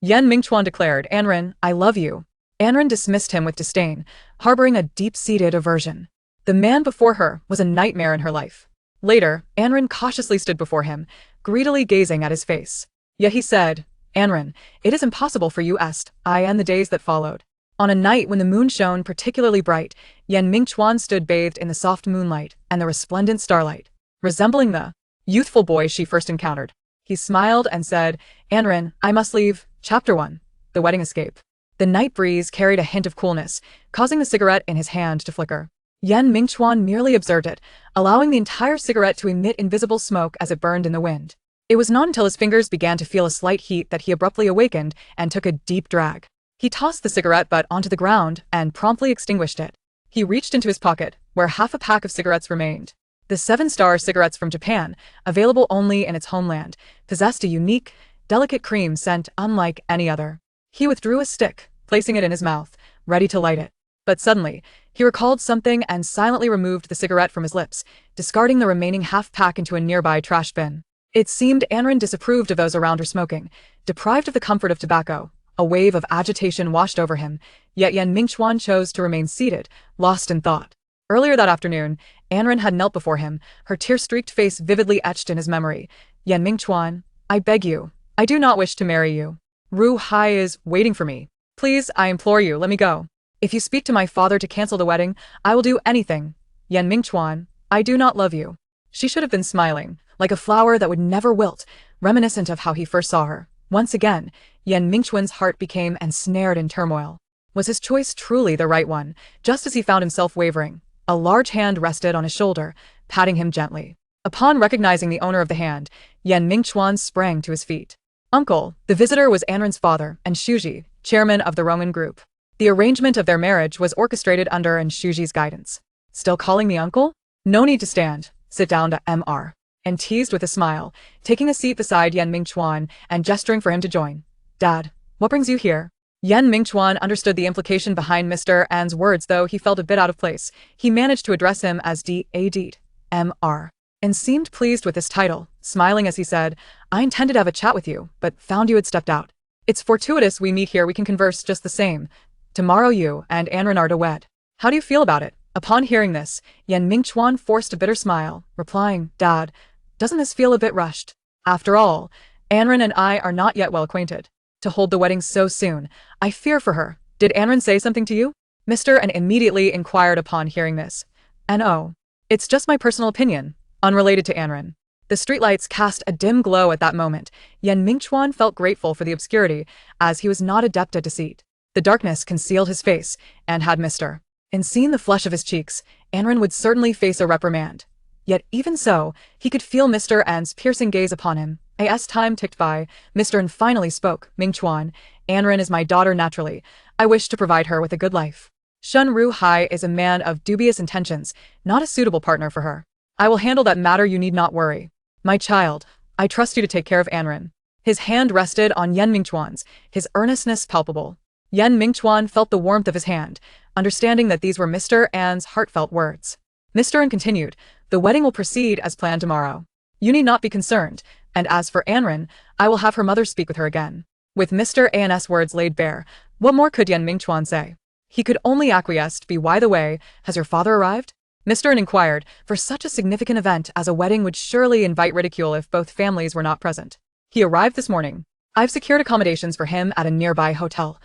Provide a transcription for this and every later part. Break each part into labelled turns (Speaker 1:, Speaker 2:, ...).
Speaker 1: Yan Mingchuan declared, Anren, I love you. Anren dismissed him with disdain, harboring a deep-seated aversion. The man before her was a nightmare in her life. Later, Anren cautiously stood before him, greedily gazing at his face. Yet he said, Anren, it is impossible for you I and the days that followed. On a night when the moon shone particularly bright, Yan Mingchuan stood bathed in the soft moonlight and the resplendent starlight, resembling the youthful boy she first encountered. He smiled and said, Anren, I must leave. Chapter 1. The Wedding Escape. The night breeze carried a hint of coolness, causing the cigarette in his hand to flicker. Yan Mingchuan merely observed it, allowing the entire cigarette to emit invisible smoke as it burned in the wind. It was not until his fingers began to feel a slight heat that he abruptly awakened and took a deep drag. He tossed the cigarette butt onto the ground and promptly extinguished it. He reached into his pocket, where half a pack of cigarettes remained. The 7-star cigarettes from Japan, available only in its homeland, possessed a unique, delicate cream scent unlike any other. He withdrew a stick, placing it in his mouth, ready to light it. But suddenly, he recalled something and silently removed the cigarette from his lips, discarding the remaining half-pack into a nearby trash bin. It seemed Anren disapproved of those around her smoking, deprived of the comfort of tobacco. A wave of agitation washed over him, yet Yan Mingchuan chose to remain seated, lost in thought. Earlier that afternoon, Anren had knelt before him, her tear-streaked face vividly etched in his memory. Yan Mingchuan, I beg you. I do not wish to marry you. Ru Hai is waiting for me. Please, I implore you, let me go. If you speak to my father to cancel the wedding, I will do anything. Yan Mingchuan, I do not love you. She should have been smiling, like a flower that would never wilt, reminiscent of how he first saw her. Once again, Yan Mingchuan's heart became ensnared in turmoil. Was his choice truly the right one? Just as he found himself wavering, a large hand rested on his shoulder, patting him gently. Upon recognizing the owner of the hand, Yan Mingchuan sprang to his feet. Uncle, the visitor was Anren's father, and Shuji, chairman of the Roman group. The arrangement of their marriage was orchestrated under Shuji's guidance. Still calling me uncle? No need to stand. Sit down to Mr. And teased with a smile, taking a seat beside Yan Mingchuan and gesturing for him to join. Dad, what brings you here? Yan Mingchuan understood the implication behind Mr. An's words, though he felt a bit out of place. He managed to address him as Dad, Mr. and seemed pleased with this title, smiling as he said, I intended to have a chat with you, but found you had stepped out. It's fortuitous we meet here, we can converse just the same. Tomorrow you and Anren are to wed. How do you feel about it? Upon hearing this, Yan Mingchuan forced a bitter smile, replying, Dad, doesn't this feel a bit rushed? After all, Anren and I are not yet well acquainted. To hold the wedding so soon, I fear for her. Did Anren say something to you? Mr. An immediately inquired upon hearing this. No. It's just my personal opinion, unrelated to Anren. The streetlights cast a dim glow at that moment. Yan Mingchuan felt grateful for the obscurity, as he was not adept at deceit. The darkness concealed his face, and had Mr. And seen the flush of his cheeks, Anren would certainly face a reprimand. Yet even so, he could feel Mr. An's piercing gaze upon him. As time ticked by, Mr. An finally spoke. Mingchuan, Anren is my daughter naturally. I wish to provide her with a good life. Shun Ru Hai is a man of dubious intentions, not a suitable partner for her. I will handle that matter, you need not worry. My child, I trust you to take care of Anren. His hand rested on Yan Mingchuan's, his earnestness palpable. Yan Mingchuan felt the warmth of his hand, understanding that these were Mr. An's heartfelt words. Mr. An continued, the wedding will proceed as planned tomorrow. You need not be concerned, and as for Anren, I will have her mother speak with her again. With Mr. An's words laid bare, what more could Yan Mingchuan say? He could only acquiesce. By the way, has your father arrived? Mr. An inquired, for such a significant event as a wedding would surely invite ridicule if both families were not present. He arrived this morning. I've secured accommodations for him at a nearby hotel.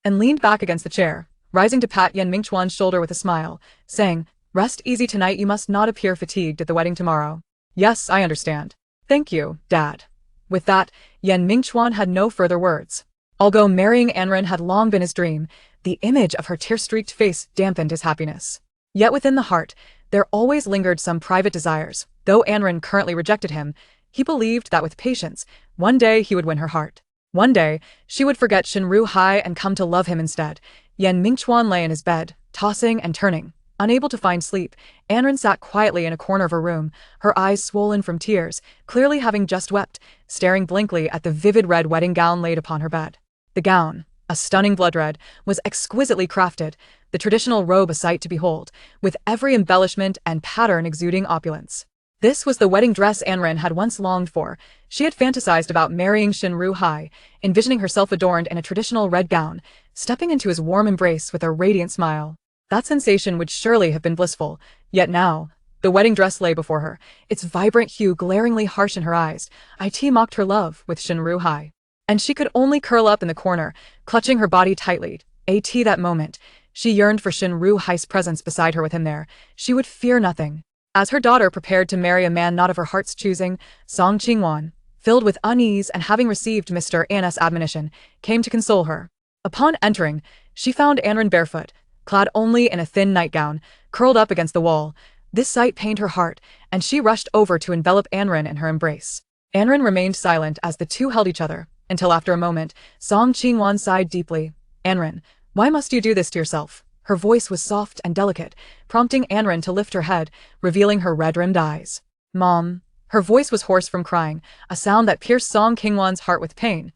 Speaker 1: And leaned back against the chair, rising to pat Yan Mingchuan's shoulder with a smile, saying, Rest easy tonight, you must not appear fatigued at the wedding tomorrow. Yes, I understand. Thank you, Dad. With that, Yan Mingchuan had no further words. Although marrying Anren had long been his dream, the image of her tear-streaked face dampened his happiness. Yet within the heart, there always lingered some private desires. Though Anren currently rejected him, he believed that with patience, one day he would win her heart. One day, she would forget Shinru Hai and come to love him instead. Yan Mingchuan lay in his bed, tossing and turning. Unable to find sleep, Anren sat quietly in a corner of her room, her eyes swollen from tears, clearly having just wept, staring blankly at the vivid red wedding gown laid upon her bed. The gown, a stunning blood red, was exquisitely crafted, the traditional robe a sight to behold, with every embellishment and pattern exuding opulence. This was the wedding dress Anren had once longed for. She had fantasized about marrying Shinru Hai, envisioning herself adorned in a traditional red gown, stepping into his warm embrace with a radiant smile. That sensation would surely have been blissful, yet now, the wedding dress lay before her, its vibrant hue glaringly harsh in her eyes. It mocked her love with Shinru Hai. And she could only curl up in the corner, clutching her body tightly. That moment, she yearned for Shinru Hai's presence beside her with him there. She would fear nothing. As her daughter prepared to marry a man not of her heart's choosing, Song Qingwan, filled with unease and having received Mr. An's admonition, came to console her. Upon entering, she found Anren barefoot, clad only in a thin nightgown, curled up against the wall. This sight pained her heart, and she rushed over to envelop Anren in her embrace. Anren remained silent as the two held each other, until after a moment, Song Qingwan sighed deeply. Anren, why must you do this to yourself? Her voice was soft and delicate, prompting Anren to lift her head, revealing her red-rimmed eyes. Mom. Her voice was hoarse from crying, a sound that pierced Song Qingwan's heart with pain.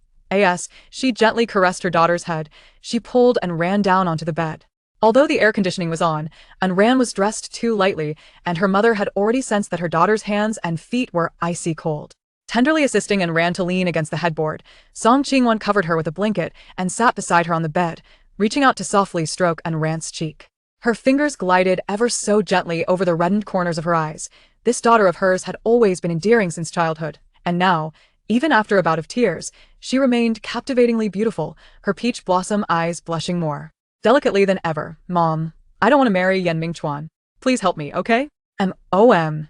Speaker 1: She gently caressed her daughter's head. She pulled and ran down onto the bed. Although the air conditioning was on, Anren was dressed too lightly, and her mother had already sensed that her daughter's hands and feet were icy cold. Tenderly assisting Anren to lean against the headboard, Song Qingwan covered her with a blanket and sat beside her on the bed, reaching out to softly stroke Anren's cheek. Her fingers glided ever so gently over the reddened corners of her eyes. This daughter of hers had always been endearing since childhood, and now, even after a bout of tears, she remained captivatingly beautiful, her peach blossom eyes blushing more delicately than ever. Mom, I don't want to marry Yan Mingchuan. Please help me, okay? Anren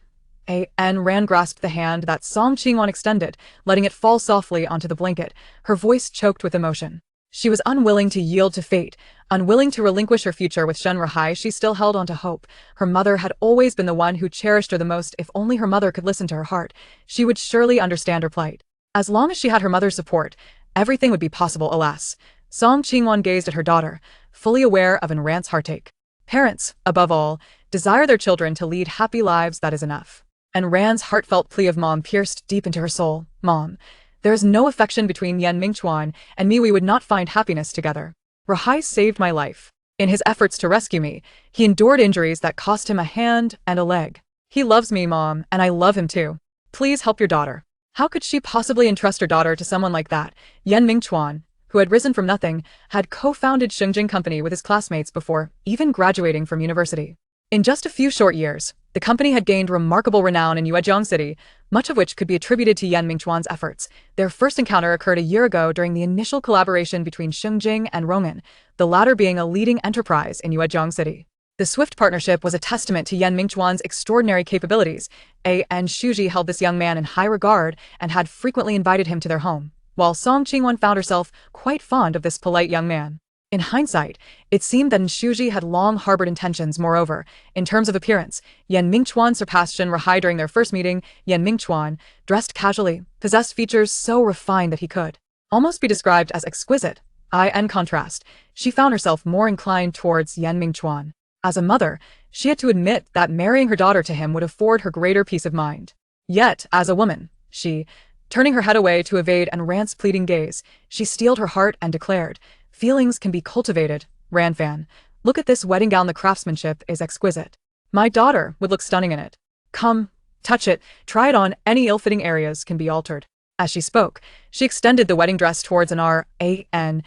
Speaker 1: grasped the hand that Song Qingwan extended, letting it fall softly onto the blanket, her voice choked with emotion. She was unwilling to yield to fate, unwilling to relinquish her future with Shinru Hai. She still held on to hope. Her mother had always been the one who cherished her the most. If only her mother could listen to her heart, she would surely understand her plight. As long as she had her mother's support, everything would be possible. Alas, Song Qingwan gazed at her daughter, fully aware of Anren's heartache. Parents, above all, desire their children to lead happy lives. That is enough. Anren's heartfelt plea of mom pierced deep into her soul. Mom, there is no affection between Yan Mingchuan and me. We would not find happiness together. Rahai saved my life. In his efforts to rescue me, he endured injuries that cost him a hand and a leg. He loves me, Mom, and I love him too. Please help your daughter. How could she possibly entrust her daughter to someone like that? Yan Mingchuan, who had risen from nothing, had co-founded Xingjing Company with his classmates before even graduating from university. In just a few short years, the company had gained remarkable renown in Yuejiang City, much of which could be attributed to Yan Mingchuan's efforts. Their first encounter occurred a year ago during the initial collaboration between Xingjing and Roman, the latter being a leading enterprise in Yuejiang City. The swift partnership was a testament to Yan Mingchuan's extraordinary capabilities. And Shuji held this young man in high regard and had frequently invited him to their home, while Song Qingwan found herself quite fond of this polite young man. In hindsight, it seemed that Shuji had long harbored intentions. Moreover, in terms of appearance, Yan Mingchuan surpassed Shinru Hai during their first meeting. Yan Mingchuan, dressed casually, possessed features so refined that he could almost be described as exquisite. In contrast, she found herself more inclined towards Yan Mingchuan. As a mother, she had to admit that marrying her daughter to him would afford her greater peace of mind. Yet, as a woman, she, turning her head away to evade Anren's pleading gaze, she steeled her heart and declared, "Feelings can be cultivated, Ranfan. Look at this wedding gown. The craftsmanship is exquisite. My daughter would look stunning in it. Come, touch it, try it on. Any ill-fitting areas can be altered." As she spoke, she extended the wedding dress towards Anren.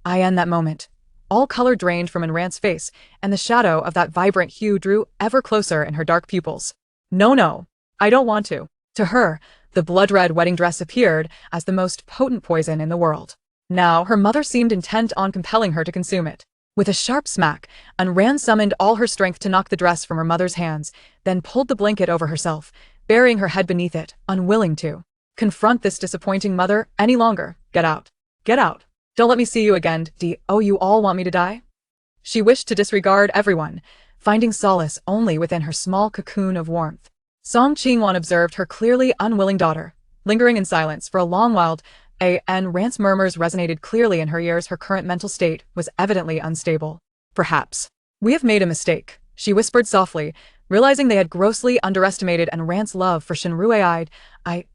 Speaker 1: That moment, all color drained from Anren's face, and the shadow of that vibrant hue drew ever closer in her dark pupils. No, I don't want to. To her, the blood-red wedding dress appeared as the most potent poison in the world. Now her mother seemed intent on compelling her to consume it. With a sharp smack, Anren summoned all her strength to knock the dress from her mother's hands, then pulled the blanket over herself, burying her head beneath it, unwilling to confront this disappointing mother any longer. Get out. Get out. Don't let me see you again. You all want me to die? She wished to disregard everyone, finding solace only within her small cocoon of warmth. Song Qingwan observed her clearly unwilling daughter, lingering in silence for a long while. Anren's murmurs resonated clearly in her ears. Her current mental state was evidently unstable. Perhaps we have made a mistake, she whispered softly, realizing they had grossly underestimated Anren's love for Shinru.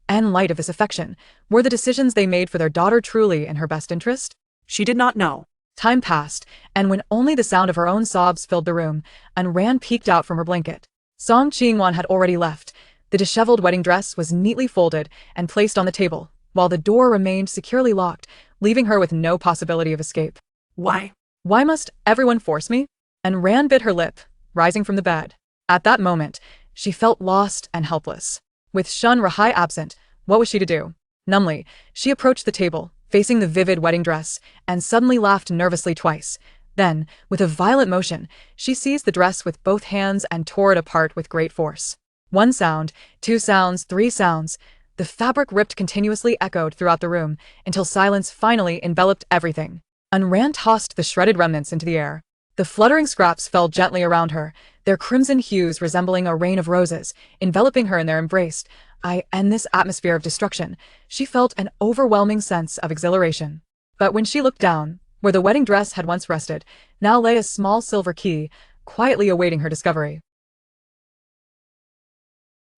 Speaker 1: In light of this affection, were the decisions they made for their daughter truly in her best interest? She did not know. Time passed, and when only the sound of her own sobs filled the room, Anren peeked out from her blanket. Song Qingwan had already left, The disheveled wedding dress was neatly folded and placed on the table, while the door remained securely locked, leaving her with no possibility of escape.
Speaker 2: Why?
Speaker 1: Why must everyone force me? And Ran bit her lip, rising from the bed. At that moment, she felt lost and helpless. With Shun Rahai absent, what was she to do? Numbly, she approached the table, facing the vivid wedding dress, and suddenly laughed nervously twice. Then, with a violent motion, she seized the dress with both hands and tore it apart with great force. One sound, two sounds, three sounds. The fabric ripped continuously echoed throughout the room, until silence finally enveloped everything. And Ran tossed the shredded remnants into the air. The fluttering scraps fell gently around her, their crimson hues resembling a rain of roses, enveloping her in their embrace. In this atmosphere of destruction, she felt an overwhelming sense of exhilaration. But when she looked down, where the wedding dress had once rested, now lay a small silver key, quietly awaiting her discovery.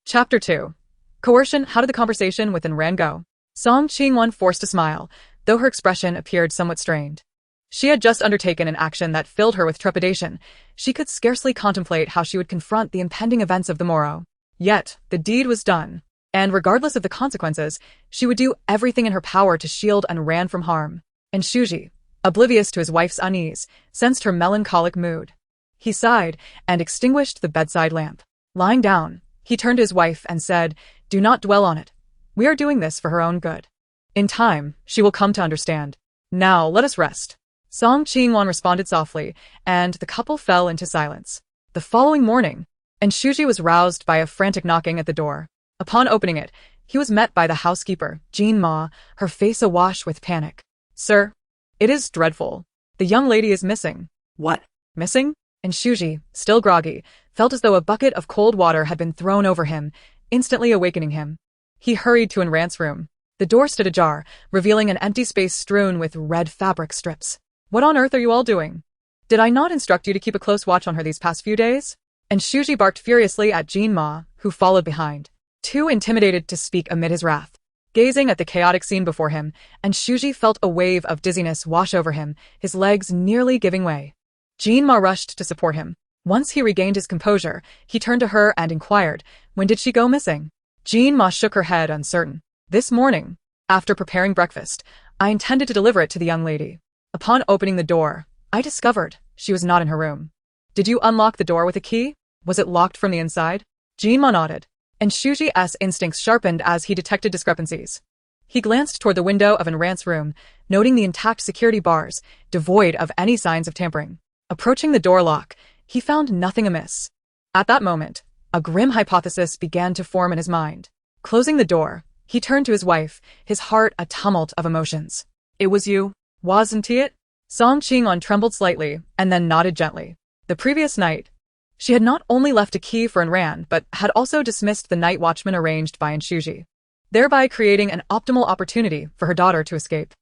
Speaker 1: Chapter 2. Coercion. How did the conversation with Ran go? Song Qingwan forced a smile, though her expression appeared somewhat strained. She had just undertaken an action that filled her with trepidation. She could scarcely contemplate how she would confront the impending events of the morrow. Yet, the deed was done, and regardless of the consequences, she would do everything in her power to shield Ran from harm. And Shuji, oblivious to his wife's unease, sensed her melancholic mood. He sighed and extinguished the bedside lamp. Lying down, he turned to his wife and said, "Do not dwell on it. We are doing this for her own good. In time, she will come to understand. Now, let us rest." Song Qingwan responded softly, and the couple fell into silence. The following morning, Shuji was roused by a frantic knocking at the door. Upon opening it, he was met by the housekeeper, Jean Ma, her face awash with panic. "Sir, it is dreadful. The young lady is missing."
Speaker 2: "What?
Speaker 1: Missing?" And Shuji, still groggy, felt as though a bucket of cold water had been thrown over him, instantly awakening him. He hurried to Ran's room. The door stood ajar, revealing an empty space strewn with red fabric strips. "What on earth are you all doing? Did I not instruct you to keep a close watch on her these past few days?" And Shuji barked furiously at Jean Ma, who followed behind, too intimidated to speak amid his wrath. Gazing at the chaotic scene before him, Shuji felt a wave of dizziness wash over him, his legs nearly giving way. Jean Ma rushed to support him. Once he regained his composure, he turned to her and inquired, "When did she go missing?" Jean Ma shook her head, uncertain. "This morning. After preparing breakfast, I intended to deliver it to the young lady. Upon opening the door, I discovered she was not in her room." "Did you unlock the door with a key? Was it locked from the inside?" Jean Ma nodded, and Shuji's instincts sharpened as he detected discrepancies. He glanced toward the window of Ran's room, noting the intact security bars, devoid of any signs of tampering. Approaching the door lock, he found nothing amiss. At that moment, a grim hypothesis began to form in his mind. Closing the door, he turned to his wife, his heart a tumult of emotions. "It was you, wasn't it?" Song Qingwan trembled slightly and then nodded gently. The previous night, she had not only left a key for Ran but had also dismissed the night watchman arranged by Shuji, thereby creating an optimal opportunity for her daughter to escape.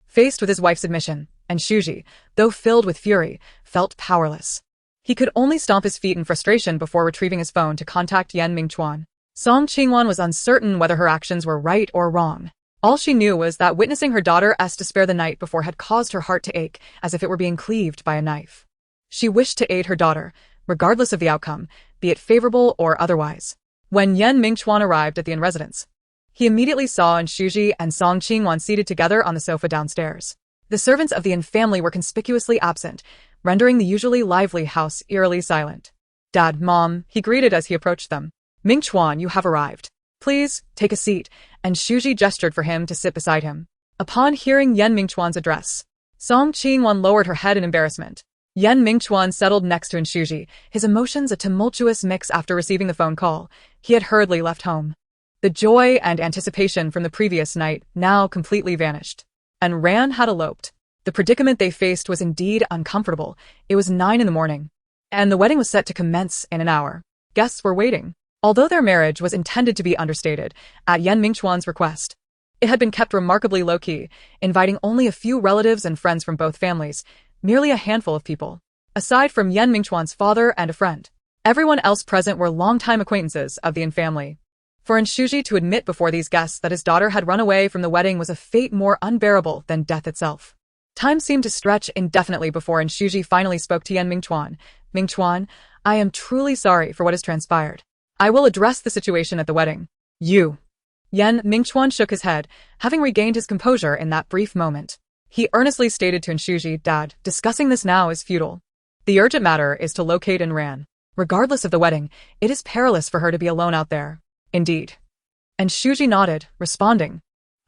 Speaker 1: Faced with his wife's admission, Shuji, though filled with fury, felt powerless. He could only stomp his feet in frustration before retrieving his phone to contact Mingchuan. Song Qingwan was uncertain whether her actions were right or wrong. All she knew was that witnessing her daughter's despair the night before had caused her heart to ache as if it were being cleaved by a knife. She wished to aid her daughter, regardless of the outcome, be it favorable or otherwise. When Mingchuan arrived at the inn residence, he immediately saw Shuji and Song Qingwan seated together on the sofa downstairs. The servants of the inn family were conspicuously absent, rendering the usually lively house eerily silent. "Dad, Mom," he greeted as he approached them. "Mingchuan, you have arrived. Please, take a seat," and Shuji gestured for him to sit beside him. Upon hearing Mingchuan's address, Song Qingwan lowered her head in embarrassment. Mingchuan settled next to Shuji, his emotions a tumultuous mix after receiving the phone call. He had hurriedly left home. The joy and anticipation from the previous night now completely vanished. Ran had eloped. The predicament they faced was indeed uncomfortable. It was 9 in the morning, and the wedding was set to commence in an hour. Guests were waiting. Although their marriage was intended to be understated, at Mingchuan's request, it had been kept remarkably low-key, inviting only a few relatives and friends from both families, merely a handful of people. Aside from Mingchuan's father and a friend, everyone else present were longtime acquaintances of the inn family. For Shuji to admit before these guests that his daughter had run away from the wedding was a fate more unbearable than death itself. Time seemed to stretch indefinitely before Shuji finally spoke to Mingchuan. "Mingchuan, I am truly sorry for what has transpired. I will address the situation at the wedding. You. Yan Mingchuan shook his head, having regained his composure in that brief moment. He earnestly stated to Nshuji, Dad, discussing this now is futile. The urgent matter is to locate Ran. Regardless of the wedding, it is perilous for her to be alone out there. Indeed. And Shuji nodded, responding,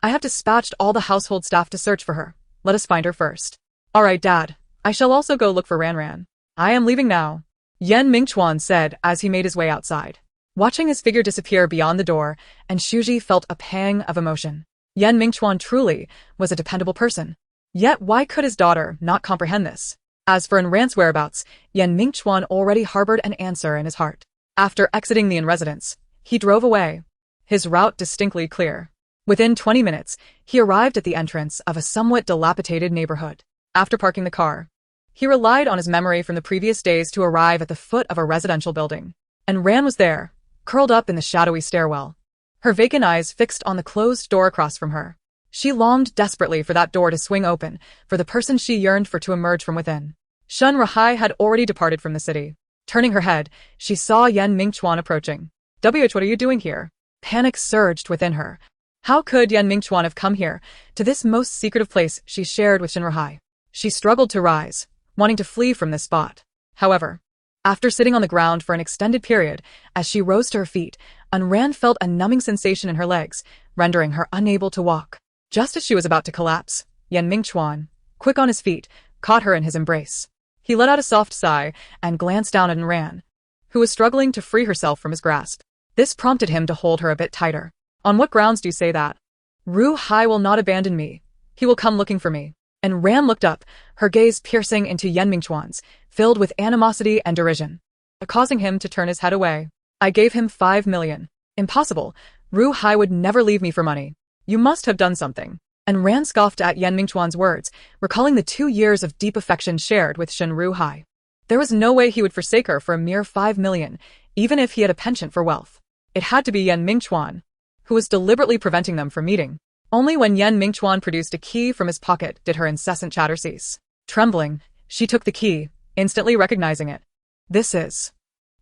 Speaker 1: I have dispatched all the household staff to search for her. Let us find her first. All right, Dad. I shall also go look for Ran. I am leaving now. Yan Mingchuan said as he made his way outside. Watching his figure disappear beyond the door, and Shuji felt a pang of emotion. Yan Mingchuan truly was a dependable person. Yet why could his daughter not comprehend this? As for Ran's whereabouts, Yan Mingchuan already harbored an answer in his heart. After exiting the inn residence, he drove away, his route distinctly clear. Within 20 minutes, he arrived at the entrance of a somewhat dilapidated neighborhood. After parking the car, he relied on his memory from the previous days to arrive at the foot of a residential building. And Ran was there, curled up in the shadowy stairwell, her vacant eyes fixed on the closed door across from her. She longed desperately for that door to swing open, for the person she yearned for to emerge from within. Shun Rahai had already departed from the city. Turning her head, she saw Yan Mingchuan approaching. What are you doing here? Panic surged within her. How could Yan Mingchuan have come here, to this most secretive place she shared with Shun Rahai? She struggled to rise, wanting to flee from this spot. However, after sitting on the ground for an extended period, as she rose to her feet, Ran felt a numbing sensation in her legs, rendering her unable to walk. Just as she was about to collapse, Yan Mingchuan, quick on his feet, caught her in his embrace. He let out a soft sigh and glanced down at Ran, who was struggling to free herself from his grasp. This prompted him to hold her a bit tighter. On what grounds do you say that? Ru Hai will not abandon me. He will come looking for me. And Ran looked up, her gaze piercing into Yan Mingchuan's, filled with animosity and derision, causing him to turn his head away. I gave him 5 million. Impossible. Ru Hai would never leave me for money. You must have done something. And Ran scoffed at Yan Mingchuan's words, recalling the 2 years of deep affection shared with Shen Ru Hai. There was no way he would forsake her for a mere 5 million, even if he had a penchant for wealth. It had to be Yan Mingchuan, who was deliberately preventing them from meeting. Only when Yan Mingchuan produced a key from his pocket did her incessant chatter cease. Trembling, she took the key, instantly recognizing it. This is.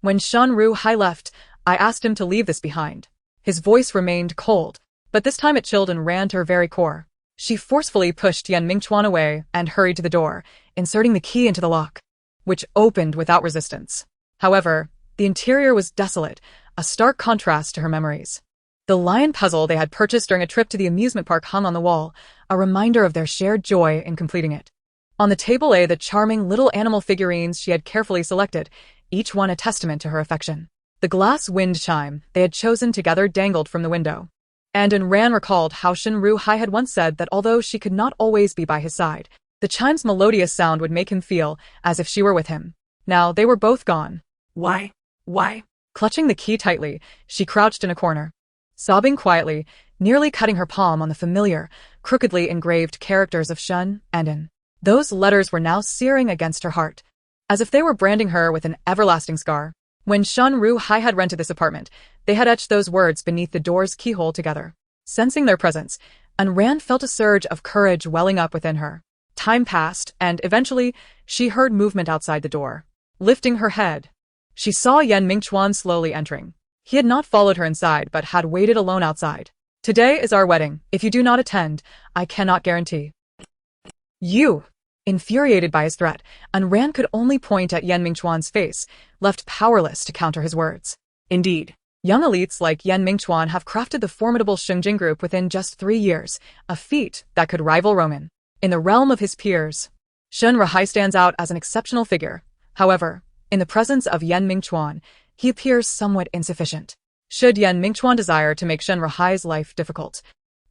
Speaker 1: When Shen Ru Hai left, I asked him to leave this behind. His voice remained cold, but this time it chilled and ran to her very core. She forcefully pushed Yan Mingchuan away and hurried to the door, inserting the key into the lock, which opened without resistance. However, the interior was desolate, a stark contrast to her memories. The lion puzzle they had purchased during a trip to the amusement park hung on the wall, a reminder of their shared joy in completing it. On the table lay the charming little animal figurines she had carefully selected, each one a testament to her affection. The glass wind chime they had chosen together dangled from the window. And Ran recalled how Shen Ru Hai had once said that although she could not always be by his side, the chime's melodious sound would make him feel as if she were with him. Now they were both gone. Why? Clutching the key tightly, she crouched in a corner, sobbing quietly, nearly cutting her palm on the familiar, crookedly engraved characters of Shun and In. Those letters were now searing against her heart, as if they were branding her with an everlasting scar. When Shen Ru Hai had rented this apartment, they had etched those words beneath the door's keyhole together. Sensing their presence, Ran felt a surge of courage welling up within her. Time passed, and eventually, she heard movement outside the door. Lifting her head, she saw Yan Mingchuan slowly entering. He had not followed her inside but had waited alone outside. Today is our wedding. If you do not attend, I cannot guarantee. You! Infuriated by his threat, Ran could only point at Yan Mingchuan's face, left powerless to counter his words. Indeed, young elites like Yan Mingchuan have crafted the formidable Shengjing group within just 3 years, a feat that could rival Roman. In the realm of his peers, Shen Rahai stands out as an exceptional figure. However, in the presence of Yan Mingchuan, he appears somewhat insufficient. Should Yan Mingchuan desire to make Shen Rahai's life difficult,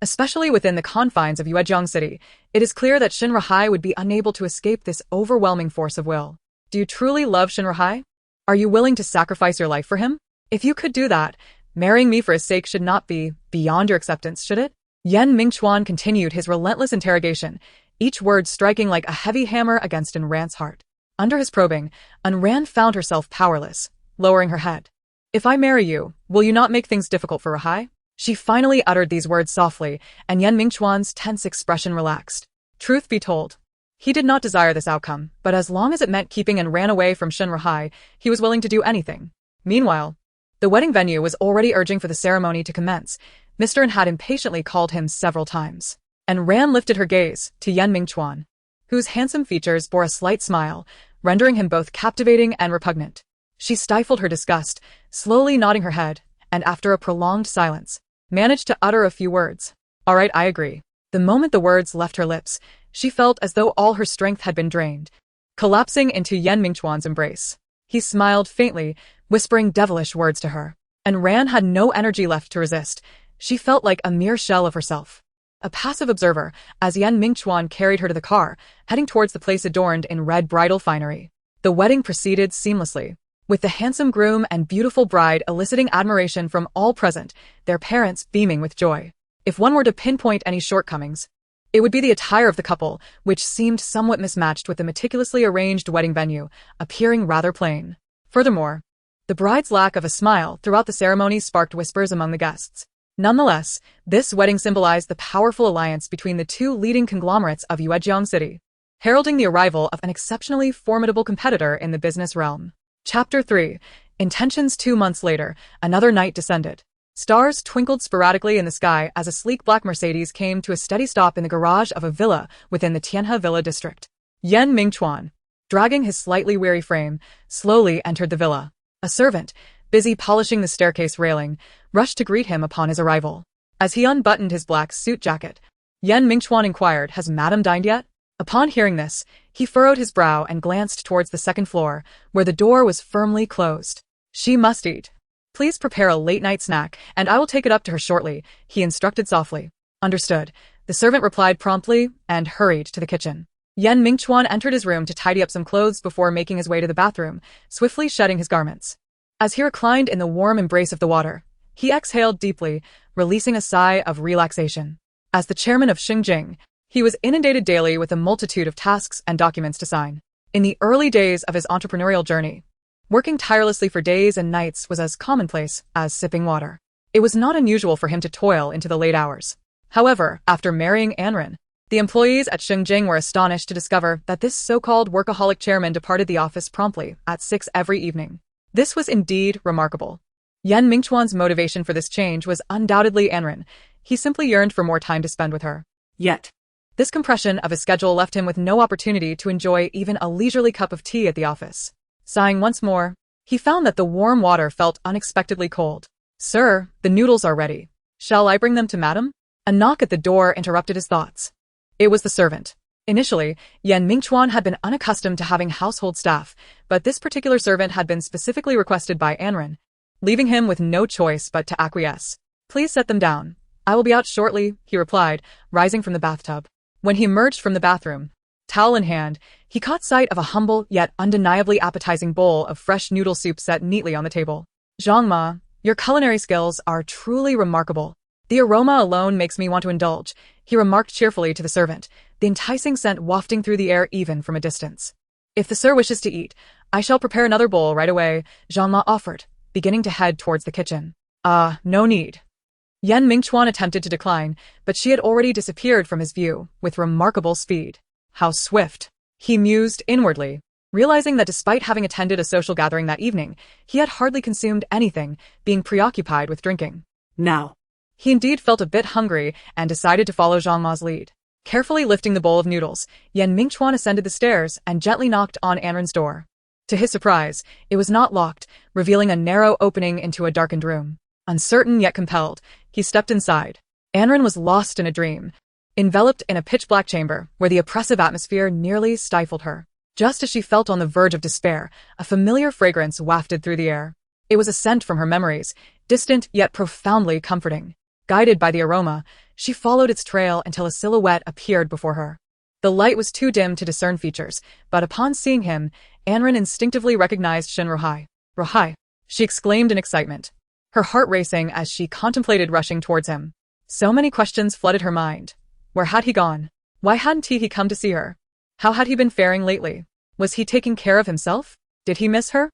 Speaker 1: especially within the confines of Yuezhong City, it is clear that Shen Rahai would be unable to escape this overwhelming force of will. Do you truly love Shen Rahai? Are you willing to sacrifice your life for him? If you could do that, marrying me for his sake should not be beyond your acceptance, should it? Yan Mingchuan continued his relentless interrogation, each word striking like a heavy hammer against Ran's heart. Under his probing, Ran found herself powerless, lowering her head. If I marry you, will you not make things difficult for Rahai? She finally uttered these words softly, and Yan Mingchuan's tense expression relaxed. Truth be told, he did not desire this outcome, but as long as it meant keeping Ran away from Shen Rahai, he was willing to do anything. Meanwhile, The wedding venue was already urging for the ceremony to commence. Mr. N had impatiently called him several times. And Ran lifted her gaze to Mingchuan, whose handsome features bore a slight smile, rendering him both captivating and repugnant. She stifled her disgust, slowly nodding her head, and after a prolonged silence, managed to utter a few words. "All right, I agree." The moment the words left her lips, she felt as though all her strength had been drained, collapsing into Mingchuan's embrace. He smiled faintly, whispering devilish words to her, and Ran had no energy left to resist. She felt like a mere shell of herself, a passive observer, as Mingchuan carried her to the car, heading towards the place adorned in red bridal finery. The wedding proceeded seamlessly, with the handsome groom and beautiful bride eliciting admiration from all present, their parents beaming with joy. If one were to pinpoint any shortcomings, it would be the attire of the couple, which seemed somewhat mismatched with the meticulously arranged wedding venue, appearing rather plain. Furthermore, the bride's lack of a smile throughout the ceremony sparked whispers among the guests. Nonetheless, this wedding symbolized the powerful alliance between the two leading conglomerates of Yuejiang City, heralding the arrival of an exceptionally formidable competitor in the business realm. Chapter 3. Intentions. 2 months later, another night descended. Stars twinkled sporadically in the sky as a sleek black Mercedes came to a steady stop in the garage of a villa within the Tianhe Villa district. Mingchuan, dragging his slightly weary frame, slowly entered the villa. A servant, busy polishing the staircase railing, rushed to greet him upon his arrival. As he unbuttoned his black suit jacket, Mingchuan inquired, "Has Madame dined yet?" Upon hearing this, he furrowed his brow and glanced towards the second floor, where the door was firmly closed. "She must eat. Please prepare a late-night snack, and I will take it up to her shortly," he instructed softly. "Understood," the servant replied promptly and hurried to the kitchen. Mingchuan entered his room to tidy up some clothes before making his way to the bathroom, swiftly shedding his garments. As he reclined in the warm embrace of the water, he exhaled deeply, releasing a sigh of relaxation. As the chairman of Xingjing, he was inundated daily with a multitude of tasks and documents to sign. In the early days of his entrepreneurial journey, working tirelessly for days and nights was as commonplace as sipping water. It was not unusual for him to toil into the late hours. However, after marrying Anren, the employees at Xingjing were astonished to discover that this so-called workaholic chairman departed the office promptly at 6 every evening. This was indeed remarkable. Mingchuan's motivation for this change was undoubtedly Anren. He simply yearned for more time to spend with her. Yet, this compression of his schedule left him with no opportunity to enjoy even a leisurely cup of tea at the office. Sighing once more, he found that the warm water felt unexpectedly cold. "Sir, the noodles are ready. Shall I bring them to madam?" A knock at the door interrupted his thoughts. It was the servant. Initially, Mingchuan had been unaccustomed to having household staff, but this particular servant had been specifically requested by Anren, leaving him with no choice but to acquiesce. "Please set them down. I will be out shortly," he replied, rising from the bathtub. When he emerged from the bathroom, towel in hand, he caught sight of a humble yet undeniably appetizing bowl of fresh noodle soup set neatly on the table. "Zhang Ma, your culinary skills are truly remarkable. The aroma alone makes me want to indulge," he remarked cheerfully to the servant, the enticing scent wafting through the air even from a distance. "If the sir wishes to eat, I shall prepare another bowl right away," Zhang Ma offered, beginning to head towards the kitchen. No need." Mingchuan attempted to decline, but she had already disappeared from his view with remarkable speed. How swift, he mused inwardly, realizing that despite having attended a social gathering that evening, he had hardly consumed anything, being preoccupied with drinking. Now, he indeed felt a bit hungry and decided to follow Zhang Ma's lead. Carefully lifting the bowl of noodles, Mingchuan ascended the stairs and gently knocked on Anren's door. To his surprise, it was not locked, revealing a narrow opening into a darkened room. Uncertain yet compelled, he stepped inside. Anren was lost in a dream, enveloped in a pitch-black chamber where the oppressive atmosphere nearly stifled her. Just as she felt on the verge of despair, a familiar fragrance wafted through the air. It was a scent from her memories, distant yet profoundly comforting. Guided by the aroma, she followed its trail until a silhouette appeared before her. The light was too dim to discern features, but upon seeing him, Anren instinctively recognized Shin Rohai. "Rohai!" she exclaimed in excitement, her heart racing as she contemplated rushing towards him. So many questions flooded her mind. Where had he gone? Why hadn't he come to see her? How had he been faring lately? Was he taking care of himself? Did he miss her?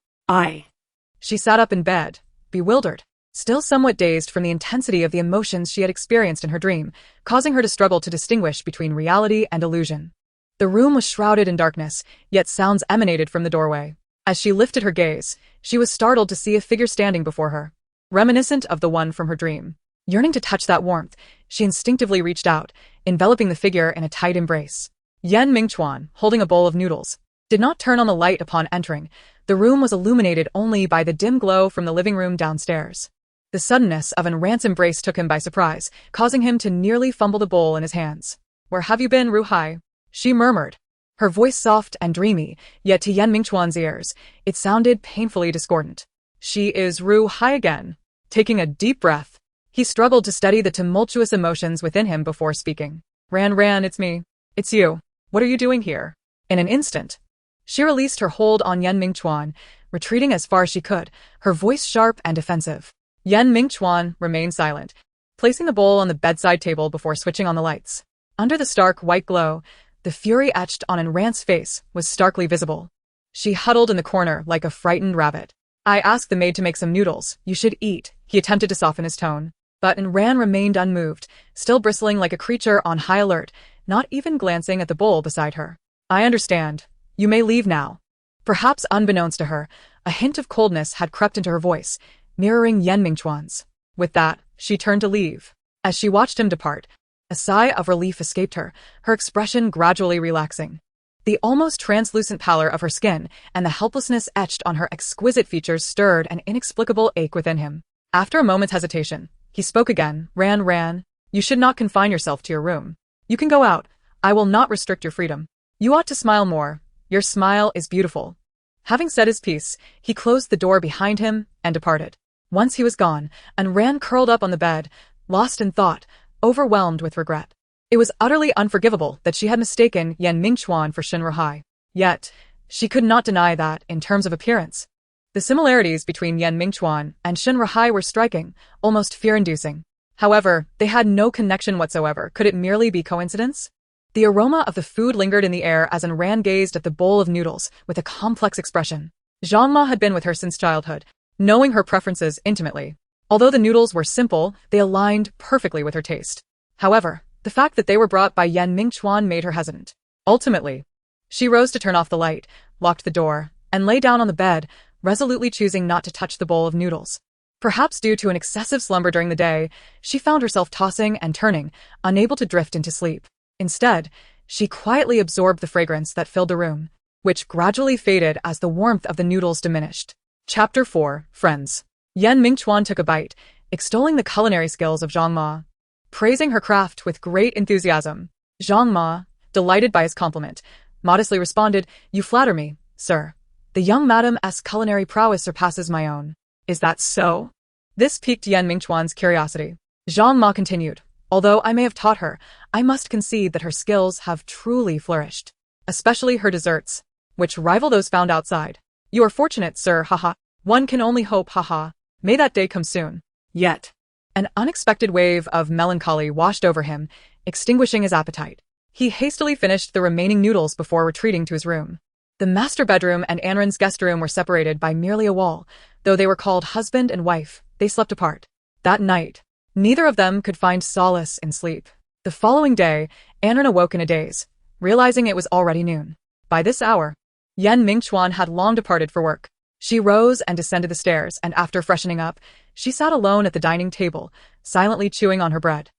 Speaker 1: She sat up in bed, bewildered, still somewhat dazed from the intensity of the emotions she had experienced in her dream, causing her to struggle to distinguish between reality and illusion. The room was shrouded in darkness, yet sounds emanated from the doorway. As she lifted her gaze, she was startled to see a figure standing before her, reminiscent of the one from her dream. Yearning to touch that warmth, she instinctively reached out, enveloping the figure in a tight embrace. Mingchuan, holding a bowl of noodles, did not turn on the light upon entering. The room was illuminated only by the dim glow from the living room downstairs. The suddenness of Ran's embrace took him by surprise, causing him to nearly fumble the bowl in his hands. "Where have you been, Ruhai?" she murmured. Her voice soft and dreamy, yet to Mingchuan's ears, it sounded painfully discordant. "She is Ruhai again." Taking a deep breath, he struggled to steady the tumultuous emotions within him before speaking. Ran, it's me. It's you. What are you doing here?" In an instant, she released her hold on Mingchuan, retreating as far as she could, her voice sharp and defensive. Mingchuan remained silent, placing the bowl on the bedside table before switching on the lights. Under the stark white glow, the fury etched on Ran's face was starkly visible. She huddled in the corner like a frightened rabbit. "I asked the maid to make some noodles. You should eat." He attempted to soften his tone, but Ran remained unmoved, still bristling like a creature on high alert, not even glancing at the bowl beside her. "I understand. You may leave now." Perhaps unbeknownst to her, a hint of coldness had crept into her voice, mirroring Mingchuan's. With that, she turned to leave. As she watched him depart, a sigh of relief escaped her, her expression gradually relaxing. The almost translucent pallor of her skin and the helplessness etched on her exquisite features stirred an inexplicable ache within him. After a moment's hesitation, he spoke again. Ran, you should not confine yourself to your room. You can go out. I will not restrict your freedom. You ought to smile more. Your smile is beautiful." Having said his piece, he closed the door behind him and departed. Once he was gone, Ran curled up on the bed, lost in thought, overwhelmed with regret. It was utterly unforgivable that she had mistaken Mingchuan for Ruhai. Yet, she could not deny that, in terms of appearance, the similarities between Mingchuan and Ruhai were striking, almost fear-inducing. However, they had no connection whatsoever. Could it merely be coincidence? The aroma of the food lingered in the air as Ran gazed at the bowl of noodles with a complex expression. Zhangma had been with her since childhood, knowing her preferences intimately. Although the noodles were simple, they aligned perfectly with her taste. However, the fact that they were brought by Mingchuan made her hesitant. Ultimately, she rose to turn off the light, locked the door, and lay down on the bed, resolutely choosing not to touch the bowl of noodles. Perhaps due to an excessive slumber during the day, she found herself tossing and turning, unable to drift into sleep. Instead, she quietly absorbed the fragrance that filled the room, which gradually faded as the warmth of the noodles diminished. Chapter 4, Friends. Mingchuan took a bite, extolling the culinary skills of Zhang Ma, praising her craft with great enthusiasm. Zhang Ma, delighted by his compliment, modestly responded, "You flatter me, sir. The young madam's culinary prowess surpasses my own." "Is that so?" This piqued Mingchuan's curiosity. Zhang Ma continued, "Although I may have taught her, I must concede that her skills have truly flourished, especially her desserts, which rival those found outside. You are fortunate, sir, haha. One can only hope, haha. May that day come soon." Yet, an unexpected wave of melancholy washed over him, extinguishing his appetite. He hastily finished the remaining noodles before retreating to his room. The master bedroom and Anren's guest room were separated by merely a wall. Though they were called husband and wife, they slept apart. That night, neither of them could find solace in sleep. The following day, Anren awoke in a daze, realizing it was already noon. By this hour, Mingchuan had long departed for work. She rose and descended the stairs, and after freshening up, she sat alone at the dining table, silently chewing on her bread.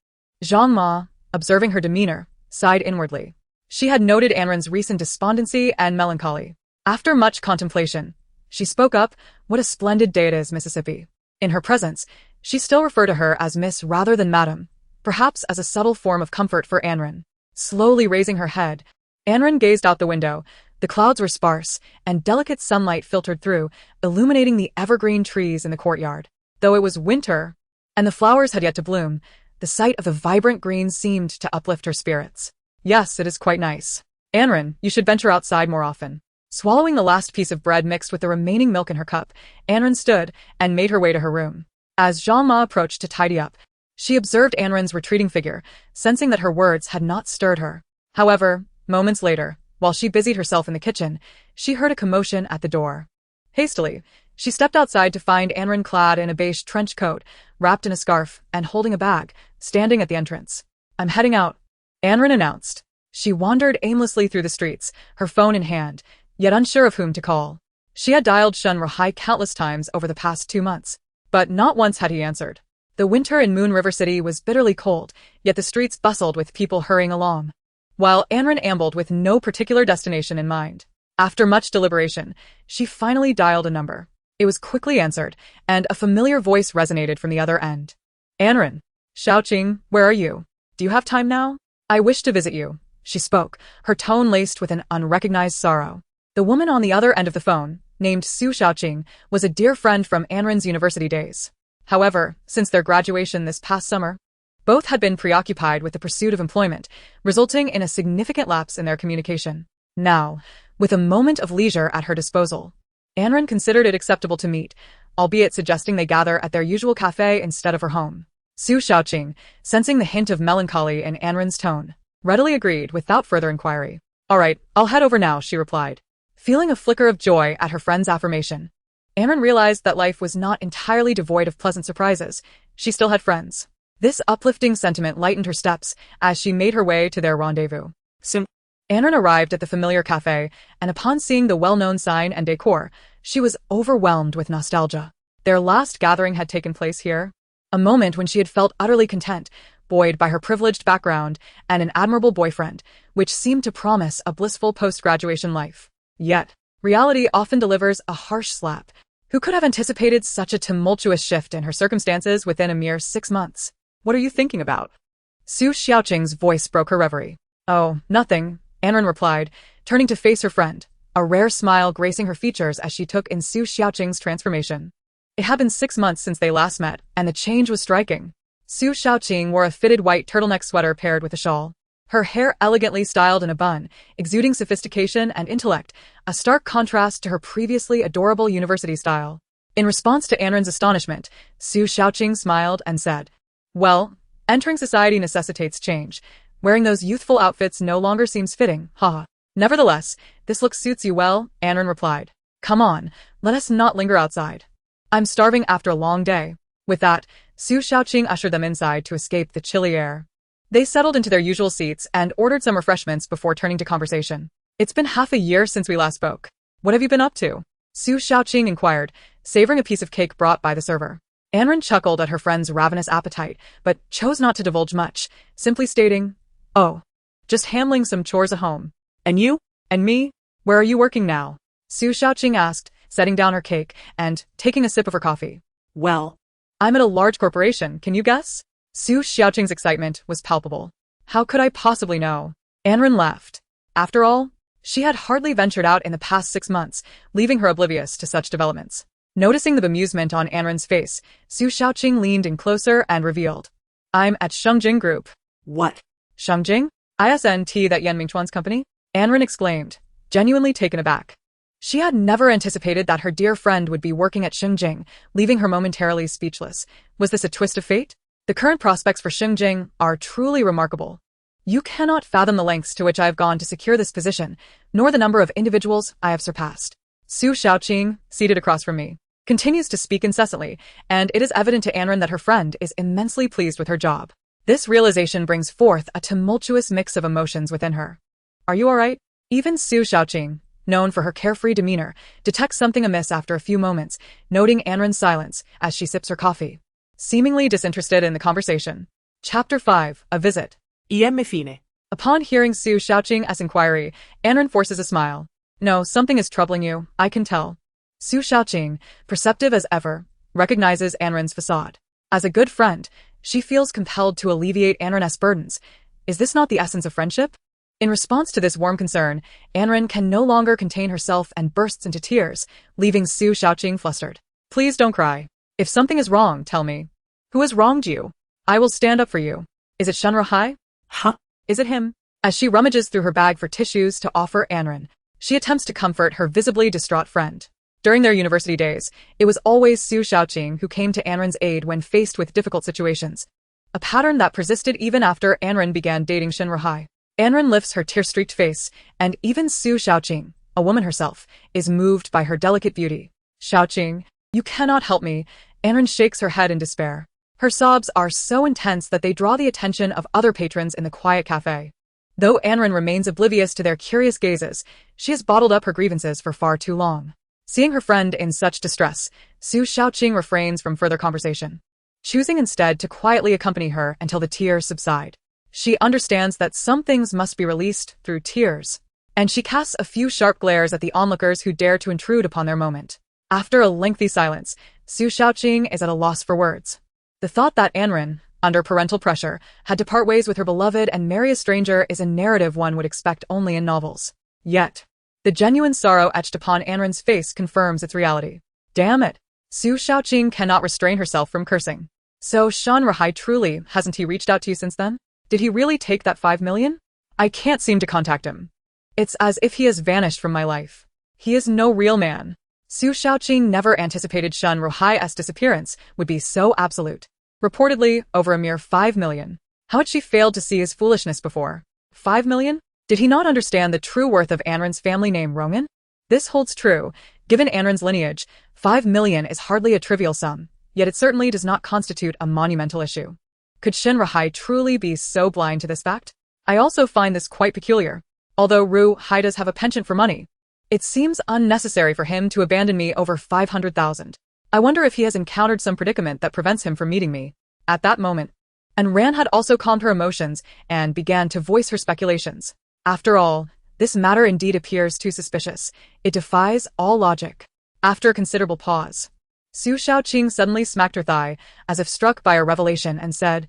Speaker 1: Zhang Ma, observing her demeanor, sighed inwardly. She had noted Anren's recent despondency and melancholy. After much contemplation, she spoke up. "What a splendid day it is, Mississippi." In her presence, she still referred to her as Miss rather than Madam, perhaps as a subtle form of comfort for Anren. Slowly raising her head, Anren gazed out the window. The clouds were sparse, and delicate sunlight filtered through, illuminating the evergreen trees in the courtyard. Though it was winter, and the flowers had yet to bloom, the sight of the vibrant green seemed to uplift her spirits. "Yes, it is quite nice. Anren, you should venture outside more often." Swallowing the last piece of bread mixed with the remaining milk in her cup, Anren stood and made her way to her room. As Zhang Ma approached to tidy up, she observed Anren's retreating figure, sensing that her words had not stirred her. However, moments later, while she busied herself in the kitchen, she heard a commotion at the door. Hastily, she stepped outside to find Anren clad in a beige trench coat, wrapped in a scarf, and holding a bag, standing at the entrance. "I'm heading out," Anren announced. She wandered aimlessly through the streets, her phone in hand, yet unsure of whom to call. She had dialed Shun Rahai countless times over the past 2 months, but not once had he answered. The winter in Moon River City was bitterly cold, yet the streets bustled with people hurrying along, while Anren ambled with no particular destination in mind. After much deliberation, she finally dialed a number. It was quickly answered, and a familiar voice resonated from the other end. Anren. Xiaoqing, where are you? Do you have time now? I wish to visit you, she spoke, her tone laced with an unrecognized sorrow. The woman on the other end of the phone, named Su Xiaoqing, was a dear friend from Anren's university days. However, since their graduation this past summer, both had been preoccupied with the pursuit of employment, resulting in a significant lapse in their communication. Now, with a moment of leisure at her disposal, Anren considered it acceptable to meet, albeit suggesting they gather at their usual cafe instead of her home. Su Xiaoqing, sensing the hint of melancholy in Anren's tone, readily agreed without further inquiry. All right, I'll head over now, she replied. Feeling a flicker of joy at her friend's affirmation, Anren realized that life was not entirely devoid of pleasant surprises. She still had friends. This uplifting sentiment lightened her steps as she made her way to their rendezvous. Soon, Anren arrived at the familiar cafe, and upon seeing the well-known sign and decor, she was overwhelmed with nostalgia. Their last gathering had taken place here, a moment when she had felt utterly content, buoyed by her privileged background and an admirable boyfriend, which seemed to promise a blissful post-graduation life. Yet, reality often delivers a harsh slap. Who could have anticipated such a tumultuous shift in her circumstances within a mere 6 months? What are you thinking about? Su Xiaoqing's voice broke her reverie. Oh, nothing, Anren replied, turning to face her friend, a rare smile gracing her features as she took in Su Xiaoqing's transformation. It had been 6 months since they last met, and the change was striking. Su Xiaoqing wore a fitted white turtleneck sweater paired with a shawl, her hair elegantly styled in a bun, exuding sophistication and intellect, a stark contrast to her previously adorable university style. In response to Anren's astonishment, Su Xiaoqing smiled and said, Well, entering society necessitates change. Wearing those youthful outfits no longer seems fitting, haha. Nevertheless, this look suits you well, Anren replied. Come on, let us not linger outside. I'm starving after a long day. With that, Su Xiaoqing ushered them inside to escape the chilly air. They settled into their usual seats and ordered some refreshments before turning to conversation. It's been half a year since we last spoke. What have you been up to? Su Xiaoqing inquired, savoring a piece of cake brought by the server. Anren chuckled at her friend's ravenous appetite, but chose not to divulge much, simply stating, Oh, just handling some chores at home. And you? And me? Where are you working now? Su Xiaoqing asked, setting down her cake and taking a sip of her coffee. Well, I'm at a large corporation, can you guess? Su Xiaoqing's excitement was palpable. How could I possibly know? Anren laughed. After all, she had hardly ventured out in the past 6 months, leaving her oblivious to such developments. Noticing the bemusement on Anren's face, Su Xiaoqing leaned in closer and revealed, I'm at Shengjing Group. What? Shengjing? ISNT, that Yan Mingchuan's company? Anren exclaimed, genuinely taken aback. She had never anticipated that her dear friend would be working at Shengjing, leaving her momentarily speechless. Was this a twist of fate? The current prospects for Shengjing are truly remarkable. You cannot fathom the lengths to which I have gone to secure this position, nor the number of individuals I have surpassed. Su Xiaoqing, seated across from me, continues to speak incessantly, and it is evident to Anren that her friend is immensely pleased with her job. This realization brings forth a tumultuous mix of emotions within her. Are you all right? Even Su Xiaoqing, known for her carefree demeanor, detects something amiss after a few moments, noting Anren's silence as she sips her coffee, seemingly disinterested in the conversation. Chapter 5, A Visit. Fine. Upon hearing Su Xiaoqing's inquiry, Anren forces a smile. No, something is troubling you, I can tell. Su Xiaoqing, perceptive as ever, recognizes Anren's facade. As a good friend, she feels compelled to alleviate Anren's burdens. Is this not the essence of friendship? In response to this warm concern, Anren can no longer contain herself and bursts into tears, leaving Su Xiaoqing flustered. Please don't cry. If something is wrong, tell me. Who has wronged you? I will stand up for you. Is it Shun Rahai? Huh? Is it him? As she rummages through her bag for tissues to offer Anren, she attempts to comfort her visibly distraught friend. During their university days, it was always Su Xiaoqing who came to Anren's aid when faced with difficult situations, a pattern that persisted even after Anren began dating Shun Rahai. Anren lifts her tear-streaked face, and even Su Xiaoqing, a woman herself, is moved by her delicate beauty. Xiaoqing, you cannot help me. Anren shakes her head in despair. Her sobs are so intense that they draw the attention of other patrons in the quiet cafe. Though Anren remains oblivious to their curious gazes, she has bottled up her grievances for far too long. Seeing her friend in such distress, Su Shaoqing refrains from further conversation, choosing instead to quietly accompany her until the tears subside. She understands that some things must be released through tears, and she casts a few sharp glares at the onlookers who dare to intrude upon their moment. After a lengthy silence, Su Shaoqing is at a loss for words. The thought that Anren, under parental pressure, had to part ways with her beloved and marry a stranger is a narrative one would expect only in novels. Yet, the genuine sorrow etched upon Anren's face confirms its reality. Damn it! Su Shaoqing cannot restrain herself from cursing. So Shan Rahai truly, hasn't he reached out to you since then? Did he really take that 5 million? I can't seem to contact him. It's as if he has vanished from my life. He is no real man. Su Shaoqing never anticipated Shan Rahai's disappearance would be so absolute. Reportedly, over a mere 5 million. How had she failed to see his foolishness before? 5 million? Did he not understand the true worth of Anren's family name Rongan? This holds true. Given Anren's lineage, 5 million is hardly a trivial sum, yet it certainly does not constitute a monumental issue. Could Shin Rahai truly be so blind to this fact? I also find this quite peculiar. Although Ru Hai does have a penchant for money, it seems unnecessary for him to abandon me over 500,000. I wonder if he has encountered some predicament that prevents him from meeting me. At that moment, and Ran had also calmed her emotions and began to voice her speculations. After all, this matter indeed appears too suspicious. It defies all logic. After a considerable pause, Su Shaoqing suddenly smacked her thigh, as if struck by a revelation, and said,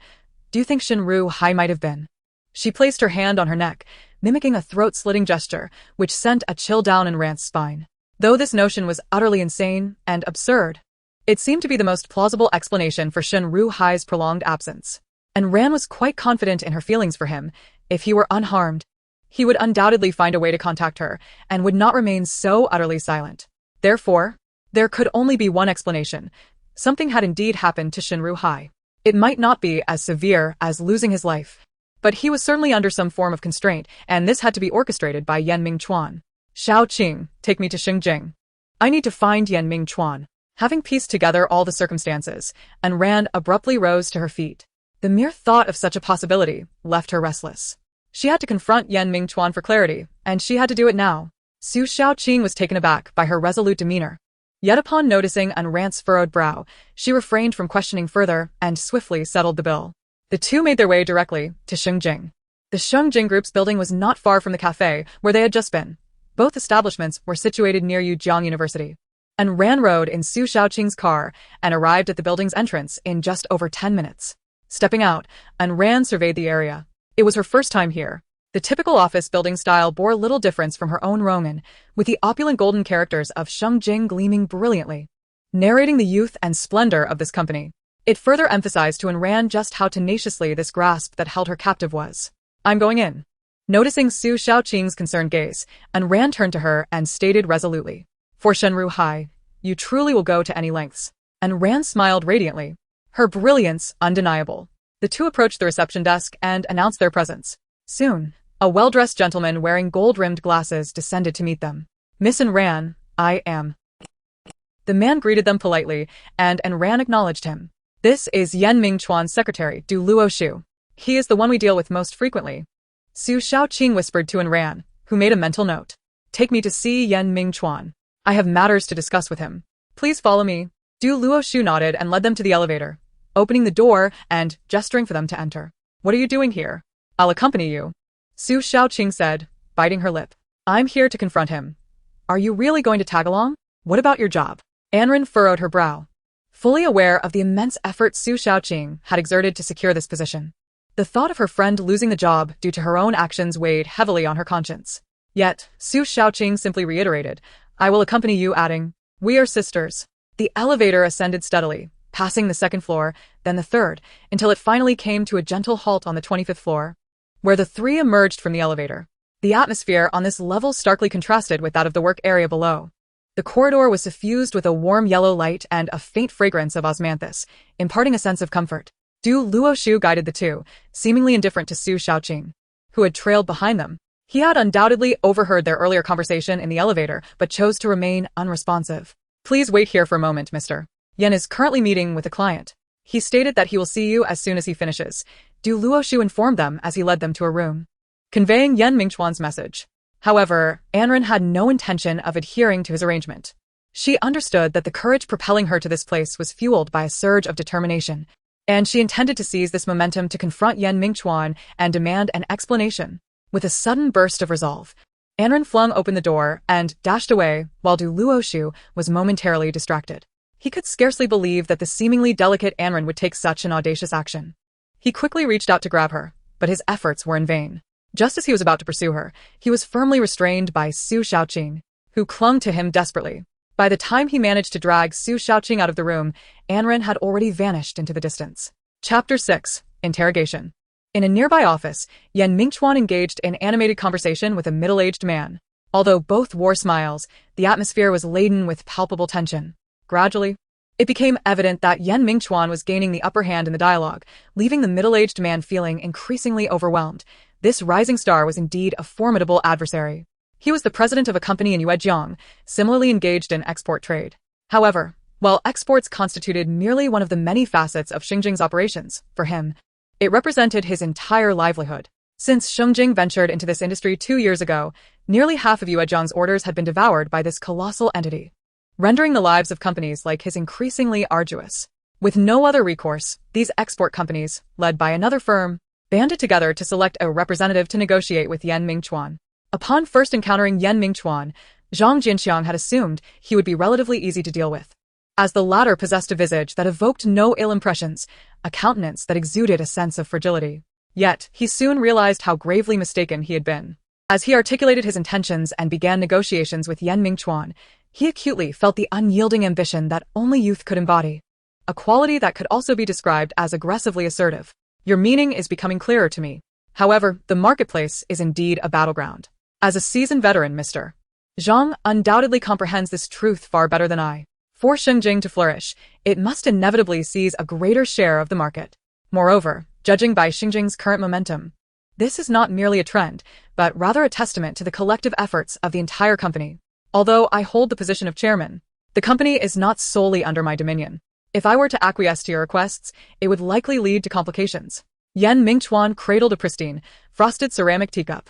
Speaker 1: "Do you think Shinru Hai might have been?" She placed her hand on her neck, mimicking a throat-slitting gesture, which sent a chill down in Rand's spine. Though this notion was utterly insane and absurd, it seemed to be the most plausible explanation for Shinru Hai's prolonged absence. And Ran was quite confident in her feelings for him. If he were unharmed, he would undoubtedly find a way to contact her, and would not remain so utterly silent. Therefore, there could only be one explanation. Something had indeed happened to Shinru Hai. It might not be as severe as losing his life, but he was certainly under some form of constraint, and this had to be orchestrated by Yan Mingchuan. Shaoqing, take me to Xingjing. I need to find Yan Mingchuan. Having pieced together all the circumstances, and Rand abruptly rose to her feet. The mere thought of such a possibility left her restless. She had to confront Yan Mingchuan for clarity, and she had to do it now. Su Shaoqing was taken aback by her resolute demeanor. Yet upon noticing Rand's furrowed brow, she refrained from questioning further and swiftly settled the bill. The two made their way directly to Xingjing. The Xingjing Group's building was not far from the cafe where they had just been. Both establishments were situated near Yujiang University. And Ran rode in Su Shaoqing's car and arrived at the building's entrance in just over 10 minutes. Stepping out, Ran surveyed the area. It was her first time here. The typical office building style bore little difference from her own Rongan, with the opulent golden characters of Xingjing gleaming brilliantly, narrating the youth and splendor of this company. It further emphasized to Ran just how tenaciously this grasp that held her captive was. "I'm going in." Noticing Su Shaoqing's concerned gaze, Ran turned to her and stated resolutely, "For Shenru Hai, you truly will go to any lengths." And Ran smiled radiantly, her brilliance undeniable. The two approached the reception desk and announced their presence. Soon, a well-dressed gentleman wearing gold-rimmed glasses descended to meet them. "Miss Ran, I am." The man greeted them politely, and Ran acknowledged him. "This is Yan Mingchuan's secretary, Du Luoshu. He is the one we deal with most frequently." Su Shaoqing whispered to Ran, who made a mental note. "Take me to see Yan Mingchuan. I have matters to discuss with him. Please follow me." Du Luoshu nodded and led them to the elevator, opening the door and gesturing for them to enter. "What are you doing here?" "I'll accompany you," Su Shaoqing said, biting her lip. "I'm here to confront him." "Are you really going to tag along? What about your job?" Anren furrowed her brow, fully aware of the immense effort Su Shaoqing had exerted to secure this position. The thought of her friend losing the job due to her own actions weighed heavily on her conscience. Yet, Su Shaoqing simply reiterated, "I will accompany you," adding, "We are sisters." The elevator ascended steadily, passing the second floor, then the third, until it finally came to a gentle halt on the 25th floor, where the three emerged from the elevator. The atmosphere on this level starkly contrasted with that of the work area below. The corridor was suffused with a warm yellow light and a faint fragrance of osmanthus, imparting a sense of comfort. Du Luoshu guided the two, seemingly indifferent to Su Shaoqing, who had trailed behind them. He had undoubtedly overheard their earlier conversation in the elevator, but chose to remain unresponsive. "Please wait here for a moment, Mr. Yen is currently meeting with a client. He stated that he will see you as soon as he finishes." Du Luoshu informed them as he led them to a room, conveying Yan Mingchuan's message. However, Anren had no intention of adhering to his arrangement. She understood that the courage propelling her to this place was fueled by a surge of determination, and she intended to seize this momentum to confront Yan Mingchuan and demand an explanation. With a sudden burst of resolve, Anren flung open the door and dashed away while Du Luoshu was momentarily distracted. He could scarcely believe that the seemingly delicate Anren would take such an audacious action. He quickly reached out to grab her, but his efforts were in vain. Just as he was about to pursue her, he was firmly restrained by Su Shaoqing, who clung to him desperately. By the time he managed to drag Su Shaoqing out of the room, Anren had already vanished into the distance. Chapter 6. Interrogation. In a nearby office, Yan Mingchuan engaged in animated conversation with a middle-aged man. Although both wore smiles, the atmosphere was laden with palpable tension. Gradually, it became evident that Yan Mingchuan was gaining the upper hand in the dialogue, leaving the middle-aged man feeling increasingly overwhelmed. This rising star was indeed a formidable adversary. He was the president of a company in Yuejiang, similarly engaged in export trade. However, while exports constituted merely one of the many facets of Xingjing's operations, for him, it represented his entire livelihood. Since Xingjing ventured into this industry 2 years ago, nearly half of Yuejiang's orders had been devoured by this colossal entity, rendering the lives of companies like his increasingly arduous. With no other recourse, these export companies, led by another firm, banded together to select a representative to negotiate with Yan Mingchuan. Upon first encountering Yan Mingchuan, Zhang Jinxiang had assumed he would be relatively easy to deal with, as the latter possessed a visage that evoked no ill impressions, a countenance that exuded a sense of fragility. Yet, he soon realized how gravely mistaken he had been. As he articulated his intentions and began negotiations with Yan Mingchuan, he acutely felt the unyielding ambition that only youth could embody, a quality that could also be described as aggressively assertive. Your meaning is becoming clearer to me. However, the marketplace is indeed a battleground. As a seasoned veteran, Mr. Zhang undoubtedly comprehends this truth far better than I. For Xingjing to flourish, it must inevitably seize a greater share of the market. Moreover, judging by Xingjing's current momentum, this is not merely a trend, but rather a testament to the collective efforts of the entire company. Although I hold the position of chairman, the company is not solely under my dominion. If I were to acquiesce to your requests, it would likely lead to complications. Yan Mingchuan cradled a pristine, frosted ceramic teacup,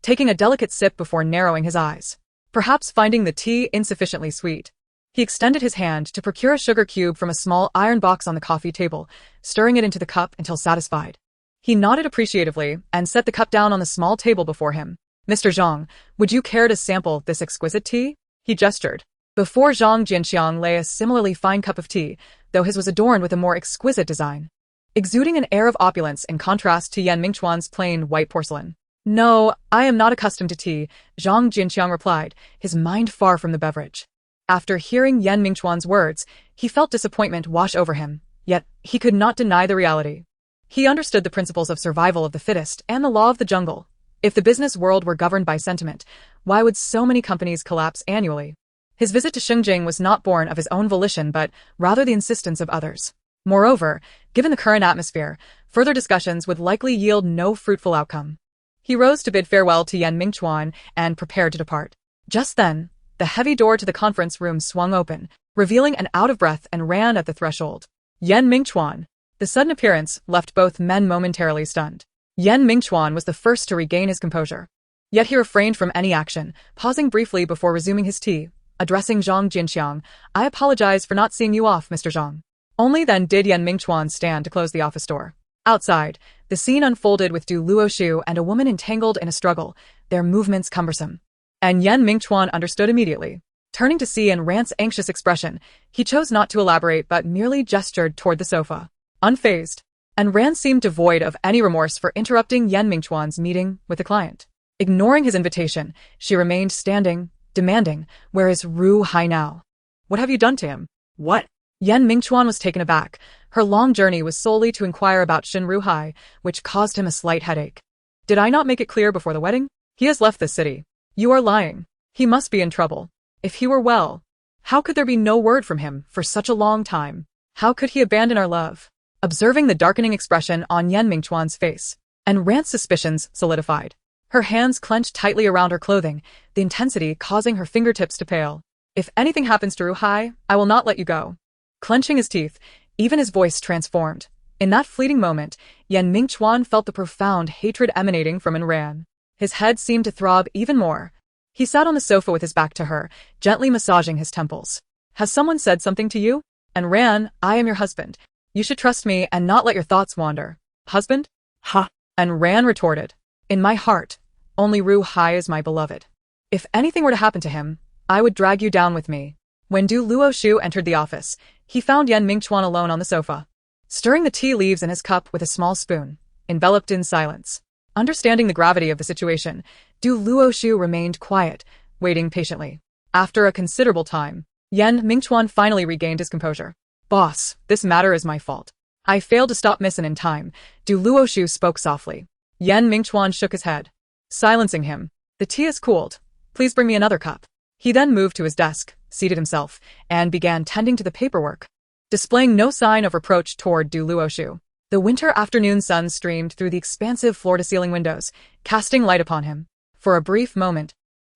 Speaker 1: taking a delicate sip before narrowing his eyes. Perhaps finding the tea insufficiently sweet, he extended his hand to procure a sugar cube from a small iron box on the coffee table, stirring it into the cup until satisfied. He nodded appreciatively and set the cup down on the small table before him. Mr. Zhang, would you care to sample this exquisite tea? He gestured. Before Zhang Jinxiang lay a similarly fine cup of tea, though his was adorned with a more exquisite design, exuding an air of opulence in contrast to Yan Mingchuan's plain white porcelain. No, I am not accustomed to tea, Zhang Jinxiang replied, his mind far from the beverage. After hearing Yan Mingchuan's words, he felt disappointment wash over him, yet he could not deny the reality. He understood the principles of survival of the fittest and the law of the jungle. If the business world were governed by sentiment, why would so many companies collapse annually? His visit to Xingjing was not born of his own volition but rather the insistence of others. Moreover, given the current atmosphere, further discussions would likely yield no fruitful outcome. He rose to bid farewell to Yan Mingchuan and prepared to depart. Just then, the heavy door to the conference room swung open, revealing an out-of-breath and ran at the threshold. Yan Mingchuan. The sudden appearance left both men momentarily stunned. Yan Mingchuan was the first to regain his composure. Yet he refrained from any action, pausing briefly before resuming his tea. Addressing Zhang Jinxiang, I apologize for not seeing you off, Mr. Zhang. Only then did Yan Mingchuan stand to close the office door. Outside, the scene unfolded with Du Luoshu and a woman entangled in a struggle, their movements cumbersome. And Yan Mingchuan understood immediately. Turning to see Ayn Rand's anxious expression, he chose not to elaborate but merely gestured toward the sofa. Unfazed, Ayn Rand seemed devoid of any remorse for interrupting Yan Mingchuan's meeting with the client. Ignoring his invitation, she remained standing, demanding, "Where is Ru Hai now? What have you done to him?" "What?" Yan Mingchuan was taken aback. Her long journey was solely to inquire about Shin Ru Hai, which caused him a slight headache. "Did I not make it clear before the wedding? He has left the city." "You are lying. He must be in trouble. If he were well, how could there be no word from him for such a long time? How could he abandon our love?" Observing the darkening expression on Yan Mingchuan's face, Ayn Rand's suspicions solidified. Her hands clenched tightly around her clothing, the intensity causing her fingertips to pale. "If anything happens to Ru Hai, I will not let you go." Clenching his teeth, even his voice transformed. In that fleeting moment, Yan Mingchuan felt the profound hatred emanating from Ayn Rand. His head seemed to throb even more. He sat on the sofa with his back to her, gently massaging his temples. Has someone said something to you? And Ran, I am your husband. You should trust me and not let your thoughts wander. Husband?
Speaker 2: Ha!
Speaker 1: And Ran retorted, in my heart, only Ru Hai is my beloved. If anything were to happen to him, I would drag you down with me. When Du Luoshu entered the office, he found Yan Mingchuan alone on the sofa, stirring the tea leaves in his cup with a small spoon, enveloped in silence. Understanding the gravity of the situation, Du Luoshu remained quiet, waiting patiently. After a considerable time, Yan Mingchuan finally regained his composure. Boss, this matter is my fault. I failed to stop Missen in time. Du Luoshu spoke softly. Yan Mingchuan shook his head, silencing him. The tea is cooled. Please bring me another cup. He then moved to his desk, seated himself, and began tending to the paperwork, displaying no sign of reproach toward Du Luoshu. The winter afternoon sun streamed through the expansive floor-to-ceiling windows, casting light upon him. For a brief moment,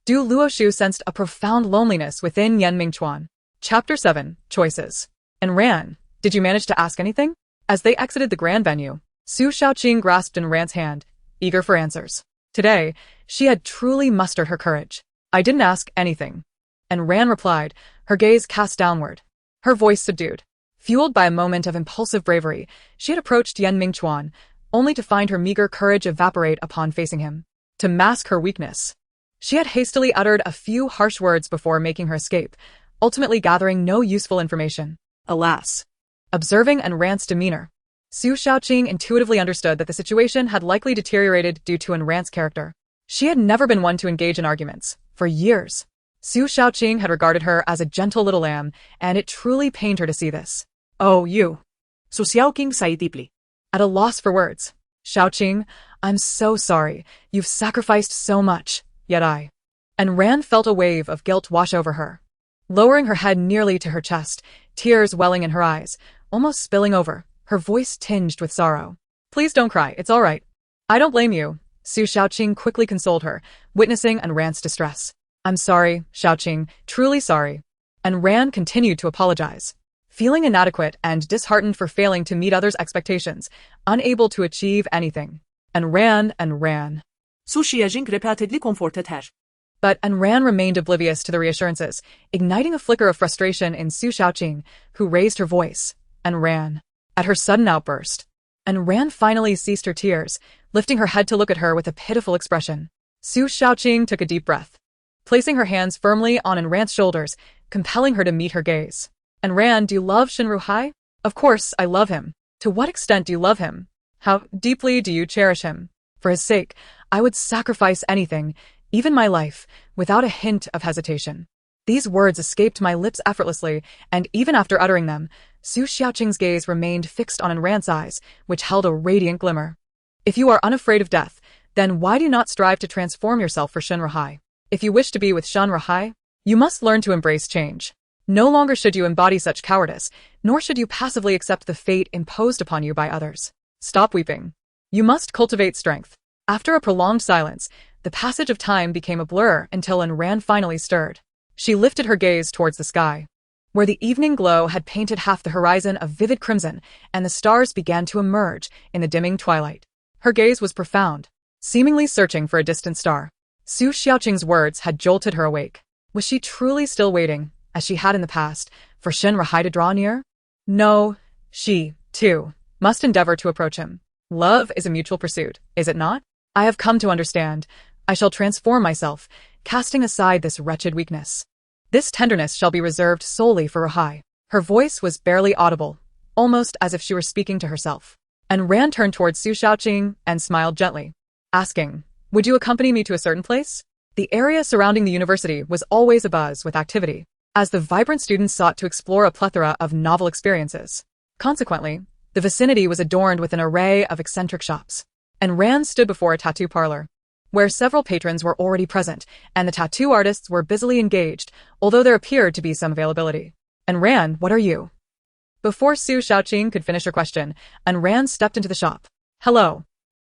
Speaker 1: Du Luoshu sensed a profound loneliness within Yan Mingchuan. Chapter 7, Choices. And Ran, did you manage to ask anything? As they exited the grand venue, Su Shaoqing grasped in Ran's hand, eager for answers. Today, she had truly mustered her courage. I didn't ask anything. And Ran replied, her gaze cast downward, her voice subdued. Fueled by a moment of impulsive bravery, she had approached Yan Mingchuan, only to find her meager courage evaporate upon facing him. To mask her weakness, she had hastily uttered a few harsh words before making her escape, ultimately gathering no useful information. Alas. Observing Ayn Rand's demeanor, Su Shaoqing intuitively understood that the situation had likely deteriorated due to Ayn Rand's character. She had never been one to engage in arguments. For years, Su Shaoqing had regarded her as a gentle little lamb, and it truly pained her to see this. Oh, you.
Speaker 2: Su Xiaoqing sighed deeply.
Speaker 1: At a loss for words. Shaoqing, I'm so sorry. You've sacrificed so much, yet I. And Ran felt a wave of guilt wash over her. Lowering her head nearly to her chest, tears welling in her eyes, almost spilling over, her voice tinged with sorrow. Please don't cry, it's all right. I don't blame you. Su Shaoqing quickly consoled her, witnessing Ayn Rand's distress. I'm sorry, Shaoqing, truly sorry. And Ran continued to apologize, feeling inadequate and disheartened for failing to meet others' expectations, unable to achieve anything. And Ran.
Speaker 2: Su Xiaoqing repeatedly comforted her.
Speaker 1: But Ayn Rand remained oblivious to the reassurances, igniting a flicker of frustration in Su Shaoqing, who raised her voice. Ayn Rand. At her sudden outburst, Ayn Rand finally ceased her tears, lifting her head to look at her with a pitiful expression. Su Shaoqing took a deep breath, placing her hands firmly on Ayn Rand's shoulders, compelling her to meet her gaze. Ayn Rand, do you love Shinru Hai? Of course, I love him. To what extent do you love him? How deeply do you cherish him? For his sake, I would sacrifice anything, even my life, without a hint of hesitation. These words escaped my lips effortlessly, and even after uttering them, Su Xiaoqing's gaze remained fixed on Ayn Rand's eyes, which held a radiant glimmer. If you are unafraid of death, then why do you not strive to transform yourself for Shinru Hai? If you wish to be with Shinru Hai, you must learn to embrace change. No longer should you embody such cowardice, nor should you passively accept the fate imposed upon you by others. Stop weeping. You must cultivate strength. After a prolonged silence, the passage of time became a blur until Ayn Rand finally stirred. She lifted her gaze towards the sky, where the evening glow had painted half the horizon a vivid crimson, and the stars began to emerge in the dimming twilight. Her gaze was profound, seemingly searching for a distant star. Su Xiaoqing's words had jolted her awake. Was she truly still waiting, as she had in the past, for Shinru Hai to draw near? No, she, too, must endeavor to approach him. Love is a mutual pursuit, is it not? I have come to understand. I shall transform myself, casting aside this wretched weakness. This tenderness shall be reserved solely for Rahai. Her voice was barely audible, almost as if she were speaking to herself. And Rand turned towards Su Shaoqing and smiled gently, asking, would you accompany me to a certain place? The area surrounding the university was always abuzz with activity, as the vibrant students sought to explore a plethora of novel experiences. Consequently, the vicinity was adorned with an array of eccentric shops. And Rand stood before a tattoo parlor, where several patrons were already present, and the tattoo artists were busily engaged, although there appeared to be some availability. And Rand, what are you? Before Su Shaoqing could finish her question, Ayn Rand stepped into the shop. Hello.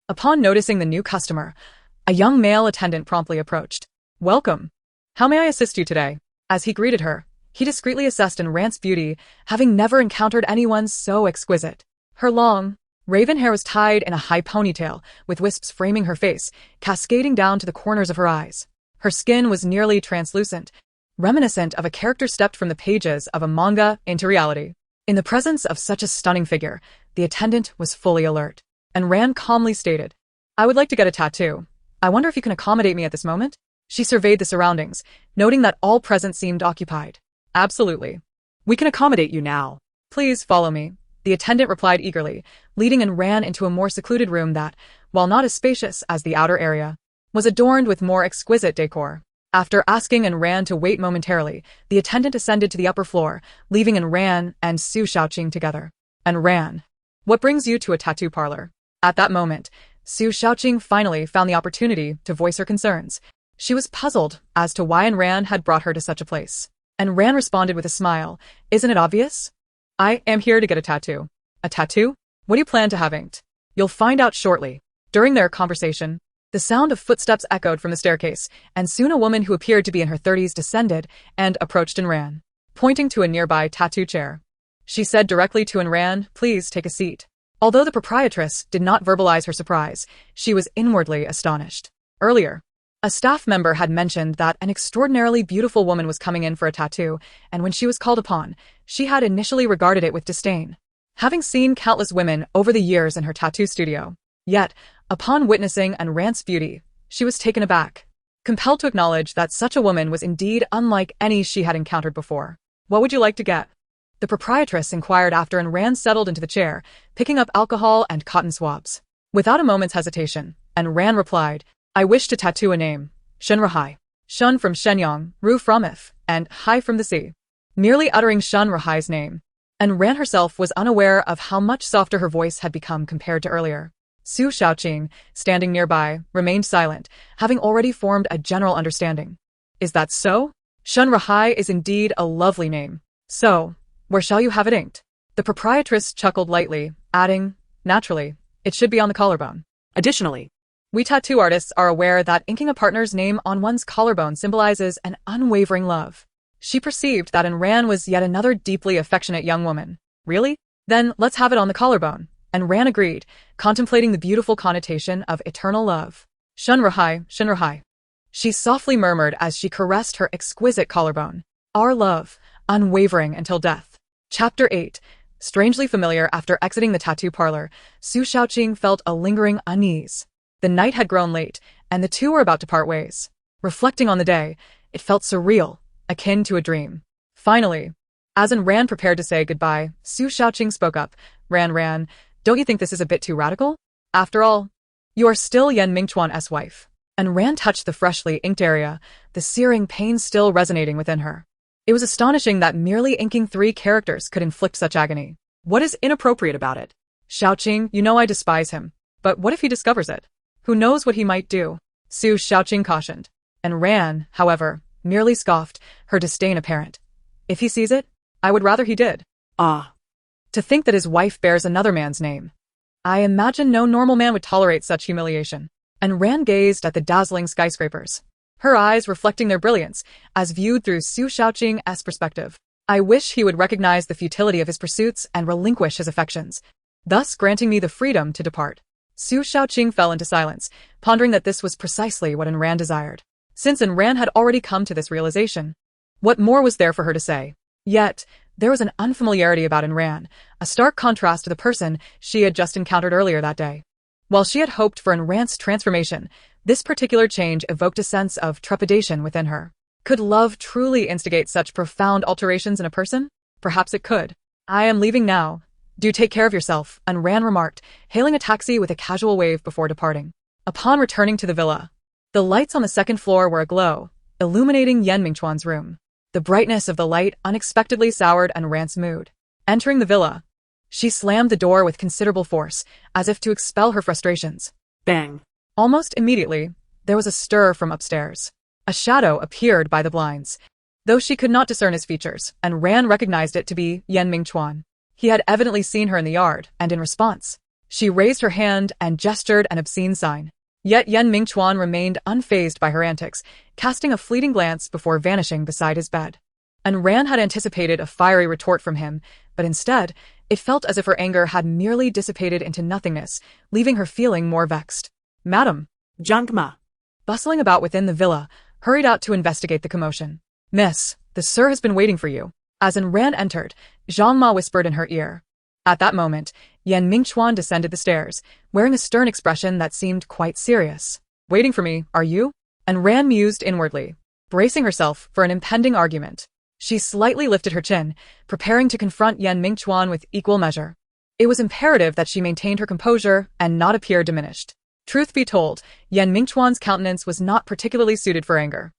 Speaker 1: Upon noticing the new customer, a young male attendant promptly approached. Welcome. How may I assist you today? As he greeted her, he discreetly assessed Ayn Rand's beauty, having never encountered anyone so exquisite. Her long, raven hair was tied in a high ponytail, with wisps framing her face, cascading down to the corners of her eyes. Her skin was nearly translucent, reminiscent of a character stepped from the pages of a manga into reality. In the presence of such a stunning figure, the attendant was fully alert, and Ran calmly stated, "I would like to get a tattoo. I wonder if you can accommodate me at this moment?" She surveyed the surroundings, noting that all present seemed occupied. "Absolutely. We can accommodate you now. Please follow me," the attendant replied eagerly, leading and ran into a more secluded room that, while not as spacious as the outer area, was adorned with more exquisite decor. After asking and Ran to wait momentarily, the attendant ascended to the upper floor, leaving and Ran and Su Xiaoqing together. And Ran, "What brings you to a tattoo parlor?" At that moment, Su Xiaoqing finally found the opportunity to voice her concerns. She was puzzled as to why Ayn Rand had brought her to such a place. And Rand responded with a smile, "Isn't it obvious? I am here to get a tattoo." "A tattoo? What do you plan to have inked?" "You'll find out shortly." During their conversation, the sound of footsteps echoed from the staircase, and soon a woman who appeared to be in her 30s descended and approached Anran, pointing to a nearby tattoo chair. She said directly to Anran, "Please take a seat." Although the proprietress did not verbalize her surprise, she was inwardly astonished. Earlier, a staff member had mentioned that an extraordinarily beautiful woman was coming in for a tattoo, and when she was called upon, she had initially regarded it with disdain, having seen countless women over the years in her tattoo studio. Yet, upon witnessing Anran's beauty, she was taken aback, compelled to acknowledge that such a woman was indeed unlike any she had encountered before. "What would you like to get?" the proprietress inquired after Anran settled into the chair, picking up alcohol and cotton swabs. Without a moment's hesitation, Anran replied, "I wish to tattoo a name, Shun Rahai. Shun from Shenyang, Ru from If, and Hai from the sea." Merely uttering Shun Rahai's name, Anran herself was unaware of how much softer her voice had become compared to earlier. Su Xiaoqing, standing nearby, remained silent, having already formed a general understanding. "Is that so? Shun Rahai is indeed a lovely name. So, where shall you have it inked?" The proprietress chuckled lightly, adding, "Naturally, it should be on the collarbone."
Speaker 2: Additionally,
Speaker 1: We tattoo artists are aware that inking a partner's name on one's collarbone symbolizes an unwavering love. She perceived that Anran was yet another deeply affectionate young woman. "Really? Then let's have it on the collarbone." And Ran agreed, contemplating the beautiful connotation of eternal love. "Shun Rahai, Shun Rahai," she softly murmured as she caressed her exquisite collarbone. "Our love, unwavering until death." Chapter 8. Strangely familiar after exiting the tattoo parlor, Su Xiaoqing felt a lingering unease. The night had grown late, and the two were about to part ways. Reflecting on the day, it felt surreal, akin to a dream. Finally, as Ran prepared to say goodbye, Su Xiaoqing spoke up. Ran, don't you think this is a bit too radical? After all, you are still Yan Mingchuan's wife." And Ran touched the freshly inked area, the searing pain still resonating within her. It was astonishing that merely inking 3 characters could inflict such agony.
Speaker 2: what is inappropriate about it?
Speaker 1: "Xiaoqing, you know I despise him. But what if he discovers it? Who knows what he might do?" Su Xiaoqing cautioned. And Ran, however, merely scoffed, her disdain apparent. "If he sees it, I would rather he did.
Speaker 2: Ah,
Speaker 1: To think that his wife bears another man's name. I imagine no normal man would tolerate such humiliation." And Ran gazed at the dazzling skyscrapers, her eyes reflecting their brilliance as viewed through Su Xiaoqing's perspective. "I wish he would recognize the futility of his pursuits and relinquish his affections, thus granting me the freedom to depart." Su Xiaoqing fell into silence, pondering that this was precisely what Anran desired. Since Anran had already come to this realization, what more was there for her to say? Yet, there was an unfamiliarity about Anran, a stark contrast to the person she had just encountered earlier that day. While she had hoped for Anran's transformation, this particular change evoked a sense of trepidation within her. Could love truly instigate such profound alterations in a person? Perhaps it could. "I am leaving now. Do take care of yourself," Anran remarked, hailing a taxi with a casual wave before departing. Upon returning to the villa, the lights on the second floor were aglow, illuminating Yan Mingchuan's room. The brightness of the light unexpectedly soured Anran's mood. Entering the villa, she slammed the door with considerable force, as if to expel her frustrations.
Speaker 2: bang.
Speaker 1: Almost immediately, there was a stir from upstairs. A shadow appeared by the blinds. Though she could not discern his features, Anran recognized it to be Yan Mingchuan. He had evidently seen her in the yard, and in response, she raised her hand and gestured an obscene sign. Yet Yan Mingchuan remained unfazed by her antics, casting a fleeting glance before vanishing beside his bed. Anran had anticipated a fiery retort from him, but instead, it felt as if her anger had merely dissipated into nothingness, leaving her feeling more vexed. "Madam,"
Speaker 2: Jangma.
Speaker 1: bustling about within the villa, hurried out to investigate the commotion. "Miss, the sir has been waiting for you." As Ran entered, Zhang Ma whispered in her ear. At that moment, Mingchuan descended the stairs, wearing a stern expression that seemed quite serious. "Waiting for me, are you?" Ran mused inwardly, bracing herself for an impending argument. She slightly lifted her chin, preparing to confront Mingchuan with equal measure. It was imperative that she maintained her composure and not appear diminished. Truth be told, Mingchuan's countenance was not particularly suited for anger.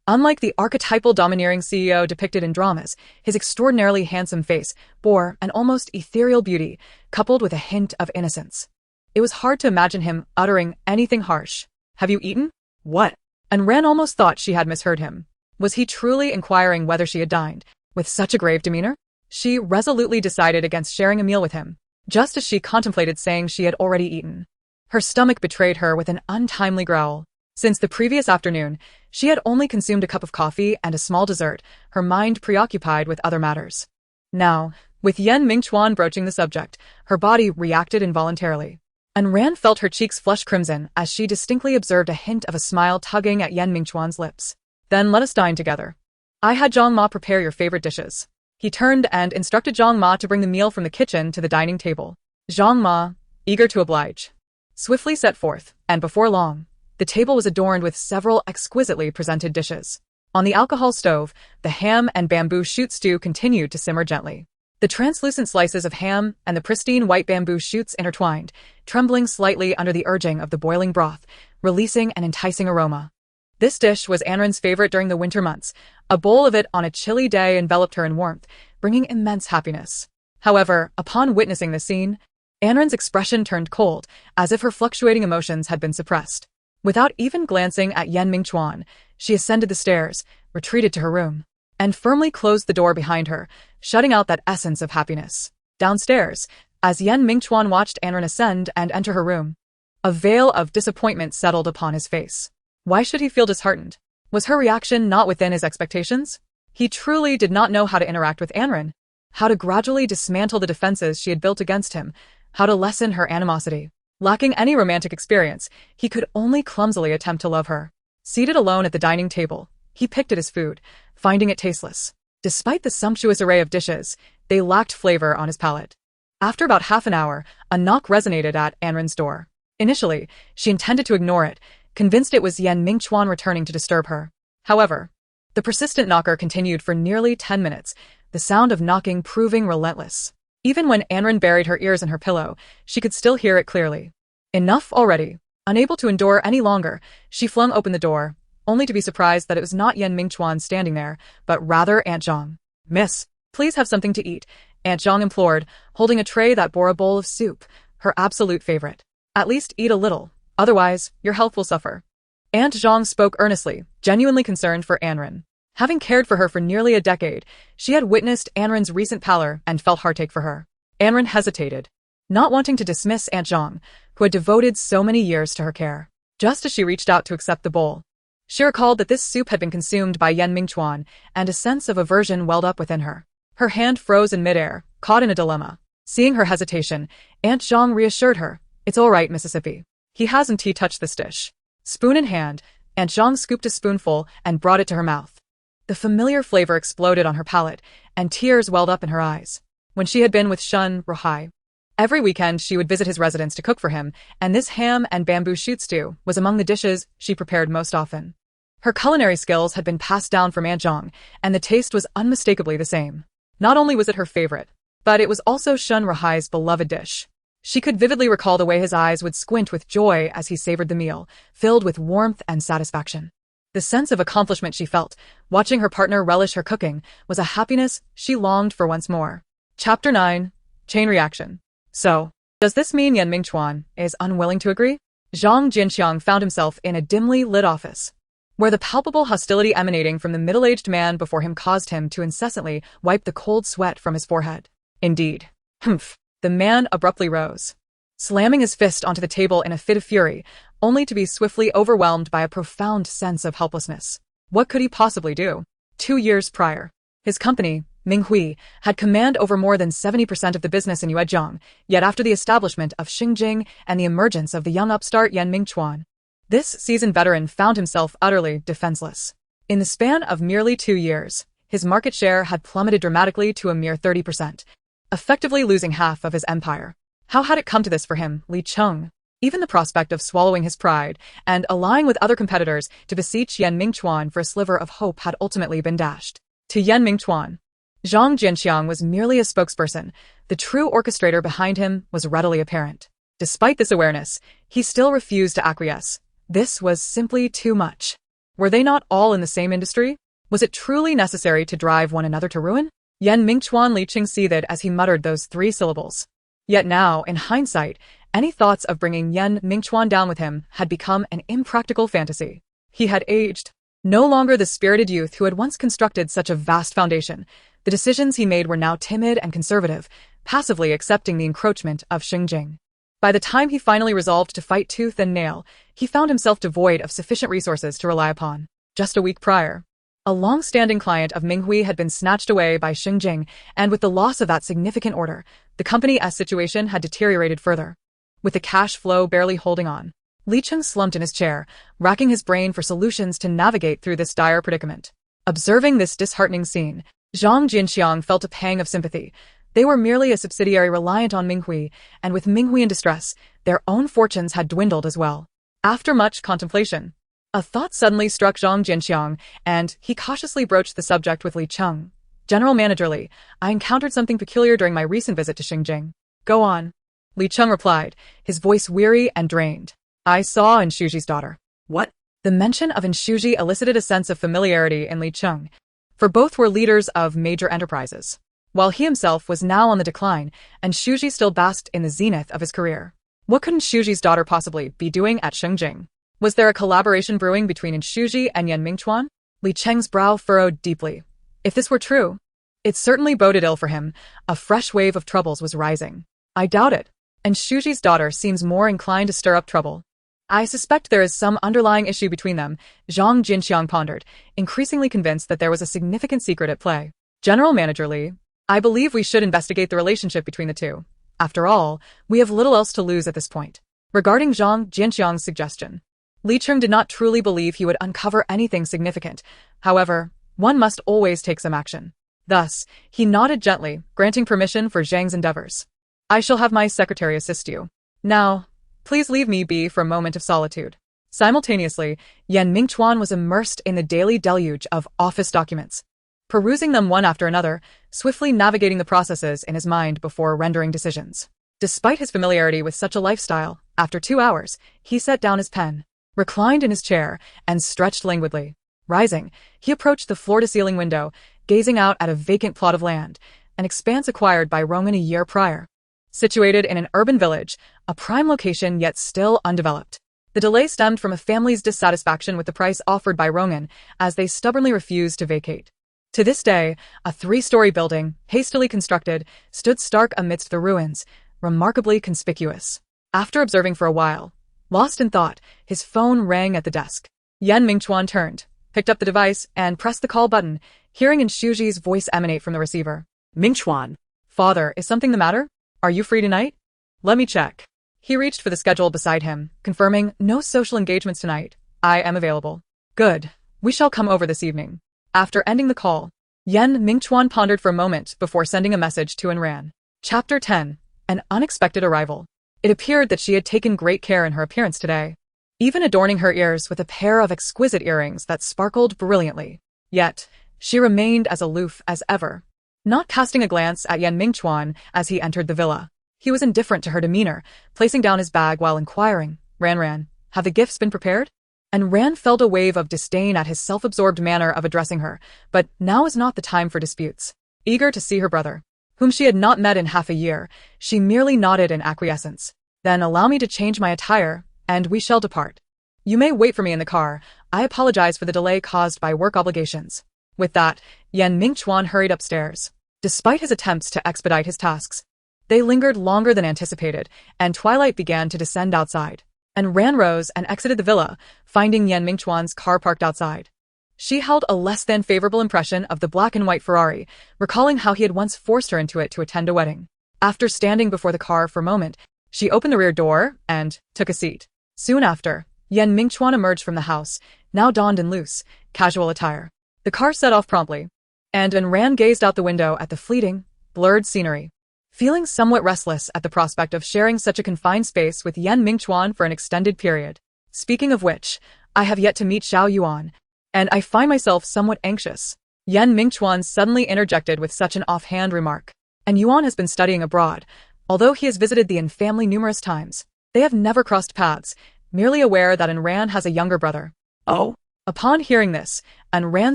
Speaker 1: Unlike the archetypal domineering CEO depicted in dramas, his extraordinarily handsome face bore an almost ethereal beauty, coupled with a hint of innocence. It was hard to imagine him uttering anything harsh. "Have you eaten?" "What?" Ran almost thought she had misheard him. Was he truly inquiring whether she had dined, with such a grave demeanor? She resolutely decided against sharing a meal with him, just as she contemplated saying she had already eaten. Her stomach betrayed her with an untimely growl. Since the previous afternoon, she had only consumed a cup of coffee and a small dessert, her mind preoccupied with other matters. Now, with Mingchuan broaching the subject, her body reacted involuntarily. Ran felt her cheeks flush crimson as she distinctly observed a hint of a smile tugging at Mingchuan's lips. "Then let us dine together. I had Zhang Ma prepare your favorite dishes." He turned and instructed Zhang Ma to bring the meal from the kitchen to the dining table. Zhang Ma, eager to oblige, swiftly set forth, and before long, the table was adorned with several exquisitely presented dishes. On the alcohol stove, the ham and bamboo shoot stew continued to simmer gently. The translucent slices of ham and the pristine white bamboo shoots intertwined, trembling slightly under the urging of the boiling broth, releasing an enticing aroma. This dish was Ran's favorite during the winter months. A bowl of it on a chilly day enveloped her in warmth, bringing immense happiness. However, upon witnessing the scene, Ran's expression turned cold, as if her fluctuating emotions had been suppressed. Without even glancing at Mingchuan, she ascended the stairs, retreated to her room, and firmly closed the door behind her, shutting out that essence of happiness. Downstairs, as Mingchuan watched Ran ascend and enter her room, a veil of disappointment settled upon his face. Why should he feel disheartened? Was her reaction not within his expectations? He truly did not know how to interact with Ran, how to gradually dismantle the defenses she had built against him, how to lessen her animosity. Lacking any romantic experience, he could only clumsily attempt to love her. Seated alone at the dining table, he picked at his food, finding it tasteless. Despite the sumptuous array of dishes, they lacked flavor on his palate. After about half an hour, a knock resonated at Ran's door. Initially, she intended to ignore it, convinced it was Mingchuan returning to disturb her. However, the persistent knocker continued for nearly 10 minutes, the sound of knocking proving relentless. Even when Ran buried her ears in her pillow, she could still hear it clearly. Enough already. Unable to endure any longer, she flung open the door, only to be surprised that it was not Mingchuan standing there, but rather Aunt Zhang. "Miss, please have something to eat," Aunt Zhang implored, holding a tray that bore a bowl of soup, her absolute favorite. "At least eat a little, otherwise, your health will suffer." Aunt Zhang spoke earnestly, genuinely concerned for Ran. Having cared for her for nearly a decade, she had witnessed Ran's recent pallor and felt heartache for her. Ran hesitated, not wanting to dismiss Aunt Zhang, who had devoted so many years to her care. Just as she reached out to accept the bowl, she recalled that this soup had been consumed by Mingchuan, and a sense of aversion welled up within her. Her hand froze in midair, caught in a dilemma. Seeing her hesitation, Aunt Zhang reassured her, "It's all right, Mississippi. He hasn't touched this dish." Spoon in hand, Aunt Zhang scooped a spoonful and brought it to her mouth. The familiar flavor exploded on her palate, and tears welled up in her eyes. When she had been with Shun Ruhai, every weekend she would visit his residence to cook for him, and this ham and bamboo shoot stew was among the dishes she prepared most often. Her culinary skills had been passed down from Aunt Zhang, and the taste was unmistakably the same. Not only was it her favorite, but it was also Shun Ruhai's beloved dish. She could vividly recall the way his eyes would squint with joy as he savored the meal, filled with warmth and satisfaction. The sense of accomplishment she felt, watching her partner relish her cooking, was a happiness she longed for once more. Chapter 9. Chain Reaction. So, does this mean Mingchuan is unwilling to agree? Zhang Jinxiang found himself in a dimly lit office, where the palpable hostility emanating from the middle-aged man before him caused him to incessantly wipe the cold sweat from his forehead. Indeed. Humph. The man abruptly rose, slamming his fist onto the table in a fit of fury, only to be swiftly overwhelmed by a profound sense of helplessness. What could he possibly do? 2 years prior, his company, Minghui, had command over more than 70% of the business in Yuezhang, yet after the establishment of Xingjing and the emergence of the young upstart Mingchuan, this seasoned veteran found himself utterly defenseless. In the span of merely 2 years, his market share had plummeted dramatically to a mere 30%, effectively losing half of his empire. How had it come to this for him, Li Cheng? Even the prospect of swallowing his pride and allying with other competitors to beseech Yan Mingchuan for a sliver of hope had ultimately been dashed. To Yan Mingchuan, Zhang Jianxiang was merely a spokesperson. The true orchestrator behind him was readily apparent. Despite this awareness, he still refused to acquiesce. This was simply too much. Were they not all in the same industry? Was it truly necessary to drive one another to ruin? Yan Mingchuan Li Qing seethed as he muttered those 3 syllables. Yet now, in hindsight, any thoughts of bringing Yan Mingchuan down with him had become an impractical fantasy. He had aged. No longer the spirited youth who had once constructed such a vast foundation. The decisions he made were now timid and conservative, passively accepting the encroachment of Xingjing. By the time he finally resolved to fight tooth and nail, he found himself devoid of sufficient resources to rely upon. Just a week prior, a long-standing client of Minghui had been snatched away by Xingjing, and with the loss of that significant order, the company's situation had deteriorated further. With the cash flow barely holding on, Li Cheng slumped in his chair, racking his brain for solutions to navigate through this dire predicament. Observing this disheartening scene, Zhang Jinxiang felt a pang of sympathy. They were merely a subsidiary reliant on Minghui, and with Minghui in distress, their own fortunes had dwindled as well. After much contemplation, a thought suddenly struck Zhang Jinxiang, and he cautiously broached the subject with Li Cheng. General Manager Li, I encountered something peculiar during my recent visit to Xingjing. Go on. Li Cheng replied, his voice weary and drained. I saw Inshuji's daughter.
Speaker 2: What?
Speaker 1: The mention of Inshuji elicited a sense of familiarity in Li Cheng, for both were leaders of major enterprises. While he himself was now on the decline, and Shuji still basked in the zenith of his career. What could Inshuji's daughter possibly be doing at Xingjing? Was there a collaboration brewing between Inshuji and Yan Mingchuan? Li Cheng's brow furrowed deeply. If this were true, it certainly boded ill for him. A fresh wave of troubles was rising. I doubt it. And Shuji's daughter seems more inclined to stir up trouble. I suspect there is some underlying issue between them, Zhang Jinxiang pondered, increasingly convinced that there was a significant secret at play. General Manager Li, I believe we should investigate the relationship between the two. After all, we have little else to lose at this point. Regarding Zhang Jinxiang's suggestion, Li Cheng did not truly believe he would uncover anything significant. However, one must always take some action. Thus, he nodded gently, granting permission for Zhang's endeavors. I shall have my secretary assist you. Now, please leave me be for a moment of solitude. Simultaneously, Yan Mingchuan was immersed in the daily deluge of office documents, perusing them one after another, swiftly navigating the processes in his mind before rendering decisions. Despite his familiarity with such a lifestyle, after 2 hours, he set down his pen, reclined in his chair, and stretched languidly. Rising, he approached the floor-to-ceiling window, gazing out at a vacant plot of land, an expanse acquired by Roman a year prior. Situated in an urban village, a prime location yet still undeveloped. The delay stemmed from a family's dissatisfaction with the price offered by Rongan, as they stubbornly refused to vacate. To this day, a 3-story building, hastily constructed, stood stark amidst the ruins, remarkably conspicuous. After observing for a while, lost in thought, his phone rang at the desk. Yan Mingchuan turned, picked up the device, and pressed the call button, hearing Inshuji's voice emanate from the receiver.
Speaker 2: Mingchuan.
Speaker 1: Father, is something the matter? Are you free tonight? Let me check. He reached for the schedule beside him, confirming, no social engagements tonight. I am available. Good. We shall come over this evening. After ending the call, Yan Mingchuan pondered for a moment before sending a message to Anran. Chapter 10. An unexpected arrival. It appeared that she had taken great care in her appearance today, even adorning her ears with a pair of exquisite earrings that sparkled brilliantly. Yet, she remained as aloof as ever, not casting a glance at Yan Mingchuan as he entered the villa. He was indifferent to her demeanor, placing down his bag while inquiring, Ran, have the gifts been prepared? And Ran felt a wave of disdain at his self-absorbed manner of addressing her, but now was not the time for disputes. Eager to see her brother, whom she had not met in half a year, she merely nodded in acquiescence. Then allow me to change my attire, and we shall depart. You may wait for me in the car. I apologize for the delay caused by work obligations. With that, Yan Mingchuan hurried upstairs. Despite his attempts to expedite his tasks, they lingered longer than anticipated, and twilight began to descend outside. And Ran rose and exited the villa, finding Yan Mingchuan's car parked outside. She held a less than favorable impression of the black and white Ferrari, recalling how he had once forced her into it to attend a wedding. After standing before the car for a moment, she opened the rear door and took a seat. Soon after, Yan Mingchuan emerged from the house, now donned and loose, casual attire. The car set off promptly, and Ran gazed out the window at the fleeting, blurred scenery. Feeling somewhat restless at the prospect of sharing such a confined space with Yan Mingchuan for an extended period. Speaking of which, I have yet to meet Xiao Yuan, and I find myself somewhat anxious. Yan Mingchuan suddenly interjected with such an offhand remark. And Yuan has been studying abroad, although he has visited the Yin family numerous times. They have never crossed paths, merely aware that Ran has a younger brother.
Speaker 2: Oh?
Speaker 1: Upon hearing this, Ran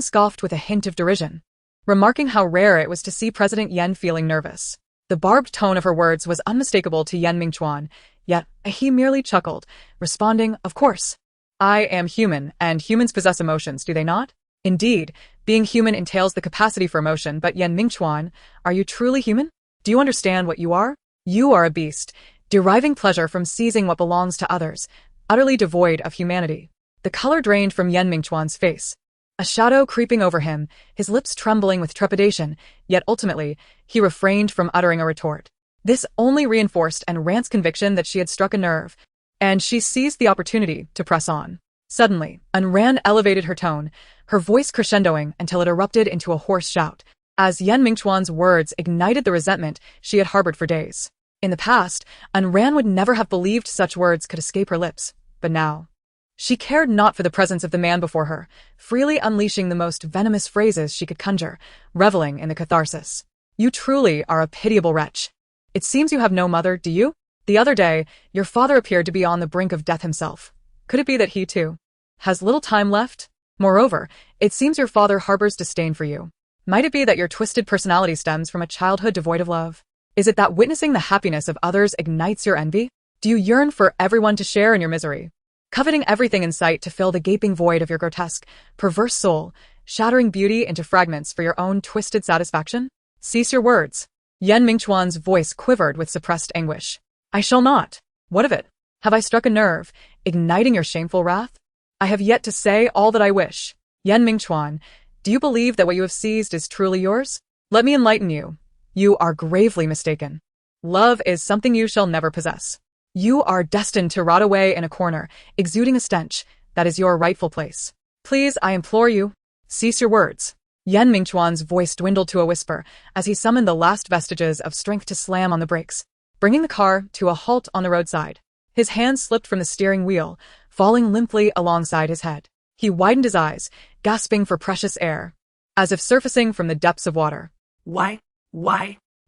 Speaker 1: scoffed with a hint of derision, remarking how rare it was to see President Yan feeling nervous. The barbed tone of her words was unmistakable to Yan Mingchuan, yet he merely chuckled, responding, "Of course. I am human, and humans possess emotions, do they not?" Indeed, being human entails the capacity for emotion, but Yan Mingchuan, are you truly human? Do you understand what you are? You are a beast, deriving pleasure from seizing what belongs to others, utterly devoid of humanity. The color drained from Yan Mingchuan's face, a shadow creeping over him, his lips trembling with trepidation, yet ultimately, he refrained from uttering a retort. This only reinforced Ran's conviction that she had struck a nerve, and she seized the opportunity to press on. Suddenly, Ran elevated her tone, her voice crescendoing until it erupted into a hoarse shout, as Yan Mingchuan's words ignited the resentment she had harbored for days. In the past, Ran would never have believed such words could escape her lips, but now, she cared not for the presence of the man before her, freely unleashing the most venomous phrases she could conjure, reveling in the catharsis. You truly are a pitiable wretch. It seems you have no mother, do you? The other day, your father appeared to be on the brink of death himself. Could it be that he, too, has little time left? Moreover, it seems your father harbors disdain for you. Might it be that your twisted personality stems from a childhood devoid of love? Is it that witnessing the happiness of others ignites your envy? Do you yearn for everyone to share in your misery, coveting everything in sight to fill the gaping void of your grotesque, perverse soul, shattering beauty into fragments for your own twisted satisfaction? Cease your words. Yan Mingchuan's voice quivered with suppressed anguish. I shall not. What of it? Have I struck a nerve, igniting your shameful wrath? I have yet to say all that I wish. Yan Mingchuan, do you believe that what you have seized is truly yours? Let me enlighten you. You are gravely mistaken. Love is something you shall never possess. You are destined to rot away in a corner, exuding a stench that is your rightful place. Please, I implore you, cease your words. Yan Mingchuan's voice dwindled to a whisper as he summoned the last vestiges of strength to slam on the brakes, bringing the car to a halt on the roadside. His hand slipped from the steering wheel, falling limply alongside his head. He widened his eyes, gasping for precious air, as if surfacing from the depths of water.
Speaker 2: Why?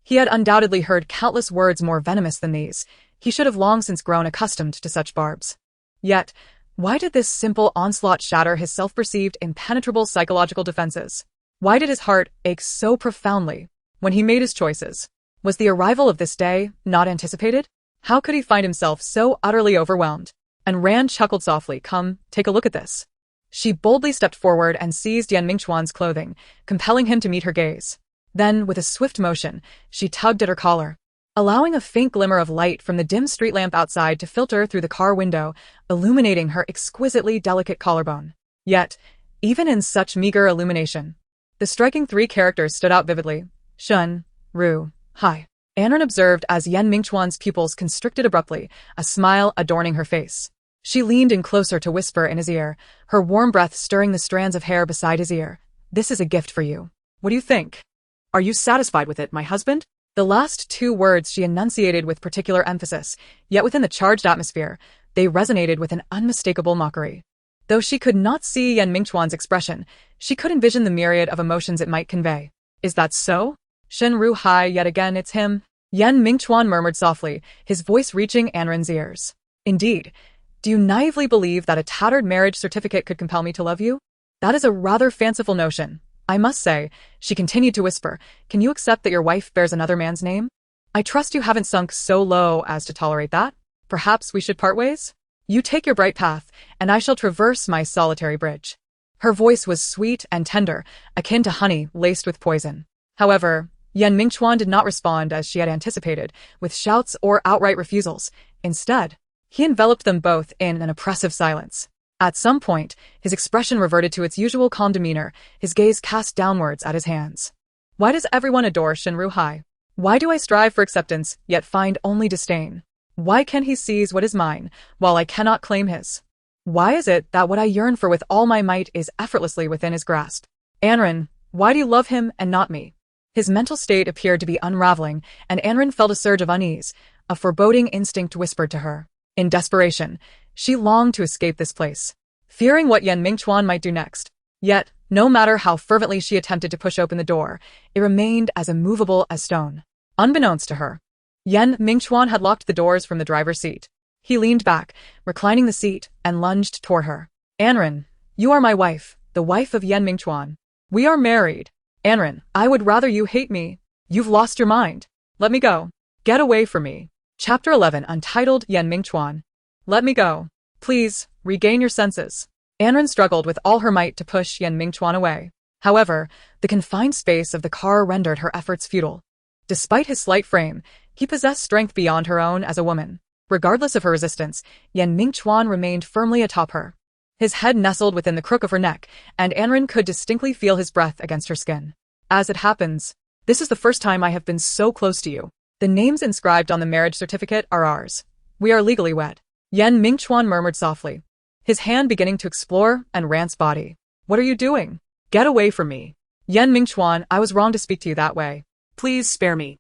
Speaker 1: He had undoubtedly heard countless words more venomous than these. He should have long since grown accustomed to such barbs. Yet, why did this simple onslaught shatter his self-perceived impenetrable psychological defenses? Why did his heart ache so profoundly when he made his choices? Was the arrival of this day not anticipated? How could he find himself so utterly overwhelmed? Ran chuckled softly. Come, take a look at this. She boldly stepped forward and seized Yan Mingchuan's clothing, compelling him to meet her gaze. Then, with a swift motion, she tugged at her collar, allowing a faint glimmer of light from the dim street lamp outside to filter through the car window, illuminating her exquisitely delicate collarbone. Yet, even in such meager illumination, the striking three characters stood out vividly. Shun, Ru, Hai. Ran observed as Yan Mingchuan's pupils constricted abruptly, a smile adorning her face. She leaned in closer to whisper in his ear, her warm breath stirring the strands of hair beside his ear. This is a gift for you.
Speaker 2: What do you think? Are you satisfied with it, my husband?
Speaker 1: The last two words she enunciated with particular emphasis, yet within the charged atmosphere, they resonated with an unmistakable mockery. Though she could not see Yan Mingchuan's expression, she could envision the myriad of emotions it might convey. Is that so? Shenru Hai, yet again it's him. Yan Mingchuan murmured softly, his voice reaching Ran's ears. Indeed. Do you naively believe that a tattered marriage certificate could compel me to love you? That is a rather fanciful notion. I must say, she continued to whisper, can you accept that your wife bears another man's name? I trust you haven't sunk so low as to tolerate that. Perhaps we should part ways? You take your bright path, and I shall traverse my solitary bridge. Her voice was sweet and tender, akin to honey laced with poison. However, Yan Mingchuan did not respond as she had anticipated, with shouts or outright refusals. Instead, he enveloped them both in an oppressive silence. At some point, his expression reverted to its usual calm demeanor, his gaze cast downwards at his hands. Why does everyone adore Shenru Hai? Why do I strive for acceptance, yet find only disdain? Why can he seize what is mine, while I cannot claim his? Why is it that what I yearn for with all my might is effortlessly within his grasp? Anren, why do you love him and not me? His mental state appeared to be unraveling, and Anren felt a surge of unease. A foreboding instinct whispered to her. In desperation, she longed to escape this place, fearing what Yan Mingchuan might do next. Yet, no matter how fervently she attempted to push open the door, it remained as immovable as stone. Unbeknownst to her, Yan Mingchuan had locked the doors from the driver's seat. He leaned back, reclining the seat, and lunged toward her. Anren, you are my wife, the wife of Yan Mingchuan. We are married. Anren, I would rather you hate me. You've lost your mind. Let me go. Get away from me. Chapter 11, Untitled Yan Mingchuan. Let me go. Please, regain your senses. Anren struggled with all her might to push Yan Mingchuan away. However, the confined space of the car rendered her efforts futile. Despite his slight frame, he possessed strength beyond her own as a woman. Regardless of her resistance, Yan Mingchuan remained firmly atop her. His head nestled within the crook of her neck, and Anren could distinctly feel his breath against her skin. As it happens, this is the first time I have been so close to you. The names inscribed on the marriage certificate are ours. We are legally wed. Yan Mingchuan murmured softly, his hand beginning to explore Anren's body. What are you doing? Get away from me. Yan Mingchuan, I was wrong to speak to you that way. Please spare me.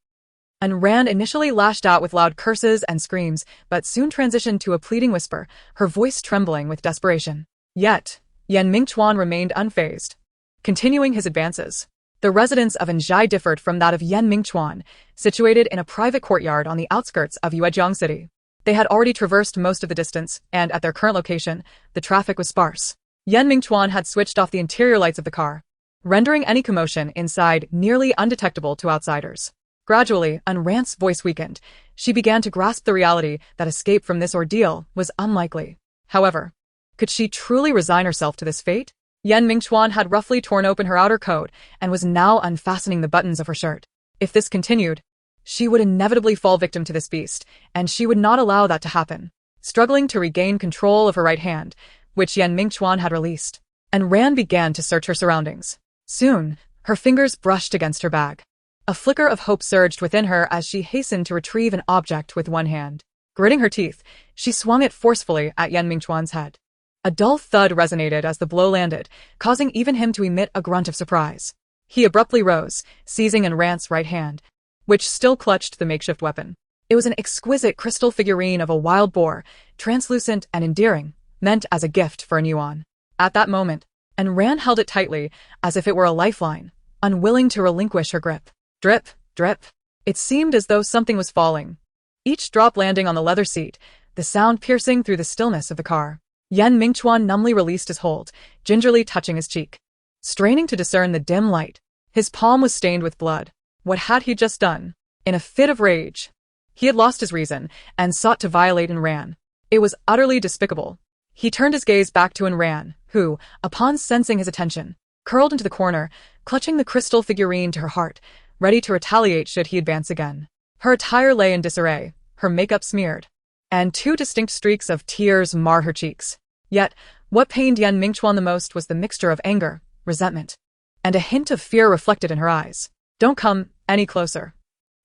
Speaker 1: Anren initially lashed out with loud curses and screams, but soon transitioned to a pleading whisper, her voice trembling with desperation. Yet, Yan Mingchuan remained unfazed, continuing his advances. The residence of Anzhai differed from that of Yan Mingchuan, situated in a private courtyard on the outskirts of Yuejiang City. They had already traversed most of the distance, and at their current location, the traffic was sparse. Yan Mingchuan had switched off the interior lights of the car, rendering any commotion inside nearly undetectable to outsiders. Gradually, Anren's voice weakened. She began to grasp the reality that escape from this ordeal was unlikely. However, could she truly resign herself to this fate? Yan Mingchuan had roughly torn open her outer coat and was now unfastening the buttons of her shirt. If this continued, she would inevitably fall victim to this beast, and she would not allow that to happen. Struggling to regain control of her right hand, which Yan Mingchuan had released, Anren began to search her surroundings. Soon, her fingers brushed against her bag. A flicker of hope surged within her as she hastened to retrieve an object with one hand. Gritting her teeth, she swung it forcefully at Yan Mingchuan's head. A dull thud resonated as the blow landed, causing even him to emit a grunt of surprise. He abruptly rose, seizing Anren's right hand, which still clutched the makeshift weapon. It was an exquisite crystal figurine of a wild boar, translucent and endearing, meant as a gift for Yuan. At that moment, Anren held it tightly, as if it were a lifeline, unwilling to relinquish her grip. Drip, drip. It seemed as though something was falling, each drop landing on the leather seat, the sound piercing through the stillness of the car. Yan Mingchuan numbly released his hold, gingerly touching his cheek. Straining to discern the dim light, his palm was stained with blood. What had he just done? In a fit of rage, he had lost his reason and sought to violate Anren. It was utterly despicable. He turned his gaze back to Anren, who, upon sensing his attention, curled into the corner, clutching the crystal figurine to her heart, ready to retaliate should he advance again. Her attire lay in disarray, her makeup smeared, and two distinct streaks of tears marred her cheeks. Yet, what pained Yan Mingchuan the most was the mixture of anger, resentment, and a hint of fear reflected in her eyes. Don't come any closer.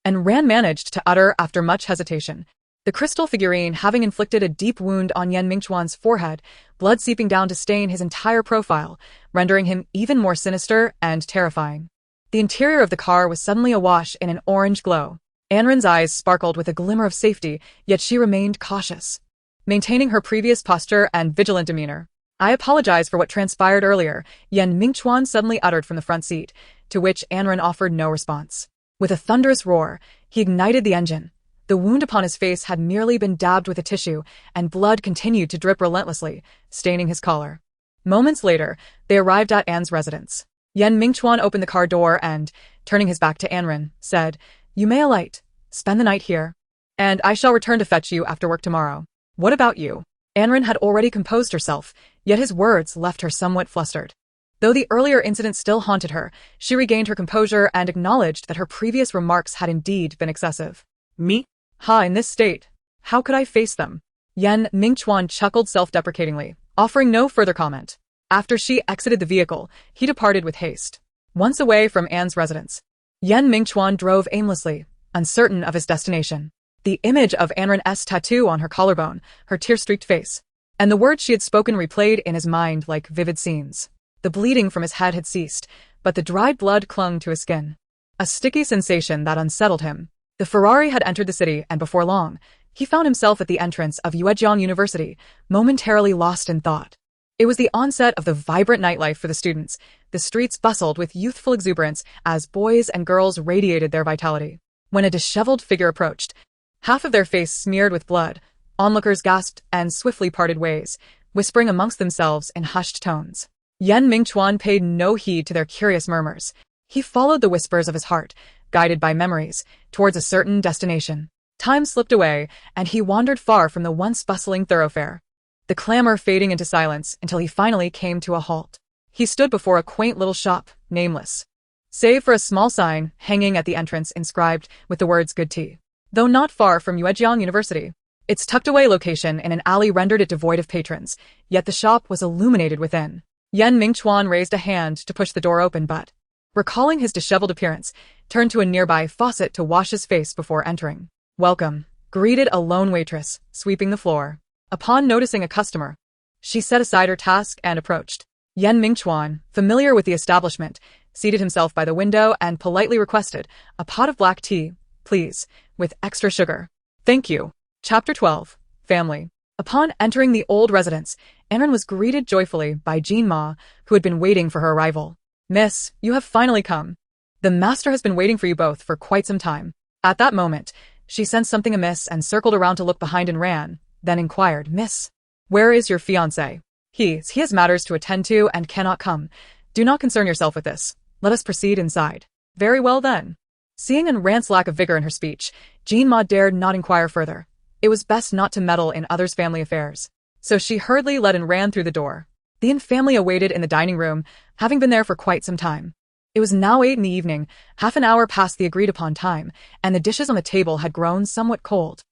Speaker 1: Anren managed to utter after much hesitation, the crystal figurine having inflicted a deep wound on Yan Mingchuan's forehead, blood seeping down to stain his entire profile, rendering him even more sinister and terrifying. The interior of the car was suddenly awash in an orange glow. Anren's eyes sparkled with a glimmer of safety, yet she remained cautious, maintaining her previous posture and vigilant demeanor. I apologize for what transpired earlier, Yan Mingchuan suddenly uttered from the front seat, to which Anren offered no response. With a thunderous roar, he ignited the engine. The wound upon his face had merely been dabbed with a tissue, and blood continued to drip relentlessly, staining his collar. Moments later, they arrived at Anne's residence. Yan Mingchuan opened the car door and, turning his back to Anren, said, "You may alight, spend the night here, and I shall return to fetch you after work tomorrow. What about you?" Anren had already composed herself, yet his words left her somewhat flustered. Though the earlier incident still haunted her, she regained her composure and acknowledged that her previous remarks had indeed been excessive. Me? In this state, how could I face them? Yan Mingchuan chuckled self-deprecatingly, offering no further comment. After she exited the vehicle, he departed with haste. Once away from Anne's residence, Yan Mingchuan drove aimlessly, uncertain of his destination. The image of Anren's tattoo on her collarbone, her tear-streaked face, And the words she had spoken replayed in his mind like vivid scenes. The bleeding from his head had ceased, but the dried blood clung to his skin. A sticky sensation that unsettled him. The Ferrari had entered the city, and before long, he found himself at the entrance of Yuejiang University, momentarily lost in thought. It was the onset of the vibrant nightlife for the students. The streets bustled with youthful exuberance as boys and girls radiated their vitality. When a disheveled figure approached, half of their face smeared with blood, onlookers gasped and swiftly parted ways, whispering amongst themselves in hushed tones. Mingchuan paid no heed to their curious murmurs. He followed the whispers of his heart, guided by memories, towards a certain destination. Time slipped away, and he wandered far from the once bustling thoroughfare, the clamor fading into silence until he finally came to a halt. He stood before a quaint little shop, nameless, save for a small sign hanging at the entrance inscribed with the words "Good Tea." Though not far from Yuejiang University, its tucked-away location in an alley rendered it devoid of patrons, yet the shop was illuminated within. Mingchuan raised a hand to push the door open but, recalling his disheveled appearance, turned to a nearby faucet to wash his face before entering. "Welcome," greeted a lone waitress, sweeping the floor. Upon noticing a customer, she set aside her task and approached. Mingchuan, familiar with the establishment, seated himself by the window and politely requested, "A pot of black tea, please, with extra sugar." "Thank you." Chapter 12. Family. Upon entering the old residence, Anren was greeted joyfully by Jean Ma, who had been waiting for her arrival. "Miss, you have finally come. The master has been waiting for you both for quite some time." At that moment, she sensed something amiss and circled around to look behind and ran, then inquired, "Miss, where is your fiancé?" He has matters to attend to and cannot come. Do not concern yourself with this. Let us proceed inside." "Very well then." Seeing Anren's lack of vigor in her speech, Jean Ma dared not inquire further. It was best not to meddle in others' family affairs. So she hurriedly led Anren through the door. The Yin family awaited in the dining room, having been there for quite some time. It was now 8 in the evening, half an hour past the agreed-upon time, and the dishes on the table had grown somewhat cold.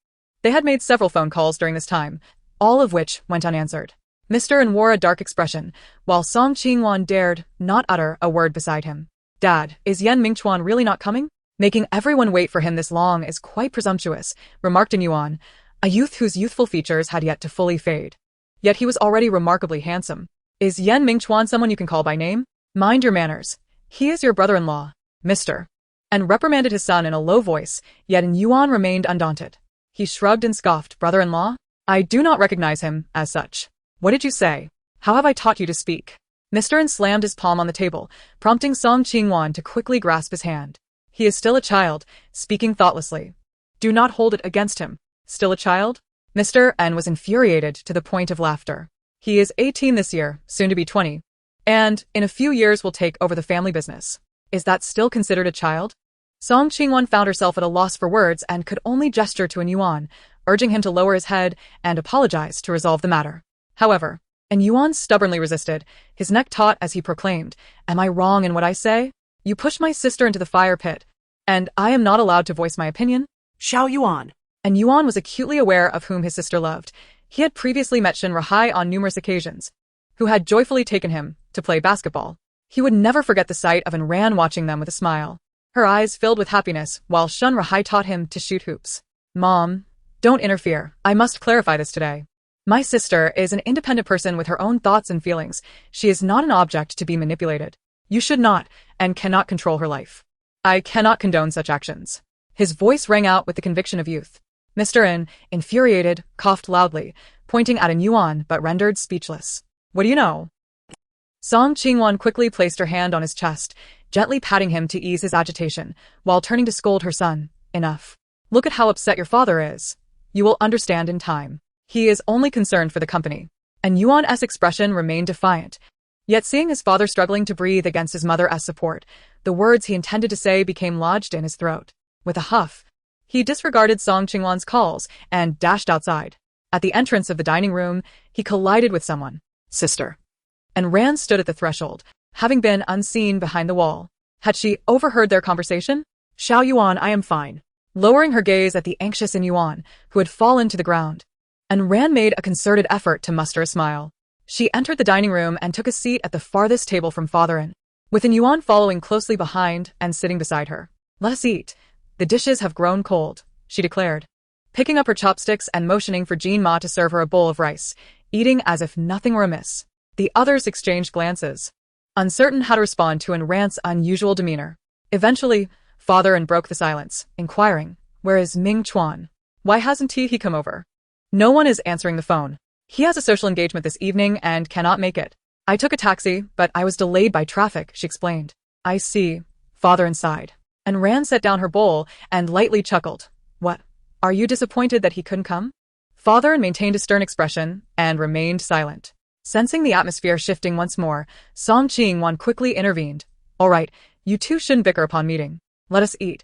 Speaker 1: They had made several phone calls during this time, all of which went unanswered. Mr. N wore a dark expression, while Song Qingwan dared not utter a word beside him. "Dad, is Mingchuan really not coming? Making everyone wait for him this long is quite presumptuous," remarked Yuan, a youth whose youthful features had yet to fully fade. Yet he was already remarkably handsome. "Is Mingchuan someone you can call by name? Mind your manners. He is your brother-in-law, Mr." And reprimanded his son in a low voice, yet Yuan remained undaunted. He shrugged and scoffed. "Brother-in-law? I do not recognize him as such." "What did you say? How have I taught you to speak?" Mr. N slammed his palm on the table, prompting Song Qingwan to quickly grasp his hand. "He is still a child," speaking thoughtlessly. "Do not hold it against him." "Still a child?" Mr. N was infuriated to the point of laughter. "He is 18 this year, soon to be 20. And, in a few years will take over the family business. Is that still considered a child?" Song Qingwan found herself at a loss for words and could only gesture to Yuan, urging him to lower his head and apologize to resolve the matter. However, Yuan stubbornly resisted, his neck taut as he proclaimed, "Am I wrong in what I say? You pushed my sister into the fire pit, and I am not allowed to voice my opinion?"
Speaker 2: Xiao Yuan.
Speaker 1: Yuan was acutely aware of whom his sister loved. He had previously met Shen Rahai on numerous occasions, who had joyfully taken him to play basketball. He would never forget the sight of Anren watching them with a smile. Her eyes filled with happiness while Shen Rahai taught him to shoot hoops. "Mom, don't interfere. I must clarify this today. My sister is an independent person with her own thoughts and feelings. She is not an object to be manipulated. You should not and cannot control her life. I cannot condone such actions." His voice rang out with the conviction of youth. Mr. N, infuriated, coughed loudly, pointing at Yuan but rendered speechless. "What do you know?" Song Qingwan quickly placed her hand on his chest, gently patting him to ease his agitation, while turning to scold her son. "Enough. Look at how upset your father is. You will understand in time. He is only concerned for the company." And Yuan's expression remained defiant. Yet seeing his father struggling to breathe against his mother as support, the words he intended to say became lodged in his throat. With a huff, he disregarded Song Qingwan's calls and dashed outside. At the entrance of the dining room, he collided with someone. "Sister." And Ran stood at the threshold, having been unseen behind the wall. Had she overheard their conversation? "Xiao Yuan, I am fine." Lowering her gaze at the anxious Yuan, who had fallen to the ground, and Ran made a concerted effort to muster a smile. She entered the dining room and took a seat at the farthest table from Father In, with Yuan following closely behind and sitting beside her. "Let us eat. The dishes have grown cold," she declared. Picking up her chopsticks and motioning for Jean Ma to serve her a bowl of rice, eating as if nothing were amiss. The others exchanged glances, uncertain how to respond to Rand's unusual demeanor. Eventually, Father broke the silence, inquiring, "Where is Mingchuan? Why hasn't he come over?" "No one is answering the phone. He has a social engagement this evening and cannot make it. I took a taxi, but I was delayed by traffic," she explained. "I see." Father sighed. And Rand set down her bowl and lightly chuckled. "What? Are you disappointed that he couldn't come?" Father maintained a stern expression and remained silent. Sensing the atmosphere shifting once more, Song Ching-wan quickly intervened. "All right, you two shouldn't bicker upon meeting. Let us eat.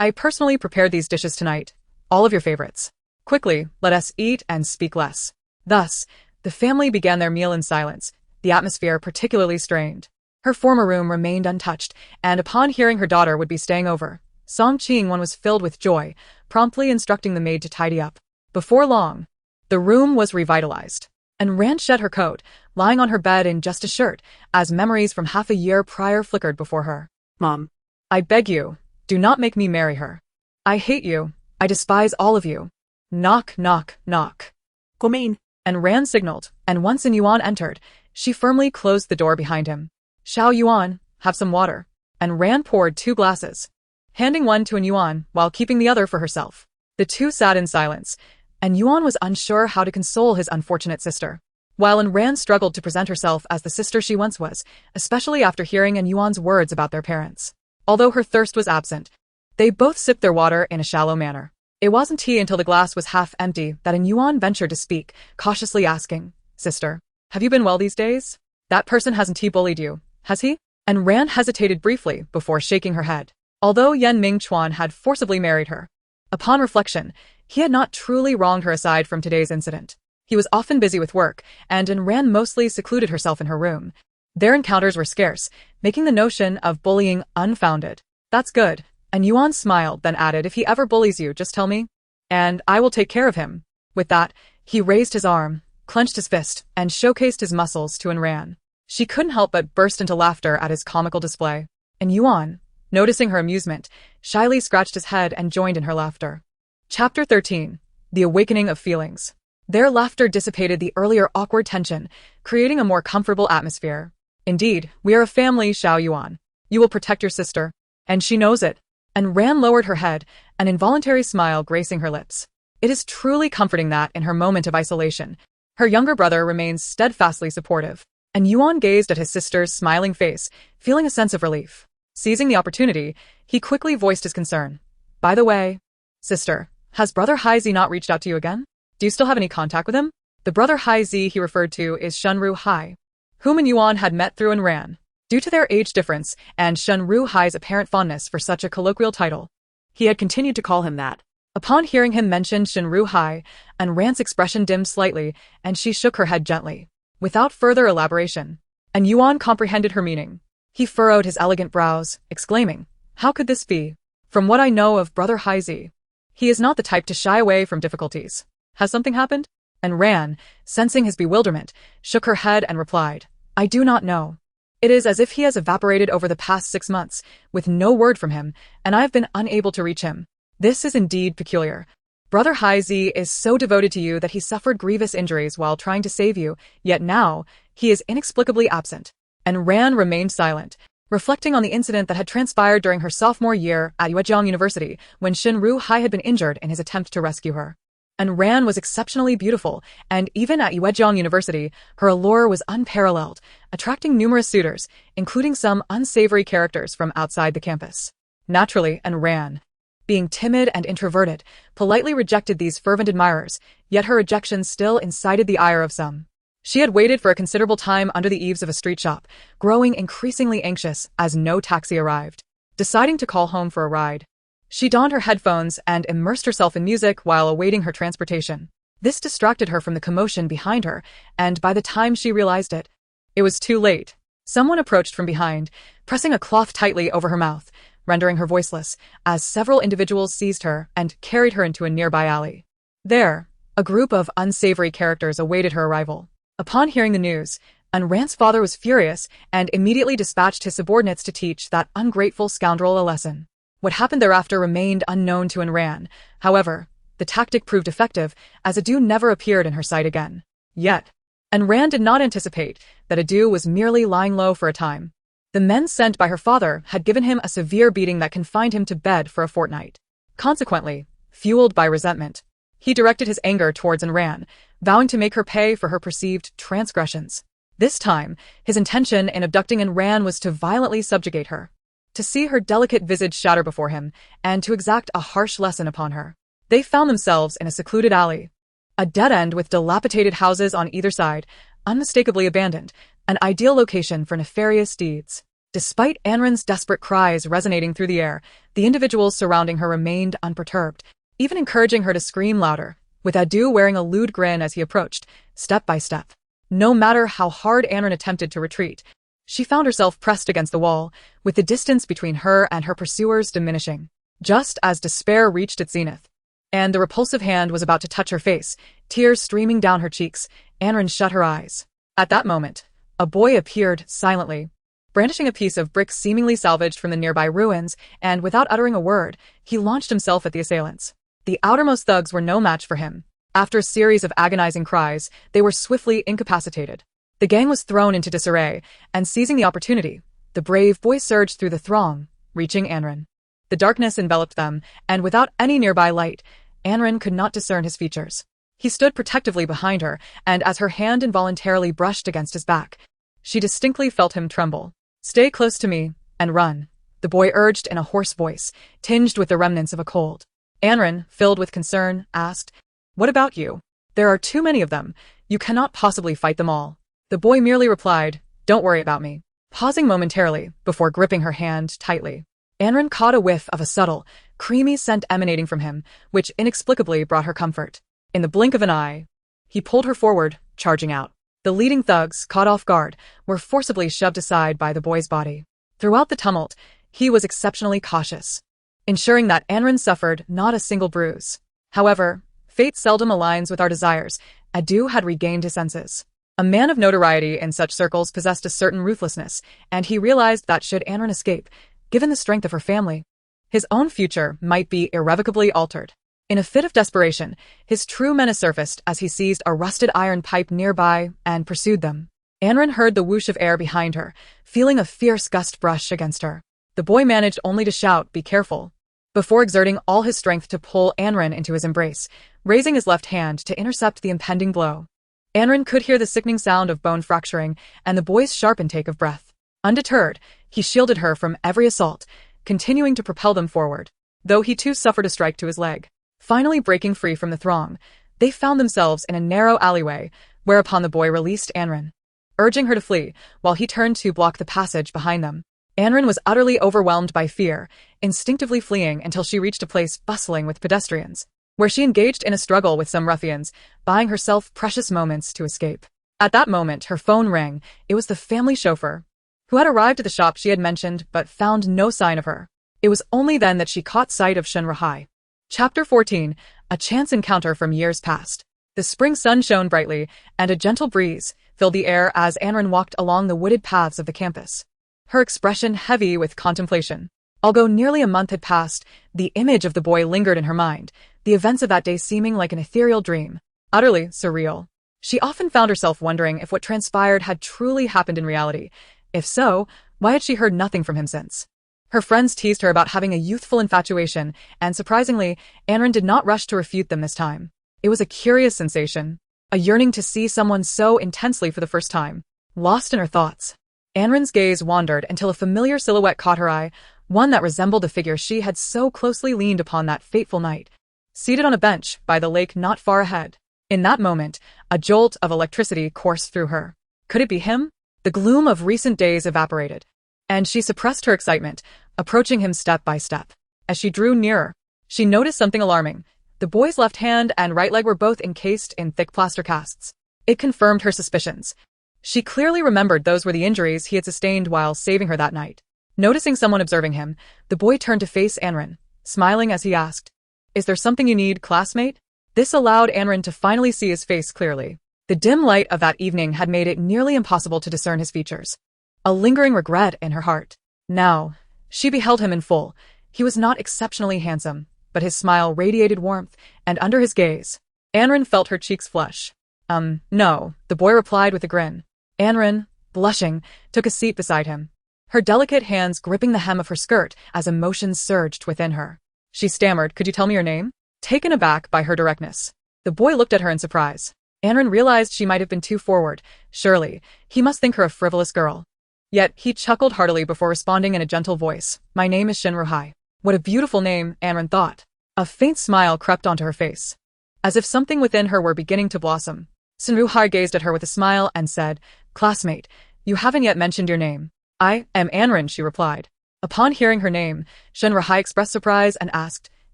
Speaker 1: I personally prepared these dishes tonight, all of your favorites. Quickly, let us eat and speak less." Thus, the family began their meal in silence, the atmosphere particularly strained. Her former room remained untouched, and upon hearing her daughter would be staying over, Song Ching-wan was filled with joy, promptly instructing the maid to tidy up. Before long, the room was revitalized, and Rand shed her coat, lying on her bed in just a shirt, as memories from half a year prior flickered before her.
Speaker 2: Mom.
Speaker 1: "I beg you, do not make me marry her. I hate you. I despise all of you. Knock, knock, knock."
Speaker 2: Come in.
Speaker 1: And Rand signaled, and once Yuan entered, she firmly closed the door behind him. "Xiao Yuan, have some water." And Rand poured 2 glasses, handing one to Yuan while keeping the other for herself. The two sat in silence, and Yuan was unsure how to console his unfortunate sister, while Rand struggled to present herself as the sister she once was, especially after hearing Yuan's words about their parents. Although her thirst was absent, they both sipped their water in a shallow manner. It wasn't tea until the glass was half empty that Yuan ventured to speak, cautiously asking, "Sister, have you been well these days? That person hasn't bullied you, has he?" And Rand hesitated briefly before shaking her head. Although Yen Mingchuan had forcibly married her, upon reflection, he had not truly wronged her aside from today's incident. He was often busy with work, and Rand mostly secluded herself in her room. Their encounters were scarce, making the notion of bullying unfounded. "That's good." And Yuan smiled, then added, "If he ever bullies you, just tell me, and I will take care of him." With that, he raised his arm, clenched his fist, and showcased his muscles to Ran. She couldn't help but burst into laughter at his comical display. And Yuan, noticing her amusement, shyly scratched his head and joined in her laughter. Chapter 13. The Awakening of Feelings. Their laughter dissipated the earlier awkward tension, creating a more comfortable atmosphere. "Indeed, we are a family, Xiao Yuan. You will protect your sister, and she knows it." And Ran lowered her head, an involuntary smile gracing her lips. It is truly comforting that, in her moment of isolation, her younger brother remains steadfastly supportive. And Yuan gazed at his sister's smiling face, feeling a sense of relief. Seizing the opportunity, he quickly voiced his concern. "By the way, sister, has Brother Haizi not reached out to you again? Do you still have any contact with him?" The Brother Haizi he referred to is Shunru Hai, whom Yuan had met through Ran. Due to their age difference and Shunru Hai's apparent fondness for such a colloquial title,
Speaker 2: He had continued to call him that.
Speaker 1: Upon hearing him mention Shunru Hai, Rand's expression dimmed slightly, and she shook her head gently, without further elaboration. And Yuan comprehended her meaning. He furrowed his elegant brows, exclaiming, "How could this be? From what I know of Brother Haizi, he is not the type to shy away from difficulties. Has something happened?" And Ran, sensing his bewilderment, shook her head and replied, "I do not know. It is as if he has evaporated over the past 6 months, with no word from him, and I have been unable to reach him. This is indeed peculiar. Brother Haizi is so devoted to you that he suffered grievous injuries while trying to save you, yet now, he is inexplicably absent." And Ran remained silent, reflecting on the incident that had transpired during her sophomore year at Yuezhang University when Shunru Hai had been injured in his attempt to rescue her. And Ran was exceptionally beautiful, and even at Yuezhang University, her allure was unparalleled, attracting numerous suitors, including some unsavory characters from outside the campus. Naturally, Ran, being timid and introverted, politely rejected these fervent admirers, yet her rejection still incited the ire of some. She had waited for a considerable time under the eaves of a street shop, growing increasingly anxious as no taxi arrived. Deciding to call home for a ride, she donned her headphones and immersed herself in music while awaiting her transportation. This distracted her from the commotion behind her, and by the time she realized it, it was too late. Someone approached from behind, pressing a cloth tightly over her mouth, rendering her voiceless, as several individuals seized her and carried her into a nearby alley. There, a group of unsavory characters awaited her arrival. Upon hearing the news, Rand's father was furious and immediately dispatched his subordinates to teach that ungrateful scoundrel a lesson. What happened thereafter remained unknown to Ran. However, the tactic proved effective, as Adu never appeared in her sight again. Yet, And Rand did not anticipate that Adu was merely lying low for a time. The men sent by her father had given him a severe beating that confined him to bed for a fortnight. Consequently, fueled by resentment, he directed his anger towards Anran, vowing to make her pay for her perceived transgressions. This time, his intention in abducting Anran was to violently subjugate her, to see her delicate visage shatter before him, and to exact a harsh lesson upon her. They found themselves in a secluded alley, a dead end with dilapidated houses on either side, unmistakably abandoned, an ideal location for nefarious deeds. Despite Anran's desperate cries resonating through the air, the individuals surrounding her remained unperturbed, even encouraging her to scream louder, with Adu wearing a lewd grin as he approached, step by step. No matter how hard Anran attempted to retreat, she found herself pressed against the wall, with the distance between her and her pursuers diminishing. Just as despair reached its zenith, and the repulsive hand was about to touch her face, tears streaming down her cheeks, Anran shut her eyes. At that moment, a boy appeared silently, brandishing a piece of brick seemingly salvaged from the nearby ruins, and without uttering a word, he launched himself at the assailants. The outermost thugs were no match for him. After a series of agonizing cries, they were swiftly incapacitated. The gang was thrown into disarray, and seizing the opportunity, the brave boy surged through the throng, reaching Anran. The darkness enveloped them, and without any nearby light, Anran could not discern his features. He stood protectively behind her, and as her hand involuntarily brushed against his back, she distinctly felt him tremble. "Stay close to me, and run," the boy urged in a hoarse voice, tinged with the remnants of a cold. Anran, filled with concern, asked, "What about you? There are too many of them. You cannot possibly fight them all." The boy merely replied, "Don't worry about me," pausing momentarily before gripping her hand tightly. Anran caught a whiff of a subtle, creamy scent emanating from him, which inexplicably brought her comfort. In the blink of an eye, he pulled her forward, charging out. The leading thugs, caught off guard, were forcibly shoved aside by the boy's body. Throughout the tumult, he was exceptionally cautious, ensuring that Anran suffered not a single bruise. However, fate seldom aligns with our desires. Adu had regained his senses. A man of notoriety in such circles possessed a certain ruthlessness, and he realized that should Anran escape, given the strength of her family, his own future might be irrevocably altered. In a fit of desperation, his true menace surfaced as he seized a rusted iron pipe nearby and pursued them. Anran heard the whoosh of air behind her, feeling a fierce gust brush against her. The boy managed only to shout, "Be careful," before exerting all his strength to pull Anran into his embrace, raising his left hand to intercept the impending blow. Anran could hear the sickening sound of bone fracturing and the boy's sharp intake of breath. Undeterred, he shielded her from every assault, continuing to propel them forward, though he too suffered a strike to his leg. Finally breaking free from the throng, they found themselves in a narrow alleyway, whereupon the boy released Anran, urging her to flee, while he turned to block the passage behind them. Anran was utterly overwhelmed by fear, instinctively fleeing until she reached a place bustling with pedestrians, where she engaged in a struggle with some ruffians, buying herself precious moments to escape. At that moment, her phone rang. It was the family chauffeur, who had arrived at the shop she had mentioned but found no sign of her. It was only then that she caught sight of Runaway. Chapter 14, A Chance Encounter from Years Past. The spring sun shone brightly, and a gentle breeze filled the air as Anran walked along the wooded paths of the campus, her expression heavy with contemplation. Although nearly a month had passed, the image of the boy lingered in her mind, the events of that day seeming like an ethereal dream, utterly surreal. She often found herself wondering if what transpired had truly happened in reality. If so, why had she heard nothing from him since? Her friends teased her about having a youthful infatuation, and surprisingly, Anran did not rush to refute them this time. It was a curious sensation, a yearning to see someone so intensely for the first time. Lost in her thoughts, Anran's gaze wandered until a familiar silhouette caught her eye, one that resembled the figure she had so closely leaned upon that fateful night, seated on a bench by the lake not far ahead. In that moment, a jolt of electricity coursed through her. Could it be him? The gloom of recent days evaporated, and she suppressed her excitement, approaching him step by step. As she drew nearer, she noticed something alarming. The boy's left hand and right leg were both encased in thick plaster casts. It confirmed her suspicions. She clearly remembered those were the injuries he had sustained while saving her that night. Noticing someone observing him, the boy turned to face Anran, smiling as he asked, "Is there something you need, classmate?" This allowed Anran to finally see his face clearly. The dim light of that evening had made it nearly impossible to discern his features. A lingering regret in her heart. Now, she beheld him in full. He was not exceptionally handsome, but his smile radiated warmth, and under his gaze, Anran felt her cheeks flush. No, the boy replied with a grin. Anren, blushing, took a seat beside him, her delicate hands gripping the hem of her skirt as emotions surged within her. She stammered, "Could you tell me your name?" Taken aback by her directness. The boy looked at her in surprise. Anren realized she might have been too forward. Surely, he must think her a frivolous girl. Yet, he chuckled heartily before responding in a gentle voice. "My name is Ruhai." What a beautiful name, Anren thought. A faint smile crept onto her face, as if something within her were beginning to blossom. Ruhai gazed at her with a smile and said, "Classmate, you haven't yet mentioned your name." "I am Anren," she replied. Upon hearing her name, Ruhai expressed surprise and asked,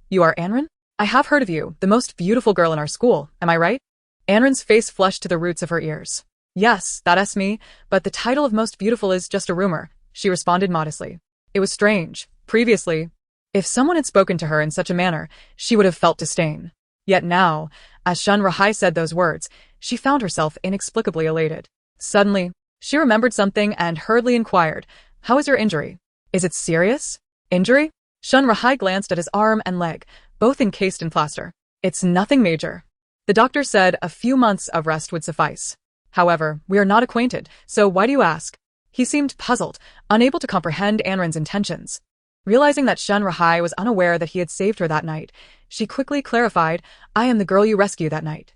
Speaker 1: "You are Anren? I have heard of you, the most beautiful girl in our school, am I right?" Anren's face flushed to the roots of her ears. "Yes, that's me, but the title of most beautiful is just a rumor," she responded modestly. It was strange. Previously, if someone had spoken to her in such a manner, she would have felt disdain. Yet now, as Ruhai said those words, she found herself inexplicably elated. Suddenly, she remembered something and hurriedly inquired, "How is your injury? Is it serious?" "Injury?" Ruhai glanced at his arm and leg, both encased in plaster. "It's nothing major. The doctor said a few months of rest would suffice. However, we are not acquainted, so why do you ask?" He seemed puzzled, unable to comprehend Anren's intentions. Realizing that Ruhai was unaware that he had saved her that night, she quickly clarified, "I am the girl you rescued that night.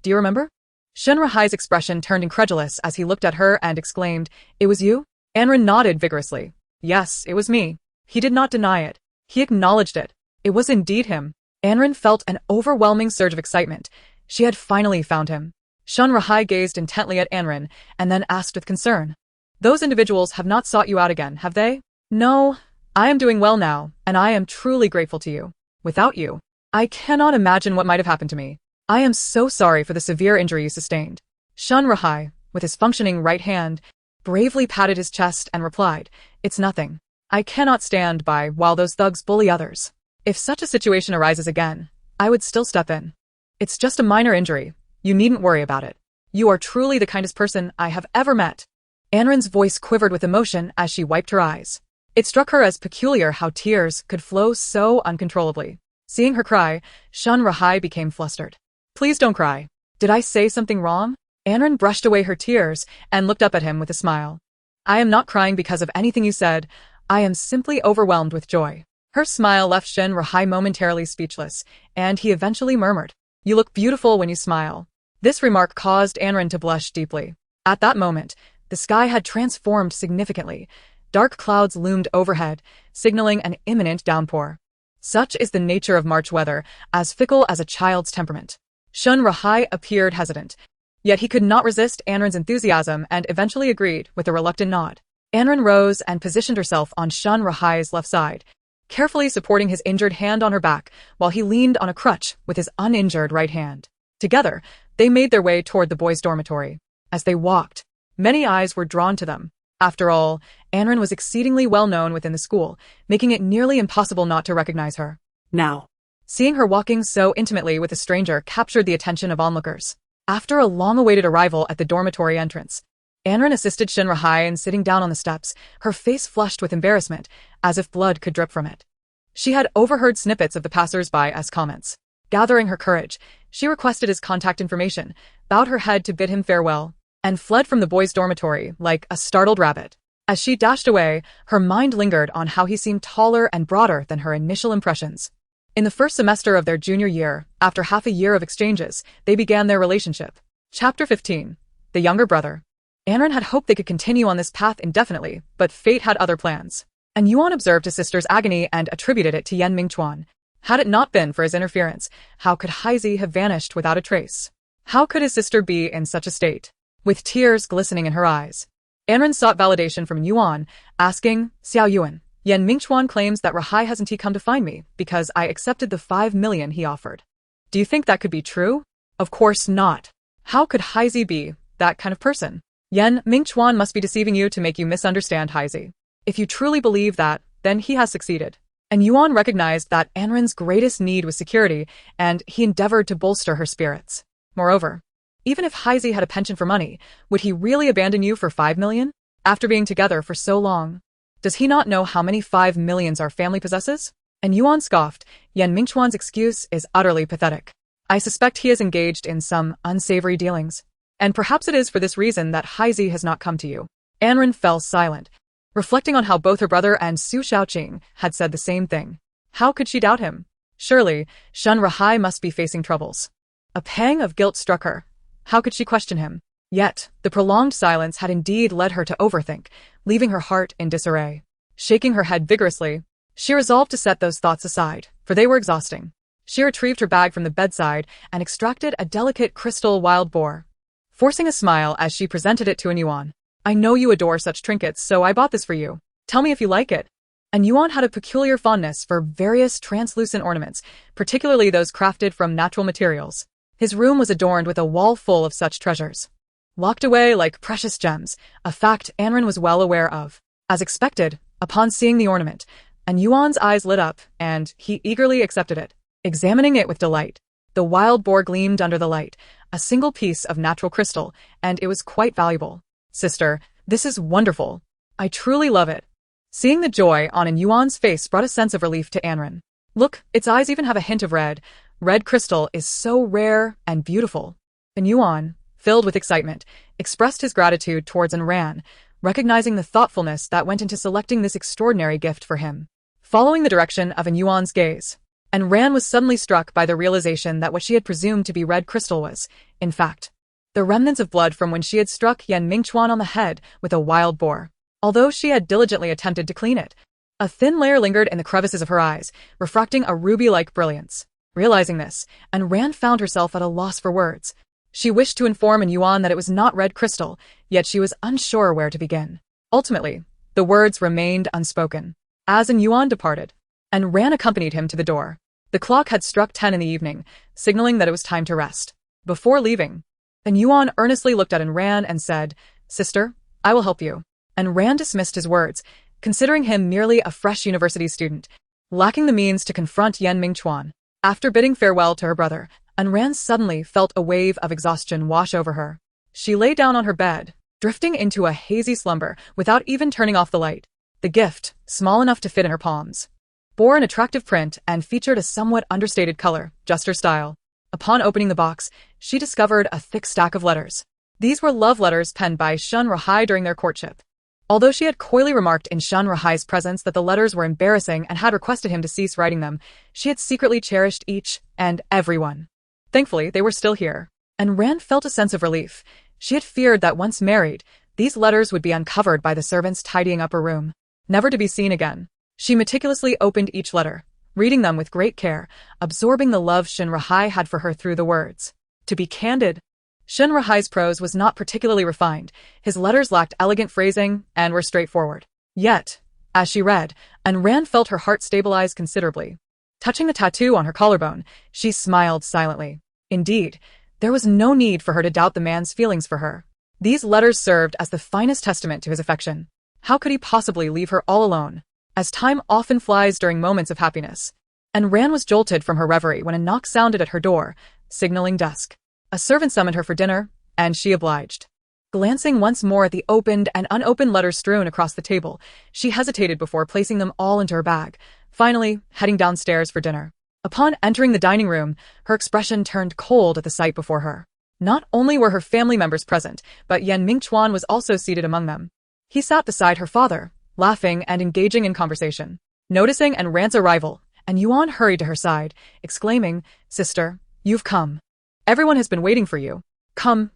Speaker 1: Do you remember?" Ruhai's expression turned incredulous as he looked at her and exclaimed, "It was you?" Anren nodded vigorously. "Yes, it was me." He did not deny it. He acknowledged it. It was indeed him. Anren felt an overwhelming surge of excitement. She had finally found him. Ruhai gazed intently at Anren and then asked with concern, "Those individuals have not sought you out again, have they?" "No, I am doing well now, and I am truly grateful to you. Without you, I cannot imagine what might have happened to me. I am so sorry for the severe injury you sustained." Ruhai, with his functioning right hand, bravely patted his chest and replied, "It's nothing. I cannot stand by while those thugs bully others. If such a situation arises again, I would still step in. It's just a minor injury. You needn't worry about it. You are truly the kindest person I have ever met." Anren's voice quivered with emotion as she wiped her eyes. It struck her as peculiar how tears could flow so uncontrollably. Seeing her cry, Ruhai became flustered. "Please don't cry. Did I say something wrong?" Anren brushed away her tears and looked up at him with a smile. "I am not crying because of anything you said. I am simply overwhelmed with joy." Her smile left Ruhai momentarily speechless, and he eventually murmured, "You look beautiful when you smile." This remark caused Anren to blush deeply. At that moment, the sky had transformed significantly. Dark clouds loomed overhead, signaling an imminent downpour. Such is the nature of March weather, as fickle as a child's temperament. Ruhai appeared hesitant, yet he could not resist Anren's enthusiasm and eventually agreed with a reluctant nod. Anren rose and positioned herself on Ruhai's left side, carefully supporting his injured hand on her back while he leaned on a crutch with his uninjured right hand. Together, they made their way toward the boys' dormitory. As they walked, many eyes were drawn to them. After all, Anren was exceedingly well known within the school, making it nearly impossible not to recognize her.
Speaker 2: Now,
Speaker 1: Seeing her walking so intimately with a stranger captured the attention of onlookers. After a long-awaited arrival at the dormitory entrance, Anren assisted Ruhai in sitting down on the steps, her face flushed with embarrassment, as if blood could drip from it. She had overheard snippets of the passers-by's comments. Gathering her courage, she requested his contact information, bowed her head to bid him farewell, and fled from the boys' dormitory like a startled rabbit. As she dashed away, her mind lingered on how he seemed taller and broader than her initial impressions. In the first semester of their junior year, after half a year of exchanges, they began their relationship. Chapter 15. The Younger Brother. Anren had hoped they could continue on this path indefinitely, but fate had other plans. And Yuan observed his sister's agony and attributed it to Mingchuan. Had it not been for his interference, how could Heisi have vanished without a trace? How could his sister be in such a state? With tears glistening in her eyes, Anren sought validation from Yuan, asking, "Xiao Yuan, Mingchuan claims that Ruhai hasn't he come to find me because I accepted the 5 million he offered. Do you think that could be true?" Of course not. How could Heisi be that kind of person? Mingchuan must be deceiving you to make you misunderstand Heisi. If you truly believe that, then he has succeeded. And Yuan recognized that Anren's greatest need was security, and he endeavored to bolster her spirits. Moreover, even if Heisi had a penchant for money, would he really abandon you for 5 million? After being together for so long, does he not know how many 5 millions our family possesses? And Yuan scoffed, Mingchuan's excuse is utterly pathetic. I suspect he is engaged in some unsavory dealings. And perhaps it is for this reason that Haizi has not come to you. Anren fell silent, reflecting on how both her brother and Su Shaoqing had said the same thing. How could she doubt him? Surely, Shun Rahai must be facing troubles. A pang of guilt struck her. How could she question him? Yet, the prolonged silence had indeed led her to overthink, leaving her heart in disarray. Shaking her head vigorously, she resolved to set those thoughts aside, for they were exhausting. She retrieved her bag from the bedside and extracted a delicate crystal wild boar, forcing a smile as she presented it to Yuan. I know you adore such trinkets, so I bought this for you. Tell me if you like it. Yuan had a peculiar fondness for various translucent ornaments, particularly those crafted from natural materials. His room was adorned with a wall full of such treasures, locked away like precious gems, a fact Anren was well aware of. As expected, upon seeing the ornament, Yuan's eyes lit up, and he eagerly accepted it, examining it with delight. The wild boar gleamed under the light, a single piece of natural crystal, and it was quite valuable. Sister, this is wonderful. I truly love it. Seeing the joy on Yuan's face brought a sense of relief to Anren. Look, its eyes even have a hint of red. Red crystal is so rare and beautiful. Yuan, filled with excitement, expressed his gratitude towards Anren, recognizing the thoughtfulness that went into selecting this extraordinary gift for him. Following the direction of Yuan's gaze, Anren was suddenly struck by the realization that what she had presumed to be red crystal was, in fact, the remnants of blood from when she had struck Mingchuan on the head with a wild boar. Although she had diligently attempted to clean it, a thin layer lingered in the crevices of her eyes, refracting a ruby-like brilliance. Realizing this, Anren found herself at a loss for words. She wished to inform Yuan that it was not red crystal, yet she was unsure where to begin. Ultimately, the words remained unspoken. As Yuan departed, Anren accompanied him to the door. The clock had struck 10 in the evening, signaling that it was time to rest. Before leaving, Yuan earnestly looked at Anren and said, Sister, I will help you. Anren dismissed his words, considering him merely a fresh university student, lacking the means to confront Mingchuan. After bidding farewell to her brother, Anren suddenly felt a wave of exhaustion wash over her. She lay down on her bed, drifting into a hazy slumber without even turning off the light. The gift, small enough to fit in her palms, bore an attractive print and featured a somewhat understated color, just her style. Upon opening the box, she discovered a thick stack of letters. These were love letters penned by Shun Rahai during their courtship. Although she had coyly remarked in Shun Rahai's presence that the letters were embarrassing and had requested him to cease writing them, she had secretly cherished each and every one. Thankfully, they were still here. Anren felt a sense of relief. She had feared that once married, these letters would be uncovered by the servants tidying up her room, never to be seen again. She meticulously opened each letter, reading them with great care, absorbing the love Shun Rahai had for her through the words. To be candid, Shun Rahai's prose was not particularly refined. His letters lacked elegant phrasing and were straightforward. Yet, as she read, Anren felt her heart stabilize considerably. Touching the tattoo on her collarbone, she smiled silently. Indeed, there was no need for her to doubt the man's feelings for her. These letters served as the finest testament to his affection. How could he possibly leave her all alone? As time often flies during moments of happiness. Anren was jolted from her reverie when a knock sounded at her door, signaling dusk. A servant summoned her for dinner, and she obliged. Glancing once more at the opened and unopened letters strewn across the table, she hesitated before placing them all into her bag, finally heading downstairs for dinner. Upon entering the dining room, her expression turned cold at the sight before her. Not only were her family members present, but Mingchuan was also seated among them. He sat beside her father, laughing and engaging in conversation. Noticing Anren's arrival, Yuan hurried to her side, exclaiming, Sister, you've come. Everyone has been waiting for you. Come,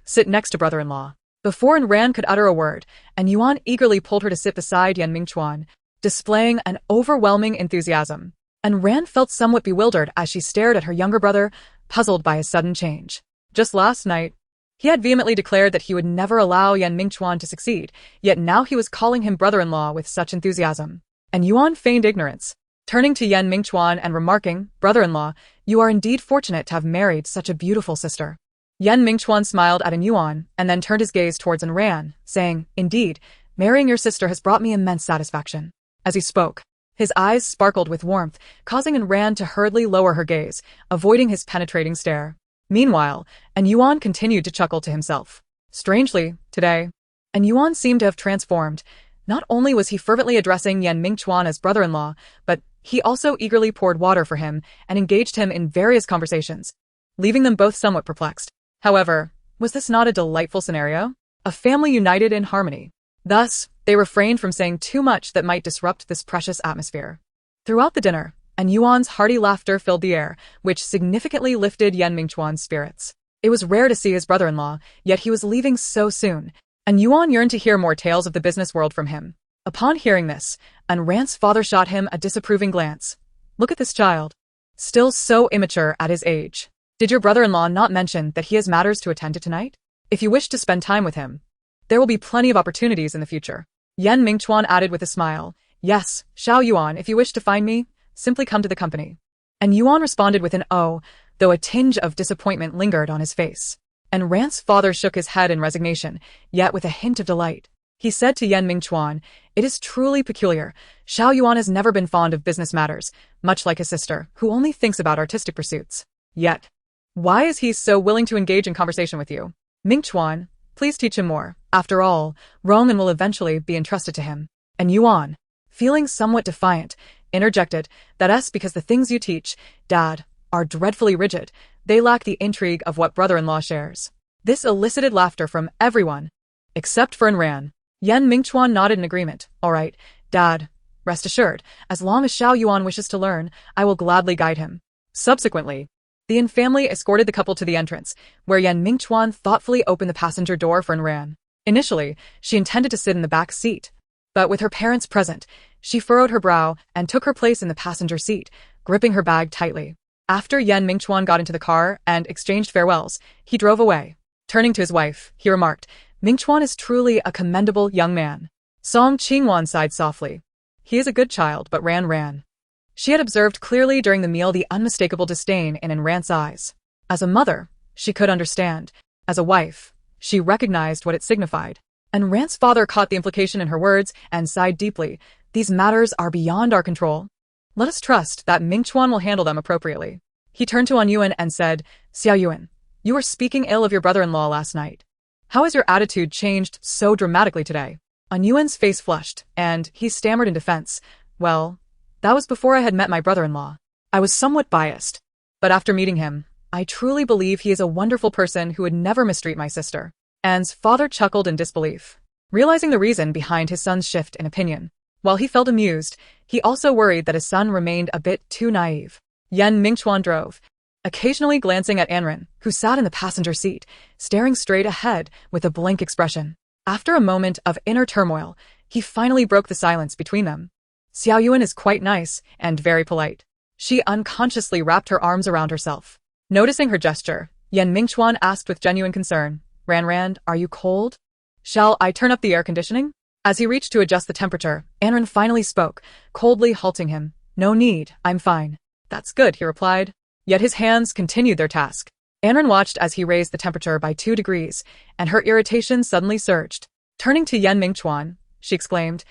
Speaker 1: sit next to brother-in-law. Before Anren could utter a word, Yuan eagerly pulled her to sit beside Mingchuan, displaying an overwhelming enthusiasm. Anren felt somewhat bewildered as she stared at her younger brother, puzzled by his sudden change. Just last night, he had vehemently declared that he would never allow Mingchuan to succeed, yet now he was calling him brother-in-law with such enthusiasm. Yuan feigned ignorance, turning to Mingchuan and remarking, Brother-in-law, you are indeed fortunate to have married such a beautiful sister. Mingchuan smiled at Yuan and then turned his gaze towards Anren, saying, Indeed, marrying your sister has brought me immense satisfaction. As he spoke, his eyes sparkled with warmth, causing Anren to hurriedly lower her gaze, avoiding his penetrating stare. Meanwhile, Yuan continued to chuckle to himself. Strangely, today, Yuan seemed to have transformed. Not only was he fervently addressing Mingchuan as brother-in-law, but he also eagerly poured water for him and engaged him in various conversations. leaving them both somewhat perplexed. However, was this not a delightful scenario? A family united in harmony. Thus, they refrained from saying too much that might disrupt this precious atmosphere. Throughout the dinner, and Yuan's hearty laughter filled the air, which significantly lifted Yan Mingchuan's spirits. It was rare to see his brother-in-law, yet he was leaving so soon, and Yuan yearned to hear more tales of the business world from him. Upon hearing this, Ran's father shot him a disapproving glance. Look at this child. Still so immature at his age. Did your brother-in-law not mention that he has matters to attend to tonight? If you wish to spend time with him, there will be plenty of opportunities in the future. Yan Mingchuan added with a smile. Yes, Xiao Yuan, if you wish to find me, simply come to the company. And Yuan responded with an "oh," though a tinge of disappointment lingered on his face. And Ran's father shook his head in resignation, yet with a hint of delight. He said to Yan Mingchuan, "It is truly peculiar. Xiao Yuan has never been fond of business matters, much like his sister, who only thinks about artistic pursuits. Yet, why is he so willing to engage in conversation with you? Mingchuan, please teach him more. After all, Roman will eventually be entrusted to him." And Yuan, feeling somewhat defiant, interjected, "That's because the things you teach, Dad, are dreadfully rigid. They lack the intrigue of what brother-in-law shares." This elicited laughter from everyone, except for Ran. Yan Mingchuan nodded in agreement. "All right, Dad, rest assured, as long as Xiao Yuan wishes to learn, I will gladly guide him." Subsequently, the Yin family escorted the couple to the entrance, where Yan Mingchuan thoughtfully opened the passenger door for Ran. Initially, she intended to sit in the back seat, but with her parents present, she furrowed her brow and took her place in the passenger seat, gripping her bag tightly. After Yan Mingchuan got into the car and exchanged farewells, he drove away. Turning to his wife, he remarked, "Mingchuan is truly a commendable young man." Song Qingwan sighed softly. "He is a good child, but Ran. She had observed clearly during the meal the unmistakable disdain in Ran's eyes. As a mother, she could understand. As a wife, she recognized what it signified. And Ran's father caught the implication in her words and sighed deeply. "These matters are beyond our control. Let us trust that Mingchuan will handle them appropriately." He turned to An Yuan and said, "Xiao Yuan, you were speaking ill of your brother-in-law last night. How has your attitude changed so dramatically today?" An Yuan's face flushed, and he stammered in defense. "Well, that was before I had met my brother-in-law. I was somewhat biased. But after meeting him, I truly believe he is a wonderful person who would never mistreat my sister." Anne's father chuckled in disbelief, realizing the reason behind his son's shift in opinion. While he felt amused, he also worried that his son remained a bit too naive. Yan Mingchuan drove, occasionally glancing at Anren, who sat in the passenger seat, staring straight ahead with a blank expression. After a moment of inner turmoil, he finally broke the silence between them. "Xiao Yuan is quite nice and very polite." She unconsciously wrapped her arms around herself. Noticing her gesture, Yan Mingchuan asked with genuine concern, Ran, are you cold? Shall I turn up the air conditioning?" As he reached to adjust the temperature, Anren finally spoke, coldly halting him. "No need, I'm fine." "That's good," he replied. Yet his hands continued their task. Anren watched as he raised the temperature by 2 degrees, and her irritation suddenly surged. Turning to Yan Mingchuan, she exclaimed,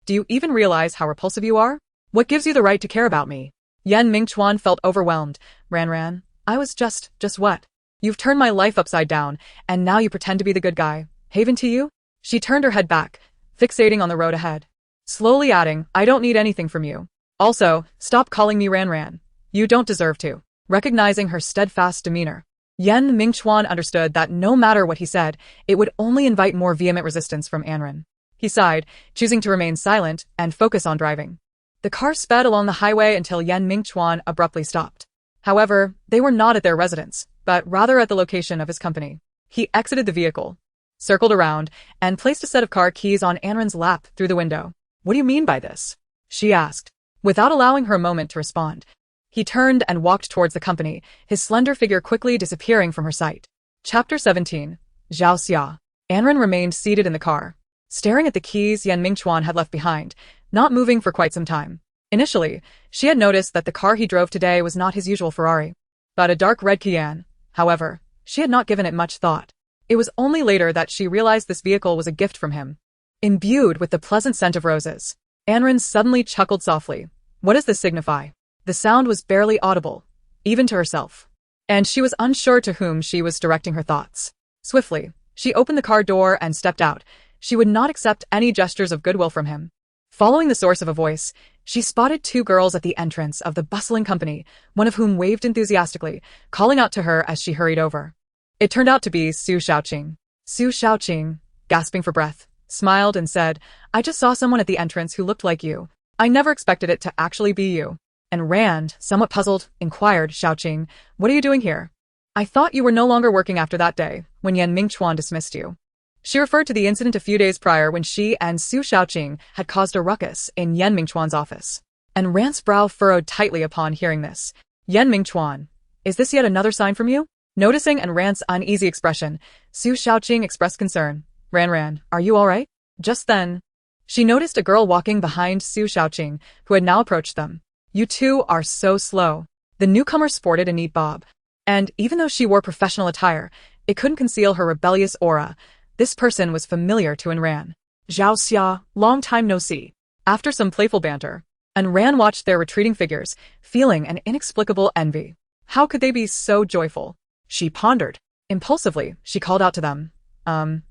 Speaker 1: "Do you even realize how repulsive you are? What gives you the right to care about me?" Yan Mingchuan felt overwhelmed. Ran, I was just what? You've turned my life upside down, and now you pretend to be the good guy. Haven to you?" She turned her head back, fixating on the road ahead, slowly adding, "I don't need anything from you. Also, stop calling me Ran. You don't deserve to." Recognizing her steadfast demeanor, Yan Mingchuan understood that no matter what he said, it would only invite more vehement resistance from Anren. He sighed, choosing to remain silent and focus on driving. The car sped along the highway until Yan Mingchuan abruptly stopped. However, they were not at their residence, but rather at the location of his company. He exited the vehicle, circled around, and placed a set of car keys on Anren's lap through the window. "What do you mean by this?" she asked. Without allowing her a moment to respond, he turned and walked towards the company, his slender figure quickly disappearing from her sight. Chapter 17. Zhao Xia. Anren remained seated in the car, staring at the keys Yan Mingchuan had left behind, not moving for quite some time. Initially, she had noticed that the car he drove today was not his usual Ferrari, but a dark red Cayenne. However, she had not given it much thought. It was only later that she realized this vehicle was a gift from him, imbued with the pleasant scent of roses. Anren suddenly chuckled softly. What does this signify? The sound was barely audible, even to herself, and she was unsure to whom she was directing her thoughts. Swiftly, she opened the car door and stepped out. She would not accept any gestures of goodwill from him. Following the source of a voice, She spotted two girls at the entrance of the bustling company, one of whom waved enthusiastically, calling out to her as she hurried over. It turned out to be Su Xiaoqing. Su Xiaoqing, gasping for breath, smiled and said, I just saw someone at the entrance who looked like you. I never expected it to actually be you. And Rand, somewhat puzzled, inquired, Xiaoqing, what are you doing here? I thought you were no longer working after that day, when Mingchuan dismissed you. She referred to the incident a few days prior when she and Su Xiaoqing had caused a ruckus in Mingchuan's office. And Rand's brow furrowed tightly upon hearing this. Mingchuan, is this yet another sign from you? Noticing Rand's uneasy expression, Su Xiaoqing expressed concern. Ran, are you all right? Just then, she noticed a girl walking behind Su Xiaoqing, who had now approached them. You two are so slow. The newcomer sported a neat bob. And even though she wore professional attire, it couldn't conceal her rebellious aura. This person was familiar to Ran. Zhao Xia, long time no see. After some playful banter, Ran watched their retreating figures, feeling an inexplicable envy. How could they be so joyful? She pondered. Impulsively, she called out to them.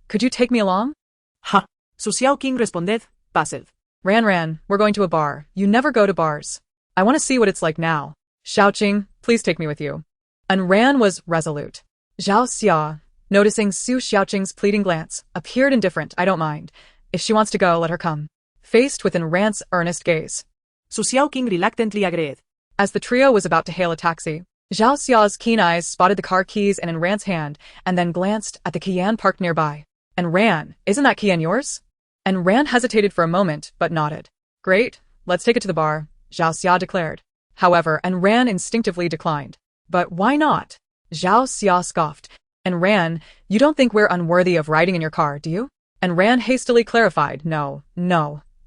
Speaker 1: Could you take me along?
Speaker 2: Ha! Su Xiaoqing responded, passive.
Speaker 1: Ran, we're going to a bar. You never go to bars. I want to see what it's like now. Xiaoqing, please take me with you. Ran was resolute. Zhao Xia, noticing Su Xiaoqing's pleading glance, appeared indifferent. I don't mind. If she wants to go, let her come. Faced with Ran's earnest gaze,
Speaker 2: Su Xiaoqing reluctantly agreed.
Speaker 1: As the trio was about to hail a taxi, Zhao Xia's keen eyes spotted the car keys in Ran's hand and then glanced at the Qian parked nearby. Ran, isn't that Qian yours? Ran hesitated for a moment, but nodded. Great, let's take it to the bar, Zhao Xia declared. However, Ran instinctively declined. But why not? Zhao Xia scoffed. Ran, you don't think we're unworthy of riding in your car, do you? Ran hastily clarified, no,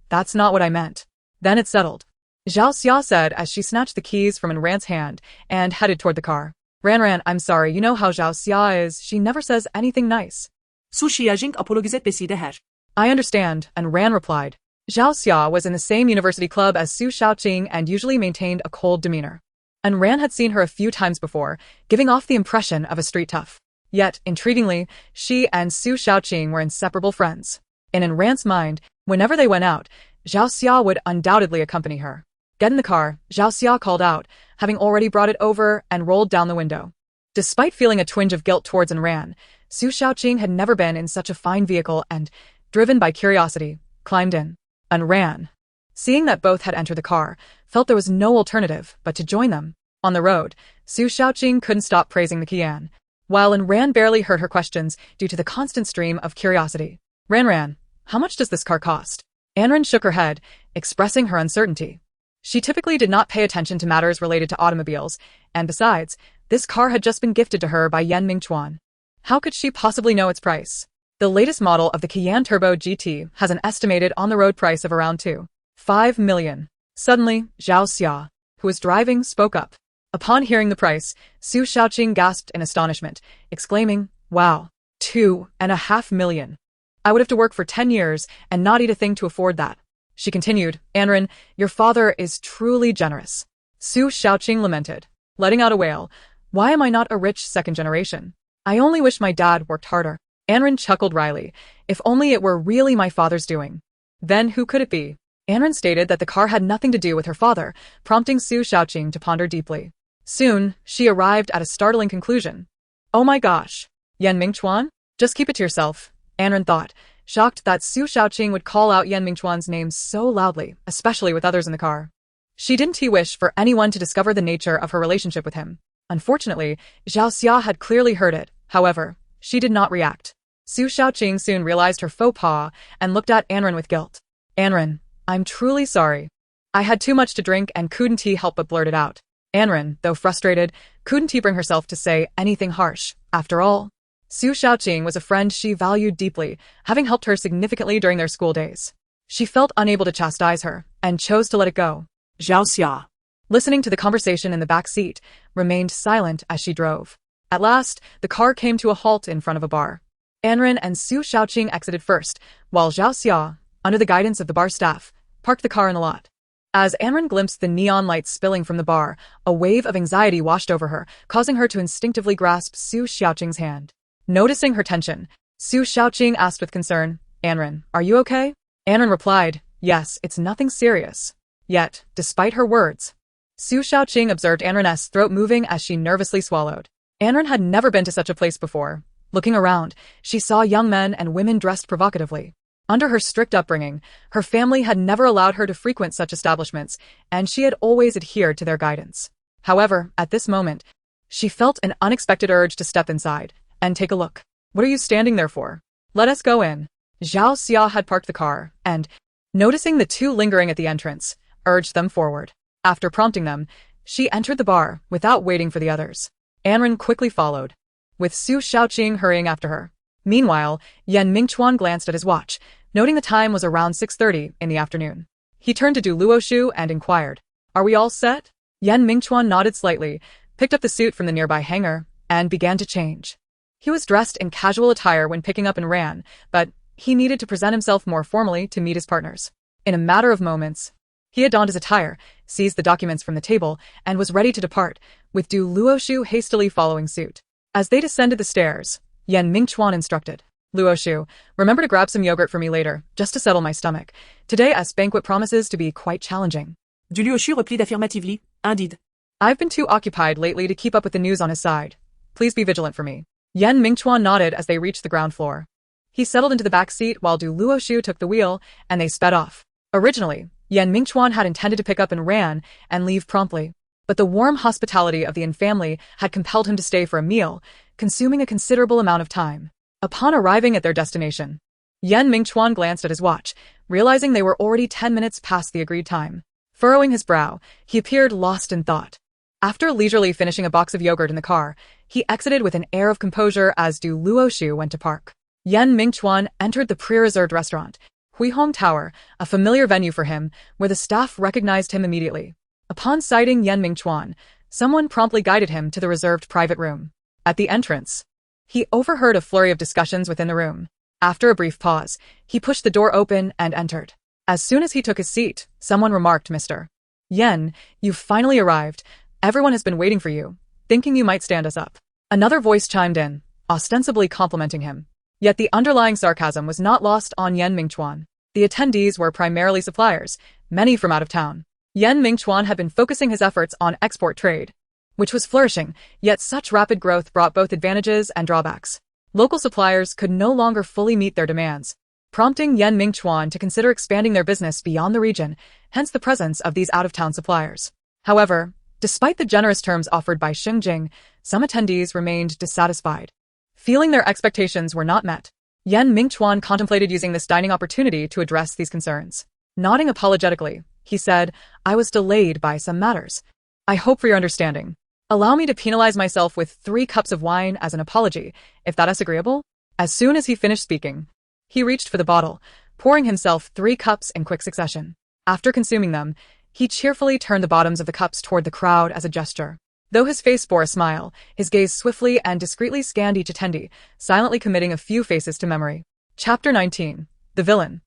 Speaker 1: that's not what I meant. Then it settled. Zhao Xia said as she snatched the keys from Ran's hand and headed toward the car. Ran, I'm sorry, you know how Zhao Xia is, she never says anything nice.
Speaker 2: Su Xiaoqing apologized etmesiydi her.
Speaker 1: I understand, Ran replied. Zhao Xia was in the same university club as Su Xiaoqing and usually maintained a cold demeanor. Ran had seen her a few times before, giving off the impression of a street tough. Yet, intriguingly, she and Su Xiaoqing were inseparable friends. In Ran's mind, whenever they went out, Zhao Xia would undoubtedly accompany her. Get in the car, Zhao Xia called out, having already brought it over and rolled down the window. Despite feeling a twinge of guilt towards Ran, Su Xiaoqing had never been in such a fine vehicle and, driven by curiosity, climbed in. Ran, seeing that both had entered the car, felt there was no alternative but to join them. On the road, Su Xiaoqing couldn't stop praising the Qian, while Ran barely heard her questions due to the constant stream of curiosity. Ran, how much does this car cost? Ran shook her head, expressing her uncertainty. She typically did not pay attention to matters related to automobiles, and besides, this car had just been gifted to her by Mingchuan. How could she possibly know its price? The latest model of the Qian Turbo GT has an estimated on-the-road price of around 2.5 million. Suddenly, Zhao Xia, who was driving, spoke up. Upon hearing the price, Su Xiaoqing gasped in astonishment, exclaiming, wow, 2.5 million. I would have to work for 10 years and not eat a thing to afford that. She continued, Ran, your father is truly generous. Su Xiaoqing lamented, letting out a wail. Why am I not a rich second generation? I only wish my dad worked harder. Ran chuckled wryly. If only it were really my father's doing. Then who could it be? Ran stated that the car had nothing to do with her father, prompting Su Xiaoqing to ponder deeply. Soon, she arrived at a startling conclusion. Oh my gosh. Mingchuan? Just keep it to yourself, Ran thought, shocked that Su Xiaoqing would call out Mingchuan's name so loudly, especially with others in the car. She didn't wish for anyone to discover the nature of her relationship with him. Unfortunately, Zhao Xia had clearly heard it. However, she did not react. Su Xiaoqing soon realized her faux pas and looked at Ran with guilt. Ran, I'm truly sorry. I had too much to drink and couldn't help but blurt it out. Ran, though frustrated, couldn't bring herself to say anything harsh. After all, Su Xiaoqing was a friend she valued deeply, having helped her significantly during their school days. She felt unable to chastise her, and chose to let it go.
Speaker 2: Zhao Xia,
Speaker 1: listening to the conversation in the back seat, remained silent as she drove. At last, the car came to a halt in front of a bar. Ran and Su Xiaoqing exited first, while Zhao Xia, under the guidance of the bar staff, parked the car in the lot. As Ran glimpsed the neon lights spilling from the bar, a wave of anxiety washed over her, causing her to instinctively grasp Su Xiaoqing's hand. Noticing her tension, Su Xiaoqing asked with concern, Ran, are you okay? Ran replied, yes, it's nothing serious. Yet, despite her words, Su Shaoqing observed Anren's throat moving as she nervously swallowed. Anren had never been to such a place before. Looking around, she saw young men and women dressed provocatively. Under her strict upbringing, her family had never allowed her to frequent such establishments, and she had always adhered to their guidance. However, at this moment, she felt an unexpected urge to step inside and take a look. What are you standing there for? Let us go in. Zhao Xia had parked the car, and, noticing the two lingering at the entrance, urged them forward. After prompting them, she entered the bar without waiting for the others. Anren quickly followed, with Su Shaoqing hurrying after her. Meanwhile, Mingchuan glanced at his watch, noting the time was around 6:30 in the afternoon. He turned to Du Luoshu and inquired, "Are we all set?" Mingchuan nodded slightly, picked up the suit from the nearby hanger, and began to change. He was dressed in casual attire when picking up and ran, but he needed to present himself more formally to meet his partners. In a matter of moments, he had donned his attire, seized the documents from the table, and was ready to depart, with Du Luoshu hastily following suit. As they descended the stairs, Mingchuan instructed, "Luoshu, remember to grab some yogurt for me later, just to settle my stomach. Today's banquet promises to be quite challenging."
Speaker 2: Du Luoshu replied affirmatively, indeed.
Speaker 1: "I've been too occupied lately to keep up with the news on his side. Please be vigilant for me." Mingchuan nodded as they reached the ground floor. He settled into the back seat while Du Luoshu took the wheel, and they sped off. Originally, Mingchuan had intended to pick up and ran and leave promptly, but the warm hospitality of the Yin family had compelled him to stay for a meal, consuming a considerable amount of time. Upon arriving at their destination, Mingchuan glanced at his watch, realizing they were already 10 minutes past the agreed time. Furrowing his brow, he appeared lost in thought. After leisurely finishing a box of yogurt in the car, he exited with an air of composure as Du Luoshu went to park. Mingchuan entered the pre-reserved restaurant, Huihong Tower, a familiar venue for him, where the staff recognized him immediately. Upon sighting Mingchuan, someone promptly guided him to the reserved private room. At the entrance, he overheard a flurry of discussions within the room. After a brief pause, he pushed the door open and entered. As soon as he took his seat, someone remarked, "Mr. Yen, you've finally arrived. Everyone has been waiting for you, thinking you might stand us up." Another voice chimed in, ostensibly complimenting him. Yet the underlying sarcasm was not lost on Mingchuan. The attendees were primarily suppliers, many from out of town. Mingchuan had been focusing his efforts on export trade, which was flourishing, yet such rapid growth brought both advantages and drawbacks. Local suppliers could no longer fully meet their demands, prompting Mingchuan to consider expanding their business beyond the region, hence the presence of these out-of-town suppliers. However, despite the generous terms offered by Xingjing, some attendees remained dissatisfied. Feeling their expectations were not met, Mingchuan contemplated using this dining opportunity to address these concerns. Nodding apologetically, he said, "I was delayed by some matters. I hope for your understanding. Allow me to penalize myself with 3 cups of wine as an apology, if that is agreeable." As soon as he finished speaking, he reached for the bottle, pouring himself 3 cups in quick succession. After consuming them, he cheerfully turned the bottoms of the cups toward the crowd as a gesture. Though his face bore a smile, his gaze swiftly and discreetly scanned each attendee, silently committing a few faces to memory. Chapter 19. The Villain.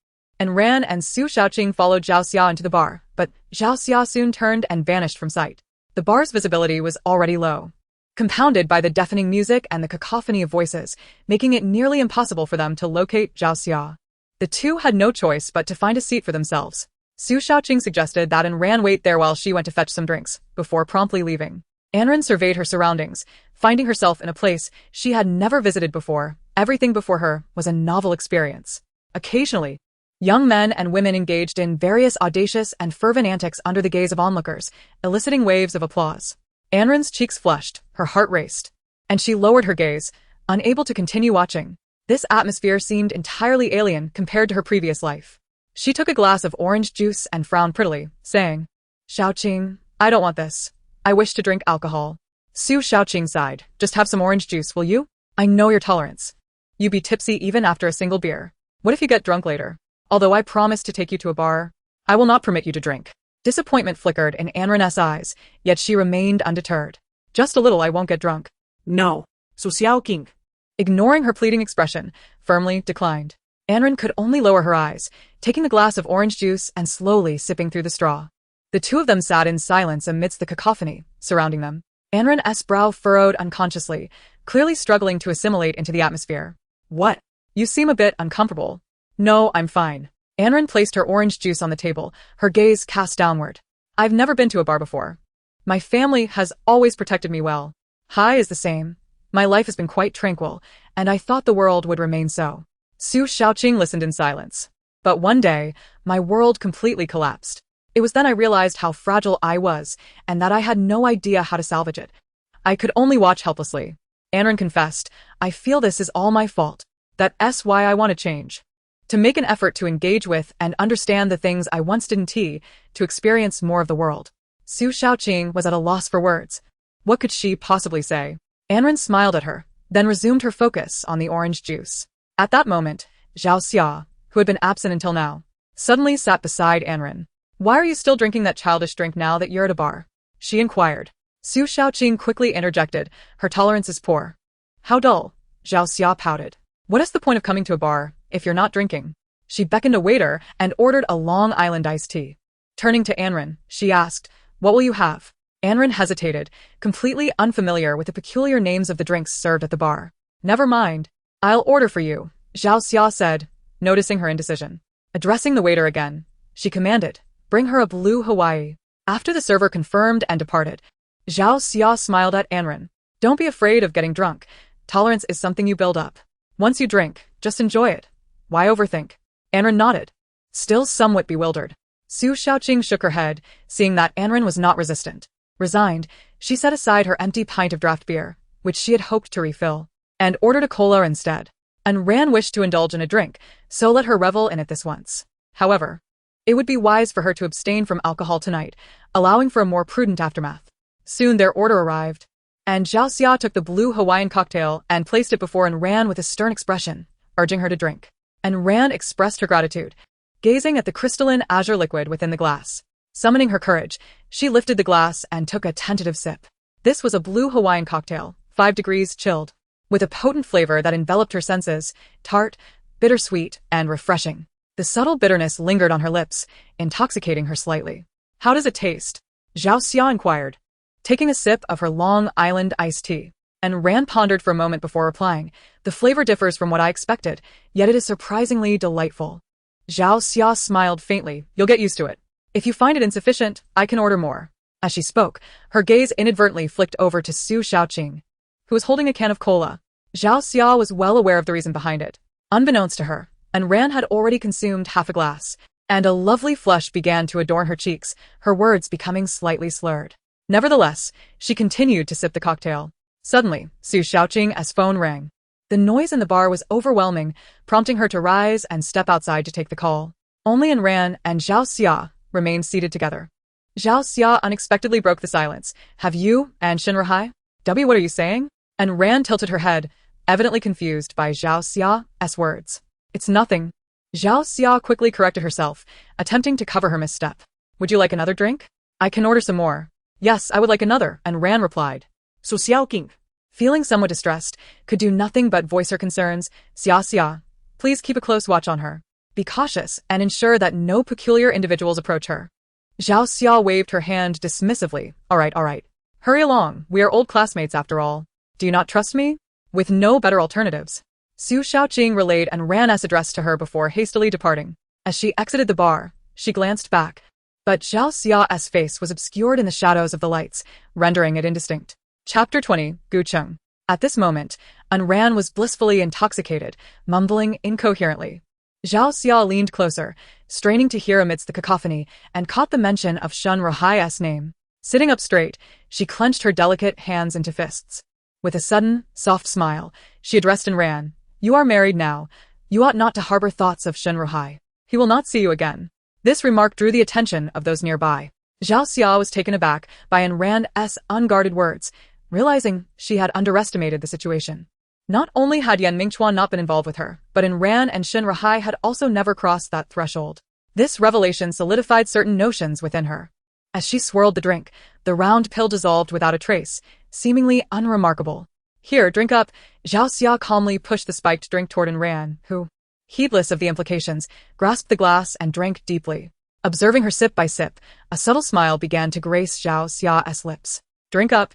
Speaker 1: Ran and Su Shaoqing followed Zhao Xia into the bar, but Zhao Xia soon turned and vanished from sight. The bar's visibility was already low, compounded by the deafening music and the cacophony of voices, making it nearly impossible for them to locate Zhao Xia. The two had no choice but to find a seat for themselves. Su Shaoqing suggested that Ran wait there while she went to fetch some drinks, before promptly leaving. Anren surveyed her surroundings, finding herself in a place she had never visited before. Everything before her was a novel experience. Occasionally, young men and women engaged in various audacious and fervent antics under the gaze of onlookers, eliciting waves of applause. Anren's cheeks flushed, her heart raced, and she lowered her gaze, unable to continue watching. This atmosphere seemed entirely alien compared to her previous life. She took a glass of orange juice and frowned prettily, saying, "Shaoqing, I don't want this. I wish to drink alcohol." Su Shaoqing sighed. "Just have some orange juice, will you? I know your tolerance. You be tipsy even after a single beer. What if you get drunk later? Although I promise to take you to a bar, I will not permit you to drink." Disappointment flickered in Anren's eyes, yet she remained undeterred. "Just a little, I won't get drunk."
Speaker 2: No. Su Shaoqing.
Speaker 1: Ignoring her pleading expression, firmly declined. Anren could only lower her eyes, taking the glass of orange juice and slowly sipping through the straw. The two of them sat in silence amidst the cacophony surrounding them. Anren's brow furrowed unconsciously, clearly struggling to assimilate into the atmosphere. "What? You seem a bit uncomfortable." "No, I'm fine." Anren placed her orange juice on the table, her gaze cast downward. I've never been to a bar before. My family has always protected me well. Hai is the same. My life has been quite tranquil, and I thought the world would remain so. Su Shaoqing listened in silence. But one day, my world completely collapsed. It was then I realized how fragile I was, and that I had no idea how to salvage it. I could only watch helplessly. Anren confessed, I feel this is all my fault. That's why I want to change. To make an effort to engage with and understand the things I once didn't to experience more of the world. Su Shaoqing was at a loss for words. What could she possibly say? Anren smiled at her, then resumed her focus on the orange juice. At that moment, Zhao Xia, who had been absent until now, suddenly sat beside Anren. Why are you still drinking that childish drink now that you're at a bar? She inquired. Su Shaoqing quickly interjected, her tolerance is poor. How dull, Zhao Xia pouted. What is the point of coming to a bar if you're not drinking? She beckoned a waiter and ordered a Long Island iced tea. Turning to Anren, she asked, what will you have? Anren hesitated, completely unfamiliar with the peculiar names of the drinks served at the bar. Never mind. I'll order for you, Zhao Xia said, noticing her indecision. Addressing the waiter again, she commanded, bring her a blue Hawaii. After the server confirmed and departed, Zhao Xia smiled at Anren. Don't be afraid of getting drunk. Tolerance is something you build up. Once you drink, just enjoy it. Why overthink? Anren nodded, still somewhat bewildered. Su Shaoqing shook her head, seeing that Anren was not resistant. Resigned, she set aside her empty pint of draft beer, which she had hoped to refill, and ordered a cola instead. Anren wished to indulge in a drink, so let her revel in it this once. However, it would be wise for her to abstain from alcohol tonight, allowing for a more prudent aftermath. Soon their order arrived, and Zhao Xia took the blue Hawaiian cocktail and placed it before Anren with a stern expression, urging her to drink. Anren expressed her gratitude, gazing at the crystalline azure liquid within the glass. Summoning her courage, she lifted the glass and took a tentative sip. This was a blue Hawaiian cocktail, 5 degrees chilled, with a potent flavor that enveloped her senses, tart, bittersweet, and refreshing. The subtle bitterness lingered on her lips, intoxicating her slightly. How does it taste? Zhao Xia inquired, taking a sip of her Long Island iced tea. Anren pondered for a moment before replying, the flavor differs from what I expected, yet it is surprisingly delightful. Zhao Xia smiled faintly, you'll get used to it. If you find it insufficient, I can order more. As she spoke, her gaze inadvertently flicked over to Su Shaoqing, who was holding a can of cola. Zhao Xia was well aware of the reason behind it. Unbeknownst to her, Anren had already consumed half a glass, and a lovely flush began to adorn her cheeks, her words becoming slightly slurred. Nevertheless, she continued to sip the cocktail. Suddenly, Su Shaoqing's phone rang. The noise in the bar was overwhelming, prompting her to rise and step outside to take the call. Only Anren and Zhao Xia remained seated together. Zhao Xia unexpectedly broke the silence. Have you and Shinrahai? What are you saying? Anren tilted her head, evidently confused by Zhao Xia's words. It's nothing. Zhao Xia quickly corrected herself, attempting to cover her misstep. Would you like another drink? I can order some more. Yes, I would like another, Anren replied.
Speaker 2: So Xiaoqing,
Speaker 1: feeling somewhat distressed, could do nothing but voice her concerns. Xia, please keep a close watch on her. Be cautious and ensure that no peculiar individuals approach her. Zhao Xia waved her hand dismissively. All right. Hurry along, we are old classmates after all. Do you not trust me? With no better alternatives. Su Shaoqing relayed Anren's address to her before hastily departing. As she exited the bar, she glanced back, but Zhao Xia's face was obscured in the shadows of the lights, rendering it indistinct. Chapter 20, Gucheng. At this moment, Anren was blissfully intoxicated, mumbling incoherently. Zhao Xia leaned closer, straining to hear amidst the cacophony, and caught the mention of Shinrahai's name. Sitting up straight, she clenched her delicate hands into fists. With a sudden, soft smile, she addressed Anren. You are married now. You ought not to harbor thoughts of Shinrahai. He will not see you again. This remark drew the attention of those nearby. Zhao Xia was taken aback by Anren's unguarded words, realizing she had underestimated the situation. Not only had Yan Mingchuan not been involved with her, but Anren and Shinrahai had also never crossed that threshold. This revelation solidified certain notions within her. As she swirled the drink, the round pill dissolved without a trace, seemingly unremarkable. Here, drink up. Zhao Xia calmly pushed the spiked drink toward Anren, who, heedless of the implications, grasped the glass and drank deeply. Observing her sip by sip, a subtle smile began to grace Zhao Xia's lips. Drink up.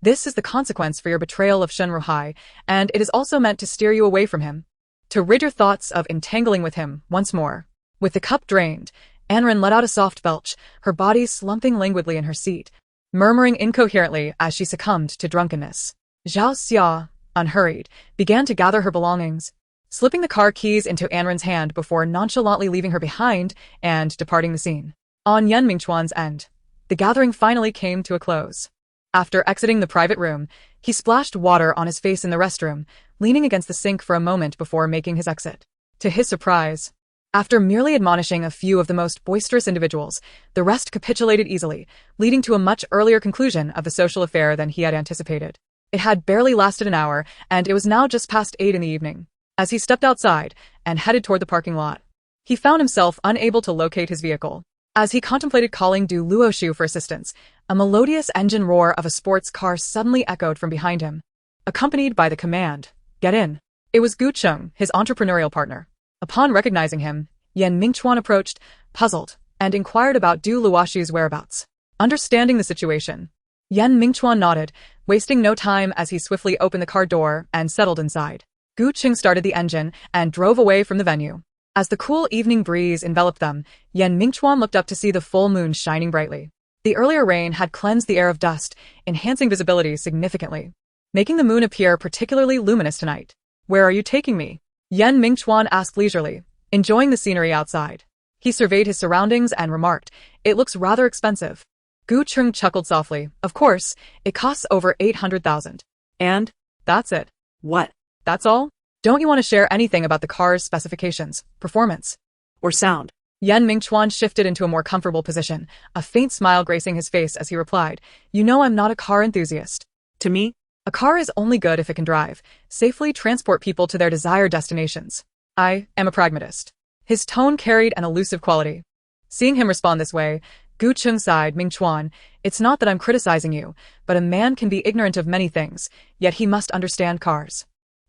Speaker 1: This is the consequence for your betrayal of Shinrahai, and it is also meant to steer you away from him, to rid your thoughts of entangling with him once more. With the cup drained, Anren let out a soft belch, her body slumping languidly in her seat, murmuring incoherently as she succumbed to drunkenness. Zhao Xia, unhurried, began to gather her belongings, slipping the car keys into Anren's hand before nonchalantly leaving her behind and departing the scene. On Yan Mingchuan's end, the gathering finally came to a close. After exiting the private room, he splashed water on his face in the restroom, leaning against the sink for a moment before making his exit. To his surprise, after merely admonishing a few of the most boisterous individuals, the rest capitulated easily, leading to a much earlier conclusion of the social affair than he had anticipated. It had barely lasted an hour, and it was now just past 8 in the evening. As he stepped outside and headed toward the parking lot, he found himself unable to locate his vehicle. As he contemplated calling Du Luoshu for assistance, a melodious engine roar of a sports car suddenly echoed from behind him, accompanied by the command, "Get in." It was Gu Cheng, his entrepreneurial partner. Upon recognizing him, Yan Mingchuan approached, puzzled, and inquired about Du Luoshu's whereabouts. Understanding the situation, Yan Mingchuan nodded, wasting no time as he swiftly opened the car door and settled inside. Gu Cheng started the engine and drove away from the venue. As the cool evening breeze enveloped them, Yan Mingchuan looked up to see the full moon shining brightly. The earlier rain had cleansed the air of dust, enhancing visibility significantly, making the moon appear particularly luminous tonight. "Where are you taking me?" Yan Mingchuan asked leisurely, enjoying the scenery outside. He surveyed his surroundings and remarked, "It looks rather expensive." Gu Cheng chuckled softly. "Of course, it costs over 800,000.
Speaker 2: And?
Speaker 1: That's it."
Speaker 2: What?
Speaker 1: "That's all? Don't you want to share anything about the car's specifications, performance,
Speaker 2: Or sound?"
Speaker 1: Yan Mingchuan shifted into a more comfortable position, a faint smile gracing his face as he replied, "You know I'm not a car enthusiast.
Speaker 2: To me?
Speaker 1: A car is only good if it can drive, safely transport people to their desired destinations. I am a pragmatist." His tone carried an elusive quality. Seeing him respond this way, Gu Cheng sighed. "Mingchuan, it's not that I'm criticizing you, but a man can be ignorant of many things, yet he must understand cars.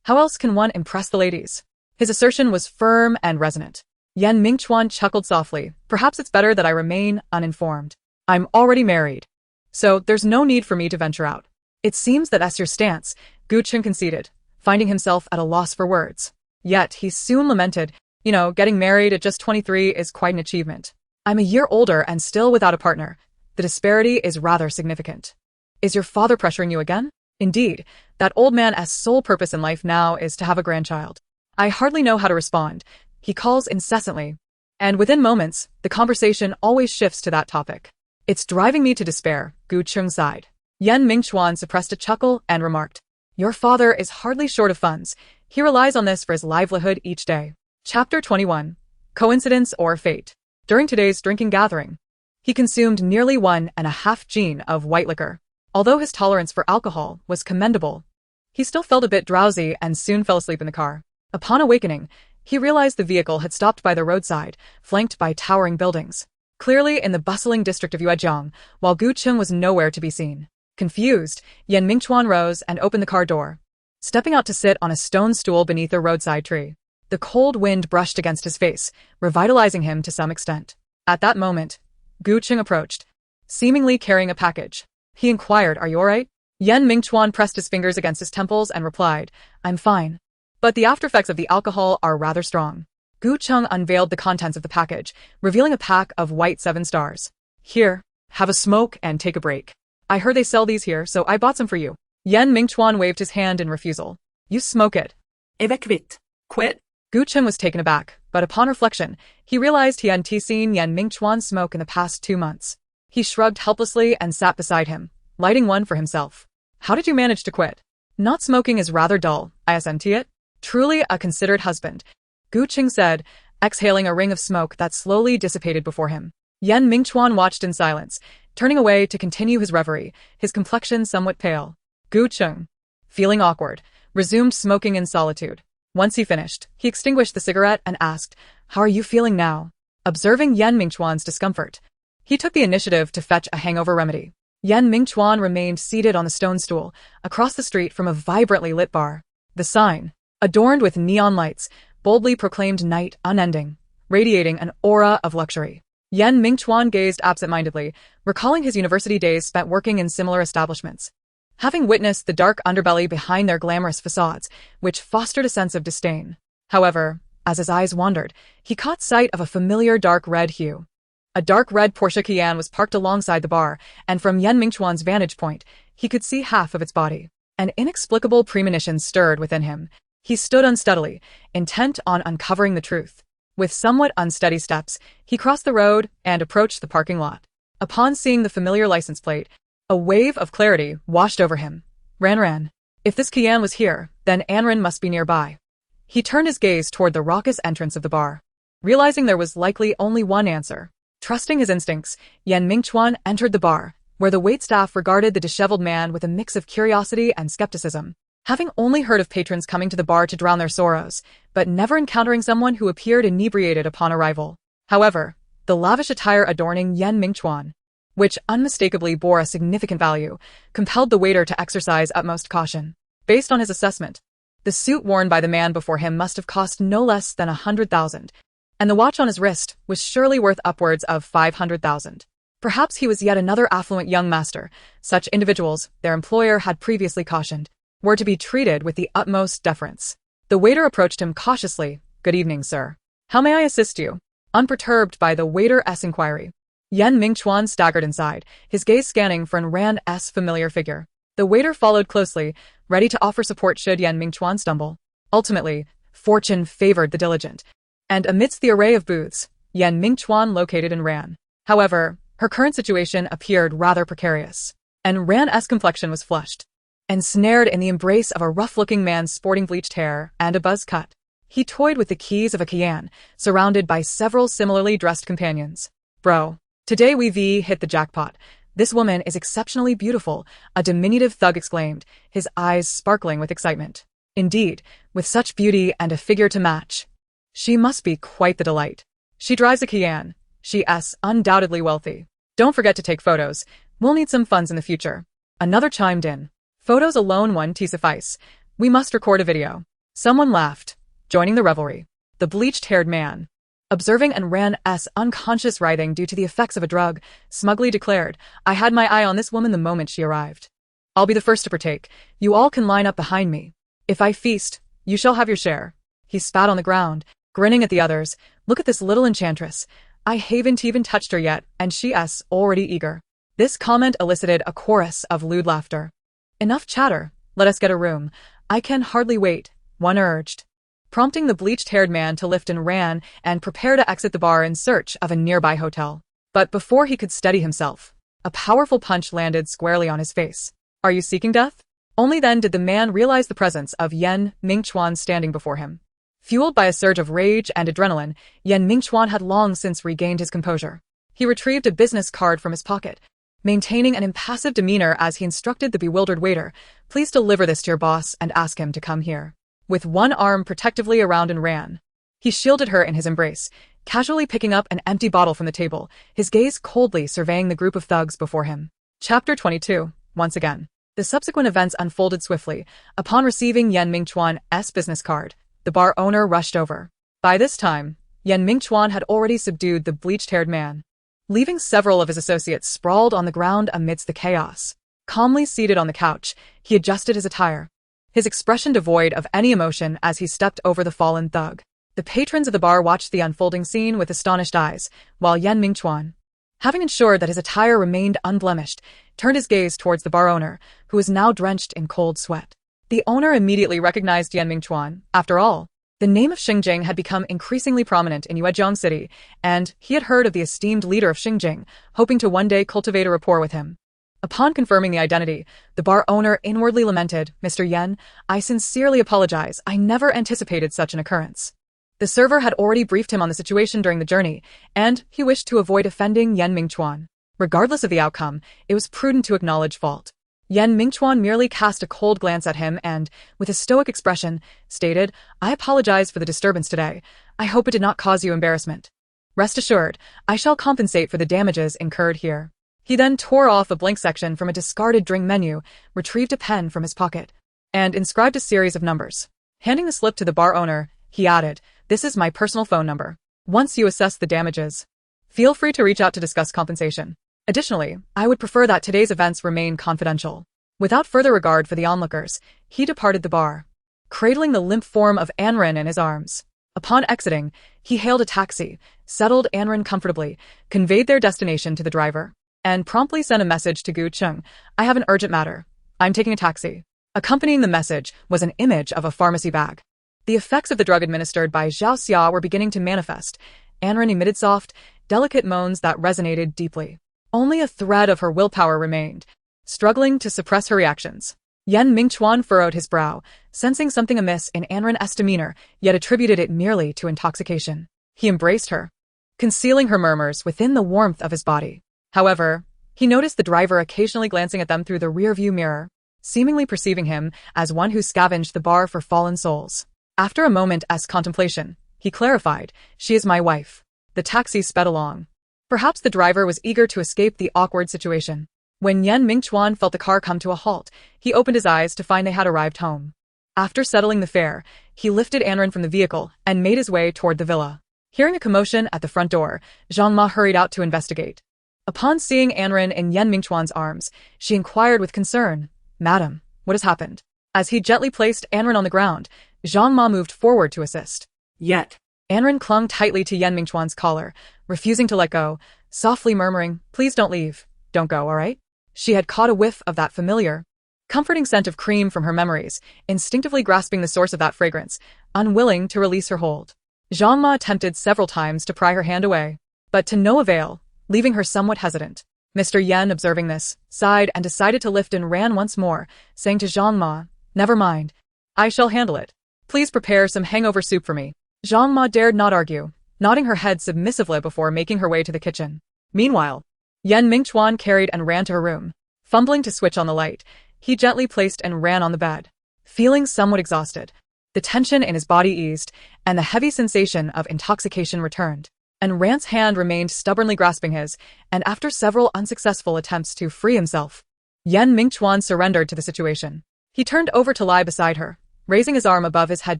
Speaker 1: How else can one impress the ladies?" His assertion was firm and resonant. Yan Mingchuan chuckled softly. "Perhaps it's better that I remain uninformed. I'm already married, so there's no need for me to venture out." "It seems that that's your stance," Gu Cheng conceded, finding himself at a loss for words. Yet he soon lamented, "Getting married at just 23 is quite an achievement. I'm a year older and still without a partner. The disparity is rather significant. Is your father pressuring you again?" "Indeed, that old man's sole purpose in life now is to have a grandchild. I hardly know how to respond. He calls incessantly, and within moments, the conversation always shifts to that topic. It's driving me to despair," Gu Cheng sighed. Yan Mingchuan suppressed a chuckle and remarked, "Your father is hardly short of funds. He relies on this for his livelihood each day." Chapter 21. Coincidence or Fate. During today's drinking gathering, he consumed nearly 1.5 gin of white liquor. Although his tolerance for alcohol was commendable, he still felt a bit drowsy and soon fell asleep in the car. Upon awakening, he realized the vehicle had stopped by the roadside, flanked by towering buildings, clearly in the bustling district of Yuejiang, while Gu Cheng was nowhere to be seen. Confused, Yan Mingchuan rose and opened the car door, stepping out to sit on a stone stool beneath a roadside tree. The cold wind brushed against his face, revitalizing him to some extent. At that moment, Gu Cheng approached, seemingly carrying a package. He inquired, "Are you alright?" Yan Mingchuan pressed his fingers against his temples and replied, "I'm fine. But the aftereffects of the alcohol are rather strong." Gu Cheng unveiled the contents of the package, revealing a pack of white 7 stars. "Here, have a smoke and take a break. I heard they sell these here, so I bought some for you." Yan Mingchuan waved his hand in refusal. "You smoke it."
Speaker 2: Evacuate. Quit.
Speaker 1: Gu Cheng was taken aback, but upon reflection, he realized he hadn't seen Yan Mingchuan smoke in the past 2 months. He shrugged helplessly and sat beside him, lighting one for himself. "How did you manage to quit?" "Not smoking is rather dull, isn't it?" "Truly a considerate husband," Gu Cheng said, exhaling a ring of smoke that slowly dissipated before him. Yan Mingchuan watched in silence, turning away to continue his reverie, his complexion somewhat pale. Gu Cheng, feeling awkward, resumed smoking in solitude. Once he finished, he extinguished the cigarette and asked, "How are you feeling now?" Observing Yan Mingchuan's discomfort, he took the initiative to fetch a hangover remedy. Yan Mingchuan remained seated on the stone stool, across the street from a vibrantly lit bar. The sign, adorned with neon lights, boldly proclaimed night unending, radiating an aura of luxury. Yan Mingchuan gazed absent-mindedly, recalling his university days spent working in similar establishments, having witnessed the dark underbelly behind their glamorous facades, which fostered a sense of disdain. However, As his eyes wandered, he caught sight of a familiar dark red hue. A dark red Porsche Cayenne was parked alongside the bar, and from Yan Mingchuan's vantage point, he could see half of its body. An inexplicable premonition stirred within him. He stood unsteadily, intent on uncovering the truth. With somewhat unsteady steps, he crossed the road and approached the parking lot. Upon seeing the familiar license plate, a wave of clarity washed over him. Ran. If this Cayenne was here, then Anren must be nearby. He turned his gaze toward the raucous entrance of the bar. Realizing there was likely only one answer, trusting his instincts, Yan Mingchuan entered the bar, where the waitstaff regarded the disheveled man with a mix of curiosity and skepticism. Having only heard of patrons coming to the bar to drown their sorrows, but never encountering someone who appeared inebriated upon arrival. However, the lavish attire adorning Yan Mingchuan, which unmistakably bore a significant value, compelled the waiter to exercise utmost caution. Based on his assessment, the suit worn by the man before him must have cost no less than 100,000, and the watch on his wrist was surely worth upwards of 500,000. Perhaps he was yet another affluent young master. Such individuals, their employer had previously cautioned, were to be treated with the utmost deference. The waiter approached him cautiously. "Good evening, sir. How may I assist you?" Unperturbed by the waiter's inquiry, Yan Mingchuan staggered inside, his gaze scanning for Ran's familiar figure. The waiter followed closely, ready to offer support should Yan Mingchuan stumble. Ultimately, fortune favored the diligent, and amidst the array of booths, Yan Mingchuan located in Ran. However, her current situation appeared rather precarious, and Ran's complexion was flushed, ensnared in the embrace of a rough-looking man sporting bleached hair and a buzz cut. He toyed with the keys of a Cayenne, surrounded by several similarly dressed companions. "Bro, today we've hit the jackpot. This woman is exceptionally beautiful," a diminutive thug exclaimed, his eyes sparkling with excitement. "Indeed, with such beauty and a figure to match. She must be quite the delight. She drives a Cayenne. She's undoubtedly wealthy. Don't forget to take photos. We'll need some funds in the future." Another chimed in. "Photos alone won't suffice. We must record a video." Someone laughed, joining the revelry. The bleached-haired man, observing Ran's unconscious writhing due to the effects of a drug, smugly declared, "I had my eye on this woman the moment she arrived. I'll be the first to partake. You all can line up behind me. If I feast, you shall have your share." He spat on the ground, grinning at the others. "Look at this little enchantress. I haven't even touched her yet, and she's already eager." This comment elicited a chorus of lewd laughter. "Enough chatter. Let us get a room. I can hardly wait," one urged, prompting the bleached-haired man to lift Ran and prepare to exit the bar in search of a nearby hotel. But before he could steady himself, a powerful punch landed squarely on his face. "Are you seeking death?" Only then did the man realize the presence of Yan Mingchuan standing before him. Fueled by a surge of rage and adrenaline, Yan Mingchuan had long since regained his composure. He retrieved a business card from his pocket, maintaining an impassive demeanor as he instructed the bewildered waiter, "Please deliver this to your boss and ask him to come here." With one arm protectively around Ran, he shielded her in his embrace, casually picking up an empty bottle from the table, his gaze coldly surveying the group of thugs before him. Chapter 22. Once again. The subsequent events unfolded swiftly. Upon receiving Yan Mingchuan's business card, the bar owner rushed over. By this time, Yan Mingchuan had already subdued the bleached-haired man, leaving several of his associates sprawled on the ground amidst the chaos. Calmly seated on the couch, he adjusted his attire, his expression devoid of any emotion as he stepped over the fallen thug. The patrons of the bar watched the unfolding scene with astonished eyes, while Yan Mingchuan, having ensured that his attire remained unblemished, turned his gaze towards the bar owner, who was now drenched in cold sweat. The owner immediately recognized Yan Mingchuan. After all, the name of Xinjiang had become increasingly prominent in Yuezhong City, and he had heard of the esteemed leader of Xinjiang, hoping to one day cultivate a rapport with him. Upon confirming the identity, the bar owner inwardly lamented, "Mr. Yan, I sincerely apologize. I never anticipated such an occurrence." The server had already briefed him on the situation during the journey, and he wished to avoid offending Yan Mingchuan. Regardless of the outcome, it was prudent to acknowledge fault. Yan Mingchuan merely cast a cold glance at him and, with a stoic expression, stated, "I apologize for the disturbance today. I hope it did not cause you embarrassment. Rest assured, I shall compensate for the damages incurred here." He then tore off a blank section from a discarded drink menu, retrieved a pen from his pocket, and inscribed a series of numbers. Handing the slip to the bar owner, he added, "This is my personal phone number. Once you assess the damages, feel free to reach out to discuss compensation. Additionally, I would prefer that today's events remain confidential." Without further regard for the onlookers, he departed the bar, cradling the limp form of Anren in his arms. Upon exiting, he hailed a taxi, settled Anren comfortably, conveyed their destination to the driver, and promptly sent a message to Gu Chung. I have an urgent matter. I'm taking a taxi. Accompanying the message was an image of a pharmacy bag. The effects of the drug administered by Zhao Xia were beginning to manifest. Anren emitted soft, delicate moans that resonated deeply. Only a thread of her willpower remained, struggling to suppress her reactions. Yan Mingchuan furrowed his brow, sensing something amiss in Anren's demeanor, yet attributed it merely to intoxication. He embraced her, concealing her murmurs within the warmth of his body. However, he noticed the driver occasionally glancing at them through the rear-view mirror, seemingly perceiving him as one who scavenged the bar for fallen souls. After a moment's contemplation, he clarified, "She is my wife." The taxi sped along. Perhaps the driver was eager to escape the awkward situation. When Yan Mingchuan felt the car come to a halt, he opened his eyes to find they had arrived home. After settling the fare, he lifted Anren from the vehicle and made his way toward the villa. Hearing a commotion at the front door, Zhang Ma hurried out to investigate. Upon seeing Anren in Yan Mingchuan's arms, she inquired with concern, "Madam, what has happened?" As he gently placed Anren on the ground, Zhang Ma moved forward to assist.
Speaker 2: Yet.
Speaker 1: Anren clung tightly to Yan Mingchuan's collar, refusing to let go, softly murmuring, "Please don't leave. Don't go, all right?" She had caught a whiff of that familiar, comforting scent of cream from her memories, instinctively grasping the source of that fragrance, unwilling to release her hold. Zhang Ma attempted several times to pry her hand away, but to no avail, leaving her somewhat hesitant. Mr. Yan, observing this, sighed and decided to lift and ran once more, saying to Zhang Ma, "Never mind. I shall handle it. Please prepare some hangover soup for me." Zhang Ma dared not argue, nodding her head submissively before making her way to the kitchen. Meanwhile, Yan Mingchuan carried and ran to her room. Fumbling to switch on the light, he gently placed and ran on the bed. Feeling somewhat exhausted, the tension in his body eased, and the heavy sensation of intoxication returned. And Ran's hand remained stubbornly grasping his, and after several unsuccessful attempts to free himself, Yan Mingchuan surrendered to the situation. He turned over to lie beside her, raising his arm above his head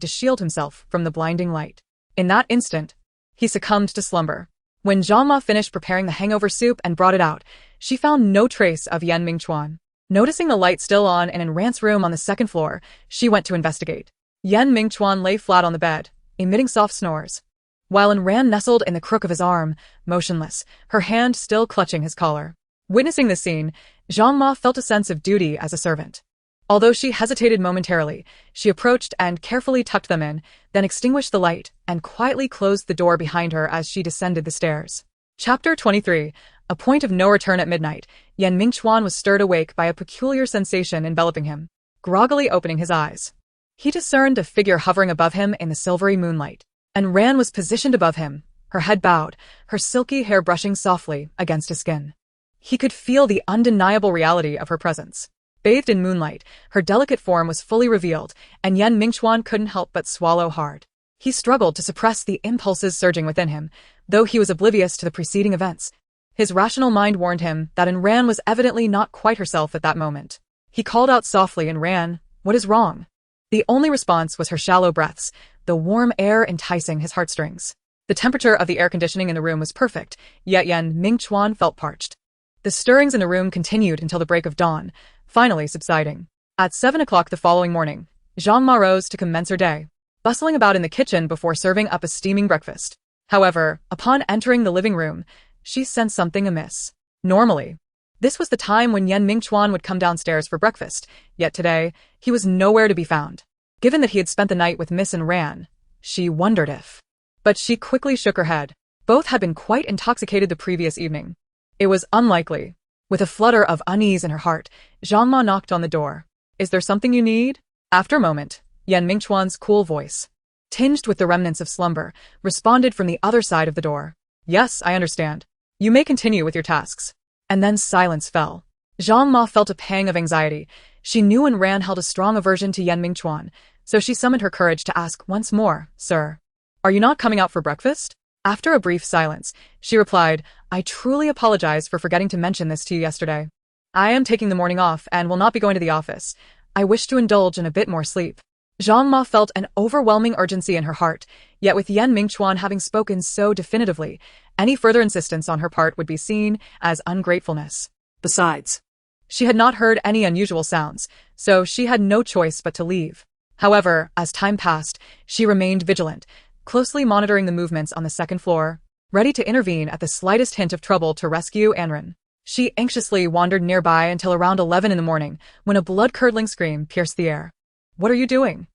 Speaker 1: to shield himself from the blinding light. In that instant, he succumbed to slumber. When Zhang Ma finished preparing the hangover soup and brought it out, she found no trace of Yan Mingchuan. Noticing the light still on and in Rant's room on the second floor, she went to investigate. Yan Mingchuan lay flat on the bed, emitting soft snores, while Ran nestled in the crook of his arm, motionless, her hand still clutching his collar. Witnessing this scene, Zhang Ma felt a sense of duty as a servant. Although she hesitated momentarily, she approached and carefully tucked them in, then extinguished the light and quietly closed the door behind her as she descended the stairs. Chapter 23. A point of no return at midnight, Yan Mingchuan was stirred awake by a peculiar sensation enveloping him. Groggily opening his eyes, he discerned a figure hovering above him in the silvery moonlight. And Ran was positioned above him, her head bowed, her silky hair brushing softly against his skin. He could feel the undeniable reality of her presence. Bathed in moonlight, her delicate form was fully revealed, and Yan Mingchuan couldn't help but swallow hard. He struggled to suppress the impulses surging within him, though he was oblivious to the preceding events. His rational mind warned him that Ran was evidently not quite herself at that moment. He called out softly, "Ran, what is wrong?" The only response was her shallow breaths, the warm air enticing his heartstrings. The temperature of the air conditioning in the room was perfect, yet Yan Mingchuan felt parched. The stirrings in the room continued until the break of dawn, finally subsiding. At 7 o'clock the following morning, Zhang Ma rose to commence her day, bustling about in the kitchen before serving up a steaming breakfast. However, upon entering the living room, she sensed something amiss. Normally, this was the time when Yan Mingchuan would come downstairs for breakfast, yet today, he was nowhere to be found. Given that he had spent the night with Miss Ran, she wondered if. But she quickly shook her head. Both had been quite intoxicated the previous evening. It was unlikely. With a flutter of unease in her heart, Zhang Ma knocked on the door. "Is there something you need?" After a moment, Yan Mingchuan's cool voice, tinged with the remnants of slumber, responded from the other side of the door. "Yes, I understand. You may continue with your tasks." And then silence fell. Zhang Ma felt a pang of anxiety. She knew Ran held a strong aversion to Yan Mingchuan, so she summoned her courage to ask once more, "Sir, are you not coming out for breakfast?" After a brief silence, she replied, "I truly apologize for forgetting to mention this to you yesterday. I am taking the morning off and will not be going to the office. I wish to indulge in a bit more sleep." Zhang Ma felt an overwhelming urgency in her heart, yet with Yan Mingchuan having spoken so definitively, any further insistence on her part would be seen as ungratefulness. Besides, she had not heard any unusual sounds, so she had no choice but to leave. However, as time passed, she remained vigilant, closely monitoring the movements on the second floor, ready to intervene at the slightest hint of trouble to rescue Anren. She anxiously wandered nearby until around 11 in the morning, when a blood-curdling scream pierced the air. "What are you doing?"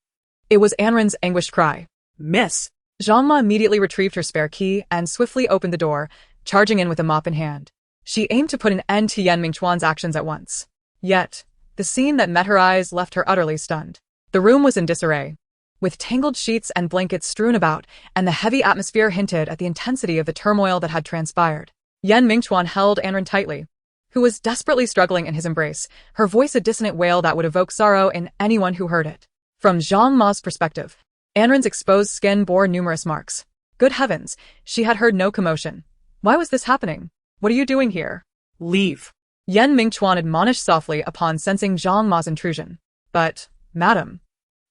Speaker 1: It was Anren's anguished cry.
Speaker 2: Miss.
Speaker 1: Zhangma immediately retrieved her spare key and swiftly opened the door, charging in with a mop in hand. She aimed to put an end to Yan Mingchuan's actions at once. Yet, the scene that met her eyes left her utterly stunned. The room was in disarray, with tangled sheets and blankets strewn about, and the heavy atmosphere hinted at the intensity of the turmoil that had transpired. Yan Mingchuan held Anren tightly, who was desperately struggling in his embrace, her voice a dissonant wail that would evoke sorrow in anyone who heard it. From Zhang Ma's perspective, Anren's exposed skin bore numerous marks. Good heavens, she had heard no commotion. Why was this happening? What are you doing here?
Speaker 2: Leave.
Speaker 1: Yan Mingchuan admonished softly upon sensing Zhang Ma's intrusion. But, madam,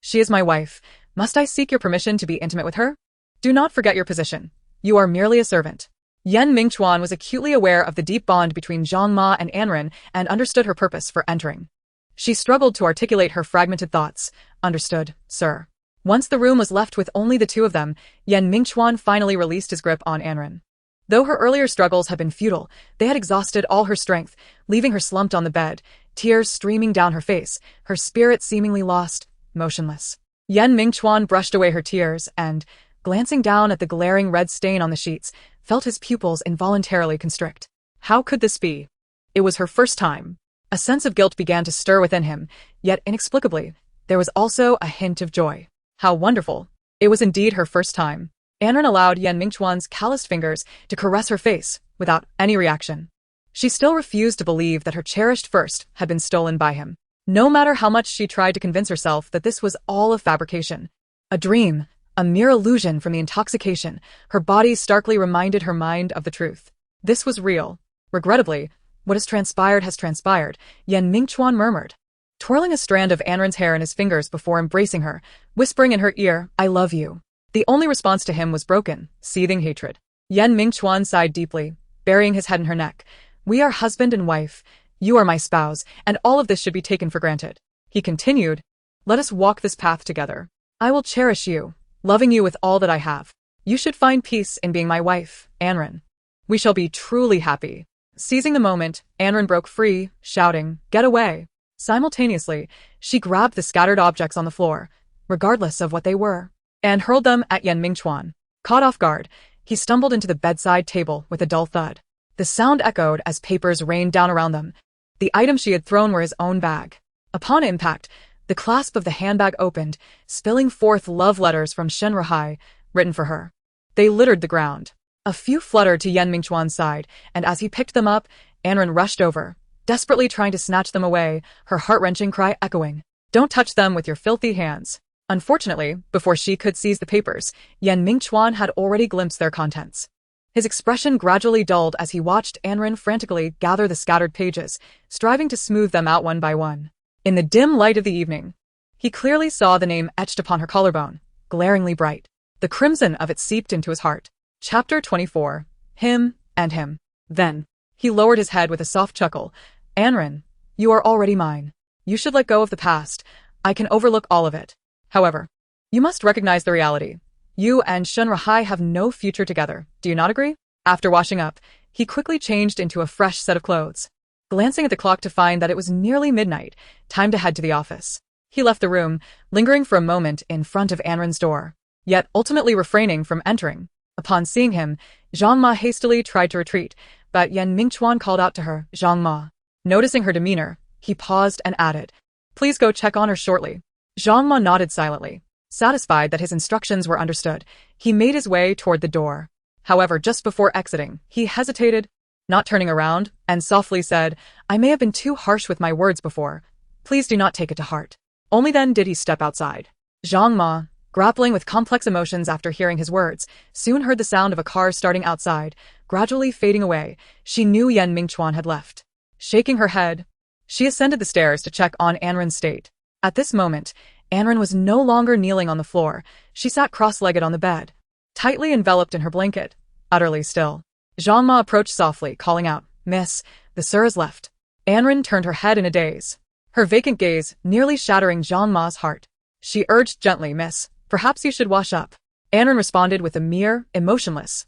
Speaker 1: she is my wife. Must I seek your permission to be intimate with her? Do not forget your position. You are merely a servant. Yan Mingchuan was acutely aware of the deep bond between Zhang Ma and Anren and understood her purpose for entering. She struggled to articulate her fragmented thoughts. Understood, sir. Once the room was left with only the two of them, Yan Mingchuan finally released his grip on Anren. Though her earlier struggles had been futile, they had exhausted all her strength, leaving her slumped on the bed, tears streaming down her face, her spirit seemingly lost, motionless. Yan Mingchuan brushed away her tears and, glancing down at the glaring red stain on the sheets, felt his pupils involuntarily constrict. How could this be? It was her first time. A sense of guilt began to stir within him, yet inexplicably, there was also a hint of joy. How wonderful. It was indeed her first time. Anren allowed Yan Mingchuan's calloused fingers to caress her face without any reaction. She still refused to believe that her cherished first had been stolen by him. No matter how much she tried to convince herself that this was all a fabrication, a dream, a mere illusion from the intoxication, her body starkly reminded her mind of the truth. This was real. Regrettably, what has transpired, Yan Mingchuan murmured, twirling a strand of Anren's hair in his fingers before embracing her, whispering in her ear, "I love you." The only response to him was broken, seething hatred. Yan Mingchuan sighed deeply, burying his head in her neck. "We are husband and wife. You are my spouse, and all of this should be taken for granted." He continued, "Let us walk this path together. I will cherish you, loving you with all that I have. You should find peace in being my wife, Anren. We shall be truly happy." Seizing the moment, Anren broke free, shouting, "Get away!" Simultaneously, she grabbed the scattered objects on the floor, regardless of what they were, and hurled them at Yan Mingchuan. Caught off guard, he stumbled into the bedside table with a dull thud. The sound echoed as papers rained down around them. The items she had thrown were his own bag. Upon impact, the clasp of the handbag opened, spilling forth love letters from Shen Rahai, written for her. They littered the ground. A few fluttered to Yan Mingchuan's side, and as he picked them up, Anren rushed over, desperately trying to snatch them away, her heart-wrenching cry echoing, "Don't touch them with your filthy hands." Unfortunately, before she could seize the papers, Yan Mingchuan had already glimpsed their contents. His expression gradually dulled as he watched Anren frantically gather the scattered pages, striving to smooth them out one by one. In the dim light of the evening, he clearly saw the name etched upon her collarbone, glaringly bright. The crimson of it seeped into his heart. Chapter 24. Him and him. Then, he lowered his head with a soft chuckle. "Anren, you are already mine. You should let go of the past. I can overlook all of it. However, you must recognize the reality. You and Shen Rahai have no future together. Do you not agree?" After washing up, he quickly changed into a fresh set of clothes. Glancing at the clock to find that it was nearly midnight, time to head to the office. He left the room, lingering for a moment in front of Anren's door, yet ultimately refraining from entering. Upon seeing him, Zhang Ma hastily tried to retreat, but Yan Mingchuan called out to her, "Zhang Ma." Noticing her demeanor, he paused and added, "Please go check on her shortly." Zhang Ma nodded silently. Satisfied that his instructions were understood, he made his way toward the door. However, just before exiting, he hesitated, not turning around, and softly said, "I may have been too harsh with my words before. Please do not take it to heart." Only then did he step outside. Zhang Ma, grappling with complex emotions after hearing his words, soon heard the sound of a car starting outside, gradually fading away. She knew Yan Mingchuan had left. Shaking her head, she ascended the stairs to check on Anren's state. At this moment, Anren was no longer kneeling on the floor. She sat cross-legged on the bed, tightly enveloped in her blanket, utterly still. Zhang Ma approached softly, calling out, "Miss, the sir has left." Anren turned her head in a daze, her vacant gaze nearly shattering Zhang Ma's heart. She urged gently, "Miss, perhaps you should wash up." Anren responded with a mere, emotionless,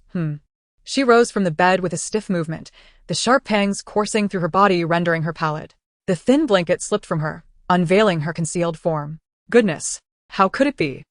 Speaker 1: She rose from the bed with a stiff movement, the sharp pangs coursing through her body rendering her pallid. The thin blanket slipped from her, unveiling her concealed form. Goodness, how could it be?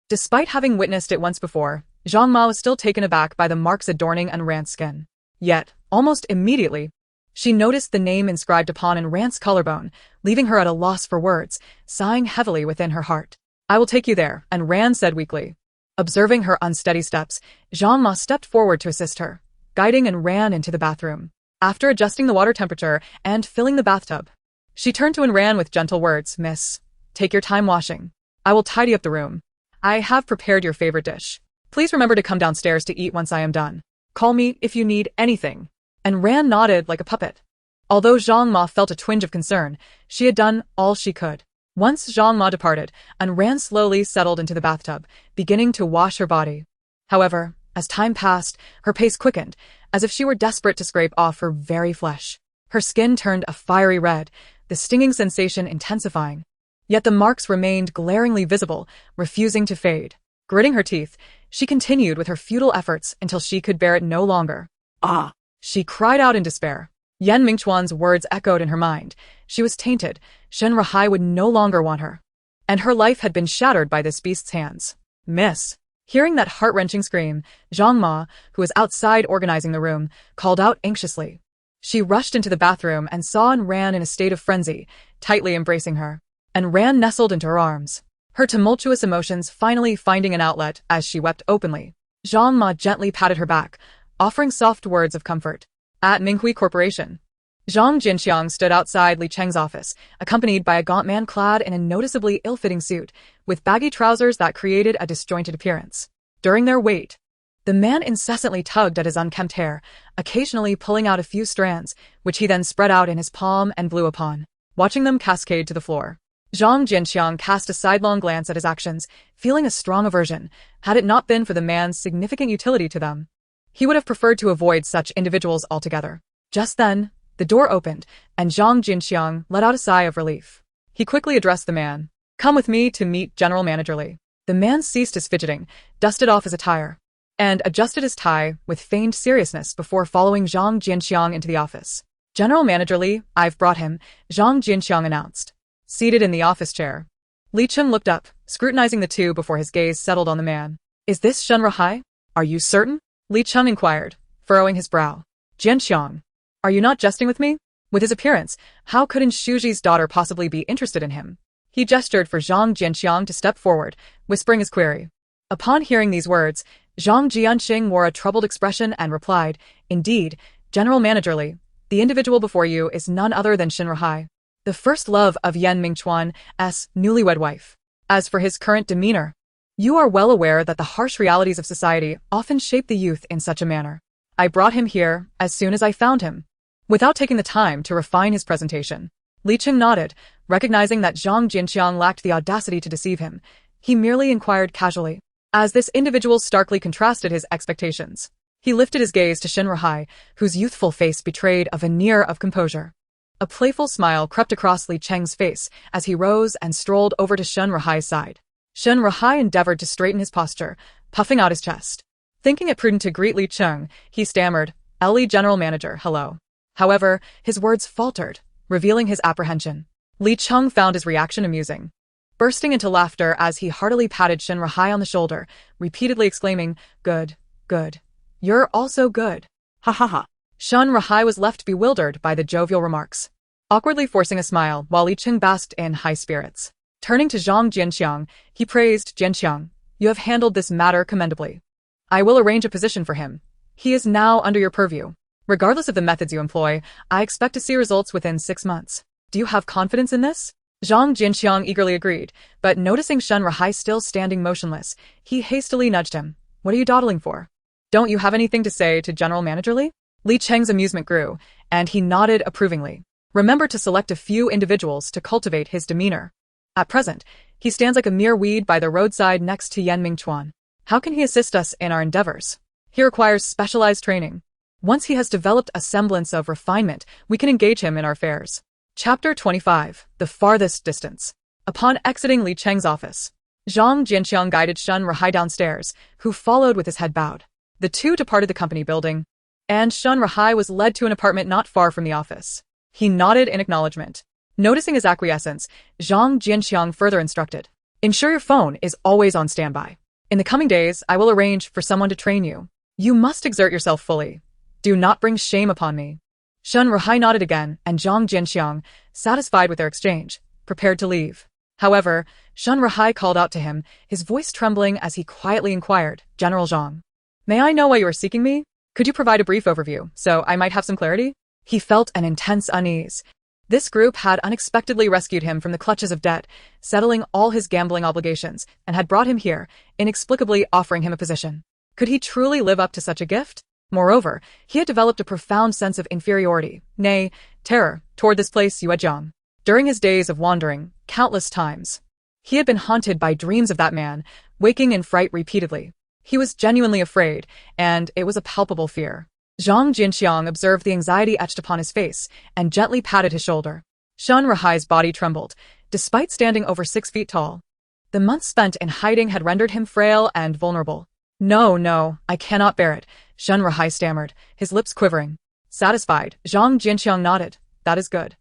Speaker 1: Despite having witnessed it once before, Zhang Ma was still taken aback by the marks adorning Anran's skin. Yet, almost immediately, she noticed the name inscribed upon Anran's collarbone, leaving her at a loss for words, sighing heavily within her heart. I will take you there, Anran said weakly. Observing her unsteady steps, Zhang Ma stepped forward to assist her, guiding Anran into the bathroom. After adjusting the water temperature and filling the bathtub, she turned to Anran with gentle words, Miss, take your time washing. I will tidy up the room. I have prepared your favorite dish. Please remember to come downstairs to eat once I am done. Call me if you need anything. Anran nodded like a puppet. Although Zhang Ma felt a twinge of concern, she had done all she could. Once Zhang Ma departed, Anran slowly settled into the bathtub, beginning to wash her body. However, as time passed, her pace quickened, as if she were desperate to scrape off her very flesh. Her skin turned a fiery red, the stinging sensation intensifying. Yet the marks remained glaringly visible, refusing to fade. Gritting her teeth, she continued with her futile efforts until she could bear it no longer.
Speaker 2: Ah!
Speaker 1: She cried out in despair. Yan Mingchuan's words echoed in her mind. She was tainted. Shen Rahai would no longer want her. And her life had been shattered by this beast's hands. Miss. Hearing that heart-wrenching scream, Zhang Ma, who was outside organizing the room, called out anxiously. She rushed into the bathroom and saw Anran in a state of frenzy, tightly embracing her. Anran nestled into her arms, her tumultuous emotions finally finding an outlet as she wept openly. Zhang Ma gently patted her back, offering soft words of comfort. At Minghui Corporation, Zhang Jinxiang stood outside Li Cheng's office, accompanied by a gaunt man clad in a noticeably ill-fitting suit, with baggy trousers that created a disjointed appearance. During their wait, the man incessantly tugged at his unkempt hair, occasionally pulling out a few strands, which he then spread out in his palm and blew upon, watching them cascade to the floor. Zhang Jinxiang cast a sidelong glance at his actions, feeling a strong aversion, had it not been for the man's significant utility to them. He would have preferred to avoid such individuals altogether. Just then, the door opened, and Zhang Jinxiang let out a sigh of relief. He quickly addressed the man. Come with me to meet General Manager Li. The man ceased his fidgeting, dusted off his attire, and adjusted his tie with feigned seriousness before following Zhang Jinxiang into the office. General Manager Li, I've brought him, Zhang Jinxiang announced. Seated in the office chair, Li Cheng looked up, scrutinizing the two before his gaze settled on the man. Is this Shen Rahai? Are you certain? Li Cheng inquired, furrowing his brow. Jinxiang, are you not jesting with me? With his appearance, how could Shuji's daughter possibly be interested in him? He gestured for Zhang Jinxiang to step forward, whispering his query. Upon hearing these words, Zhang Jianxing wore a troubled expression and replied, Indeed, General Manager Li, the individual before you is none other than Shen Rahai, the first love of Yan Mingchuan's newlywed wife. As for his current demeanor, you are well aware that the harsh realities of society often shape the youth in such a manner. I brought him here as soon as I found him. Without taking the time to refine his presentation, Li Cheng nodded, recognizing that Zhang Jinxiang lacked the audacity to deceive him. He merely inquired casually. As this individual starkly contrasted his expectations, he lifted his gaze to Shen Rahai, whose youthful face betrayed a veneer of composure. A playful smile crept across Li Cheng's face as he rose and strolled over to Shen Rahai's side. Shen Rahai endeavored to straighten his posture, puffing out his chest. Thinking it prudent to greet Li Cheng, he stammered, Li General Manager, hello. However, his words faltered, revealing his apprehension. Li Cheng found his reaction amusing, bursting into laughter as he heartily patted Shen Rahai on the shoulder, repeatedly exclaiming, Good, good. You're also good.
Speaker 2: Ha ha ha.
Speaker 1: Shen Rahai was left bewildered by the jovial remarks, awkwardly forcing a smile while Li Cheng basked in high spirits. Turning to Zhang Jinxiang, he praised, Jinxiang, you have handled this matter commendably. I will arrange a position for him. He is now under your purview. Regardless of the methods you employ, I expect to see results within 6 months. Do you have confidence in this? Zhang Jinxiang eagerly agreed, but noticing Shen Rahai still standing motionless, he hastily nudged him. What are you dawdling for? Don't you have anything to say to General Manager Li? Li Cheng's amusement grew, and he nodded approvingly. Remember to select a few individuals to cultivate his demeanor. At present, he stands like a mere weed by the roadside next to Yan Mingchuan. How can he assist us in our endeavors? He requires specialized training. Once he has developed a semblance of refinement, we can engage him in our affairs. Chapter 25, The Farthest Distance. Upon exiting Li Cheng's office, Zhang Jianxiang guided Shun Rahai downstairs, who followed with his head bowed. The two departed the company building, and Shun Rahai was led to an apartment not far from the office. He nodded in acknowledgement. Noticing his acquiescence, Zhang Jianxiang further instructed, "Ensure your phone is always on standby. In the coming days, I will arrange for someone to train you. You must exert yourself fully. Do not bring shame upon me." Shun Rahai nodded again, and Zhang Jianxiang, satisfied with their exchange, prepared to leave. However, Shun Rahai called out to him, his voice trembling as he quietly inquired, "General Zhang, may I know why you are seeking me? Could you provide a brief overview, so I might have some clarity?" He felt an intense unease. This group had unexpectedly rescued him from the clutches of debt, settling all his gambling obligations, and had brought him here, inexplicably offering him a position. Could he truly live up to such a gift? Moreover, he had developed a profound sense of inferiority, nay, terror, toward this place Yuejiang. During his days of wandering, countless times, he had been haunted by dreams of that man, waking in fright repeatedly. He was genuinely afraid, and it was a palpable fear. Zhang Jinxiang observed the anxiety etched upon his face and gently patted his shoulder. Shun Rahai's body trembled, despite standing over 6 feet tall. The months spent in hiding had rendered him frail and vulnerable. No, I cannot bear it," Shun Rahai stammered, his lips quivering. Satisfied, Zhang Jinxiang nodded. "That is good."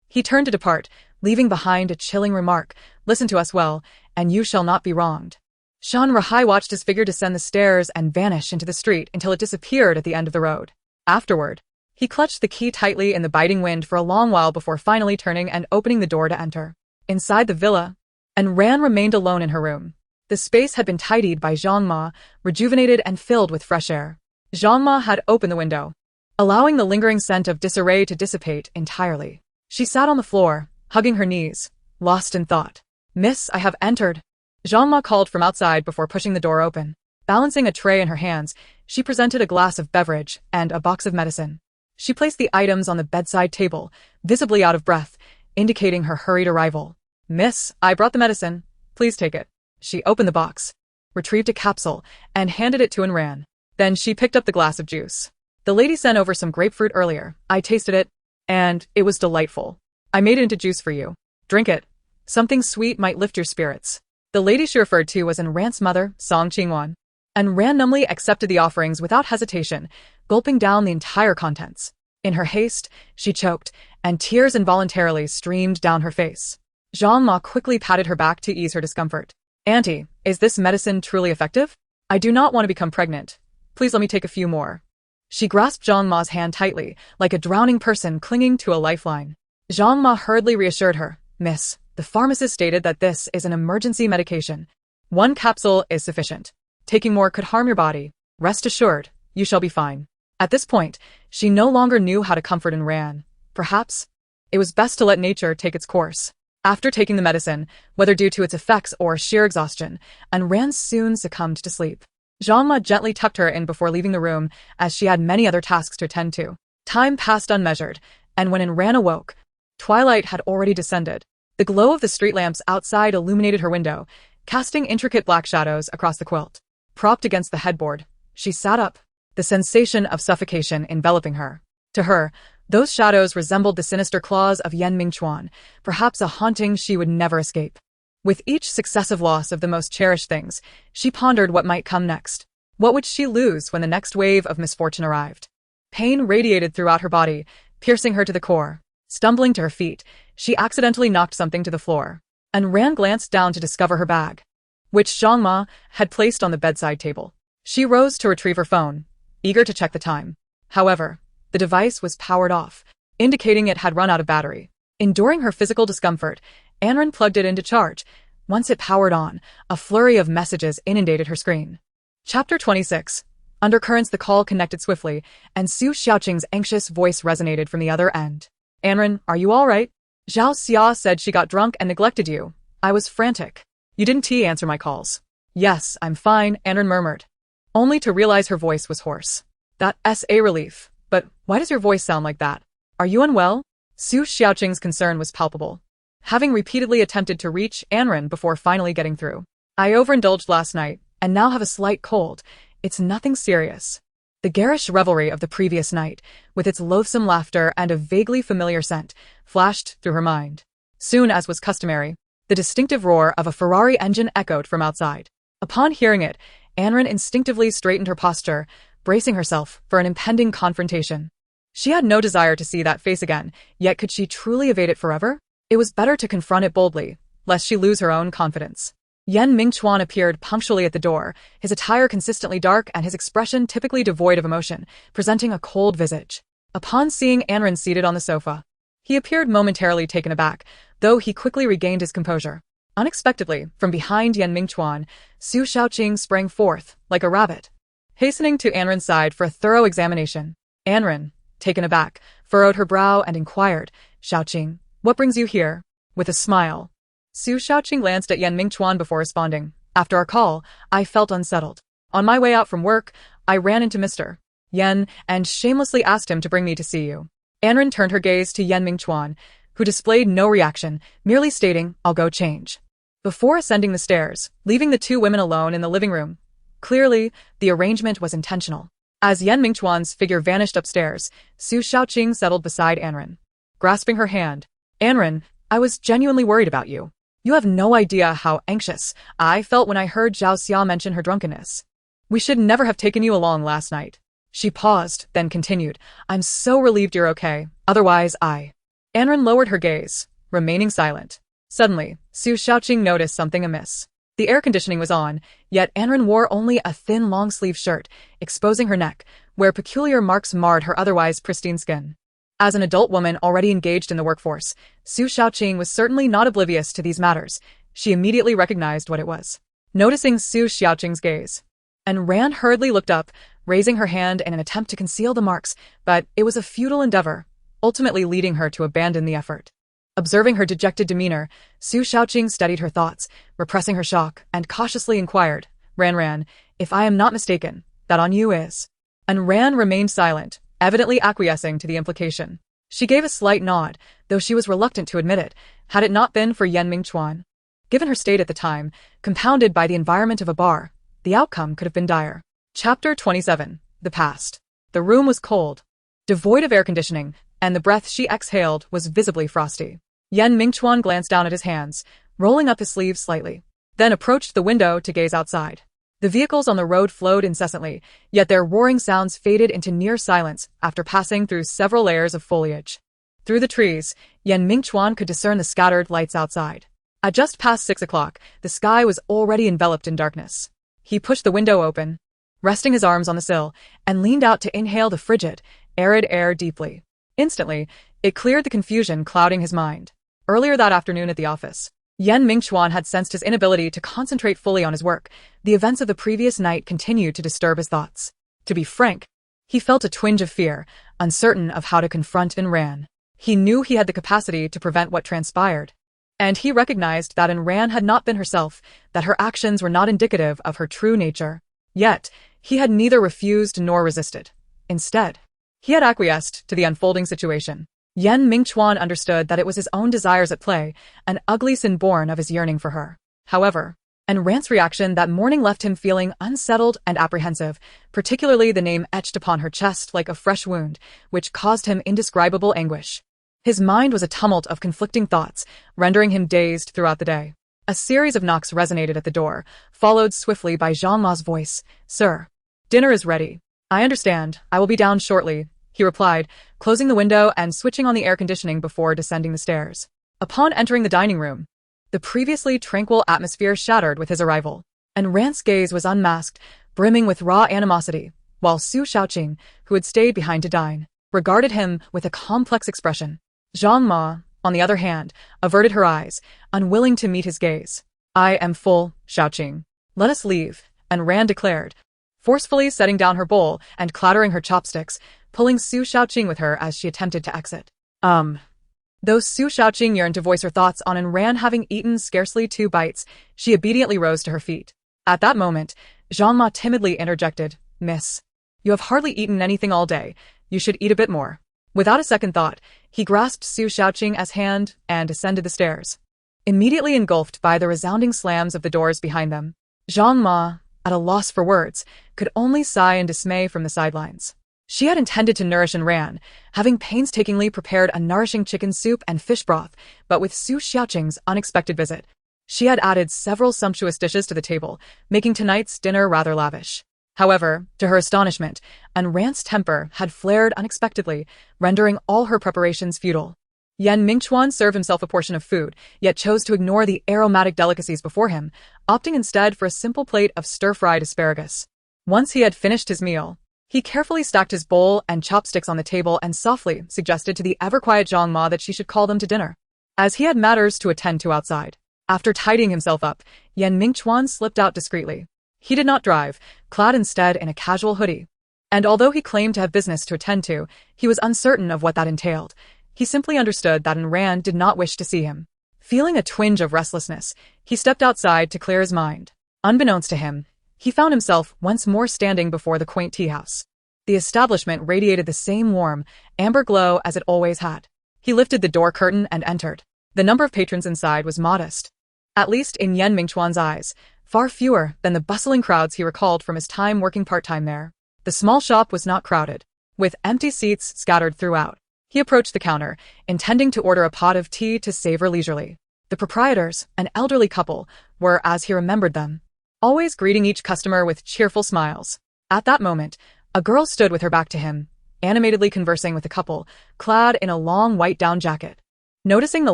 Speaker 1: He turned to depart, leaving behind a chilling remark, "Listen to us well, and you shall not be wronged." Shun Rahai watched his figure descend the stairs and vanish into the street until it disappeared at the end of the road. Afterward, he clutched the key tightly in the biting wind for a long while before finally turning and opening the door to enter. Inside the villa, Ran remained alone in her room. The space had been tidied by Zhang Ma, rejuvenated and filled with fresh air. Zhang Ma had opened the window, allowing the lingering scent of disarray to dissipate entirely. She sat on the floor, hugging her knees, lost in thought. "Miss, I have entered," Zhang Ma called from outside before pushing the door open. Balancing a tray in her hands, she presented a glass of beverage and a box of medicine. She placed the items on the bedside table, visibly out of breath, indicating her hurried arrival. "Miss, I brought the medicine. Please take it." She opened the box, retrieved a capsule, and handed it to Ran. Then she picked up the glass of juice. "The lady sent over some grapefruit earlier. I tasted it, and it was delightful. I made it into juice for you. Drink it. Something sweet might lift your spirits." The lady she referred to was Ran's mother, Song Qingwan. Ran numbly accepted the offerings without hesitation, gulping down the entire contents. In her haste, she choked, and tears involuntarily streamed down her face. Zhang Ma quickly patted her back to ease her discomfort. "Auntie, is this medicine truly effective? I do not want to become pregnant. Please let me take a few more." She grasped Zhang Ma's hand tightly, like a drowning person clinging to a lifeline. Zhang Ma hurriedly reassured her. "Miss, the pharmacist stated that this is an emergency medication. 1 capsule is sufficient. Taking more could harm your body. Rest assured, you shall be fine." At this point, she no longer knew how to comfort Ran. Perhaps it was best to let nature take its course. After taking the medicine, whether due to its effects or sheer exhaustion, Ran soon succumbed to sleep. Zhang Ma gently tucked her in before leaving the room, as she had many other tasks to attend to. Time passed unmeasured, and when Ran awoke, twilight had already descended. The glow of the street lamps outside illuminated her window, casting intricate black shadows across the quilt. Propped against the headboard, she sat up, the sensation of suffocation enveloping her. To her, those shadows resembled the sinister claws of Mingchuan, perhaps a haunting she would never escape. With each successive loss of the most cherished things, she pondered what might come next. What would she lose when the next wave of misfortune arrived? Pain radiated throughout her body, piercing her to the core. Stumbling to her feet, she accidentally knocked something to the floor. Ran glanced down to discover her bag, which Zhang Ma had placed on the bedside table. She rose to retrieve her phone, eager to check the time. However, the device was powered off, indicating it had run out of battery. Enduring her physical discomfort, Ran plugged it into charge. Once it powered on, a flurry of messages inundated her screen. Chapter 26. Undercurrents. The call connected swiftly, and Su Xiaoqing's anxious voice resonated from the other end. "Ran, are you all right? Zhao Xia said she got drunk and neglected you. I was frantic. You didn't answer my calls." "Yes, I'm fine," Ran murmured, only to realize her voice was hoarse. "That's a relief. But why does your voice sound like that? Are you unwell?" Su Xiaoqing's concern was palpable. Having repeatedly attempted to reach Ran before finally getting through. "I overindulged last night, and now have a slight cold. It's nothing serious." The garish revelry of the previous night, with its loathsome laughter and a vaguely familiar scent, flashed through her mind. Soon, as was customary, The distinctive roar of a Ferrari engine echoed from outside. Upon hearing it, Anren instinctively straightened her posture, bracing herself for an impending confrontation. She had no desire to see that face again, yet could she truly evade it forever? It was better to confront it boldly, lest she lose her own confidence. Mingchuan appeared punctually at the door, his attire consistently dark and his expression typically devoid of emotion, presenting a cold visage. Upon seeing Anren seated on the sofa, he appeared momentarily taken aback, though he quickly regained his composure. Unexpectedly, from behind Mingchuan, Su Shaoqing sprang forth, like a rabbit, hastening to Anren's side for a thorough examination. Anren, taken aback, furrowed her brow and inquired, "Shaoqing, what brings you here?" With a smile, Su Shaoqing glanced at Mingchuan before responding. "After our call, I felt unsettled. On my way out from work, I ran into Mr. Yan and shamelessly asked him to bring me to see you." Anren turned her gaze to Mingchuan, who displayed no reaction, merely stating, "I'll go change," before ascending the stairs, leaving the two women alone in the living room. Clearly, the arrangement was intentional. As Mingchuan's figure vanished upstairs, Su Shaoqing settled beside Anren. Grasping her hand, "Anren, I was genuinely worried about you. You have no idea how anxious I felt when I heard Zhao Xia mention her drunkenness. We should never have taken you along last night." She paused, then continued, "I'm so relieved you're okay, otherwise I—" Anren lowered her gaze, remaining silent. Suddenly, Su Shaoqing noticed something amiss. The air conditioning was on, yet Anren wore only a thin long-sleeve shirt, exposing her neck, where peculiar marks marred her otherwise pristine skin. As an adult woman already engaged in the workforce, Su Shaoqing was certainly not oblivious to these matters. She immediately recognized what it was. Noticing Su Shaoqing's gaze, Anren hurriedly looked up, raising her hand in an attempt to conceal the marks, but it was a futile endeavor, ultimately leading her to abandon the effort. Observing her dejected demeanor, Su Shaoqing steadied her thoughts, repressing her shock, and cautiously inquired, Ran, "If I am not mistaken, that on you is?" And Ran remained silent, evidently acquiescing to the implication. She gave a slight nod, though she was reluctant to admit it, had it not been for Mingchuan. Given her state at the time, compounded by the environment of a bar, the outcome could have been dire. Chapter 27. The Past. The room was cold, devoid of air conditioning, and the breath she exhaled was visibly frosty. Mingchuan glanced down at his hands, rolling up his sleeves slightly, then approached the window to gaze outside. The vehicles on the road flowed incessantly, yet their roaring sounds faded into near silence after passing through several layers of foliage. Through the trees, Mingchuan could discern the scattered lights outside. At just past 6 o'clock, the sky was already enveloped in darkness. He pushed the window open, resting his arms on the sill, and leaned out to inhale the frigid, arid air deeply. Instantly, it cleared the confusion clouding his mind. Earlier that afternoon at the office, Mingchuan had sensed his inability to concentrate fully on his work. The events of the previous night continued to disturb his thoughts. To be frank, he felt a twinge of fear, uncertain of how to confront Ran. He knew he had the capacity to prevent what transpired, and he recognized that Ran had not been herself, that her actions were not indicative of her true nature. Yet, he had neither refused nor resisted. Instead, he had acquiesced to the unfolding situation. Mingchuan understood that it was his own desires at play, an ugly sin born of his yearning for her. However, Ran's reaction that morning left him feeling unsettled and apprehensive, particularly the name etched upon her chest like a fresh wound, which caused him indescribable anguish. His mind was a tumult of conflicting thoughts, rendering him dazed throughout the day. A series of knocks resonated at the door, followed swiftly by Zhang Ma's voice. "Sir, dinner is ready." "I understand, I will be down shortly," he replied, closing the window and switching on the air conditioning before descending the stairs. Upon entering the dining room, the previously tranquil atmosphere shattered with his arrival, and Ran's gaze was unmasked, brimming with raw animosity, while Su Shaoqing, who had stayed behind to dine, regarded him with a complex expression. Zhang Ma, on the other hand, averted her eyes, unwilling to meet his gaze. "I am full, Shaoqing. Let us leave," and Ran declared, forcefully setting down her bowl and clattering her chopsticks, pulling Su Shaoqing with her as she attempted to exit. Though Su Shaoqing yearned to voice her thoughts on Ran having eaten scarcely 2 bites, she obediently rose to her feet. At that moment, Zhang Ma timidly interjected, "Miss, you have hardly eaten anything all day. You should eat a bit more." Without a second thought, he grasped Su Shaoqing's hand and ascended the stairs. Immediately engulfed by the resounding slams of the doors behind them, Zhang Ma, at a loss for words, could only sigh in dismay from the sidelines. She had intended to nourish Ran, having painstakingly prepared a nourishing chicken soup and fish broth, but with Su Shaoqing's unexpected visit, She had added several sumptuous dishes to the table, making tonight's dinner rather lavish. However, to her astonishment, Ayn Rand's temper had flared unexpectedly, rendering all her preparations futile. Mingchuan served himself a portion of food, yet chose to ignore the aromatic delicacies before him, opting instead for a simple plate of stir-fried asparagus. Once he had finished his meal, he carefully stacked his bowl and chopsticks on the table and softly suggested to the ever-quiet Zhang Ma that she should call them to dinner, as he had matters to attend to outside. After tidying himself up, Mingchuan slipped out discreetly. He did not drive, clad instead in a casual hoodie. And although he claimed to have business to attend to, he was uncertain of what that entailed. He simply understood that Ayn Rand did not wish to see him. Feeling a twinge of restlessness, he stepped outside to clear his mind. Unbeknownst to him, he found himself once more standing before the quaint tea house. The establishment radiated the same warm, amber glow as it always had. He lifted the door curtain and entered. The number of patrons inside was modest, at least in Mingchuan's eyes, far fewer than the bustling crowds he recalled from his time working part-time there. The small shop was not crowded, with empty seats scattered throughout. He approached the counter, intending to order a pot of tea to savor leisurely. The proprietors, an elderly couple, were, as he remembered them, always greeting each customer with cheerful smiles. At that moment, a girl stood with her back to him, animatedly conversing with the couple, clad in a long white down jacket. Noticing the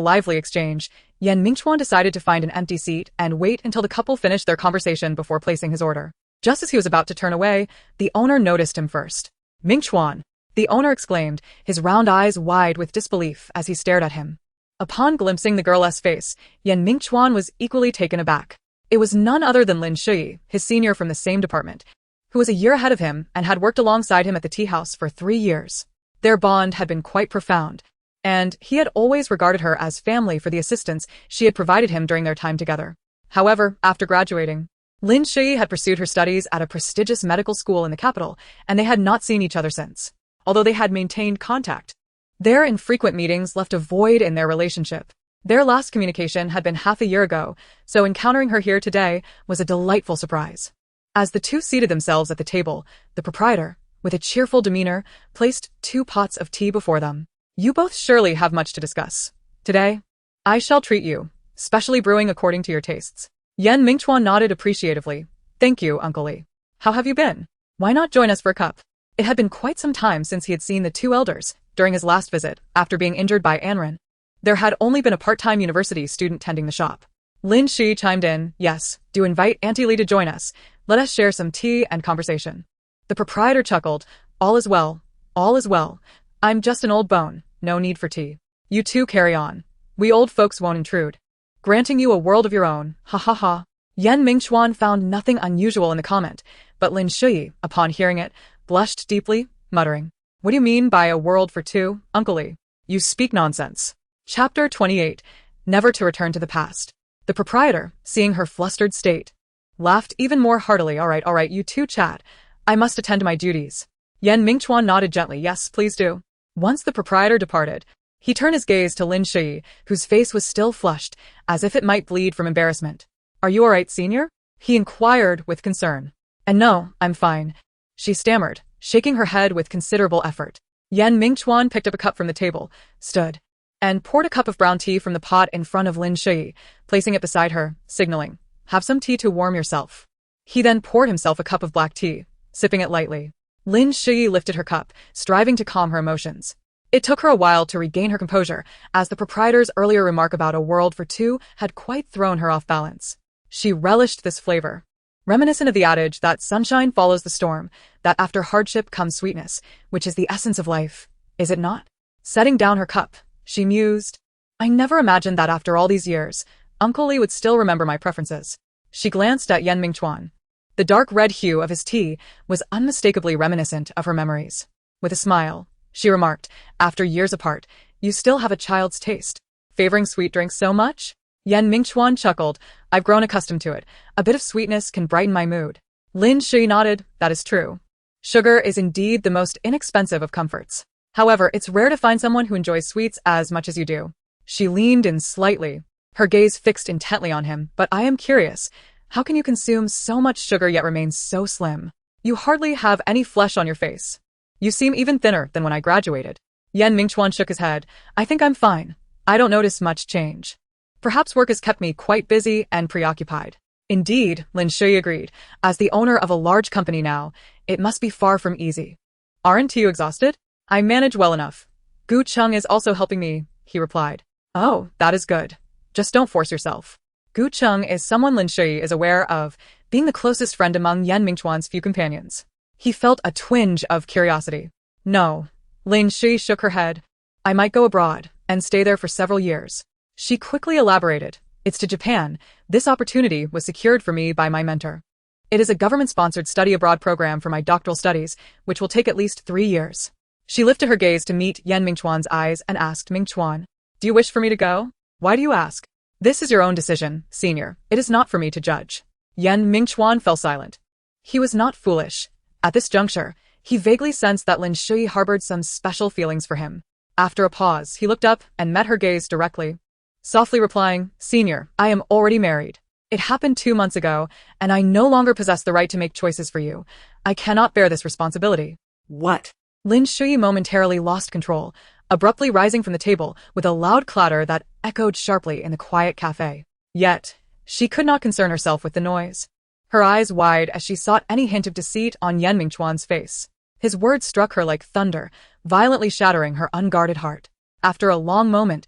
Speaker 1: lively exchange, Mingchuan decided to find an empty seat and wait until the couple finished their conversation before placing his order. Just as he was about to turn away, the owner noticed him first. "Mingchuan!" the owner exclaimed, his round eyes wide with disbelief as he stared at him. Upon glimpsing the girl's face, Mingchuan was equally taken aback. It was none other than Lin Shui, his senior from the same department, who was a year ahead of him and had worked alongside him at the tea house for 3 years. Their bond had been quite profound, and he had always regarded her as family for the assistance she had provided him during their time together. However, after graduating, Lin Shui had pursued her studies at a prestigious medical school in the capital, and they had not seen each other since, although they had maintained contact. Their infrequent meetings left a void in their relationship. Their last communication had been half a year ago, so encountering her here today was a delightful surprise. As the two seated themselves at the table, the proprietor, with a cheerful demeanor, placed 2 pots of tea before them. "You both surely have much to discuss. Today, I shall treat you, specially brewing according to your tastes." Mingchuan nodded appreciatively. "Thank you, Uncle Li. How have you been? Why not join us for a cup?" It had been quite some time since he had seen the 2 elders during his last visit, after being injured by Ayn Rand. There had only been a part-time university student tending the shop. Lin Shi chimed in, "Yes, do invite Auntie Li to join us. Let us share some tea and conversation." The proprietor chuckled, "All is well, all is well. I'm just an old bone, no need for tea. You two carry on. We old folks won't intrude. Granting you a world of your own, ha ha ha." Mingchuan found nothing unusual in the comment, but Lin Shui, upon hearing it, blushed deeply, muttering, "What do you mean by a world for 2, Uncle Li? You speak nonsense." Chapter 28. Never to return to the past. The proprietor, seeing her flustered state, laughed even more heartily. All right, you two chat. I must attend to my duties." Mingchuan nodded gently. "Yes, please do." Once the proprietor departed, he turned his gaze to Lin Shui, whose face was still flushed, as if it might bleed from embarrassment. "Are you all right, senior?" he inquired with concern. "And no, I'm fine," she stammered, shaking her head with considerable effort. Mingchuan picked up a cup from the table, stood, and poured a cup of brown tea from the pot in front of Lin Shui, placing it beside her, signaling, "Have some tea to warm yourself." He then poured himself a cup of black tea, sipping it lightly. Lin Shui lifted her cup, striving to calm her emotions. It took her a while to regain her composure, as the proprietor's earlier remark about a world for 2 had quite thrown her off balance. She relished this flavor, reminiscent of the adage that sunshine follows the storm, that after hardship comes sweetness, which is the essence of life, is it not? Setting down her cup, she mused, "I never imagined that after all these years, Uncle Li would still remember my preferences." She glanced at Mingchuan. The dark red hue of his tea was unmistakably reminiscent of her memories. With a smile, she remarked, "After years apart, you still have a child's taste. Favoring sweet drinks so much?" Mingchuan chuckled, "I've grown accustomed to it. A bit of sweetness can brighten my mood." Lin Shui nodded, "That is true. Sugar is indeed the most inexpensive of comforts. However, it's rare to find someone who enjoys sweets as much as you do." She leaned in slightly, her gaze fixed intently on him. "But I am curious. How can you consume so much sugar yet remain so slim? You hardly have any flesh on your face. You seem even thinner than when I graduated." Mingchuan shook his head. "I think I'm fine. I don't notice much change." Perhaps work has kept me quite busy and preoccupied. Indeed, Lin Shui agreed. As the owner of a large company now, it must be far from easy. Aren't you exhausted? I manage well enough. Gu Cheng is also helping me, he replied. Oh, that is good. Just don't force yourself. Gu Cheng is someone Lin Shui is aware of, being the closest friend among Yan Mingchuan's few companions. He felt a twinge of curiosity. No. Lin Shui shook her head. I might go abroad and stay there for several years. She quickly elaborated. It's to Japan. This opportunity was secured for me by my mentor. It is a government-sponsored study abroad program for my doctoral studies, which will take at least 3 years. She lifted her gaze to meet Yan Mingchuan's eyes and asked Mingchuan, do you wish for me to go? Why do you ask? This is your own decision, senior. It is not for me to judge. Yan Mingchuan fell silent. He was not foolish. At this juncture, he vaguely sensed that Lin Shui harbored some special feelings for him. After a pause, he looked up and met her gaze directly, softly replying, Senior, I am already married. It happened 2 months ago, and I no longer possess the right to make choices for you. I cannot bear this responsibility.
Speaker 2: What?
Speaker 1: Lin Shui momentarily lost control, abruptly rising from the table with a loud clatter that echoed sharply in the quiet cafe. Yet, she could not concern herself with the noise. Her eyes wide as she sought any hint of deceit on Yan Mingchuan's face. His words struck her like thunder, violently shattering her unguarded heart. After a long moment,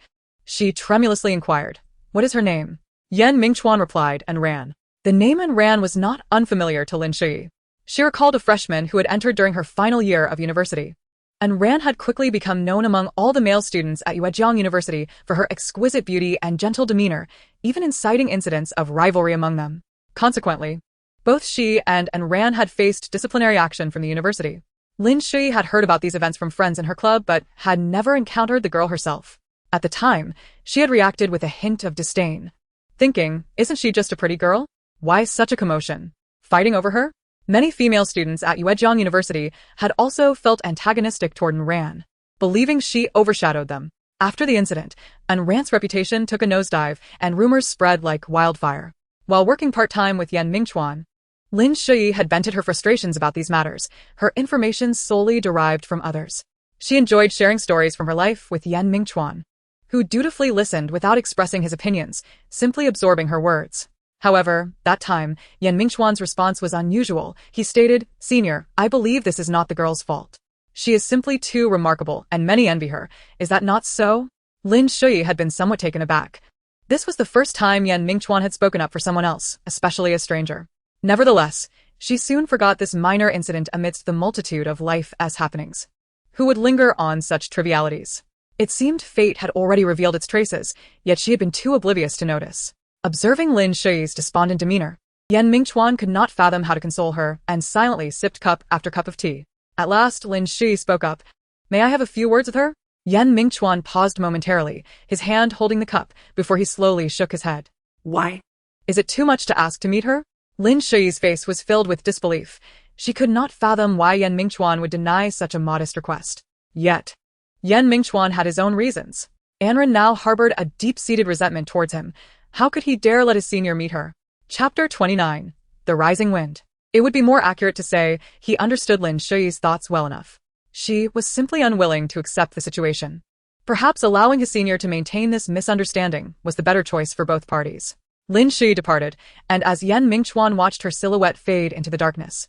Speaker 1: she tremulously inquired, what is her name? Yan Mingchuan replied and ran. The name and ran was not unfamiliar to Lin Shui. She recalled a freshman who had entered during her final year of university. And Ran had quickly become known among all the male students at Yuejiang University for her exquisite beauty and gentle demeanor, even inciting incidents of rivalry among them. Consequently, both she and Ran had faced disciplinary action from the university. Lin Shui had heard about these events from friends in her club but had never encountered the girl herself. At the time, she had reacted with a hint of disdain, thinking, isn't she just a pretty girl? Why such a commotion? Fighting over her? Many female students at Yuejiang University had also felt antagonistic toward Ran, believing she overshadowed them. After the incident, Ran's reputation took a nosedive and rumors spread like wildfire. While working part-time with Yan Mingchuan, Lin Shui had vented her frustrations about these matters, her information solely derived from others. She enjoyed sharing stories from her life with Yan Mingchuan, who dutifully listened without expressing his opinions, simply absorbing her words. However, that time, Yan Mingchuan's response was unusual. He stated, Senior, I believe this is not the girl's fault. She is simply too remarkable, and many envy her. Is that not so? Lin Shui had been somewhat taken aback. This was the first time Yan Mingchuan had spoken up for someone else, especially a stranger. Nevertheless, she soon forgot this minor incident amidst the multitude of life as happenings. Who would linger on such trivialities? It seemed fate had already revealed its traces, yet she had been too oblivious to notice. Observing Lin Shui's despondent demeanor, Yan Mingchuan could not fathom how to console her and silently sipped cup after cup of tea. At last, Lin Shui spoke up. May I have a few words with her? Yan Mingchuan paused momentarily, his hand holding the cup, before he slowly shook his head.
Speaker 2: Why?
Speaker 1: Is it too much to ask to meet her? Lin Shui's face was filled with disbelief. She could not fathom why Yan Mingchuan would deny such a modest request. Yet, Yan Mingchuan had his own reasons. Anren now harbored a deep-seated resentment towards him. How could he dare let his senior meet her? Chapter 29. The Rising Wind. It would be more accurate to say he understood Lin Shui's thoughts well enough. She was simply unwilling to accept the situation. Perhaps allowing his senior to maintain this misunderstanding was the better choice for both parties. Lin Shui departed, and as Yan Mingchuan watched her silhouette fade into the darkness,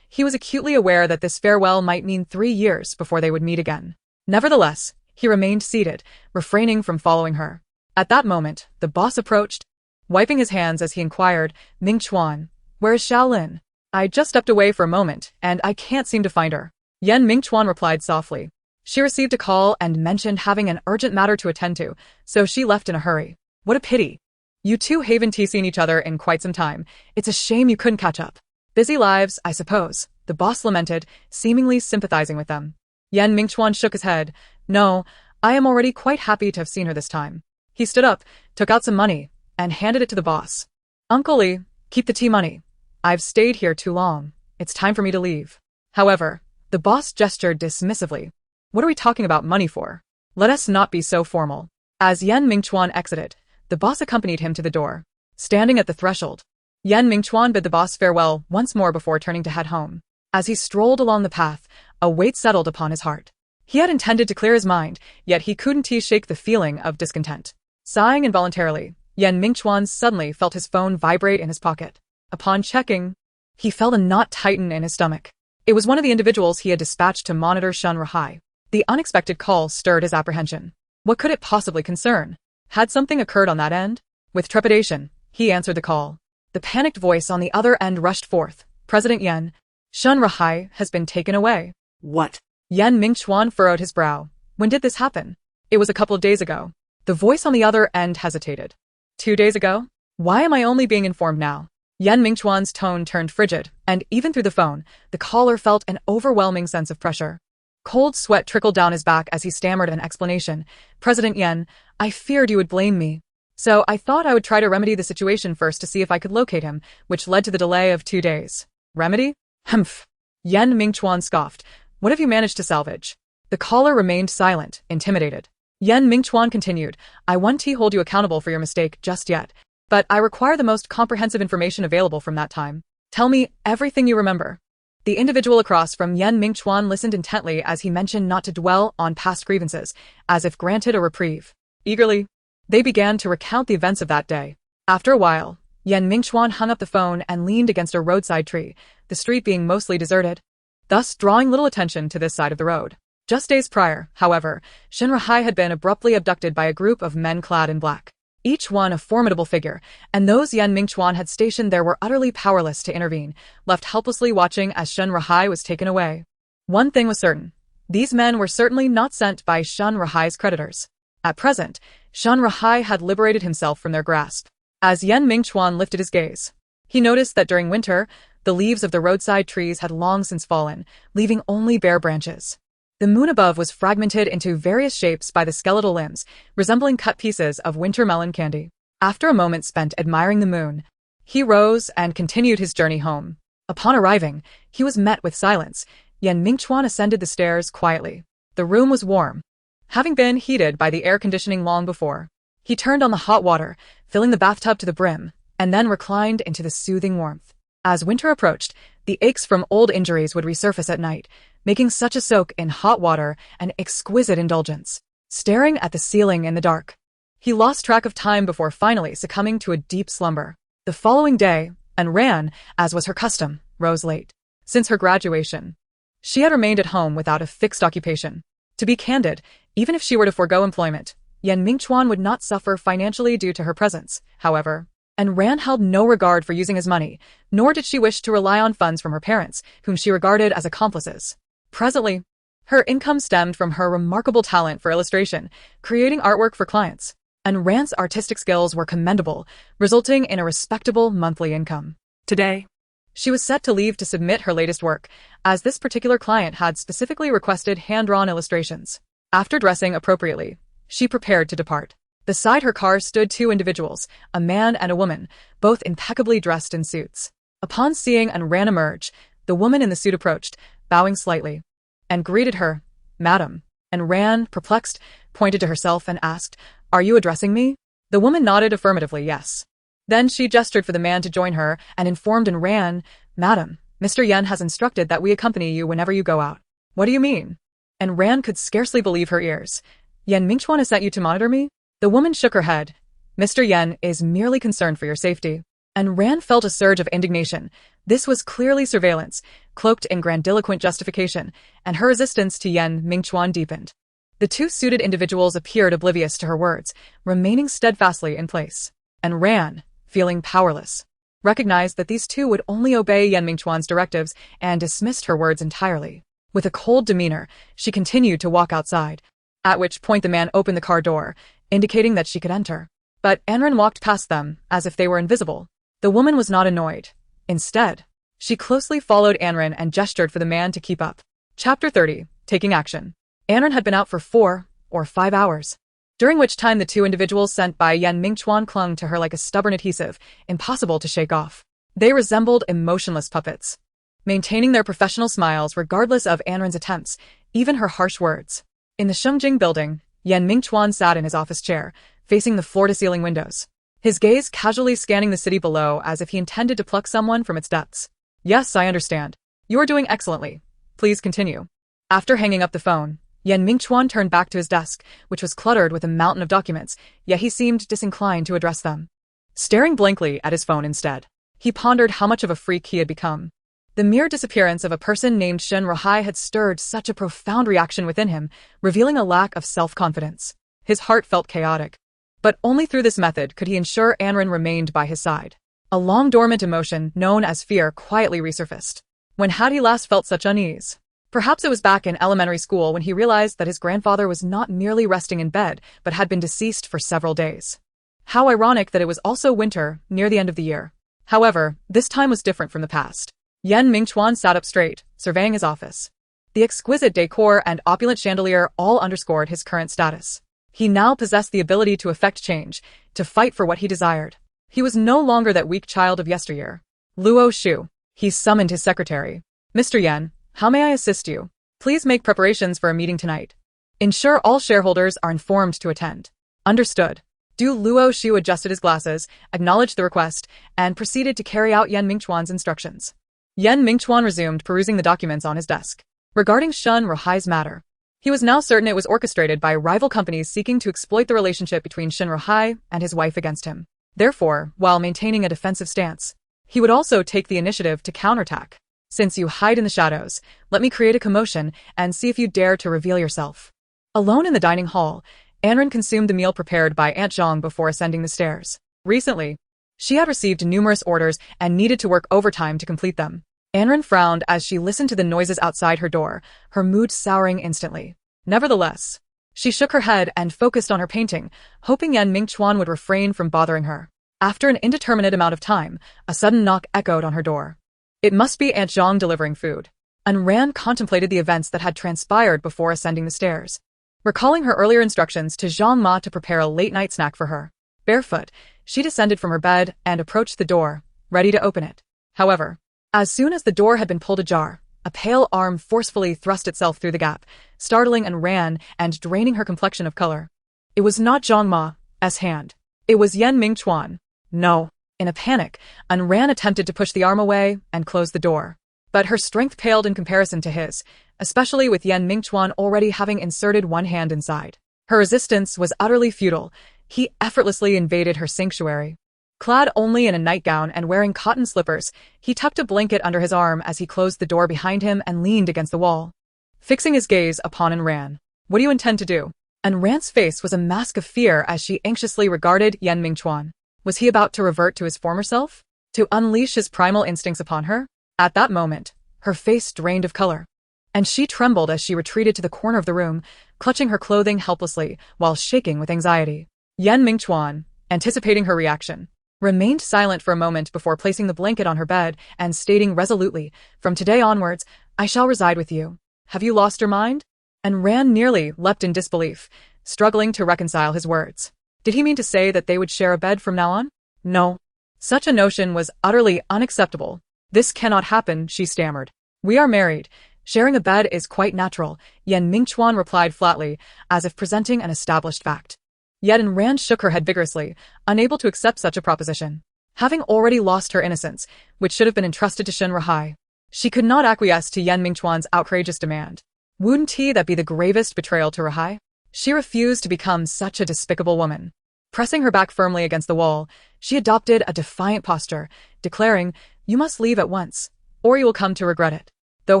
Speaker 1: he was acutely aware that this farewell might mean 3 years before they would meet again. Nevertheless, he remained seated, refraining from following her. At that moment, the boss approached, wiping his hands as he inquired, Mingchuan, where is Shaolin? I just stepped away for a moment, and I can't seem to find her. Yan Mingchuan replied softly. She received a call and mentioned having an urgent matter to attend to, so she left in a hurry. What a pity. You two haven't seen each other in quite some time. It's a shame you couldn't catch up. Busy lives, I suppose, the boss lamented, seemingly sympathizing with them. Yan Mingchuan shook his head. No, I am already quite happy to have seen her this time. He stood up, took out some money, and handed it to the boss. Uncle Li, keep the tea money. I've stayed here too long. It's time for me to leave. However, the boss gestured dismissively. What are we talking about money for? Let us not be so formal. As Yan Mingchuan exited, the boss accompanied him to the door. Standing at the threshold, Yan Mingchuan bid the boss farewell once more before turning to head home. As he strolled along the path, a weight settled upon his heart. He had intended to clear his mind, yet he couldn't shake the feeling of discontent. Sighing involuntarily, Yan Mingchuan suddenly felt his phone vibrate in his pocket. Upon checking, he felt a knot tighten in his stomach. It was one of the individuals he had dispatched to monitor Shun Rahai. The unexpected call stirred his apprehension. What could it possibly concern? Had something occurred on that end? With trepidation, he answered the call. The panicked voice on the other end rushed forth. President Yan, Shun Rahai has been taken away.
Speaker 2: What?
Speaker 1: Yan Mingchuan furrowed his brow. When did this happen? It was a couple of days ago. The voice on the other end hesitated. 2 days ago? Why am I only being informed now? Yan Mingchuan's tone turned frigid, and even through the phone, the caller felt an overwhelming sense of pressure. Cold sweat trickled down his back as he stammered an explanation. President Yan, I feared you would blame me. So I thought I would try to remedy the situation first to see if I could locate him, which led to the delay of 2 days. Remedy? Humph. Yan Mingchuan scoffed. What have you managed to salvage? The caller remained silent, intimidated. Yan Mingchuan continued, I won't hold you accountable for your mistake just yet, but I require the most comprehensive information available from that time. Tell me everything you remember. The individual across from Yan Mingchuan listened intently as he mentioned not to dwell on past grievances, as if granted a reprieve. Eagerly, they began to recount the events of that day. After a while, Yan Mingchuan hung up the phone and leaned against a roadside tree, the street being mostly deserted, thus drawing little attention to this side of the road. Just days prior, however, Shun Rahai had been abruptly abducted by a group of men clad in black. Each one a formidable figure, and those Yan Mingchuan had stationed there were utterly powerless to intervene, left helplessly watching as Shun Rahai was taken away. One thing was certain. These men were certainly not sent by Shun Rahai's creditors. At present, Shun Rahai had liberated himself from their grasp. As Yan Mingchuan lifted his gaze, he noticed that during winter, the leaves of the roadside trees had long since fallen, leaving only bare branches. The moon above was fragmented into various shapes by the skeletal limbs, resembling cut pieces of winter melon candy. After a moment spent admiring the moon, he rose and continued his journey home. Upon arriving, he was met with silence. Yan Mingchuan ascended the stairs quietly. The room was warm, having been heated by the air conditioning long before. He turned on the hot water, filling the bathtub to the brim, and then reclined into the soothing warmth. As winter approached, the aches from old injuries would resurface at night, making such a soak in hot water an exquisite indulgence. Staring at the ceiling in the dark, he lost track of time before finally succumbing to a deep slumber. The following day, Ran, as was her custom, rose late. Since her graduation, she had remained at home without a fixed occupation. To be candid, even if she were to forego employment, Yan Mingchuan would not suffer financially due to her presence, however. And Ran held no regard for using his money, nor did she wish to rely on funds from her parents, whom she regarded as accomplices. Presently, her income stemmed from her remarkable talent for illustration, creating artwork for clients. And Ran's artistic skills were commendable, resulting in a respectable monthly income. Today, she was set to leave to submit her latest work, as this particular client had specifically requested hand-drawn illustrations. After dressing appropriately, she prepared to depart. Beside her car stood 2 individuals, a man and a woman, both impeccably dressed in suits. Upon seeing Ran emerge, the woman in the suit approached, bowing slightly, and greeted her, Madam. Ran, perplexed, pointed to herself and asked, Are you addressing me? The woman nodded affirmatively, yes. Then she gestured for the man to join her and informed Ran, Madam, Mr. Yan has instructed that we accompany you whenever you go out. What do you mean? Ran could scarcely believe her ears. Yan Mingchuan has sent you to monitor me? The woman shook her head. Mr. Yan is merely concerned for your safety. Ran felt a surge of indignation. This was clearly surveillance, cloaked in grandiloquent justification, and her resistance to Yan Mingchuan deepened. The 2 suited individuals appeared oblivious to her words, remaining steadfastly in place. Ran, feeling powerless, recognized that these 2 would only obey Yan Mingchuan's directives and dismissed her words entirely. With a cold demeanor, she continued to walk outside, at which point the man opened the car door, indicating that she could enter. But Ran walked past them, as if they were invisible. The woman was not annoyed. Instead, she closely followed Ran and gestured for the man to keep up. Chapter 30. Taking Action. Ran had been out for 4 or 5 hours, during which time the 2 individuals sent by Yan Mingchuan clung to her like a stubborn adhesive, impossible to shake off. They resembled emotionless puppets, maintaining their professional smiles regardless of Ran's attempts, even her harsh words. In the Shengjing building, Yan Mingchuan sat in his office chair, facing the floor-to-ceiling windows, his gaze casually scanning the city below as if he intended to pluck someone from its depths. Yes, I understand. You are doing excellently. Please continue. After hanging up the phone, Yan Mingchuan turned back to his desk, which was cluttered with a mountain of documents, yet he seemed disinclined to address them. Staring blankly at his phone instead, he pondered how much of a freak he had become. The mere disappearance of a person named Shen Rahai had stirred such a profound reaction within him, revealing a lack of self-confidence. His heart felt chaotic. But only through this method could he ensure Anren remained by his side. A long-dormant emotion, known as fear, quietly resurfaced. When had he last felt such unease? Perhaps it was back in elementary school when he realized that his grandfather was not merely resting in bed, but had been deceased for several days. How ironic that it was also winter, near the end of the year. However, this time was different from the past. Yan Mingchuan sat up straight, surveying his office. The exquisite decor and opulent chandelier all underscored his current status. He now possessed the ability to effect change, to fight for what he desired. He was no longer that weak child of yesteryear. Luo Shu. He summoned his secretary. Mr. Yan, how may I assist you? Please make preparations for a meeting tonight. Ensure all shareholders are informed to attend. Understood. Luo Shu adjusted his glasses, acknowledged the request, and proceeded to carry out Yan Mingchuan's instructions. Yan Mingchuan resumed perusing the documents on his desk. Regarding Shen Rahai's matter, he was now certain it was orchestrated by rival companies seeking to exploit the relationship between Shen Rahai and his wife against him. Therefore, while maintaining a defensive stance, he would also take the initiative to counterattack. Since you hide in the shadows, let me create a commotion and see if you dare to reveal yourself. Alone in the dining hall, Anren consumed the meal prepared by Aunt Zhang before ascending the stairs. Recently, she had received numerous orders and needed to work overtime to complete them. Anren frowned as she listened to the noises outside her door, her mood souring instantly. Nevertheless, she shook her head and focused on her painting, hoping Yan Mingchuan would refrain from bothering her. After an indeterminate amount of time, a sudden knock echoed on her door. It must be Aunt Zhang delivering food. Anren contemplated the events that had transpired before ascending the stairs, recalling her earlier instructions to Zhang Ma to prepare a late-night snack for her. Barefoot, she descended from her bed and approached the door, ready to open it. However, as soon as the door had been pulled ajar, a pale arm forcefully thrust itself through the gap, startling Anren and draining her complexion of color. It was not Zhang Ma's hand. It was Yan Mingchuan. No. In a panic, Anren attempted to push the arm away and close the door. But her strength paled in comparison to his, especially with Yan Mingchuan already having inserted one hand inside. Her resistance was utterly futile. He effortlessly invaded her sanctuary. Clad only in a nightgown and wearing cotton slippers, he tucked a blanket under his arm as he closed the door behind him and leaned against the wall. Fixing his gaze upon Anren. What do you intend to do? Anren's face was a mask of fear as she anxiously regarded Yan Mingchuan. Was he about to revert to his former self? To unleash his primal instincts upon her? At that moment, her face drained of color, and she trembled as she retreated to the corner of the room, clutching her clothing helplessly while shaking with anxiety. Yan Mingchuan, anticipating her reaction, remained silent for a moment before placing the blanket on her bed and stating resolutely, "From today onwards, I shall reside with you. Have you lost your mind?" Anren nearly leapt in disbelief, struggling to reconcile his words. Did he mean to say that they would share a bed from now on? No. Such a notion was utterly unacceptable. This cannot happen, she stammered. We are married. Sharing a bed is quite natural, Yan Mingchuan replied flatly, as if presenting an established fact. Yet Anren shook her head vigorously, unable to accept such a proposition. Having already lost her innocence, which should have been entrusted to Shen Rahai, she could not acquiesce to Yan Mingchuan's outrageous demand. Wouldn't that be the gravest betrayal to Rahai? She refused to become such a despicable woman. Pressing her back firmly against the wall, she adopted a defiant posture, declaring, "You must leave at once, or you will come to regret it." Though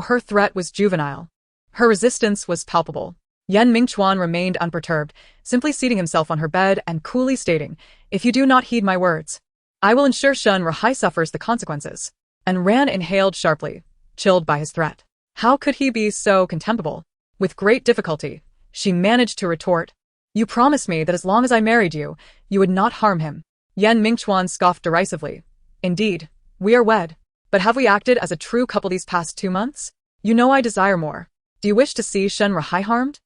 Speaker 1: her threat was juvenile, her resistance was palpable. Yan Mingchuan remained unperturbed, simply seating himself on her bed and coolly stating, "If you do not heed my words, I will ensure Shen Rahai suffers the consequences." Anren inhaled sharply, chilled by his threat. How could he be so contemptible? With great difficulty, she managed to retort, "You promised me that as long as I married you, you would not harm him." Yan Mingchuan scoffed derisively. "Indeed, we are wed. But have we acted as a true couple these past 2 months? You know I desire more. Do you wish to see Shen Rahai harmed?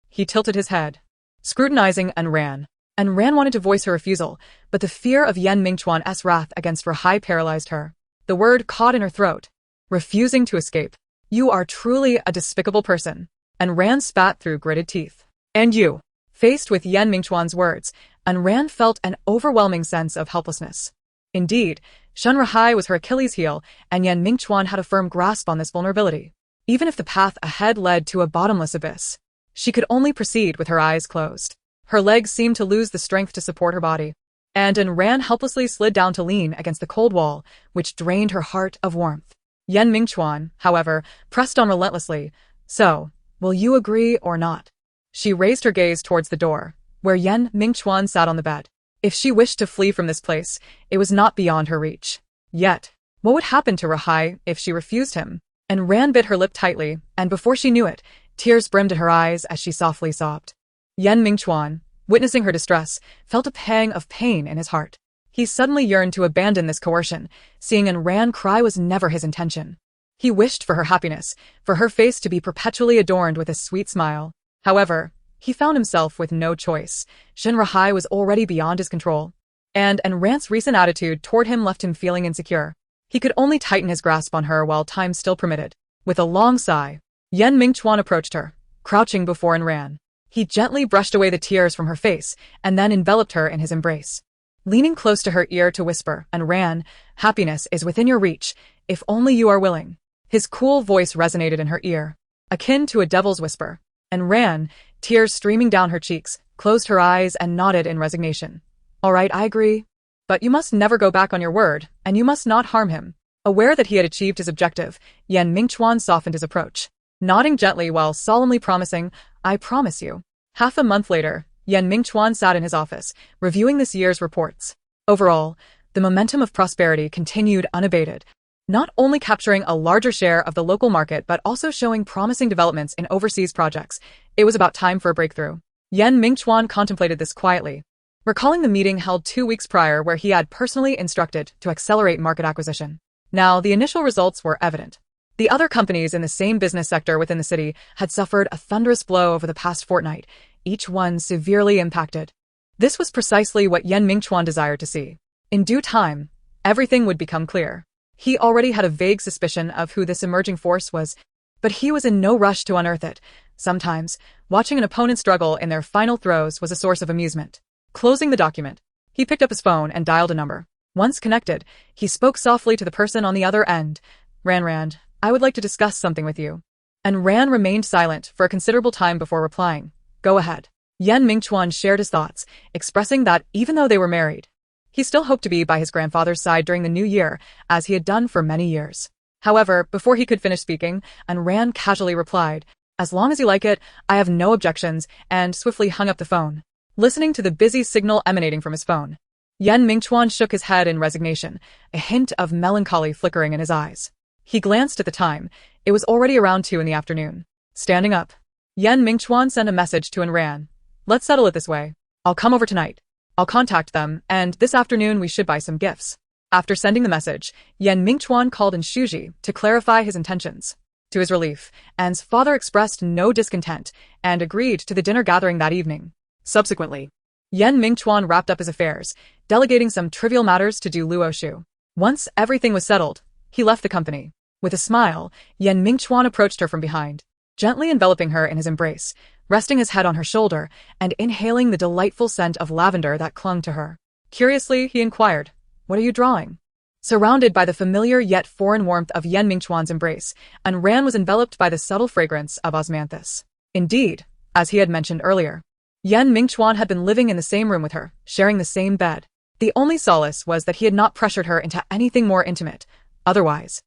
Speaker 1: He tilted his head, scrutinizing Anren. Anren wanted to voice her refusal, but the fear of Yan Mingchuan's wrath against Rahai paralyzed her. The word caught in her throat, refusing to escape. "You are truly a despicable person." Anren spat through gritted teeth. "And you?" Faced with Yan Mingchuan's words, Anren felt an overwhelming sense of helplessness. Indeed, Shen Rahai was her Achilles heel, and Yan Mingchuan had a firm grasp on this vulnerability. even if the path ahead led to a bottomless abyss. She could only proceed with her eyes closed. Her legs seemed to lose the strength to support her body, and Ran helplessly slid down to lean against the cold wall, which drained her heart of warmth. Mingchuan, however, pressed on relentlessly. So, will you agree or not? She raised her gaze towards the door, where Mingchuan sat on the bed. If she wished to flee from this place, it was not beyond her reach. Yet, what would happen to Rahai if she refused him? And Ran bit her lip tightly, and before she knew it, tears brimmed at her eyes as she softly sobbed. Mingchuan, witnessing her distress, felt a pang of pain in his heart. He suddenly yearned to abandon this coercion. Seeing Ran cry was never his intention. He wished for her happiness, for her face to be perpetually adorned with a sweet smile. However, he found himself with no choice. Rahai was already beyond his control, and Ran's recent attitude toward him left him feeling insecure. He could only tighten his grasp on her while time still permitted. With a long sigh, Mingchuan approached her, crouching before Ran. He gently brushed away the tears from her face and then enveloped her in his embrace. Leaning close to her ear to whisper, Ran, happiness is within your reach, if only you are willing. His cool voice resonated in her ear, akin to a devil's whisper. Ran, tears streaming down her cheeks, closed her eyes and nodded in resignation. All right, I agree. But you must never go back on your word, and you must not harm him. Aware that he had achieved his objective, Mingchuan softened his approach, nodding gently while solemnly promising, I promise you. Half a month later, Mingchuan sat in his office, reviewing this year's reports. Overall, the momentum of prosperity continued unabated, not only capturing a larger share of the local market but also showing promising developments in overseas projects. It was about time for a breakthrough. Mingchuan contemplated this quietly, recalling the meeting held 2 weeks prior where he had personally instructed to accelerate market acquisition. Now, the initial results were evident. The other companies in the same business sector within the city had suffered a thunderous blow over the past fortnight, each one severely impacted. This was precisely what Mingchuan desired to see. In due time, everything would become clear. He already had a vague suspicion of who this emerging force was, but he was in no rush to unearth it. Sometimes, watching an opponent struggle in their final throes was a source of amusement. Closing the document, he picked up his phone and dialed a number. Once connected, he spoke softly to the person on the other end. Rand, I would like to discuss something with you. And Ran remained silent for a considerable time before replying. Go ahead. Mingchuan shared his thoughts, expressing that even though they were married, he still hoped to be by his grandfather's side during the new year, as he had done for many years. However, before he could finish speaking, Ran casually replied, as long as you like it, I have no objections, and swiftly hung up the phone. Listening to the busy signal emanating from his phone, Mingchuan shook his head in resignation, a hint of melancholy flickering in his eyes. He glanced at the time. It was already around 2 in the afternoon. Standing up, Mingchuan sent a message to Ran. Let's settle it this way. I'll come over tonight. I'll contact them, and this afternoon we should buy some gifts. After sending the message, Mingchuan called in Shuji to clarify his intentions. To his relief, An's father expressed no discontent and agreed to the dinner gathering that evening. Subsequently, Mingchuan wrapped up his affairs, delegating some trivial matters to Du Luoshu. Once everything was settled, he left the company. With a smile, Mingchuan approached her from behind, gently enveloping her in his embrace, resting his head on her shoulder and inhaling the delightful scent of lavender that clung to her. Curiously, he inquired, What are you drawing? Surrounded by the familiar yet foreign warmth of Mingchuan's embrace, Ran was enveloped by the subtle fragrance of osmanthus. Indeed, as he had mentioned earlier, Mingchuan had been living in the same room with her, sharing the same bed. The only solace was that he had not pressured her into anything more intimate. Otherwise,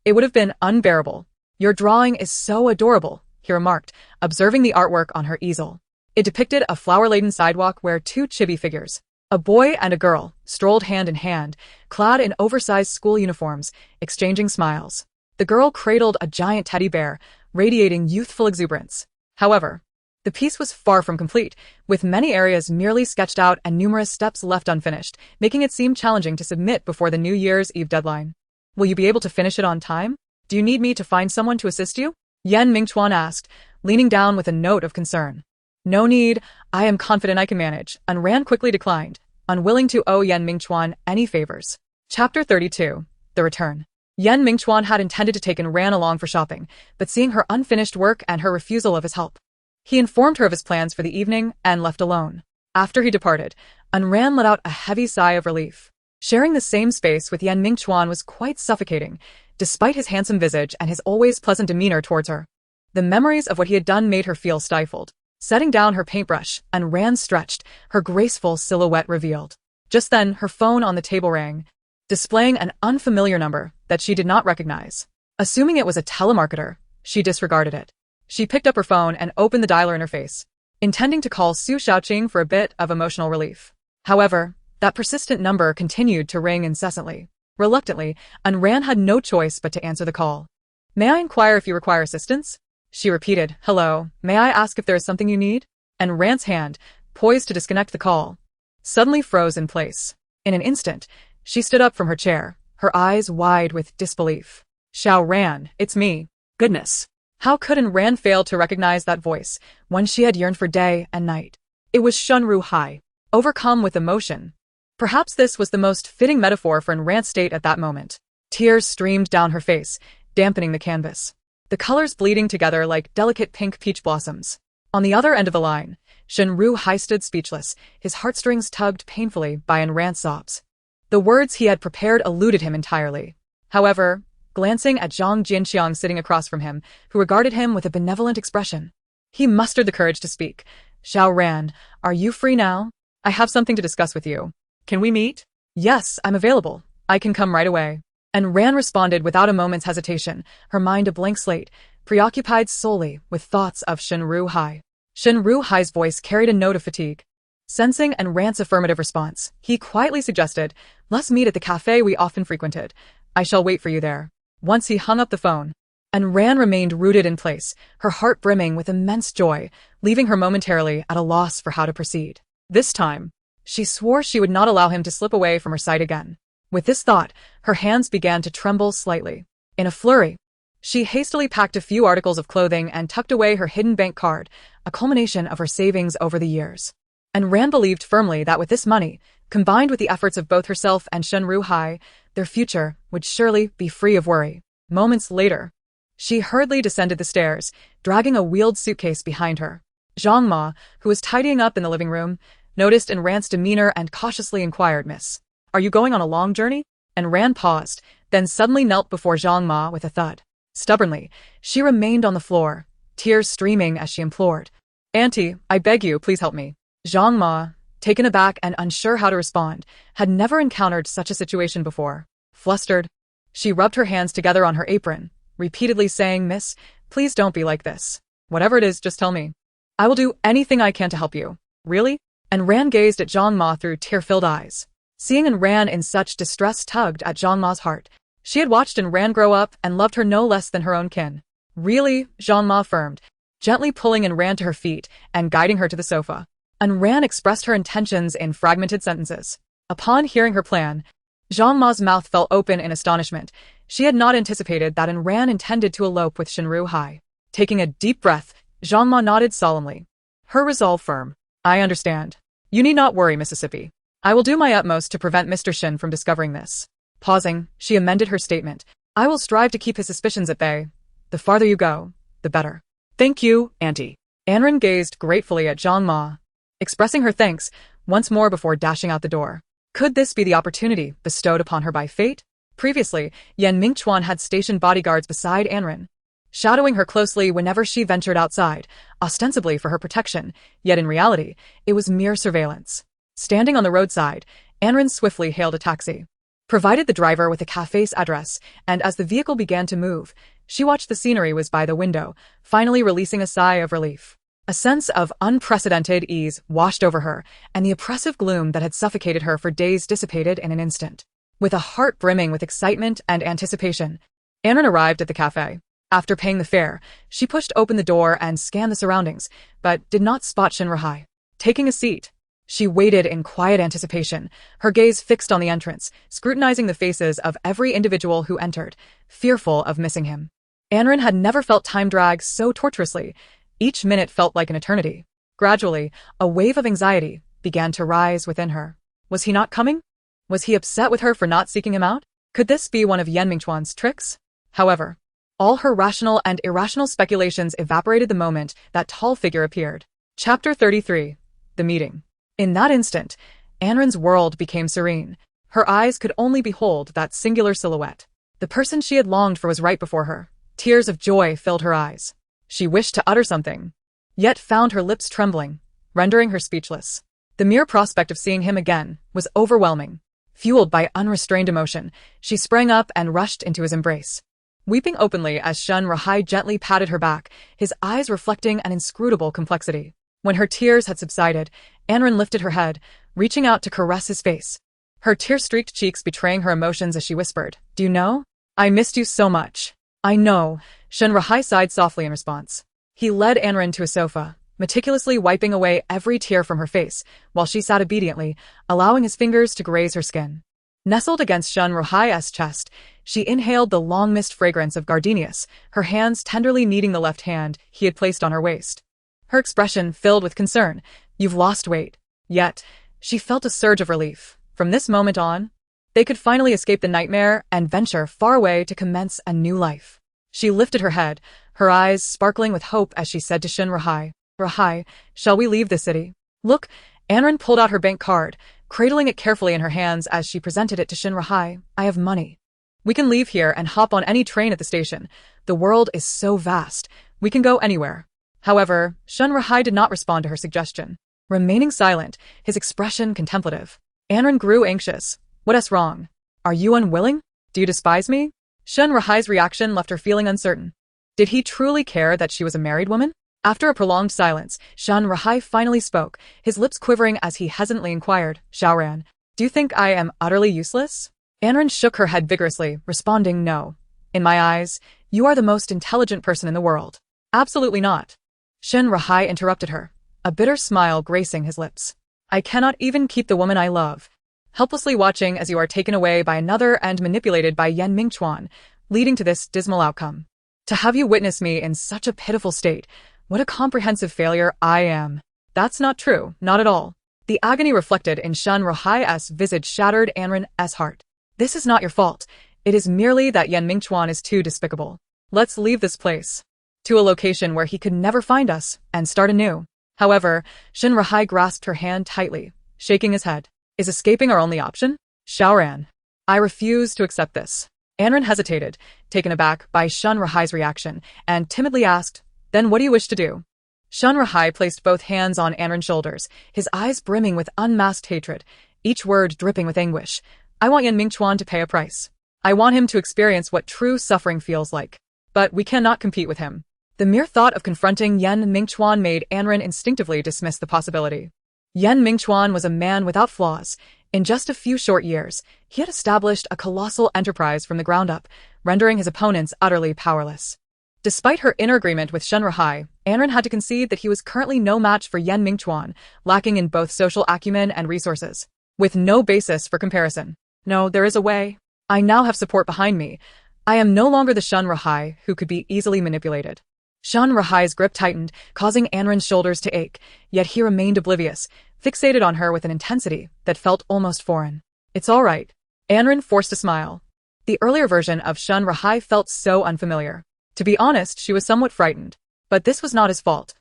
Speaker 1: it would have been unbearable. Your drawing is so adorable, he remarked, observing the artwork on her easel. It depicted a flower-laden sidewalk where 2 chibi figures, a boy and a girl, strolled hand in hand, clad in oversized school uniforms, exchanging smiles. The girl cradled a giant teddy bear, radiating youthful exuberance. However, the piece was far from complete, with many areas merely sketched out and numerous steps left unfinished, making it seem challenging to submit before the New Year's Eve deadline. Will you be able to finish it on time? Do you need me to find someone to assist you? Mingchuan asked, leaning down with a note of concern. No need, I am confident I can manage, and Ran quickly declined, unwilling to owe Mingchuan any favors. Chapter 32. The Return. Mingchuan had intended to take Ran along for shopping, but seeing her unfinished work and her refusal of his help, he informed her of his plans for the evening and left alone. After he departed, Ran let out a heavy sigh of relief. Sharing the same space with Mingchuan was quite suffocating. despite his handsome visage and his always pleasant demeanor towards her. The memories of what he had done made her feel stifled. Setting down her paintbrush, Ran stretched, her graceful silhouette revealed. Just then, her phone on the table rang, displaying an unfamiliar number that she did not recognize. Assuming it was a telemarketer, she disregarded it. She picked up her phone and opened the dialer in her face, intending to call Su Xiaoqing for a bit of emotional relief. However, that persistent number continued to ring incessantly. Reluctantly, Ran had no choice but to answer the call. "May I inquire if you require assistance?" She repeated, "Hello, may I ask if there is something you need?" And Ran's hand, poised to disconnect the call, suddenly froze in place. In an instant, she stood up from her chair, her eyes wide with disbelief. "Xiao Ran, it's me."
Speaker 2: Goodness.
Speaker 1: How could Ran fail to recognize that voice, one she had yearned for day and night? It was Shunru Hai, overcome with emotion. Perhaps this was the most fitting metaphor for Ran's state at that moment. Tears streamed down her face, dampening the canvas, the colors bleeding together like delicate pink peach blossoms. On the other end of the line, Shunru Hai stood speechless, his heartstrings tugged painfully by Ran's sobs. The words he had prepared eluded him entirely. However, glancing at Zhang Jinxiang sitting across from him, who regarded him with a benevolent expression, he mustered the courage to speak. "Xiao Ran, are you free now? I have something to discuss with you. Can we meet?" "Yes, I'm available. I can come right away." And Ran responded without a moment's hesitation, her mind a blank slate, preoccupied solely with thoughts of Shunru Hai. Shunru Hai's voice carried a note of fatigue. Sensing Ran's affirmative response, he quietly suggested, "Let's meet at the cafe we often frequented. I shall wait for you there." Once he hung up the phone, Ran remained rooted in place, her heart brimming with immense joy, leaving her momentarily at a loss for how to proceed. This time, she swore she would not allow him to slip away from her sight again. With this thought, her hands began to tremble slightly. In a flurry, she hastily packed a few articles of clothing and tucked away her hidden bank card, a culmination of her savings over the years. Ran believed firmly that with this money, combined with the efforts of both herself and Shunru Hai, their future would surely be free of worry. Moments later, she hurriedly descended the stairs, dragging a wheeled suitcase behind her. Zhang Ma, who was tidying up in the living room, noticed Ran's demeanor and cautiously inquired, "Miss, are you going on a long journey?" Ran paused, then suddenly knelt before Zhang Ma with a thud. Stubbornly, she remained on the floor, tears streaming as she implored, "Auntie, I beg you, please help me." Zhang Ma, taken aback and unsure how to respond, had never encountered such a situation before. Flustered, she rubbed her hands together on her apron, repeatedly saying, "Miss, please don't be like this. Whatever it is, just tell me. I will do anything I can to help you." "Really?" Ran gazed at Zhang Ma through tear-filled eyes. Seeing Ran in such distress tugged at Zhang Ma's heart. She had watched Ran grow up and loved her no less than her own kin. "Really?" Zhang Ma affirmed, gently pulling Ran to her feet and guiding her to the sofa. Ran expressed her intentions in fragmented sentences. Upon hearing her plan, Zhang Ma's mouth fell open in astonishment. She had not anticipated that Ran intended to elope with Shunru Hai. Taking a deep breath, Zhang Ma nodded solemnly, her resolve firm. "I understand. You need not worry, Mississippi. I will do my utmost to prevent Mr. Shin from discovering this." Pausing, she amended her statement. "I will strive to keep his suspicions at bay. The farther you go, the better." "Thank you, Auntie." Ran gazed gratefully at Zhang Ma, expressing her thanks once more before dashing out the door. Could this be the opportunity bestowed upon her by fate? Previously, Mingchuan had stationed bodyguards beside Ran, shadowing her closely whenever she ventured outside, ostensibly for her protection, yet in reality, it was mere surveillance. Standing on the roadside, Ran swiftly hailed a taxi, provided the driver with the cafe's address, and as the vehicle began to move, she watched the scenery whiz by the window, finally releasing a sigh of relief. A sense of unprecedented ease washed over her, and the oppressive gloom that had suffocated her for days dissipated in an instant. With a heart brimming with excitement and anticipation, Ran arrived at the cafe. After paying the fare, she pushed open the door and scanned the surroundings, but did not spot Shunru Hai. Taking a seat, she waited in quiet anticipation, her gaze fixed on the entrance, scrutinizing the faces of every individual who entered, fearful of missing him. Ran had never felt time drag so torturously. Each minute felt like an eternity. Gradually, a wave of anxiety began to rise within her. Was he not coming? Was he upset with her for not seeking him out? Could this be one of Mingchuan's tricks? However, all her rational and irrational speculations evaporated the moment that tall figure appeared. Chapter 33. The Meeting. In that instant, Ran's world became serene. Her eyes could only behold that singular silhouette. The person she had longed for was right before her. Tears of joy filled her eyes. She wished to utter something, yet found her lips trembling, rendering her speechless. The mere prospect of seeing him again was overwhelming. Fueled by unrestrained emotion, she sprang up and rushed into his embrace. Weeping openly as Shun Rahai gently patted her back, his eyes reflecting an inscrutable complexity. When her tears had subsided, Anren lifted her head, reaching out to caress his face. Her tear-streaked cheeks betraying her emotions as she whispered, "Do you know? I missed you so much." "I know," Shun Rahai sighed softly in response. He led Anren to a sofa, meticulously wiping away every tear from her face, while she sat obediently, allowing his fingers to graze her skin. Nestled against Shun Rahai's chest, she inhaled the long-missed fragrance of gardenias, her hands tenderly kneading the left hand he had placed on her waist. Her expression filled with concern. "You've lost weight." Yet, she felt a surge of relief. From this moment on, they could finally escape the nightmare and venture far away to commence a new life. She lifted her head, her eyes sparkling with hope as she said to Shun Rahai, "Rahai, shall we leave the city?" "Look," Anren pulled out her bank card, cradling it carefully in her hands as she presented it to Shun Rahai. "I have money. We can leave here and hop on any train at the station. The world is so vast, we can go anywhere." However, Shun Rahai did not respond to her suggestion. Remaining silent, his expression contemplative. Anren grew anxious. "What's wrong? Are you unwilling? Do you despise me?" Shun Rahai's reaction left her feeling uncertain. Did he truly care that she was a married woman? After a prolonged silence, Shun Rahai finally spoke, his lips quivering as he hesitantly inquired, "Xiaoran, do you think I am utterly useless?" Anren shook her head vigorously, responding, "No. In my eyes, you are the most intelligent person in the world." "Absolutely not." Shun Rahai interrupted her, a bitter smile gracing his lips. "I cannot even keep the woman I love." Helplessly watching as you are taken away by another and manipulated by Yen Mingchuan, leading to this dismal outcome. To have you witness me in such a pitiful state, what a comprehensive failure I am. That's not true, not at all. The agony reflected in Shun Rahai's visage shattered Anren's heart. This is not your fault. It is merely that Yen Mingchuan is too despicable. Let's leave this place. To a location where he could never find us, and start anew. However, Shun Rahai grasped her hand tightly, shaking his head. "Is escaping our only option? Xiaoran, I refuse to accept this." Anren hesitated, taken aback by Shun Rahai's reaction, and timidly asked, "Then what do you wish to do?" Shun Rahai placed both hands on Anren's shoulders, his eyes brimming with unmasked hatred, each word dripping with anguish. "I want Yen Mingchuan to pay a price. I want him to experience what true suffering feels like. But we cannot compete with him." The mere thought of confronting Yen Mingchuan made Anren instinctively dismiss the possibility. Yen Mingchuan was a man without flaws. In just a few short years, he had established a colossal enterprise from the ground up, rendering his opponents utterly powerless. Despite her inner agreement with Shun Rahai, Anren had to concede that he was currently no match for Yen Mingchuan, lacking in both social acumen and resources. With no basis for comparison. "No, there is a way. I now have support behind me. I am no longer the Shun Rahai who could be easily manipulated." Shun Rahai's grip tightened, causing Anren's shoulders to ache, yet he remained oblivious, fixated on her with an intensity that felt almost foreign. "It's all right." Anren forced a smile. The earlier version of Shun Rahai felt so unfamiliar. To be honest, she was somewhat frightened. But this was not his fault.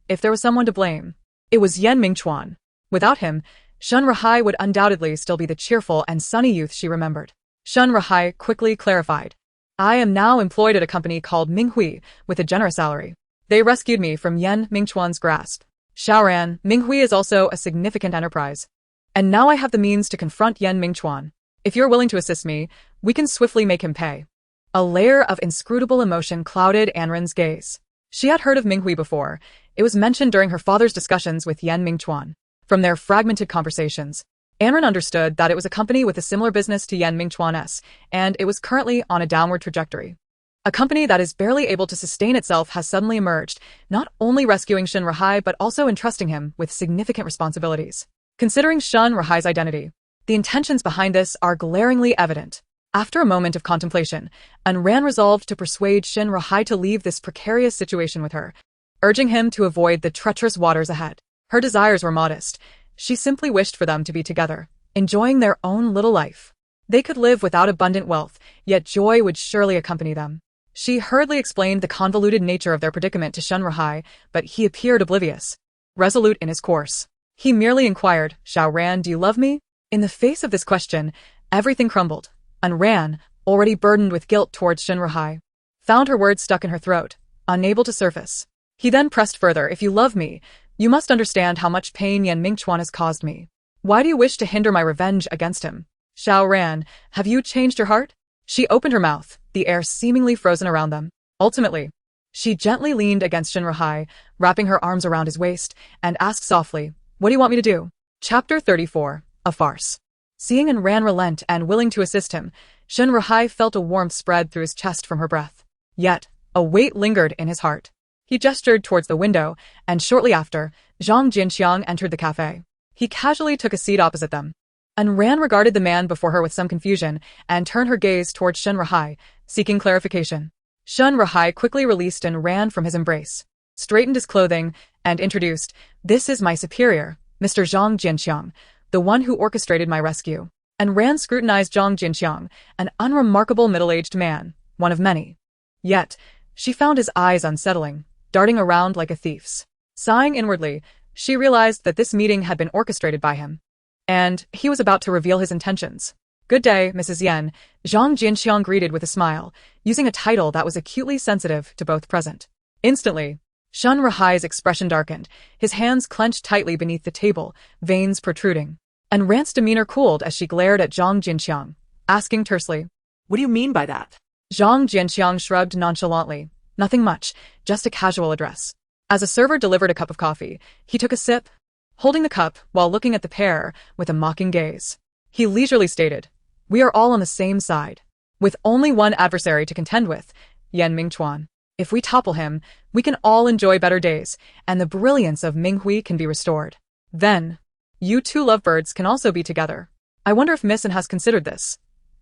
Speaker 1: If there was someone to blame, it was Yen Mingchuan. Without him, Shun Rahai would undoubtedly still be the cheerful and sunny youth she remembered. Shun Rahai quickly clarified. "I am now employed at a company called Minghui with a generous salary. They rescued me from Yen Mingchuan's grasp. Xiaoran, Minghui is also a significant enterprise. And now I have the means to confront Yen Mingchuan. If you're willing to assist me, we can swiftly make him pay." A layer of inscrutable emotion clouded Anren's gaze. She had heard of Minghui before. It was mentioned during her father's discussions with Yen Mingchuan. From their fragmented conversations, Anren understood that it was a company with a similar business to Yen Mingchuan's, and it was currently on a downward trajectory. A company that is barely able to sustain itself has suddenly emerged, not only rescuing Shun Rahai but also entrusting him with significant responsibilities. Considering Shun Rahai's identity, the intentions behind this are glaringly evident. After a moment of contemplation, Anren resolved to persuade Shun Rahai to leave this precarious situation with her, urging him to avoid the treacherous waters ahead. Her desires were modest. She simply wished for them to be together, enjoying their own little life. They could live without abundant wealth, yet joy would surely accompany them. She hurriedly explained the convoluted nature of their predicament to Shun Rahai, but he appeared oblivious, resolute in his course. He merely inquired, "Xiaoran, do you love me?" In the face of this question, everything crumbled. Anren, already burdened with guilt towards Shinrahai, found her words stuck in her throat, unable to surface. He then pressed further, if you love me, you must understand how much pain Yan Mingchuan has caused me. Why do you wish to hinder my revenge against him? Xiao Ran, have you changed your heart? She opened her mouth, the air seemingly frozen around them. Ultimately, she gently leaned against Shinrahai, wrapping her arms around his waist, and asked softly, what do you want me to do? Chapter 34, A Farce. Seeing An Ran relent and willing to assist him, Shinrahai felt a warmth spread through his chest from her breath. Yet, a weight lingered in his heart. He gestured towards the window, and shortly after, Zhang Jinxiang entered the cafe. He casually took a seat opposite them. An Ran regarded the man before her with some confusion and turned her gaze towards Shinrahai, seeking clarification. Shinrahai quickly released An Ran from his embrace, straightened his clothing, and introduced, this is my superior, Mr. Zhang Jinxiang, the one who orchestrated my rescue. An Ran scrutinized Zhang Jinxiang, an unremarkable middle-aged man, one of many. Yet, she found his eyes unsettling, darting around like a thief's. Sighing inwardly, she realized that this meeting had been orchestrated by him. And he was about to reveal his intentions. Good day, Mrs. Yen, Zhang Jinxiang greeted with a smile, using a title that was acutely sensitive to both present. Instantly, Shinrahai's expression darkened, his hands clenched tightly beneath the table, veins protruding. And Ran's demeanor cooled as she glared at Zhang Jinxiang, asking tersely,
Speaker 2: What do you mean by that?
Speaker 1: Zhang Jinxiang shrugged nonchalantly. Nothing much, just a casual address. As a server delivered a cup of coffee, he took a sip, holding the cup while looking at the pair with a mocking gaze. He leisurely stated, we are all on the same side, with only one adversary to contend with, Yan Mingchuan. If we topple him, we can all enjoy better days, and the brilliance of Minghui can be restored. Then, you two lovebirds can also be together. I wonder if Missin has considered this.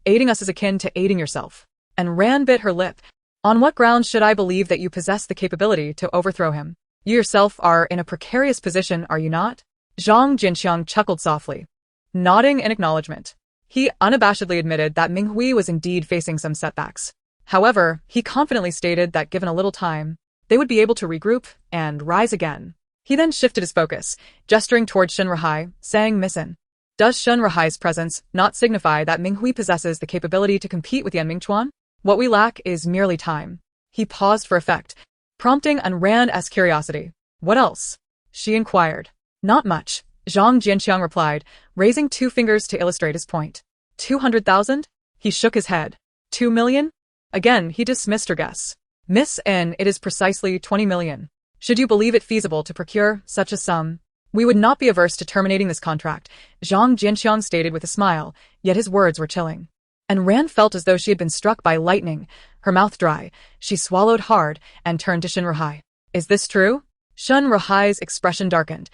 Speaker 1: Aiding us is akin to aiding yourself. And Ran bit her lip. On what grounds should I believe that you possess the capability to overthrow him? You yourself are in a precarious position, are you not? Zhang Jinxiang chuckled softly, nodding in acknowledgement. He unabashedly admitted that Minghui was indeed facing some setbacks. However, he confidently stated that given a little time, they would be able to regroup and rise again. He then shifted his focus, gesturing towards Shinrahai, saying, Missin, does Shinrahai's presence not signify that Minghui possesses the capability to compete with Yan Mingchuan? What we lack is merely time. He paused for effect, prompting An Ran's curiosity. What else? She inquired. Not much, Zhang Jinxiang replied, raising 2 fingers to illustrate his point. 200,000? He shook his head. 2 million? Again, he dismissed her guess. Miss N, it is precisely 20 million. Should you believe it feasible to procure such a sum, we would not be averse to terminating this contract, Zhang Jinxiang stated with a smile, yet his words were chilling. And Ran felt as though she had been struck by lightning, her mouth dry. She swallowed hard and turned to Shinrahai. Is this true? Shinrahai's expression darkened,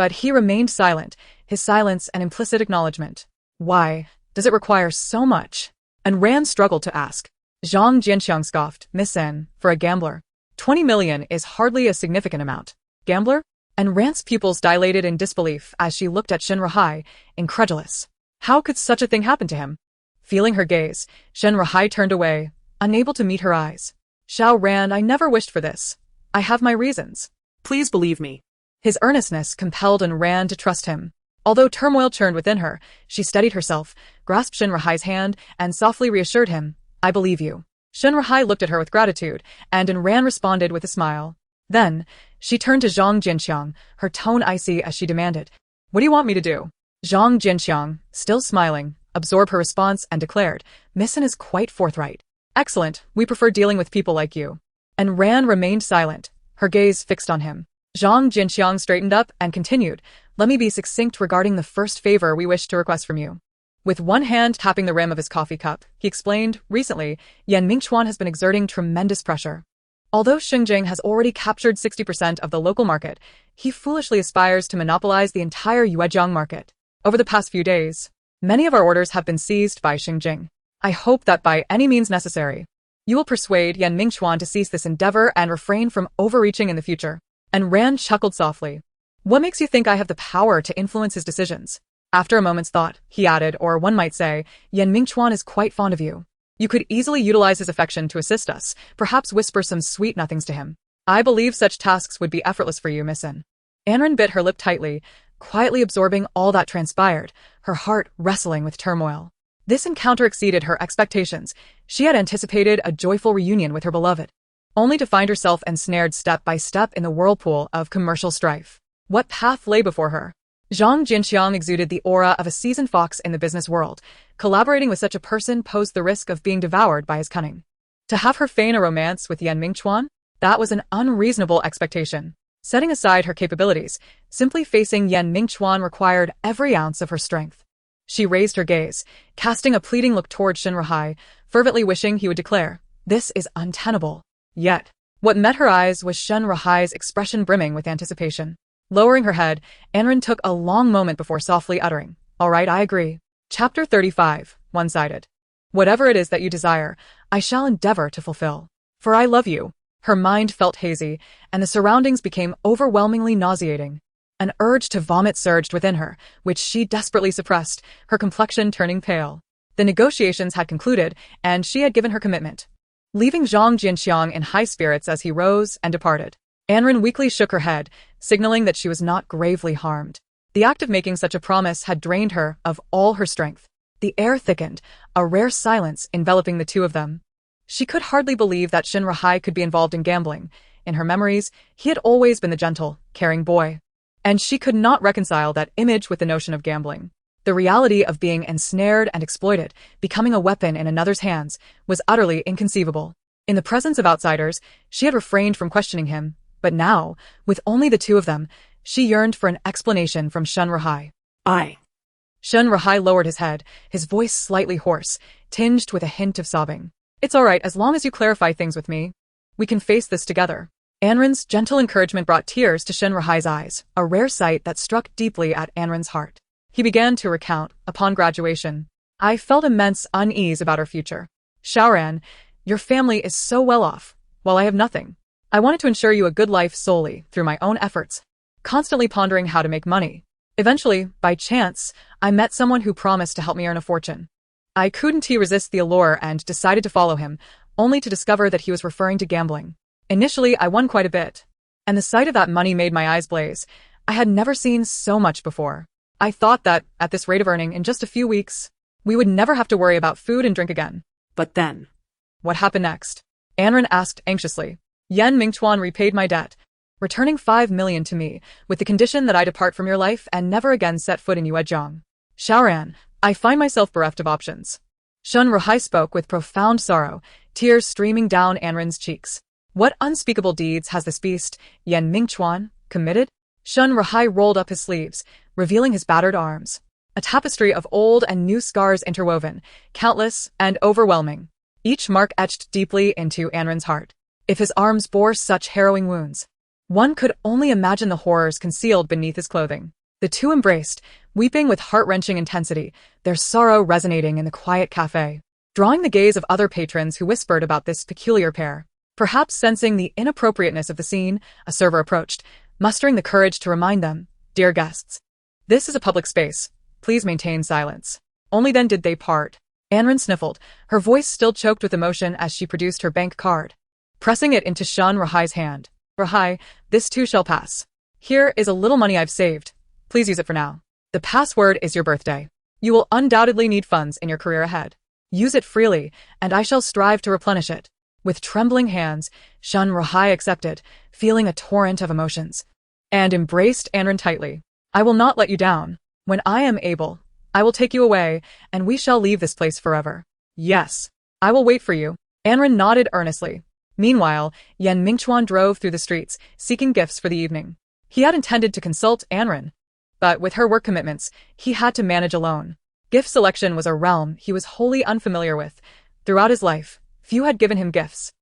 Speaker 1: but he remained silent, his silence an implicit acknowledgement. Why does it require so much? And Ran struggled to ask. Zhang Jinxiang scoffed, Miss N, for a gambler. 20 million is hardly a significant amount. Gambler? And Ran's pupils dilated in disbelief as she looked at Shinrahai, incredulous. How could such a thing happen to him? Feeling her gaze, Shinrahai turned away, unable to meet her eyes. Xiao Ran, I never wished for this. I have my reasons.
Speaker 2: Please believe me.
Speaker 1: His earnestness compelled An Ran to trust him. Although turmoil churned within her, she steadied herself, grasped Shinrahai's hand, and softly reassured him, I believe you. Shinrahai looked at her with gratitude, and An Ran responded with a smile. Then, she turned to Zhang Jinxiang, her tone icy as she demanded, what do you want me to do? Zhang Jinxiang, still smiling, absorbed her response and declared, Missin is quite forthright. Excellent, we prefer dealing with people like you. And Ran remained silent, her gaze fixed on him. Zhang Jinxiang straightened up and continued, let me be succinct regarding the first favor we wish to request from you. With one hand tapping the rim of his coffee cup, he explained, recently, Yan Mingchuan has been exerting tremendous pressure. Although Xinjiang has already captured 60% of the local market, he foolishly aspires to monopolize the entire Yuejiang market. Over the past few days, many of our orders have been seized by Xinjiang. I hope that by any means necessary, you will persuade Yan Mingchuan to cease this endeavor and refrain from overreaching in the future. And Ran chuckled softly. What makes you think I have the power to influence his decisions? After a moment's thought, he added, or one might say, Yan Mingchuan is quite fond of you. You could easily utilize his affection to assist us, perhaps whisper some sweet nothings to him. I believe such tasks would be effortless for you, Miss N. Anren bit her lip tightly, quietly absorbing all that transpired, her heart wrestling with turmoil. This encounter exceeded her expectations. She had anticipated a joyful reunion with her beloved, only to find herself ensnared step by step in the whirlpool of commercial strife. What path lay before her? Zhang Jinxiang exuded the aura of a seasoned fox in the business world. Collaborating with such a person posed the risk of being devoured by his cunning. To have her feign a romance with Yan Mingchuan? That was an unreasonable expectation. Setting aside her capabilities, simply facing Yan Mingchuan required every ounce of her strength. She raised her gaze, casting a pleading look toward Shen Ruhai, fervently wishing he would declare, "This is untenable." Yet, what met her eyes was Shen Ruhai's expression brimming with anticipation. Lowering her head, Anren took a long moment before softly uttering, "All right, I agree." Chapter 35, One-Sided. "Whatever it is that you desire, I shall endeavor to fulfill. For I love you." Her mind felt hazy, and the surroundings became overwhelmingly nauseating. An urge to vomit surged within her, which she desperately suppressed, her complexion turning pale. The negotiations had concluded, and she had given her commitment, leaving Zhang Jinxiang in high spirits as he rose and departed. Anren weakly shook her head, signaling that she was not gravely harmed. The act of making such a promise had drained her of all her strength. The air thickened, a rare silence enveloping the two of them. She could hardly believe that Shen Ruhai could be involved in gambling. In her memories, he had always been the gentle, caring boy. And she could not reconcile that image with the notion of gambling. The reality of being ensnared and exploited, becoming a weapon in another's hands, was utterly inconceivable. In the presence of outsiders, she had refrained from questioning him, but now, with only the two of them, she yearned for an explanation from Shen Ruhai. Shen Ruhai lowered his head, his voice slightly hoarse, tinged with a hint of sobbing. "It's all right as long as you clarify things with me. We can face this together." Anren's gentle encouragement brought tears to Shen Ruhai's eyes, a rare sight that struck deeply at Anren's heart. He began to recount, upon graduation, "I felt immense unease about our future. Xiaoran, your family is so well off, while I have nothing. I wanted to ensure you a good life solely through my own efforts, constantly pondering how to make money. Eventually, by chance, I met someone who promised to help me earn a fortune. I couldn't resist the allure and decided to follow him, only to discover that he was referring to gambling. Initially, I won quite a bit, and the sight of that money made my eyes blaze. I had never seen so much before. I thought that, at this rate of earning in just a few weeks, we would never have to worry about food and drink again."
Speaker 2: But then,
Speaker 1: "What happened next?" Anren asked anxiously. "Yan Mingchuan repaid my debt, returning 5 million to me, with the condition that I depart from your life and never again set foot in Yuezhang. Xiaoran, I find myself bereft of options." Shen Ruhai spoke with profound sorrow, tears streaming down Anren's cheeks. "What unspeakable deeds has this beast, Yan Mingchuan, committed?" Shen Ruhai rolled up his sleeves, revealing his battered arms. A tapestry of old and new scars interwoven, countless and overwhelming, each mark etched deeply into Anren's heart. If his arms bore such harrowing wounds, one could only imagine the horrors concealed beneath his clothing. The two embraced, weeping with heart-wrenching intensity, their sorrow resonating in the quiet cafe, drawing the gaze of other patrons who whispered about this peculiar pair. Perhaps sensing the inappropriateness of the scene, a server approached, mustering the courage to remind them, "Dear guests, this is a public space. Please maintain silence." Only then did they part. Anren sniffled, her voice still choked with emotion as she produced her bank card, pressing it into Shen Ruhai's hand. "Ruhai, this too shall pass. Here is a little money I've saved. Please use it for now. The password is your birthday. You will undoubtedly need funds in your career ahead. Use it freely, and I shall strive to replenish it." With trembling hands, Shen Ruhai accepted, feeling a torrent of emotions, and embraced Anren tightly. "I will not let you down. When I am able, I will take you away, and we shall leave this place forever." "Yes, I will wait for you." Anren nodded earnestly. Meanwhile, Yan Mingchuan drove through the streets, seeking gifts for the evening. He had intended to consult Anren, but with her work commitments, he had to manage alone. Gift selection was a realm he was wholly unfamiliar with. Throughout his life, few had given him gifts,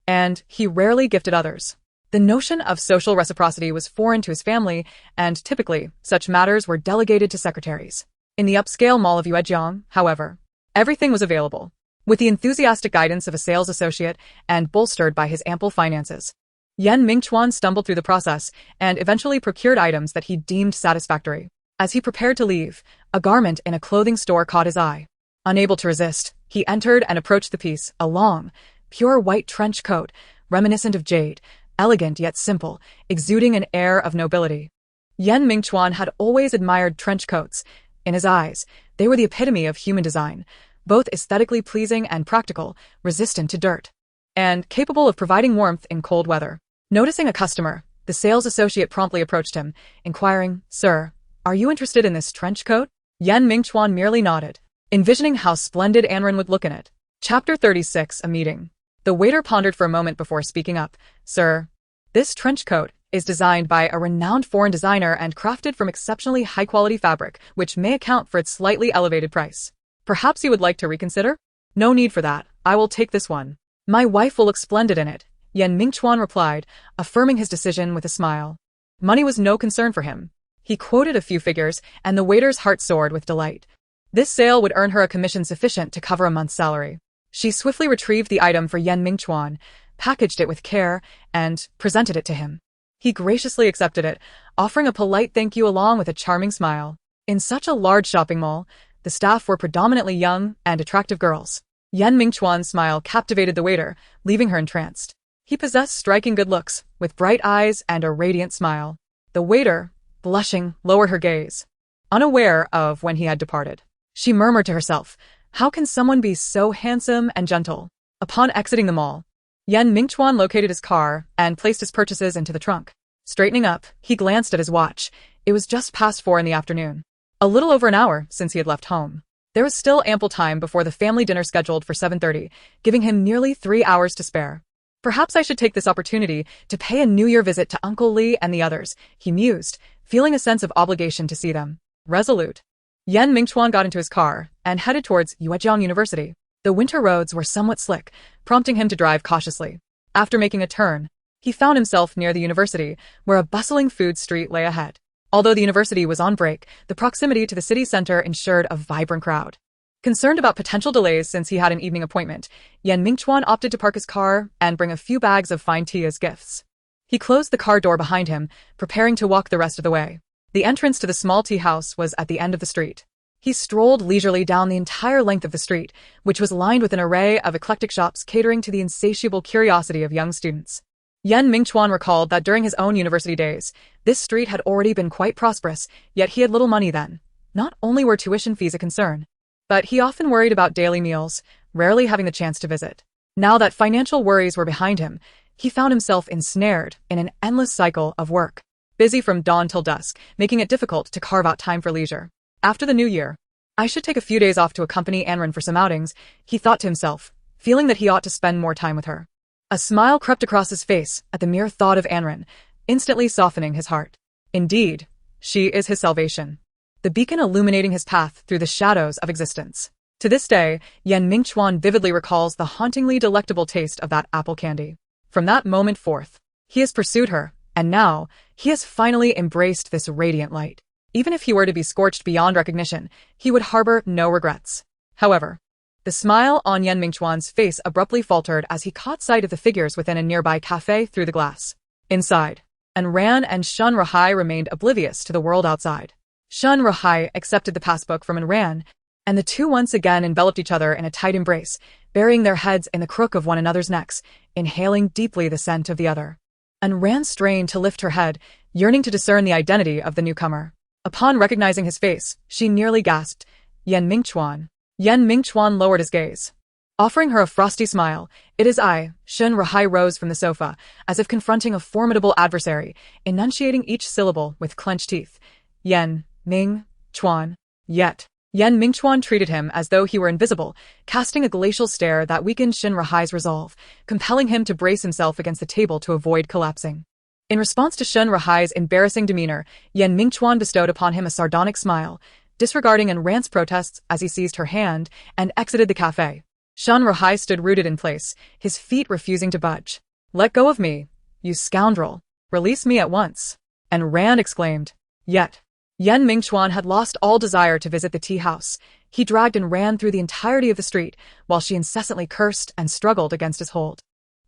Speaker 1: and he rarely gifted others. The notion of social reciprocity was foreign to his family, and typically, such matters were delegated to secretaries. In the upscale mall of Yuezhang, however, everything was available. With the enthusiastic guidance of a sales associate and bolstered by his ample finances, Yan Mingchuan stumbled through the process and eventually procured items that he deemed satisfactory. As he prepared to leave, a garment in a clothing store caught his eye. Unable to resist, he entered and approached the piece, a long, pure white trench coat, reminiscent of jade, elegant yet simple, exuding an air of nobility. Yan Mingchuan had always admired trench coats. In his eyes, they were the epitome of human design, both aesthetically pleasing and practical, resistant to dirt, and capable of providing warmth in cold weather. Noticing a customer, the sales associate promptly approached him, inquiring, "Sir, are you interested in this trench coat?" Mingchuan merely nodded, envisioning how splendid Anren would look in it. Chapter 36, A Meeting. The waiter pondered for a moment before speaking up. "Sir, this trench coat is designed by a renowned foreign designer and crafted from exceptionally high-quality fabric, which may account for its slightly elevated price. Perhaps you would like to reconsider?" "No need for that. I will take this one. My wife will look splendid in it," Mingchuan replied, affirming his decision with a smile. Money was no concern for him. He quoted a few figures, and the waiter's heart soared with delight. This sale would earn her a commission sufficient to cover a month's salary. She swiftly retrieved the item for Mingchuan, packaged it with care, and presented it to him. He graciously accepted it, offering a polite thank you along with a charming smile. In such a large shopping mall, the staff were predominantly young and attractive girls. Mingchuan's smile captivated the waiter, leaving her entranced. He possessed striking good looks, with bright eyes and a radiant smile. The waiter, blushing, lowered her gaze, unaware of when he had departed. She murmured to herself, "How can someone be so handsome and gentle?" Upon exiting the mall, Mingchuan located his car and placed his purchases into the trunk. Straightening up, he glanced at his watch. It was just past 4 in the afternoon. A little over an hour since he had left home. There was still ample time before the family dinner scheduled for 7:30, giving him nearly 3 hours to spare. "Perhaps I should take this opportunity to pay a New Year visit to Uncle Lee and the others," he mused, feeling a sense of obligation to see them. Resolute, Mingchuan got into his car and headed towards Yuejiang University. The winter roads were somewhat slick, prompting him to drive cautiously. After making a turn, he found himself near the university, where a bustling food street lay ahead. Although the university was on break, the proximity to the city center ensured a vibrant crowd. Concerned about potential delays since he had an evening appointment, Mingchuan opted to park his car and bring a few bags of fine tea as gifts. He closed the car door behind him, preparing to walk the rest of the way. The entrance to the small tea house was at the end of the street. He strolled leisurely down the entire length of the street, which was lined with an array of eclectic shops catering to the insatiable curiosity of young students. Mingchuan recalled that during his own university days, this street had already been quite prosperous, yet he had little money then. Not only were tuition fees a concern, but he often worried about daily meals, rarely having the chance to visit. Now that financial worries were behind him, he found himself ensnared in an endless cycle of work, busy from dawn till dusk, making it difficult to carve out time for leisure. After the new year, "I should take a few days off to accompany Anren for some outings," he thought to himself, feeling that he ought to spend more time with her. A smile crept across his face at the mere thought of Anren, instantly softening his heart. Indeed, she is his salvation, the beacon illuminating his path through the shadows of existence. To this day, Mingchuan vividly recalls the hauntingly delectable taste of that apple candy. From that moment forth, he has pursued her, and now, he has finally embraced this radiant light. Even if he were to be scorched beyond recognition, he would harbor no regrets. However, the smile on Mingchuan's face abruptly faltered as he caught sight of the figures within a nearby cafe through the glass. Inside, Anren and Shun Rahai remained oblivious to the world outside. Shun Rahai accepted the passbook from Anren, and the two once again enveloped each other in a tight embrace, burying their heads in the crook of one another's necks, inhaling deeply the scent of the other. Anren strained to lift her head, yearning to discern the identity of the newcomer. Upon recognizing his face, she nearly gasped, Mingchuan. Mingchuan lowered his gaze, offering her a frosty smile. "It is I." Shun Rahai rose from the sofa, as if confronting a formidable adversary, enunciating each syllable with clenched teeth. Mingchuan. Yet, Mingchuan treated him as though he were invisible, casting a glacial stare that weakened Shun Rahai's resolve, compelling him to brace himself against the table to avoid collapsing. In response to Shun Rahai's embarrassing demeanor, Mingchuan bestowed upon him a sardonic smile, disregarding Anren's protests as he seized her hand and exited the cafe. Shun Rahai stood rooted in place, his feet refusing to budge. "Let go of me, you scoundrel. Release me at once." Anren exclaimed. Yet, Mingchuan had lost all desire to visit the tea house. He dragged and ran through the entirety of the street, while she incessantly cursed and struggled against his hold.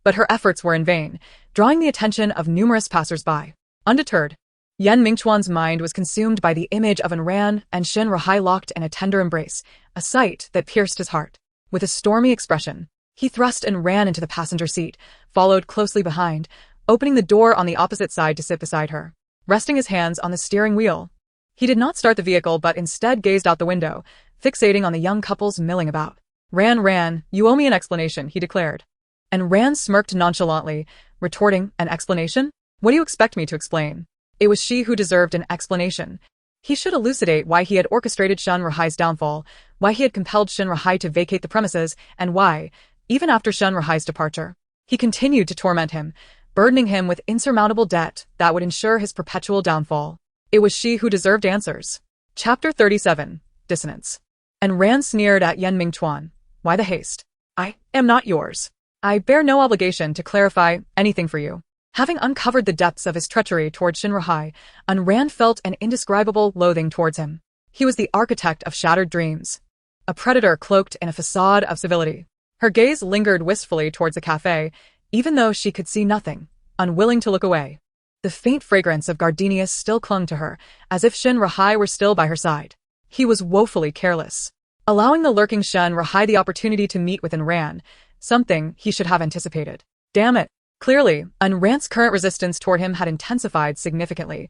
Speaker 1: But her efforts were in vain, drawing the attention of numerous passers-by. Undeterred, Mingchuan's mind was consumed by the image of Anren and Shun Rahai locked in a tender embrace, a sight that pierced his heart. With a stormy expression, he thrust Anren into the passenger seat, followed closely behind, opening the door on the opposite side to sit beside her. Resting his hands on the steering wheel, he did not start the vehicle but instead gazed out the window, fixating on the young couples milling about. Ran, you owe me an explanation, he declared. And Ran smirked nonchalantly, retorting, an explanation? What do you expect me to explain? It was she who deserved an explanation. He should elucidate why he had orchestrated Shun Rahai's downfall, why he had compelled Shun Rahai to vacate the premises, and why, even after Shun Rahai's departure, he continued to torment him, burdening him with insurmountable debt that would ensure his perpetual downfall. It was she who deserved answers. Chapter 37. Dissonance. And Ran sneered at Yen Mingchuan. Why the haste? I am not yours. I bear no obligation to clarify anything for you. Having uncovered the depths of his treachery towards Shun Rahai, Ran felt an indescribable loathing towards him. He was the architect of shattered dreams, a predator cloaked in a facade of civility. Her gaze lingered wistfully towards the cafe, even though she could see nothing, unwilling to look away. The faint fragrance of gardenias still clung to her, as if Shun Rahai were still by her side. He was woefully careless, allowing the lurking Shun Rahai the opportunity to meet with Ran, something he should have anticipated. Damn it. Clearly, Ran's current resistance toward him had intensified significantly,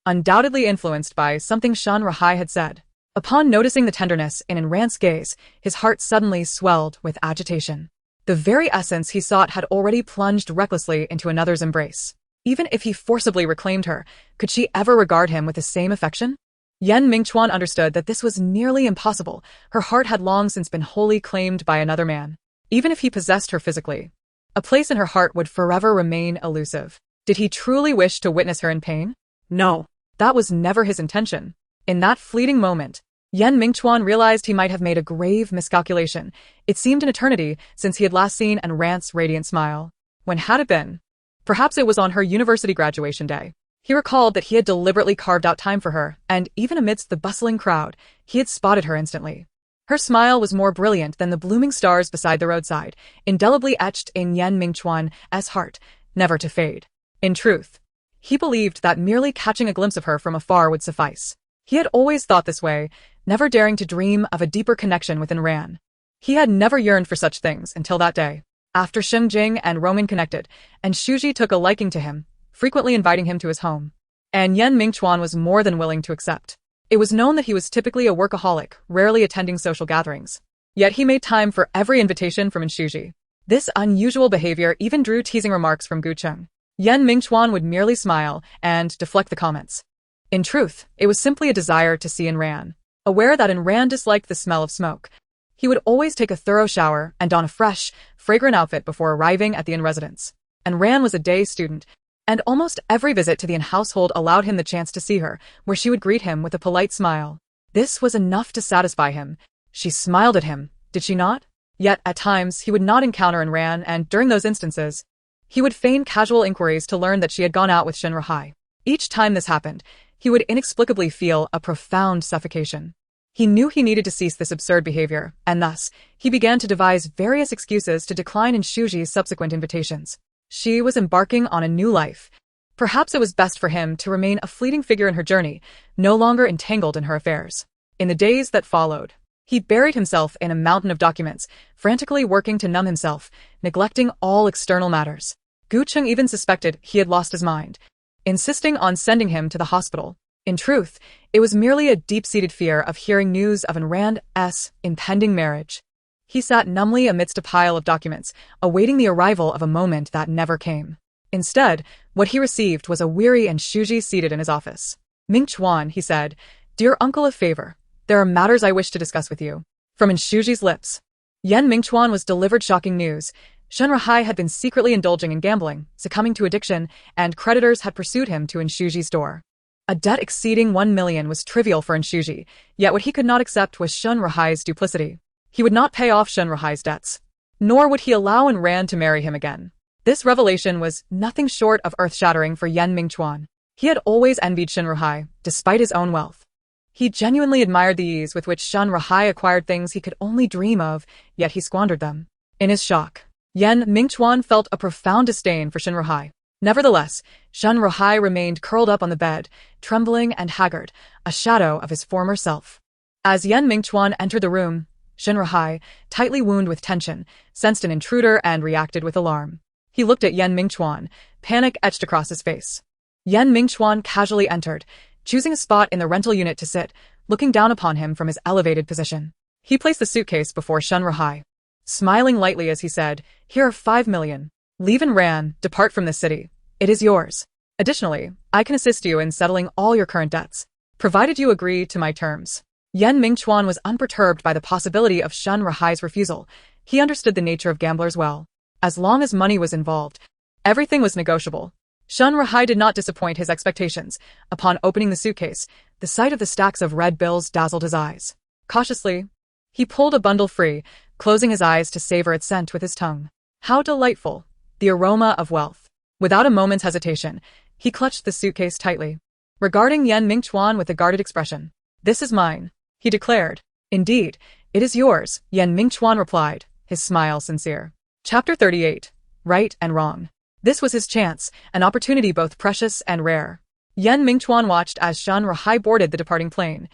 Speaker 1: undoubtedly influenced by something Shun Rahai had said. Upon noticing the tenderness in Ran's gaze, his heart suddenly swelled with agitation. The very essence he sought had already plunged recklessly into another's embrace. Even if he forcibly reclaimed her, could she ever regard him with the same affection? Yen Mingchuan understood that this was nearly impossible. Her heart had long since been wholly claimed by another man. Even if he possessed her physically, a place in her heart would forever remain elusive. Did he truly wish to witness her in pain? No, that was never his intention. In that fleeting moment, Yen Mingchuan realized he might have made a grave miscalculation. It seemed an eternity since he had last seen Ran's radiant smile. When had it been? Perhaps it was on her university graduation day. He recalled that he had deliberately carved out time for her, and even amidst the bustling crowd, he had spotted her instantly. Her smile was more brilliant than the blooming stars beside the roadside, indelibly etched in Yen Mingchuan's heart, never to fade. In truth, he believed that merely catching a glimpse of her from afar would suffice. He had always thought this way, never daring to dream of a deeper connection with Ran. He had never yearned for such things until that day. After Sheng Jing and Roman connected, and Shuji took a liking to him, frequently inviting him to his home. And Yen Mingchuan was more than willing to accept. It was known that he was typically a workaholic, rarely attending social gatherings. Yet he made time for every invitation from Shuji. This unusual behavior even drew teasing remarks from Gucheng. Yen Mingchuan would merely smile and deflect the comments. In truth, it was simply a desire to see Ran. Aware that Ran disliked the smell of smoke, he would always take a thorough shower and don a fresh, fragrant outfit before arriving at the inn residence. Ran was a day student, and almost every visit to the inn household allowed him the chance to see her, where she would greet him with a polite smile. This was enough to satisfy him. She smiled at him, did she not? Yet, at times, he would not encounter Ran, and during those instances, he would feign casual inquiries to learn that she had gone out with Shun Rahai. Each time this happened, he would inexplicably feel a profound suffocation. He knew he needed to cease this absurd behavior, and thus, he began to devise various excuses to decline Shuji's subsequent invitations. She was embarking on a new life. Perhaps it was best for him to remain a fleeting figure in her journey, no longer entangled in her affairs. In the days that followed, he buried himself in a mountain of documents, frantically working to numb himself, neglecting all external matters. Gucheng even suspected he had lost his mind, insisting on sending him to the hospital. In truth, it was merely a deep-seated fear of hearing news of Ran's impending marriage. He sat numbly amidst a pile of documents, awaiting the arrival of a moment that never came. Instead, what he received was a weary Shuji seated in his office. Mingchuan, he said, "Dear uncle, a favor. There are matters I wish to discuss with you." From Shuji's lips, Yen Mingchuan was delivered shocking news. Shun Rahai had been secretly indulging in gambling, succumbing to addiction, and creditors had pursued him to Shuji's door. A debt exceeding 1 million was trivial for Shuji, yet what he could not accept was Shun Rahai's duplicity. He would not pay off Shun Rahai's debts, nor would he allow Ran to marry him again. This revelation was nothing short of earth-shattering for Yen Mingchuan. He had always envied Shun Rahai, despite his own wealth. He genuinely admired the ease with which Shun Rahai acquired things he could only dream of, yet he squandered them. In his shock, Yen Mingchuan felt a profound disdain for Shun Rahai. Nevertheless, Shun Rahai remained curled up on the bed, trembling and haggard, a shadow of his former self. As Yen Mingchuan entered the room, Shun Rahai, tightly wound with tension, sensed an intruder and reacted with alarm. He looked at Yen Mingchuan, panic etched across his face. Yen Mingchuan casually entered, choosing a spot in the rental unit to sit, looking down upon him from his elevated position. He placed the suitcase before Shun Rahai, smiling lightly as he said, "Here are 5 million. Leave and Ran, depart from this city. It is yours. Additionally, I can assist you in settling all your current debts, provided you agree to my terms." Yan Mingchuan was unperturbed by the possibility of Shun Rahai's refusal. He understood the nature of gamblers well. As long as money was involved, everything was negotiable. Shun Rahai did not disappoint his expectations. Upon opening the suitcase, the sight of the stacks of red bills dazzled his eyes. Cautiously, he pulled a bundle free, closing his eyes to savor its scent with his tongue. How delightful! The aroma of wealth. Without a moment's hesitation, he clutched the suitcase tightly, regarding Yan Mingchuan with a guarded expression. "This is mine," he declared. "Indeed, it is yours," Yan Mingchuan replied, his smile sincere. Chapter 38. Right and Wrong. This was his chance, an opportunity both precious and rare. Yan Mingchuan watched as Shun Rahai boarded the departing plane,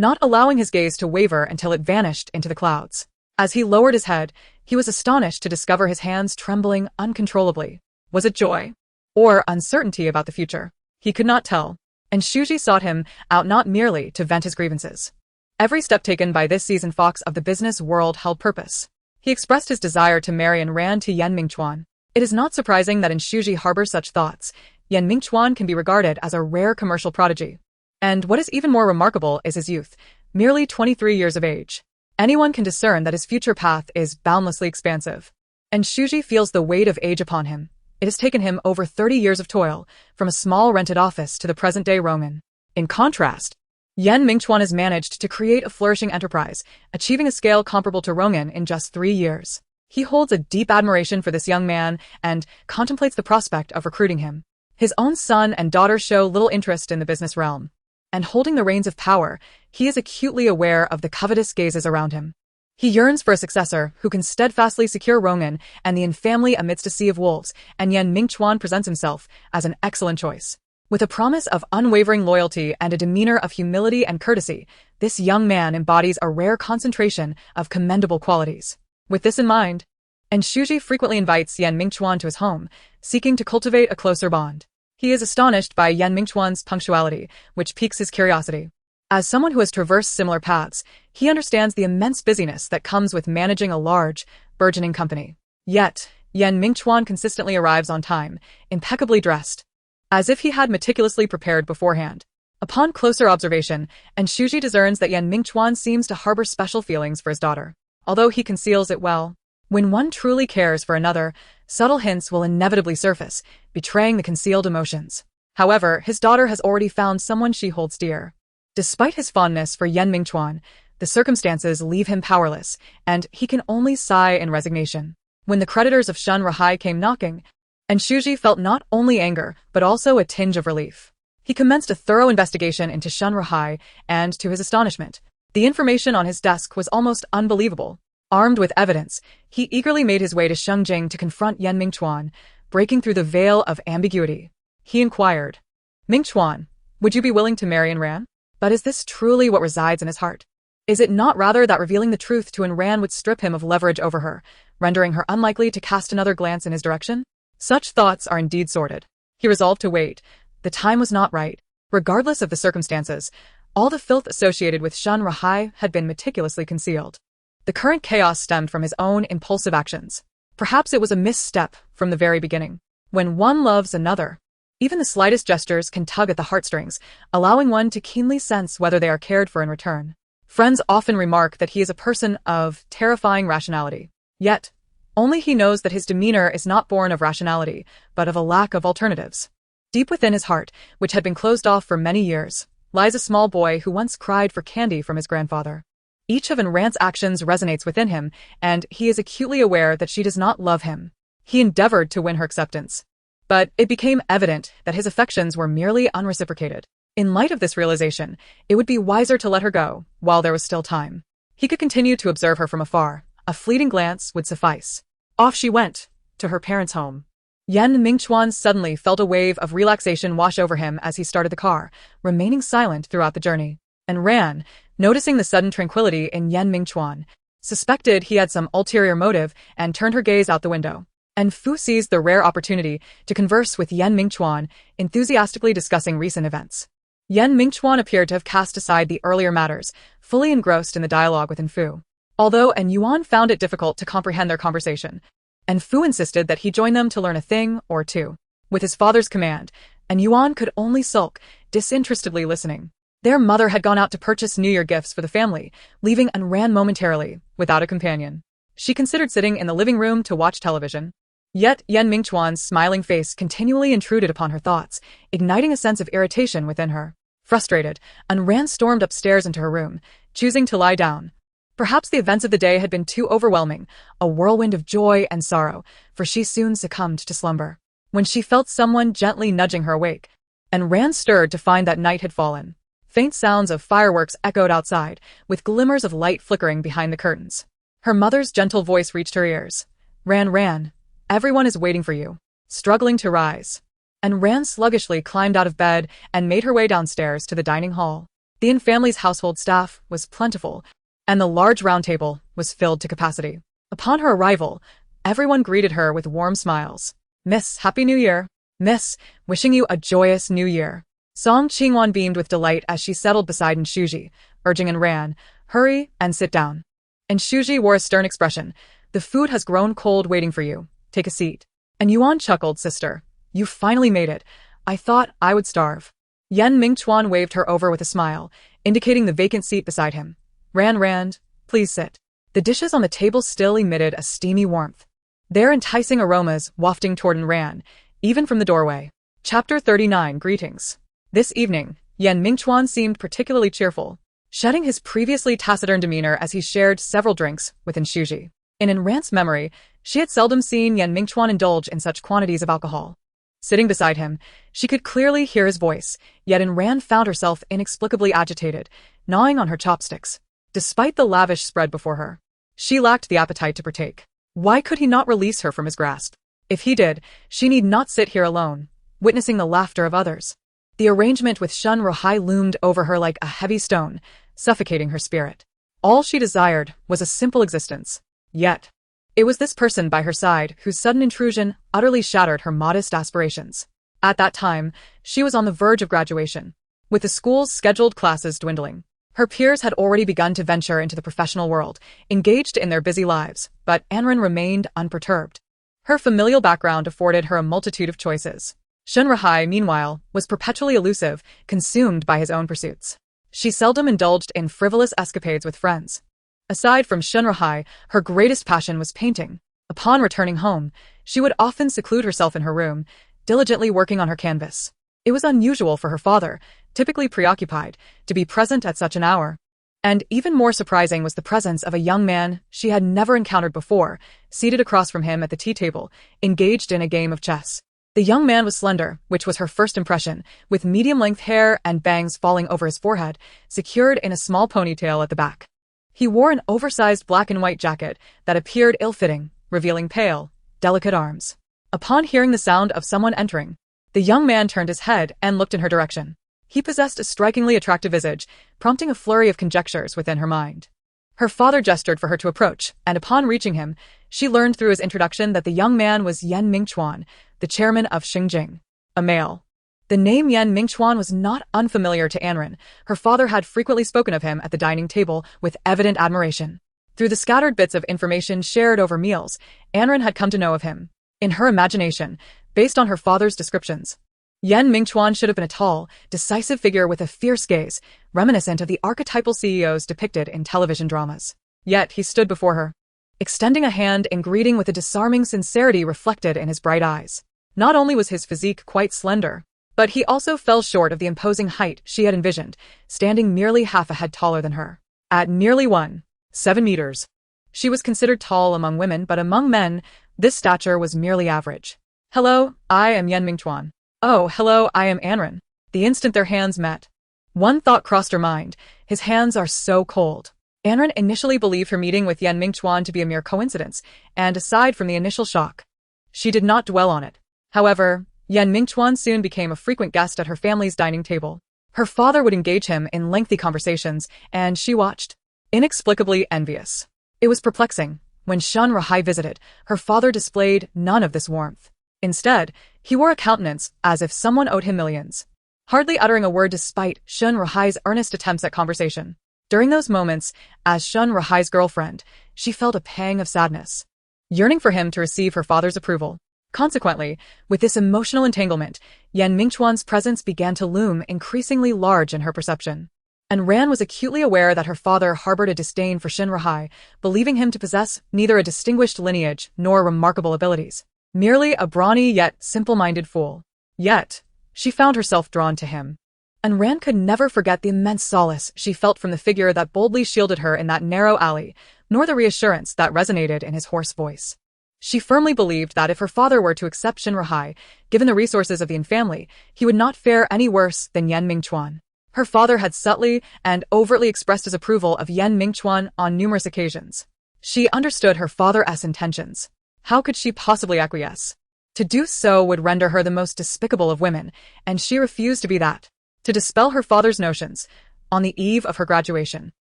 Speaker 1: not allowing his gaze to waver until it vanished into the clouds. As he lowered his head, he was astonished to discover his hands trembling uncontrollably. Was it joy? Or uncertainty about the future? He could not tell, and Shuji sought him out not merely to vent his grievances. Every step taken by this seasoned fox of the business world held purpose. He expressed his desire to marry and ran to Yan Mingchuan. It is not surprising that Shuji harbors such thoughts. Yan Mingchuan can be regarded as a rare commercial prodigy. And what is even more remarkable is his youth, merely 23 years of age. Anyone can discern that his future path is boundlessly expansive. And Shuji feels the weight of age upon him. It has taken him over 30 years of toil, from a small rented office to the present-day Roman. In contrast, Yan Mingchuan has managed to create a flourishing enterprise, achieving a scale comparable to Roman in just 3 years. He holds a deep admiration for this young man and contemplates the prospect of recruiting him. His own son and daughter show little interest in the business realm. And holding the reins of power, he is acutely aware of the covetous gazes around him. He yearns for a successor who can steadfastly secure Roman and the family amidst a sea of wolves, and Yan Mingchuan presents himself as an excellent choice. With a promise of unwavering loyalty and a demeanor of humility and courtesy, this young man embodies a rare concentration of commendable qualities. With this in mind, Shuji frequently invites Yan Mingchuan to his home, seeking to cultivate a closer bond. He is astonished by Yan Mingchuan's punctuality, which piques his curiosity. As someone who has traversed similar paths, he understands the immense busyness that comes with managing a large, burgeoning company. Yet, Yan Mingchuan consistently arrives on time, impeccably dressed, as if he had meticulously prepared beforehand. Upon closer observation, Shuji discerns that Yan Mingchuan seems to harbor special feelings for his daughter. Although he conceals it well, when one truly cares for another, subtle hints will inevitably surface, betraying the concealed emotions. However, his daughter has already found someone she holds dear. Despite his fondness for Yan Mingchuan, the circumstances leave him powerless, and he can only sigh in resignation. When the creditors of Shun Rahai came knocking, Shuji felt not only anger, but also a tinge of relief. He commenced a thorough investigation into Shun Rahai, and to his astonishment, the information on his desk was almost unbelievable. Armed with evidence, he eagerly made his way to Shengjing to confront Yan Mingchuan, breaking through the veil of ambiguity. He inquired, "Mingchuan, would you be willing to marry Ran? But is this truly what resides in his heart? Is it not rather that revealing the truth to Ran would strip him of leverage over her, rendering her unlikely to cast another glance in his direction?" Such thoughts are indeed sordid. He resolved to wait. The time was not right. Regardless of the circumstances, all the filth associated with Shun Rahai had been meticulously concealed. The current chaos stemmed from his own impulsive actions. Perhaps it was a misstep from the very beginning. When one loves another, even the slightest gestures can tug at the heartstrings, allowing one to keenly sense whether they are cared for in return. Friends often remark that he is a person of terrifying rationality. Yet, only he knows that his demeanor is not born of rationality, but of a lack of alternatives. Deep within his heart, which had been closed off for many years, lies a small boy who once cried for candy from his grandfather. Each of Ran's actions resonates within him, and he is acutely aware that she does not love him. He endeavored to win her acceptance, but it became evident that his affections were merely unreciprocated. In light of this realization, it would be wiser to let her go while there was still time. He could continue to observe her from afar. A fleeting glance would suffice. Off she went, to her parents' home. Yan Mingchuan suddenly felt a wave of relaxation wash over him as he started the car, remaining silent throughout the journey. And Ran, noticing the sudden tranquility in Yan Mingchuan, suspected he had some ulterior motive and turned her gaze out the window. And Fu seized the rare opportunity to converse with Yan Mingchuan, enthusiastically discussing recent events. Yan Mingchuan appeared to have cast aside the earlier matters, fully engrossed in the dialogue with Fu. although An Yuan found it difficult to comprehend their conversation, and Fu insisted that he join them to learn a thing or two. With his father's command, An Yuan could only sulk, disinterestedly listening. Their mother had gone out to purchase New Year gifts for the family, leaving An Ran momentarily, without a companion. She considered sitting in the living room to watch television. Yet Yan Mingchuan's smiling face continually intruded upon her thoughts, igniting a sense of irritation within her. Frustrated, An Ran stormed upstairs into her room, choosing to lie down. Perhaps the events of the day had been too overwhelming, a whirlwind of joy and sorrow, for she soon succumbed to slumber. When she felt someone gently nudging her awake, An Ran stirred to find that night had fallen. Faint sounds of fireworks echoed outside, with glimmers of light flickering behind the curtains. Her mother's gentle voice reached her ears. Ran, everyone is waiting for you. Struggling to rise, An Ran sluggishly climbed out of bed and made her way downstairs to the dining hall. The An family's household staff was plentiful, and the large round table was filled to capacity. Upon her arrival, everyone greeted her with warm smiles. Miss, Happy New Year. Miss, wishing you a joyous New Year. Song Qingwan beamed with delight as she settled beside Nshuji, urging An Ran, hurry and sit down. Nshuji wore a stern expression. The food has grown cold waiting for you. Take a seat. An Yuan chuckled, sister. You finally made it. I thought I would starve. Yan Mingchuan waved her over with a smile, indicating the vacant seat beside him. Rand, please sit. The dishes on the table still emitted a steamy warmth, their enticing aromas wafting toward An Ran, even from the doorway. Chapter 39 Greetings. This evening, Yan Mingchuan seemed particularly cheerful, shedding his previously taciturn demeanor as he shared several drinks with Nshuji. In An Ran's memory, she had seldom seen Yan Mingchuan indulge in such quantities of alcohol. Sitting beside him, she could clearly hear his voice, yet An Ran found herself inexplicably agitated, gnawing on her chopsticks. Despite the lavish spread before her, she lacked the appetite to partake. Why could he not release her from his grasp? If he did, she need not sit here alone, witnessing the laughter of others. The arrangement with Shun Rohai loomed over her like a heavy stone, suffocating her spirit. All she desired was a simple existence. Yet, it was this person by her side whose sudden intrusion utterly shattered her modest aspirations. At that time, she was on the verge of graduation. With the school's scheduled classes dwindling, her peers had already begun to venture into the professional world, engaged in their busy lives, but An Ran remained unperturbed. Her familial background afforded her a multitude of choices. Shun Rohai, meanwhile, was perpetually elusive, consumed by his own pursuits. She seldom indulged in frivolous escapades with friends. Aside from Shun Rohai, her greatest passion was painting. Upon returning home, she would often seclude herself in her room, diligently working on her canvas. It was unusual for her father, typically preoccupied, to be present at such an hour. And even more surprising was the presence of a young man she had never encountered before, seated across from him at the tea table, engaged in a game of chess. The young man was slender, which was her first impression, with medium-length hair and bangs falling over his forehead, secured in a small ponytail at the back. He wore an oversized black and white jacket that appeared ill-fitting, revealing pale, delicate arms. Upon hearing the sound of someone entering, the young man turned his head and looked in her direction. He possessed a strikingly attractive visage, prompting a flurry of conjectures within her mind. Her father gestured for her to approach, and upon reaching him, she learned through his introduction that the young man was Yan Mingchuan, the chairman of Xingjing, a male. The name Yan Mingchuan was not unfamiliar to An Ran. Her father had frequently spoken of him at the dining table with evident admiration. Through the scattered bits of information shared over meals, An Ran had come to know of him. In her imagination, based on her father's descriptions, Yan Mingchuan should have been a tall, decisive figure with a fierce gaze, reminiscent of the archetypal CEOs depicted in television dramas. Yet he stood before her, extending a hand in greeting with a disarming sincerity reflected in his bright eyes. Not only was his physique quite slender, but he also fell short of the imposing height she had envisioned, standing merely half a head taller than her. At nearly 1.7 meters, she was considered tall among women, but among men, this stature was merely average. Hello, I am Yan Mingchuan. Oh, hello, I am An Ran. The instant their hands met, one thought crossed her mind. His hands are so cold. An Ran initially believed her meeting with Yan Mingchuan to be a mere coincidence, and aside from the initial shock, she did not dwell on it. However, Yan Mingchuan soon became a frequent guest at her family's dining table. Her father would engage him in lengthy conversations, and she watched, inexplicably envious. It was perplexing. When Shun Rohai visited, her father displayed none of this warmth. Instead, he wore a countenance as if someone owed him millions. Hardly uttering a word despite Shun Rohai's earnest attempts at conversation, During those moments, as Shun Rahai's girlfriend, she felt a pang of sadness, yearning for him to receive her father's approval. Consequently, with this emotional entanglement, Yan Mingchuan's presence began to loom increasingly large in her perception. And Ran was acutely aware that her father harbored a disdain for Shin Rahai, believing him to possess neither a distinguished lineage nor remarkable abilities, merely a brawny yet simple-minded fool. Yet, she found herself drawn to him. And Ran could never forget the immense solace she felt from the figure that boldly shielded her in that narrow alley, nor the reassurance that resonated in his hoarse voice. She firmly believed that if her father were to accept Shin Rahai, given the resources of the Yin family, he would not fare any worse than Yan Mingchuan. Her father had subtly and overtly expressed his approval of Yan Mingchuan on numerous occasions. She understood her father's intentions. How could she possibly acquiesce? To do so would render her the most despicable of women, and she refused to be that. To dispel her father's notions, on the eve of her graduation,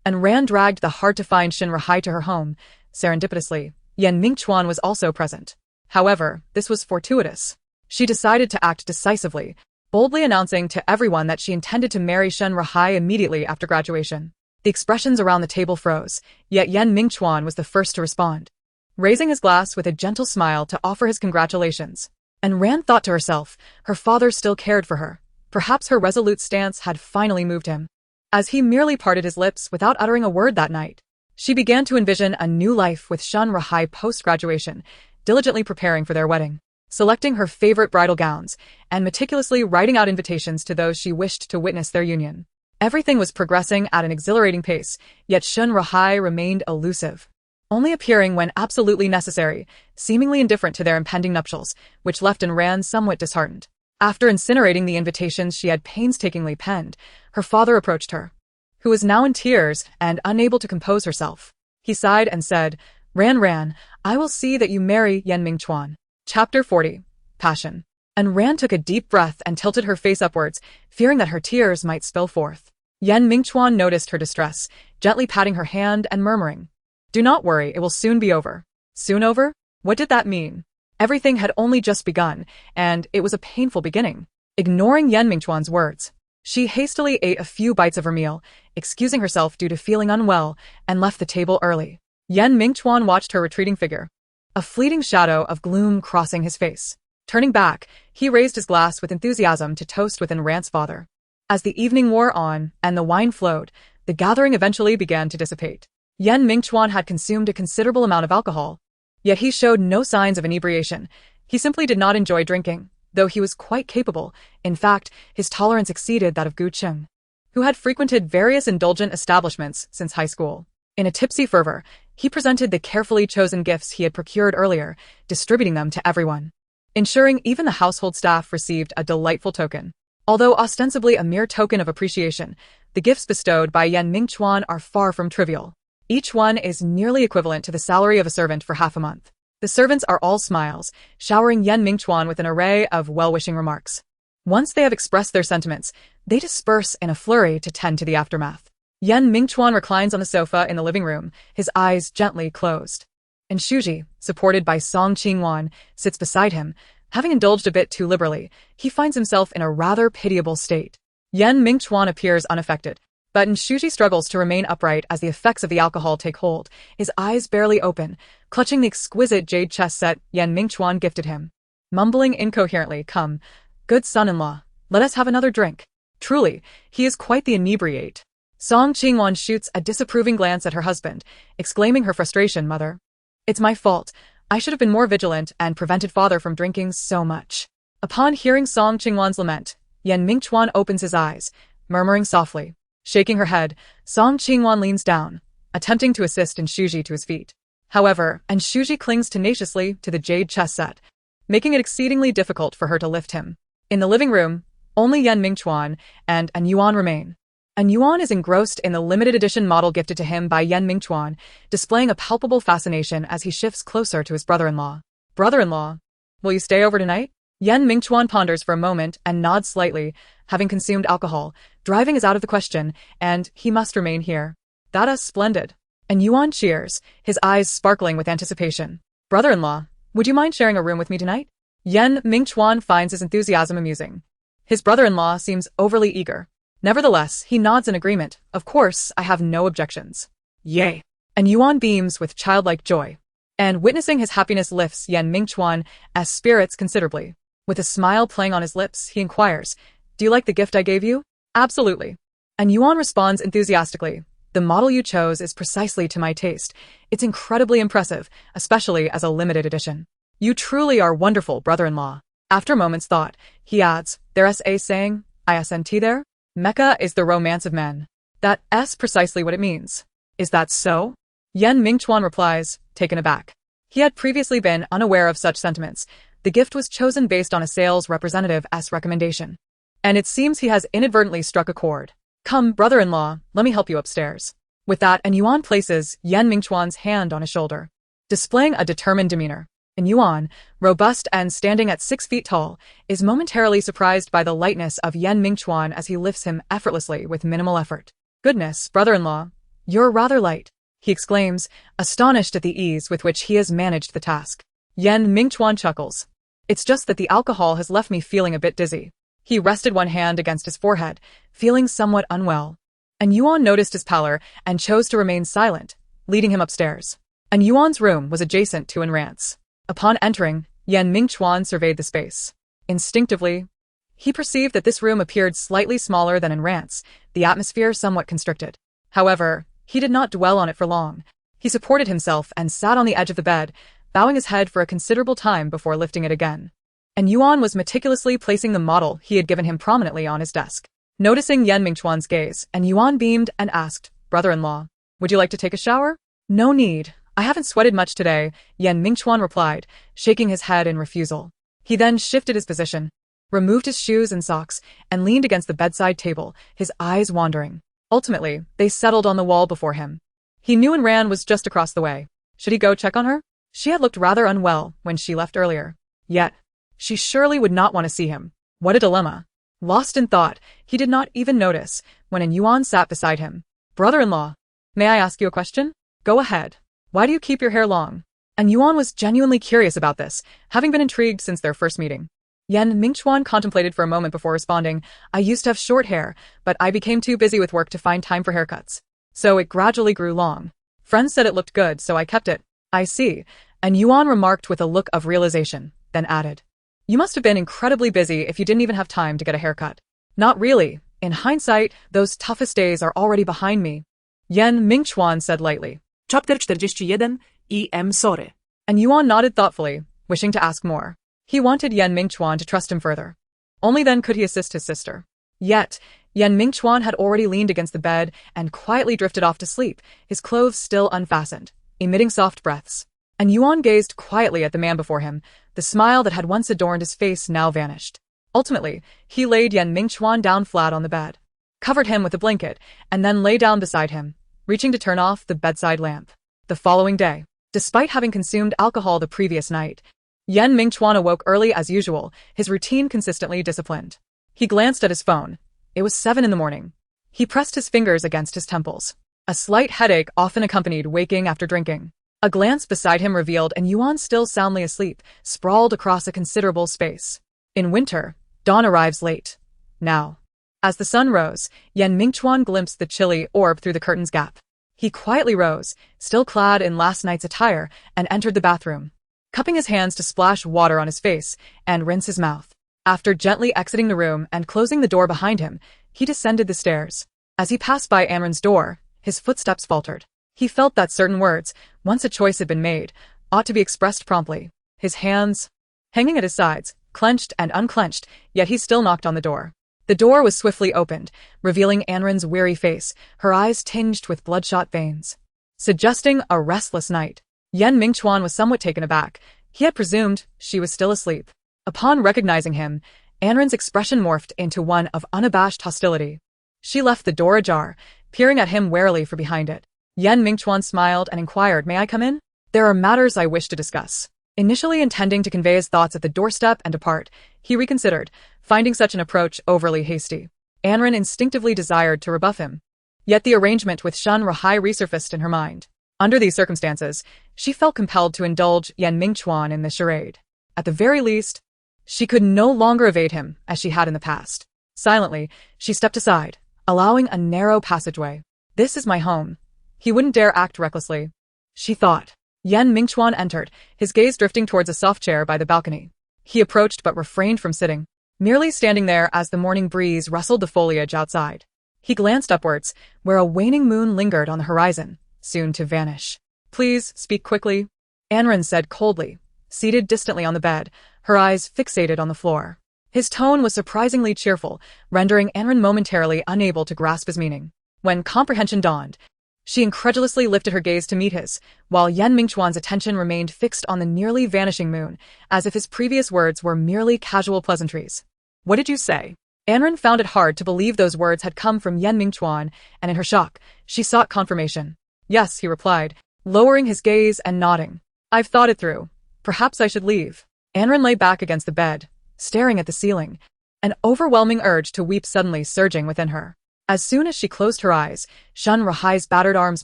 Speaker 1: and Ran dragged the hard-to-find Shin Rahai to her home. Serendipitously, Yan Mingchuan was also present. However, this was fortuitous. She decided to act decisively, boldly announcing to everyone that she intended to marry Shin Rahai immediately after graduation. The expressions around the table froze, yet Yan Mingchuan was the first to respond, raising his glass with a gentle smile to offer his congratulations. And Ran thought to herself, her father still cared for her. Perhaps her resolute stance had finally moved him, as he merely parted his lips without uttering a word that night. She began to envision a new life with Shin Rahai post-graduation, diligently preparing for their wedding, selecting her favorite bridal gowns, and meticulously writing out invitations to those she wished to witness their union. Everything was progressing at an exhilarating pace, yet Shin Rahai remained elusive, only appearing when absolutely necessary, seemingly indifferent to their impending nuptials, which left Ran somewhat disheartened. After incinerating the invitations she had painstakingly penned, her father approached her, who was now in tears and unable to compose herself. He sighed and said, Ran, I will see that you marry Yan Mingchuan. Chapter 40. Passion. And Ran took a deep breath and tilted her face upwards, fearing that her tears might spill forth. Yan Mingchuan noticed her distress, gently patting her hand and murmuring, Do not worry, it will soon be over. Soon over? What did that mean? Everything had only just begun, and it was a painful beginning. Ignoring Yan Mingchuan's words, she hastily ate a few bites of her meal, excusing herself due to feeling unwell, and left the table early. Yan Mingchuan watched her retreating figure, a fleeting shadow of gloom crossing his face. Turning back, he raised his glass with enthusiasm to toast with Ran's father. As the evening wore on and the wine flowed, the gathering eventually began to dissipate. Yan Mingchuan had consumed a considerable amount of alcohol, yet he showed no signs of inebriation. He simply did not enjoy drinking, though he was quite capable. In fact, his tolerance exceeded that of Gu Cheng, who had frequented various indulgent establishments since high school. In a tipsy fervor, he presented the carefully chosen gifts he had procured earlier, distributing them to everyone, ensuring even the household staff received a delightful token. Although ostensibly a mere token of appreciation, the gifts bestowed by Yan Mingchuan are far from trivial. Each one is nearly equivalent to the salary of a servant for half a month. The servants are all smiles, showering Yan Mingchuan with an array of well-wishing remarks. Once they have expressed their sentiments, they disperse in a flurry to tend to the aftermath. Yan Mingchuan reclines on the sofa in the living room, his eyes gently closed. And Shuji, supported by Song Qingwan, sits beside him. Having indulged a bit too liberally, he finds himself in a rather pitiable state. Yan Mingchuan appears unaffected, but Shuji struggles to remain upright as the effects of the alcohol take hold, his eyes barely open, clutching the exquisite jade chess set Yan Mingchuan gifted him. Mumbling incoherently, Come, good son-in-law, let us have another drink. Truly, he is quite the inebriate. Song Qingwan shoots a disapproving glance at her husband, exclaiming her frustration, Mother. It's my fault. I should have been more vigilant and prevented father from drinking so much. Upon hearing Song Qingwan's lament, Yan Mingchuan opens his eyes, murmuring softly. Shaking her head, Song Qingwan leans down, attempting to assist Shuji to his feet. However, Shuji clings tenaciously to the jade chess set, making it exceedingly difficult for her to lift him. In the living room, only Yan Mingchuan and Yuan remain. Yuan is engrossed in the limited edition model gifted to him by Yan Mingchuan, displaying a palpable fascination as he shifts closer to his brother-in-law. Brother-in-law, will you stay over tonight? Yan Mingchuan ponders for a moment and nods slightly. Having consumed alcohol, driving is out of the question, and he must remain here. That is splendid. Yuan cheers, his eyes sparkling with anticipation. Brother-in-law, would you mind sharing a room with me tonight? Yan Mingchuan finds his enthusiasm amusing. His brother-in-law seems overly eager. Nevertheless, he nods in agreement. Of course, I have no objections.
Speaker 2: Yay.
Speaker 1: And Yuan beams with childlike joy. And witnessing his happiness lifts Yan Mingchuan as spirits considerably. With a smile playing on his lips, he inquires, "Do you like the gift I gave you?" "Absolutely." And Yuan responds enthusiastically, "The model you chose is precisely to my taste. It's incredibly impressive, especially as a limited edition. You truly are wonderful, brother-in-law." After a moment's thought, he adds, "There's a saying, isn't there? Mecca is the romance of men. That's precisely what it means." "Is that so?" Yan Mingchuan replies, taken aback. He had previously been unaware of such sentiments. The gift was chosen based on a sales representative's recommendation. And it seems he has inadvertently struck a chord. "Come, brother-in-law, let me help you upstairs." With that, and Yuan places Yan Mingchuan's hand on his shoulder, displaying a determined demeanor. And Yuan, robust and standing at 6 feet tall, is momentarily surprised by the lightness of Yan Mingchuan as he lifts him effortlessly with minimal effort. "Goodness, brother-in-law, you're rather light," he exclaims, astonished at the ease with which he has managed the task. Yan Mingchuan chuckles. "It's just that the alcohol has left me feeling a bit dizzy." He rested one hand against his forehead, feeling somewhat unwell. And Yuan noticed his pallor and chose to remain silent, leading him upstairs. And Yuan's room was adjacent to Enrant's. Upon entering, Yan Mingchuan surveyed the space. Instinctively, he perceived that this room appeared slightly smaller than Enrant's, the atmosphere somewhat constricted. However, he did not dwell on it for long. He supported himself and sat on the edge of the bed, bowing his head for a considerable time before lifting it again. And Yuan was meticulously placing the model he had given him prominently on his desk. Noticing Yan Mingchuan's gaze, and Yuan beamed and asked, "Brother-in-law, would you like to take a shower?" "No need. I haven't sweated much today," Yan Mingchuan replied, shaking his head in refusal. He then shifted his position, removed his shoes and socks, and leaned against the bedside table, his eyes wandering. Ultimately, they settled on the wall before him. He knew Enran was just across the way. Should he go check on her? She had looked rather unwell when she left earlier. Yet, she surely would not want to see him. What a dilemma. Lost in thought, he did not even notice when Yuan sat beside him. "Brother-in-law, may I ask you a question?" "Go ahead. Why do you keep your hair long?" And Yuan was genuinely curious about this, having been intrigued since their first meeting. Yan Mingchuan contemplated for a moment before responding, "I used to have short hair, but I became too busy with work to find time for haircuts. So it gradually grew long. Friends said it looked good, so I kept it." "I see." And Yuan remarked with a look of realization, then added, "You must have been incredibly busy if you didn't even have time to get a haircut." "Not really. In hindsight, those toughest days are already behind me," Yan Mingchuan said lightly.
Speaker 2: Chapter 41 im Sore.
Speaker 1: And Yuan nodded thoughtfully, wishing to ask more. He wanted Yan Mingchuan to trust him further. Only then could he assist his sister. Yet, Yan Mingchuan had already leaned against the bed and quietly drifted off to sleep, his clothes still unfastened, emitting soft breaths. And Yuan gazed quietly at the man before him, the smile that had once adorned his face now vanished. Ultimately, he laid Yan Mingchuan down flat on the bed, covered him with a blanket, and then lay down beside him, reaching to turn off the bedside lamp. The following day, despite having consumed alcohol the previous night, Yan Mingchuan awoke early as usual, his routine consistently disciplined. He glanced at his phone. It was 7 in the morning. He pressed his fingers against his temples. A slight headache often accompanied waking after drinking. A glance beside him revealed Yuan still soundly asleep, sprawled across a considerable space. In winter, dawn arrives late. Now. As the sun rose, Yan Mingchuan glimpsed the chilly orb through the curtain's gap. He quietly rose, still clad in last night's attire, and entered the bathroom, cupping his hands to splash water on his face and rinse his mouth. After gently exiting the room and closing the door behind him, he descended the stairs. As he passed by Amran's door, his footsteps faltered. He felt that certain words, once a choice had been made, ought to be expressed promptly. His hands, hanging at his sides, clenched and unclenched, yet he still knocked on the door. The door was swiftly opened, revealing Amran's weary face, her eyes tinged with bloodshot veins, suggesting a restless night. Yan Mingchuan was somewhat taken aback. He had presumed she was still asleep. Upon recognizing him, Amran's expression morphed into one of unabashed hostility. She left the door ajar, peering at him warily from behind it. Yan Mingchuan smiled and inquired, "May I come in?" "There are matters I wish to discuss." Initially intending to convey his thoughts at the doorstep and depart, he reconsidered, finding such an approach overly hasty. Amran instinctively desired to rebuff him. Yet the arrangement with Shun Rahai resurfaced in her mind. Under these circumstances, she felt compelled to indulge Yan Mingchuan in the charade. At the very least, she could no longer evade him as she had in the past. Silently, she stepped aside, allowing a narrow passageway. This is my home. He wouldn't dare act recklessly, she thought. Mingchuan entered, his gaze drifting towards a soft chair by the balcony. He approached but refrained from sitting, merely standing there as the morning breeze rustled the foliage outside. He glanced upwards, where a waning moon lingered on the horizon, soon to vanish. Please, speak quickly, Anren said coldly, seated distantly on the bed, her eyes fixated on the floor. His tone was surprisingly cheerful, rendering Anren momentarily unable to grasp his meaning. When comprehension dawned, she incredulously lifted her gaze to meet his, while Mingchuan's attention remained fixed on the nearly vanishing moon, as if his previous words were merely casual pleasantries. What did you say? Anren found it hard to believe those words had come from Mingchuan, and in her shock, she sought confirmation. Yes, he replied, lowering his gaze and nodding. I've thought it through. Perhaps I should leave. Anren lay back against the bed, staring at the ceiling, an overwhelming urge to weep suddenly surging within her. As soon as she closed her eyes, Shun Rahai's battered arms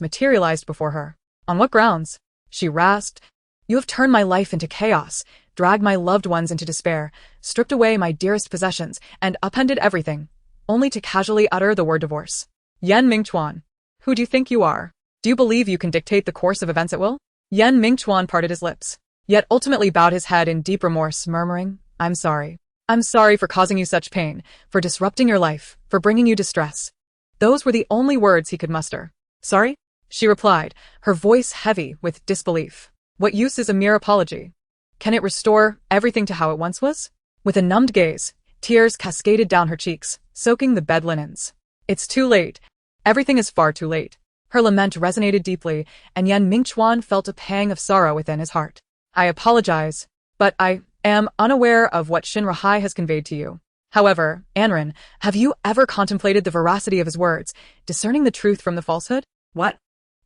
Speaker 1: materialized before her. On what grounds? She rasped. You have turned my life into chaos, dragged my loved ones into despair, stripped away my dearest possessions, and upended everything, only to casually utter the word divorce. Mingchuan, who do you think you are? Do you believe you can dictate the course of events at will? Mingchuan parted his lips, yet ultimately bowed his head in deep remorse, murmuring, I'm sorry. I'm sorry for causing you such pain, for disrupting your life, for bringing you distress. Those were the only words he could muster. Sorry? She replied, her voice heavy with disbelief. What use is a mere apology? Can it restore everything to how it once was? With a numbed gaze, tears cascaded down her cheeks, soaking the bed linens. It's too late. Everything is far too late. Her lament resonated deeply, and Mingchuan felt a pang of sorrow within his heart. I apologize, but I am unaware of what Shin Rahai has conveyed to you. However, Anren, have you ever contemplated the veracity of his words, discerning the truth from the falsehood? What?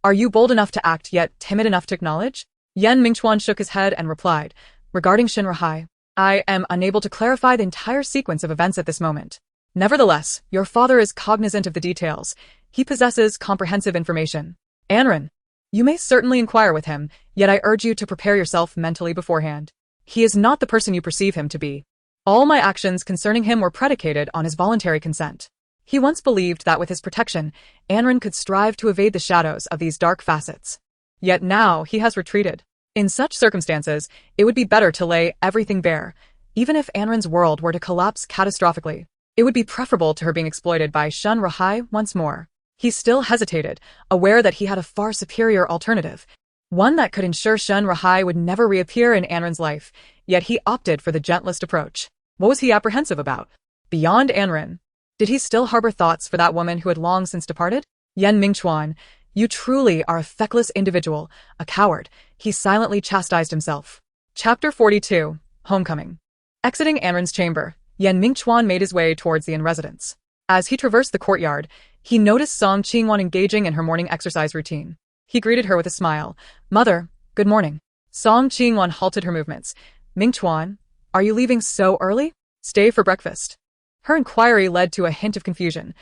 Speaker 1: Are you bold enough to act yet timid enough to acknowledge? Mingchuan shook his head and replied, regarding Shin Rahai, I am unable to clarify the entire sequence of events at this moment. Nevertheless, your father is cognizant of the details. He possesses comprehensive information. Anren, you may certainly inquire with him, yet I urge you to prepare yourself mentally beforehand. He is not the person you perceive him to be. All my actions concerning him were predicated on his voluntary consent. He once believed that with his protection, Anren could strive to evade the shadows of these dark facets. Yet now he has retreated. In such circumstances, it would be better to lay everything bare. Even if Anren's world were to collapse catastrophically, it would be preferable to her being exploited by Shun Rahai once more. He still hesitated, aware that he had a far superior alternative, one that could ensure Shun Rahai would never reappear in Anren's life, yet he opted for the gentlest approach. What was he apprehensive about? Beyond Anren, did he still harbor thoughts for that woman who had long since departed? Mingchuan, you truly are a feckless individual, a coward, he silently chastised himself. Chapter 42, Homecoming. Exiting Anren's chamber, Mingchuan made his way towards the inn residence. As he traversed the courtyard, he noticed Song Qingwan engaging in her morning exercise routine. He greeted her with a smile. Mother, good morning. Song Qingwan halted her movements. Mingchuan, are you leaving so early? Stay for breakfast. Her inquiry led to a hint of confusion.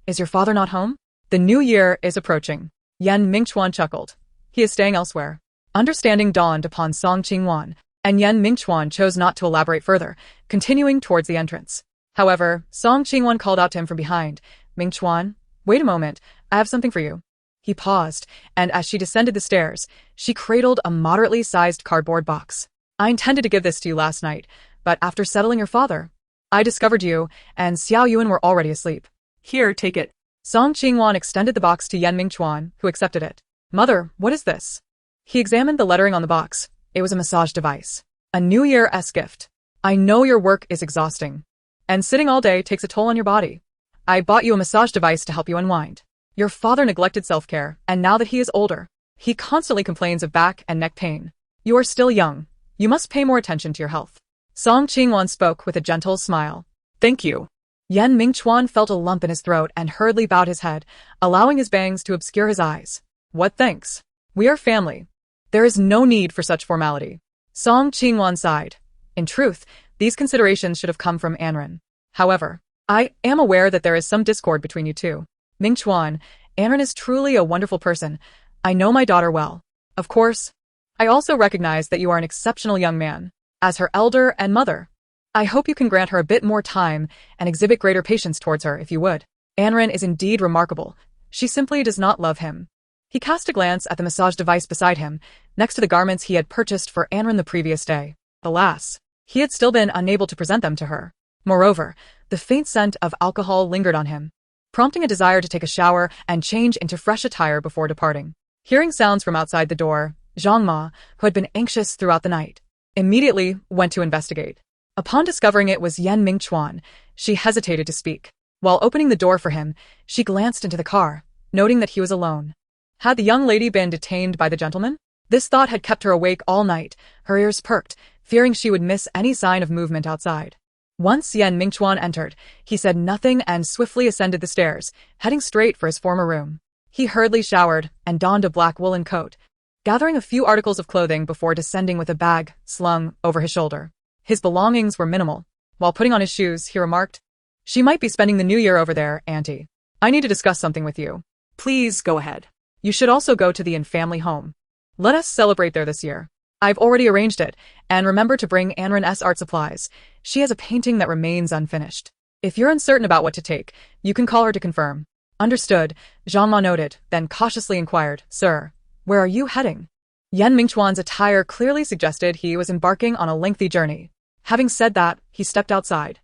Speaker 1: Is your father not home? The new year is approaching. Mingchuan chuckled. He is staying elsewhere. Understanding dawned upon Song Qingwan, and Mingchuan chose not to elaborate further, continuing towards the entrance. However, Song Qingwan called out to him from behind. Mingchuan, wait a moment, I have something for you. He paused, and as she descended the stairs, she cradled a moderately sized cardboard box. I intended to give this to you last night, but after settling your father, I discovered you and Xiao Yuan were already asleep.
Speaker 2: Here, take it.
Speaker 1: Song Qingwan extended the box to Mingchuan, who accepted it. Mother, what is this? He examined the lettering on the box. It was a massage device. A New Year's gift. I know your work is exhausting, and sitting all day takes a toll on your body. I bought you a massage device to help you unwind. Your father neglected self-care, and now that he is older, he constantly complains of back and neck pain. You are still young. You must pay more attention to your health. Song Qingwan spoke with a gentle smile.
Speaker 2: Thank you.
Speaker 1: Mingchuan felt a lump in his throat and hurriedly bowed his head, allowing his bangs to obscure his eyes. What thanks? We are family. There is no need for such formality. Song Qingwan sighed. In truth, these considerations should have come from Anren. However, I am aware that there is some discord between you two. Mingchuan, Anren is truly a wonderful person. I know my daughter well. Of course, I also recognize that you are an exceptional young man. As her elder and mother, I hope you can grant her a bit more time and exhibit greater patience towards her if you would. Anren is indeed remarkable. She simply does not love him. He cast a glance at the massage device beside him, next to the garments he had purchased for Anren the previous day. Alas, he had still been unable to present them to her. Moreover, the faint scent of alcohol lingered on him, prompting a desire to take a shower and change into fresh attire before departing. Hearing sounds from outside the door, Zhang Ma, who had been anxious throughout the night, immediately went to investigate. Upon discovering it was Mingchuan, she hesitated to speak. While opening the door for him, she glanced into the car, noting that he was alone. Had the young lady been detained by the gentleman? This thought had kept her awake all night, her ears perked, fearing she would miss any sign of movement outside. Once Mingchuan entered, he said nothing and swiftly ascended the stairs, heading straight for his former room. He hurriedly showered and donned a black woolen coat, gathering a few articles of clothing before descending with a bag slung over his shoulder. His belongings were minimal. While putting on his shoes, he remarked, "She might be spending the new year over there, Auntie. I need to discuss something with you."
Speaker 2: Please go ahead.
Speaker 1: "You should also go to the in-family home. Let us celebrate there this year. I've already arranged it, and remember to bring Anren's art supplies. She has a painting that remains unfinished. If you're uncertain about what to take, you can call her to confirm." "Understood," Zhang Ma noted, then cautiously inquired, "Sir, where are you heading?" Mingchuan's attire clearly suggested he was embarking on a lengthy journey. Having said that, he stepped outside.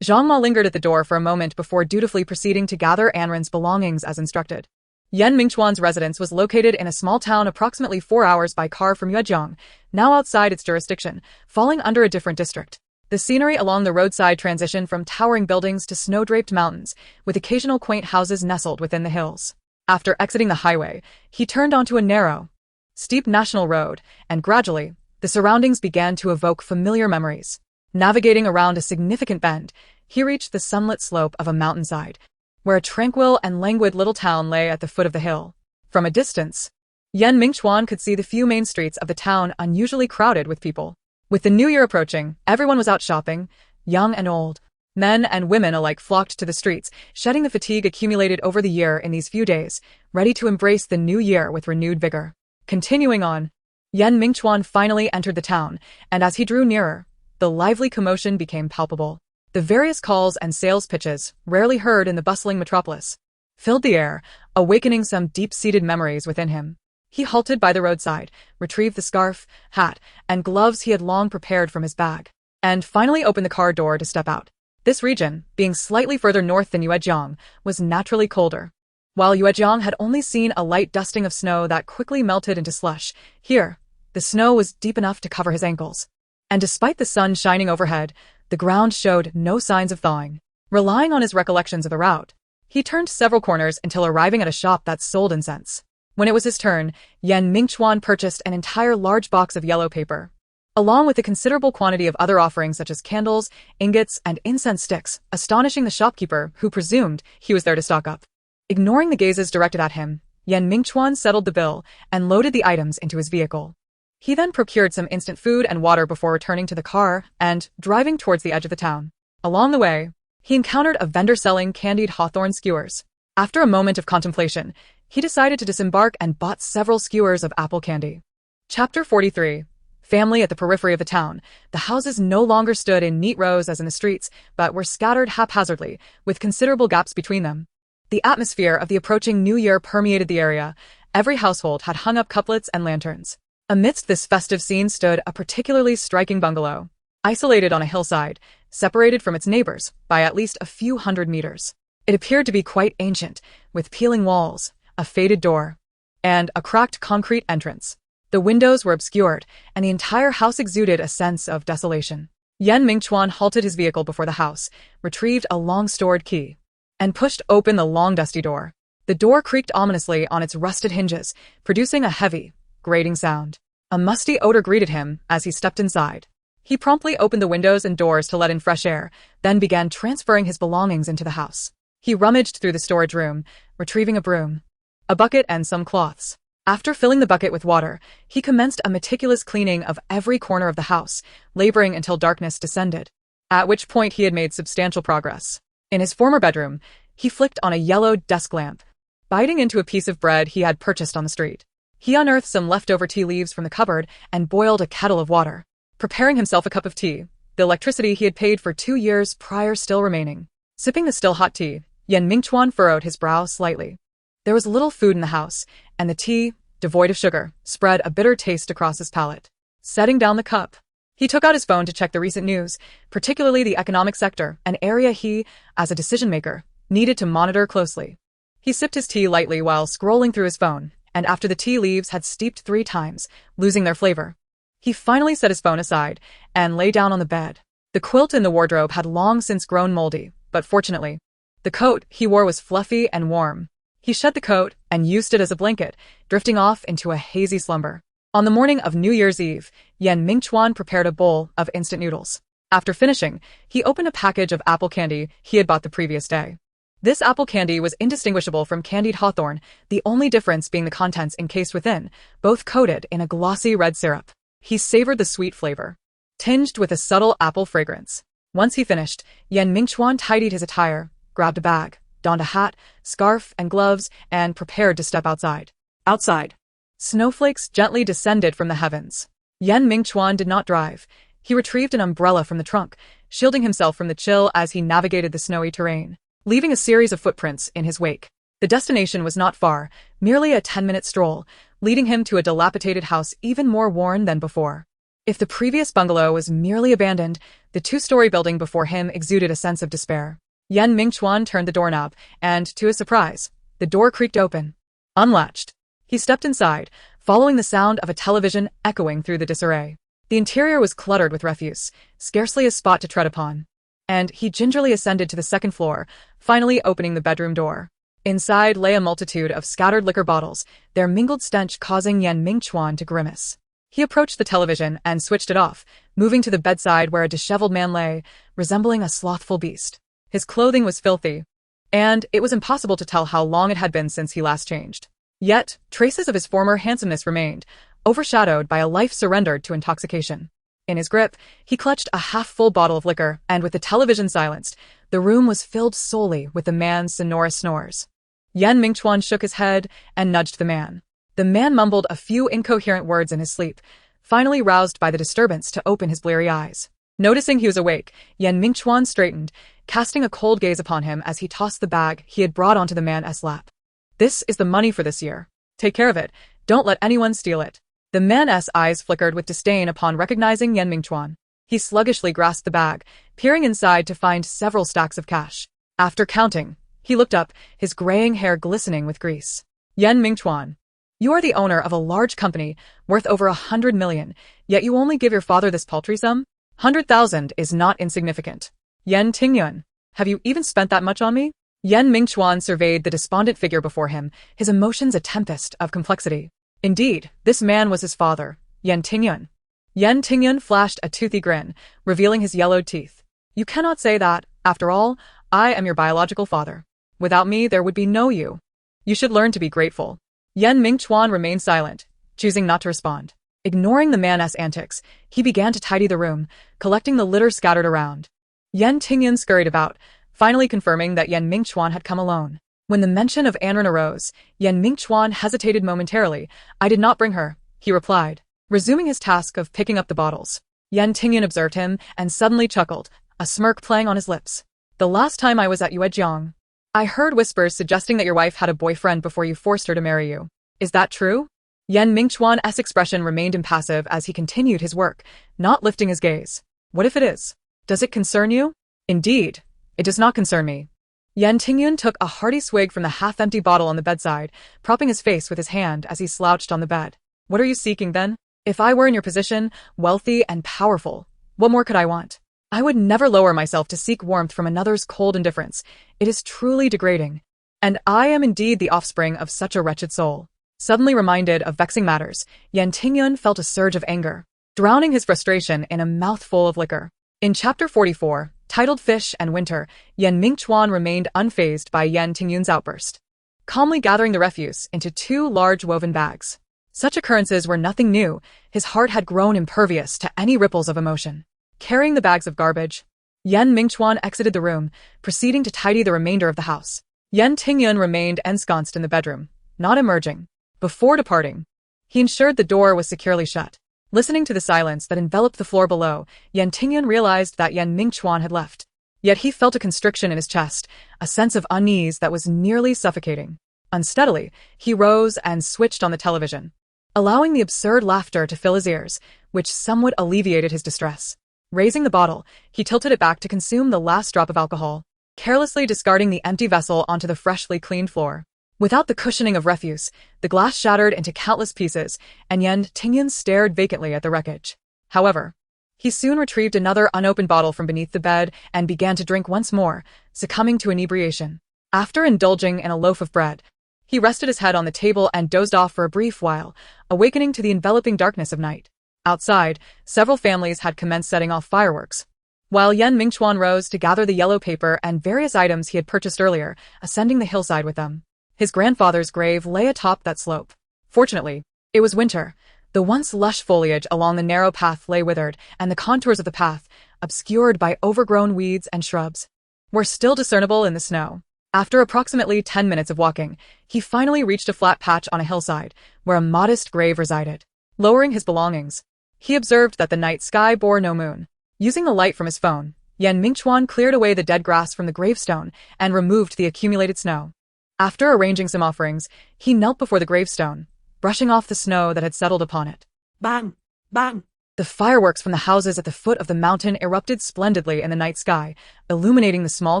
Speaker 1: Zhang Ma lingered at the door for a moment before dutifully proceeding to gather Anren's belongings as instructed. Mingchuan's residence was located in a small town approximately 4 hours by car from Yuejiang, now outside its jurisdiction, falling under a different district. The scenery along the roadside transitioned from towering buildings to snow-draped mountains, with occasional quaint houses nestled within the hills. After exiting the highway, he turned onto a narrow, steep national road, and gradually, the surroundings began to evoke familiar memories. Navigating around a significant bend, he reached the sunlit slope of a mountainside, where a tranquil and languid little town lay at the foot of the hill. From a distance, Mingchuan could see the few main streets of the town unusually crowded with people. With the new year approaching, everyone was out shopping, young and old. Men and women alike flocked to the streets, shedding the fatigue accumulated over the year in these few days, ready to embrace the new year with renewed vigor. Continuing on, Mingchuan finally entered the town, and as he drew nearer, the lively commotion became palpable. The various calls and sales pitches, rarely heard in the bustling metropolis, filled the air, awakening some deep-seated memories within him. He halted by the roadside, retrieved the scarf, hat, and gloves he had long prepared from his bag, and finally opened the car door to step out. This region, being slightly further north than Yuejiang, was naturally colder. While Yuejiang had only seen a light dusting of snow that quickly melted into slush, here, the snow was deep enough to cover his ankles. And despite the sun shining overhead, the ground showed no signs of thawing. Relying on his recollections of the route, he turned several corners until arriving at a shop that sold incense. When it was his turn, Mingchuan purchased an entire large box of yellow paper, along with a considerable quantity of other offerings such as candles, ingots, and incense sticks, astonishing the shopkeeper, who presumed he was there to stock up. Ignoring the gazes directed at him, Mingchuan settled the bill and loaded the items into his vehicle. He then procured some instant food and water before returning to the car and driving towards the edge of the town. Along the way, he encountered a vendor selling candied hawthorn skewers. After a moment of contemplation, he decided to disembark and bought several skewers of apple candy. Chapter 43. Family at the periphery of the town. The houses no longer stood in neat rows as in the streets, but were scattered haphazardly, with considerable gaps between them. The atmosphere of the approaching new year permeated the area. Every household had hung up couplets and lanterns. Amidst this festive scene stood a particularly striking bungalow, isolated on a hillside, separated from its neighbors by at least a few hundred meters. It appeared to be quite ancient, with peeling walls, a faded door, and a cracked concrete entrance. The windows were obscured, and the entire house exuded a sense of desolation. Mingchuan halted his vehicle before the house, retrieved a long-stored key, and pushed open the long dusty door. The door creaked ominously on its rusted hinges, producing a heavy, grating sound. A musty odor greeted him as he stepped inside. He promptly opened the windows and doors to let in fresh air, then began transferring his belongings into the house. He rummaged through the storage room, retrieving a broom, a bucket, and some cloths. After filling the bucket with water, he commenced a meticulous cleaning of every corner of the house, laboring until darkness descended, at which point he had made substantial progress. In his former bedroom, he flicked on a yellow desk lamp, biting into a piece of bread he had purchased on the street. He unearthed some leftover tea leaves from the cupboard and boiled a kettle of water, preparing himself a cup of tea, the electricity he had paid for 2 years prior still remaining. Sipping the still hot tea, Yan Mingchuan furrowed his brow slightly. There was little food in the house, and the tea, devoid of sugar, spread a bitter taste across his palate. Setting down the cup, he took out his phone to check the recent news, particularly the economic sector, an area he, as a decision-maker, needed to monitor closely. He sipped his tea lightly while scrolling through his phone, and after the tea leaves had steeped 3 times, losing their flavor, he finally set his phone aside and lay down on the bed. The quilt in the wardrobe had long since grown moldy, but fortunately, the coat he wore was fluffy and warm. He shed the coat and used it as a blanket, drifting off into a hazy slumber. On the morning of New Year's Eve, Yan Mingchuan prepared a bowl of instant noodles. After finishing, he opened a package of apple candy he had bought the previous day. This apple candy was indistinguishable from candied hawthorn, the only difference being the contents encased within, both coated in a glossy red syrup. He savored the sweet flavor, tinged with a subtle apple fragrance. Once he finished, Yan Mingchuan tidied his attire, grabbed a bag, donned a hat, scarf, and gloves, and prepared to step outside. Outside, snowflakes gently descended from the heavens. Yan Mingchuan did not drive. He retrieved an umbrella from the trunk, shielding himself from the chill as he navigated the snowy terrain, leaving a series of footprints in his wake. The destination was not far, merely a 10-minute stroll, leading him to a dilapidated house even more worn than before. If the previous bungalow was merely abandoned, the 2-story building before him exuded a sense of despair. Yan Mingchuan turned the doorknob, and, to his surprise, the door creaked open. Unlatched, he stepped inside, following the sound of a television echoing through the disarray. The interior was cluttered with refuse, scarcely a spot to tread upon. And he gingerly ascended to the 2nd floor, finally opening the bedroom door. Inside lay a multitude of scattered liquor bottles, their mingled stench causing Yan Mingchuan to grimace. He approached the television and switched it off, moving to the bedside where a disheveled man lay, resembling a slothful beast. His clothing was filthy, and it was impossible to tell how long it had been since he last changed. Yet, traces of his former handsomeness remained, overshadowed by a life surrendered to intoxication. In his grip, he clutched a half-full bottle of liquor, and with the television silenced, the room was filled solely with the man's sonorous snores. Yan Mingchuan shook his head and nudged the man. The man mumbled a few incoherent words in his sleep, finally roused by the disturbance to open his bleary eyes. Noticing he was awake, Yan Mingchuan straightened, casting a cold gaze upon him as he tossed the bag he had brought onto the man's lap. "This is the money for this year. Take care of it. Don't let anyone steal it." The man's eyes flickered with disdain upon recognizing Yan Mingchuan. He sluggishly grasped the bag, peering inside to find several stacks of cash. After counting, he looked up, his graying hair glistening with grease. "Yan Mingchuan, you are the owner of a large company worth over 100 million, yet you only give your father this paltry sum? 100,000 is not insignificant. Yan Tingyun, have you even spent that much on me?" Yan Mingchuan surveyed the despondent figure before him, his emotions a tempest of complexity. Indeed, this man was his father, Yan Tingyun. Yan Tingyun flashed a toothy grin, revealing his yellowed teeth. "You cannot say that. After all, I am your biological father. Without me, there would be no you. You should learn to be grateful." Yan Mingchuan remained silent, choosing not to respond. Ignoring the man's antics, he began to tidy the room, collecting the litter scattered around. Yan Tingyun scurried about, finally confirming that Yan Mingchuan had come alone. When the mention of Anren arose, Yan Mingchuan hesitated momentarily. "I did not bring her," he replied, resuming his task of picking up the bottles. Yan Tingyun observed him and suddenly chuckled, a smirk playing on his lips. "The last time I was at Yuejiang, I heard whispers suggesting that your wife had a boyfriend before you forced her to marry you. Is that true?" Yan Mingchuan's expression remained impassive as he continued his work, not lifting his gaze. "What if it is? Does it concern you?" "Indeed, it does not concern me." Yan Tingyun took a hearty swig from the half-empty bottle on the bedside, propping his face with his hand as he slouched on the bed. "What are you seeking, then? If I were in your position, wealthy and powerful, what more could I want? I would never lower myself to seek warmth from another's cold indifference. It is truly degrading. And I am indeed the offspring of such a wretched soul." Suddenly reminded of vexing matters, Yan Tingyun felt a surge of anger, drowning his frustration in a mouthful of liquor. In Chapter 44, titled Fish and Winter, Yan Mingchuan remained unfazed by Yan Tingyun's outburst, calmly gathering the refuse into 2 large woven bags. Such occurrences were nothing new. His heart had grown impervious to any ripples of emotion. Carrying the bags of garbage, Yan Mingchuan exited the room, proceeding to tidy the remainder of the house. Yan Tingyun remained ensconced in the bedroom, not emerging. Before departing, he ensured the door was securely shut. Listening to the silence that enveloped the floor below, Yan Tingyun realized that Yan Mingchuan had left. Yet he felt a constriction in his chest, a sense of unease that was nearly suffocating. Unsteadily, he rose and switched on the television, allowing the absurd laughter to fill his ears, which somewhat alleviated his distress. Raising the bottle, he tilted it back to consume the last drop of alcohol, carelessly discarding the empty vessel onto the freshly cleaned floor. Without the cushioning of refuse, the glass shattered into countless pieces, and Yen Tingyan stared vacantly at the wreckage. However, he soon retrieved another unopened bottle from beneath the bed and began to drink once more, succumbing to inebriation. After indulging in a loaf of bread, he rested his head on the table and dozed off for a brief while, awakening to the enveloping darkness of night. Outside, several families had commenced setting off fireworks, while Yen Mingchuan rose to gather the yellow paper and various items he had purchased earlier, ascending the hillside with them. His grandfather's grave lay atop that slope. Fortunately, it was winter. The once lush foliage along the narrow path lay withered, and the contours of the path, obscured by overgrown weeds and shrubs, were still discernible in the snow. After approximately 10 minutes of walking, he finally reached a flat patch on a hillside, where a modest grave resided. Lowering his belongings, he observed that the night sky bore no moon. Using the light from his phone, Yen Mingchuan cleared away the dead grass from the gravestone and removed the accumulated snow. After arranging some offerings, he knelt before the gravestone, brushing off the snow that had settled upon it.
Speaker 2: Bang! Bang!
Speaker 1: The fireworks from the houses at the foot of the mountain erupted splendidly in the night sky, illuminating the small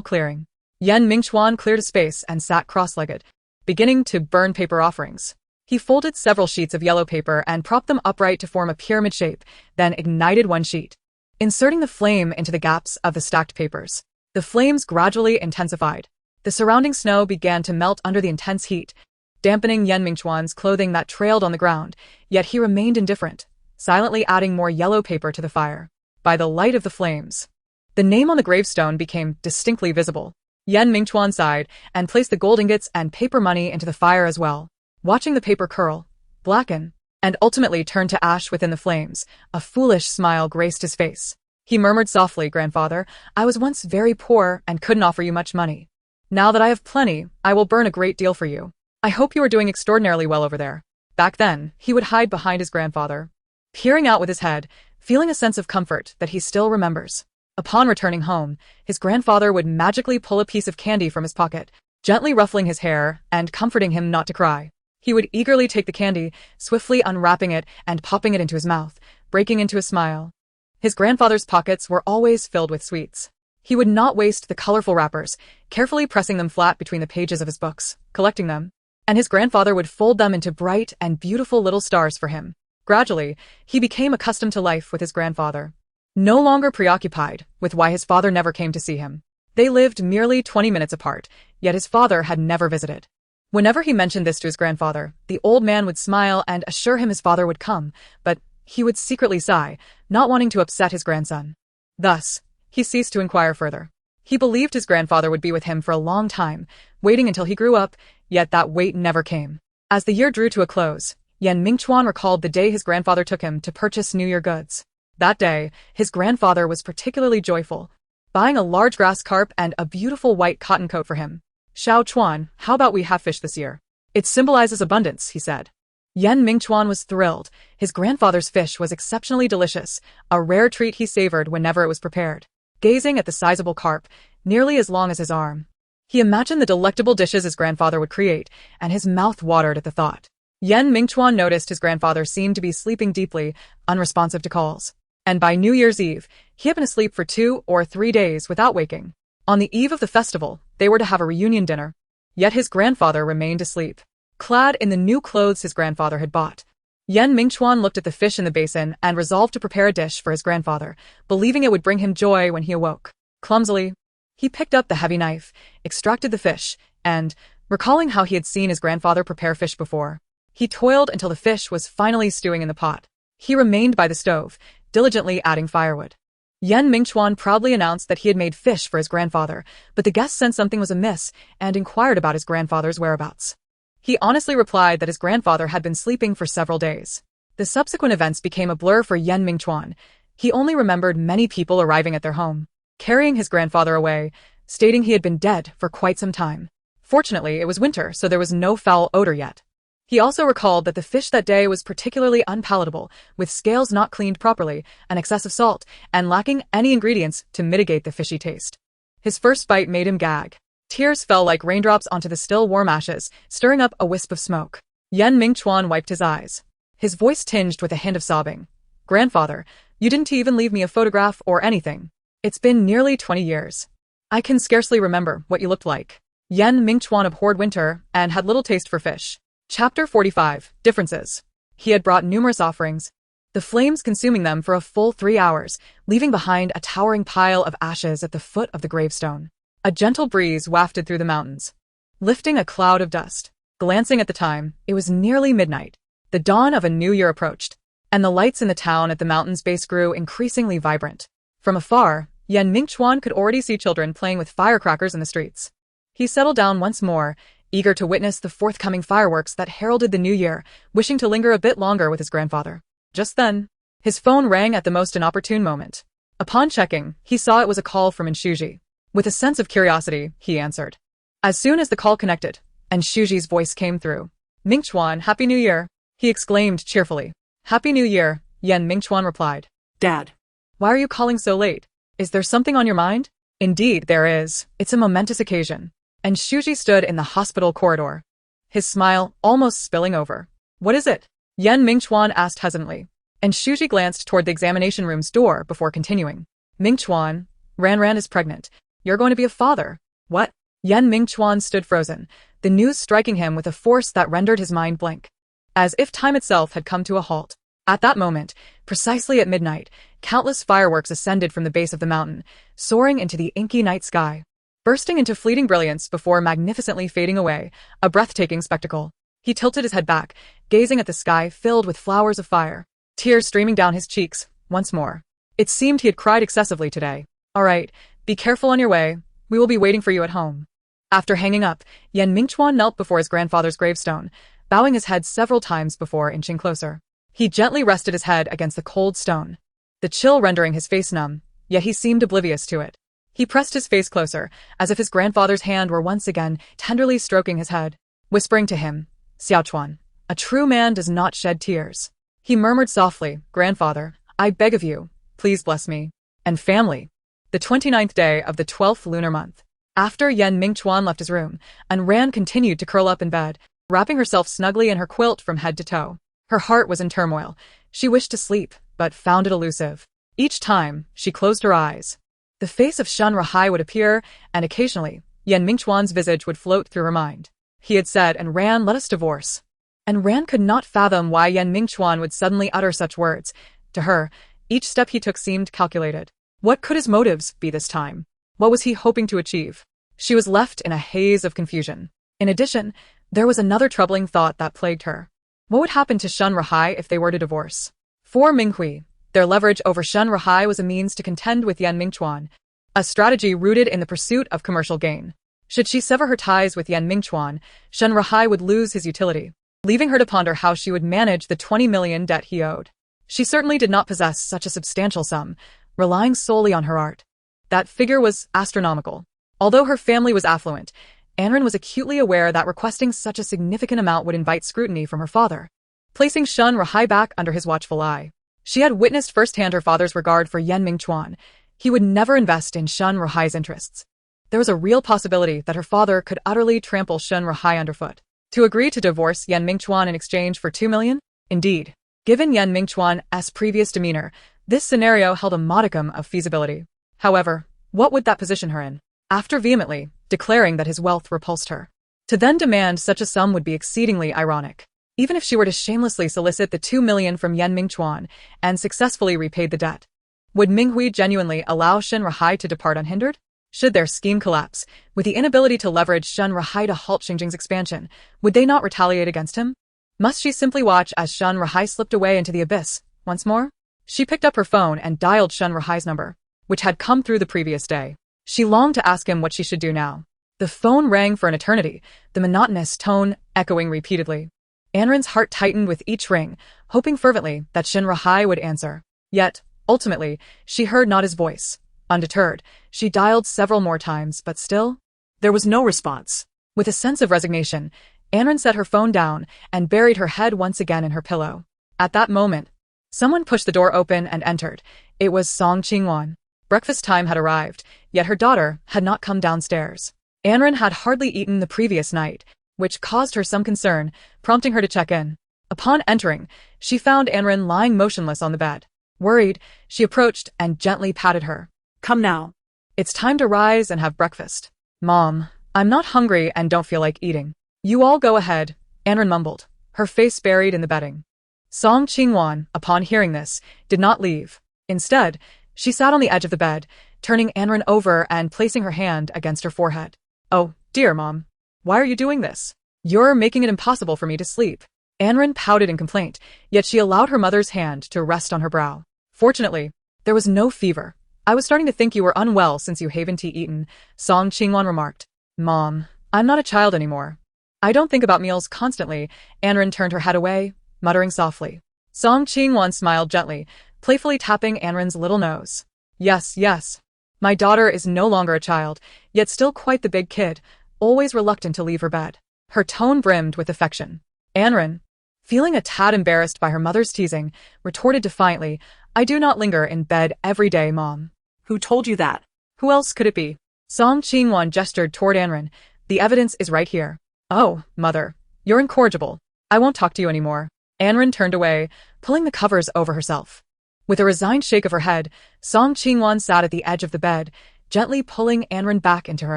Speaker 1: clearing. Yen Mingchuan cleared a space and sat cross-legged, beginning to burn paper offerings. He folded several sheets of yellow paper and propped them upright to form a pyramid shape, then ignited one sheet, inserting the flame into the gaps of the stacked papers. The flames gradually intensified. The surrounding snow began to melt under the intense heat, dampening Yen Mingchuan's clothing that trailed on the ground, yet he remained indifferent, silently adding more yellow paper to the fire. By the light of the flames, the name on the gravestone became distinctly visible. Yen Mingchuan sighed and placed the gold ingots and paper money into the fire as well. Watching the paper curl, blacken, and ultimately turn to ash within the flames, a foolish smile graced his face. He murmured softly, "Grandfather, I was once very poor and couldn't offer you much money. Now that I have plenty, I will burn a great deal for you. I hope you are doing extraordinarily well over there." Back then, he would hide behind his grandfather, peering out with his head, feeling a sense of comfort that he still remembers. Upon returning home, his grandfather would magically pull a piece of candy from his pocket, gently ruffling his hair and comforting him not to cry. He would eagerly take the candy, swiftly unwrapping it and popping it into his mouth, breaking into a smile. His grandfather's pockets were always filled with sweets. He would not waste the colorful wrappers, carefully pressing them flat between the pages of his books, collecting them, and his grandfather would fold them into bright and beautiful little stars for him. Gradually, he became accustomed to life with his grandfather, no longer preoccupied with why his father never came to see him. They lived merely 20 minutes apart, yet his father had never visited. Whenever he mentioned this to his grandfather, the old man would smile and assure him his father would come, but he would secretly sigh, not wanting to upset his grandson. Thus, he ceased to inquire further. He believed his grandfather would be with him for a long time, waiting until he grew up, yet that wait never came. As the year drew to a close, Yen Mingchuan recalled the day his grandfather took him to purchase New Year goods. That day, his grandfather was particularly joyful, buying a large grass carp and a beautiful white cotton coat for him. "Xiao Chuan, how about we have fish this year? It symbolizes abundance," he said. Yen Mingchuan was thrilled. His grandfather's fish was exceptionally delicious, a rare treat he savored whenever it was prepared. Gazing at the sizable carp, nearly as long as his arm, he imagined the delectable dishes his grandfather would create, and his mouth watered at the thought. Yen Mingchuan noticed his grandfather seemed to be sleeping deeply, unresponsive to calls. And by New Year's Eve, he had been asleep for 2 or 3 days without waking. On the eve of the festival, they were to have a reunion dinner. Yet his grandfather remained asleep, clad in the new clothes his grandfather had bought. Yen Mingchuan looked at the fish in the basin and resolved to prepare a dish for his grandfather, believing it would bring him joy when he awoke. Clumsily, he picked up the heavy knife, extracted the fish, and, recalling how he had seen his grandfather prepare fish before, he toiled until the fish was finally stewing in the pot. He remained by the stove, diligently adding firewood. Yen Mingchuan proudly announced that he had made fish for his grandfather, but the guest sensed something was amiss and inquired about his grandfather's whereabouts. He honestly replied that his grandfather had been sleeping for several days. The subsequent events became a blur for Yen Mingchuan. He only remembered many people arriving at their home, carrying his grandfather away, stating he had been dead for quite some time. Fortunately, it was winter, so there was no foul odor yet. He also recalled that the fish that day was particularly unpalatable, with scales not cleaned properly, an excess of salt, and lacking any ingredients to mitigate the fishy taste. His first bite made him gag. Tears fell like raindrops onto the still warm ashes, stirring up a wisp of smoke. Yan Mingchuan wiped his eyes. His voice tinged with a hint of sobbing. Grandfather, you didn't even leave me a photograph or anything. It's been nearly 20 years. I can scarcely remember what you looked like. Yan Mingchuan abhorred winter and had little taste for fish. Chapter 45, Differences. He had brought numerous offerings, the flames consuming them for a full 3 hours, leaving behind a towering pile of ashes at the foot of the gravestone. A gentle breeze wafted through the mountains, lifting a cloud of dust. Glancing at the time, it was nearly midnight. The dawn of a new year approached, and the lights in the town at the mountain's base grew increasingly vibrant. From afar, Yan Mingchuan could already see children playing with firecrackers in the streets. He settled down once more, eager to witness the forthcoming fireworks that heralded the new year, wishing to linger a bit longer with his grandfather. Just then, his phone rang at the most inopportune moment. Upon checking, he saw it was a call from Nshuji. With a sense of curiosity, he answered. As soon as the call connected, Nshuji's voice came through. Mingchuan, Happy New Year, he exclaimed cheerfully. Happy New Year, Yan Mingchuan replied.
Speaker 2: Dad.
Speaker 1: Why are you calling so late? Is there something on your mind? Indeed, there is. It's a momentous occasion. Nshuji stood in the hospital corridor, his smile almost spilling over. What is it? Yan Mingchuan asked hesitantly. Nshuji glanced toward the examination room's door before continuing. Mingchuan, Ran is pregnant. You're going to be a father. What? Yan Mingchuan stood frozen, the news striking him with a force that rendered his mind blank, as if time itself had come to a halt. At that moment, precisely at midnight, countless fireworks ascended from the base of the mountain, soaring into the inky night sky, bursting into fleeting brilliance before magnificently fading away, a breathtaking spectacle. He tilted his head back, gazing at the sky filled with flowers of fire, tears streaming down his cheeks, once more. It seemed he had cried excessively today. All right, be careful on your way. We will be waiting for you at home. After hanging up, Yan Mingchuan knelt before his grandfather's gravestone, bowing his head several times before inching closer. He gently rested his head against the cold stone, the chill rendering his face numb, yet he seemed oblivious to it. He pressed his face closer, as if his grandfather's hand were once again tenderly stroking his head, whispering to him, Xiaochuan, a true man does not shed tears. He murmured softly, Grandfather, I beg of you, please bless me. And family. The 29th day of the 12th lunar month. After Yan Mingchuan left his room, Ran continued to curl up in bed, wrapping herself snugly in her quilt from head to toe. Her heart was in turmoil. She wished to sleep, but found it elusive. Each time, she closed her eyes, the face of Shun Rahai would appear, and occasionally, Yan Mingchuan's visage would float through her mind. He had said, and Ran, let us divorce. And Ran could not fathom why Yan Mingchuan would suddenly utter such words. To her, each step he took seemed calculated. What could his motives be this time? What was he hoping to achieve? She was left in a haze of confusion. In addition, there was another troubling thought that plagued her. What would happen to Shun Rahai if they were to divorce? For Minghui, their leverage over Shun Rahai was a means to contend with Yan Mingchuan, a strategy rooted in the pursuit of commercial gain. Should she sever her ties with Yan Mingchuan, Shun Rahai would lose his utility, leaving her to ponder how she would manage the 20 million debt he owed. She certainly did not possess such a substantial sum, relying solely on her art. That figure was astronomical. Although her family was affluent, Anren was acutely aware that requesting such a significant amount would invite scrutiny from her father, placing Shun Rahai back under his watchful eye. She had witnessed firsthand her father's regard for Yan Mingchuan. He would never invest in Shun Rahai's interests. There was a real possibility that her father could utterly trample Shun Rahai underfoot. To agree to divorce Yan Mingchuan in exchange for 2 million? Indeed. Given Yan Mingchuan's previous demeanor, this scenario held a modicum of feasibility. However, what would that position her in? After vehemently declaring that his wealth repulsed her, to then demand such a sum would be exceedingly ironic. Even if she were to shamelessly solicit the 2 million from Yan Mingchuan and successfully repaid the debt, would Minghui genuinely allow Shun Rahai to depart unhindered? Should their scheme collapse, with the inability to leverage Shun Rahai to halt Xingjing's expansion, would they not retaliate against him? Must she simply watch as Shun Rahai slipped away into the abyss once more? She picked up her phone and dialed Shun Rahai's number, which had come through the previous day. She longed to ask him what she should do now. The phone rang for an eternity, the monotonous tone echoing repeatedly. Anren's heart tightened with each ring, hoping fervently that Shun Rahai would answer. Yet, ultimately, she heard not his voice. Undeterred, she dialed several more times, but still, there was no response. With a sense of resignation, Anren set her phone down and buried her head once again in her pillow. At that moment, someone pushed the door open and entered. It was Song Qingwan. Breakfast time had arrived, yet her daughter had not come downstairs. Anren had hardly eaten the previous night, which caused her some concern, prompting her to check in. Upon entering, she found Anren lying motionless on the bed. Worried, she approached and gently patted her.
Speaker 2: Come now.
Speaker 1: It's time to rise and have breakfast. Mom, I'm not hungry and don't feel like eating. You all go ahead, Anren mumbled, her face buried in the bedding. Song Qingwan, upon hearing this, did not leave. Instead, she sat on the edge of the bed, turning Anren over and placing her hand against her forehead. Oh, dear Mom. Why are you doing this? You're making it impossible for me to sleep. Anren pouted in complaint, yet she allowed her mother's hand to rest on her brow. Fortunately, there was no fever. I was starting to think you were unwell since you haven't eaten, Song Qingwan remarked. Mom, I'm not a child anymore. I don't think about meals constantly. Anren turned her head away, muttering softly. Song Qingwan smiled gently, playfully tapping Anren's little nose. Yes, yes. My daughter is no longer a child, yet still quite the big kid, always reluctant to leave her bed. Her tone brimmed with affection. Anren, feeling a tad embarrassed by her mother's teasing, retorted defiantly, I do not linger in bed every day, Mom.
Speaker 2: Who told you that?
Speaker 1: Who else could it be? Song Qingwan gestured toward Anren. The evidence is right here. Oh, Mother, you're incorrigible. I won't talk to you anymore. Anren turned away, pulling the covers over herself. With a resigned shake of her head, Song Qingwan sat at the edge of the bed, gently pulling Anren back into her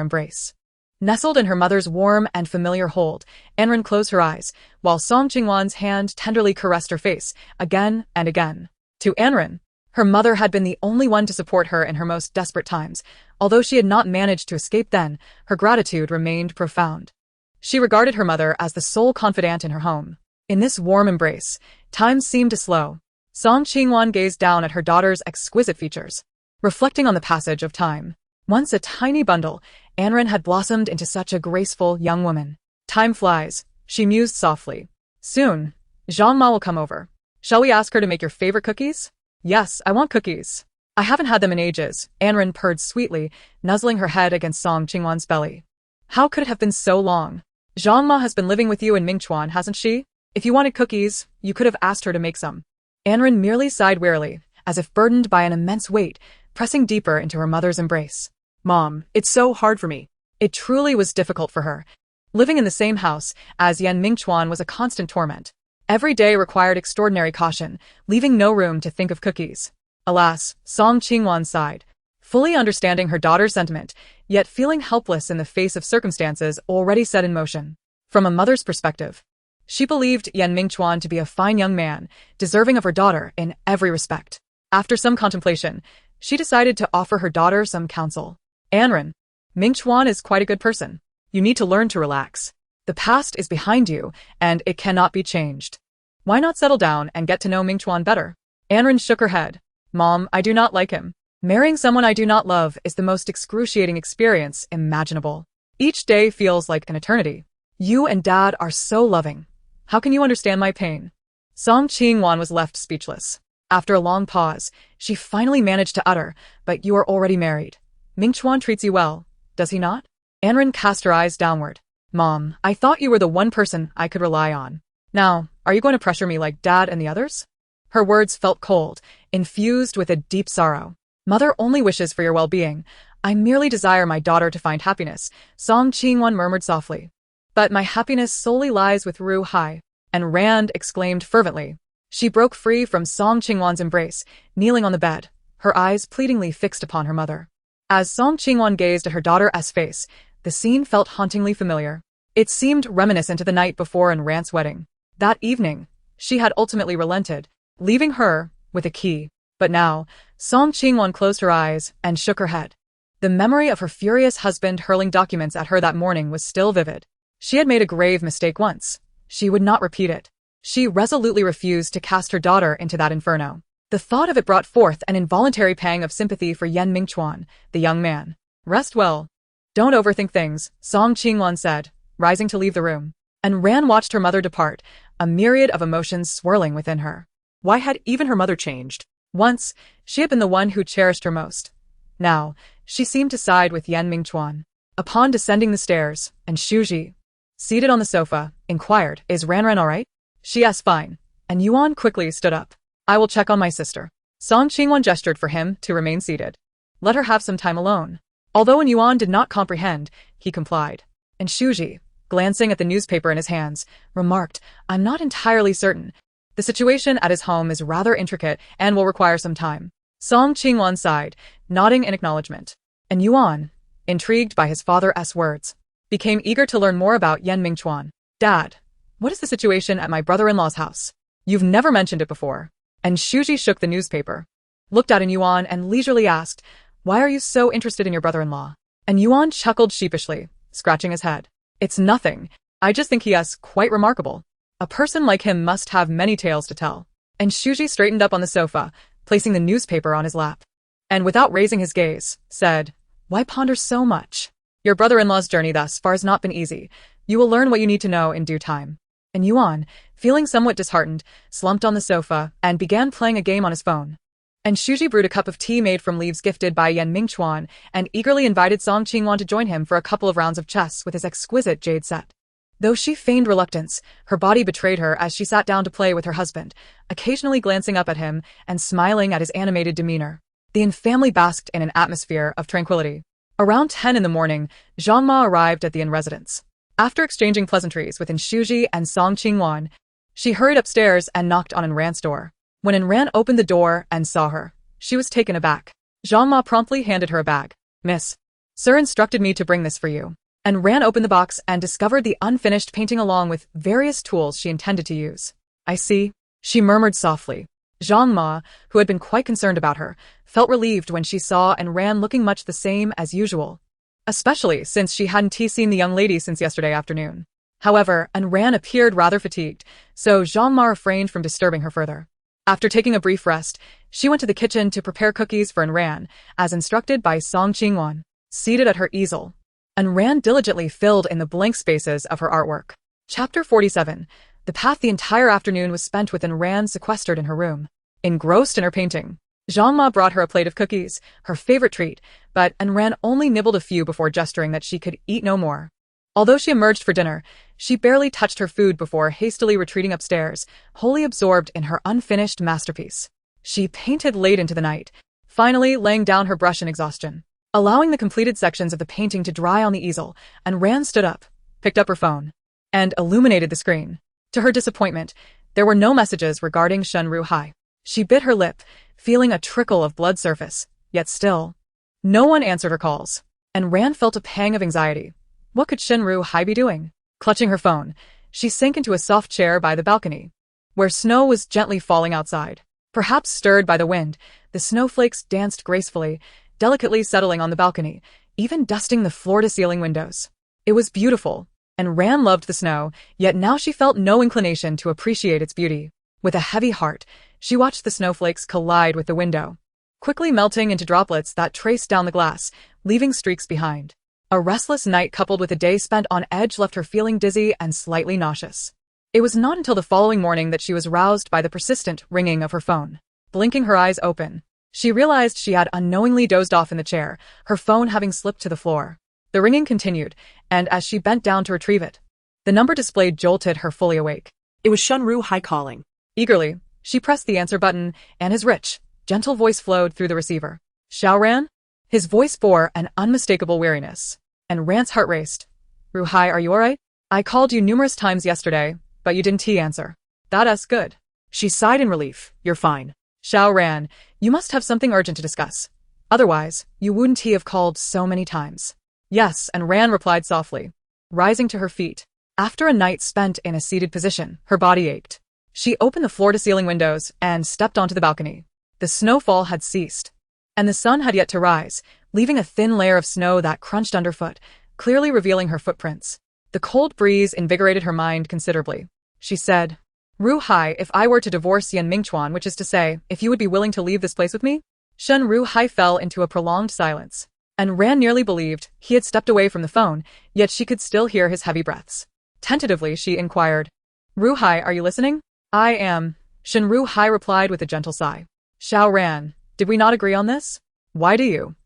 Speaker 1: embrace. Nestled in her mother's warm and familiar hold, Anren closed her eyes, while Song Qingwan's hand tenderly caressed her face, again and again. To Anren, her mother had been the only one to support her in her most desperate times. Although she had not managed to escape then, her gratitude remained profound. She regarded her mother as the sole confidant in her home. In this warm embrace, time seemed to slow. Song Qingwan gazed down at her daughter's exquisite features, reflecting on the passage of time. Once a tiny bundle, Anren had blossomed into such a graceful young woman. Time flies, she mused softly. Soon, Zhang Ma will come over. Shall we ask her to make your favorite cookies? Yes, I want cookies. I haven't had them in ages, Anren purred sweetly, nuzzling her head against Song Qingwan's belly. How could it have been so long? Zhang Ma has been living with you in Mingchuan, hasn't she? If you wanted cookies, you could have asked her to make some. Anren merely sighed wearily, as if burdened by an immense weight, pressing deeper into her mother's embrace.
Speaker 2: Mom, it's so hard for me.
Speaker 1: It truly was difficult for her. Living in the same house as Yan Mingchuan was a constant torment. Every day required extraordinary caution, leaving no room to think of cookies. Alas, Song Qingwan sighed, fully understanding her daughter's sentiment, yet feeling helpless in the face of circumstances already set in motion. From a mother's perspective, she believed Yan Mingchuan to be a fine young man, deserving of her daughter in every respect. After some contemplation, she decided to offer her daughter some counsel. Anren, Mingchuan is quite a good person. You need to learn to relax. The past is behind you, and it cannot be changed. Why not settle down and get to know Mingchuan better? Anren shook her head. Mom, I do not like him. Marrying someone I do not love is the most excruciating experience imaginable. Each day feels like an eternity. You and Dad are so loving. How can you understand my pain? Song Qingwan was left speechless. After a long pause, she finally managed to utter, but you are already married. Mingchuan treats you well, does he not? Anren cast her eyes downward. Mom, I thought you were the one person I could rely on. Now, are you going to pressure me like Dad and the others? Her words felt cold, infused with a deep sorrow. Mother only wishes for your well-being. I merely desire my daughter to find happiness, Song Qingwan murmured softly. But my happiness solely lies with Ru Hai, and Rand exclaimed fervently. She broke free from Song Qingwan's embrace, kneeling on the bed, her eyes pleadingly fixed upon her mother. As Song Qingwan gazed at her daughter's face, the scene felt hauntingly familiar. It seemed reminiscent of the night before in Rand's wedding. That evening, she had ultimately relented, leaving her with a key. But now, Song Qingwan closed her eyes and shook her head. The memory of her furious husband hurling documents at her that morning was still vivid. She had made a grave mistake once. She would not repeat it. She resolutely refused to cast her daughter into that inferno. The thought of it brought forth an involuntary pang of sympathy for Yan Mingchuan, the young man. Rest well. Don't overthink things, Song Qingwan said, rising to leave the room. And Ran watched her mother depart, a myriad of emotions swirling within her.
Speaker 2: Why had even her mother changed?
Speaker 1: Once, she had been the one who cherished her most. Now, she seemed to side with Yan Mingchuan. Upon descending the stairs, and Shuji, seated on the sofa, inquired, Is Ran all right? She asked fine, and Yuan quickly stood up. I will check on my sister. Song Qingwan gestured for him to remain seated. Let her have some time alone. Although Yuan did not comprehend, he complied. And Shuji, glancing at the newspaper in his hands, remarked, I'm not entirely certain. The situation at his home is rather intricate and will require some time. Song Qingwan sighed, nodding in acknowledgement. And Yuan, intrigued by his father's words, became eager to learn more about Yan Mingchuan. Dad, what is the situation at my brother-in-law's house? You've never mentioned it before. And Shuji shook the newspaper, looked at Yuan and leisurely asked, Why are you so interested in your brother-in-law? And Yuan chuckled sheepishly, scratching his head. It's nothing. I just think he is quite remarkable. A person like him must have many tales to tell. And Shuji straightened up on the sofa, placing the newspaper on his lap. And without raising his gaze, said, Why ponder so much? Your brother-in-law's journey thus far has not been easy. You will learn what you need to know in due time. And Yuan, feeling somewhat disheartened, slumped on the sofa and began playing a game on his phone. And Shuji brewed a cup of tea made from leaves gifted by Yan Mingchuan and eagerly invited Song Qingwan to join him for a couple of rounds of chess with his exquisite jade set. Though she feigned reluctance, her body betrayed her as she sat down to play with her husband, occasionally glancing up at him and smiling at his animated demeanor. The family basked in an atmosphere of tranquility. Around 10 in the morning, Zhang Ma arrived at the inn residence. After exchanging pleasantries with Shuji and Song Qingwan, she hurried upstairs and knocked on Ran's door. When Ran opened the door and saw her, she was taken aback. Zhang Ma promptly handed her a bag. Miss, Sir instructed me to bring this for you. And Ran opened the box and discovered the unfinished painting along with various tools she intended to use. I see, she murmured softly. Zhang Ma, who had been quite concerned about her, felt relieved when she saw Ran looking much the same as usual, especially since she hadn't seen the young lady since yesterday afternoon. However, Ran appeared rather fatigued, so Zhang Ma refrained from disturbing her further. After taking a brief rest, she went to the kitchen to prepare cookies for Ran, as instructed by Song Qingwan. Seated at her easel, Ran diligently filled in the blank spaces of her artwork. Chapter 47. The entire afternoon was spent with Ran sequestered in her room. Engrossed in her painting, Zhang Ma brought her a plate of cookies, her favorite treat, but Ran only nibbled a few before gesturing that she could eat no more. Although she emerged for dinner, she barely touched her food before hastily retreating upstairs, wholly absorbed in her unfinished masterpiece. She painted late into the night, finally laying down her brush in exhaustion. Allowing the completed sections of the painting to dry on the easel, Ran stood up, picked up her phone, and illuminated the screen. To her disappointment, there were no messages regarding Shen Ruhai. She bit her lip, feeling a trickle of blood surface, yet still. No one answered her calls, and Ran felt a pang of anxiety. What could Shen Ruhai be doing? Clutching her phone, she sank into a soft chair by the balcony, where snow was gently falling outside. Perhaps stirred by the wind, the snowflakes danced gracefully, delicately settling on the balcony, even dusting the floor-to-ceiling windows. It was beautiful, and Ran loved the snow, yet now she felt no inclination to appreciate its beauty. With a heavy heart, she watched the snowflakes collide with the window, quickly melting into droplets that traced down the glass, leaving streaks behind. A restless night coupled with a day spent on edge left her feeling dizzy and slightly nauseous. It was not until the following morning that she was roused by the persistent ringing of her phone. Blinking her eyes open, she realized she had unknowingly dozed off in the chair, her phone having slipped to the floor. The ringing continued, and as she bent down to retrieve it, the number displayed jolted her fully awake.
Speaker 2: It was Shen Ruhai calling.
Speaker 1: Eagerly, she pressed the answer button, and his rich, gentle voice flowed through the receiver. Xiao Ran? His voice bore an unmistakable weariness, and Ran's heart raced. Ruhai, are you alright? I called you numerous times yesterday, but you didn't answer. That's good.
Speaker 2: She sighed in relief. You're fine.
Speaker 1: Xiao Ran, you must have something urgent to discuss. Otherwise, you wouldn't have called so many times. Yes, and Ran replied softly, rising to her feet. After a night spent in a seated position, her body ached. She opened the floor-to-ceiling windows and stepped onto the balcony. The snowfall had ceased, and the sun had yet to rise, leaving a thin layer of snow that crunched underfoot, clearly revealing her footprints. The cold breeze invigorated her mind considerably. She said, Ruhai, if I were to divorce Yan Mingchuan, which is to say, if you would be willing to leave this place with me? Shen Ruhai fell into a prolonged silence, and Ran nearly believed he had stepped away from the phone, yet she could still hear his heavy breaths. Tentatively, she inquired, Ruhai, are you listening? I am, Shen Ruhai replied with a gentle sigh. Xiao Ran, did we not agree on this? Why do you?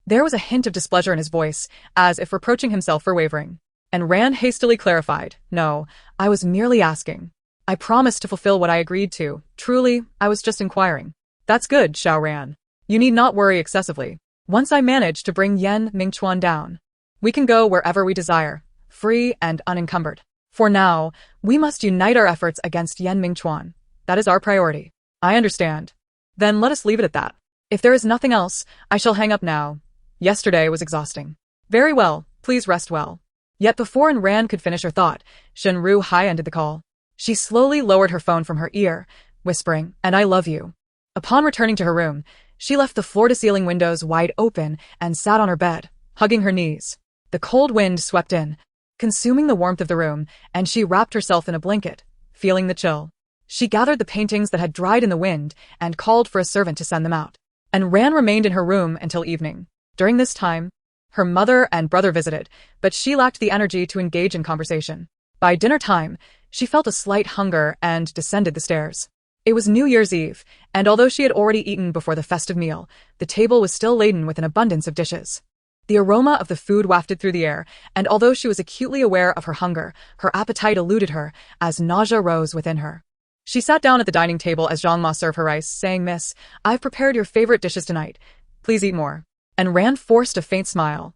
Speaker 1: There was a hint of displeasure in his voice, as if reproaching himself for wavering. And Ran hastily clarified, No, I was merely asking. I promised to fulfill what I agreed to. Truly, I was just inquiring. That's good, Xiao Ran. You need not worry excessively. Once I manage to bring Mingchuan down, we can go wherever we desire, free and unencumbered. For now, we must unite our efforts against Mingchuan. That is our priority. I understand. Then let us leave it at that. If there is nothing else, I shall hang up now. Yesterday was exhausting. Very well, please rest well. Yet before Ran could finish her thought, Shenru Hai ended the call. She slowly lowered her phone from her ear, whispering, "And I love you." Upon returning to her room, she left the floor-to-ceiling windows wide open and sat on her bed, hugging her knees. The cold wind swept in, consuming the warmth of the room, and she wrapped herself in a blanket, feeling the chill. She gathered the paintings that had dried in the wind and called for a servant to send them out. And Ran remained in her room until evening. During this time, her mother and brother visited, but she lacked the energy to engage in conversation. By dinner time, she felt a slight hunger and descended the stairs. It was New Year's Eve, and although she had already eaten before the festive meal, the table was still laden with an abundance of dishes. The aroma of the food wafted through the air, and although she was acutely aware of her hunger, her appetite eluded her as nausea rose within her. She sat down at the dining table as Zhang Ma served her rice, saying, "Miss, I've prepared your favorite dishes tonight. Please eat more." And Ran forced a faint smile.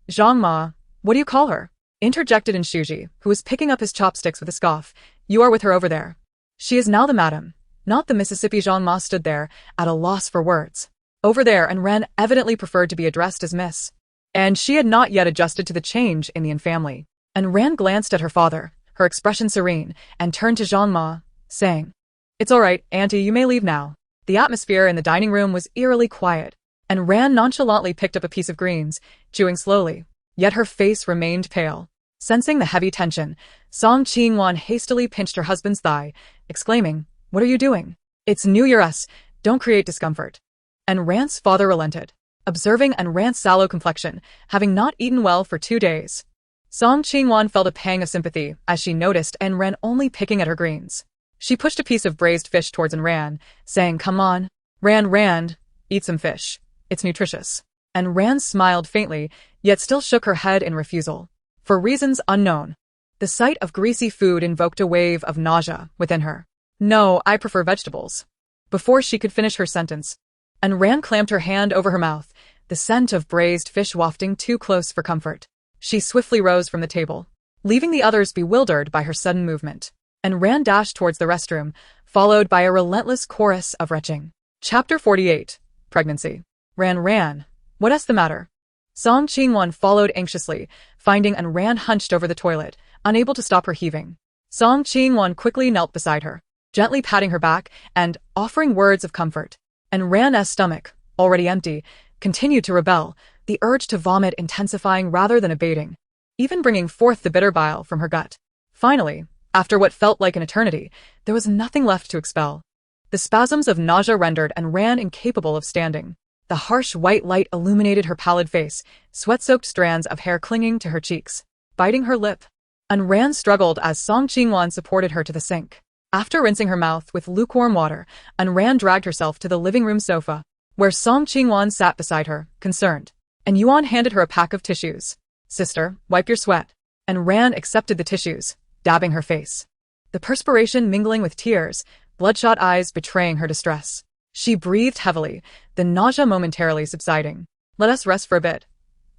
Speaker 1: Zhang Ma, what do you call her?" interjected Shuji, who was picking up his chopsticks with a scoff. "You are with her over there." "She is now the madam, not the Mississippi." Zhang Ma stood there, at a loss for words. Over there, and Ran evidently preferred to be addressed as Miss. And she had not yet adjusted to the change in the Yin family. And Ran glanced at her father, her expression serene, and turned to Zhang Ma, saying, "It's all right, Auntie, you may leave now." The atmosphere in the dining room was eerily quiet, and Ran nonchalantly picked up a piece of greens, chewing slowly. Yet her face remained pale. Sensing the heavy tension, Song Qingwan hastily pinched her husband's thigh, exclaiming, "What are you doing? It's New Year's, don't create discomfort." And Ran's father relented, observing Ran's sallow complexion, having not eaten well for 2 days. Song Qingwan felt a pang of sympathy as she noticed Ran only picking at her greens. She pushed a piece of braised fish towards Ran, saying, "Come on, Ran, eat some fish. It's nutritious." And Ran smiled faintly, yet still shook her head in refusal. For reasons unknown, the sight of greasy food invoked a wave of nausea within her. "No, I prefer vegetables." Before she could finish her sentence, Ran clamped her hand over her mouth, the scent of braised fish wafting too close for comfort. She swiftly rose from the table, leaving the others bewildered by her sudden movement. Ran dashed towards the restroom, followed by a relentless chorus of retching. Chapter 48. Pregnancy. Ran, what's the matter? Song Qingwan followed anxiously, finding Ran hunched over the toilet, unable to stop her heaving. Song Qingwan quickly knelt beside her, gently patting her back and offering words of comfort. Ran's stomach, already empty, continued to rebel, the urge to vomit intensifying rather than abating, even bringing forth the bitter bile from her gut. Finally, after what felt like an eternity, there was nothing left to expel. The spasms of nausea rendered Ran incapable of standing. The harsh white light illuminated her pallid face, sweat-soaked strands of hair clinging to her cheeks, biting her lip. Ran struggled as Song Qingwan supported her to the sink. After rinsing her mouth with lukewarm water, Ran dragged herself to the living room sofa, where Song Qingwan sat beside her, concerned. Yuan handed her a pack of tissues. "Sister, wipe your sweat." Ran accepted the tissues, dabbing her face, the perspiration mingling with tears, bloodshot eyes betraying her distress. She breathed heavily, the nausea momentarily subsiding. "Let us rest for a bit.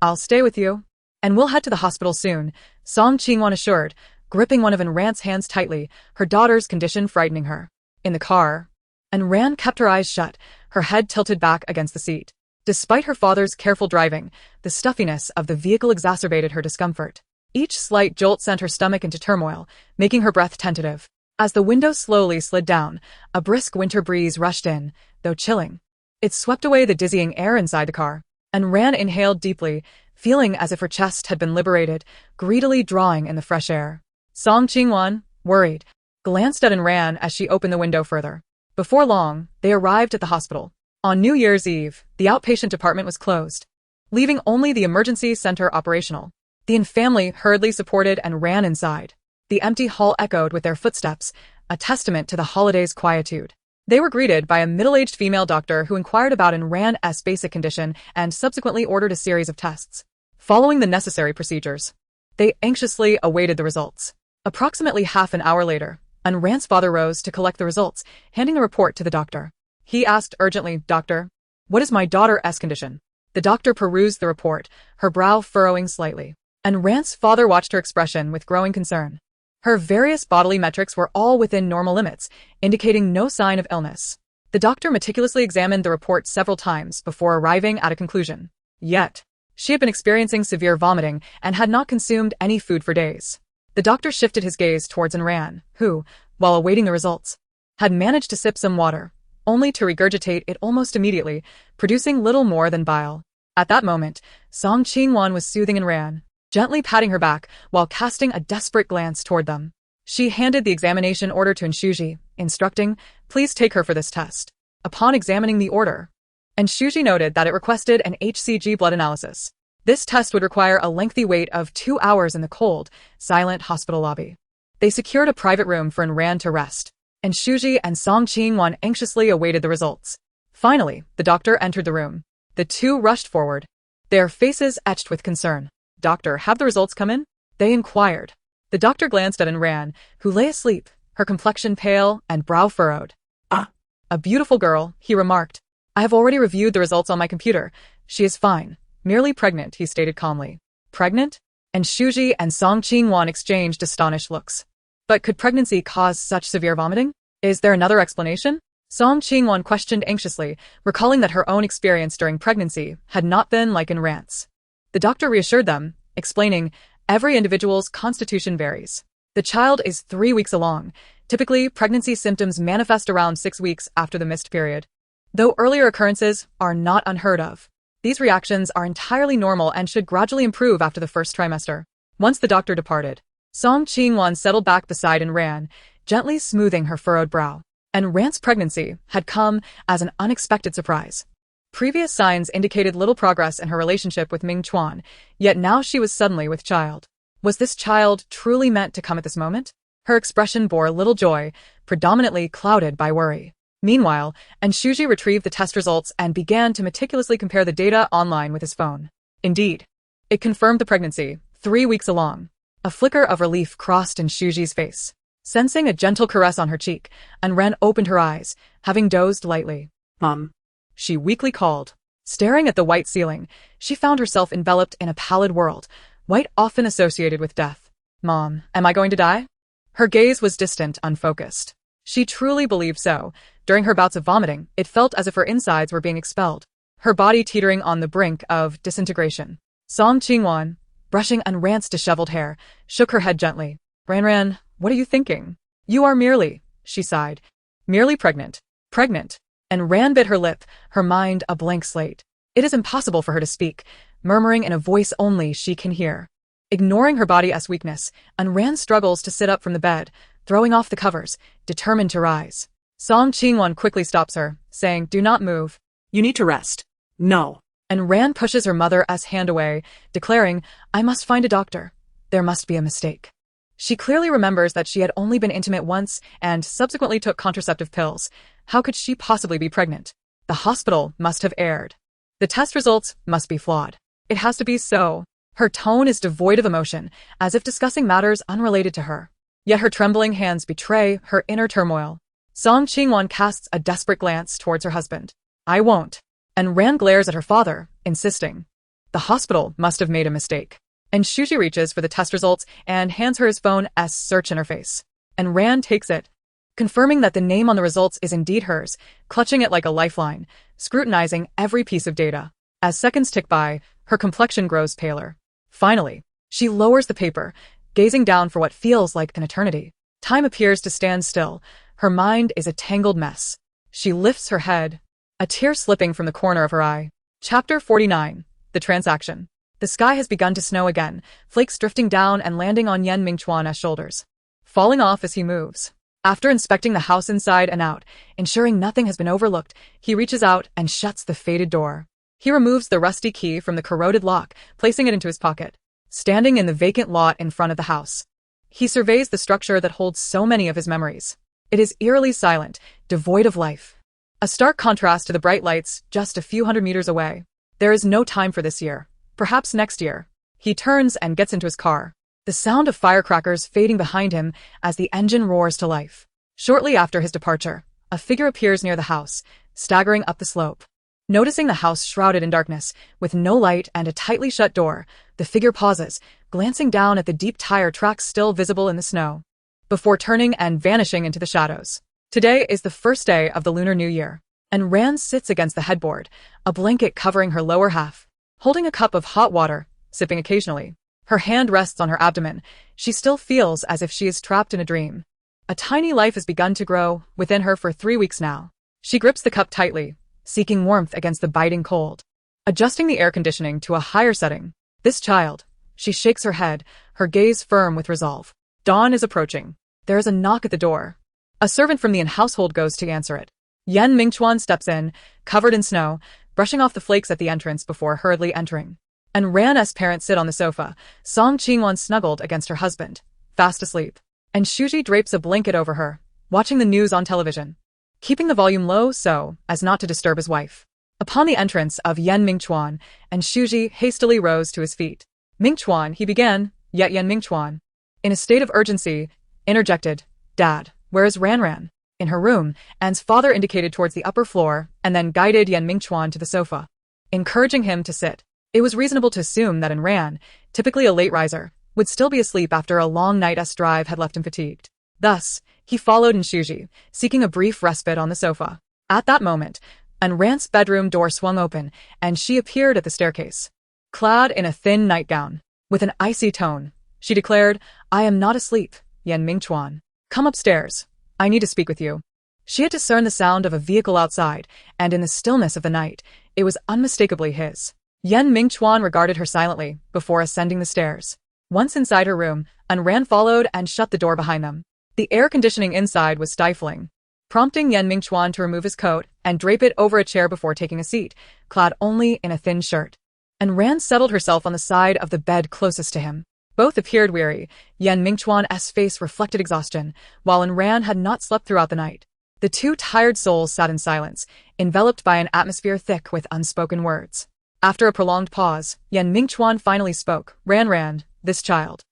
Speaker 1: I'll stay with you. And we'll head to the hospital soon," Song Qingwan assured, gripping one of Ran's hands tightly, her daughter's condition frightening her. In the car, Ran kept her eyes shut, her head tilted back against the seat. Despite her father's careful driving, the stuffiness of the vehicle exacerbated her discomfort. Each slight jolt sent her stomach into turmoil, making her breath tentative. As the window slowly slid down, a brisk winter breeze rushed in, though chilling. It swept away the dizzying air inside the car, Ran inhaled deeply, feeling as if her chest had been liberated, greedily drawing in the fresh air. Song Qingwan, worried, glanced at Ran as she opened the window further. Before long, they arrived at the hospital. On New Year's Eve, the outpatient department was closed, leaving only the emergency center operational. The Yin family hurriedly supported Ran inside. The empty hall echoed with their footsteps, a testament to the holiday's quietude. They were greeted by a middle-aged female doctor who inquired about Ran's basic condition and subsequently ordered a series of tests. Following the necessary procedures, they anxiously awaited the results. Approximately half an hour later, Ran's father rose to collect the results, handing the report to the doctor. He asked urgently, "Doctor, what is my daughter's condition?" The doctor perused the report, her brow furrowing slightly. And Rand's father watched her expression with growing concern. Her various bodily metrics were all within normal limits, indicating no sign of illness. The doctor meticulously examined the report several times before arriving at a conclusion. Yet, she had been experiencing severe vomiting and had not consumed any food for days. The doctor shifted his gaze towards Anran, who, while awaiting the results, had managed to sip some water, only to regurgitate it almost immediately, producing little more than bile. At that moment, Song Qingwan was soothing Anran, gently patting her back while casting a desperate glance toward them. She handed the examination order to Nshuji, instructing, "Please take her for this test." Upon examining the order, Nshuji noted that it requested an HCG blood analysis. This test would require a lengthy wait of 2 hours in the cold, silent hospital lobby. They secured a private room for Anran to rest, and Shuji and Song Qingwan anxiously awaited the results. Finally, the doctor entered the room. The two rushed forward, their faces etched with concern. "Doctor, have the results come in?" they inquired. The doctor glanced at Anran, who lay asleep, her complexion pale and brow furrowed. "Ah, a beautiful girl," he remarked. "I have already reviewed the results on my computer. She is fine. Merely pregnant," he stated calmly. "Pregnant?" And Shuji and Song Qingwan exchanged astonished looks. "But could pregnancy cause such severe vomiting? Is there another explanation?" Song Qingwan questioned anxiously, recalling that her own experience during pregnancy had not been like Anran's. The doctor reassured them, explaining, "Every individual's constitution varies. The child is 3 weeks along. Typically, pregnancy symptoms manifest around 6 weeks after the missed period. Though earlier occurrences are not unheard of, these reactions are entirely normal and should gradually improve after the first trimester." Once the doctor departed, Song Qingwan settled back beside Anran, gently smoothing her furrowed brow. Anran's pregnancy had come as an unexpected surprise. Previous signs indicated little progress in her relationship with Mingchuan, yet now she was suddenly with child. Was this child truly meant to come at this moment? Her expression bore little joy, predominantly clouded by worry. Meanwhile, Nshuji retrieved the test results and began to meticulously compare the data online with his phone. Indeed, it confirmed the pregnancy, 3 weeks along. A flicker of relief crossed Nshuji's face. Sensing a gentle caress on her cheek, Anran opened her eyes, having dozed lightly.
Speaker 2: "Mom,"
Speaker 1: she weakly called. Staring at the white ceiling, she found herself enveloped in a pallid world, white often associated with death. "Mom, am I going to die?" Her gaze was distant, unfocused. She truly believed so. During her bouts of vomiting, it felt as if her insides were being expelled, her body teetering on the brink of disintegration. Song Qingwan, brushing Anran's disheveled hair, shook her head gently. "Ranran, what are you thinking? You are merely," she sighed, "merely pregnant." Pregnant. Anran bit her lip, her mind a blank slate. It is impossible for her to speak, murmuring in a voice only she can hear. Ignoring her body as weakness, Anran struggles to sit up from the bed, throwing off the covers, determined to rise. Song Qingwan quickly stops her, saying, "Do not move.
Speaker 2: "You need to rest." "No."
Speaker 1: Anran pushes her mother's hand away, declaring, "I must find a doctor. There must be a mistake." She clearly remembers that she had only been intimate once and subsequently took contraceptive pills. How could she possibly be pregnant? The hospital must have erred. The test results must be flawed. It has to be so. Her tone is devoid of emotion, as if discussing matters unrelated to her. Yet her trembling hands betray her inner turmoil. Song Qingwan casts a desperate glance towards her husband. "I won't." And Ran glares at her father, insisting. The hospital must have made a mistake. And Shuji reaches for the test results and hands her his phone as search interface. And Ran takes it, confirming that the name on the results is indeed hers, clutching it like a lifeline, scrutinizing every piece of data. As seconds tick by, her complexion grows paler. Finally, she lowers the paper, gazing down for what feels like an eternity. Time appears to stand still. Her mind is a tangled mess. She lifts her head, a tear slipping from the corner of her eye. Chapter 49. The Transaction. The sky has begun to snow again, flakes drifting down and landing on Yen Mingchuan's shoulders, falling off as he moves. After inspecting the house inside and out, ensuring nothing has been overlooked, he reaches out and shuts the faded door. He removes the rusty key from the corroded lock, placing it into his pocket. Standing in the vacant lot in front of the house, he surveys the structure that holds so many of his memories. It is eerily silent, devoid of life. A stark contrast to the bright lights just a few hundred meters away. There is no time for this year. Perhaps next year. He turns and gets into his car, the sound of firecrackers fading behind him as the engine roars to life. Shortly after his departure, a figure appears near the house, staggering up the slope. Noticing the house shrouded in darkness, with no light and a tightly shut door, the figure pauses, glancing down at the deep tire tracks still visible in the snow, before turning and vanishing into the shadows. Today is the first day of the Lunar New Year, and Rand sits against the headboard, a blanket covering her lower half, holding a cup of hot water, sipping occasionally. Her hand rests on her abdomen. She still feels as if she is trapped in a dream. A tiny life has begun to grow within her for 3 weeks now. She grips the cup tightly, seeking warmth against the biting cold. Adjusting the air conditioning to a higher setting. This child. She shakes her head, her gaze firm with resolve. Dawn is approaching. There is a knock at the door. A servant from the in-household goes to answer it. Mingchuan steps in, covered in snow, brushing off the flakes at the entrance before hurriedly entering. And Ran's parents sit on the sofa, Song Qingwan snuggled against her husband, fast asleep. And Shuji drapes a blanket over her, watching the news on television, keeping the volume low so as not to disturb his wife. Upon the entrance of Mingchuan, and Shuji hastily rose to his feet. Mingchuan, he began, yet Mingchuan, in a state of urgency, interjected, Dad, where is Ran? In her room, Anne's father indicated towards the upper floor and then guided Mingchuan to the sofa, encouraging him to sit. It was reasonable to assume that Ran, typically a late riser, would still be asleep after a long night's drive had left him fatigued. Thus, he followed Shuji, seeking a brief respite on the sofa. At that moment, Ran's bedroom door swung open, and she appeared at the staircase. Clad in a thin nightgown, with an icy tone, she declared, I am not asleep, Mingchuan. Come upstairs. I need to speak with you. She had discerned the sound of a vehicle outside, and in the stillness of the night, it was unmistakably his. Mingchuan regarded her silently before ascending the stairs. Once inside her room, Ran followed and shut the door behind them. The air conditioning inside was stifling, prompting Mingchuan to remove his coat and drape it over a chair before taking a seat, clad only in a thin shirt. Ran settled herself on the side of the bed closest to him. Both appeared weary. Mingchuan's face reflected exhaustion, while Ran had not slept throughout the night. The two tired souls sat in silence, enveloped by an atmosphere thick with unspoken words. After a prolonged pause, Mingchuan finally spoke, Ran, this child.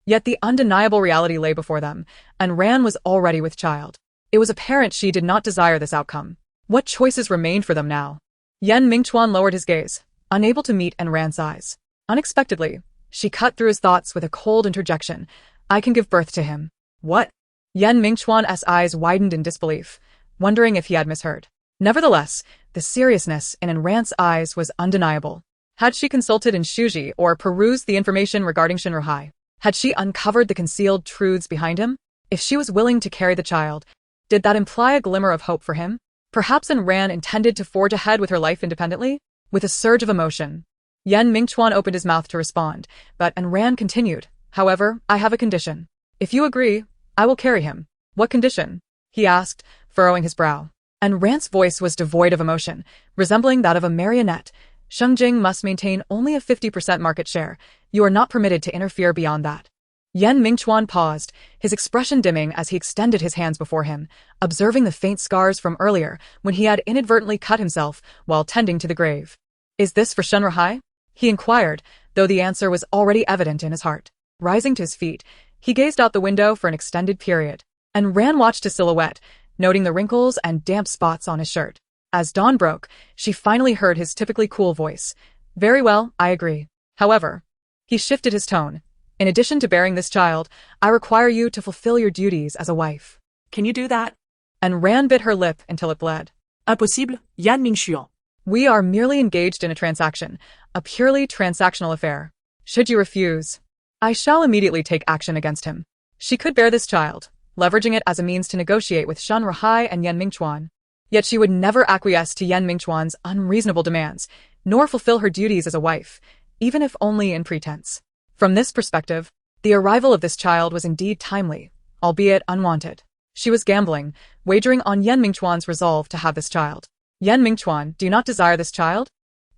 Speaker 1: Yet the undeniable reality lay before them, and Ran was already with child. It was apparent she did not desire this outcome. What choices remained for them now? Mingchuan lowered his gaze, unable to meet Ran's eyes. Unexpectedly, she cut through his thoughts with a cold interjection. I can give birth to him. What? Mingchuan's eyes widened in disbelief, wondering if he had misheard. Nevertheless, the seriousness in Ran's eyes was undeniable. Had she consulted Shuji or perused the information regarding Shinrahai? Had she uncovered the concealed truths behind him? If she was willing to carry the child, did that imply a glimmer of hope for him? Perhaps Ran intended to forge ahead with her life independently? With a surge of emotion, Mingchuan opened his mouth to respond, but Ran continued, however, I have a condition. If you agree, I will carry him. What condition? He asked, furrowing his brow. Ran's voice was devoid of emotion, resembling that of a marionette. Shengjing must maintain only a 50% market share. You are not permitted to interfere beyond that. Mingchuan paused, his expression dimming as he extended his hands before him, observing the faint scars from earlier when he had inadvertently cut himself while tending to the grave. Is this for Shenrahai? He inquired, though the answer was already evident in his heart. Rising to his feet, he gazed out the window for an extended period. Ran watched his silhouette, noting the wrinkles and damp spots on his shirt. As dawn broke, she finally heard his typically cool voice. Very well, I agree. However, he shifted his tone. In addition to bearing this child, I require you to fulfill your duties as a wife.
Speaker 2: Can you do that?
Speaker 1: Ran bit her lip until it bled.
Speaker 2: Impossible, Mingchuan.
Speaker 1: We are merely engaged in a transaction, a purely transactional affair. Should you refuse, I shall immediately take action against him. She could bear this child, leveraging it as a means to negotiate with Shenrahai and Mingchuan. Yet she would never acquiesce to Mingchuan's unreasonable demands, nor fulfill her duties as a wife, even if only in pretense. From this perspective, the arrival of this child was indeed timely, albeit unwanted. She was gambling, wagering on Mingchuan's resolve to have this child. Mingchuan, do you not desire this child?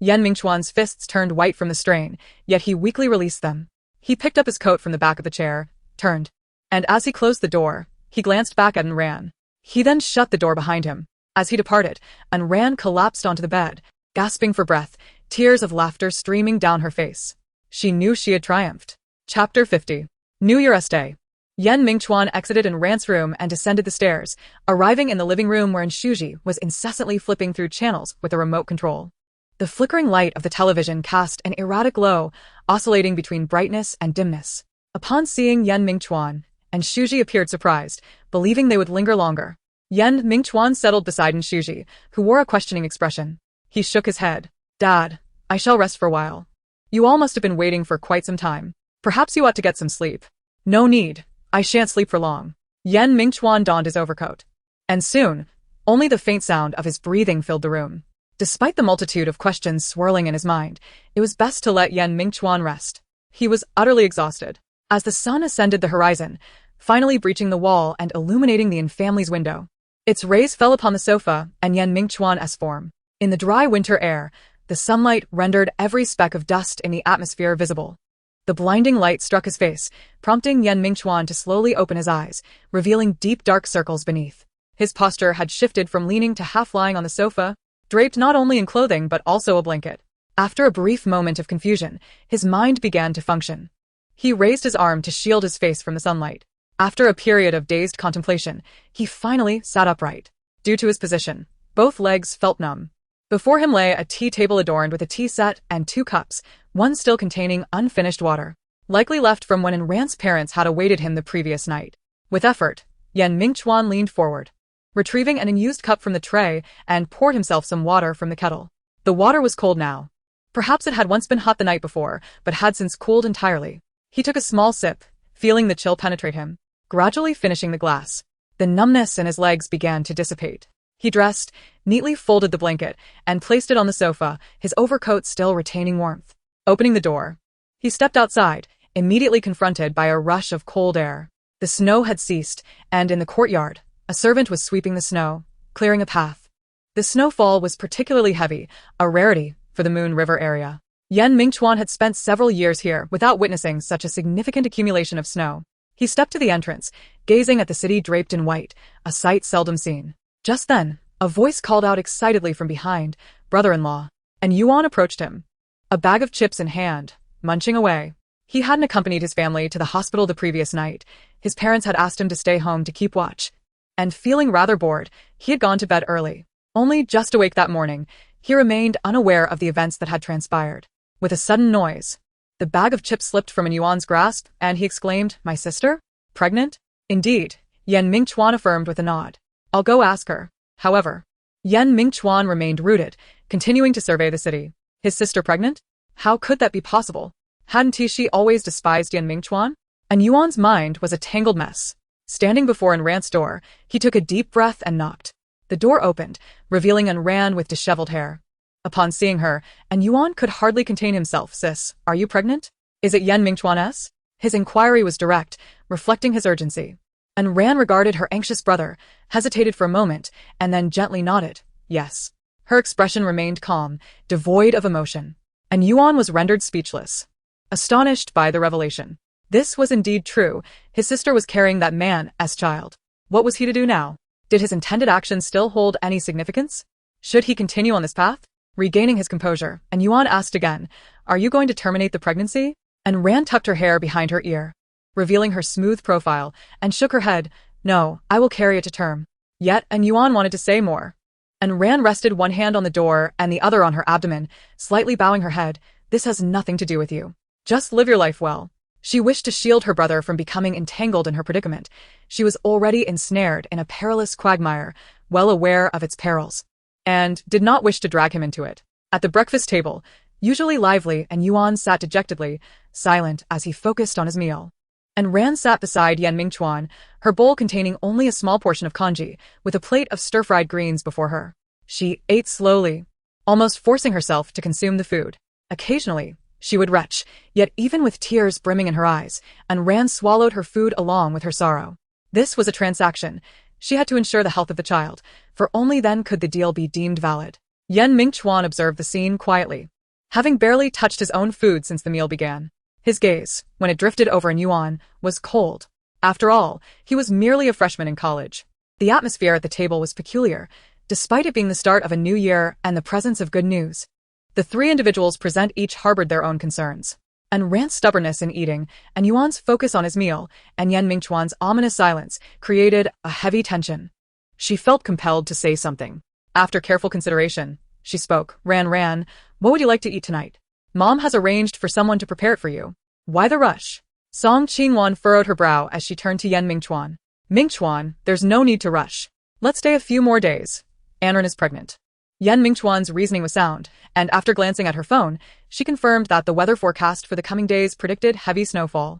Speaker 1: Mingchuan's fists turned white from the strain, yet he weakly released them. He picked up his coat from the back of the chair, turned, and as he closed the door, he glanced back at Ran. He then shut the door behind him. As he departed, Ran collapsed onto the bed, gasping for breath, tears of laughter streaming down her face. She knew she had triumphed. Chapter 50. New Year's Day. Yan Mingchuan exited in Rant's room and descended the stairs, arriving in the living room wherein Shuji was incessantly flipping through channels with a remote control. The flickering light of the television cast an erratic glow, oscillating between brightness and dimness. Upon seeing Yan Mingchuan, and Shuji appeared surprised, believing they would linger longer. Yan Mingchuan settled beside Shuji, who wore a questioning expression. He shook his head. Dad, I shall rest for a while. You all must have been waiting for quite some time. Perhaps you ought to get some sleep. No need. I shan't sleep for long. Yan Mingchuan donned his overcoat. And soon, only the faint sound of his breathing filled the room. Despite the multitude of questions swirling in his mind, it was best to let Yan Mingchuan rest. He was utterly exhausted. As the sun ascended the horizon, finally breaching the wall and illuminating the family's window, its rays fell upon the sofa and Yan Mingchuan's form. In the dry winter air, the sunlight rendered every speck of dust in the atmosphere visible. The blinding light struck his face, prompting Yan Mingchuan to slowly open his eyes, revealing deep dark circles beneath. His posture had shifted from leaning to half lying on the sofa, draped not only in clothing but also a blanket. After a brief moment of confusion, his mind began to function. He raised his arm to shield his face from the sunlight. After a period of dazed contemplation, he finally sat upright. Due to his position, both legs felt numb. Before him lay a tea table adorned with a tea set and 2 cups, one still containing unfinished water, likely left from when Rant's parents had awaited him the previous night. With effort, Yan Mingchuan leaned forward, retrieving an unused cup from the tray and poured himself some water from the kettle. The water was cold now. Perhaps it had once been hot the night before, but had since cooled entirely. He took a small sip, feeling the chill penetrate him, gradually finishing the glass. The numbness in his legs began to dissipate. He dressed, neatly folded the blanket, and placed it on the sofa, his overcoat still retaining warmth. Opening the door, he stepped outside, immediately confronted by a rush of cold air. The snow had ceased, and in the courtyard, a servant was sweeping the snow, clearing a path. The snowfall was particularly heavy, a rarity for the Moon River area. Yan Mingchuan had spent several years here without witnessing such a significant accumulation of snow. He stepped to the entrance, gazing at the city draped in white, a sight seldom seen. Just then, a voice called out excitedly from behind, "Brother-in-law," and Yuan approached him, a bag of chips in hand, munching away. He hadn't accompanied his family to the hospital the previous night. His parents had asked him to stay home to keep watch. And feeling rather bored, he had gone to bed early. Only just awake that morning, he remained unaware of the events that had transpired. With a sudden noise, the bag of chips slipped from Yuan's grasp, and he exclaimed, "My sister? Pregnant?" "Indeed," Yan Mingchuan affirmed with a nod. "I'll go ask her." However, Yan Mingchuan remained rooted, continuing to survey the city. His sister pregnant? How could that be possible? Hadn't she always despised Yan Mingchuan? And Yuan's mind was a tangled mess. Standing before Rant's door, he took a deep breath and knocked. The door opened, revealing Ran with disheveled hair. Upon seeing her, Yuan could hardly contain himself. "Sis, are you pregnant? Is it Yan Mingchuan's?" His inquiry was direct, reflecting his urgency. Ran regarded her anxious brother, hesitated for a moment, and then gently nodded, "Yes." Her expression remained calm, devoid of emotion. Yuan was rendered speechless, astonished by the revelation. This was indeed true. His sister was carrying that man's child. What was he to do now? Did his intended actions still hold any significance? Should he continue on this path? Regaining his composure, Yuan asked again, "Are you going to terminate the pregnancy?" Ran tucked her hair behind her ear, revealing her smooth profile, and shook her head. "No, I will carry it to term." Yet Yuan wanted to say more. Ran rested one hand on the door and the other on her abdomen, slightly bowing her head. "This has nothing to do with you. Just live your life well." She wished to shield her brother from becoming entangled in her predicament. She was already ensnared in a perilous quagmire, well aware of its perils, and did not wish to drag him into it. At the breakfast table, usually lively, Yuan sat dejectedly, silent as he focused on his meal. Ran sat beside Yan Mingchuan, her bowl containing only a small portion of congee, with a plate of stir-fried greens before her. She ate slowly, almost forcing herself to consume the food. Occasionally, she would retch, yet even with tears brimming in her eyes, Ran swallowed her food along with her sorrow. This was a transaction. She had to ensure the health of the child, for only then could the deal be deemed valid. Yan Mingchuan observed the scene quietly, having barely touched his own food since the meal began. His gaze, when it drifted over Yuan, was cold. After all, he was merely a freshman in college. The atmosphere at the table was peculiar, despite it being the start of a new year and the presence of good news. The 3 individuals present each harbored their own concerns. and Rand's stubbornness in eating, and Yuan's focus on his meal, and Yan Mingchuan's ominous silence created a heavy tension. She felt compelled to say something. After careful consideration, she spoke. Ran, what would you like to eat tonight? Mom has arranged for someone to prepare it for you. Why the rush? Song Qingwan furrowed her brow as she turned to Yan Mingchuan. Mingchuan, there's no need to rush. Let's stay a few more days. Anren is pregnant. Yan Mingchuan's reasoning was sound, and after glancing at her phone, she confirmed that the weather forecast for the coming days predicted heavy snowfall.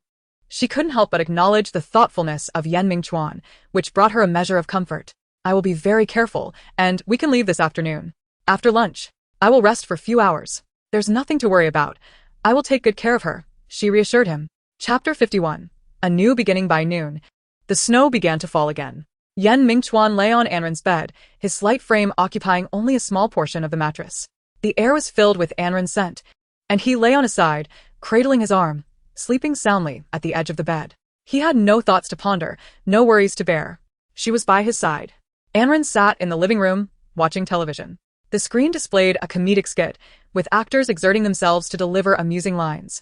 Speaker 1: She couldn't help but acknowledge the thoughtfulness of Yan Mingchuan, which brought her a measure of comfort. I will be very careful, and we can leave this afternoon. After lunch, I will rest for a few hours. There's nothing to worry about. I will take good care of her, she reassured him. Chapter 51. A New Beginning. By noon, the snow began to fall again. Yan Mingchuan lay on Anren's bed, his slight frame occupying only a small portion of the mattress. The air was filled with Anren's scent, and he lay on his side, cradling his arm, sleeping soundly at the edge of the bed. He had no thoughts to ponder, no worries to bear. She was by his side. Anren sat in the living room, watching television. The screen displayed a comedic skit, with actors exerting themselves to deliver amusing lines,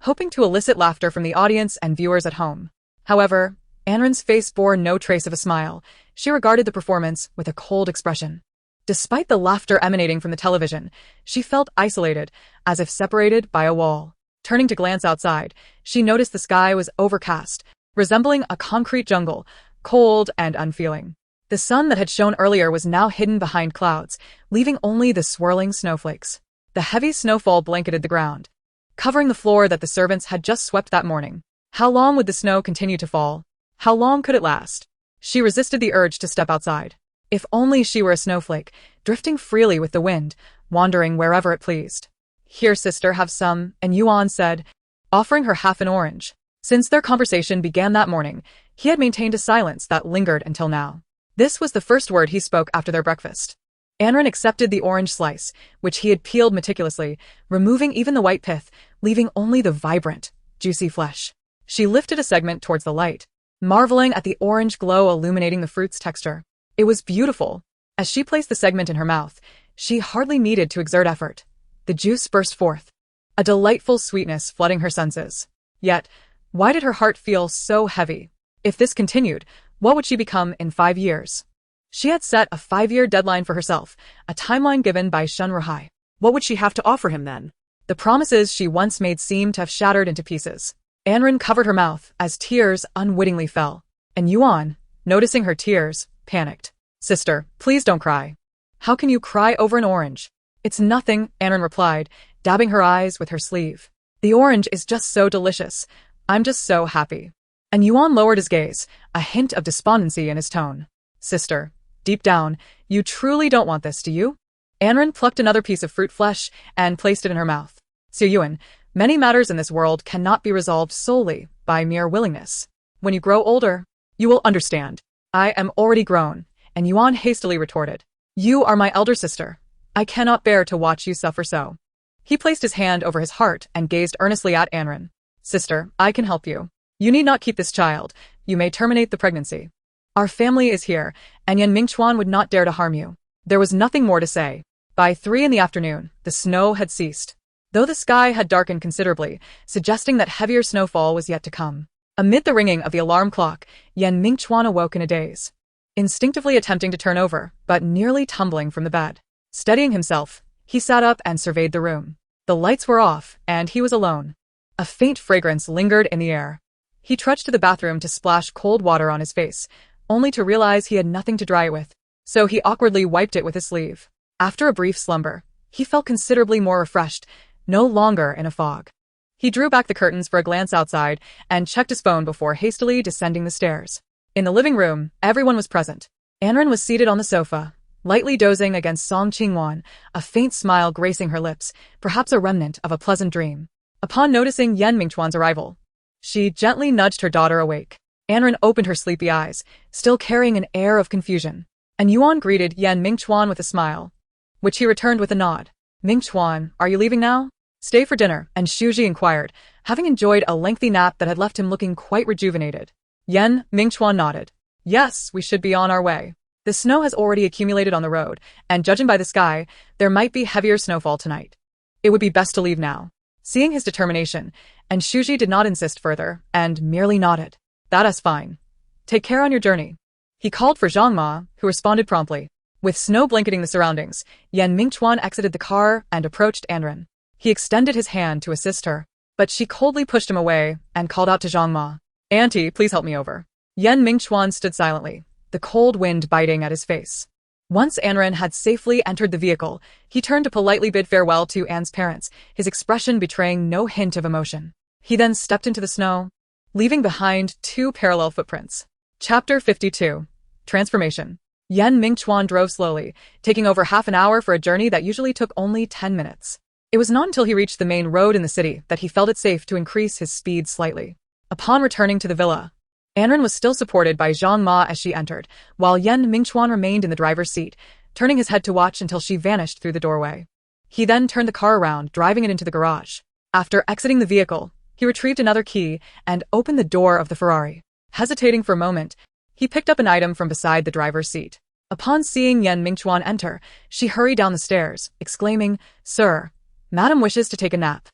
Speaker 1: hoping to elicit laughter from the audience and viewers at home. However, Anren's face bore no trace of a smile. She regarded the performance with a cold expression. Despite the laughter emanating from the television, she felt isolated, as if separated by a wall. Turning to glance outside, she noticed the sky was overcast, resembling a concrete jungle, cold and unfeeling. The sun that had shone earlier was now hidden behind clouds, leaving only the swirling snowflakes. The heavy snowfall blanketed the ground, covering the floor that the servants had just swept that morning. How long would the snow continue to fall? How long could it last? She resisted the urge to step outside. If only she were a snowflake, drifting freely with the wind, wandering wherever it pleased. Here, sister, have some, and Yuan said, offering her half an orange. Since their conversation began that morning, he had maintained a silence that lingered until now. This was the first word he spoke after their breakfast. Anren accepted the orange slice, which he had peeled meticulously, removing even the white pith, leaving only the vibrant, juicy flesh. She lifted a segment towards the light, marveling at the orange glow illuminating the fruit's texture. It was beautiful. As she placed the segment in her mouth, she hardly needed to exert effort. The juice burst forth, a delightful sweetness flooding her senses. Yet, why did her heart feel so heavy? If this continued, what would she become in 5 years? She had set a 5-year deadline for herself, a timeline given by Shun Rahai.
Speaker 2: What would she have to offer him then?
Speaker 1: The promises she once made seemed to have shattered into pieces. Anren covered her mouth as tears unwittingly fell, and Yuan, noticing her tears, panicked. Sister, please don't cry. How can you cry over an orange? It's nothing, Anren replied, dabbing her eyes with her sleeve. The orange is just so delicious. I'm just so happy. And Yuan lowered his gaze, a hint of despondency in his tone. Sister, deep down, you truly don't want this, do you? Anren plucked another piece of fruit flesh and placed it in her mouth. Su Yuan, many matters in this world cannot be resolved solely by mere willingness. When you grow older, you will understand. I am already grown, and Yuan hastily retorted. You are my elder sister. I cannot bear to watch you suffer so. He placed his hand over his heart and gazed earnestly at Anren. Sister, I can help you. You need not keep this child. You may terminate the pregnancy. Our family is here, and Yan Mingchuan would not dare to harm you. There was nothing more to say. By 3 in the afternoon, the snow had ceased, though the sky had darkened considerably, suggesting that heavier snowfall was yet to come. Amid the ringing of the alarm clock, Yan Mingchuan awoke in a daze, instinctively attempting to turn over, but nearly tumbling from the bed. Steadying himself, he sat up and surveyed the room. The lights were off, and he was alone. A faint fragrance lingered in the air. He trudged to the bathroom to splash cold water on his face, only to realize he had nothing to dry it with, so he awkwardly wiped it with his sleeve. After a brief slumber, he felt considerably more refreshed, no longer in a fog. He drew back the curtains for a glance outside and checked his phone before hastily descending the stairs. In the living room, everyone was present. Anren was seated on the sofa, lightly dozing against Song Qingwan, a faint smile gracing her lips, perhaps a remnant of a pleasant dream. Upon noticing Yan Mingchuan's arrival, she gently nudged her daughter awake. Anren opened her sleepy eyes, still carrying an air of confusion, and Yuan greeted Yan Mingchuan with a smile, which he returned with a nod. Mingchuan, are you leaving now? Stay for dinner, and Shuji inquired, having enjoyed a lengthy nap that had left him looking quite rejuvenated. Yan Mingchuan nodded. Yes, we should be on our way. The snow has already accumulated on the road, and judging by the sky, there might be heavier snowfall tonight. It would be best to leave now. Seeing his determination, and Shuji did not insist further, and merely nodded. That's fine. Take care on your journey. He called for Zhang Ma, who responded promptly. With snow blanketing the surroundings, Mingchuan exited the car and approached Anren. He extended his hand to assist her, but she coldly pushed him away and called out to Zhang Ma. Auntie, please help me over. Mingchuan stood silently, the cold wind biting at his face. Once Anren had safely entered the vehicle, he turned to politely bid farewell to Anne's parents, his expression betraying no hint of emotion. He then stepped into the snow, leaving behind 2 parallel footprints. Chapter 52. Transformation. Mingchuan drove slowly, taking over half an hour for a journey that usually took only 10 minutes. It was not until he reached the main road in the city that he felt it safe to increase his speed slightly. Upon returning to the villa, Anren was still supported by Zhang Ma as she entered, while Mingchuan remained in the driver's seat, turning his head to watch until she vanished through the doorway. He then turned the car around, driving it into the garage. After exiting the vehicle, he retrieved another key and opened the door of the Ferrari. Hesitating for a moment, he picked up an item from beside the driver's seat. Upon seeing Mingchuan enter, she hurried down the stairs, exclaiming, "Sir, Madam wishes to take a nap."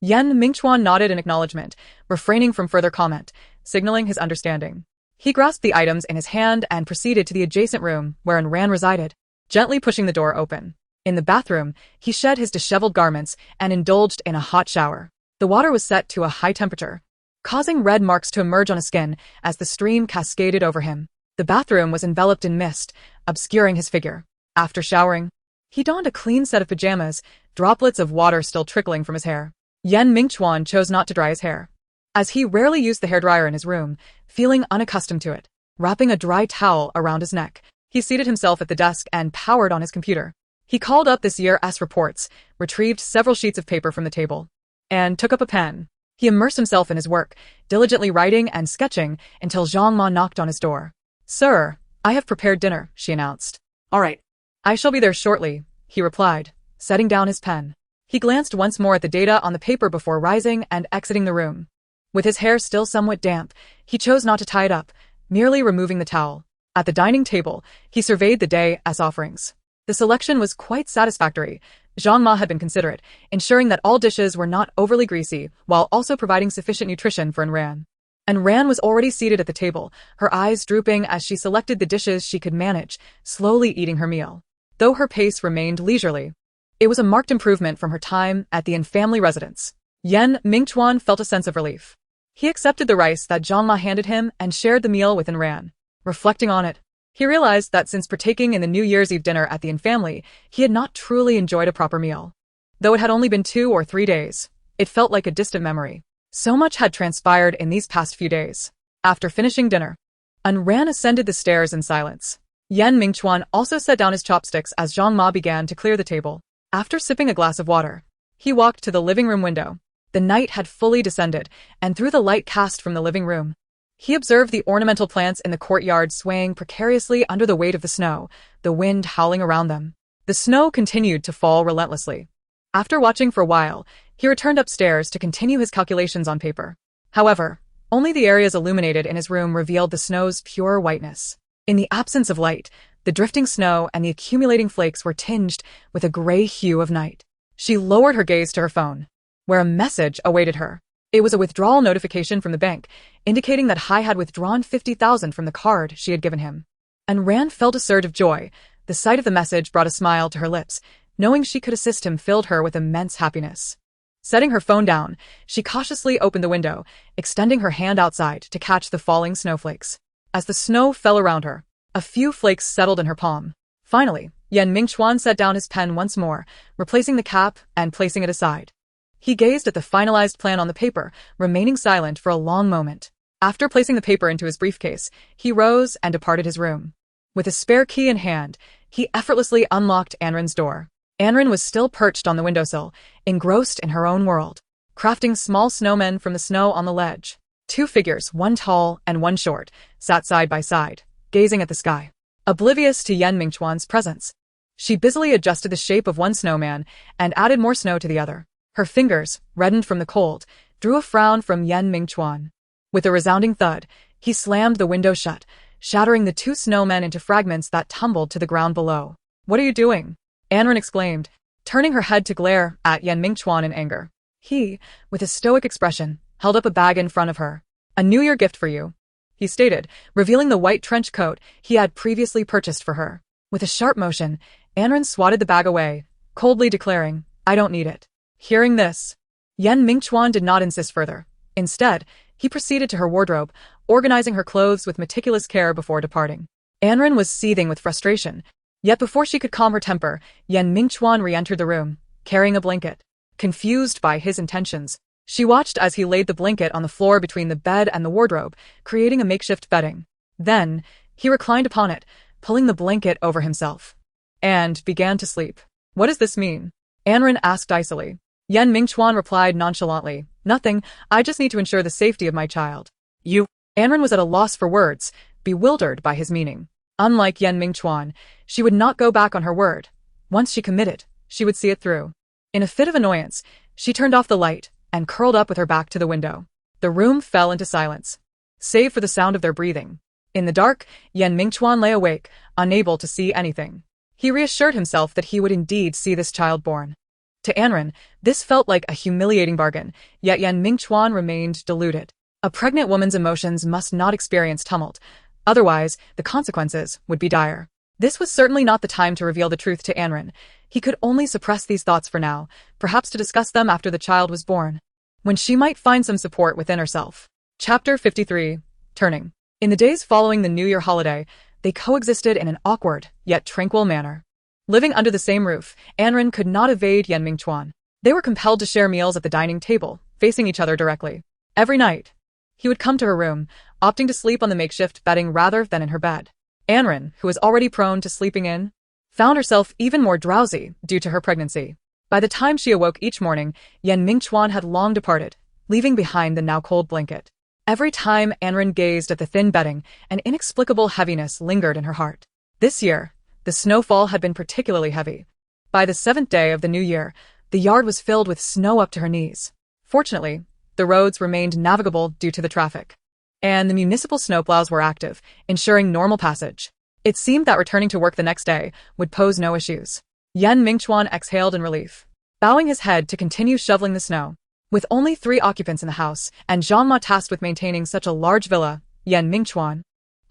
Speaker 1: Mingchuan nodded in acknowledgement, refraining from further comment, signaling his understanding. He grasped the items in his hand and proceeded to the adjacent room where Anren resided, gently pushing the door open. In the bathroom, he shed his disheveled garments and indulged in a hot shower. The water was set to a high temperature, causing red marks to emerge on his skin as the stream cascaded over him. The bathroom was enveloped in mist, obscuring his figure. After showering, he donned a clean set of pajamas, droplets of water still trickling from his hair. Mingchuan chose not to dry his hair, as he rarely used the hairdryer in his room, feeling unaccustomed to it. Wrapping a dry towel around his neck, he seated himself at the desk and powered on his computer. He called up this year's reports, retrieved several sheets of paper from the table, and took up a pen. He immersed himself in his work, diligently writing and sketching until Zhang Ma knocked on his door. "Sir, I have prepared dinner," she announced.
Speaker 2: All right.
Speaker 1: "I shall be there shortly," he replied, setting down his pen. He glanced once more at the data on the paper before rising and exiting the room. With his hair still somewhat damp, he chose not to tie it up, merely removing the towel. At the dining table, he surveyed the day's offerings. The selection was quite satisfactory. Zhang Ma had been considerate, ensuring that all dishes were not overly greasy, while also providing sufficient nutrition for Anren. Anren was already seated at the table, her eyes drooping as she selected the dishes she could manage, slowly eating her meal. Though her pace remained leisurely, it was a marked improvement from her time at the family residence. Mingchuan felt a sense of relief. He accepted the rice that Zhang Ma handed him and shared the meal with Anren. Reflecting on it, he realized that since partaking in the New Year's Eve dinner at the family, he had not truly enjoyed a proper meal. Though it had only been 2 or 3 days, it felt like a distant memory. So much had transpired in these past few days. After finishing dinner, Anren ascended the stairs in silence. Mingchuan also set down his chopsticks as Zhang Ma began to clear the table. After sipping a glass of water, he walked to the living room window. The night had fully descended, and through the light cast from the living room, he observed the ornamental plants in the courtyard swaying precariously under the weight of the snow, the wind howling around them. The snow continued to fall relentlessly. After watching for a while, he returned upstairs to continue his calculations on paper. However, only the areas illuminated in his room revealed the snow's pure whiteness. In the absence of light, the drifting snow and the accumulating flakes were tinged with a gray hue of night. She lowered her gaze to her phone, where a message awaited her. It was a withdrawal notification from the bank, indicating that Hai had withdrawn 50,000 from the card she had given him. Anren felt a surge of joy. The sight of the message brought a smile to her lips. Knowing she could assist him filled her with immense happiness. Setting her phone down, she cautiously opened the window, extending her hand outside to catch the falling snowflakes. As the snow fell around her, a few flakes settled in her palm. Finally, Mingchuan set down his pen once more, replacing the cap and placing it aside. He gazed at the finalized plan on the paper, remaining silent for a long moment. After placing the paper into his briefcase, he rose and departed his room. With a spare key in hand, he effortlessly unlocked Anren's door. Anren was still perched on the windowsill, engrossed in her own world, crafting small snowmen from the snow on the ledge. 2 figures, one tall and one short, sat side by side, gazing at the sky, oblivious to Mingchuan's presence. She busily adjusted the shape of one snowman and added more snow to the other. Her fingers, reddened from the cold, drew a frown from Mingchuan. With a resounding thud, he slammed the window shut, shattering the 2 snowmen into fragments that tumbled to the ground below. "What are you doing?" Anren exclaimed, turning her head to glare at Mingchuan in anger. He, with a stoic expression, held up a bag in front of her. "A New Year gift for you," he stated, revealing the white trench coat he had previously purchased for her. With a sharp motion, Anren swatted the bag away, coldly declaring, "I don't need it." Hearing this, Mingchuan did not insist further. Instead, he proceeded to her wardrobe, organizing her clothes with meticulous care before departing. Anren was seething with frustration, yet before she could calm her temper, Mingchuan re-entered the room, carrying a blanket. Confused by his intentions, she watched as he laid the blanket on the floor between the bed and the wardrobe, creating a makeshift bedding. Then, he reclined upon it, pulling the blanket over himself, and began to sleep. "What does this mean?" Anren asked icily. Mingchuan replied nonchalantly, "Nothing, I just need to ensure the safety of my child."
Speaker 2: You.
Speaker 1: Anren was at a loss for words, bewildered by his meaning. Unlike Mingchuan, she would not go back on her word. Once she committed, she would see it through. In a fit of annoyance, she turned off the light and curled up with her back to the window. The room fell into silence, save for the sound of their breathing. In the dark, Mingchuan lay awake, unable to see anything. He reassured himself that he would indeed see this child born. To Anren, this felt like a humiliating bargain, yet Mingchuan remained deluded. A pregnant woman's emotions must not experience tumult, otherwise the consequences would be dire. This was certainly not the time to reveal the truth to Anren. He could only suppress these thoughts for now, perhaps to discuss them after the child was born, when she might find some support within herself. Chapter 53. Turning. In the days following the New Year holiday, they coexisted in an awkward, yet tranquil manner. Living under the same roof, Anren could not evade Mingchuan. They were compelled to share meals at the dining table, facing each other directly. Every night, he would come to her room, opting to sleep on the makeshift bedding rather than in her bed. Anren, who was already prone to sleeping in, found herself even more drowsy due to her pregnancy. By the time she awoke each morning, Mingchuan had long departed, leaving behind the now cold blanket. Every time Anren gazed at the thin bedding, an inexplicable heaviness lingered in her heart. This year, the snowfall had been particularly heavy. By the 7th day of the new year, the yard was filled with snow up to her knees. Fortunately, the roads remained navigable due to the traffic, and the municipal snowplows were active, ensuring normal passage. It seemed that returning to work the next day would pose no issues. Mingchuan exhaled in relief, bowing his head to continue shoveling the snow. With only 3 occupants in the house, and Zhang Ma tasked with maintaining such a large villa, Mingchuan,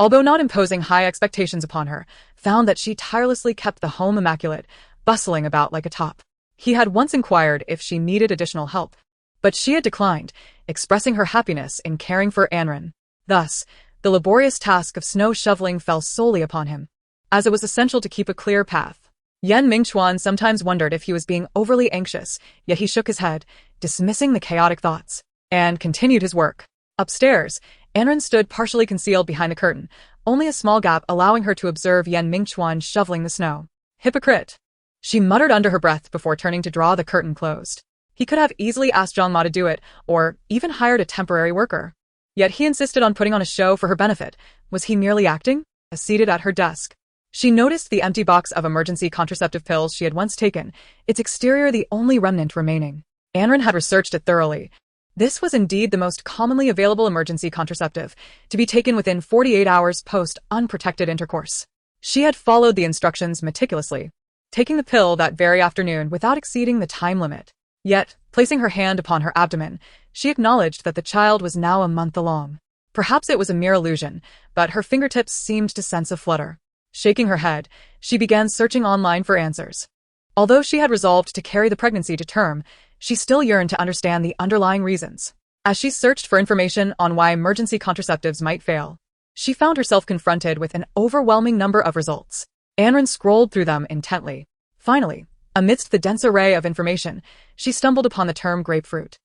Speaker 1: although not imposing high expectations upon her, found that she tirelessly kept the home immaculate, bustling about like a top. He had once inquired if she needed additional help, but she had declined, expressing her happiness in caring for Anren. Thus, the laborious task of snow shoveling fell solely upon him, as it was essential to keep a clear path. Mingchuan sometimes wondered if he was being overly anxious, yet he shook his head, dismissing the chaotic thoughts, and continued his work. Upstairs, Anren stood partially concealed behind the curtain, only a small gap allowing her to observe Mingchuan shoveling the snow. "Hypocrite," she muttered under her breath before turning to draw the curtain closed. He could have easily asked Zhang Ma to do it, or even hired a temporary worker. Yet he insisted on putting on a show for her benefit. Was he merely acting? Seated at her desk, she noticed the empty box of emergency contraceptive pills she had once taken, its exterior the only remnant remaining. Anren had researched it thoroughly. This was indeed the most commonly available emergency contraceptive, to be taken within 48 hours post-unprotected intercourse. She had followed the instructions meticulously, taking the pill that very afternoon without exceeding the time limit. Yet, placing her hand upon her abdomen, she acknowledged that the child was now a month along. Perhaps it was a mere illusion, but her fingertips seemed to sense a flutter. Shaking her head, she began searching online for answers. Although she had resolved to carry the pregnancy to term, she still yearned to understand the underlying reasons. As she searched for information on why emergency contraceptives might fail, she found herself confronted with an overwhelming number of results. Anren scrolled through them intently. Finally, amidst the dense array of information, she stumbled upon the term grapefruit.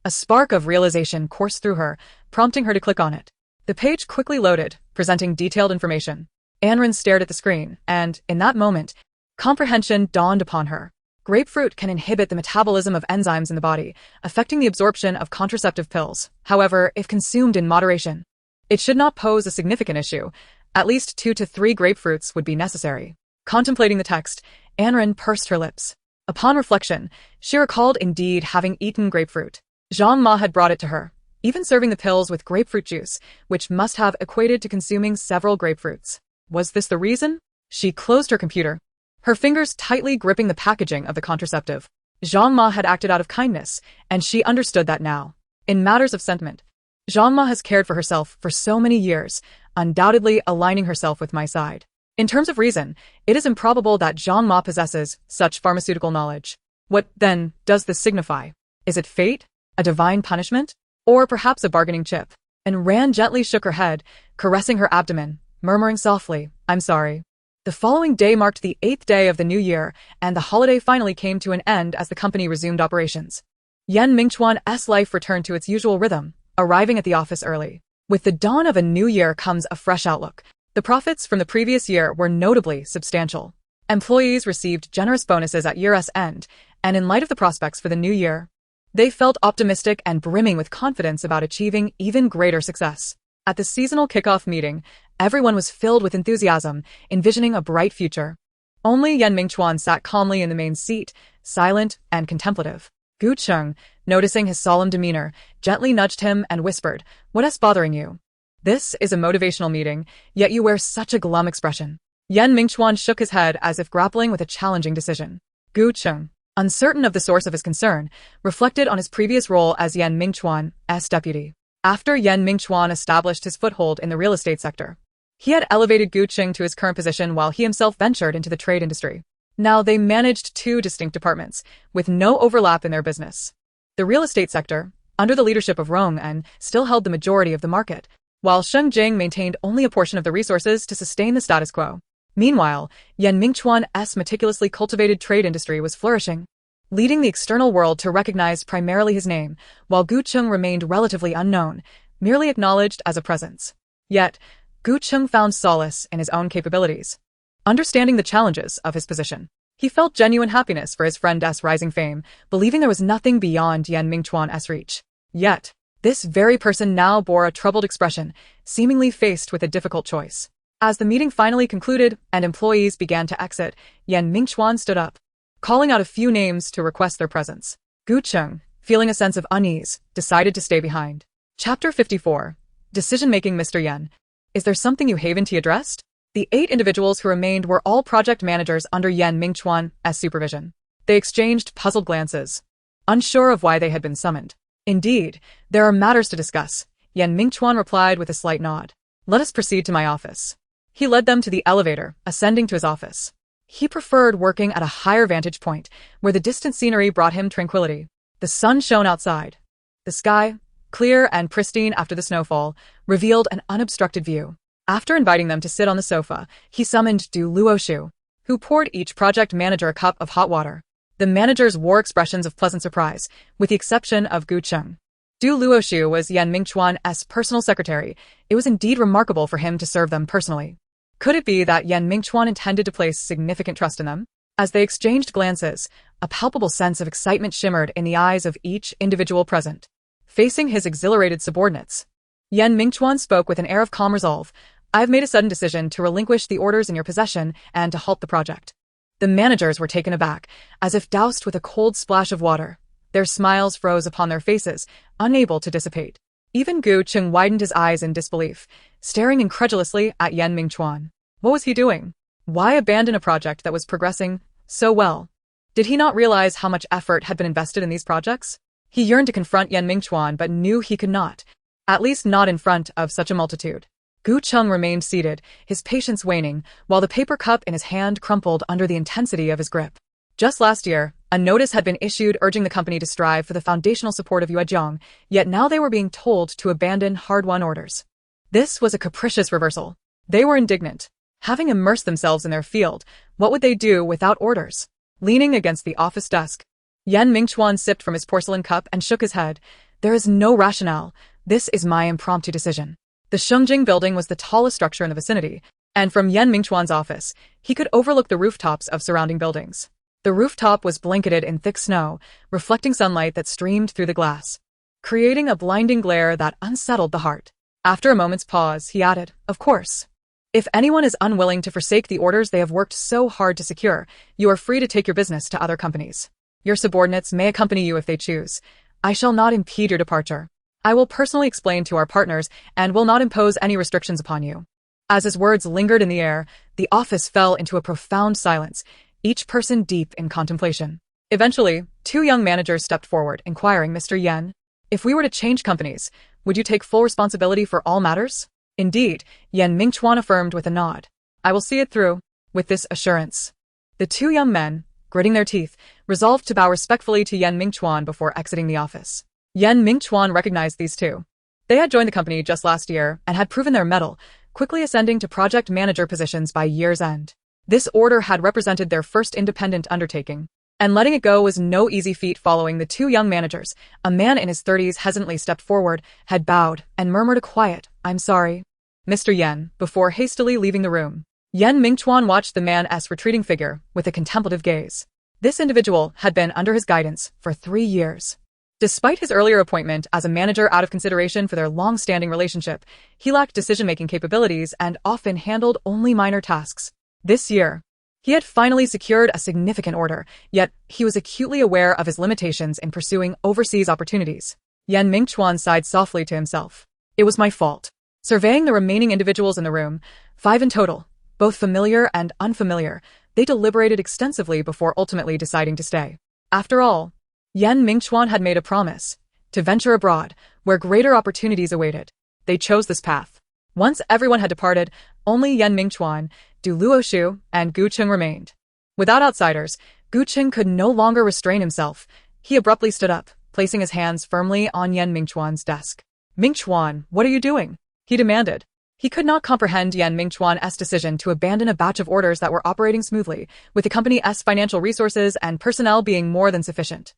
Speaker 1: A spark of realization coursed through her, prompting her to click on it. The page quickly loaded, presenting detailed information. Anren stared at the screen, and, in that moment, comprehension dawned upon her. Grapefruit can inhibit the metabolism of enzymes in the body, affecting the absorption of contraceptive pills. However, if consumed in moderation, it should not pose a significant issue. At least 2 to 3 grapefruits would be necessary. Contemplating the text, Anren pursed her lips. Upon reflection, she recalled indeed having eaten grapefruit. Zhang Ma had brought it to her, even serving the pills with grapefruit juice, which must have equated to consuming several grapefruits. Was this the reason? She closed her computer, her fingers tightly gripping the packaging of the contraceptive. Zhang Ma had acted out of kindness, and she understood that now. In matters of sentiment, Zhang Ma has cared for herself for so many years, undoubtedly aligning herself with my side. In terms of reason, it is improbable that Zhang Ma possesses such pharmaceutical knowledge. What, then, does this signify? Is it fate? A divine punishment? Or perhaps a bargaining chip? And Ran gently shook her head, caressing her abdomen, murmuring softly, "I'm sorry." The following day marked the 8th day of the new year, and the holiday finally came to an end as the company resumed operations. Mingchuan's life returned to its usual rhythm, arriving at the office early. With the dawn of a new year comes a fresh outlook. The profits from the previous year were notably substantial. Employees received generous bonuses at year's end, and in light of the prospects for the new year, they felt optimistic and brimming with confidence about achieving even greater success. At the seasonal kickoff meeting, everyone was filled with enthusiasm, envisioning a bright future. Only Mingchuan sat calmly in the main seat, silent and contemplative. Gu Cheng, noticing his solemn demeanor, gently nudged him and whispered, "What's bothering you? This is a motivational meeting, yet you wear such a glum expression." Mingchuan shook his head as if grappling with a challenging decision. Gu Cheng, uncertain of the source of his concern, reflected on his previous role as Mingchuan's deputy. After Mingchuan established his foothold in the real estate sector, he had elevated Gu Cheng to his current position while he himself ventured into the trade industry. Now they managed two distinct departments, with no overlap in their business. The real estate sector, under the leadership of Rong, still held the majority of the market, while Sheng Jing maintained only a portion of the resources to sustain the status quo. Meanwhile, Mingchuan's meticulously cultivated trade industry was flourishing, leading the external world to recognize primarily his name, while Gu Cheng remained relatively unknown, merely acknowledged as a presence. Yet, Gu Cheng found solace in his own capabilities. Understanding the challenges of his position, he felt genuine happiness for his friend's rising fame, believing there was nothing beyond Mingchuan's reach. Yet, this very person now bore a troubled expression, seemingly faced with a difficult choice. As the meeting finally concluded and employees began to exit, Mingchuan stood up, calling out a few names to request their presence. Gu Cheng, feeling a sense of unease, decided to stay behind. Chapter 54. Decision-making. Mr. Yen, is there something you haven't addressed? The 8 individuals who remained were all project managers under Mingchuan's supervision. They exchanged puzzled glances, unsure of why they had been summoned. "Indeed, there are matters to discuss," Mingchuan replied with a slight nod. "Let us proceed to my office." He led them to the elevator, ascending to his office. He preferred working at a higher vantage point, where the distant scenery brought him tranquility. The sun shone outside. The sky, clear and pristine after the snowfall, revealed an unobstructed view. After inviting them to sit on the sofa, he summoned Du Luoshu, who poured each project manager a cup of hot water. The managers wore expressions of pleasant surprise, with the exception of Gu Cheng. Du Luoshu was Mingchuan's personal secretary. It was indeed remarkable for him to serve them personally. Could it be that Mingchuan intended to place significant trust in them? As they exchanged glances, a palpable sense of excitement shimmered in the eyes of each individual present. Facing his exhilarated subordinates, Mingchuan spoke with an air of calm resolve. "I've made a sudden decision to relinquish the orders in your possession and to halt the project." The managers were taken aback, as if doused with a cold splash of water. Their smiles froze upon their faces, unable to dissipate. Even Gu Cheng widened his eyes in disbelief, staring incredulously at Mingchuan. What was he doing? Why abandon a project that was progressing so well? Did he not realize how much effort had been invested in these projects? He yearned to confront Mingchuan but knew he could not, at least not in front of such a multitude. Gu Cheng remained seated, his patience waning, while the paper cup in his hand crumpled under the intensity of his grip. Just last year, a notice had been issued urging the company to strive for the foundational support of Yuezhong, yet now they were being told to abandon hard-won orders. This was a capricious reversal. They were indignant. Having immersed themselves in their field, what would they do without orders? Leaning against the office desk, Mingchuan sipped from his porcelain cup and shook his head. "There is no rationale. This is my impromptu decision." The Shengjing building was the tallest structure in the vicinity, and from Mingchuan's office, he could overlook the rooftops of surrounding buildings. The rooftop was blanketed in thick snow, reflecting sunlight that streamed through the glass, creating a blinding glare that unsettled the heart. After a moment's pause, he added, "Of course. If anyone is unwilling to forsake the orders they have worked so hard to secure, you are free to take your business to other companies. Your subordinates may accompany you if they choose. I shall not impede your departure. I will personally explain to our partners and will not impose any restrictions upon you." As his words lingered in the air, the office fell into a profound silence, each person deep in contemplation. Eventually, Two young managers stepped forward, inquiring Mr. Yen, "If we were to change companies, would you take full responsibility for all matters?" "Indeed," Yen Mingchuan affirmed with a nod. "I will see it through." With this assurance, the two young men, gritting their teeth, resolved to bow respectfully to Yen Mingchuan before exiting the office. Yen Mingchuan recognized these two. They had joined the company just last year and had proven their mettle, quickly ascending to project manager positions by year's end. This order had represented their first independent undertaking, and letting it go was no easy feat. Following the two young managers, a man in his 30s hesitantly stepped forward, had bowed, and murmured a quiet, "I'm sorry, Mr. Yen," before hastily leaving the room. Yen Mingchuan watched the man's retreating figure with a contemplative gaze. This individual had been under his guidance for 3 years. Despite his earlier appointment as a manager out of consideration for their long-standing relationship, he lacked decision-making capabilities and often handled only minor tasks. This year, he had finally secured a significant order, yet he was acutely aware of his limitations in pursuing overseas opportunities. Yen Mingchuan sighed softly to himself. "It was my fault." Surveying the remaining individuals in the room, 5 in total, both familiar and unfamiliar, they deliberated extensively before ultimately deciding to stay. After all, Yen Mingchuan had made a promise to venture abroad, where greater opportunities awaited. They chose this path. Once everyone had departed, only Yen Mingchuan, Du Luoshu, and Gu Cheng remained. Without outsiders, Gu Cheng could no longer restrain himself. He abruptly stood up, placing his hands firmly on Yen Mingchuan's desk. "Mingchuan, what are you doing?" he demanded. He could not comprehend Yen Mingchuan's decision to abandon a batch of orders that were operating smoothly, with the company's financial resources and personnel being more than sufficient.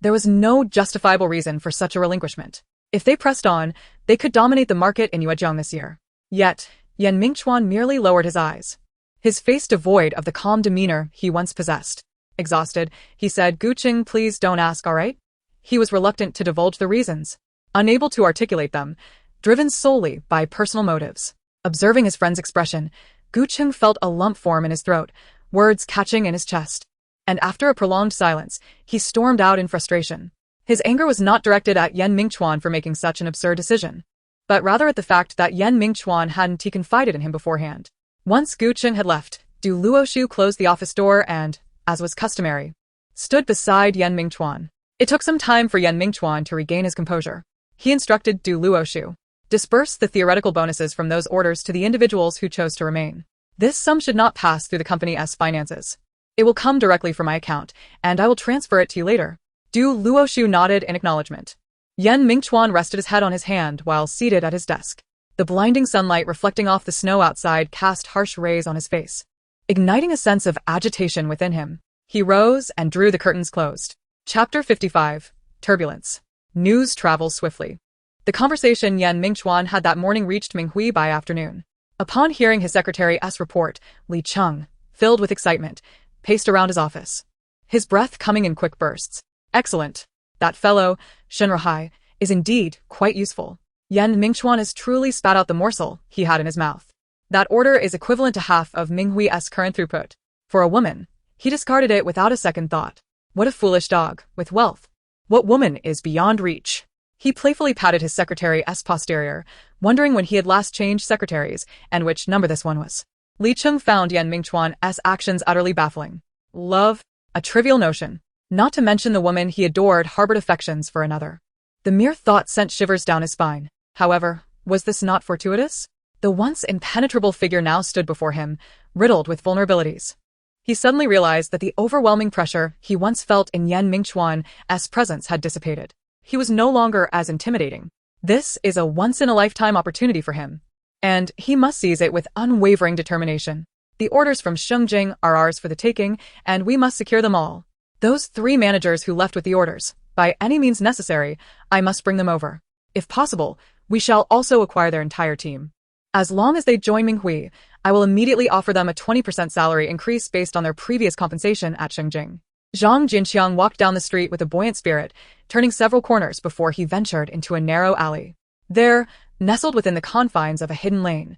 Speaker 1: There was no justifiable reason for such a relinquishment. If they pressed on, they could dominate the market in Yuezhong this year. Yet, Yen Mingchuan merely lowered his eyes, his face devoid of the calm demeanor he once possessed. Exhausted, he said, "Gu Cheng, please don't ask, all right?" He was reluctant to divulge the reasons, unable to articulate them, driven solely by personal motives. Observing his friend's expression, Gu Cheng felt a lump form in his throat, words catching in his chest. And after a prolonged silence, he stormed out in frustration. His anger was not directed at Yen Mingchuan for making such an absurd decision, but rather at the fact that Yen Mingchuan hadn't confided in him beforehand. Once Gu Cheng had left, Du Luoshu closed the office door and, as was customary, stood beside Yen Mingchuan. It took some time for Yen Mingchuan to regain his composure. He instructed Du Luoshu, "Disperse the theoretical bonuses from those orders to the individuals who chose to remain. This sum should not pass through the company's finances. It will come directly from my account, and I will transfer it to you later." Du Luoshu nodded in acknowledgement. Yen Mingchuan rested his head on his hand while seated at his desk. The blinding sunlight reflecting off the snow outside cast harsh rays on his face, igniting a sense of agitation within him. He rose and drew the curtains closed. Chapter 55. Turbulence. News travels swiftly. The conversation Yen Mingchuan had that morning reached Minghui by afternoon. Upon hearing his secretary's report, Li Cheng, filled with excitement, paced around his office, his breath coming in quick bursts. "Excellent. That fellow, Shenrihai, is indeed quite useful." Yen Mingchuan has truly spat out the morsel he had in his mouth. That order is equivalent to half of Minghui's current throughput. For a woman, he discarded it without a second thought. What a foolish dog, with wealth. What woman is beyond reach? He playfully patted his secretary's posterior, wondering when he had last changed secretaries, and which number this one was. Li Cheng found Yen Mingchuan's actions utterly baffling. Love? A trivial notion. Not to mention the woman he adored harbored affections for another. The mere thought sent shivers down his spine. However, was this not fortuitous? The once impenetrable figure now stood before him, riddled with vulnerabilities. He suddenly realized that the overwhelming pressure he once felt in Yen Mingchuan's presence had dissipated. He was no longer as intimidating. This is a once-in-a-lifetime opportunity for him, and he must seize it with unwavering determination. The orders from Shengjing are ours for the taking, and we must secure them all. Those 3 managers who left with the orders, by any means necessary, I must bring them over. If possible, we shall also acquire their entire team. As long as they join Minghui, I will immediately offer them a 20% salary increase based on their previous compensation at Shengjing. Zhang Jinxiang walked down the street with a buoyant spirit, turning several corners before he ventured into a narrow alley. There, nestled within the confines of a hidden lane,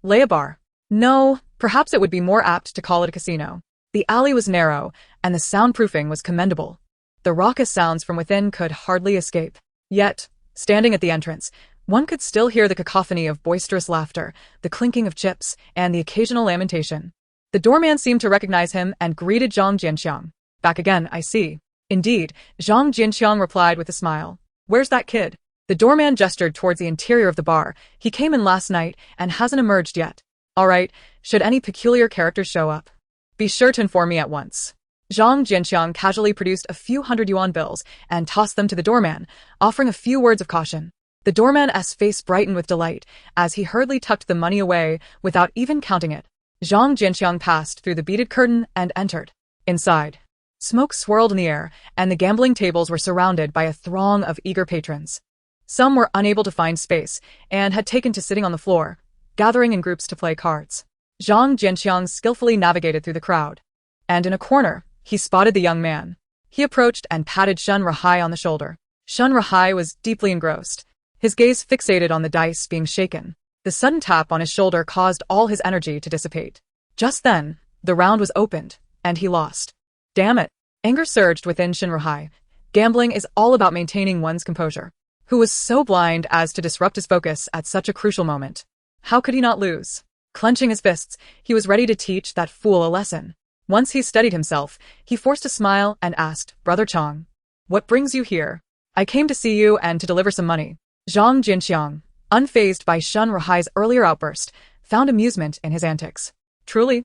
Speaker 1: lay a bar. No, perhaps it would be more apt to call it a casino. The alley was narrow, and the soundproofing was commendable. The raucous sounds from within could hardly escape. Yet, standing at the entrance, one could still hear the cacophony of boisterous laughter, the clinking of chips, and the occasional lamentation. The doorman seemed to recognize him and greeted Zhang Jianxiang. "Back again, I see." Indeed, Zhang Jinqiang replied with a smile. Where's that kid? The doorman gestured towards the interior of the bar. He came in last night and hasn't emerged yet. All right, should any peculiar characters show up, be sure to inform me at once. Zhang Jinqiang casually produced a few hundred-yuan bills and tossed them to the doorman, offering a few words of caution. The doorman's face brightened with delight as he hurriedly tucked the money away without even counting it. Zhang Jinqiang passed through the beaded curtain and entered. Inside, smoke swirled in the air, and the gambling tables were surrounded by a throng of eager patrons. Some were unable to find space and had taken to sitting on the floor, gathering in groups to play cards. Zhang Jinqiang skillfully navigated through the crowd, and in a corner, he spotted the young man. He approached and patted Shun Rahai on the shoulder. Shun Rahai was deeply engrossed, his gaze fixated on the dice being shaken. The sudden tap on his shoulder caused all his energy to dissipate. Just then, the round was opened, and he lost. Damn it! Anger surged within Shun Rahai. Gambling is all about maintaining one's composure. Who was so blind as to disrupt his focus at such a crucial moment? How could he not lose? Clenching his fists, he was ready to teach that fool a lesson. Once he steadied himself, he forced a smile and asked, Brother Chong, what brings you here? I came to see you and to deliver some money. Zhang Jinqiang, unfazed by Shun Rahai's earlier outburst, found amusement in his antics. Truly,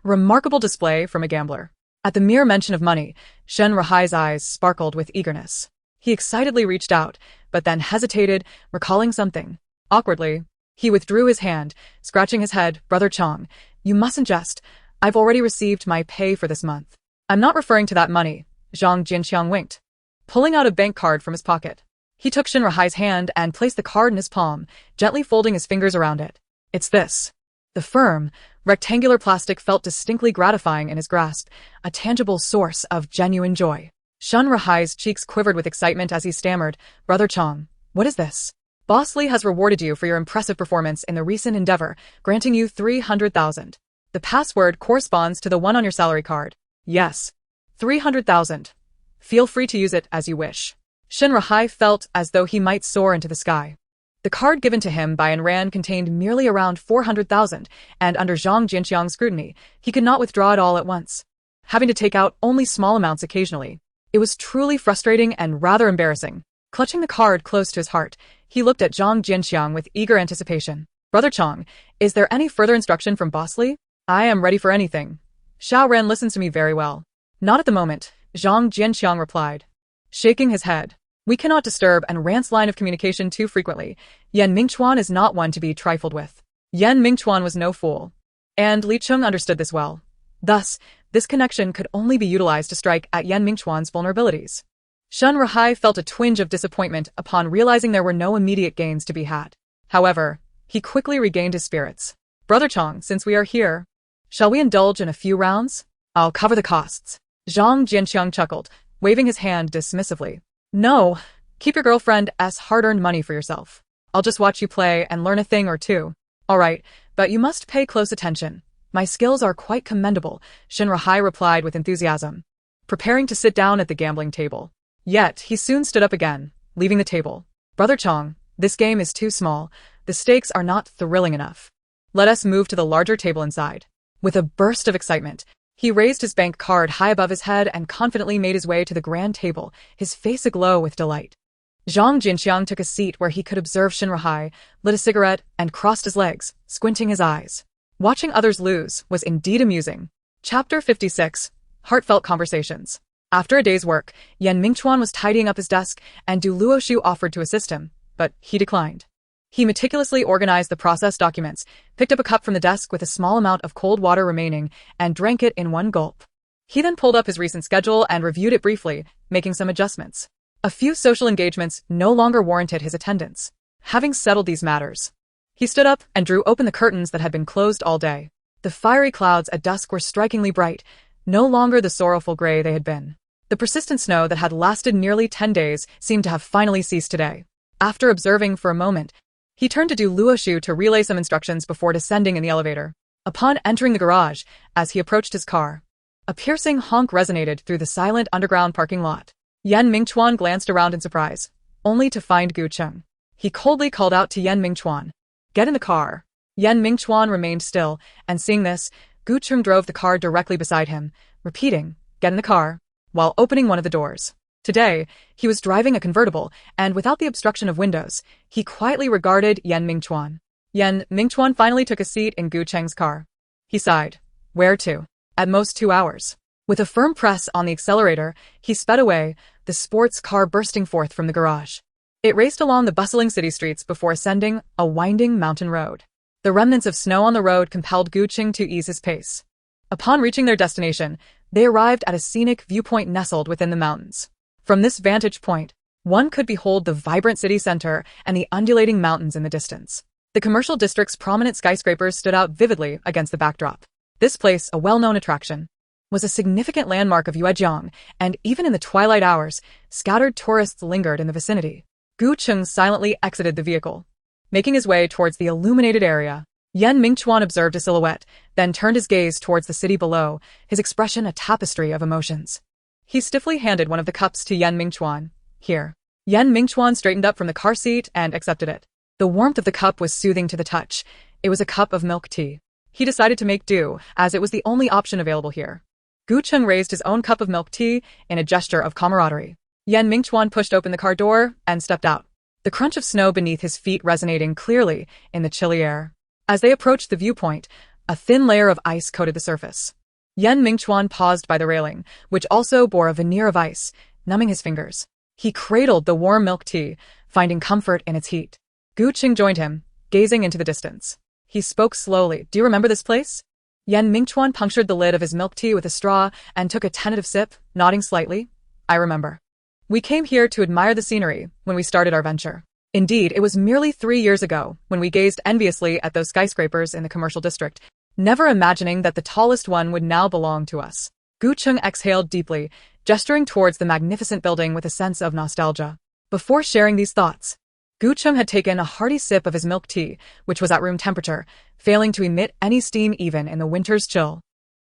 Speaker 1: remarkable display from a gambler. At the mere mention of money, Shun Rahai's eyes sparkled with eagerness. He excitedly reached out, but then hesitated, recalling something. Awkwardly, he withdrew his hand, scratching his head. Brother Chong, you mustn't jest. I've already received my pay for this month. I'm not referring to that money. Zhang Jinqiang winked, pulling out a bank card from his pocket. He took Shun Rahai's hand and placed the card in his palm, gently folding his fingers around it. It's this. The firm, rectangular plastic felt distinctly gratifying in his grasp, a tangible source of genuine joy. Shun Rahai's cheeks quivered with excitement as he stammered, Brother Chong, what is this? Boss Lee has rewarded you for your impressive performance in the recent endeavor, granting you 300,000. The password corresponds to the one on your salary card. Yes. 300,000. Feel free to use it as you wish. Shun Rahai felt as though he might soar into the sky. The card given to him by Anran contained merely around 400,000, and under Zhang Jinqiang's scrutiny, he could not withdraw it all at once, having to take out only small amounts occasionally. It was truly frustrating and rather embarrassing. Clutching the card close to his heart, he looked at Zhang Jinqiang with eager anticipation. Brother Chong, is there any further instruction from Boss Lee? I am ready for anything. Xiao Ren listens to me very well. Not at the moment, Zhang Jinqiang replied, shaking his head. We cannot disturb Anran's line of communication too frequently. Yan Mingchuan is not one to be trifled with. Yan Mingchuan was no fool, and Li Cheng understood this well. Thus, this connection could only be utilized to strike at Yan Mingchuan's vulnerabilities. Shun Rahai felt a twinge of disappointment upon realizing there were no immediate gains to be had. However, he quickly regained his spirits. Brother Chong, since we are here, shall we indulge in a few rounds? I'll cover the costs. Zhang Jinqiang chuckled, waving his hand dismissively. No, keep your girlfriend's hard-earned money for yourself. I'll just watch you play and learn a thing or two. All right, but you must pay close attention. My skills are quite commendable, Shun Rahai replied with enthusiasm, preparing to sit down at the gambling table. Yet, he soon stood up again, leaving the table. Brother Chong, this game is too small. The stakes are not thrilling enough. Let us move to the larger table inside. With a burst of excitement, he raised his bank card high above his head and confidently made his way to the grand table, his face aglow with delight. Zhang Jinqiang took a seat where he could observe Shun Rahai, lit a cigarette, and crossed his legs, squinting his eyes. Watching others lose was indeed amusing. Chapter 56. Heartfelt Conversations. After a day's work, Yan Mingchuan was tidying up his desk, and Du Luoshu offered to assist him, but he declined. He meticulously organized the process documents, picked up a cup from the desk with a small amount of cold water remaining, and drank it in one gulp. He then pulled up his recent schedule and reviewed it briefly, making some adjustments. A few social engagements no longer warranted his attendance. Having settled these matters, he stood up and drew open the curtains that had been closed all day. The fiery clouds at dusk were strikingly bright, no longer the sorrowful gray they had been. The persistent snow that had lasted nearly 10 days seemed to have finally ceased today. After observing for a moment, he turned to Du Luoshu to relay some instructions before descending in the elevator. Upon entering the garage, as he approached his car, a piercing honk resonated through the silent underground parking lot. Yan Mingchuan glanced around in surprise, only to find Gu Cheng. He coldly called out to Yan Mingchuan, "Get in the car." Yan Mingchuan remained still, and seeing this, Gu Cheng drove the car directly beside him, repeating, "Get in the car." while opening one of the doors. Today, he was driving a convertible, and without the obstruction of windows, he quietly regarded Yan Mingchuan. Yan Mingchuan finally took a seat in Gu Cheng's car. He sighed. Where to? At most 2 hours. With a firm press on the accelerator, he sped away, the sports car bursting forth from the garage. It raced along the bustling city streets before ascending a winding mountain road. The remnants of snow on the road compelled Gu Cheng to ease his pace. Upon reaching their destination, they arrived at a scenic viewpoint nestled within the mountains. From this vantage point, one could behold the vibrant city center and the undulating mountains in the distance. The commercial district's prominent skyscrapers stood out vividly against the backdrop. This place, a well-known attraction, was a significant landmark of Yuejiang, and even in the twilight hours, scattered tourists lingered in the vicinity. Gu Cheng silently exited the vehicle. Making his way towards the illuminated area, Yan Mingchuan observed a silhouette, then turned his gaze towards the city below, his expression a tapestry of emotions. He stiffly handed one of the cups to Yan Mingchuan. Here. Yan Mingchuan straightened up from the car seat and accepted it. The warmth of the cup was soothing to the touch. It was a cup of milk tea. He decided to make do, as it was the only option available here. Gu Cheng raised his own cup of milk tea in a gesture of camaraderie. Yan Mingchuan pushed open the car door and stepped out, the crunch of snow beneath his feet resonating clearly in the chilly air. As they approached the viewpoint, a thin layer of ice coated the surface. Yan Mingchuan paused by the railing, which also bore a veneer of ice, numbing his fingers. He cradled the warm milk tea, finding comfort in its heat. Gu Cheng joined him, gazing into the distance. He spoke slowly. Do you remember this place? Yan Mingchuan punctured the lid of his milk tea with a straw and took a tentative sip, nodding slightly. I remember. We came here to admire the scenery when we started our venture. Indeed, it was merely 3 years ago when we gazed enviously at those skyscrapers in the commercial district, never imagining that the tallest one would now belong to us. Gu Cheng exhaled deeply, gesturing towards the magnificent building with a sense of nostalgia. Before sharing these thoughts, Gu Cheng had taken a hearty sip of his milk tea, which was at room temperature, failing to emit any steam even in the winter's chill.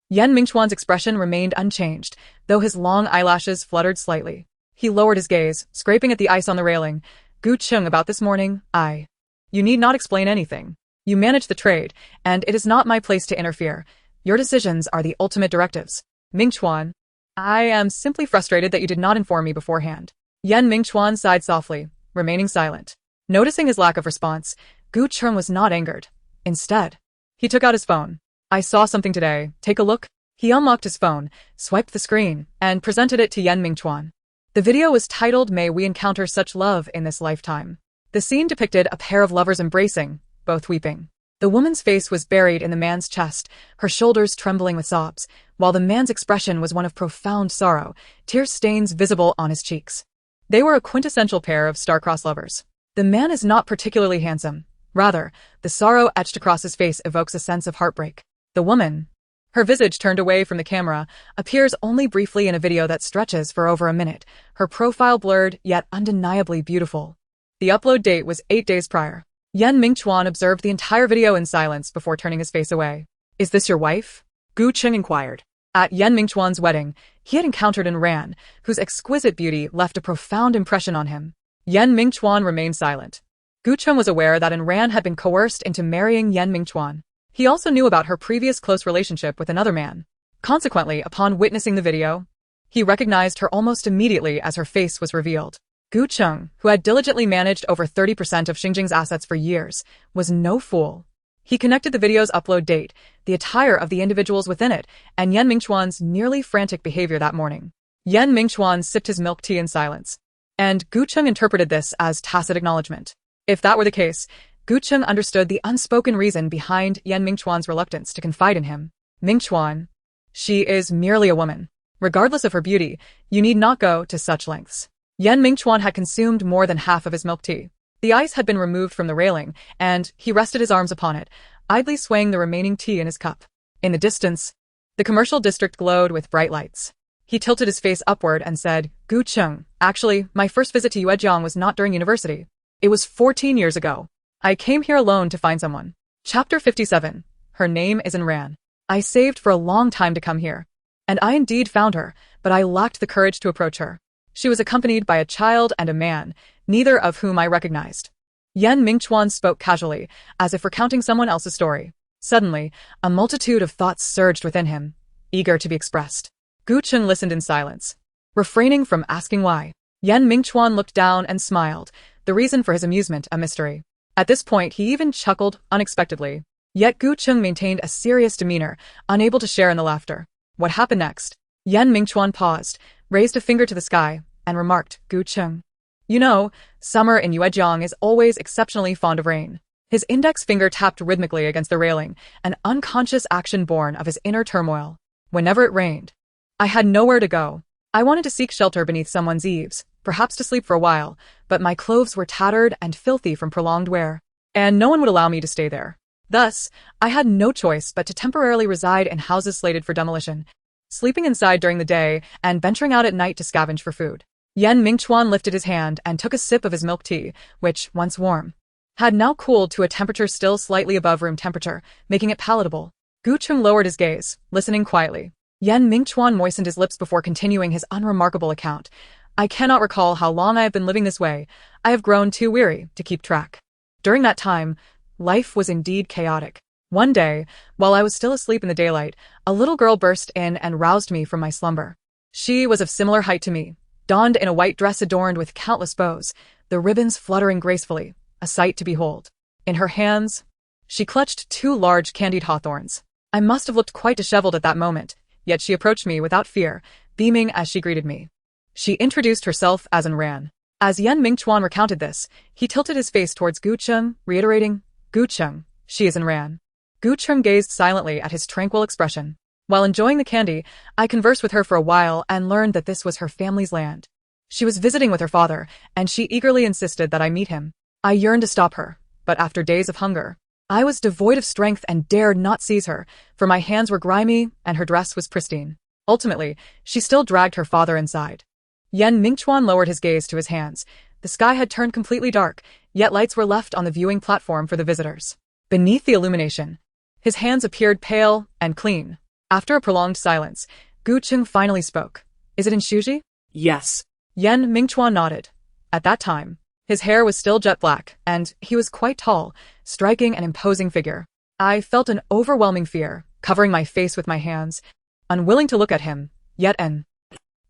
Speaker 1: Yan Mingchuan's expression remained unchanged, though his long eyelashes fluttered slightly. He lowered his gaze, scraping at the ice on the railing. Gu Cheng, about this morning, You need not explain anything. You manage the trade, and it is not my place to interfere. Your decisions are the ultimate directives. Mingchuan, I am simply frustrated that you did not inform me beforehand. Yan Mingchuan sighed softly, remaining silent. Noticing his lack of response, Gu Cheng was not angered. Instead, he took out his phone. I saw something today. Take a look. He unlocked his phone, swiped the screen, and presented it to Yan Mingchuan. The video was titled May We Encounter Such Love in This Lifetime. The scene depicted a pair of lovers embracing, both weeping. The woman's face was buried in the man's chest, her shoulders trembling with sobs, while the man's expression was one of profound sorrow, tear stains visible on his cheeks. They were a quintessential pair of star-crossed lovers. The man is not particularly handsome. Rather, the sorrow etched across his face evokes a sense of heartbreak. The woman, her visage turned away from the camera, appears only briefly in a video that stretches for over a minute, her profile blurred yet undeniably beautiful. The upload date was 8 days prior. Yan Mingchuan observed the entire video in silence before turning his face away. Is this your wife? Gu Cheng inquired. At Yan Mingchuan's wedding, he had encountered an Ran, whose exquisite beauty left a profound impression on him. Yan Mingchuan remained silent. Gu Cheng was aware that An Ran had been coerced into marrying Yan Mingchuan. He also knew about her previous close relationship with another man. Consequently, upon witnessing the video, he recognized her almost immediately as her face was revealed. Gu Cheng, who had diligently managed over 30% of Xinjiang's assets for years, was no fool. He connected the video's upload date, the attire of the individuals within it, and Yan Mingchuan's nearly frantic behavior that morning. Yan Mingchuan sipped his milk tea in silence, and Gu Cheng interpreted this as tacit acknowledgement. If that were the case, Gu Cheng understood the unspoken reason behind Yan Mingchuan's reluctance to confide in him. Mingchuan, she is merely a woman. Regardless of her beauty, you need not go to such lengths. Yan Mingchuan had consumed more than half of his milk tea. The ice had been removed from the railing, and he rested his arms upon it, idly swaying the remaining tea in his cup. In the distance, the commercial district glowed with bright lights. He tilted his face upward and said, Gu Cheng, actually, my first visit to Yuejiang was not during university. It was 14 years ago. I came here alone to find someone. Chapter 57. Her name is An Ran. I saved for a long time to come here. And I indeed found her, but I lacked the courage to approach her. She was accompanied by a child and a man, neither of whom I recognized. Yan Mingchuan spoke casually, as if recounting someone else's story. Suddenly, a multitude of thoughts surged within him, eager to be expressed. Gu Cheng listened in silence. refraining from asking why. Yan Mingchuan looked down and smiled, the reason for his amusement a mystery. At this point, he even chuckled unexpectedly. Yet Gu Cheng maintained a serious demeanor, unable to share in the laughter. What happened next? Yan Mingchuan paused, raised a finger to the sky, and remarked, Gu Cheng. You know, summer in Yuejiang is always exceptionally fond of rain. His index finger tapped rhythmically against the railing, an unconscious action born of his inner turmoil. Whenever it rained, I had nowhere to go. I wanted to seek shelter beneath someone's eaves, perhaps to sleep for a while, but my clothes were tattered and filthy from prolonged wear, and no one would allow me to stay there. Thus, I had no choice but to temporarily reside in houses slated for demolition, sleeping inside during the day and venturing out at night to scavenge for food. Yan Mingchuan lifted his hand and took a sip of his milk tea, which, once warm, had now cooled to a temperature still slightly above room temperature, making it palatable. Gu Cheng lowered his gaze, listening quietly. Yan Mingchuan moistened his lips before continuing his unremarkable account. I cannot recall how long I have been living this way. I have grown too weary to keep track. During that time, life was indeed chaotic. One day, while I was still asleep in the daylight, a little girl burst in and roused me from my slumber. She was of similar height to me, donned in a white dress adorned with countless bows, the ribbons fluttering gracefully, a sight to behold. In her hands, she clutched 2 large candied hawthorns. I must have looked quite disheveled at that moment, yet she approached me without fear, beaming as she greeted me. She introduced herself as An Ran. As Yan Mingchuan recounted this, he tilted his face towards Gu Cheng, reiterating, Gu Cheng, she is An Ran. Gu Cheng gazed silently at his tranquil expression. While enjoying the candy, I conversed with her for a while and learned that this was her family's land. She was visiting with her father, and she eagerly insisted that I meet him. I yearned to stop her, but after days of hunger, I was devoid of strength and dared not seize her, for my hands were grimy and her dress was pristine. Ultimately, she still dragged her father inside. Yan Mingchuan lowered his gaze to his hands. The sky had turned completely dark, yet lights were left on the viewing platform for the visitors. Beneath the illumination, his hands appeared pale and clean. After a prolonged silence, Gu Cheng finally spoke. Is it in Shuji?
Speaker 2: Yes.
Speaker 1: Yan Mingchuan nodded. At that time, his hair was still jet black, and he was quite tall, striking an imposing figure. I felt an overwhelming fear, covering my face with my hands, unwilling to look at him, yet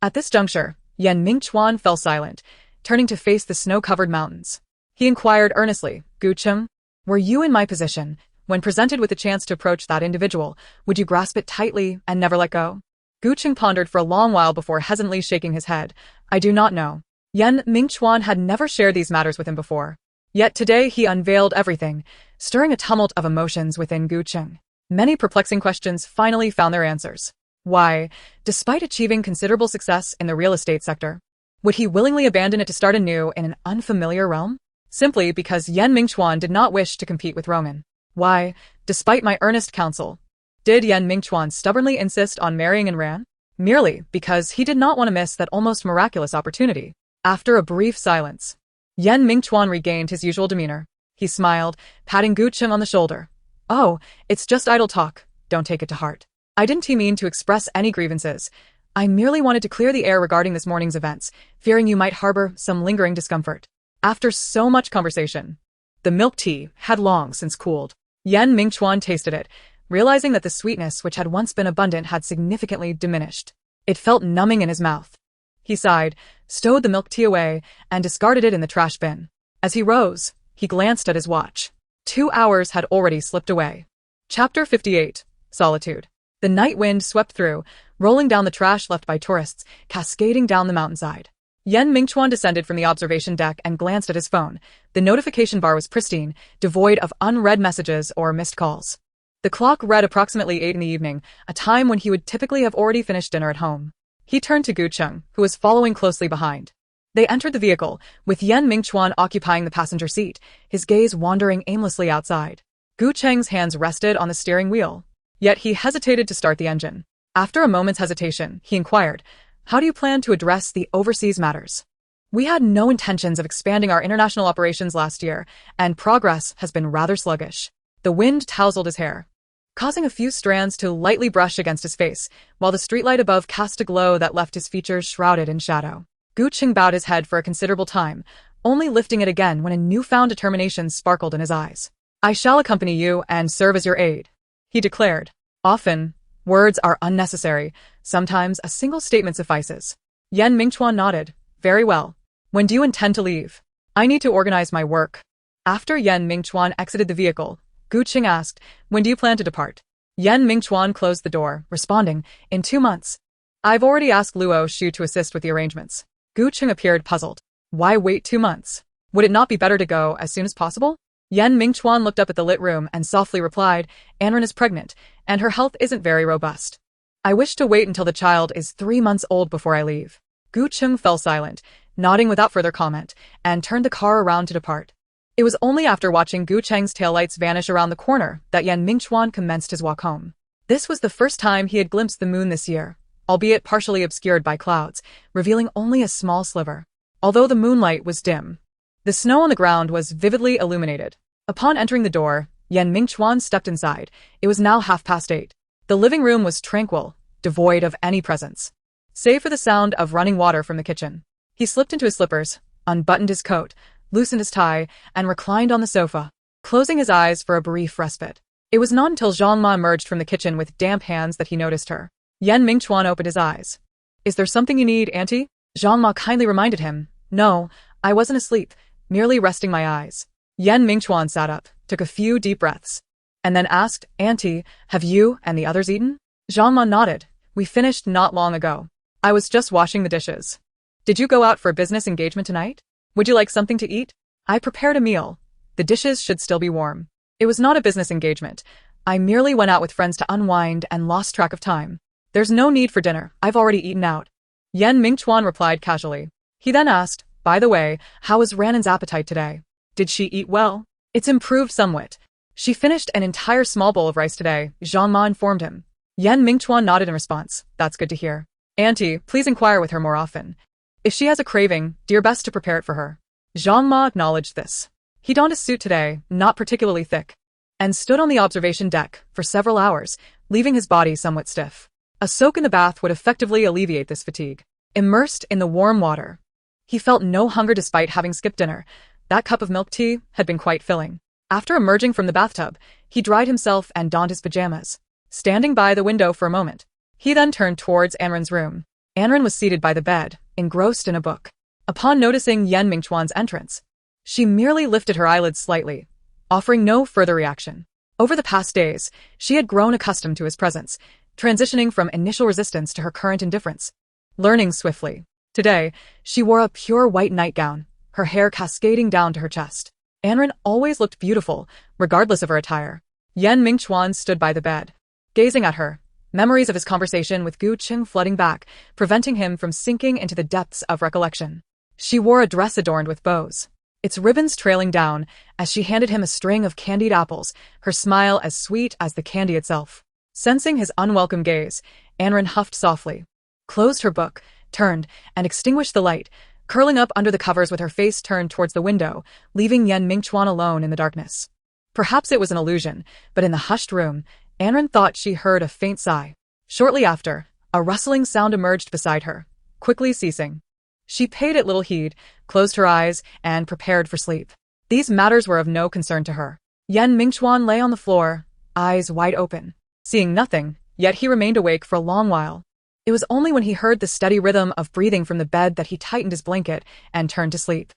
Speaker 1: At this juncture, Yan Mingchuan fell silent, turning to face the snow-covered mountains. He inquired earnestly, Gu Cheng, were you in my position? When presented with the chance to approach that individual, would you grasp it tightly and never let go? Gu Cheng pondered for a long while before hesitantly shaking his head. I do not know. Yan Mingchuan had never shared these matters with him before. Yet today he unveiled everything, stirring a tumult of emotions within Gu Cheng. Many perplexing questions finally found their answers. Why, despite achieving considerable success in the real estate sector, would he willingly abandon it to start anew in an unfamiliar realm? Simply because Yan Mingchuan did not wish to compete with Roman. Why, despite my earnest counsel, did Yan Mingchuan stubbornly insist on marrying An Ran? Merely because he did not want to miss that almost miraculous opportunity. After a brief silence, Yan Mingchuan regained his usual demeanor. He smiled, patting Gu Cheng on the shoulder. Oh, it's just idle talk, don't take it to heart. I didn't mean to express any grievances. I merely wanted to clear the air regarding this morning's events, fearing you might harbor some lingering discomfort. After so much conversation, the milk tea had long since cooled. Yan Mingchuan tasted it, realizing that the sweetness which had once been abundant had significantly diminished. It felt numbing in his mouth. He sighed, stowed the milk tea away, and discarded it in the trash bin. As he rose, he glanced at his watch. 2 hours had already slipped away. Chapter 58. Solitude. The night wind swept through, rolling down the trash left by tourists, cascading down the mountainside. Yan Mingchuan descended from the observation deck and glanced at his phone. The notification bar was pristine, devoid of unread messages or missed calls. The clock read approximately 8 in the evening, a time when he would typically have already finished dinner at home. He turned to Gu Cheng, who was following closely behind. They entered the vehicle, with Yan Mingchuan occupying the passenger seat, his gaze wandering aimlessly outside. Gu Cheng's hands rested on the steering wheel, yet he hesitated to start the engine. After a moment's hesitation, he inquired, how do you plan to address the overseas matters? We had no intentions of expanding our international operations last year, and progress has been rather sluggish. The wind tousled his hair, causing a few strands to lightly brush against his face, while the streetlight above cast a glow that left his features shrouded in shadow. Gu Cheng bowed his head for a considerable time, only lifting it again when a newfound determination sparkled in his eyes. I shall accompany you and serve as your aide, he declared. Often, words are unnecessary. Sometimes a single statement suffices. Yan Mingchuan nodded. Very well. When do you intend to leave? I need to organize my work. After Yan Mingchuan exited the vehicle, Gu Qing asked, when do you plan to depart? Yan Mingchuan closed the door, responding, in 2 months. I've already asked Luo Xu to assist with the arrangements. Gu Qing appeared puzzled. Why wait 2 months? Would it not be better to go as soon as possible? Yan Mingchuan looked up at the lit room and softly replied, Anren is pregnant, and her health isn't very robust. I wish to wait until the child is 3 months old before I leave. Gu Qing fell silent, nodding without further comment, and turned the car around to depart. It was only after watching Gu Cheng's taillights vanish around the corner that Yan Mingchuan commenced his walk home. This was the first time he had glimpsed the moon this year, albeit partially obscured by clouds, revealing only a small sliver. Although the moonlight was dim, the snow on the ground was vividly illuminated. Upon entering the door, Yan Mingchuan stepped inside. It was now 8:30. The living room was tranquil, devoid of any presence, save for the sound of running water from the kitchen. He slipped into his slippers, unbuttoned his coat, loosened his tie, and reclined on the sofa, closing his eyes for a brief respite. It was not until Zhang Ma emerged from the kitchen with damp hands that he noticed her. Yan Mingchuan opened his eyes. Is there something you need, Auntie? Zhang Ma kindly reminded him. No, I wasn't asleep, merely resting my eyes. Yan Mingchuan sat up, took a few deep breaths, and then asked, Auntie, have you and the others eaten? Zhang Ma nodded. We finished not long ago. I was just washing the dishes. Did you go out for a business engagement tonight? Would you like something to eat? I prepared a meal. The dishes should still be warm. It was not a business engagement. I merely went out with friends to unwind and lost track of time. There's no need for dinner. I've already eaten out. Yan Mingchuan replied casually. He then asked, by the way, how was Ranan's appetite today? Did she eat well? It's improved somewhat. She finished an entire small bowl of rice today, Zhang Ma informed him. Yan Mingchuan nodded in response. That's good to hear. Auntie, please inquire with her more often. If she has a craving, do your best to prepare it for her. Zhang Ma acknowledged this. He donned a suit today, not particularly thick, and stood on the observation deck for several hours, leaving his body somewhat stiff. A soak in the bath would effectively alleviate this fatigue. Immersed in the warm water, he felt no hunger despite having skipped dinner. That cup of milk tea had been quite filling. After emerging from the bathtub, he dried himself and donned his pajamas, standing by the window for a moment. He then turned towards Anren's room. Anren was seated by the bed, engrossed in a book. Upon noticing Yan Mingchuan's entrance, she merely lifted her eyelids slightly, offering no further reaction. Over the past days, she had grown accustomed to his presence, transitioning from initial resistance to her current indifference, learning swiftly. Today, she wore a pure white nightgown, her hair cascading down to her chest. Anren always looked beautiful, regardless of her attire. Yan Mingchuan stood by the bed, gazing at her, memories of his conversation with Gu Qing flooding back, preventing him from sinking into the depths of recollection. She wore a dress adorned with bows, its ribbons trailing down as she handed him a string of candied apples, her smile as sweet as the candy itself. Sensing his unwelcome gaze, Anren huffed softly, closed her book, turned, and extinguished the light, curling up under the covers with her face turned towards the window, leaving Yan Mingchuan alone in the darkness. Perhaps it was an illusion, but in the hushed room, Anren thought she heard a faint sigh. Shortly after, a rustling sound emerged beside her, quickly ceasing. She paid it little heed, closed her eyes, and prepared for sleep. These matters were of no concern to her. Yan Mingchuan lay on the floor, eyes wide open, seeing nothing, yet he remained awake for a long while. It was only when he heard the steady rhythm of breathing from the bed that he tightened his blanket and turned to sleep.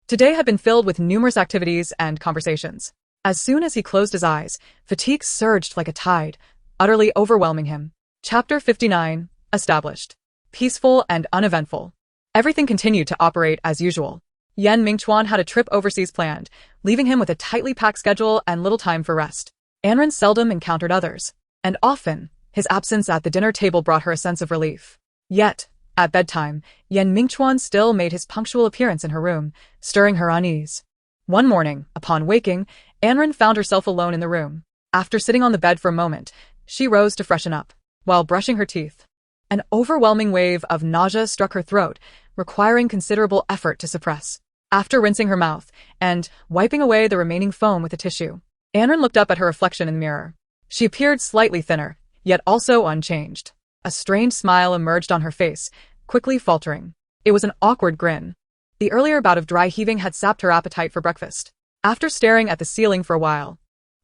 Speaker 1: Today had been filled with numerous activities and conversations. As soon as he closed his eyes, fatigue surged like a tide, utterly overwhelming him. Chapter 59, Established. Peaceful and uneventful. Everything continued to operate as usual. Yan Mingchuan had a trip overseas planned, leaving him with a tightly packed schedule and little time for rest. Anren seldom encountered others, and often, his absence at the dinner table brought her a sense of relief. Yet, at bedtime, Yan Mingchuan still made his punctual appearance in her room, stirring her unease. One morning, upon waking, Anren found herself alone in the room. After sitting on the bed for a moment, she rose to freshen up. While brushing her teeth, an overwhelming wave of nausea struck her throat, requiring considerable effort to suppress. After rinsing her mouth and wiping away the remaining foam with a tissue, Anren looked up at her reflection in the mirror. She appeared slightly thinner, yet also unchanged. A strained smile emerged on her face, quickly faltering. It was an awkward grin. The earlier bout of dry heaving had sapped her appetite for breakfast. After staring at the ceiling for a while,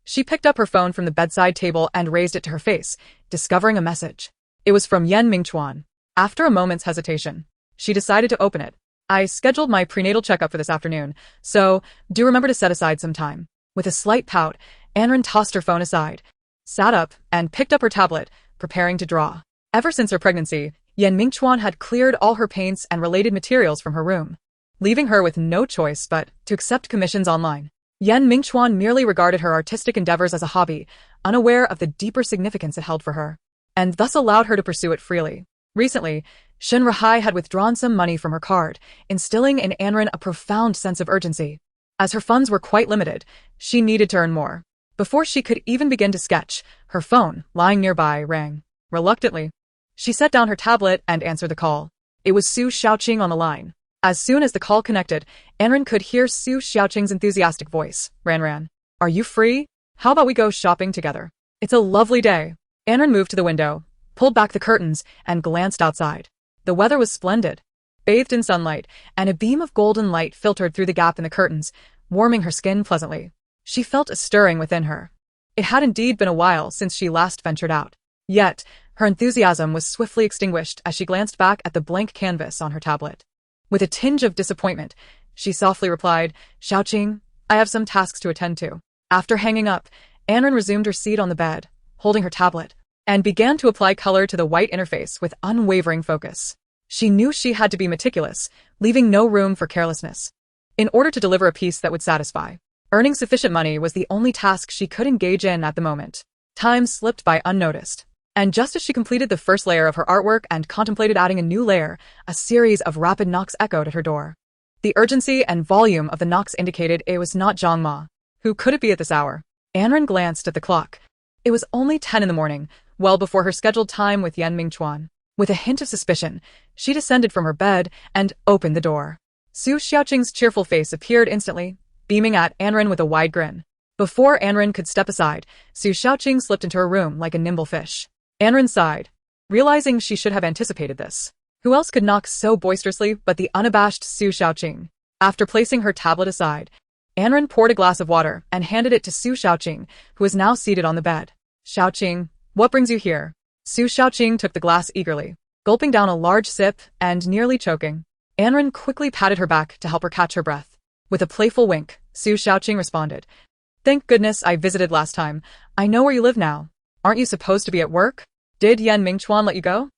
Speaker 1: she picked up her phone from the bedside table and raised it to her face, discovering a message. It was from Yan Mingchuan. After a moment's hesitation, She decided to open it. I scheduled my prenatal checkup for this afternoon, so do remember to set aside some time. With a slight pout, Anren tossed her phone aside, sat up, and picked up her tablet, preparing to draw. Ever since her pregnancy, Mingchuan had cleared all her paints and related materials from her room, leaving her with no choice but to accept commissions online. Mingchuan merely regarded her artistic endeavors as a hobby, unaware of the deeper significance it held for her, and thus allowed her to pursue it freely. Recently, Shin Rahai had withdrawn some money from her card, instilling in Anren a profound sense of urgency. As her funds were quite limited, she needed to earn more. Before she could even begin to sketch, her phone, lying nearby, rang. Reluctantly, she set down her tablet and answered the call. It was Su Xiaoqing on the line. As soon as the call connected, Anren could hear Su Xiaoqing's enthusiastic voice. Ran. Are you free? How about we go shopping together? It's a lovely day. Anren moved to the window, pulled back the curtains, and glanced outside. The weather was splendid, bathed in sunlight, and a beam of golden light filtered through the gap in the curtains, warming her skin pleasantly. She felt a stirring within her. It had indeed been a while since she last ventured out. Yet, her enthusiasm was swiftly extinguished as she glanced back at the blank canvas on her tablet. With a tinge of disappointment, she softly replied, Xiaoqing, I have some tasks to attend to. After hanging up, Anren resumed her seat on the bed, holding her tablet, and began to apply color to the white interface with unwavering focus. She knew she had to be meticulous, leaving no room for carelessness. In order to deliver a piece that would satisfy, earning sufficient money was the only task she could engage in at the moment. Time slipped by unnoticed. And just as she completed the first layer of her artwork and contemplated adding a new layer, a series of rapid knocks echoed at her door. The urgency and volume of the knocks indicated it was not Zhang Ma. Who could it be at this hour? Anren glanced at the clock. It was only 10 in the morning, well before her scheduled time with Mingchuan. With a hint of suspicion, she descended from her bed and opened the door. Su Xiaoqing's cheerful face appeared instantly, beaming at Anren with a wide grin. Before Anren could step aside, Su Xiaoqing slipped into her room like a nimble fish. Anren sighed, realizing she should have anticipated this. Who else could knock so boisterously but the unabashed Su Xiaoqing? After placing her tablet aside, Anren poured a glass of water and handed it to Su Xiaoqing, who was now seated on the bed. Xiaoqing, what brings you here? Su Xiaoqing took the glass eagerly, gulping down a large sip and nearly choking. Anren quickly patted her back to help her catch her breath. With a playful wink, Su Xiaoqing responded, Thank goodness I visited last time. I know where you live now. Aren't you supposed to be at work? Did Mingchuan let you go?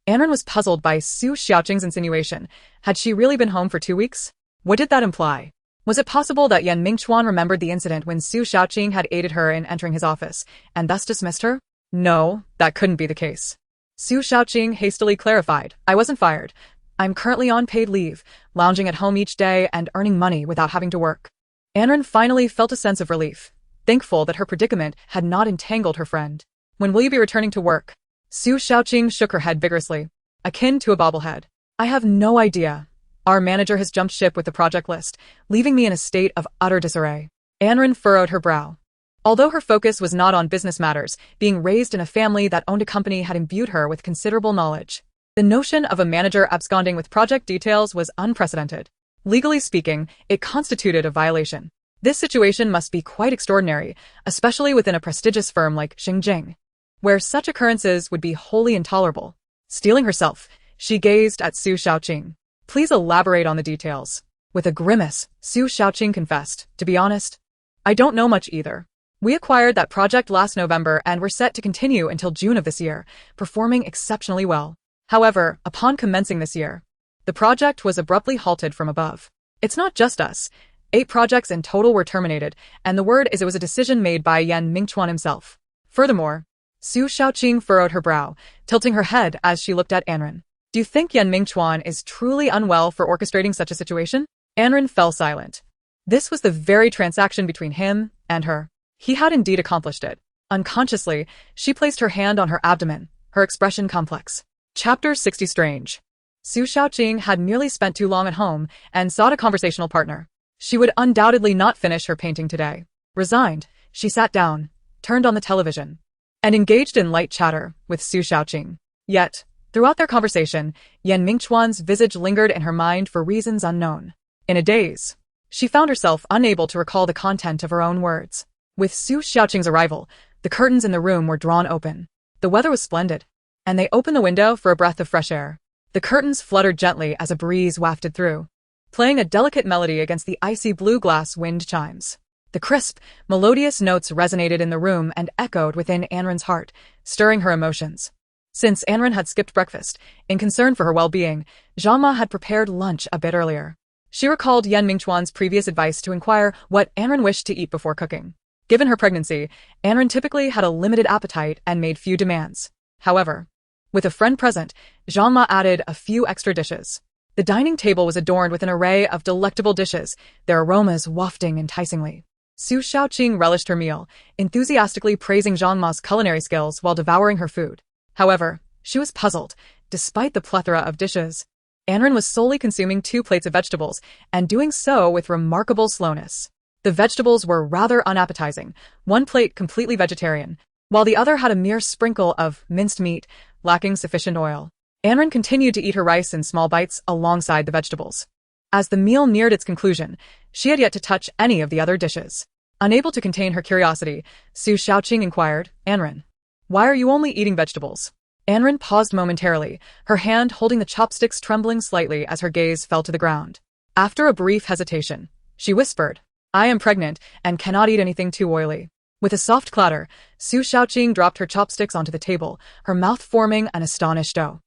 Speaker 1: Anren was puzzled by Su Xiaoqing's insinuation. Had she really been home for 2 weeks? What did that imply? Was it possible that Mingchuan remembered the incident when Su Xiaoqing had aided her in entering his office, and thus dismissed her? No, that couldn't be the case. Su Xiaoqing hastily clarified, I wasn't fired. I'm currently on paid leave, lounging at home each day and earning money without having to work. Anren finally felt a sense of relief, thankful that her predicament had not entangled her friend. When will you be returning to work? Su Xiaoqing shook her head vigorously, akin to a bobblehead. I have no idea. Our manager has jumped ship with the project list, leaving me in a state of utter disarray. Anren furrowed her brow. Although her focus was not on business matters, being raised in a family that owned a company had imbued her with considerable knowledge. The notion of a manager absconding with project details was unprecedented. Legally speaking, it constituted a violation. This situation must be quite extraordinary, especially within a prestigious firm like Xinjiang, where such occurrences would be wholly intolerable. Steeling herself, she gazed at Su Xiaoqing. Please elaborate on the details. With a grimace, Su Xiaoqing confessed, to be honest, I don't know much either. We acquired that project last November and were set to continue until June of this year, performing exceptionally well. However, upon commencing this year, the project was abruptly halted from above. It's not just us. 8 projects in total were terminated, and the word is it was a decision made by Mingchuan himself. Furthermore, Su Xiaoqing furrowed her brow, tilting her head as she looked at Anren. Do you think Mingchuan is truly unwell for orchestrating such a situation? Anren fell silent. This was the very transaction between him and her. He had indeed accomplished it. Unconsciously, she placed her hand on her abdomen, her expression complex. Chapter 60 Strange. Su Xiaoqing had merely spent too long at home and sought a conversational partner. She would undoubtedly not finish her painting today. Resigned, she sat down, turned on the television, and engaged in light chatter with Su Xiaoqing. Yet, throughout their conversation, Mingchuan's visage lingered in her mind for reasons unknown. In a daze, she found herself unable to recall the content of her own words. With Su Xiaoqing's arrival, the curtains in the room were drawn open. The weather was splendid, and they opened the window for a breath of fresh air. The curtains fluttered gently as a breeze wafted through, playing a delicate melody against the icy blue glass wind chimes. The crisp, melodious notes resonated in the room and echoed within Anren's heart, stirring her emotions. Since Anren had skipped breakfast, in concern for her well-being, Jeanma had prepared lunch a bit earlier. She recalled Yan Mingchuan's previous advice to inquire what Anren wished to eat before cooking. Given her pregnancy, Anren typically had a limited appetite and made few demands. However, with a friend present, Jeanma added a few extra dishes. The dining table was adorned with an array of delectable dishes, their aromas wafting enticingly. Su Shaoqing relished her meal, enthusiastically praising Jeanma's culinary skills while devouring her food. However, she was puzzled. Despite the plethora of dishes, Anren was solely consuming 2 plates of vegetables, and doing so with remarkable slowness. The vegetables were rather unappetizing, one plate completely vegetarian, while the other had a mere sprinkle of minced meat, lacking sufficient oil. Anren continued to eat her rice in small bites alongside the vegetables. As the meal neared its conclusion, she had yet to touch any of the other dishes. Unable to contain her curiosity, Su Shaoqing inquired, "Anren, why are you only eating vegetables?" Anren paused momentarily, her hand holding the chopsticks trembling slightly as her gaze fell to the ground. After a brief hesitation, she whispered, "I am pregnant and cannot eat anything too oily." With a soft clatter, Su Shaoqing dropped her chopsticks onto the table, her mouth forming an astonished O.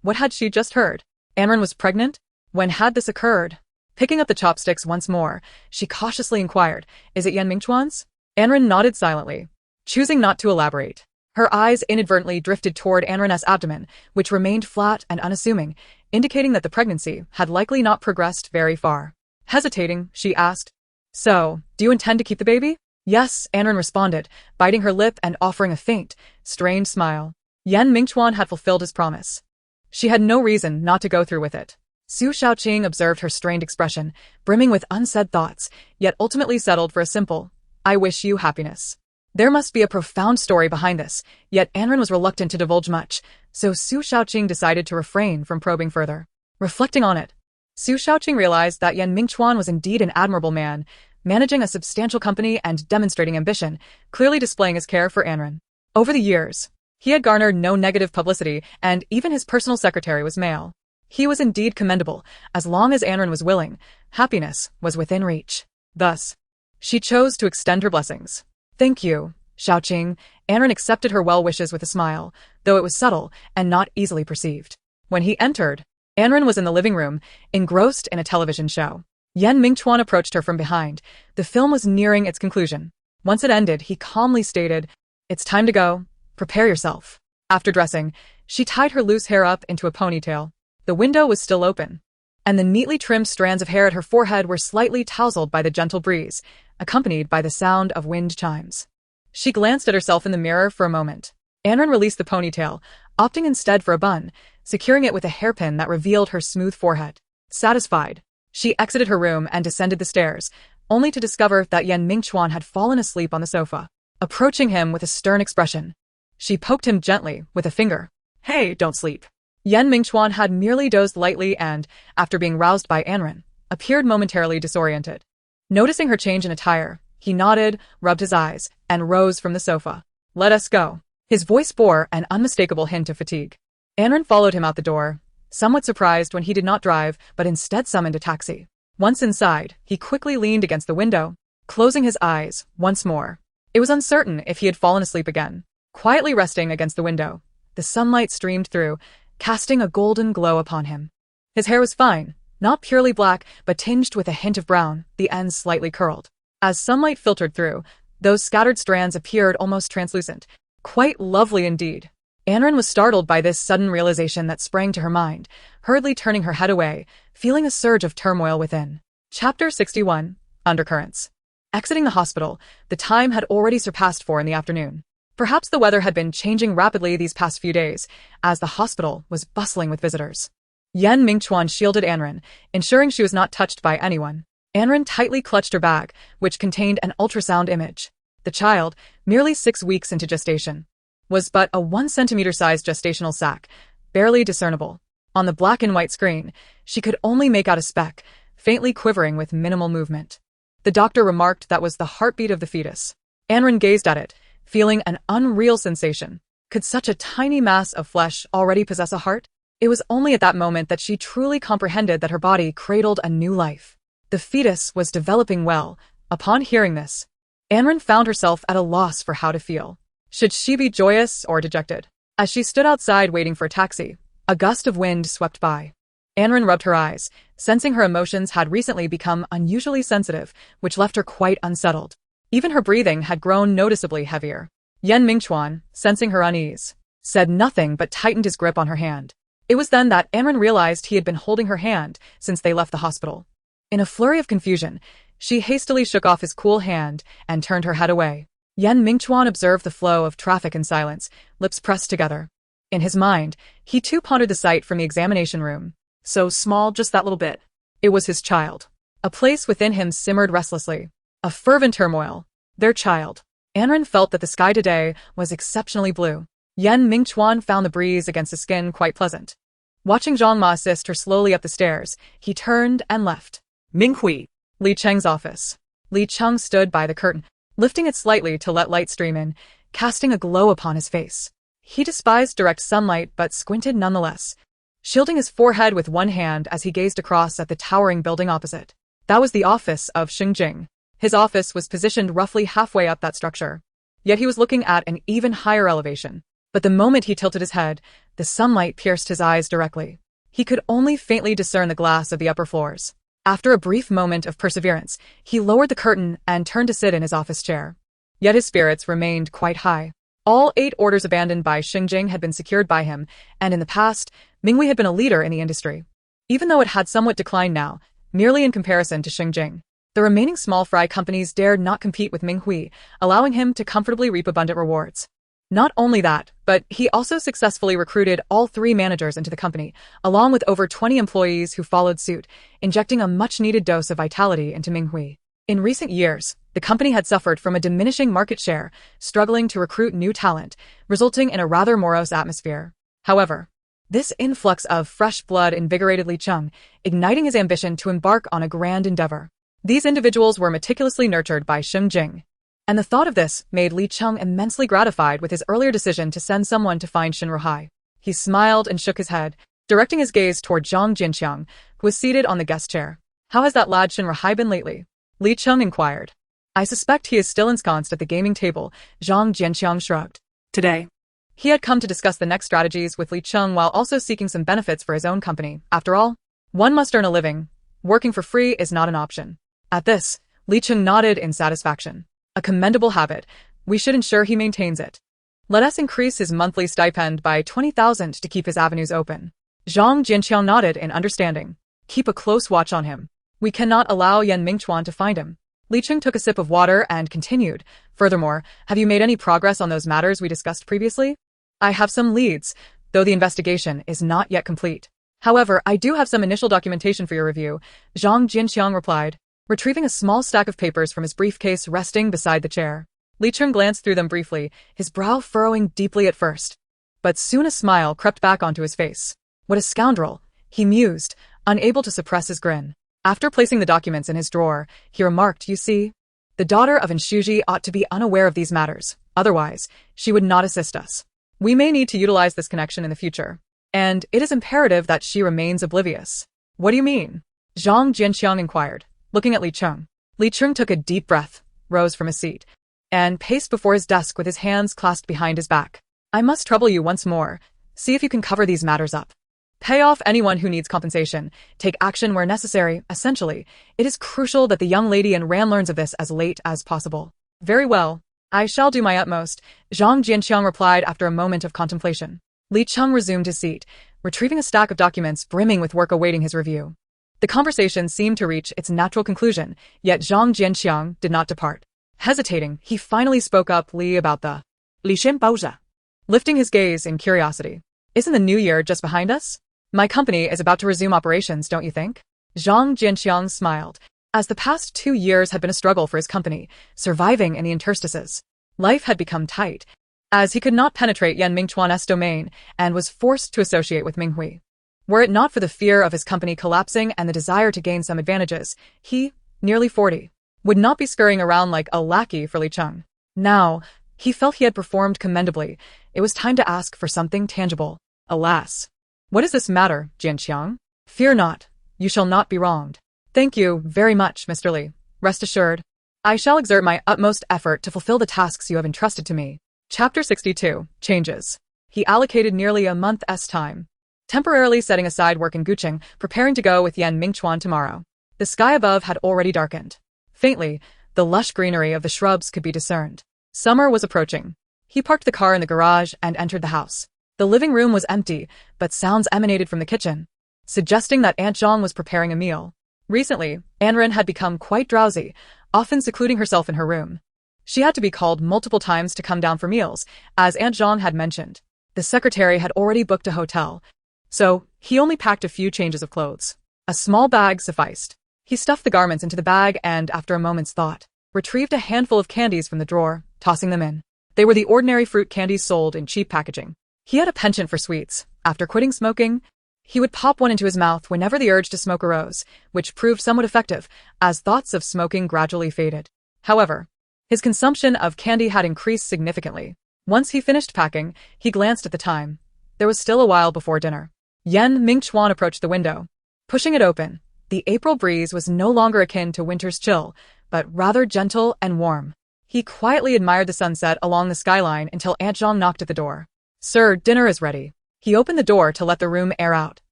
Speaker 1: What had she just heard? Anren was pregnant? When had this occurred? Picking up the chopsticks once more, she cautiously inquired, "Is it Yan Mingchuan's?" Anren nodded silently, choosing not to elaborate. Her eyes inadvertently drifted toward Anren's abdomen, which remained flat and unassuming, indicating that the pregnancy had likely not progressed very far. Hesitating, she asked, "So, do you intend to keep the baby?" "Yes," Anren responded, biting her lip and offering a faint, strained smile. Yan Mingchuan had fulfilled his promise. She had no reason not to go through with it. Su Shaoqing observed her strained expression, brimming with unsaid thoughts, yet ultimately settled for a simple, "I wish you happiness." There must be a profound story behind this, yet Anren was reluctant to divulge much, so Su Shaoqing decided to refrain from probing further. Reflecting on it, Su Shaoqing realized that Yan Mingchuan was indeed an admirable man, managing a substantial company and demonstrating ambition, clearly displaying his care for Anren. Over the years, he had garnered no negative publicity, and even his personal secretary was male. He was indeed commendable. As long as Anren was willing, happiness was within reach. Thus, she chose to extend her blessings. "Thank you, Shaoqing." Anren accepted her well wishes with a smile, though it was subtle and not easily perceived. When he entered, Anren was in the living room, engrossed in a television show. Yan Mingchuan approached her from behind. The film was nearing its conclusion. Once it ended, he calmly stated, "It's time to go. Prepare yourself." After dressing, she tied her loose hair up into a ponytail. The window was still open, and the neatly trimmed strands of hair at her forehead were slightly tousled by the gentle breeze, accompanied by the sound of wind chimes. She glanced at herself in the mirror for a moment. Anren released the ponytail, opting instead for a bun, securing it with a hairpin that revealed her smooth forehead. Satisfied, she exited her room and descended the stairs, only to discover that Yan Mingchuan had fallen asleep on the sofa. Approaching him with a stern expression, she poked him gently with a finger. "Hey, don't sleep." Yan Mingchuan had merely dozed lightly and, after being roused by Anren, appeared momentarily disoriented. Noticing her change in attire, he nodded, rubbed his eyes, and rose from the sofa. "Let us go." His voice bore an unmistakable hint of fatigue. Anren followed him out the door, somewhat surprised when he did not drive but instead summoned a taxi. Once inside, he quickly leaned against the window, closing his eyes once more. It was uncertain if he had fallen asleep again. Quietly resting against the window, the sunlight streamed through, casting a golden glow upon him. His hair was fine, not purely black, but tinged with a hint of brown, the ends slightly curled. As sunlight filtered through, those scattered strands appeared almost translucent. Quite lovely indeed. Anren was startled by this sudden realization that sprang to her mind, hurriedly turning her head away, feeling a surge of turmoil within. Chapter 61, Undercurrents. Exiting the hospital, the time had already surpassed 4 in the afternoon. Perhaps the weather had been changing rapidly these past few days, as the hospital was bustling with visitors. Yan Mingchuan shielded Anren, ensuring she was not touched by anyone. Anren tightly clutched her bag, which contained an ultrasound image. The child, merely 6 weeks into gestation, was but a 1 centimeter-sized gestational sac, barely discernible. On the black and white screen, she could only make out a speck, faintly quivering with minimal movement. The doctor remarked that was the heartbeat of the fetus. Anren gazed at it, feeling an unreal sensation. Could such a tiny mass of flesh already possess a heart? It was only at that moment that she truly comprehended that her body cradled a new life. The fetus was developing well. Upon hearing this, Anren found herself at a loss for how to feel. Should she be joyous or dejected? As she stood outside waiting for a taxi, a gust of wind swept by. Anren rubbed her eyes, sensing her emotions had recently become unusually sensitive, which left her quite unsettled. Even her breathing had grown noticeably heavier. Mingchuan, sensing her unease, said nothing but tightened his grip on her hand. It was then that Anren realized he had been holding her hand since they left the hospital. In a flurry of confusion, she hastily shook off his cool hand and turned her head away. Mingchuan observed the flow of traffic in silence, lips pressed together. In his mind, he too pondered the sight from the examination room.
Speaker 2: So small, just that little bit.
Speaker 1: It was his child. A place within him simmered restlessly. A fervent turmoil. Their child. Anren felt that the sky today was exceptionally blue. Mingchuan found the breeze against his skin quite pleasant. Watching Zhang Ma assist her slowly up the stairs, he turned and left.
Speaker 2: Minghui.
Speaker 1: Li Cheng's office. Li Cheng stood by the curtain, lifting it slightly to let light stream in, casting a glow upon his face. He despised direct sunlight but squinted nonetheless, shielding his forehead with one hand as he gazed across at the towering building opposite. That was the office of Xingjing. His office was positioned roughly halfway up that structure. Yet he was looking at an even higher elevation. But the moment he tilted his head, the sunlight pierced his eyes directly. He could only faintly discern the glass of the upper floors. After a brief moment of perseverance, he lowered the curtain and turned to sit in his office chair. Yet his spirits remained quite high. All 8 orders abandoned by Xingjing had been secured by him, and in the past, Minghui had been a leader in the industry. Even though it had somewhat declined now, merely in comparison to Xingjing, the remaining small fry companies dared not compete with Minghui, allowing him to comfortably reap abundant rewards. Not only that, but he also successfully recruited all 3 managers into the company, along with over 20 employees who followed suit, injecting a much-needed dose of vitality into Minghui. In recent years, the company had suffered from a diminishing market share, struggling to recruit new talent, resulting in a rather morose atmosphere. However, this influx of fresh blood invigorated Li Cheng, igniting his ambition to embark on a grand endeavor. These individuals were meticulously nurtured by Xingjing, and the thought of this made Li Cheng immensely gratified with his earlier decision to send someone to find Xin Ruhai. He smiled and shook his head, directing his gaze toward Zhang Jinqiang, who was seated on the guest chair. "How has that lad Xin Ruhai been lately?" Li Cheng inquired. "I suspect he is still ensconced at the gaming table," Zhang Jinqiang shrugged.
Speaker 2: Today.
Speaker 1: He had come to discuss the next strategies with Li Cheng while also seeking some benefits for his own company. After all, one must earn a living. Working for free is not an option. At this, Li Cheng nodded in satisfaction. A commendable habit. We should ensure he maintains it. Let us increase his monthly stipend by 20,000 to keep his avenues open. Zhang Jinqiang nodded in understanding. Keep a close watch on him. We cannot allow Mingchuan to find him. Li Cheng took a sip of water and continued. Furthermore, have you made any progress on those matters we discussed previously? I have some leads, though the investigation is not yet complete. However, I do have some initial documentation for your review, Zhang Jinqiang replied, retrieving a small stack of papers from his briefcase resting beside the chair. Li Cheng glanced through them briefly, his brow furrowing deeply at first. But soon a smile crept back onto his face. What a scoundrel, he mused, unable to suppress his grin. After placing the documents in his drawer, he remarked, "You see, the daughter of Inshuji ought to be unaware of these matters. Otherwise, she would not assist us. We may need to utilize this connection in the future, and it is imperative that she remains oblivious." "What do you mean?" Zhang Jinqiang inquired, looking at Li Cheng. Li Cheng took a deep breath, rose from his seat, and paced before his desk with his hands clasped behind his back. "I must trouble you once more. See if you can cover these matters up. Pay off anyone who needs compensation. Take action where necessary. Essentially, it is crucial that the young lady in Ran learns of this as late as possible." "Very well. I shall do my utmost," Zhang Jinqiang replied after a moment of contemplation. Li Cheng resumed his seat, retrieving a stack of documents brimming with work awaiting his review. The conversation seemed to reach its natural conclusion, yet Zhang Jinqiang did not depart. Hesitating, he finally spoke up Li about the Li Shen pausa, lifting his gaze in curiosity. "Isn't the new year just behind us? My company is about to resume operations, don't you think?" Zhang Jinqiang smiled, as the past 2 years had been a struggle for his company, surviving in the interstices. Life had become tight, as he could not penetrate Mingchuan's domain and was forced to associate with Minghui. Were it not for the fear of his company collapsing and the desire to gain some advantages, he, nearly 40, would not be scurrying around like a lackey for Li Cheng. Now, he felt he had performed commendably. It was time to ask for something tangible. Alas, What does this matter, Jianqiang? Fear not. You shall not be wronged. Thank you very much, Mr. Li. Rest assured, I shall exert my utmost effort to fulfill the tasks you have entrusted to me. Chapter 62. Changes. He allocated nearly a month's time, temporarily setting aside work in Guqing, preparing to go with Mingchuan tomorrow. The sky above had already darkened. Faintly, the lush greenery of the shrubs could be discerned. Summer was approaching. He parked the car in the garage and entered the house. The living room was empty, but sounds emanated from the kitchen, suggesting that Aunt Zhang was preparing a meal. Recently, Anren had become quite drowsy, often secluding herself in her room. She had to be called multiple times to come down for meals, as Aunt Zhang had mentioned. The secretary had already booked a hotel, so he only packed a few changes of clothes. A small bag sufficed. He stuffed the garments into the bag and, after a moment's thought, retrieved a handful of candies from the drawer, tossing them in. They were the ordinary fruit candies sold in cheap packaging. He had a penchant for sweets. After quitting smoking, he would pop one into his mouth whenever the urge to smoke arose, which proved somewhat effective, as thoughts of smoking gradually faded. However, his consumption of candy had increased significantly. Once he finished packing, he glanced at the time. There was still a while before dinner. Mingchuan approached the window. Pushing it open, the April breeze was no longer akin to winter's chill, but rather gentle and warm. He quietly admired the sunset along the skyline until Aunt Zhang knocked at the door. Sir, dinner is ready. He opened the door to let the room air out,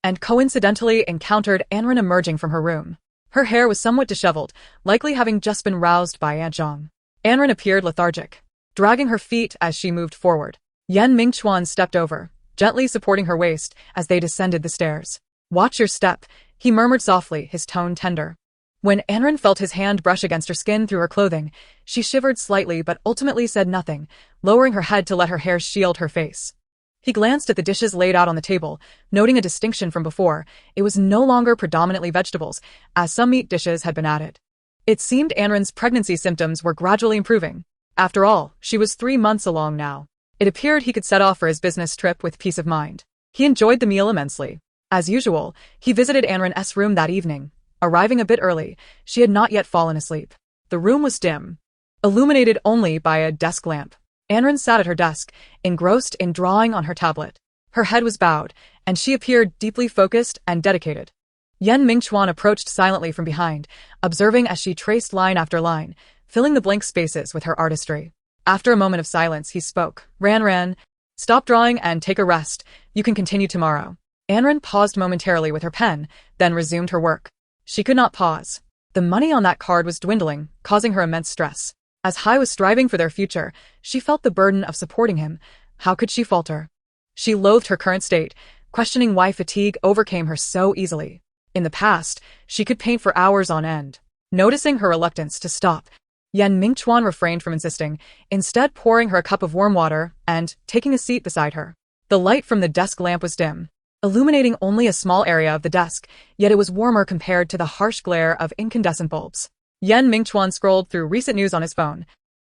Speaker 1: and coincidentally encountered Anren emerging from her room. Her hair was somewhat disheveled, likely having just been roused by Aunt Zhang. Anren appeared lethargic, dragging her feet as she moved forward. Mingchuan stepped over, gently supporting her waist as they descended the stairs. Watch your step, he murmured softly, his tone tender. When Anren felt his hand brush against her skin through her clothing, she shivered slightly but ultimately said nothing, lowering her head to let her hair shield her face. He glanced at the dishes laid out on the table, noting a distinction from before. It was no longer predominantly vegetables, as some meat dishes had been added. It seemed Anren's pregnancy symptoms were gradually improving. After all, she was 3 months along now. It appeared he could set off for his business trip with peace of mind. He enjoyed the meal immensely. As usual, he visited Anren's room that evening. Arriving a bit early, she had not yet fallen asleep. The room was dim, illuminated only by a desk lamp. Anren sat at her desk, engrossed in drawing on her tablet. Her head was bowed, and she appeared deeply focused and dedicated. Mingchuan approached silently from behind, observing as she traced line after line, filling the blank spaces with her artistry. After a moment of silence, he spoke. Ran, stop drawing and take a rest. You can continue tomorrow. Anren paused momentarily with her pen, then resumed her work. She could not pause. The money on that card was dwindling, causing her immense stress. As Hai was striving for their future, she felt the burden of supporting him. How could she falter? She loathed her current state, questioning why fatigue overcame her so easily. In the past, she could paint for hours on end. Noticing her reluctance to stop, Mingchuan refrained from insisting, instead pouring her a cup of warm water and taking a seat beside her. The light from the desk lamp was dim, illuminating only a small area of the desk, yet it was warmer compared to the harsh glare of incandescent bulbs. Mingchuan scrolled through recent news on his phone,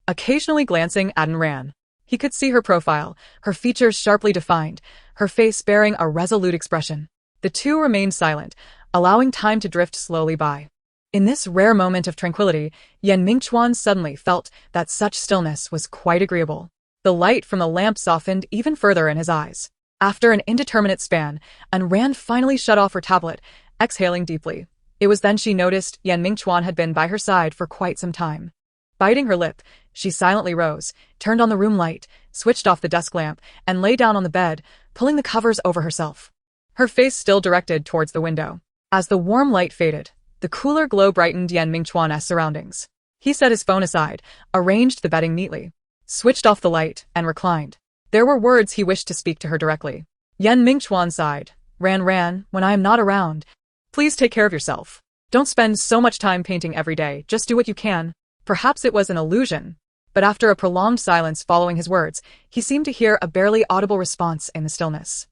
Speaker 1: occasionally glancing at Anren. He could see her profile, her features sharply defined, her face bearing a resolute expression. The two remained silent, allowing time to drift slowly by. In this rare moment of tranquility, Mingchuan suddenly felt that such stillness was quite agreeable. The light from the lamp softened even further in his eyes. After an indeterminate span, Anren finally shut off her tablet, exhaling deeply. It was then she noticed Mingchuan had been by her side for quite some time. Biting her lip, she silently rose, turned on the room light, switched off the desk lamp, and lay down on the bed, pulling the covers over herself. Her face still directed towards the window. As the warm light faded, the cooler glow brightened Mingchuan's surroundings. He set his phone aside, arranged the bedding neatly, switched off the light, and reclined. There were words he wished to speak to her directly. Mingchuan sighed. Ran, when I am not around, please take care of yourself. Don't spend so much time painting every day, just do what you can. Perhaps it was an illusion, but after a prolonged silence following his words, he seemed to hear a barely audible response in the stillness.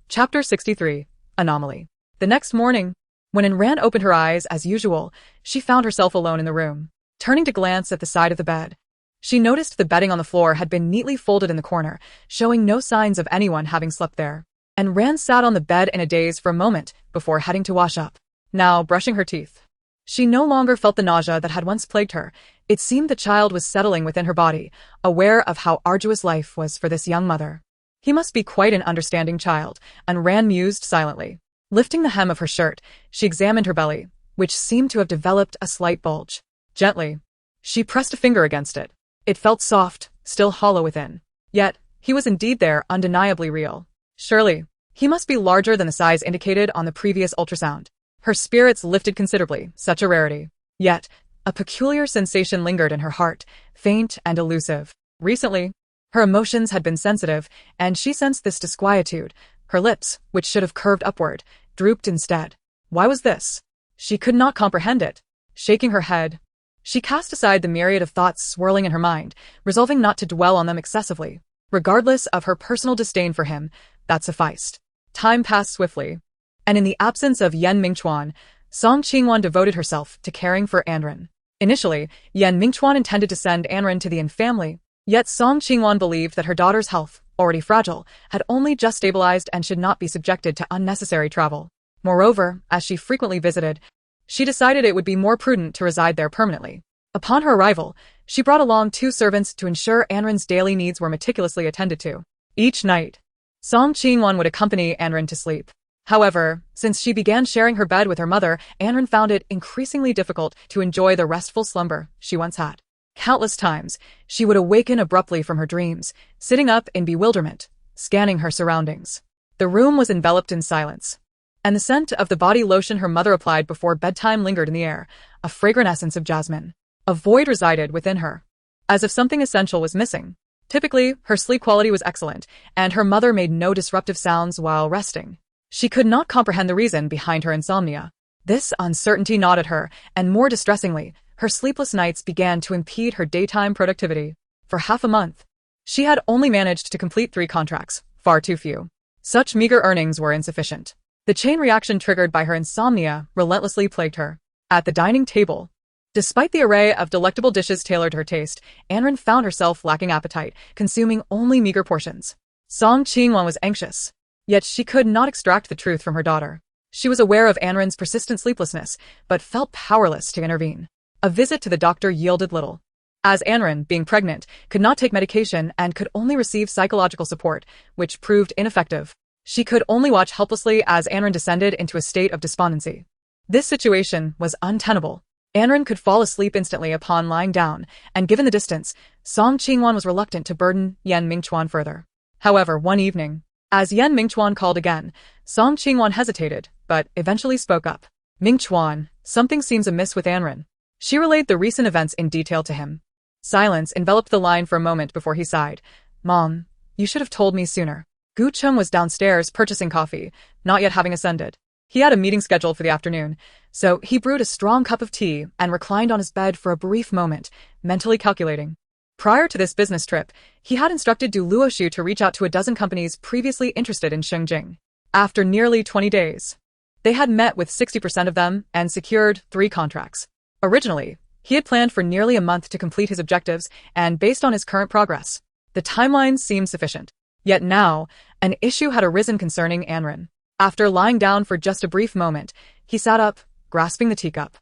Speaker 1: Chapter 63. Anomaly. The next morning, when Anren opened her eyes as usual, she found herself alone in the room. Turning to glance at the side of the bed, she noticed the bedding on the floor had been neatly folded in the corner, showing no signs of anyone having slept there. Anren sat on the bed in a daze for a moment before heading to wash up. Now, brushing her teeth, she no longer felt the nausea that had once plagued her. It seemed the child was settling within her body, aware of how arduous life was for this young mother. He must be quite an understanding child, and Ran mused silently. Lifting the hem of her shirt, she examined her belly, which seemed to have developed a slight bulge. Gently, she pressed a finger against it. It felt soft, still hollow within. Yet, he was indeed there, undeniably real. Surely, he must be larger than the size indicated on the previous ultrasound. Her spirits lifted considerably, such a rarity. Yet, a peculiar sensation lingered in her heart, faint and elusive. Recently, her emotions had been sensitive, and she sensed this disquietude. Her lips, which should have curved upward, drooped instead. Why was this? She could not comprehend it. Shaking her head, she cast aside the myriad of thoughts swirling in her mind, resolving not to dwell on them excessively. Regardless of her personal disdain for him, that sufficed. Time passed swiftly, and in the absence of Yen Mingchuan, Song Qingwan devoted herself to caring for Anren. Initially, Yen Mingchuan intended to send Anren to the Yin family, yet Song Qingwan believed that her daughter's health, already fragile, had only just stabilized and should not be subjected to unnecessary travel. Moreover, as she frequently visited, she decided it would be more prudent to reside there permanently. Upon her arrival, she brought along 2 servants to ensure Anren's daily needs were meticulously attended to. Each night, Song Qingwan would accompany Anren to sleep. However, since she began sharing her bed with her mother, Anren found it increasingly difficult to enjoy the restful slumber she once had. Countless times, she would awaken abruptly from her dreams, sitting up in bewilderment, scanning her surroundings. The room was enveloped in silence, and the scent of the body lotion her mother applied before bedtime lingered in the air, a fragrant essence of jasmine. A void resided within her, as if something essential was missing. Typically, her sleep quality was excellent, and her mother made no disruptive sounds while resting. She could not comprehend the reason behind her insomnia. This uncertainty gnawed at her, and more distressingly, her sleepless nights began to impede her daytime productivity. For half a month, she had only managed to complete 3 contracts, far too few. Such meager earnings were insufficient. The chain reaction triggered by her insomnia relentlessly plagued her. At the dining table, despite the array of delectable dishes tailored to her taste, Anren found herself lacking appetite, consuming only meager portions. Song Qingwan was anxious, yet she could not extract the truth from her daughter. She was aware of Anren's persistent sleeplessness, but felt powerless to intervene. A visit to the doctor yielded little, as Anren, being pregnant, could not take medication and could only receive psychological support, which proved ineffective. She could only watch helplessly as Anren descended into a state of despondency. This situation was untenable. Anren could fall asleep instantly upon lying down, and given the distance, Song Qingwan was reluctant to burden Yen Mingchuan further. However, one evening, as Yen Mingchuan called again, Song Qingwan hesitated, but eventually spoke up. Mingchuan, something seems amiss with Anren. She relayed the recent events in detail to him. Silence enveloped the line for a moment before he sighed. Mom, you should have told me sooner. Gu Cheng was downstairs purchasing coffee, not yet having ascended. He had a meeting scheduled for the afternoon, so he brewed a strong cup of tea and reclined on his bed for a brief moment, mentally calculating. Prior to this business trip, he had instructed Du Luoshu to reach out to a dozen companies previously interested in Shengjing. After nearly 20 days, they had met with 60% of them and secured 3 contracts. Originally, he had planned for nearly a month to complete his objectives, and based on his current progress, the timeline seemed sufficient. Yet now, an issue had arisen concerning Anren. After lying down for just a brief moment, he sat up, grasping the teacup.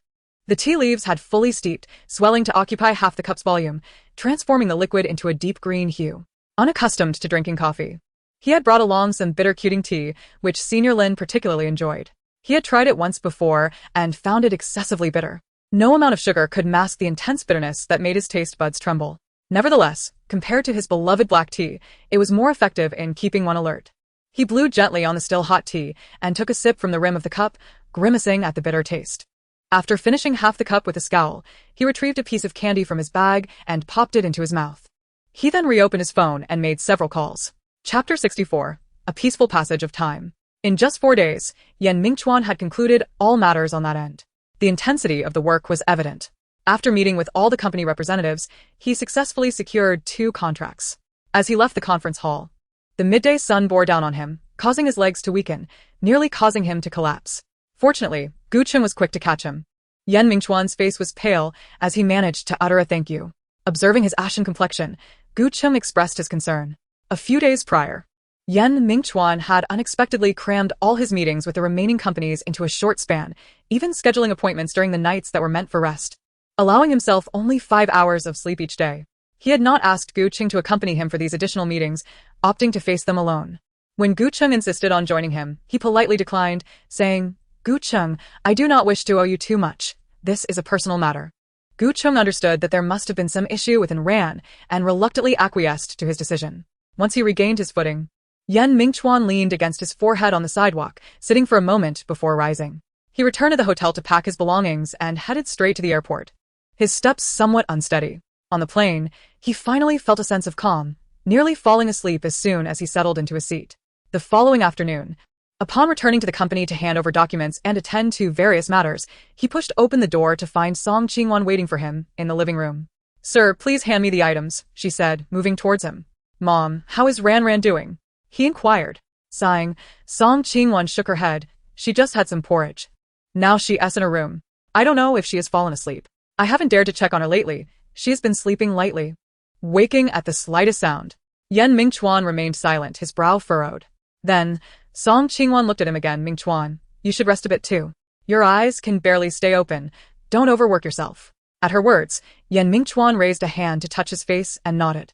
Speaker 1: The tea leaves had fully steeped, swelling to occupy half the cup's volume, transforming the liquid into a deep green hue. Unaccustomed to drinking coffee, he had brought along some bitter cuting tea, which Senior Lin particularly enjoyed. He had tried it once before and found it excessively bitter. No amount of sugar could mask the intense bitterness that made his taste buds tremble. Nevertheless, compared to his beloved black tea, it was more effective in keeping one alert. He blew gently on the still hot tea and took a sip from the rim of the cup, grimacing at the bitter taste. After finishing half the cup with a scowl, he retrieved a piece of candy from his bag and popped it into his mouth. He then reopened his phone and made several calls. Chapter 64. A Peaceful Passage of Time. In just 4 days, Yen Mingchuan had concluded all matters on that end. The intensity of the work was evident. After meeting with all the company representatives, he successfully secured 2 contracts. As he left the conference hall, the midday sun bore down on him, causing his legs to weaken, nearly causing him to collapse. Fortunately, Gu Cheng was quick to catch him. Yen Mingchuan's face was pale as he managed to utter a thank you. Observing his ashen complexion, Gu Cheng expressed his concern. A few days prior, Yen Mingchuan had unexpectedly crammed all his meetings with the remaining companies into a short span, even scheduling appointments during the nights that were meant for rest, allowing himself only 5 hours of sleep each day. He had not asked Gu Cheng to accompany him for these additional meetings, opting to face them alone. When Gu Cheng insisted on joining him, he politely declined, saying, Gu Cheng, I do not wish to owe you too much. This is a personal matter. Gu Cheng understood that there must have been some issue with Ran and reluctantly acquiesced to his decision. Once he regained his footing, Mingchuan leaned against his forehead on the sidewalk, sitting for a moment before rising. He returned to the hotel to pack his belongings and headed straight to the airport. His steps somewhat unsteady. On the plane, he finally felt a sense of calm, nearly falling asleep as soon as he settled into his seat. The following afternoon, upon returning to the company to hand over documents and attend to various matters, he pushed open the door to find Song Qingwan waiting for him in the living room. Sir, please hand me the items, she said, moving towards him. Mom, how is Ran doing? He inquired. Sighing, Song Qingwan shook her head. She just had some porridge. Now she's in her room. I don't know if she has fallen asleep. I haven't dared to check on her lately. She has been sleeping lightly. Waking at the slightest sound, Mingchuan remained silent, his brow furrowed. Then, Song Qingwan looked at him again. Mingchuan, you should rest a bit too. Your eyes can barely stay open. Don't overwork yourself. At her words, Mingchuan raised a hand to touch his face and nodded.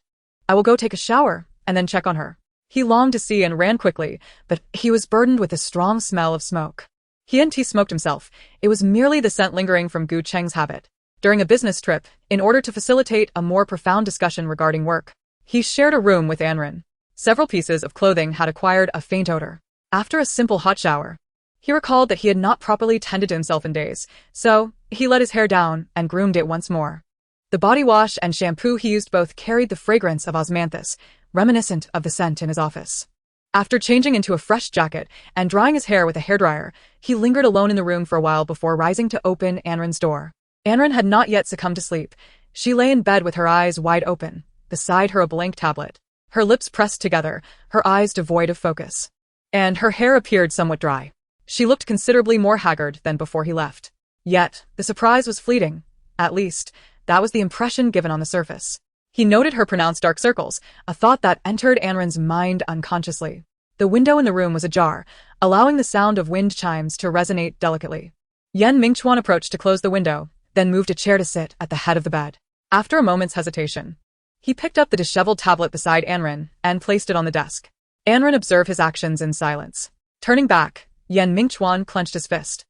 Speaker 1: I will go take a shower, and then check on her. He longed to see and ran quickly, but he was burdened with a strong smell of smoke. He smoked himself. It was merely the scent lingering from Gu Cheng's habit. During a business trip, in order to facilitate a more profound discussion regarding work, he shared a room with Ran. Several pieces of clothing had acquired a faint odor. After a simple hot shower, he recalled that he had not properly tended to himself in days, so he let his hair down and groomed it once more. The body wash and shampoo he used both carried the fragrance of osmanthus, reminiscent of the scent in his office. After changing into a fresh jacket and drying his hair with a hairdryer, he lingered alone in the room for a while before rising to open Ran's door. Ran had not yet succumbed to sleep. She lay in bed with her eyes wide open, beside her a blank tablet, her lips pressed together, her eyes devoid of focus. And her hair appeared somewhat dry. She looked considerably more haggard than before he left. Yet, the surprise was fleeting. At least, that was the impression given on the surface. He noted her pronounced dark circles, a thought that entered Ran's mind unconsciously. The window in the room was ajar, allowing the sound of wind chimes to resonate delicately. Mingchuan approached to close the window, then moved a chair to sit at the head of the bed. After a moment's hesitation, he picked up the disheveled tablet beside Ran and placed it on the desk. Ran observed his actions in silence. Turning back, Mingchuan clenched his fist,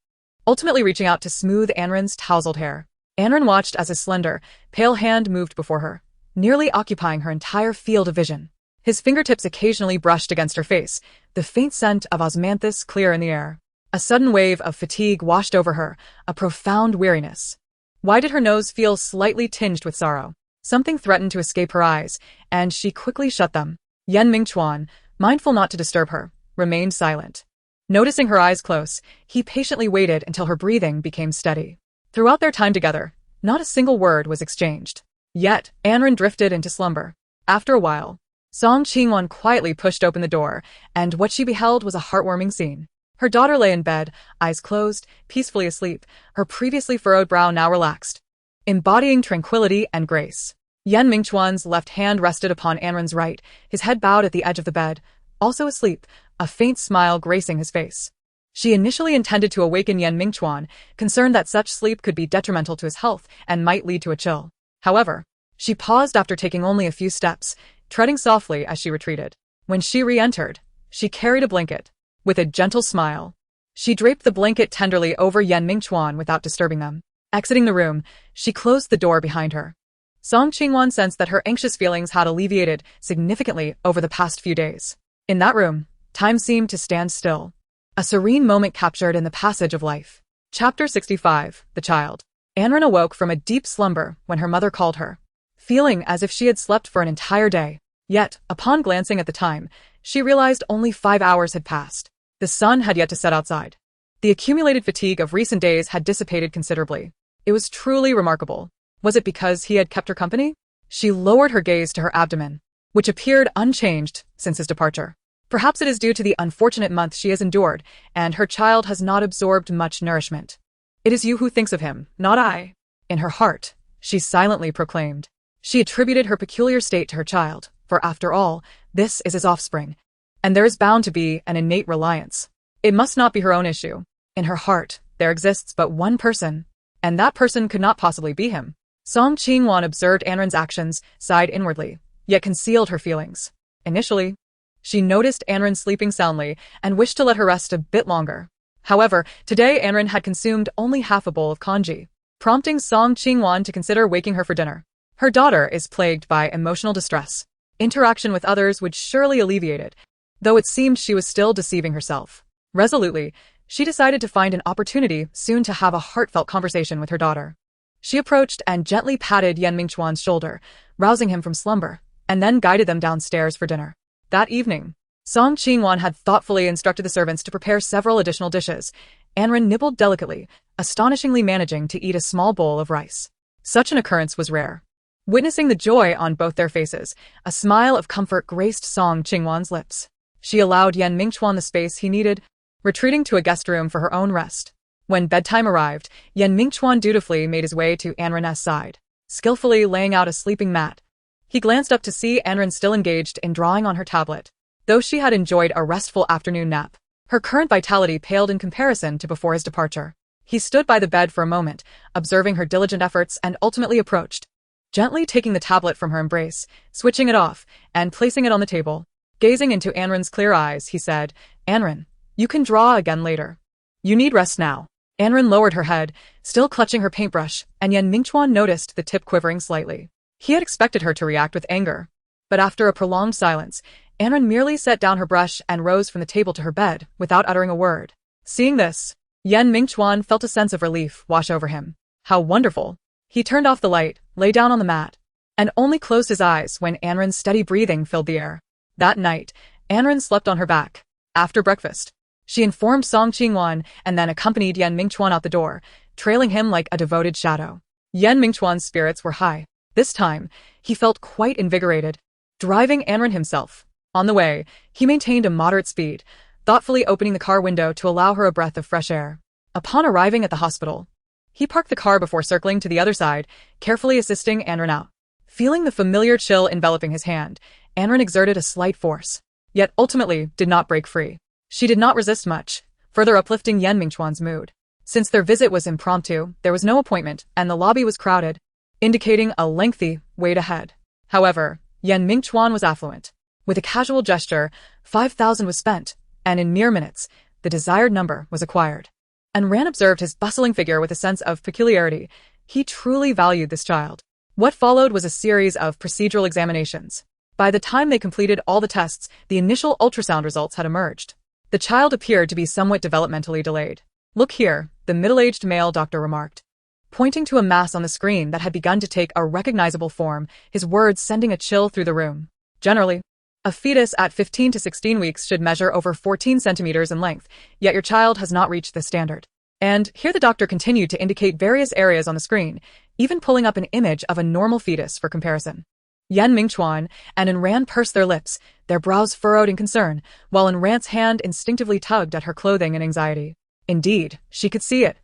Speaker 1: ultimately reaching out to smooth Ran's tousled hair. Ran watched as his slender, pale hand moved before her, nearly occupying her entire field of vision. His fingertips occasionally brushed against her face, the faint scent of osmanthus clear in the air. A sudden wave of fatigue washed over her, a profound weariness. Why did her nose feel slightly tinged with sorrow? Something threatened to escape her eyes, and she quickly shut them. Mingchuan, mindful not to disturb her, remained silent. Noticing her eyes close, he patiently waited until her breathing became steady. Throughout their time together, not a single word was exchanged. Yet, Ran drifted into slumber. After a while, Song Qingwan quietly pushed open the door, and what she beheld was a heartwarming scene. Her daughter lay in bed, eyes closed, peacefully asleep, her previously furrowed brow now relaxed, embodying tranquility and grace. Mingchuan's left hand rested upon Ran's right, his head bowed at the edge of the bed, also asleep, a faint smile gracing his face. She initially intended to awaken Mingchuan, concerned that such sleep could be detrimental to his health and might lead to a chill. However, she paused after taking only a few steps, treading softly as she retreated. When she re-entered, she carried a blanket. With a gentle smile, she draped the blanket tenderly over Mingchuan without disturbing them. Exiting the room, she closed the door behind her. Song Qingwan sensed that her anxious feelings had alleviated significantly over the past few days. In that room, time seemed to stand still. A serene moment captured in the passage of life. Chapter 65, The Child. Ran awoke from a deep slumber when her mother called her, feeling as if she had slept for an entire day. Yet, upon glancing at the time, she realized only 5 hours had passed. The sun had yet to set outside. The accumulated fatigue of recent days had dissipated considerably. It was truly remarkable. Was it because he had kept her company? She lowered her gaze to her abdomen, which appeared unchanged since his departure. Perhaps it is due to the unfortunate month she has endured, and her child has not absorbed much nourishment. It is you who thinks of him, not I. In her heart, she silently proclaimed. She attributed her peculiar state to her child, for after all, this is his offspring, and there is bound to be an innate reliance. It must not be her own issue. In her heart, there exists but one person, and that person could not possibly be him. Song Qingwan observed Ran's actions, sighed inwardly, yet concealed her feelings. Initially, She noticed Anren sleeping soundly and wished to let her rest a bit longer. However, today Anren had consumed only half a bowl of congee, prompting Song Qingwan to consider waking her for dinner. Her daughter is plagued by emotional distress. Interaction with others would surely alleviate it, though it seemed she was still deceiving herself. Resolutely, she decided to find an opportunity soon to have a heartfelt conversation with her daughter. She approached and gently patted Yan Mingchuan's shoulder, rousing him from slumber, and then guided them downstairs for dinner. That evening, Song Qingwan had thoughtfully instructed the servants to prepare several additional dishes. Anren nibbled delicately, astonishingly managing to eat a small bowl of rice. Such an occurrence was rare. Witnessing the joy on both their faces, a smile of comfort graced Song Qingwan's lips. She allowed Yan Mingchuan the space he needed, retreating to a guest room for her own rest. When bedtime arrived, Yan Mingchuan dutifully made his way to Anren's side, skillfully laying out a sleeping mat. He glanced up to see Anren still engaged in drawing on her tablet. Though she had enjoyed a restful afternoon nap, her current vitality paled in comparison to before his departure. He stood by the bed for a moment, observing her diligent efforts, and ultimately approached, gently taking the tablet from her embrace, switching it off, and placing it on the table. Gazing into Anren's clear eyes, he said, "Anren, you can draw again later. You need rest now." Anren lowered her head, still clutching her paintbrush, and Yan Mingchuan noticed the tip quivering slightly. He had expected her to react with anger. But after a prolonged silence, Anren merely set down her brush and rose from the table to her bed, without uttering a word. Seeing this, Yan Mingchuan felt a sense of relief wash over him. How wonderful! He turned off the light, lay down on the mat, and only closed his eyes when Anren's steady breathing filled the air. That night, Anren slept on her back. After breakfast, she informed Song Qingwan and then accompanied Yan Mingchuan out the door, trailing him like a devoted shadow. Yan Mingchuan's spirits were high. This time, he felt quite invigorated, driving Anren himself. On the way, he maintained a moderate speed, thoughtfully opening the car window to allow her a breath of fresh air. Upon arriving at the hospital, he parked the car before circling to the other side, carefully assisting Anren out. Feeling the familiar chill enveloping his hand, Anren exerted a slight force, yet ultimately did not break free. She did not resist much, further uplifting Yan Mingchuan's mood. Since their visit was impromptu, there was no appointment, and the lobby was crowded, indicating a lengthy wait ahead. However, Yan Mingchuan was affluent. With a casual gesture, 5,000 was spent, and in mere minutes, the desired number was acquired. Anren observed his bustling figure with a sense of peculiarity. He truly valued this child. What followed was a series of procedural examinations. By the time they completed all the tests, the initial ultrasound results had emerged. The child appeared to be somewhat developmentally delayed. "Look here," the middle-aged male doctor remarked, pointing to a mass on the screen that had begun to take a recognizable form, his words sending a chill through the room. "Generally, a fetus at 15 to 16 weeks should measure over 14 centimeters in length, yet your child has not reached this standard." And here the doctor continued to indicate various areas on the screen, even pulling up an image of a normal fetus for comparison. Yan Mingchuan and Anren pursed their lips, their brows furrowed in concern, while Anren's hand instinctively tugged at her clothing in anxiety. Indeed, she could see it.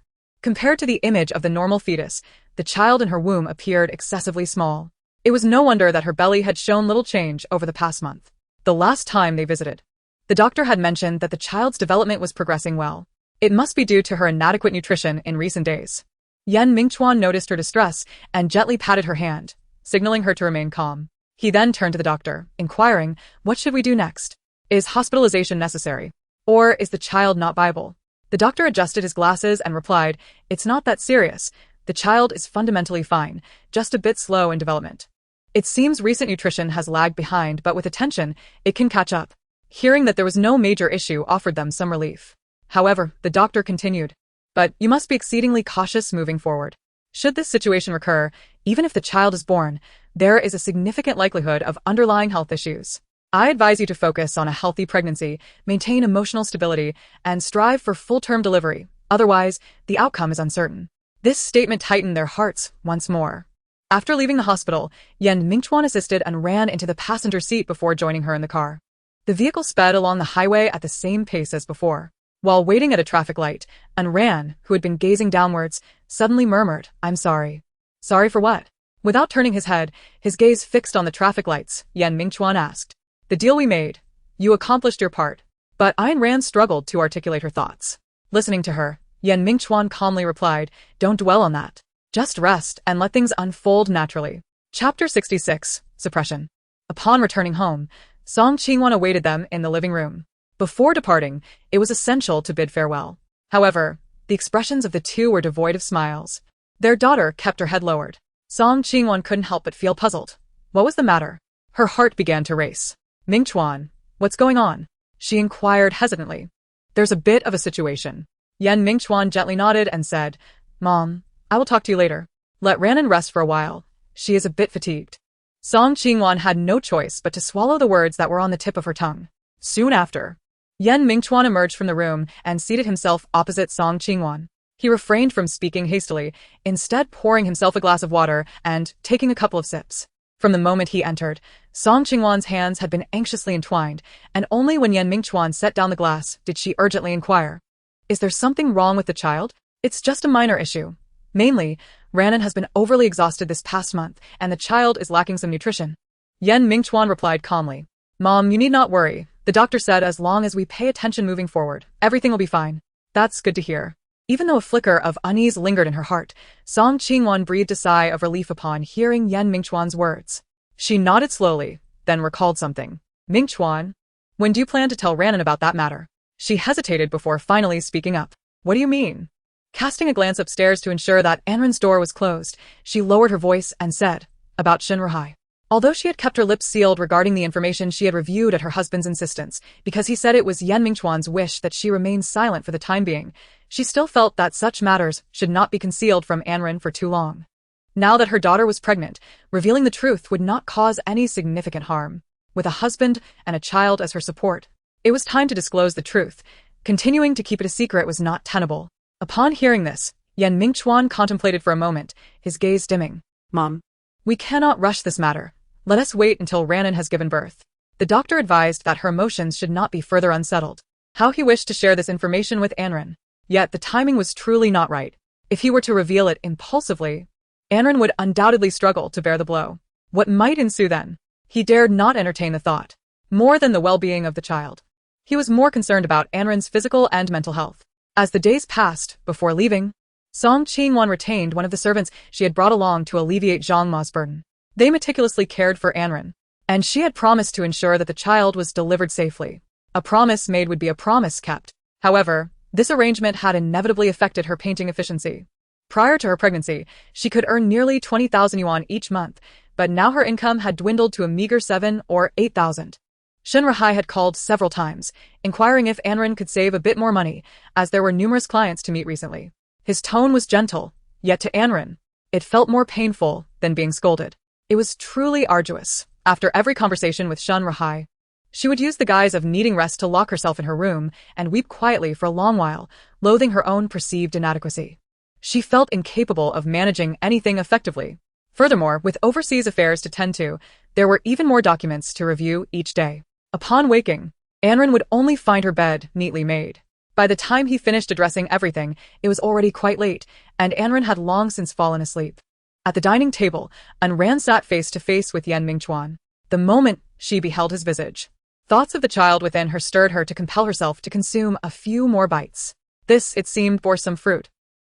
Speaker 1: Compared to the image of the normal fetus, the child in her womb appeared excessively small. It was no wonder that her belly had shown little change over the past month. The last time they visited, the doctor had mentioned that the child's development was progressing well. It must be due to her inadequate nutrition in recent days. Yan Mingchuan noticed her distress and gently patted her hand, signaling her to remain calm. He then turned to the doctor, inquiring, "What should we do next? Is hospitalization necessary? Or is the child not viable?" The doctor adjusted his glasses and replied, "It's not that serious. The child is fundamentally fine, just a bit slow in development. It seems recent nutrition has lagged behind, but with attention, it can catch up." Hearing that there was no major issue offered them some relief. However, the doctor continued, "But you must be exceedingly cautious moving forward. Should this situation recur, even if the child is born, there is a significant likelihood of underlying health issues. I advise you to focus on a healthy pregnancy, maintain emotional stability, and strive for full-term delivery. Otherwise, the outcome is uncertain." This statement tightened their hearts once more. After leaving the hospital, Yan Mingchuan assisted and ran into the passenger seat before joining her in the car. The vehicle sped along the highway at the same pace as before. While waiting at a traffic light, Anren, who had been gazing downwards, suddenly murmured, "I'm sorry." "Sorry for what?" Without turning his head, his gaze fixed on the traffic lights, Yan Mingchuan asked. "The deal we made. You accomplished your part." But Ayn Rand struggled to articulate her thoughts. Listening to her, Yan Mingchuan calmly replied, "Don't dwell on that. Just rest and let things unfold naturally." Chapter 66, Suppression. Upon returning home, Song Qingwan awaited them in the living room. Before departing, it was essential to bid farewell. However, the expressions of the two were devoid of smiles. Their daughter kept her head lowered. Song Qingwan couldn't help but feel puzzled. What was the matter? Her heart began to race. Mingchuan, what's going on? She inquired hesitantly. There's a bit of a situation. Mingchuan gently nodded and said, Mom, I will talk to you later. Let Ranan rest for a while. She is a bit fatigued. Song Qingwan had no choice but to swallow the words that were on the tip of her tongue. Soon after, Mingchuan emerged from the room and seated himself opposite Song Qingwan. He refrained from speaking hastily, instead pouring himself a glass of water and taking a couple of sips. From the moment he entered, Song Qingwan's hands had been anxiously entwined, and only when Mingchuan set down the glass did she urgently inquire. Is there something wrong with the child? It's just a minor issue. Mainly, Ranan has been overly exhausted this past month, and the child is lacking some nutrition. Mingchuan replied calmly. Mom, you need not worry. The doctor said as long as we pay attention moving forward, everything will be fine. That's good to hear. Even though a flicker of unease lingered in her heart, Song Qingwan breathed a sigh of relief upon hearing Mingchuan's words. She nodded slowly, then recalled something. Mingchuan, when do you plan to tell Ranan about that matter? She hesitated before finally speaking up. What do you mean? Casting a glance upstairs to ensure that Anren's door was closed, she lowered her voice and said, about Runaway. Although she had kept her lips sealed regarding the information she had reviewed at her husband's insistence, because he said it was Mingchuan's wish that she remain silent for the time being, she still felt that such matters should not be concealed from Anren for too long. Now that her daughter was pregnant, revealing the truth would not cause any significant harm. With a husband and a child as her support, it was time to disclose the truth. Continuing to keep it a secret was not tenable. Upon hearing this, Mingchuan contemplated for a moment, his gaze dimming.
Speaker 2: Mom,
Speaker 1: we cannot rush this matter. Let us wait until Ranan has given birth. The doctor advised that her emotions should not be further unsettled. How he wished to share this information with Anren. Yet the timing was truly not right. If he were to reveal it impulsively, Anren would undoubtedly struggle to bear the blow. What might ensue then? He dared not entertain the thought. More than the well-being of the child, he was more concerned about Anren's physical and mental health. As the days passed, before leaving, Song Qingwan retained one of the servants she had brought along to alleviate Zhang Ma's burden. They meticulously cared for Anren, and she had promised to ensure that the child was delivered safely. A promise made would be a promise kept. However, this arrangement had inevitably affected her painting efficiency. Prior to her pregnancy, she could earn nearly 20,000 yuan each month, but now her income had dwindled to a meager 7 or 8,000. Runaway had called several times, inquiring if Anren could save a bit more money, as there were numerous clients to meet recently. His tone was gentle, yet to Anren, it felt more painful than being scolded. It was truly arduous. After every conversation with Runaway, she would use the guise of needing rest to lock herself in her room and weep quietly for a long while, loathing her own perceived inadequacy. She felt incapable of managing anything effectively. Furthermore, with overseas affairs to tend to, there were even more documents to review each day. Upon waking, Anren would only find her bed neatly made. By the time he finished addressing everything, it was already quite late, and Anren had long since fallen asleep. At the dining table, Anren sat face to face with Mingchuan. The moment she beheld his visage, thoughts of the child within her stirred her to compel herself to consume a few more bites. This, it seemed, bore some fruit.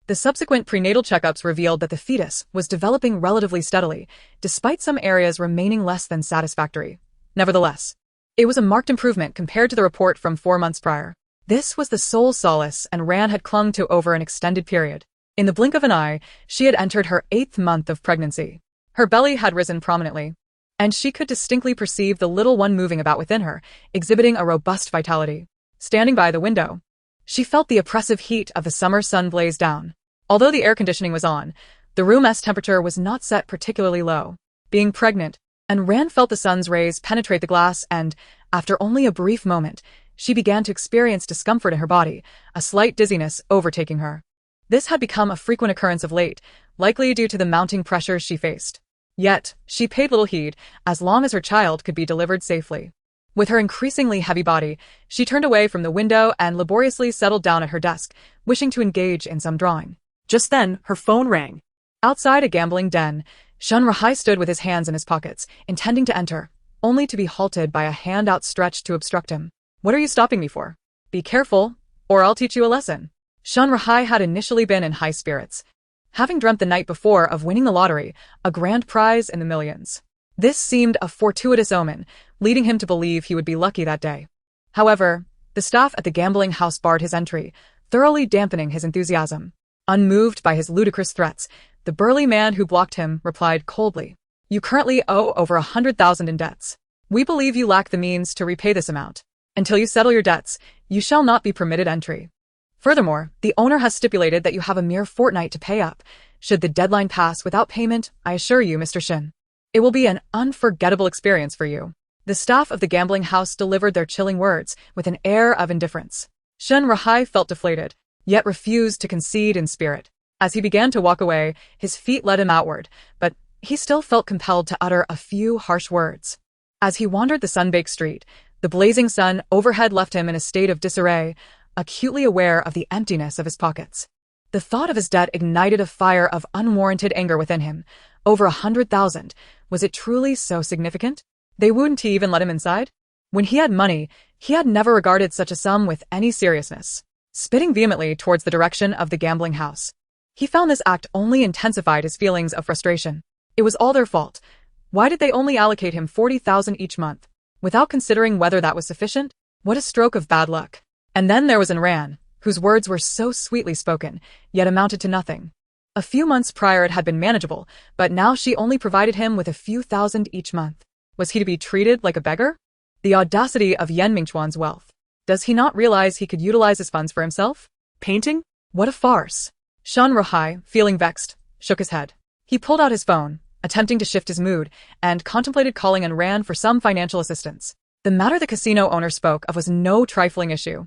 Speaker 1: The subsequent prenatal checkups revealed that the fetus was developing relatively steadily, despite some areas remaining less than satisfactory. Nevertheless, it was a marked improvement compared to the report from 4 months prior. This was the sole solace Anren had clung to over an extended period. In the blink of an eye, she had entered her 8th month of pregnancy. Her belly had risen prominently, and she could distinctly perceive the little one moving about within her, exhibiting a robust vitality. Standing by the window, she felt the oppressive heat of the summer sun blaze down. Although the air conditioning was on, the room's temperature was not set particularly low. Being pregnant, Anren felt the sun's rays penetrate the glass and, after only a brief moment, she began to experience discomfort in her body, a slight dizziness overtaking her. This had become a frequent occurrence of late, likely due to the mounting pressures she faced. Yet, she paid little heed, as long as her child could be delivered safely. With her increasingly heavy body, she turned away from the window and laboriously settled down at her desk, wishing to engage in some drawing.
Speaker 2: Just then, her phone rang.
Speaker 1: Outside a gambling den, Runaway stood with his hands in his pockets, intending to enter, only to be halted by a hand outstretched to obstruct him. What are you stopping me for? Be careful, or I'll teach you a lesson. Runaway had initially been in high spirits, having dreamt the night before of winning the lottery, a grand prize in the millions. This seemed a fortuitous omen, leading him to believe he would be lucky that day. However, the staff at the gambling house barred his entry, thoroughly dampening his enthusiasm. Unmoved by his ludicrous threats, the burly man who blocked him replied coldly, "You currently owe over 100,000 in debts. We believe you lack the means to repay this amount. Until you settle your debts, you shall not be permitted entry. Furthermore, the owner has stipulated that you have a mere fortnight to pay up. Should the deadline pass without payment, I assure you, Mr. Shin, it will be an unforgettable experience for you." The staff of the gambling house delivered their chilling words with an air of indifference. Shin Rahai felt deflated, yet refused to concede in spirit. As he began to walk away, his feet led him outward, but he still felt compelled to utter a few harsh words. As he wandered the sun-baked street, the blazing sun overhead left him in a state of disarray, acutely aware of the emptiness of his pockets. The thought of his debt ignited a fire of unwarranted anger within him. Over 100,000. Was it truly so significant? They wouldn't even let him inside? When he had money, he had never regarded such a sum with any seriousness. Spitting vehemently towards the direction of the gambling house, he found this act only intensified his feelings of frustration. It was all their fault. Why did they only allocate him 40,000 each month? Without considering whether that was sufficient? What a stroke of bad luck. And then there was Anran, whose words were so sweetly spoken, yet amounted to nothing. A few months prior it had been manageable, but now she only provided him with a few thousand each month. Was he to be treated like a beggar? The audacity of Mingchuan's wealth. Does he not realize he could utilize his funds for himself? Painting? What a farce. Shin Rahai, feeling vexed, shook his head. He pulled out his phone, attempting to shift his mood, and contemplated calling Anran for some financial assistance. The matter the casino owner spoke of was no trifling issue,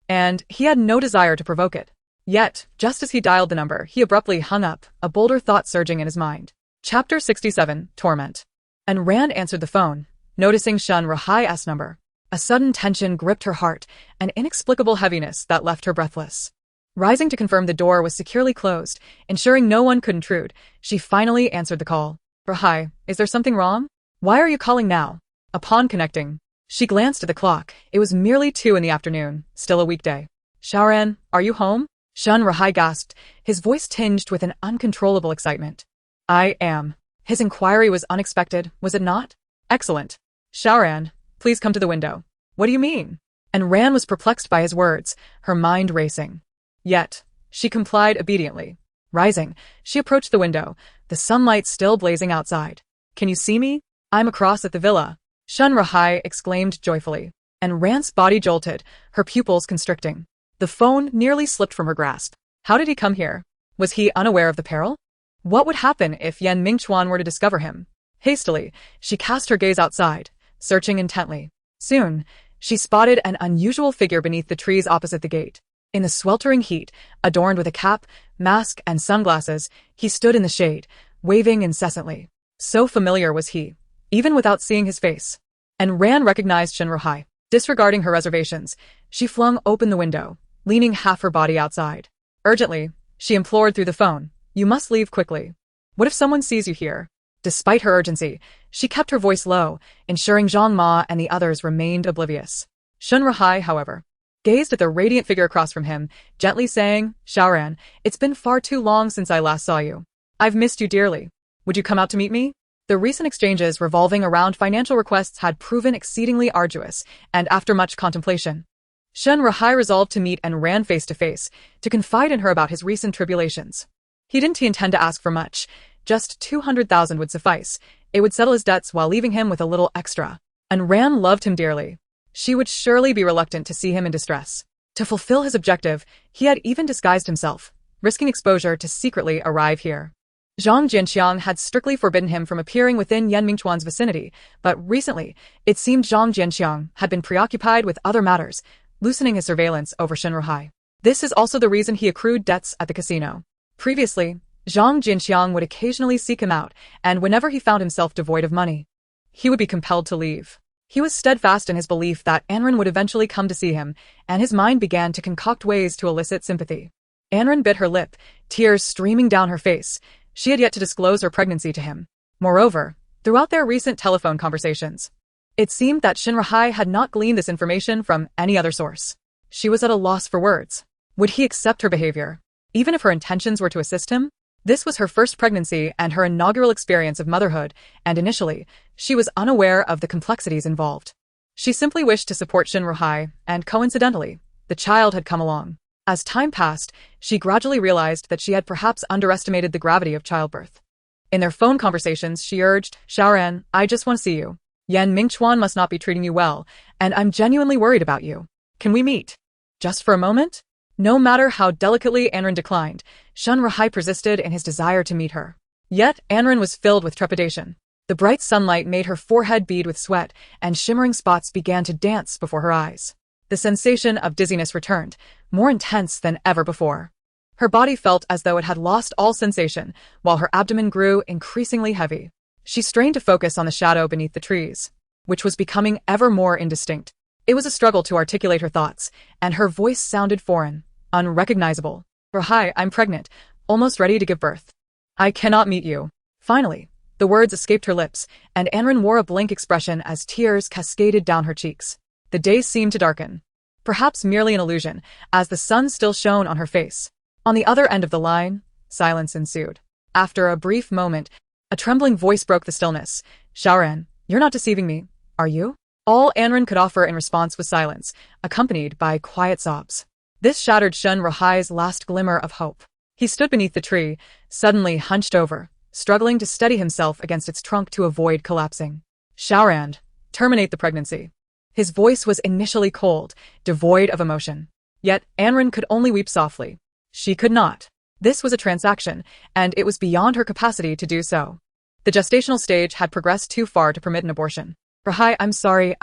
Speaker 1: and he had no desire to provoke it. Yet, just as he dialed the number, he abruptly hung up, a bolder thought surging in his mind. Chapter 67, Torment. Anran answered the phone, noticing Shin Rahai's number. A sudden tension gripped her heart, an inexplicable heaviness that left her breathless. Rising to confirm the door was securely closed, ensuring no one could intrude, she finally answered the call. "Rahai, is there something wrong? Why are you calling now?" Upon connecting, she glanced at the clock. It was merely 2 in the afternoon, still a weekday. "Shaoran, are you home?" Shin Rahai gasped, his voice tinged with an uncontrollable excitement. "I am." His inquiry was unexpected, was it not? "Excellent. Shaoran, please come to the window." "What do you mean?" And Ran was perplexed by his words, her mind racing. Yet, she complied obediently. Rising, she approached the window, the sunlight still blazing outside. "Can you see me? I'm across at the villa." Shin Rahai exclaimed joyfully, and Ran's body jolted, her pupils constricting. The phone nearly slipped from her grasp. How did he come here? Was he unaware of the peril? What would happen if Mingchuan were to discover him? Hastily, she cast her gaze outside, searching intently. Soon, she spotted an unusual figure beneath the trees opposite the gate. In the sweltering heat, adorned with a cap, mask, and sunglasses, he stood in the shade, waving incessantly. So familiar was he, even without seeing his face. And Ran recognized Shin Rahai. Disregarding her reservations, she flung open the window, leaning half her body outside. Urgently, she implored through the phone, "You must leave quickly. What if someone sees you here?" Despite her urgency, she kept her voice low, ensuring Zhang Ma and the others remained oblivious. Shin Rahai, however, gazed at the radiant figure across from him, gently saying, "Shaoran, it's been far too long since I last saw you. I've missed you dearly. Would you come out to meet me?" The recent exchanges revolving around financial requests had proven exceedingly arduous, and after much contemplation, Shin Rahai resolved to meet and Ran face to face, to confide in her about his recent tribulations. He didn't intend to ask for much, just 200,000 would suffice. It would settle his debts while leaving him with a little extra. And Ran loved him dearly. She would surely be reluctant to see him in distress. To fulfill his objective, he had even disguised himself, risking exposure to secretly arrive here. Zhang Jianxiang had strictly forbidden him from appearing within Mingchuan's vicinity, but recently, it seemed Zhang Jianxiang had been preoccupied with other matters, loosening his surveillance over Shin Rahai. This is also the reason he accrued debts at the casino. Previously, Zhang Jianxiang would occasionally seek him out, and whenever he found himself devoid of money, he would be compelled to leave. He was steadfast in his belief that Anran would eventually come to see him, and his mind began to concoct ways to elicit sympathy. Anran bit her lip, tears streaming down her face. She had yet to disclose her pregnancy to him. Moreover, throughout their recent telephone conversations, it seemed that Shin Rahai had not gleaned this information from any other source. She was at a loss for words. Would he accept her behavior, even if her intentions were to assist him? This was her first pregnancy and her inaugural experience of motherhood, and initially, she was unaware of the complexities involved. She simply wished to support Runaway, and coincidentally, the child had come along. As time passed, she gradually realized that she had perhaps underestimated the gravity of childbirth. In their phone conversations, she urged, Xiaoran, I just want to see you. Yan Mingchuan must not be treating you well, and I'm genuinely worried about you. Can we meet? Just for a moment? No matter how delicately Anren declined, Runaway persisted in his desire to meet her. Yet, Anren was filled with trepidation. The bright sunlight made her forehead bead with sweat, and shimmering spots began to dance before her eyes. The sensation of dizziness returned, more intense than ever before. Her body felt as though it had lost all sensation, while her abdomen grew increasingly heavy. She strained to focus on the shadow beneath the trees, which was becoming ever more indistinct. It was a struggle to articulate her thoughts, and her voice sounded foreign, unrecognizable. Hi, I'm pregnant, almost ready to give birth. I cannot meet you. Finally, the words escaped her lips, and Anren wore a blank expression as tears cascaded down her cheeks. The days seemed to darken. Perhaps merely an illusion, as the sun still shone on her face. On the other end of the line, silence ensued. After a brief moment, a trembling voice broke the stillness. Xiaoran, you're not deceiving me, are you? All Anren could offer in response was silence, accompanied by quiet sobs. This shattered Runaway's last glimmer of hope. He stood beneath the tree, suddenly hunched over, struggling to steady himself against its trunk to avoid collapsing. Xiaoran, terminate the pregnancy. His voice was initially cold, devoid of emotion. Yet Anren could only weep softly. She could not. This was a transaction, and it was beyond her capacity to do so. The gestational stage had progressed too far to permit an abortion. Hi, I'm sorry,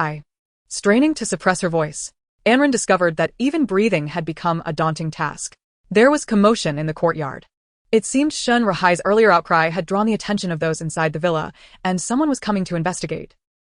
Speaker 1: Straining to suppress her voice, Anren discovered that even breathing had become a daunting task. There was commotion in the courtyard. It seemed Runaway's earlier outcry had drawn the attention of those inside the villa, and someone was coming to investigate.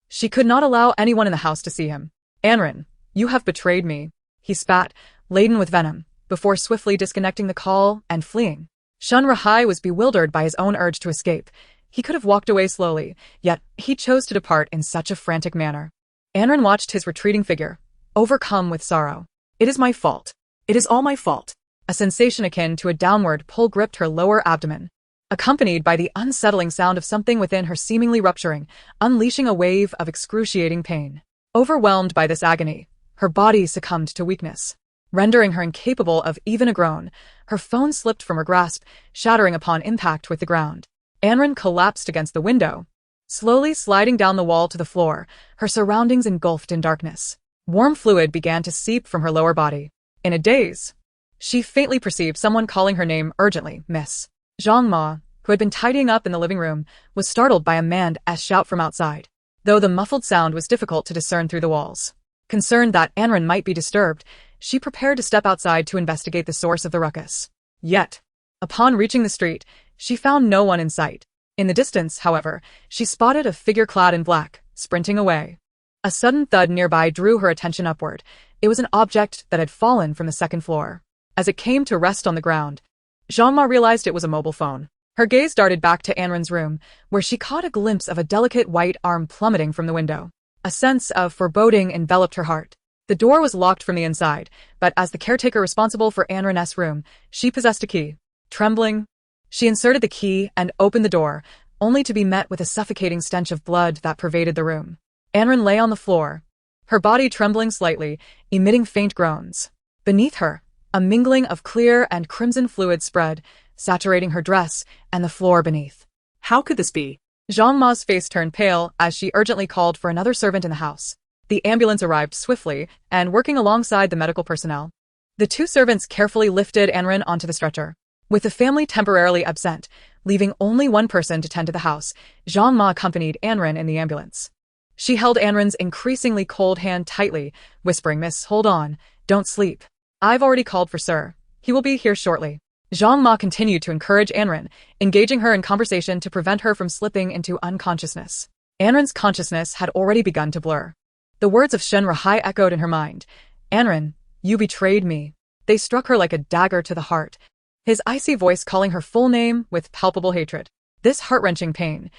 Speaker 1: She could not allow anyone in the house to see him. Anren, you have betrayed me, he spat, laden with venom, before swiftly disconnecting the call and fleeing. Runaway was bewildered by his own urge to escape. He could have walked away slowly, yet he chose to depart in such a frantic manner. Anren watched his retreating figure, overcome with sorrow. It is my fault.
Speaker 2: It is all my fault.
Speaker 1: A sensation akin to a downward pull gripped her lower abdomen, accompanied by the unsettling sound of something within her seemingly rupturing, unleashing a wave of excruciating pain. Overwhelmed by this agony, her body succumbed to weakness, rendering her incapable of even a groan. Her phone slipped from her grasp, shattering upon impact with the ground. Anren collapsed against the window, slowly sliding down the wall to the floor, her surroundings engulfed in darkness. Warm fluid began to seep from her lower body. In a daze, she faintly perceived someone calling her name urgently. Miss Zhang Ma, who had been tidying up in the living room, was startled by a man's shout from outside, though the muffled sound was difficult to discern through the walls. Concerned that Anren might be disturbed, she prepared to step outside to investigate the source of the ruckus. Yet, upon reaching the street, she found no one in sight. In the distance, however, she spotted a figure clad in black, sprinting away. A sudden thud nearby drew her attention upward. It was an object that had fallen from the second floor. As it came to rest on the ground, Zhang Ma realized it was a mobile phone. Her gaze darted back to Anren's room, where she caught a glimpse of a delicate white arm plummeting from the window. A sense of foreboding enveloped her heart. The door was locked from the inside, but as the caretaker responsible for Anren's room, she possessed a key. Trembling, she inserted the key and opened the door, only to be met with a suffocating stench of blood that pervaded the room. Anren lay on the floor, her body trembling slightly, emitting faint groans. Beneath her, a mingling of clear and crimson fluid spread, saturating her dress and the floor beneath.
Speaker 2: How could this be?
Speaker 1: Zhang Ma's face turned pale as she urgently called for another servant in the house. The ambulance arrived swiftly, and working alongside the medical personnel, the two servants carefully lifted Anren onto the stretcher. With the family temporarily absent, leaving only one person to tend to the house, Zhang Ma accompanied Anren in the ambulance. She held Anren's increasingly cold hand tightly, whispering, Miss, hold on, don't sleep. I've already called for Sir. He will be here shortly. Zhang Ma continued to encourage Anren, engaging her in conversation to prevent her from slipping into unconsciousness. Anren's consciousness had already begun to blur. The words of Runaway echoed in her mind. Anren, you betrayed me. They struck her like a dagger to the heart, his icy voice calling her full name with palpable hatred. This heart-wrenching pain,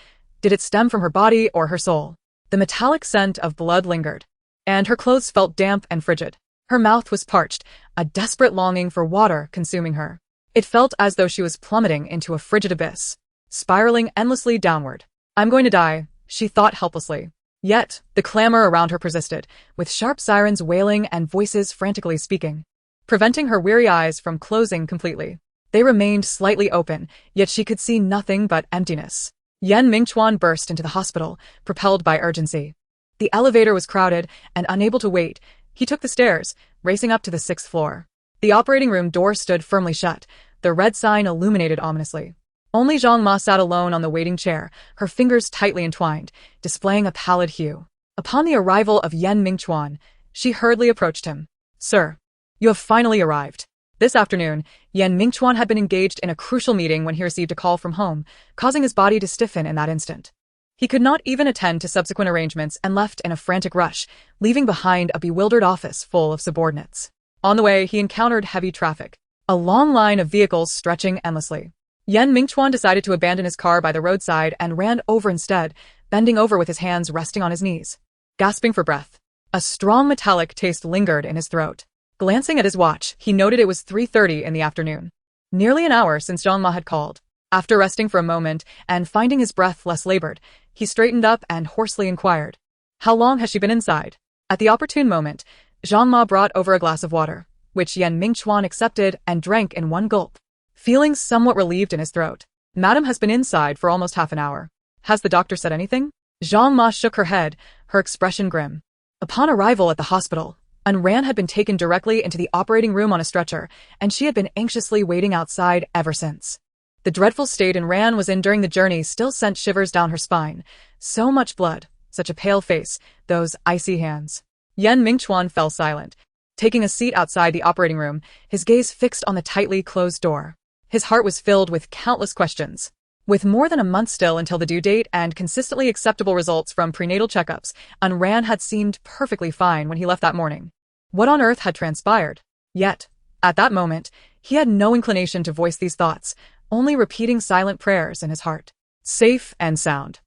Speaker 1: did it stem from her body or her soul? The metallic scent of blood lingered, and her clothes felt damp and frigid. Her mouth was parched, a desperate longing for water consuming her. It felt as though she was plummeting into a frigid abyss, spiraling endlessly downward. I'm going to die, she thought helplessly. Yet, the clamor around her persisted, with sharp sirens wailing and voices frantically speaking, preventing her weary eyes from closing completely. They remained slightly open, yet she could see nothing but emptiness. Mingchuan burst into the hospital, propelled by urgency. The elevator was crowded, and unable to wait, he took the stairs, racing up to the 6th floor. The operating room door stood firmly shut, the red sign illuminated ominously. Only Zhang Ma sat alone on the waiting chair, her fingers tightly entwined, displaying a pallid hue. Upon the arrival of Mingchuan, she hurriedly approached him. Sir, you have finally arrived. This afternoon, Mingchuan had been engaged in a crucial meeting when he received a call from home, causing his body to stiffen in that instant. He could not even attend to subsequent arrangements and left in a frantic rush, leaving behind a bewildered office full of subordinates. On the way, he encountered heavy traffic, a long line of vehicles stretching endlessly. Mingchuan decided to abandon his car by the roadside and ran over instead, bending over with his hands resting on his knees. Gasping for breath, a strong metallic taste lingered in his throat. Glancing at his watch, he noted it was 3:30 in the afternoon. Nearly an hour since Zhang Ma had called. After resting for a moment and finding his breath less labored, he straightened up and hoarsely inquired, "How long has she been inside?" At the opportune moment, Zhang Ma brought over a glass of water, which Mingchuan accepted and drank in one gulp. Feeling somewhat relieved in his throat, "Madam has been inside for almost half an hour. Has the doctor said anything?" Zhang Ma shook her head, her expression grim. Upon arrival at the hospital, Ran had been taken directly into the operating room on a stretcher, and she had been anxiously waiting outside ever since. The dreadful state Ran was in during the journey still sent shivers down her spine. So much blood, such a pale face, those icy hands. Mingchuan fell silent, taking a seat outside the operating room, his gaze fixed on the tightly closed door. His heart was filled with countless questions. With more than a month still until the due date and consistently acceptable results from prenatal checkups, Ran had seemed perfectly fine when he left that morning. What on earth had transpired? Yet, at that moment, he had no inclination to voice these thoughts, only repeating silent prayers in his heart. Safe and sound.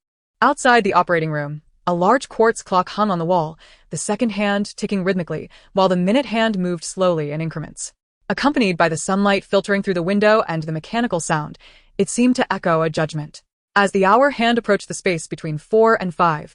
Speaker 1: Outside the operating room, a large quartz clock hung on the wall, the second hand ticking rhythmically, while the minute hand moved slowly in increments. Accompanied by the sunlight filtering through the window and the mechanical sound, it seemed to echo a judgment. As the hour hand approached the space between 4 and 5,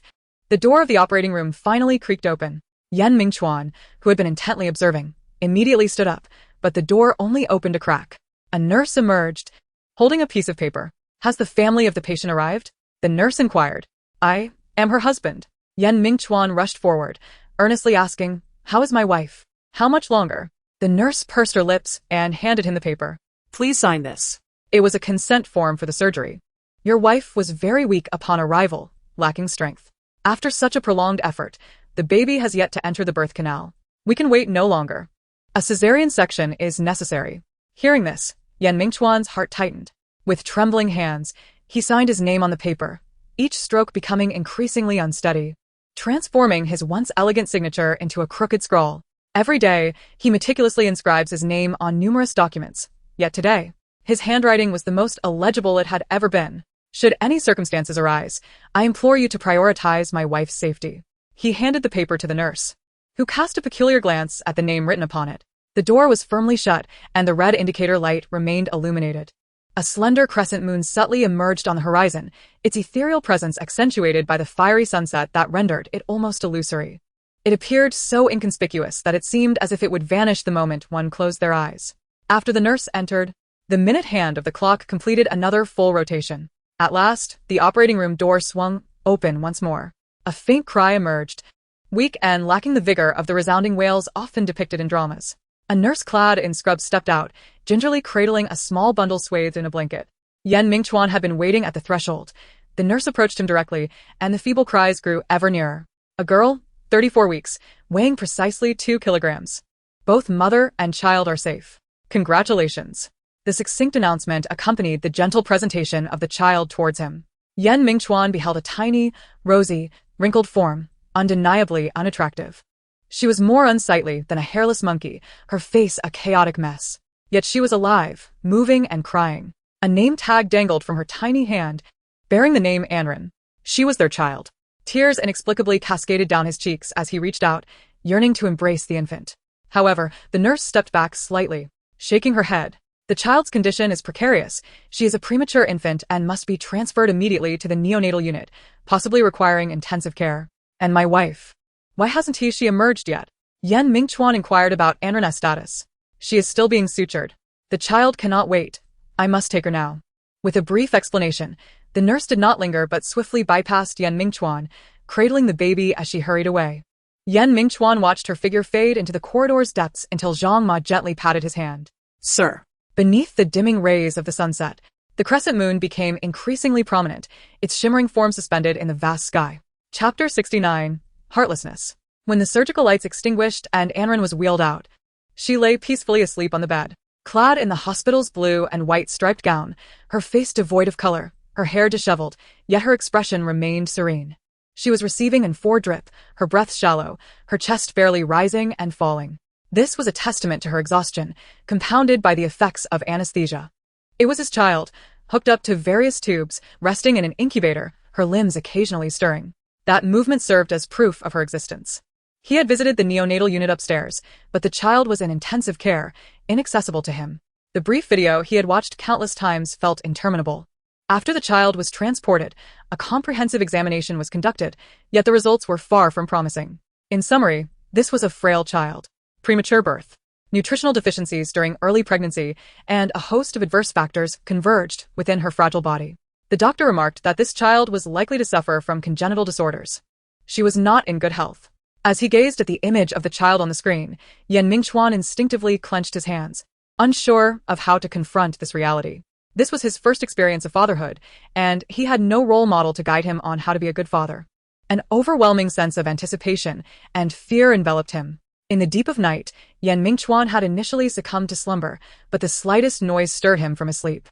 Speaker 1: the door of the operating room finally creaked open. Mingchuan, who had been intently observing, immediately stood up, but the door only opened a crack. A nurse emerged, holding a piece of paper. "Has the family of the patient arrived?" the nurse inquired. "I am her husband." Mingchuan rushed forward, earnestly asking, "How is my wife? How much longer?" The nurse pursed her lips and handed him the paper.
Speaker 2: Please sign this.
Speaker 1: It was a consent form for the surgery. "Your wife was very weak upon arrival, lacking strength. After such a prolonged effort, the baby has yet to enter the birth canal. We can wait no longer. A cesarean section is necessary." Hearing this, Mingchuan's heart tightened. With trembling hands, he signed his name on the paper, each stroke becoming increasingly unsteady, transforming his once elegant signature into a crooked scrawl. Every day, he meticulously inscribes his name on numerous documents, yet today, his handwriting was the most illegible it had ever been. "Should any circumstances arise, I implore you to prioritize my wife's safety." He handed the paper to the nurse, who cast a peculiar glance at the name written upon it. The door was firmly shut, and the red indicator light remained illuminated. A slender crescent moon subtly emerged on the horizon, its ethereal presence accentuated by the fiery sunset that rendered it almost illusory. It appeared so inconspicuous that it seemed as if it would vanish the moment one closed their eyes. After the nurse entered, the minute hand of the clock completed another full rotation. At last, the operating room door swung open once more. A faint cry emerged, weak and lacking the vigor of the resounding wails often depicted in dramas. A nurse clad in scrubs stepped out, gingerly cradling a small bundle swathed in a blanket. Mingchuan had been waiting at the threshold. The nurse approached him directly, and the feeble cries grew ever nearer. A girl, 34 weeks, weighing precisely 2 kilograms. Both mother and child are safe. Congratulations. The succinct announcement accompanied the gentle presentation of the child towards him. Mingchuan beheld a tiny, rosy, wrinkled form, undeniably unattractive. She was more unsightly than a hairless monkey, her face a chaotic mess. Yet she was alive, moving and crying. A name tag dangled from her tiny hand, bearing the name Anren. She was their child. Tears inexplicably cascaded down his cheeks as he reached out, yearning to embrace the infant. However, the nurse stepped back slightly, shaking her head. The child's condition is precarious. She is a premature infant and must be transferred immediately to the neonatal unit, possibly requiring intensive care. And my wife. Why hasn't she emerged yet? Mingchuan inquired about Anren's status. She is still being sutured. The child cannot wait. I must take her now. With a brief explanation, the nurse did not linger but swiftly bypassed Mingchuan, cradling the baby as she hurried away. Mingchuan watched her figure fade into the corridor's depths until Zhang Ma gently patted his hand.
Speaker 2: Sir.
Speaker 1: Beneath the dimming rays of the sunset, the crescent moon became increasingly prominent, its shimmering form suspended in the vast sky. Chapter 69. Heartlessness. When the surgical lights extinguished and Anren was wheeled out, she lay peacefully asleep on the bed. Clad in the hospital's blue and white striped gown, her face devoid of color, her hair disheveled, yet her expression remained serene. She was receiving in 4 drip, her breath shallow, her chest barely rising and falling. This was a testament to her exhaustion, compounded by the effects of anesthesia. It was his child, hooked up to various tubes, resting in an incubator, her limbs occasionally stirring. That movement served as proof of her existence. He had visited the neonatal unit upstairs, but the child was in intensive care, inaccessible to him. The brief video he had watched countless times felt interminable. After the child was transported, a comprehensive examination was conducted, yet the results were far from promising. In summary, this was a frail child. Premature birth, nutritional deficiencies during early pregnancy, and a host of adverse factors converged within her fragile body. The doctor remarked that this child was likely to suffer from congenital disorders. She was not in good health. As he gazed at the image of the child on the screen, Mingchuan instinctively clenched his hands, unsure of how to confront this reality. This was his first experience of fatherhood, and he had no role model to guide him on how to be a good father. An overwhelming sense of anticipation and fear enveloped him. In the deep of night, Mingchuan had initially succumbed to slumber, but the slightest noise stirred him from his sleep.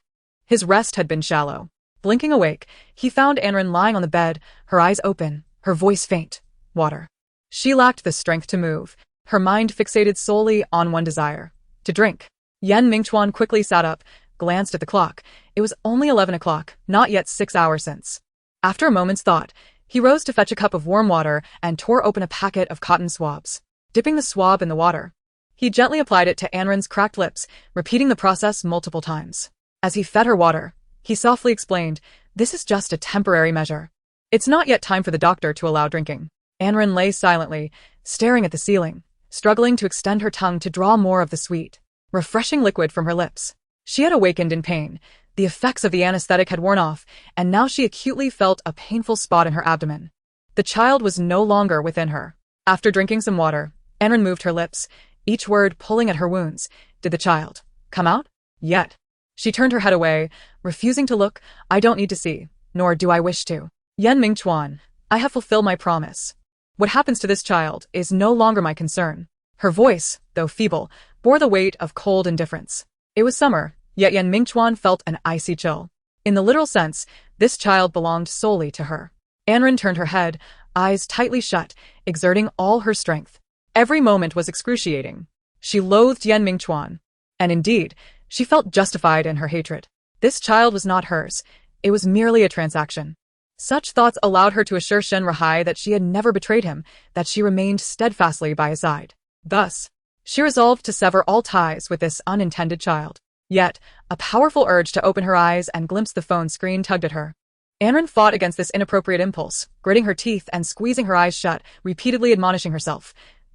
Speaker 1: His rest had been shallow. Blinking awake, he found Anren lying on the bed, her eyes open, her voice faint. Water. She lacked the strength to move, her mind fixated solely on one desire: to drink. Mingchuan quickly sat up, glanced at the clock. It was only 11 o'clock, not yet 6 hours since. After a moment's thought, he rose to fetch a cup of warm water and tore open a packet of cotton swabs. Dipping the swab in the water, he gently applied it to Anren's cracked lips, repeating the process multiple times. As he fed her water, he softly explained, "This is just a temporary measure. It's not yet time for the doctor to allow drinking." Anren lay silently, staring at the ceiling, struggling to extend her tongue to draw more of the sweet, refreshing liquid from her lips. She had awakened in pain. The effects of the anesthetic had worn off, and now she acutely felt a painful spot in her abdomen. The child was no longer within her. After drinking some water, Anren moved her lips, each word pulling at her wounds. Did the child come out? Yet. She turned her head away, refusing to look. "I don't need to see, nor do I wish to. Mingchuan, I have fulfilled my promise. What happens to this child is no longer my concern." Her voice, though feeble, bore the weight of cold indifference. It was summer, yet Mingchuan felt an icy chill. In the literal sense, this child belonged solely to her. Anren turned her head, eyes tightly shut, exerting all her strength. Every moment was excruciating. She loathed Mingchuan. And indeed, she felt justified in her hatred. This child was not hers. It was merely a transaction. Such thoughts allowed her to assure Shen Rahai that she had never betrayed him, that she remained steadfastly by his side. Thus, she resolved to sever all ties with this unintended child. Yet, a powerful urge to open her eyes and glimpse the phone screen tugged at her. Anren fought against this inappropriate impulse, gritting her teeth and squeezing her eyes shut, repeatedly admonishing herself.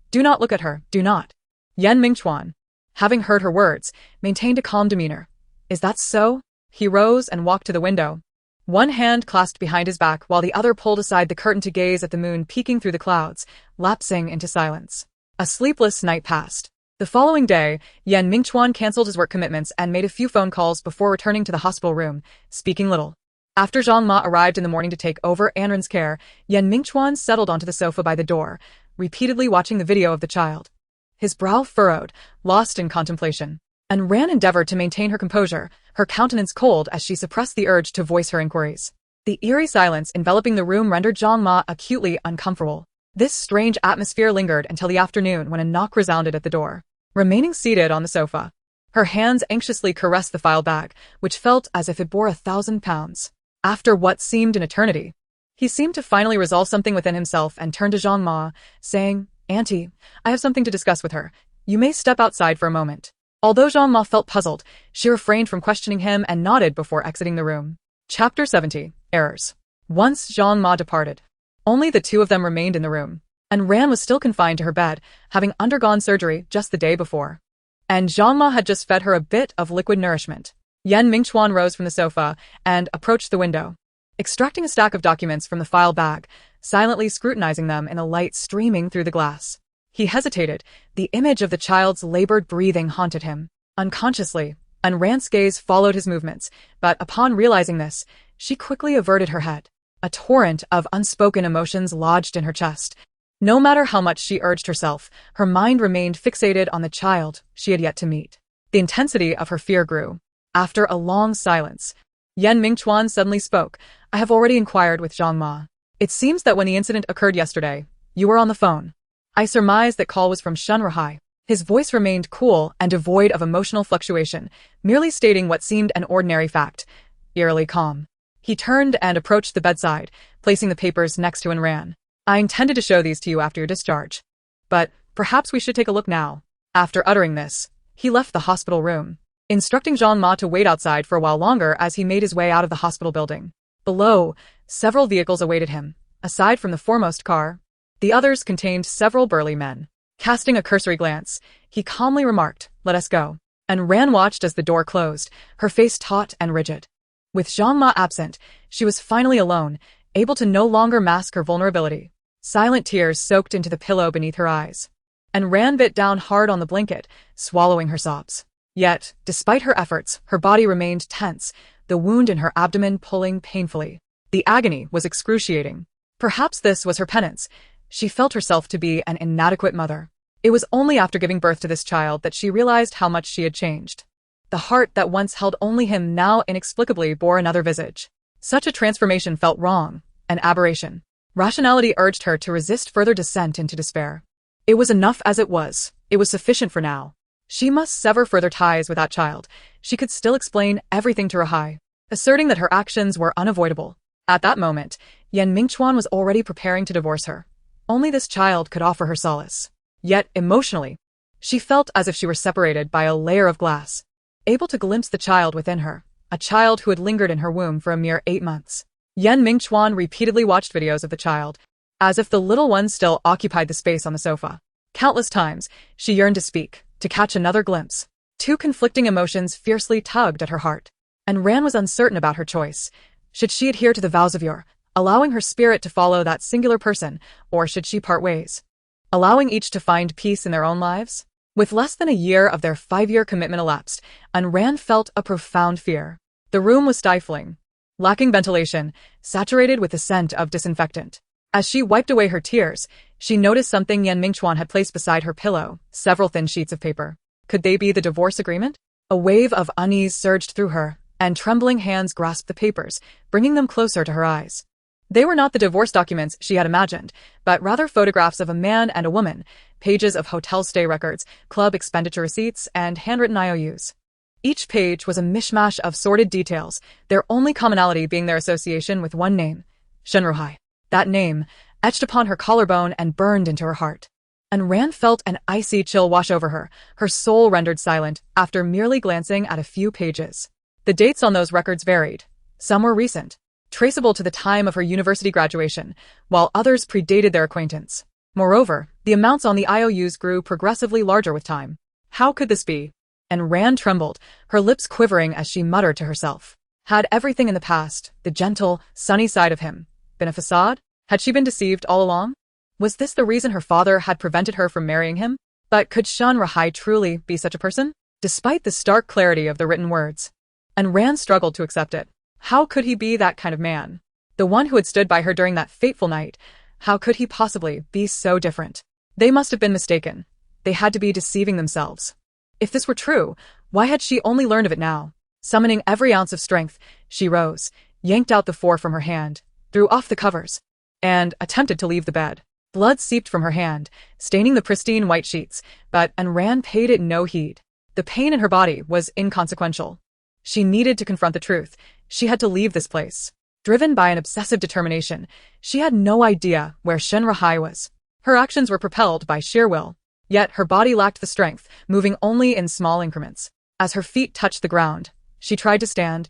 Speaker 1: "Do not look at her, do not." Mingchuan, having heard her words, maintained a calm demeanor. "Is that so?" He rose and walked to the window. One hand clasped behind his back while the other pulled aside the curtain to gaze at the moon peeking through the clouds, lapsing into silence. A sleepless night passed. The following day, Mingchuan canceled his work commitments and made a few phone calls before returning to the hospital room, speaking little. After Zhang Ma arrived in the morning to take over Anren's care, Mingchuan settled onto the sofa by the door, repeatedly watching the video of the child. His brow furrowed, lost in contemplation. Anren endeavored to maintain her composure, her countenance cold as she suppressed the urge to voice her inquiries. The eerie silence enveloping the room rendered Zhang Ma acutely uncomfortable. This strange atmosphere lingered until the afternoon when a knock resounded at the door. Remaining seated on the sofa, her hands anxiously caressed the file bag, which felt as if it bore 1,000 pounds. After what seemed an eternity, he seemed to finally resolve something within himself and turned to Zhang Ma, saying, "Auntie, I have something to discuss with her. You may step outside for a moment." Although Jean Ma felt puzzled, she refrained from questioning him and nodded before exiting the room. Chapter 70. Errors. Once Jean Ma departed, only the two of them remained in the room, and Ran was still confined to her bed, having undergone surgery just the day before. And Jean Ma had just fed her a bit of liquid nourishment. Mingchuan rose from the sofa and approached the window, extracting a stack of documents from the file bag, silently scrutinizing them in the light streaming through the glass. He hesitated. The image of the child's labored breathing haunted him. Unconsciously, and Ran's gaze followed his movements, but upon realizing this, she quickly averted her head. A torrent of unspoken emotions lodged in her chest. No matter how much she urged herself, her mind remained fixated on the child she had yet to meet. The intensity of her fear grew. After a long silence, Mingchuan suddenly spoke. I have already inquired with Zhang Ma. It seems that when the incident occurred yesterday, you were on the phone. I surmise that call was from Shun Rahai. His voice remained cool and devoid of emotional fluctuation, merely stating what seemed an ordinary fact, eerily calm. He turned and approached the bedside, placing the papers next to Ran. I intended to show these to you after your discharge. But perhaps we should take a look now. After uttering this, he left the hospital room, instructing Jean Ma to wait outside for a while longer as he made his way out of the hospital building. Below, several vehicles awaited him. Aside from the foremost car, the others contained several burly men. Casting a cursory glance, he calmly remarked, "Let us go." And Ran watched as the door closed, her face taut and rigid. With Jean Ma absent, she was finally alone, able to no longer mask her vulnerability. Silent tears soaked into the pillow beneath her eyes. And Ran bit down hard on the blanket, swallowing her sobs. Yet, despite her efforts, her body remained tense, the wound in her abdomen pulling painfully. The agony was excruciating. Perhaps this was her penance. She felt herself to be an inadequate mother. It was only after giving birth to this child that she realized how much she had changed. The heart that once held only him now inexplicably bore another visage. Such a transformation felt wrong, an aberration. Rationality urged her to resist further descent into despair. It was enough as it was. It was sufficient for now. She must sever further ties with that child. She could still explain everything to Rahai, asserting that her actions were unavoidable. At that moment, Mingchuan was already preparing to divorce her. Only this child could offer her solace. Yet, emotionally, she felt as if she were separated by a layer of glass, able to glimpse the child within her, a child who had lingered in her womb for a mere 8 months. Mingchuan repeatedly watched videos of the child, as if the little one still occupied the space on the sofa. Countless times, she yearned to speak, to catch another glimpse. Two conflicting emotions fiercely tugged at her heart, and Ran was uncertain about her choice. Should she adhere to the vows of yore, allowing her spirit to follow that singular person, or should she part ways, allowing each to find peace in their own lives? With less than a year of their 5-year commitment elapsed, Ran felt a profound fear. The room was stifling, lacking ventilation, saturated with the scent of disinfectant. As she wiped away her tears, she noticed something Mingchuan had placed beside her pillow, several thin sheets of paper. Could they be the divorce agreement? A wave of unease surged through her, and trembling hands grasped the papers, bringing them closer to her eyes. They were not the divorce documents she had imagined, but rather photographs of a man and a woman, pages of hotel stay records, club expenditure receipts, and handwritten IOUs. Each page was a mishmash of sordid details, their only commonality being their association with one name, Shun Rahai. That name, etched upon her collarbone and burned into her heart. And Ran felt an icy chill wash over her, her soul rendered silent after merely glancing at a few pages. The dates on those records varied. Some were recent, traceable to the time of her university graduation, while others predated their acquaintance. Moreover, the amounts on the IOUs grew progressively larger with time. How could this be? And Ran trembled, her lips quivering as she muttered to herself. Had everything in the past, the gentle, sunny side of him, been a facade? Had she been deceived all along? Was this the reason her father had prevented her from marrying him? But could Shun Rahai truly be such a person? Despite the stark clarity of the written words, and Ran struggled to accept it. How could he be that kind of man? The one who had stood by her during that fateful night. How could he possibly be so different? They must have been mistaken. They had to be deceiving themselves. If this were true, why had she only learned of it now? Summoning every ounce of strength, she rose, yanked out the 4 from her hand, threw off the covers, and attempted to leave the bed. Blood seeped from her hand, staining the pristine white sheets, but Ran paid it no heed. The pain in her body was inconsequential. She needed to confront the truth. She had to leave this place. Driven by an obsessive determination, she had no idea where Shun Rahai was. Her actions were propelled by sheer will. Yet her body lacked the strength, moving only in small increments. As her feet touched the ground, she tried to stand,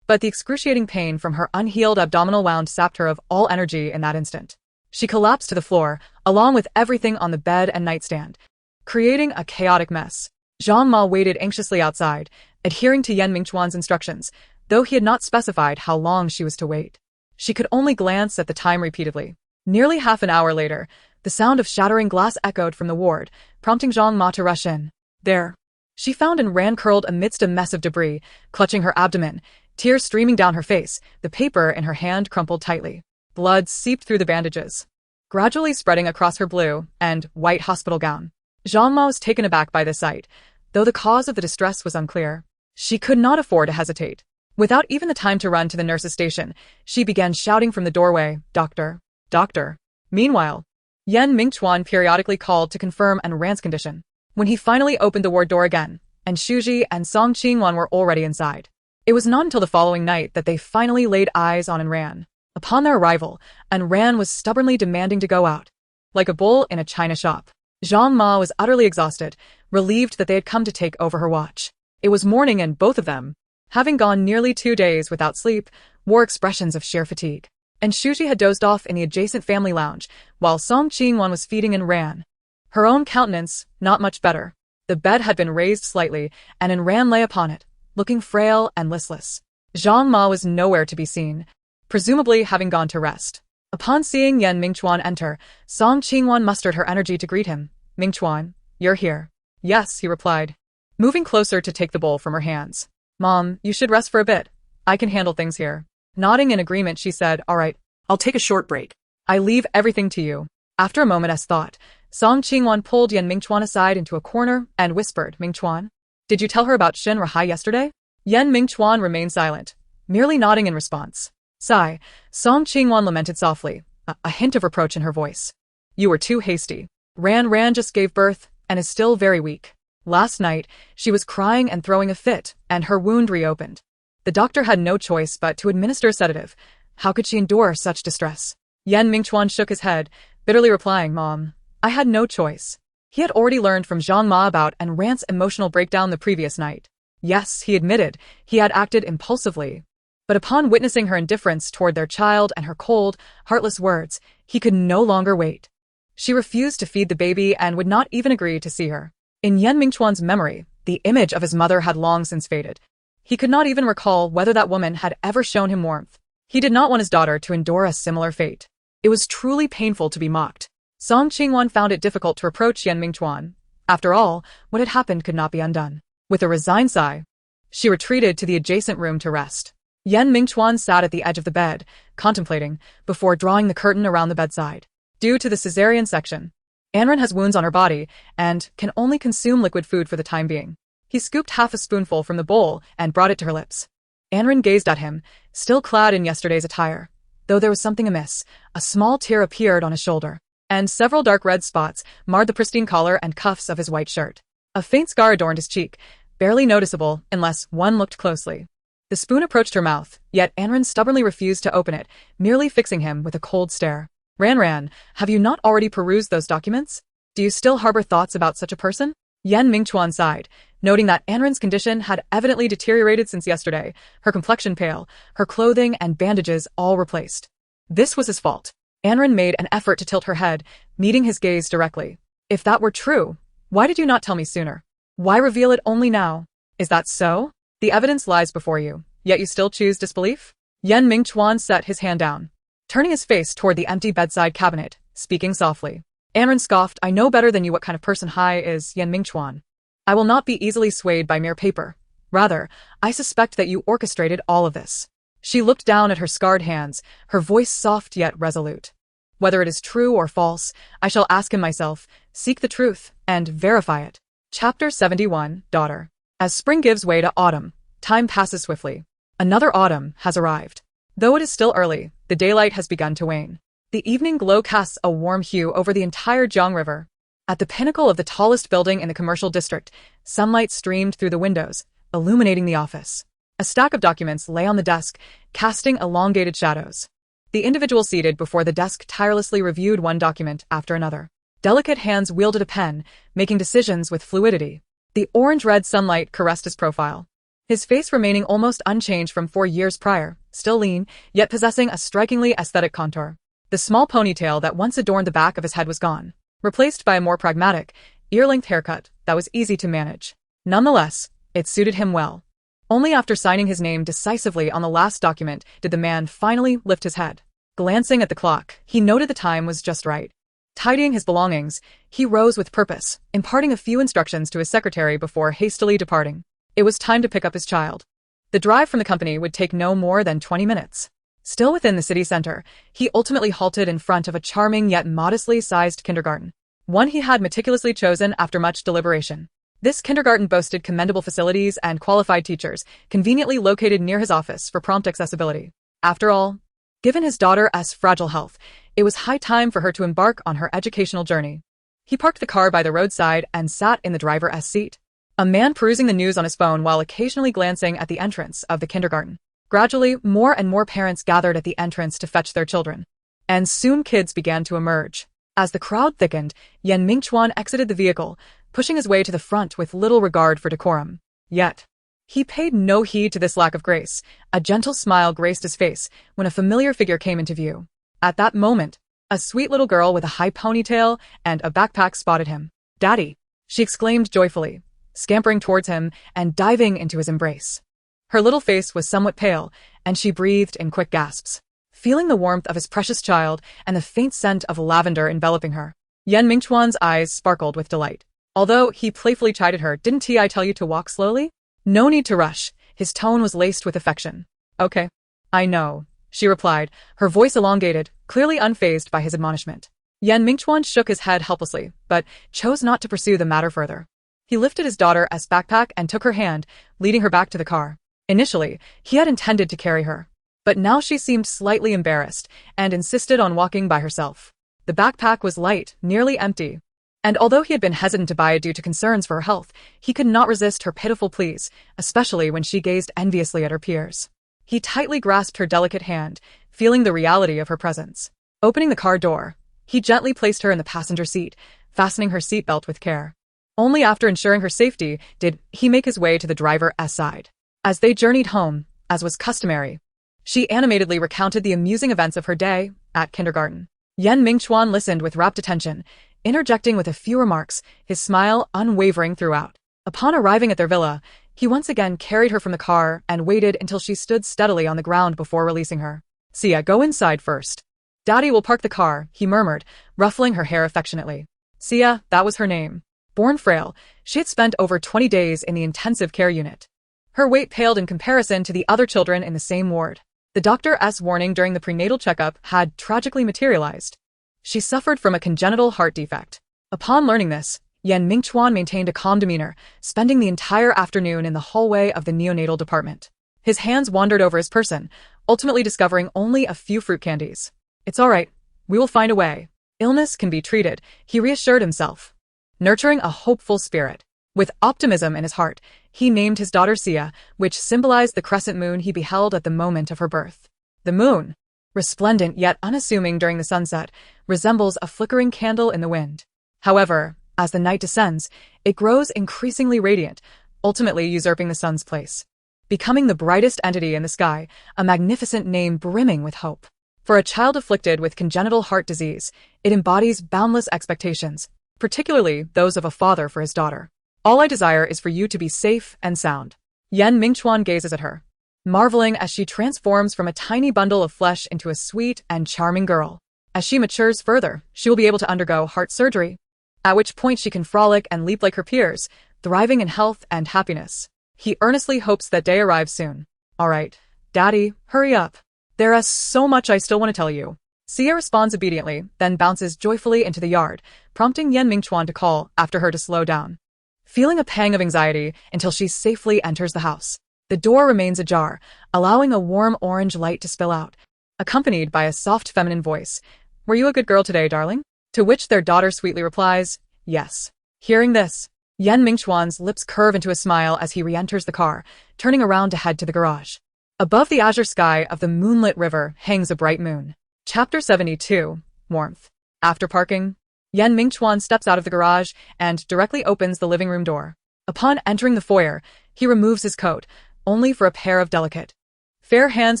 Speaker 1: but the excruciating pain from her unhealed abdominal wound sapped her of all energy in that instant. She collapsed to the floor, along with everything on the bed and nightstand, creating a chaotic mess. Zhang Ma waited anxiously outside, adhering to Yan Mingchuan's instructions, though he had not specified how long she was to wait. She could only glance at the time repeatedly. Nearly half an hour later, the sound of shattering glass echoed from the ward, prompting Zhang Ma to rush in. There, she found and ran curled amidst a mess of debris, clutching her abdomen, tears streaming down her face, the paper in her hand crumpled tightly. Blood seeped through the bandages, gradually spreading across her blue and white hospital gown. Zhang Ma was taken aback by the sight, though the cause of the distress was unclear. She could not afford to hesitate. Without even the time to run to the nurse's station, she began shouting from the doorway, "Doctor! Doctor!" Meanwhile, Yan Mingchuan periodically called to confirm Anran's condition. When he finally opened the ward door again, and Shuji and Song Qingwan were already inside. It was not until the following night that they finally laid eyes on Anran. Upon their arrival, Anran was stubbornly demanding to go out. Like a bull in a china shop. Zhang Ma was utterly exhausted, relieved that they had come to take over her watch. It was morning and both of them, having gone nearly 2 days without sleep, wore expressions of sheer fatigue. And Shuji had dozed off in the adjacent family lounge, while Song Qingwan was feeding Anran. Her own countenance, not much better. The bed had been raised slightly, and Anran lay upon it, looking frail and listless. Zhang Ma was nowhere to be seen, presumably having gone to rest. Upon seeing Yan Mingchuan enter, Song Qingwan mustered her energy to greet him. "Mingchuan, you're here." "Yes," he replied, moving closer to take the bowl from her hands. "Mom, you should rest for a bit. I can handle things here." Nodding in agreement, she said, "All right,
Speaker 2: I'll take a short break."
Speaker 1: I leave everything to you." After a moment's thought, Song Qingwan pulled Yan Mingchuan aside into a corner and whispered, "Mingchuan, did you tell her about Shin Rahai yesterday?" Yan Mingchuan remained silent, merely nodding in response. Sigh, Song Qingwan lamented softly, a hint of reproach in her voice. "You were too hasty. Ran just gave birth and is still very weak. Last night, she was crying and throwing a fit, and her wound reopened. The doctor had no choice but to administer a sedative. How could she endure such distress?" Yan Mingchuan shook his head, bitterly replying, "Mom, I had no choice." He had already learned from Zhang Ma about Anran's emotional breakdown the previous night. Yes, he admitted, he had acted impulsively. But upon witnessing her indifference toward their child and her cold, heartless words, he could no longer wait. She refused to feed the baby and would not even agree to see her. In Yan Mingchuan's memory, the image of his mother had long since faded. He could not even recall whether that woman had ever shown him warmth. He did not want his daughter to endure a similar fate. It was truly painful to be mocked. Song Qingwan found it difficult to reproach Yan Mingchuan. After all, what had happened could not be undone. With a resigned sigh, she retreated to the adjacent room to rest. Yan Mingchuan sat at the edge of the bed, contemplating, before drawing the curtain around the bedside. Due to the cesarean section, Anran has wounds on her body and can only consume liquid food for the time being. He scooped half a spoonful from the bowl and brought it to her lips. Anran gazed at him, still clad in yesterday's attire. Though there was something amiss, a small tear appeared on his shoulder, and several dark red spots marred the pristine collar and cuffs of his white shirt. A faint scar adorned his cheek, barely noticeable unless one looked closely. The spoon approached her mouth, yet Anran stubbornly refused to open it, merely fixing him with a cold stare. "Ran, have you not already perused those documents? Do you still harbor thoughts about such a person?" Yan Mingchuan sighed, noting that Anran's condition had evidently deteriorated since yesterday, her complexion pale, her clothing and bandages all replaced. This was his fault. Anran made an effort to tilt her head, meeting his gaze directly. "If that were true, why did you not tell me sooner? Why reveal it only now? Is that so? The evidence lies before you, yet you still choose disbelief?" Yan Mingchuan set his hand down, turning his face toward the empty bedside cabinet, speaking softly. Anran scoffed, "I know better than you what kind of person Hai is, Yan Mingchuan. I will not be easily swayed by mere paper. Rather, I suspect that you orchestrated all of this." She looked down at her scarred hands, her voice soft yet resolute. "Whether it is true or false, I shall ask him myself, seek the truth, and verify it." Chapter 71, Daughter. As spring gives way to autumn, time passes swiftly. Another autumn has arrived. Though it is still early, the daylight has begun to wane. The evening glow casts a warm hue over the entire Jiang River. At the pinnacle of the tallest building in the commercial district, sunlight streamed through the windows, illuminating the office. A stack of documents lay on the desk, casting elongated shadows. The individual seated before the desk tirelessly reviewed one document after another. Delicate hands wielded a pen, making decisions with fluidity. The orange-red sunlight caressed his profile. His face remaining almost unchanged from 4 years prior, still lean, yet possessing a strikingly aesthetic contour. The small ponytail that once adorned the back of his head was gone, replaced by a more pragmatic, ear-length haircut that was easy to manage. Nonetheless, it suited him well. Only after signing his name decisively on the last document did the man finally lift his head. Glancing at the clock, he noted the time was just right. Tidying his belongings, he rose with purpose, imparting a few instructions to his secretary before hastily departing. It was time to pick up his child. The drive from the company would take no more than 20 minutes. Still within the city center, he ultimately halted in front of a charming yet modestly sized kindergarten. One he had meticulously chosen after much deliberation. This kindergarten boasted commendable facilities and qualified teachers, conveniently located near his office for prompt accessibility. After all, given his daughter's fragile health, it was high time for her to embark on her educational journey. He parked the car by the roadside and sat in the driver's seat. A man perusing the news on his phone while occasionally glancing at the entrance of the kindergarten. Gradually, more and more parents gathered at the entrance to fetch their children. And soon kids began to emerge. As the crowd thickened, Mingchuan exited the vehicle, pushing his way to the front with little regard for decorum. Yet, he paid no heed to this lack of grace. A gentle smile graced his face when a familiar figure came into view. At that moment, a sweet little girl with a high ponytail and a backpack spotted him. "Daddy!" she exclaimed joyfully, scampering towards him and diving into his embrace. Her little face was somewhat pale, and she breathed in quick gasps. Feeling the warmth of his precious child and the faint scent of lavender enveloping her, Mingchuan's eyes sparkled with delight. Although he playfully chided her, "Didn't I tell you to walk slowly?" "No need to rush." His tone was laced with affection. "Okay. I know," she replied, her voice elongated, clearly unfazed by his admonishment. Mingchuan shook his head helplessly, but chose not to pursue the matter further. He lifted his daughter's backpack and took her hand, leading her back to the car. Initially, he had intended to carry her, but now she seemed slightly embarrassed and insisted on walking by herself. The backpack was light, nearly empty, and although he had been hesitant to buy it due to concerns for her health, he could not resist her pitiful pleas, especially when she gazed enviously at her peers. He tightly grasped her delicate hand, feeling the reality of her presence. Opening the car door, he gently placed her in the passenger seat, fastening her seatbelt with care. Only after ensuring her safety did he make his way to the driver's side. As they journeyed home, as was customary, she animatedly recounted the amusing events of her day at kindergarten. Mingchuan listened with rapt attention, interjecting with a few remarks, his smile unwavering throughout. Upon arriving at their villa, he once again carried her from the car and waited until she stood steadily on the ground before releasing her. "Sia, go inside first. Daddy will park the car," he murmured, ruffling her hair affectionately. Sia, that was her name. Born frail, she had spent over 20 days in the intensive care unit. Her weight paled in comparison to the other children in the same ward. The doctor's warning during the prenatal checkup had tragically materialized. She suffered from a congenital heart defect. Upon learning this, Mingchuan maintained a calm demeanor, spending the entire afternoon in the hallway of the neonatal department. His hands wandered over his person, ultimately discovering only a few fruit candies. "It's all right. We will find a way. Illness can be treated," he reassured himself. Nurturing a hopeful spirit. With optimism in his heart, he named his daughter Sia, which symbolized the crescent moon he beheld at the moment of her birth. The moon, resplendent yet unassuming during the sunset, resembles a flickering candle in the wind. However, as the night descends, it grows increasingly radiant, ultimately usurping the sun's place. Becoming the brightest entity in the sky, a magnificent name brimming with hope. For a child afflicted with congenital heart disease, it embodies boundless expectations, particularly those of a father for his daughter. "All I desire is for you to be safe and sound." Mingchuan gazes at her, marveling as she transforms from a tiny bundle of flesh into a sweet and charming girl. As she matures further, she will be able to undergo heart surgery, at which point she can frolic and leap like her peers, thriving in health and happiness. He earnestly hopes that day arrives soon. "All right, Daddy, hurry up. There is so much I still want to tell you." Sia responds obediently, then bounces joyfully into the yard, prompting Mingchuan to call after her to slow down. Feeling a pang of anxiety until she safely enters the house. The door remains ajar, allowing a warm orange light to spill out, accompanied by a soft feminine voice. "Were you a good girl today, darling?" To which their daughter sweetly replies, "Yes." Hearing this, Mingchuan's lips curve into a smile as he re-enters the car, turning around to head to the garage. Above the azure sky of the moonlit river hangs a bright moon. Chapter 72, Warmth. After parking, Yan Mingchuan steps out of the garage and directly opens the living room door. Upon entering the foyer, he removes his coat, only for a pair of delicate, fair hands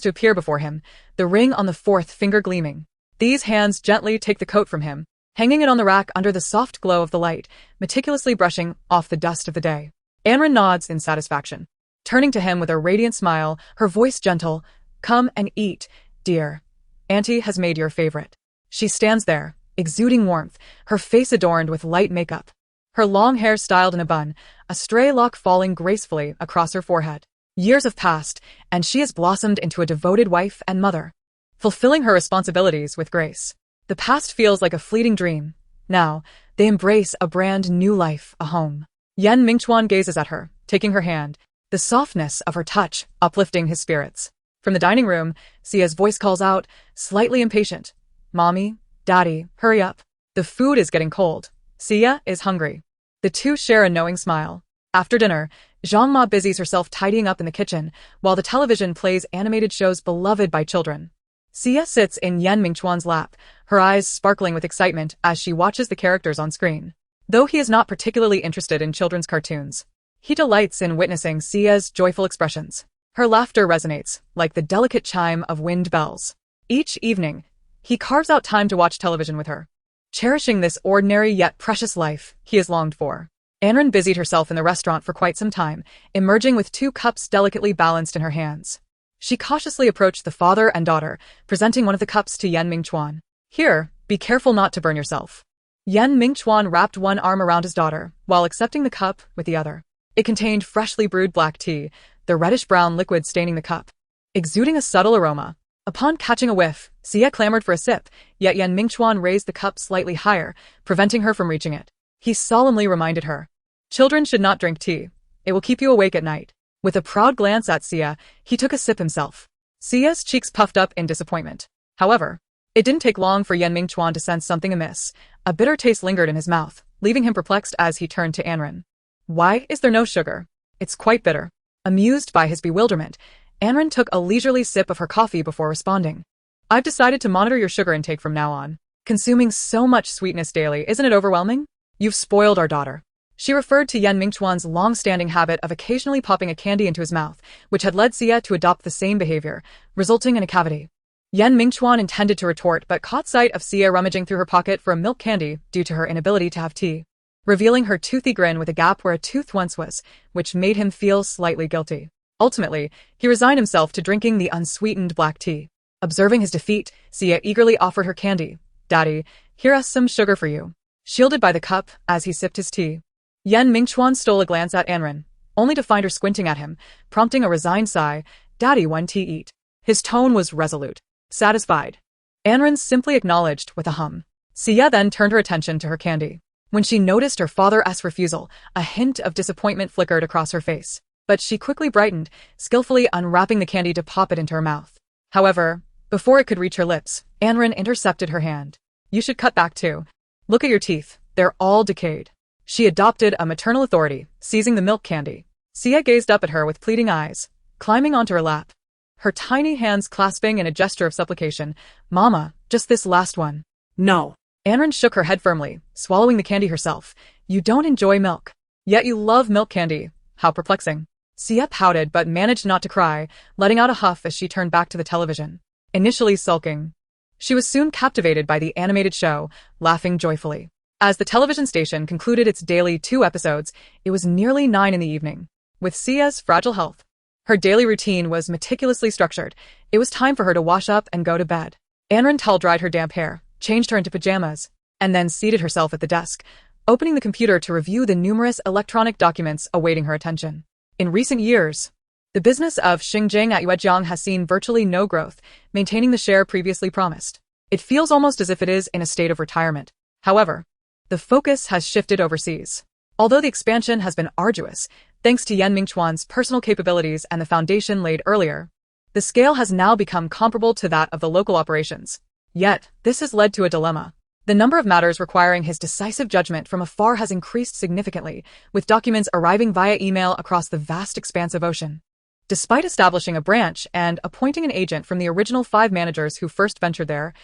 Speaker 1: to appear before him, the ring on the fourth finger gleaming. These hands gently take the coat from him, hanging it on the rack under the soft glow of the light, meticulously brushing off the dust of the day. Anren nods in satisfaction, turning to him with a radiant smile, her voice gentle. "Come and eat, dear. Auntie has made your favorite." She stands there, exuding warmth, her face adorned with light makeup, her long hair styled in a bun, a stray lock falling gracefully across her forehead. Years have passed, and she has blossomed into a devoted wife and mother, fulfilling her responsibilities with grace. The past feels like a fleeting dream. Now, they embrace a brand new life, a home. Yan Mingchuan gazes at her, taking her hand, the softness of her touch uplifting his spirits. From the dining room, Sia's voice calls out, slightly impatient. "Mommy, Daddy, hurry up. The food is getting cold." Sia is hungry. The two share a knowing smile. After dinner, Zhang Ma busies herself tidying up in the kitchen, while the television plays animated shows beloved by children. Sia sits in Yan Mingchuan's lap, her eyes sparkling with excitement as she watches the characters on screen. Though he is not particularly interested in children's cartoons, he delights in witnessing Sia's joyful expressions. Her laughter resonates, like the delicate chime of wind bells. Each evening, he carves out time to watch television with her, cherishing this ordinary yet precious life he has longed for. Anren busied herself in the restaurant for quite some time, emerging with 2 cups delicately balanced in her hands. She cautiously approached the father and daughter, presenting one of the cups to Yan Mingchuan. "Here, be careful not to burn yourself." Yan Mingchuan wrapped one arm around his daughter, while accepting the cup with the other. It contained freshly brewed black tea, the reddish-brown liquid staining the cup, exuding a subtle aroma. Upon catching a whiff, Sia clamored for a sip, yet Yan Mingchuan raised the cup slightly higher, preventing her from reaching it. He solemnly reminded her, "Children should not drink tea. It will keep you awake at night." With a proud glance at Sia, he took a sip himself. Sia's cheeks puffed up in disappointment. However, it didn't take long for Yan Mingchuan to sense something amiss. A bitter taste lingered in his mouth, leaving him perplexed as he turned to Anren. "Why is there no sugar? It's quite bitter." Amused by his bewilderment, Anren took a leisurely sip of her coffee before responding. "I've decided to monitor your sugar intake from now on. Consuming so much sweetness daily, isn't it overwhelming? You've spoiled our daughter." She referred to Yan Mingchuan's long-standing habit of occasionally popping a candy into his mouth, which had led Sia to adopt the same behavior, resulting in a cavity. Yan Mingchuan intended to retort but caught sight of Sia rummaging through her pocket for a milk candy due to her inability to have tea, revealing her toothy grin with a gap where a tooth once was, which made him feel slightly guilty. Ultimately, he resigned himself to drinking the unsweetened black tea. Observing his defeat, Sia eagerly offered her candy. "Daddy, here's some sugar for you." Shielded by the cup as he sipped his tea, Yan Mingchuan stole a glance at Anren, only to find her squinting at him, prompting a resigned sigh. "Daddy, one tea eat." His tone was resolute. Satisfied, Anren simply acknowledged with a hum. Sia then turned her attention to her candy. When she noticed her father's refusal, a hint of disappointment flickered across her face. But she quickly brightened, skillfully unwrapping the candy to pop it into her mouth. However, before it could reach her lips, Anren intercepted her hand. "You should cut back too. Look at your teeth, they're all decayed." She adopted a maternal authority, seizing the milk candy. Sia gazed up at her with pleading eyes, climbing onto her lap, her tiny hands clasping in a gesture of supplication. "Mama, just this last one."
Speaker 2: No.
Speaker 1: Anren shook her head firmly, swallowing the candy herself. "You don't enjoy milk. Yet you love milk candy. How perplexing." Sia pouted but managed not to cry, letting out a huff as she turned back to the television. Initially sulking, she was soon captivated by the animated show, laughing joyfully. As the television station concluded its daily 2 episodes, it was nearly 9 in the evening. With Sia's fragile health, her daily routine was meticulously structured. It was time for her to wash up and go to bed. Anren towel-dried her damp hair, changed her into pajamas, and then seated herself at the desk, opening the computer to review the numerous electronic documents awaiting her attention. In recent years, the business of Xinjiang at Yuejiang has seen virtually no growth, maintaining the share previously promised. It feels almost as if it is in a state of retirement. However, the focus has shifted overseas. Although the expansion has been arduous, thanks to Yan Mingchuan's personal capabilities and the foundation laid earlier, the scale has now become comparable to that of the local operations. Yet, this has led to a dilemma. The number of matters requiring his decisive judgment from afar has increased significantly, with documents arriving via email across the vast expanse of ocean. Despite establishing a branch and appointing an agent from the original 5 managers who first ventured there,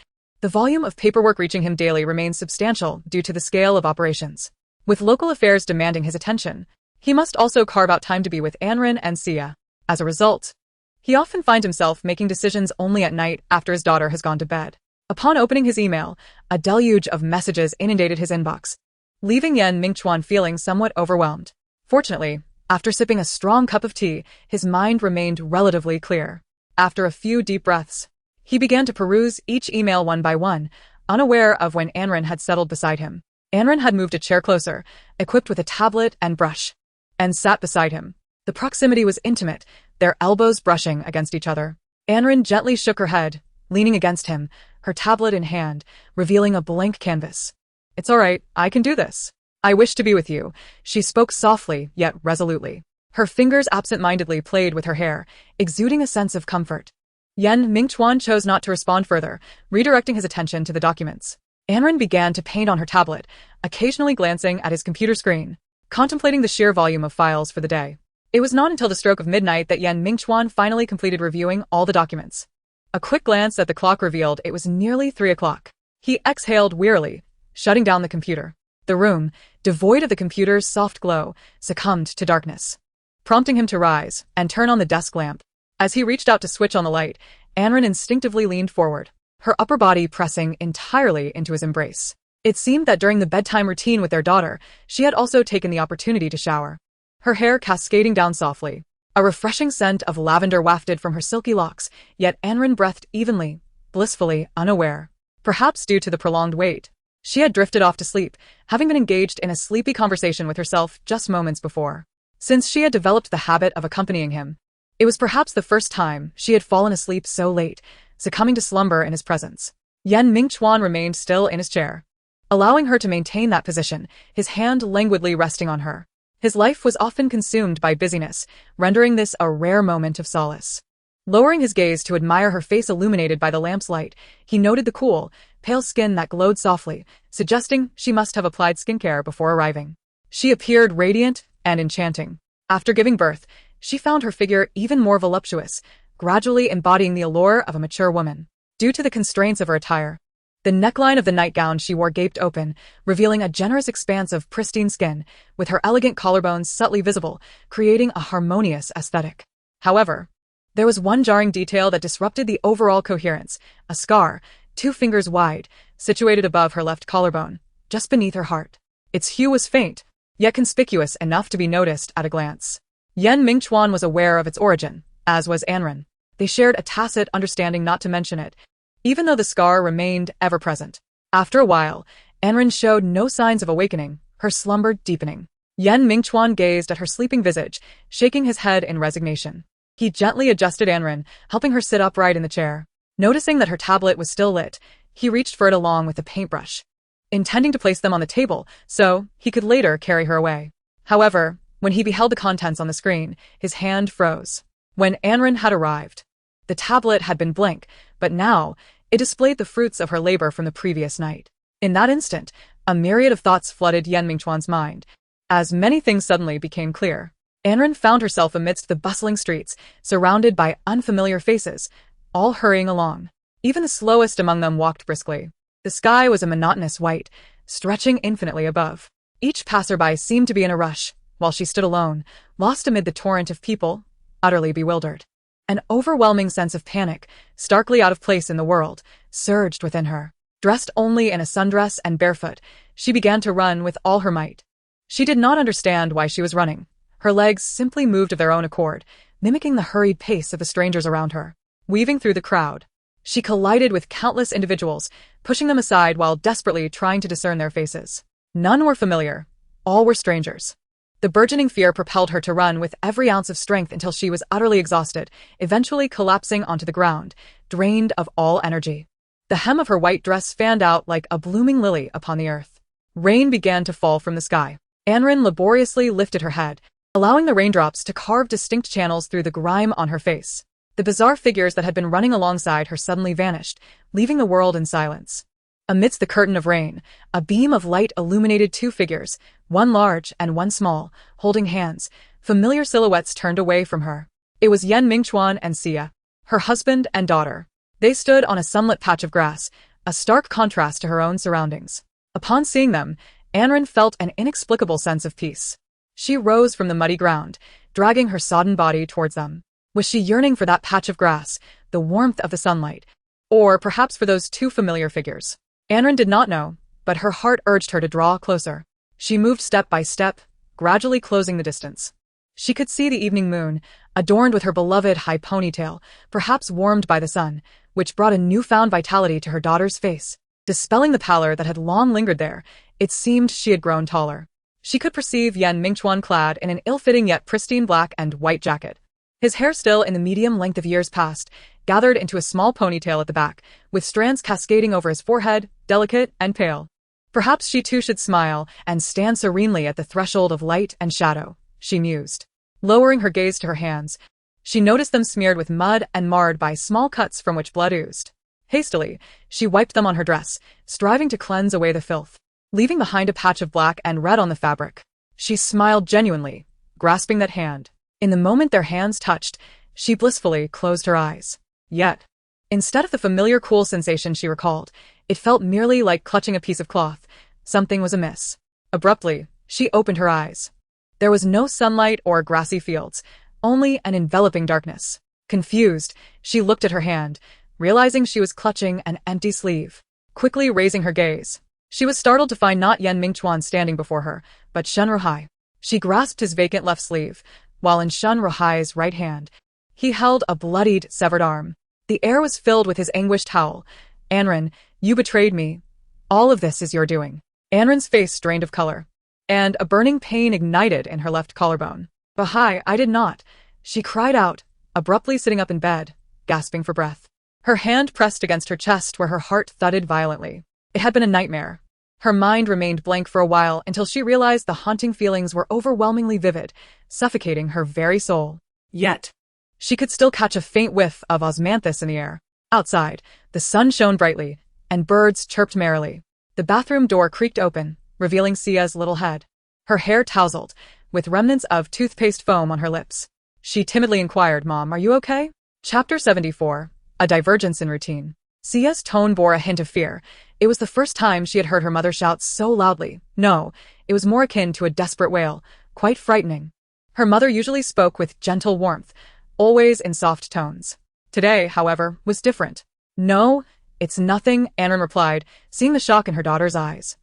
Speaker 1: The volume of paperwork reaching him daily remained substantial due to the scale of operations. With local affairs demanding his attention, he must also carve out time to be with Anren and Sia. As a result, he often finds himself making decisions only at night after his daughter has gone to bed. Upon opening his email, a deluge of messages inundated his inbox, leaving Mingchuan feeling somewhat overwhelmed. Fortunately, after sipping a strong cup of tea, his mind remained relatively clear. After a few deep breaths, he began to peruse each email one by one, unaware of when Anren had settled beside him. Anren had moved a chair closer, equipped with a tablet and brush, and sat beside him. The proximity was intimate, their elbows brushing against each other. Anren gently shook her head, leaning against him, her tablet in hand, revealing a blank canvas. "It's all right, I can do this. I wish to be with you," she spoke softly yet resolutely. Her fingers absent-mindedly played with her hair, exuding a sense of comfort. Mingchuan chose not to respond further, redirecting his attention to the documents. Anren began to paint on her tablet, occasionally glancing at his computer screen, contemplating the sheer volume of files for the day. It was not until the stroke of midnight that Mingchuan finally completed reviewing all the documents. A quick glance at the clock revealed it was nearly 3 o'clock. He exhaled wearily, shutting down the computer. The room, devoid of the computer's soft glow, succumbed to darkness, prompting him to rise and turn on the desk lamp. As he reached out to switch on the light, Anren instinctively leaned forward, her upper body pressing entirely into his embrace. It seemed that during the bedtime routine with their daughter, she had also taken the opportunity to shower, her hair cascading down softly. A refreshing scent of lavender wafted from her silky locks, yet Anren breathed evenly, blissfully unaware. Perhaps due to the prolonged wait, she had drifted off to sleep, having been engaged in a sleepy conversation with herself just moments before. Since she had developed the habit of accompanying him, it was perhaps the first time she had fallen asleep so late, succumbing to slumber in his presence. Mingchuan remained still in his chair, allowing her to maintain that position, his hand languidly resting on her. His life was often consumed by busyness, rendering this a rare moment of solace. Lowering his gaze to admire her face illuminated by the lamp's light, he noted the cool, pale skin that glowed softly, suggesting she must have applied skincare before arriving. She appeared radiant and enchanting. After giving birth, she found her figure even more voluptuous, gradually embodying the allure of a mature woman. Due to the constraints of her attire, the neckline of the nightgown she wore gaped open, revealing a generous expanse of pristine skin, with her elegant collarbones subtly visible, creating a harmonious aesthetic. However, there was one jarring detail that disrupted the overall coherence: a scar, 2 fingers wide, situated above her left collarbone, just beneath her heart. Its hue was faint, yet conspicuous enough to be noticed at a glance. Mingchuan was aware of its origin, as was Anren. They shared a tacit understanding not to mention it, even though the scar remained ever-present. After a while, Anren showed no signs of awakening, her slumber deepening. Mingchuan gazed at her sleeping visage, shaking his head in resignation. He gently adjusted Anren, helping her sit upright in the chair. Noticing that her tablet was still lit, he reached for it along with the paintbrush, intending to place them on the table so he could later carry her away. However, when he beheld the contents on the screen, his hand froze. When Anren had arrived, the tablet had been blank, but now it displayed the fruits of her labor from the previous night. In that instant, a myriad of thoughts flooded Mingchuan's mind. As many things suddenly became clear, Anren found herself amidst the bustling streets, surrounded by unfamiliar faces, all hurrying along. Even the slowest among them walked briskly. The sky was a monotonous white, stretching infinitely above. Each passerby seemed to be in a rush, while she stood alone, lost amid the torrent of people, utterly bewildered. An overwhelming sense of panic, starkly out of place in the world, surged within her. Dressed only in a sundress and barefoot, she began to run with all her might. She did not understand why she was running. Her legs simply moved of their own accord, mimicking the hurried pace of the strangers around her. Weaving through the crowd, she collided with countless individuals, pushing them aside while desperately trying to discern their faces. None were familiar. All were strangers. The burgeoning fear propelled her to run with every ounce of strength until she was utterly exhausted, eventually collapsing onto the ground, drained of all energy. The hem of her white dress fanned out like a blooming lily upon the earth. Rain began to fall from the sky. Anren laboriously lifted her head, allowing the raindrops to carve distinct channels through the grime on her face. The bizarre figures that had been running alongside her suddenly vanished, leaving the world in silence. Amidst the curtain of rain, a beam of light illuminated 2 figures, one large and one small, holding hands, familiar silhouettes turned away from her. It was Mingchuan and Sia, her husband and daughter. They stood on a sunlit patch of grass, a stark contrast to her own surroundings. Upon seeing them, Anren felt an inexplicable sense of peace. She rose from the muddy ground, dragging her sodden body towards them. Was she yearning for that patch of grass, the warmth of the sunlight, or perhaps for those two familiar figures? Anren did not know, but her heart urged her to draw closer. She moved step by step, gradually closing the distance. She could see the evening moon, adorned with her beloved high ponytail, perhaps warmed by the sun, which brought a newfound vitality to her daughter's face. Dispelling the pallor that had long lingered there, it seemed she had grown taller. She could perceive Yan Mingchuan clad in an ill-fitting yet pristine black and white jacket. His hair, still in the medium length of years past, gathered into a small ponytail at the back, with strands cascading over his forehead, delicate and pale. Perhaps she too should smile and stand serenely at the threshold of light and shadow, she mused. Lowering her gaze to her hands, she noticed them smeared with mud and marred by small cuts from which blood oozed. Hastily, she wiped them on her dress, striving to cleanse away the filth, leaving behind a patch of black and red on the fabric. She smiled genuinely, grasping that hand. In the moment their hands touched, she blissfully closed her eyes. Yet, instead of the familiar cool sensation she recalled, it felt merely like clutching a piece of cloth. Something was amiss. Abruptly, she opened her eyes. There was no sunlight or grassy fields, only an enveloping darkness. Confused, she looked at her hand, realizing she was clutching an empty sleeve. Quickly raising her gaze, she was startled to find not Yan Mingchuan standing before her, but Shun Ruhai. She grasped his vacant left sleeve, while in Shun Ruhai's right hand, he held a bloodied, severed arm. The air was filled with his anguished howl. "Anren, you betrayed me. All of this is your doing." Anren's face drained of color, and a burning pain ignited in her left collarbone. "Bahai, I did not," she cried out, abruptly sitting up in bed, gasping for breath. Her hand pressed against her chest where her heart thudded violently. It had been a nightmare. Her mind remained blank for a while until she realized the haunting feelings were overwhelmingly vivid, suffocating her very soul. Yet, she could still catch a faint whiff of osmanthus in the air. Outside, the sun shone brightly, and birds chirped merrily. The bathroom door creaked open, revealing Sia's little head. Her hair tousled, with remnants of toothpaste foam on her lips. She timidly inquired, "Mom, are you okay?" Chapter 74. A divergence in routine. Sia's tone bore a hint of fear. It was the first time she had heard her mother shout so loudly. No, it was more akin to a desperate wail, quite frightening. Her mother usually spoke with gentle warmth, always in soft tones. Today, however, was different. "No, it's nothing," Anren replied, seeing the shock in her daughter's eyes.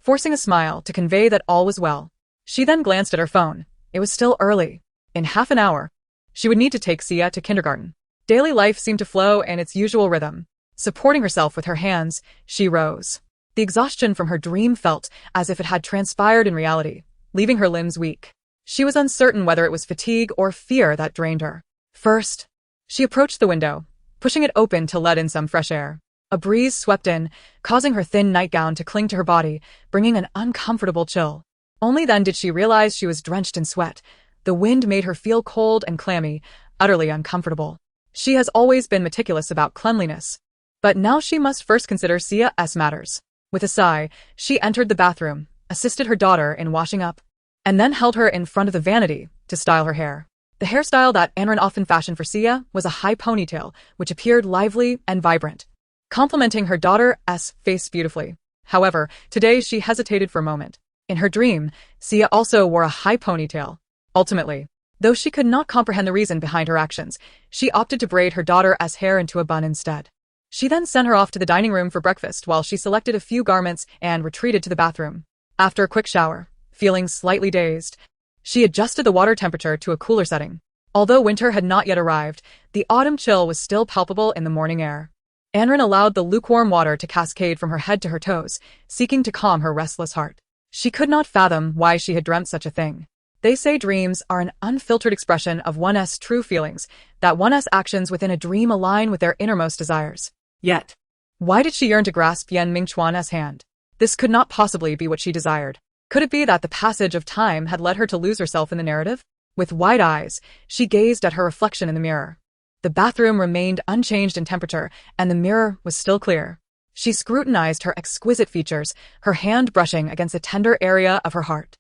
Speaker 1: Forcing a smile to convey that all was well, she then glanced at her phone. It was still early. In half an hour, she would need to take Sia to kindergarten. Daily life seemed to flow in its usual rhythm. Supporting herself with her hands, she rose. The exhaustion from her dream felt as if it had transpired in reality, leaving her limbs weak. She was uncertain whether it was fatigue or fear that drained her. First, she approached the window, pushing it open to let in some fresh air. A breeze swept in, causing her thin nightgown to cling to her body, bringing an uncomfortable chill. Only then did she realize she was drenched in sweat. The wind made her feel cold and clammy, utterly uncomfortable. She has always been meticulous about cleanliness, but now she must first consider Sia's matters. With a sigh, she entered the bathroom, assisted her daughter in washing up, and then held her in front of the vanity to style her hair. The hairstyle that Anren often fashioned for Sia was a high ponytail, which appeared lively and vibrant, complementing her daughter's face beautifully. However, today she hesitated for a moment. In her dream, Sia also wore a high ponytail. Ultimately, though she could not comprehend the reason behind her actions, she opted to braid her daughter's hair into a bun instead. She then sent her off to the dining room for breakfast while she selected a few garments and retreated to the bathroom. After a quick shower, feeling slightly dazed, she adjusted the water temperature to a cooler setting. Although winter had not yet arrived, the autumn chill was still palpable in the morning air. Anren allowed the lukewarm water to cascade from her head to her toes, seeking to calm her restless heart. She could not fathom why she had dreamt such a thing. They say dreams are an unfiltered expression of one's true feelings, that one's actions within a dream align with their innermost desires. Yet, why did she yearn to grasp Yan Mingchuan's hand? This could not possibly be what she desired. Could it be that the passage of time had led her to lose herself in the narrative? With wide eyes, she gazed at her reflection in the mirror. The bathroom remained unchanged in temperature, and the mirror was still clear. She scrutinized her exquisite features, her hand brushing against a tender area of her heart.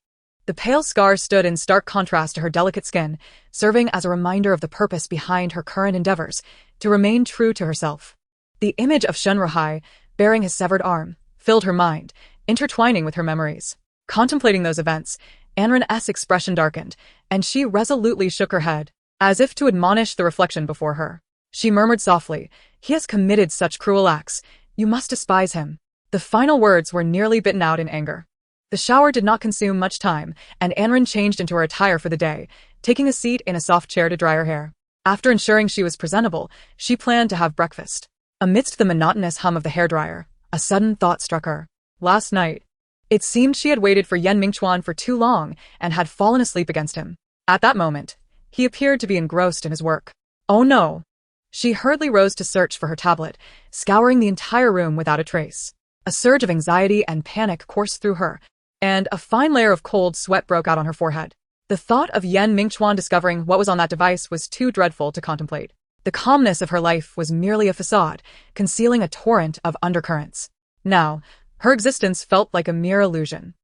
Speaker 1: The pale scar stood in stark contrast to her delicate skin, serving as a reminder of the purpose behind her current endeavors, to remain true to herself. The image of Shun Ruhai, bearing his severed arm, filled her mind, intertwining with her memories. Contemplating those events, Anren's expression darkened, and she resolutely shook her head, as if to admonish the reflection before her. She murmured softly, "He has committed such cruel acts. You must despise him." The final words were nearly bitten out in anger. The shower did not consume much time, and Anren changed into her attire for the day, taking a seat in a soft chair to dry her hair. After ensuring she was presentable, she planned to have breakfast. Amidst the monotonous hum of the hairdryer, a sudden thought struck her. Last night, it seemed she had waited for Mingchuan for too long and had fallen asleep against him. At that moment, he appeared to be engrossed in his work. Oh no! She hurriedly rose to search for her tablet, scouring the entire room without a trace. A surge of anxiety and panic coursed through her, and a fine layer of cold sweat broke out on her forehead. The thought of Mingchuan discovering what was on that device was too dreadful to contemplate. The calmness of her life was merely a facade, concealing a torrent of undercurrents. Now, her existence felt like a mere illusion.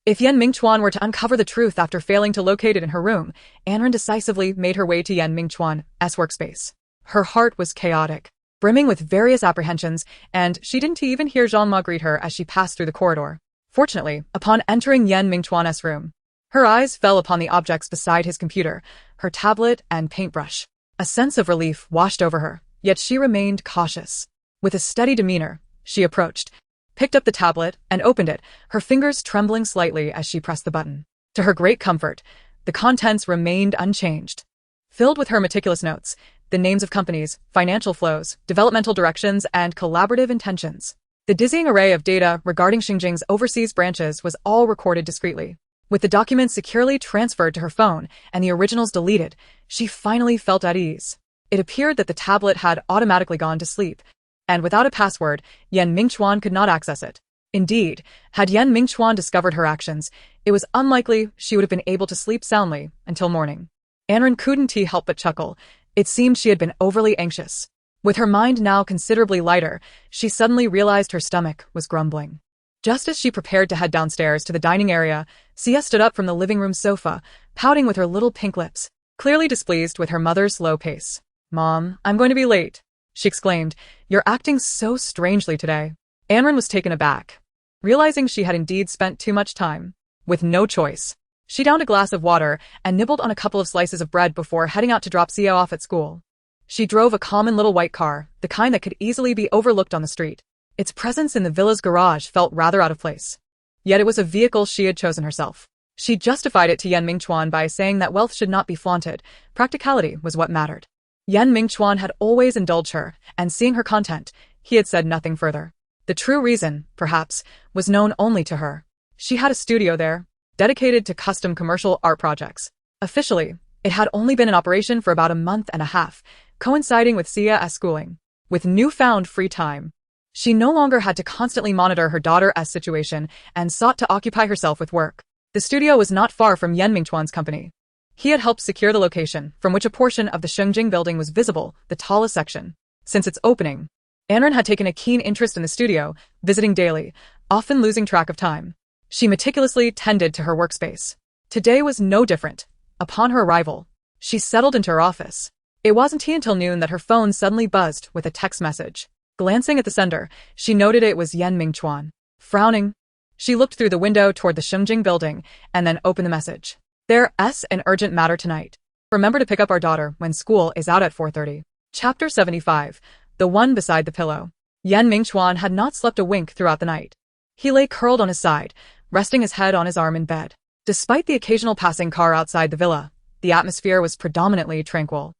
Speaker 1: If Mingchuan were to uncover the truth after failing to locate it in her room, Anren decisively made her way to Mingchuan's workspace. Her heart was chaotic, brimming with various apprehensions, and she didn't even hear Jean-Ma greet her as she passed through the corridor. Fortunately, upon entering Mingchuan's room, her eyes fell upon the objects beside his computer, her tablet and paintbrush. A sense of relief washed over her, yet she remained cautious. With a steady demeanor, she approached, picked up the tablet, and opened it, her fingers trembling slightly as she pressed the button. To her great comfort, the contents remained unchanged. Filled with her meticulous notes, the names of companies, financial flows, developmental directions, and collaborative intentions. The dizzying array of data regarding Xinjiang's overseas branches was all recorded discreetly. With the documents securely transferred to her phone and the originals deleted, she finally felt at ease. It appeared that the tablet had automatically gone to sleep, and without a password, Mingchuan could not access it. Indeed, had Mingchuan discovered her actions, it was unlikely she would have been able to sleep soundly until morning. Anren couldn't help but chuckle. It seemed she had been overly anxious. With her mind now considerably lighter, she suddenly realized her stomach was grumbling. Just as she prepared to head downstairs to the dining area, Sia stood up from the living room sofa, pouting with her little pink lips, clearly displeased with her mother's slow pace. "Mom, I'm going to be late," she exclaimed. "You're acting so strangely today." Anren was taken aback, realizing she had indeed spent too much time. With no choice, she downed a glass of water and nibbled on a couple of slices of bread before heading out to drop Sia off at school. She drove a common little white car, the kind that could easily be overlooked on the street. Its presence in the villa's garage felt rather out of place. Yet it was a vehicle she had chosen herself. She justified it to Mingchuan by saying that wealth should not be flaunted, practicality was what mattered. Mingchuan had always indulged her, and seeing her content, he had said nothing further. The true reason, perhaps, was known only to her. She had a studio there, dedicated to custom commercial art projects. Officially, it had only been in operation for about a month and a half, coinciding with Sia's schooling. With newfound free time, she no longer had to constantly monitor her daughter's situation and sought to occupy herself with work. The studio was not far from Mingchuan's company. He had helped secure the location, from which a portion of the Xinjiang building was visible, the tallest section. Since its opening, Anren had taken a keen interest in the studio, visiting daily, often losing track of time. She meticulously tended to her workspace. Today was no different. Upon her arrival, she settled into her office. It wasn't until noon that her phone suddenly buzzed with a text message. Glancing at the sender, she noted it was Mingchuan. Frowning, she looked through the window toward the Xinjiang building and then opened the message. "There's an urgent matter tonight. Remember to pick up our daughter when school is out at 4:30. Chapter 75. The One Beside the Pillow. Mingchuan had not slept a wink throughout the night. He lay curled on his side, resting his head on his arm in bed. Despite the occasional passing car outside the villa, the atmosphere was predominantly tranquil.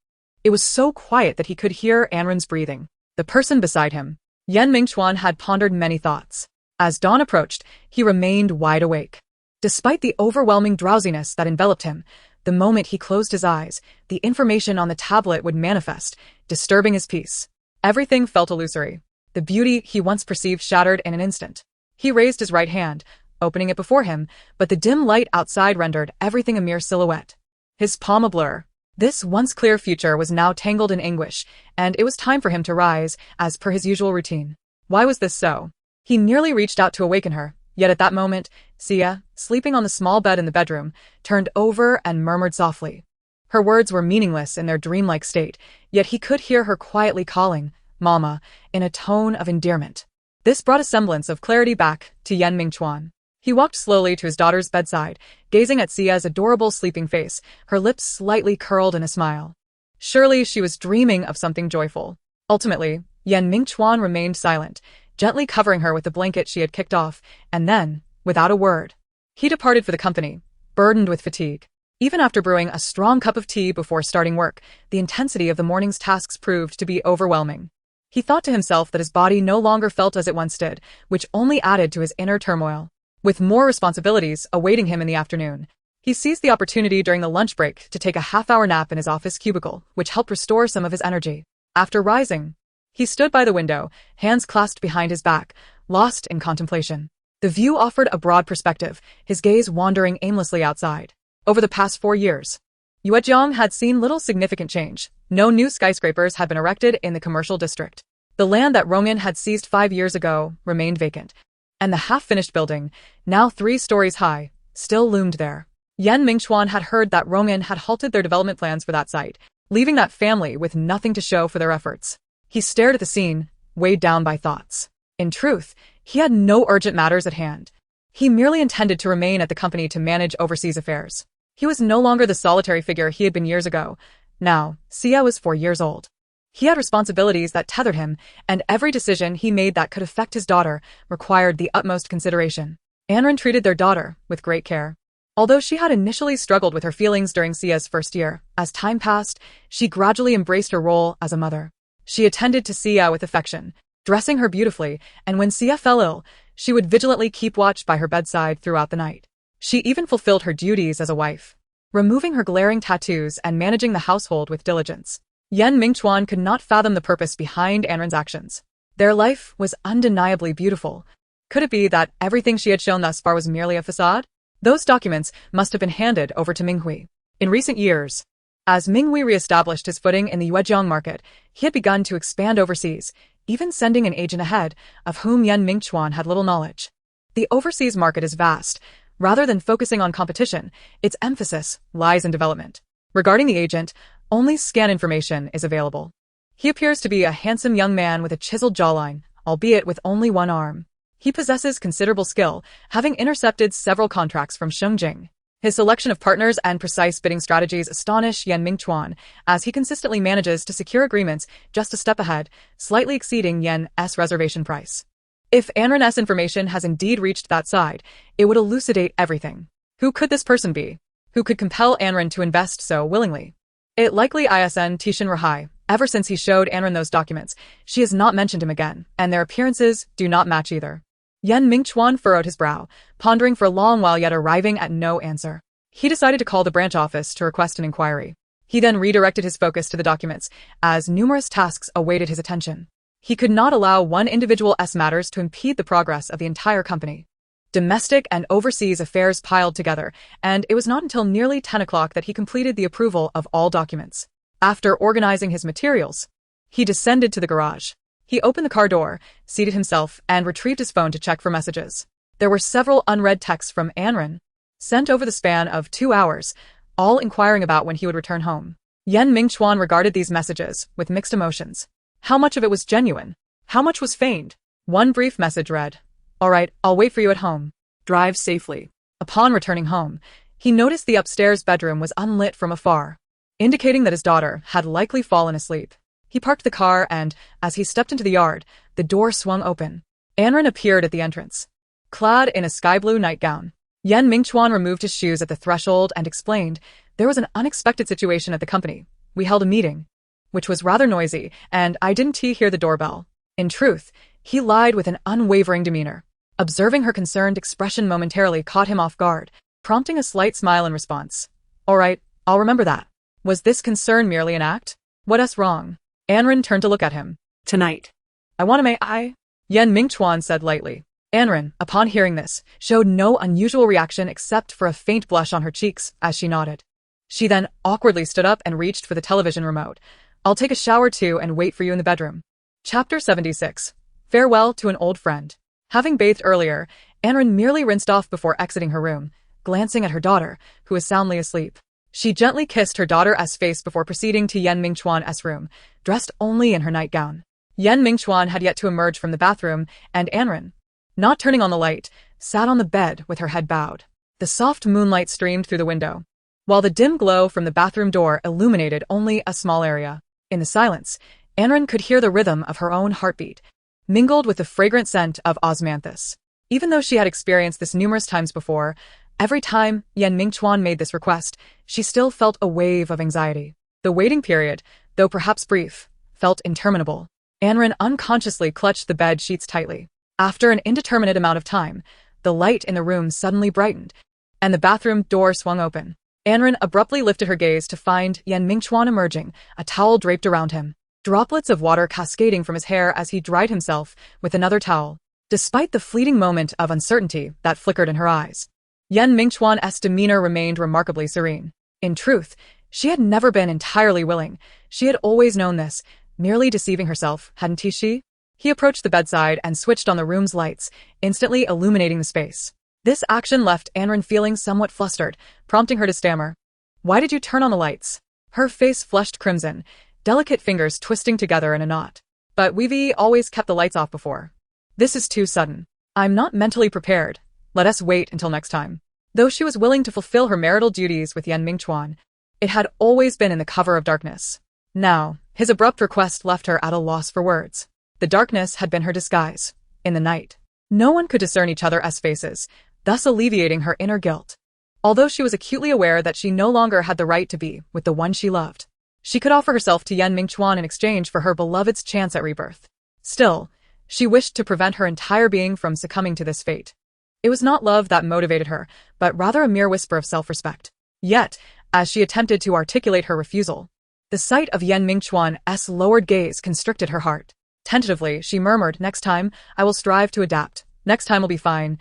Speaker 1: It was so quiet that he could hear Anren's breathing. The person beside him, Mingchuan, had pondered many thoughts. As dawn approached, he remained wide awake. Despite the overwhelming drowsiness that enveloped him, the moment he closed his eyes, the information on the tablet would manifest, disturbing his peace. Everything felt illusory. The beauty he once perceived shattered in an instant. He raised his right hand, opening it before him, but the dim light outside rendered everything a mere silhouette. His palm a blur. This once clear future was now tangled in anguish, and it was time for him to rise, as per his usual routine. Why was this so? He nearly reached out to awaken her, yet at that moment, Sia, sleeping on the small bed in the bedroom, turned over and murmured softly. Her words were meaningless in their dreamlike state, yet he could hear her quietly calling, "Mama," in a tone of endearment. This brought a semblance of clarity back to Yan Mingchuan. He walked slowly to his daughter's bedside, gazing at Sia's adorable sleeping face, her lips slightly curled in a smile. Surely she was dreaming of something joyful. Ultimately, Yan Mingchuan remained silent, gently covering her with the blanket she had kicked off, and then, without a word, he departed for the company, burdened with fatigue. Even after brewing a strong cup of tea before starting work, the intensity of the morning's tasks proved to be overwhelming. He thought to himself that his body no longer felt as it once did, which only added to his inner turmoil. With more responsibilities awaiting him in the afternoon, he seized the opportunity during the lunch break to take a half-hour nap in his office cubicle, which helped restore some of his energy. After rising, he stood by the window, hands clasped behind his back, lost in contemplation. The view offered a broad perspective, his gaze wandering aimlessly outside. Over the past 4 years, Yuejiang had seen little significant change. No new skyscrapers had been erected in the commercial district. The land that Rongyan had seized 5 years ago remained vacant, and the half-finished building, now 3 stories high, still loomed there. Yan Mingchuan had heard that Rongyan had halted their development plans for that site, leaving that family with nothing to show for their efforts. He stared at the scene, weighed down by thoughts. In truth, he had no urgent matters at hand. He merely intended to remain at the company to manage overseas affairs. He was no longer the solitary figure he had been years ago. Now, Xia was 4 years old. He had responsibilities that tethered him, and every decision he made that could affect his daughter required the utmost consideration. Anren treated their daughter with great care. Although she had initially struggled with her feelings during Xia's first year, as time passed, she gradually embraced her role as a mother. She attended to Xia with affection, dressing her beautifully, and when Xia fell ill, she would vigilantly keep watch by her bedside throughout the night. She even fulfilled her duties as a wife, removing her glaring tattoos and managing the household with diligence. Yan Mingchuan could not fathom the purpose behind Anren's actions. Their life was undeniably beautiful. Could it be that everything she had shown thus far was merely a facade? Those documents must have been handed over to Minghui. In recent years, as Minghui re-established his footing in the Yuejiang market, he had begun to expand overseas, even sending an agent ahead, of whom Yan Mingchuan had little knowledge. The overseas market is vast. Rather than focusing on competition, its emphasis lies in development. Regarding the agent, only scan information is available. He appears to be a handsome young man with a chiseled jawline, albeit with only one arm. He possesses considerable skill, having intercepted several contracts from Shengjing. His selection of partners and precise bidding strategies astonish Yan Mingchuan, as he consistently manages to secure agreements just a step ahead, slightly exceeding Yan's reservation price. If Anren's information has indeed reached that side, it would elucidate everything. Who could this person be? Who could compel Anren to invest so willingly? It likely isn't Tishan Rahai. Ever since he showed Anren those documents, she has not mentioned him again, and their appearances do not match either. Yan Mingchuan furrowed his brow, pondering for a long while yet arriving at no answer. He decided to call the branch office to request an inquiry. He then redirected his focus to the documents, as numerous tasks awaited his attention. He could not allow one individual's matters to impede the progress of the entire company. Domestic and overseas affairs piled together, and it was not until nearly 10 o'clock that he completed the approval of all documents. After organizing his materials, he descended to the garage. He opened the car door, seated himself, and retrieved his phone to check for messages. There were several unread texts from Anren, sent over the span of 2 hours, all inquiring about when he would return home. Yan Mingchuan regarded these messages with mixed emotions. How much of it was genuine? How much was feigned? One brief message read, "All right, I'll wait for you at home. Drive safely." Upon returning home, he noticed the upstairs bedroom was unlit from afar, indicating that his daughter had likely fallen asleep. He parked the car and, as he stepped into the yard, the door swung open. Anren appeared at the entrance, clad in a sky-blue nightgown. Yan Mingchuan removed his shoes at the threshold and explained, "There was an unexpected situation at the company. We held a meeting, which was rather noisy, and I didn't hear the doorbell." In truth, he lied with an unwavering demeanor. Observing her concerned expression momentarily caught him off guard, prompting a slight smile in response. "All right, I'll remember that." Was this concern merely an act? What's wrong? Anren turned to look at him. "Tonight. May I?" Yan Mingchuan said lightly. Anren, upon hearing this, showed no unusual reaction except for a faint blush on her cheeks as she nodded. She then awkwardly stood up and reached for the television remote. "I'll take a shower too and wait for you in the bedroom." Chapter 76. Farewell to an old friend. Having bathed earlier, Anren merely rinsed off before exiting her room, glancing at her daughter, who was soundly asleep. She gently kissed her daughter's face before proceeding to Yan Mingchuan's room, dressed only in her nightgown. Yan Mingchuan had yet to emerge from the bathroom, and Anren, not turning on the light, sat on the bed with her head bowed. The soft moonlight streamed through the window, while the dim glow from the bathroom door illuminated only a small area. In the silence, Anren could hear the rhythm of her own heartbeat, mingled with the fragrant scent of osmanthus. Even though she had experienced this numerous times before, every time Yan Mingchuan made this request, she still felt a wave of anxiety. The waiting period, though perhaps brief, felt interminable. Anren unconsciously clutched the bed sheets tightly. After an indeterminate amount of time, the light in the room suddenly brightened, and the bathroom door swung open. Anren abruptly lifted her gaze to find Yan Mingchuan emerging, a towel draped around him, droplets of water cascading from his hair as he dried himself with another towel. Despite the fleeting moment of uncertainty that flickered in her eyes, Yan Mingchuan's demeanor remained remarkably serene. In truth, she had never been entirely willing. She had always known this, merely deceiving herself, hadn't she? He approached the bedside and switched on the room's lights, instantly illuminating the space. This action left Anren feeling somewhat flustered, prompting her to stammer. "Why did you turn on the lights?" Her face flushed crimson, delicate fingers twisting together in a knot. "But we've always kept the lights off before. This is too sudden. I'm not mentally prepared. Let us wait until next time." Though she was willing to fulfill her marital duties with Yan Mingchuan, it had always been in the cover of darkness. Now, his abrupt request left her at a loss for words. The darkness had been her disguise. In the night, no one could discern each other's faces, thus alleviating her inner guilt. Although she was acutely aware that she no longer had the right to be with the one she loved, she could offer herself to Yan Mingchuan in exchange for her beloved's chance at rebirth. Still, she wished to prevent her entire being from succumbing to this fate. It was not love that motivated her, but rather a mere whisper of self-respect. Yet, as she attempted to articulate her refusal, the sight of Yan Mingchuan's lowered gaze constricted her heart. Tentatively, she murmured, "Next time, I will strive to adapt. Next time will be fine.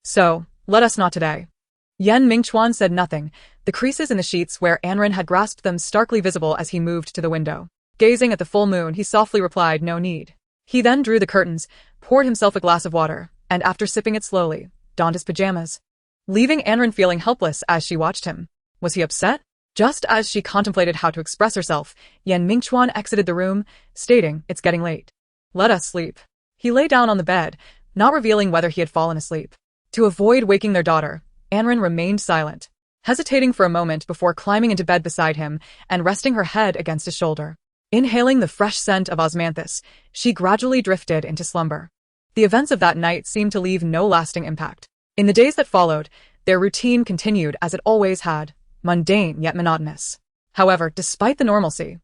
Speaker 1: So, let us not today." Yan Mingchuan said nothing, the creases in the sheets where Anren had grasped them starkly visible as he moved to the window. Gazing at the full moon, he softly replied, "No need." He then drew the curtains, poured himself a glass of water, and after sipping it slowly, donned his pajamas, leaving Anren feeling helpless as she watched him. Was he upset? Just as she contemplated how to express herself, Yan Mingchuan exited the room, stating, "It's getting late. Let us sleep." He lay down on the bed, not revealing whether he had fallen asleep. To avoid waking their daughter, Anren remained silent, hesitating for a moment before climbing into bed beside him and resting her head against his shoulder. Inhaling the fresh scent of osmanthus, she gradually drifted into slumber. The events of that night seemed to leave no lasting impact. In the days that followed, their routine continued as it always had, mundane yet monotonous. However, despite the normalcy,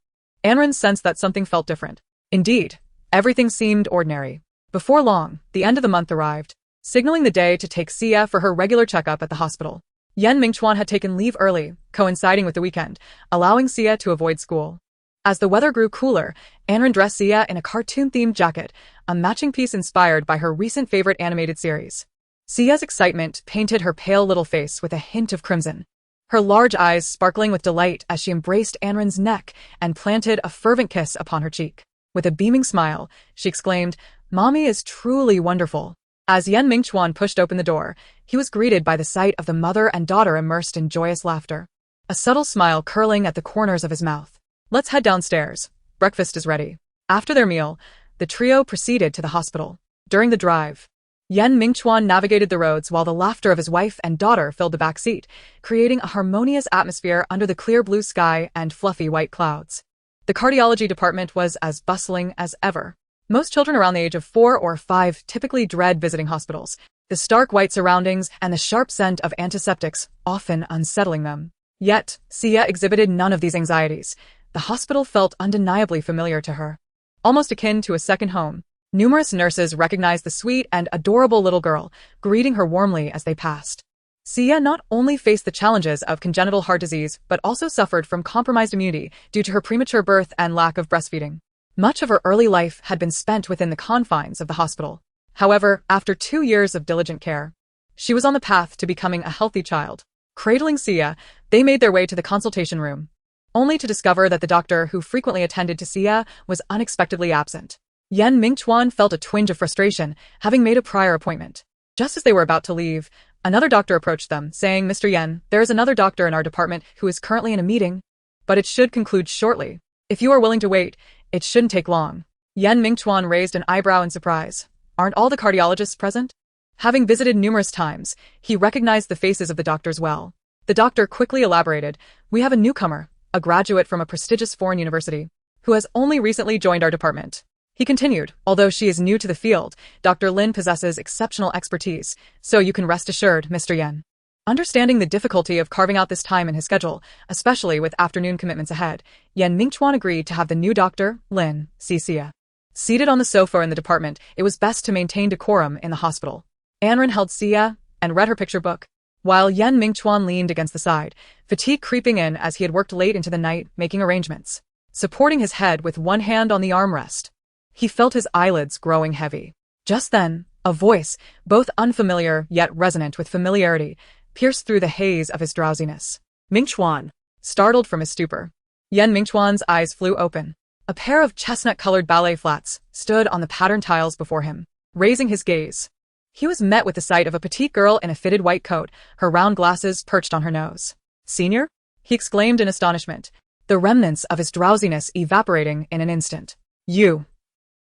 Speaker 1: Anren sensed that something felt different. Indeed, everything seemed ordinary. Before long, the end of the month arrived, signaling the day to take Sia for her regular checkup at the hospital. Yan Mingchuan had taken leave early, coinciding with the weekend, allowing Sia to avoid school. As the weather grew cooler, Anren dressed Sia in a cartoon-themed jacket, a matching piece inspired by her recent favorite animated series. Sia's excitement painted her pale little face with a hint of crimson, her large eyes sparkling with delight as she embraced Anren's neck and planted a fervent kiss upon her cheek. With a beaming smile, she exclaimed, "Mommy is truly wonderful." As Yan Mingchuan pushed open the door, he was greeted by the sight of the mother and daughter immersed in joyous laughter, a subtle smile curling at the corners of his mouth. "Let's head downstairs. Breakfast is ready." After their meal, the trio proceeded to the hospital. During the drive, Yan Mingchuan navigated the roads while the laughter of his wife and daughter filled the back seat, creating a harmonious atmosphere under the clear blue sky and fluffy white clouds. The cardiology department was as bustling as ever. Most children around the age of 4 or 5 typically dread visiting hospitals, the stark white surroundings and the sharp scent of antiseptics often unsettling them. Yet, Sia exhibited none of these anxieties. The hospital felt undeniably familiar to her, almost akin to a second home. Numerous nurses recognized the sweet and adorable little girl, greeting her warmly as they passed. Sia not only faced the challenges of congenital heart disease but also suffered from compromised immunity due to her premature birth and lack of breastfeeding. Much of her early life had been spent within the confines of the hospital. However, after 2 years of diligent care, she was on the path to becoming a healthy child. Cradling Sia, they made their way to the consultation room, only to discover that the doctor who frequently attended to Sia was unexpectedly absent. Yan Mingchuan felt a twinge of frustration, having made a prior appointment. Just as they were about to leave, another doctor approached them, saying, "Mr. Yan, there is another doctor in our department who is currently in a meeting, but it should conclude shortly. If you are willing to wait, it shouldn't take long." Yan Mingchuan raised an eyebrow in surprise. Aren't all the cardiologists present? Having visited numerous times, he recognized the faces of the doctors well. The doctor quickly elaborated, "We have a newcomer, a graduate from a prestigious foreign university, who has only recently joined our department." He continued, "Although she is new to the field, Dr. Lin possesses exceptional expertise, so you can rest assured, Mr. Yan." Understanding the difficulty of carving out this time in his schedule, especially with afternoon commitments ahead, Yan Mingchuan agreed to have the new doctor, Lin, see Xia. Seated on the sofa in the department, it was best to maintain decorum in the hospital. Anren held Xia and read her picture book, while Yan Mingchuan leaned against the side, fatigue creeping in as he had worked late into the night making arrangements. Supporting his head with one hand on the armrest, he felt his eyelids growing heavy. Just then, a voice, both unfamiliar yet resonant with familiarity, pierced through the haze of his drowsiness.
Speaker 2: Mingchuan.
Speaker 1: Startled from his stupor, Yan Mingchuan's eyes flew open. A pair of chestnut-colored ballet flats stood on the patterned tiles before him. Raising his gaze, he was met with the sight of a petite girl in a fitted white coat, her round glasses perched on her nose. "Senior?" he exclaimed in astonishment, the remnants of his drowsiness evaporating in an instant. "You."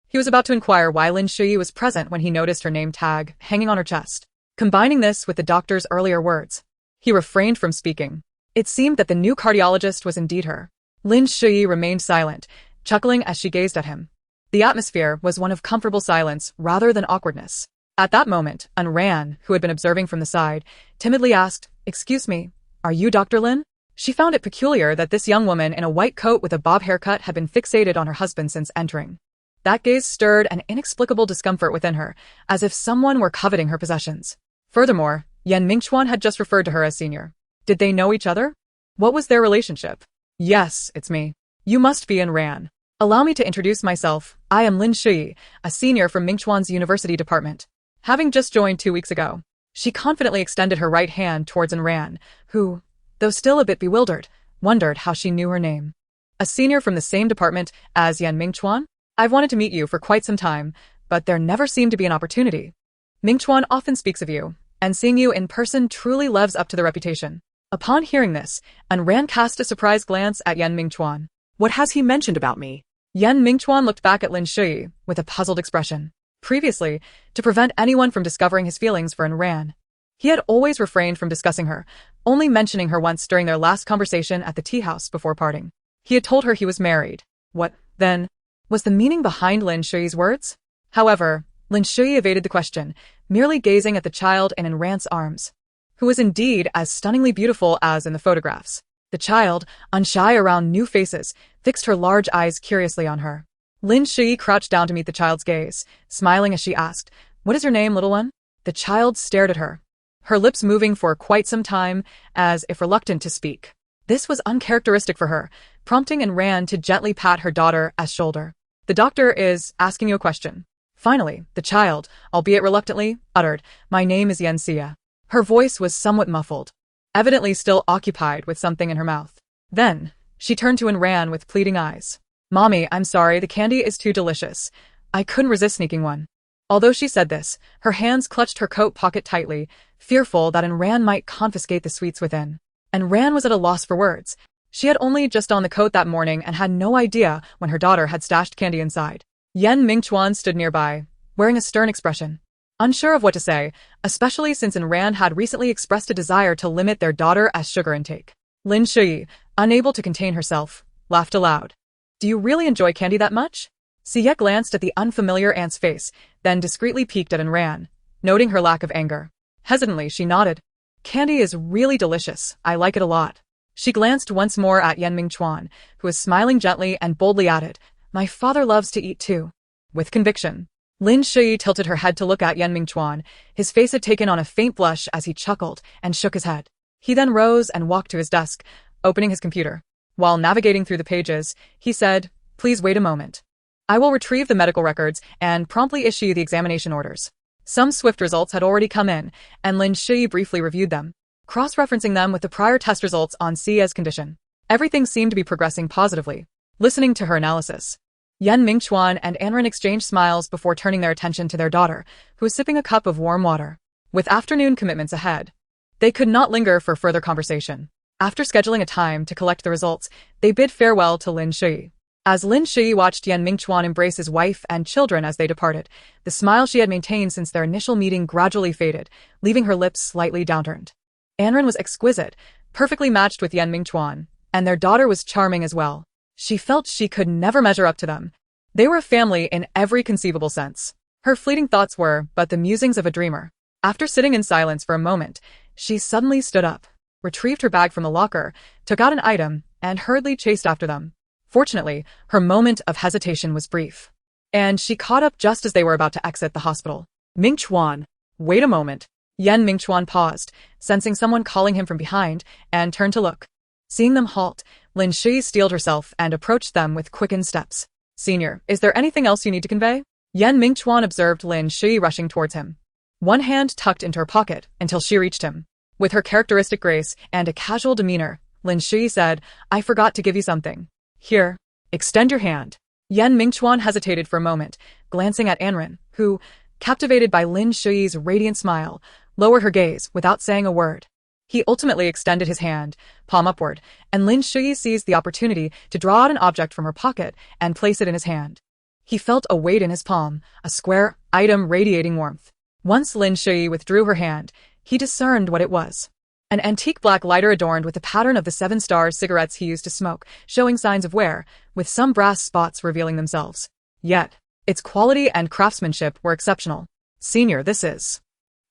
Speaker 1: He was about to inquire why Lin Shui was present when he noticed her name tag hanging on her chest. Combining this with the doctor's earlier words, he refrained from speaking. It seemed that the new cardiologist was indeed her. Lin Shui remained silent, chuckling as she gazed at him. The atmosphere was one of comfortable silence rather than awkwardness. At that moment, Ran, who had been observing from the side, timidly asked, "Excuse me, are you Dr. Lin?" She found it peculiar that this young woman in a white coat with a bob haircut had been fixated on her husband since entering. That gaze stirred an inexplicable discomfort within her, as if someone were coveting her possessions. Furthermore, Yan Mingchuan had just referred to her as senior. Did they know each other? What was their relationship? "Yes, it's me. You must be Ran. Allow me to introduce myself. I am Lin Shui, a senior from Mingchuan's university department. Having just joined 2 weeks ago." She confidently extended her right hand towards Ran, who, though still a bit bewildered, wondered how she knew her name. "A senior from the same department as Yan Mingchuan? I've wanted to meet you for quite some time, but there never seemed to be an opportunity. Mingchuan often speaks of you, and seeing you in person truly lives up to the reputation." Upon hearing this, Ran cast a surprised glance at Yan Mingchuan.
Speaker 2: What has he mentioned about me?
Speaker 1: Yan Mingchuan looked back at Lin Shui with a puzzled expression. Previously, to prevent anyone from discovering his feelings for Ran, he had always refrained from discussing her, only mentioning her once during their last conversation at the tea house before parting. He had told her he was married. What, then, was the meaning behind Lin Shui's words? However, Lin Shui evaded the question, merely gazing at the child in Ran's arms, who was indeed as stunningly beautiful as in the photographs. The child, unshy around new faces, fixed her large eyes curiously on her. Lin Shui crouched down to meet the child's gaze, smiling as she asked, "What is your name, little one?" The child stared at her, her lips moving for quite some time, as if reluctant to speak. This was uncharacteristic for her, prompting Ran to gently pat her daughter's shoulder. "The doctor is asking you a question." Finally, the child, albeit reluctantly, uttered, "My name is Yan Xia." Her voice was somewhat muffled, evidently still occupied with something in her mouth. Then, she turned to Ran with pleading eyes. "Mommy, I'm sorry, the candy is too delicious. I couldn't resist sneaking one." Although she said this, her hands clutched her coat pocket tightly, fearful that Ran might confiscate the sweets within. Ran was at a loss for words. She had only just donned the coat that morning and had no idea when her daughter had stashed candy inside. Yan Mingchuan stood nearby, wearing a stern expression, unsure of what to say, especially since Ran had recently expressed a desire to limit their daughter's sugar intake. Lin Shui, unable to contain herself, laughed aloud. "Do you really enjoy candy that much?" Xia glanced at the unfamiliar aunt's face, then discreetly peeked at Ran, noting her lack of anger. Hesitantly, she nodded. "Candy is really delicious. I like it a lot." She glanced once more at Yan Mingchuan, who was smiling gently and boldly added, "My father loves to eat too." With conviction, Lin Shui tilted her head to look at Yan Mingchuan. His face had taken on a faint blush as he chuckled and shook his head. He then rose and walked to his desk, opening his computer. While navigating through the pages, he said, "Please wait a moment. I will retrieve the medical records and promptly issue the examination orders." Some swift results had already come in, and Lin Shui briefly reviewed them, cross-referencing them with the prior test results on Xia's condition. Everything seemed to be progressing positively. Listening to her analysis, Yan Mingchuan and Anren exchanged smiles before turning their attention to their daughter, who was sipping a cup of warm water. With afternoon commitments ahead, they could not linger for further conversation. After scheduling a time to collect the results, they bid farewell to Lin Shui. As Lin Shui watched Yan Mingchuan embrace his wife and children as they departed, the smile she had maintained since their initial meeting gradually faded, leaving her lips slightly downturned. Anren was exquisite, perfectly matched with Yan Mingchuan, and their daughter was charming as well. She felt she could never measure up to them. They were a family in every conceivable sense. Her fleeting thoughts were but the musings of a dreamer. After sitting in silence for a moment, she suddenly stood up, retrieved her bag from the locker, took out an item, and hurriedly chased after them. Fortunately, her moment of hesitation was brief, and she caught up just as they were about to exit the hospital.
Speaker 2: Mingchuan.
Speaker 1: Wait a moment. Yan Mingchuan paused, sensing someone calling him from behind, and turned to look. Seeing them halt, Lin Shui steeled herself and approached them with quickened steps. Senior, is there anything else you need to convey? Yan Mingchuan observed Lin Shui rushing towards him, one hand tucked into her pocket until she reached him. With her characteristic grace and a casual demeanor, Lin Shui said, I forgot to give you something. Here, extend your hand. Yan Mingchuan hesitated for a moment, glancing at Anren, who, captivated by Lin Shui's radiant smile, lowered her gaze without saying a word. He ultimately extended his hand, palm upward, and Lin Shui seized the opportunity to draw out an object from her pocket and place it in his hand. He felt a weight in his palm, a square item radiating warmth. Once Lin Shui withdrew her hand, he discerned what it was. An antique black lighter adorned with the pattern of the 7-star cigarettes he used to smoke, showing signs of wear, with some brass spots revealing themselves. Yet, its quality and craftsmanship were exceptional. Senior, this is.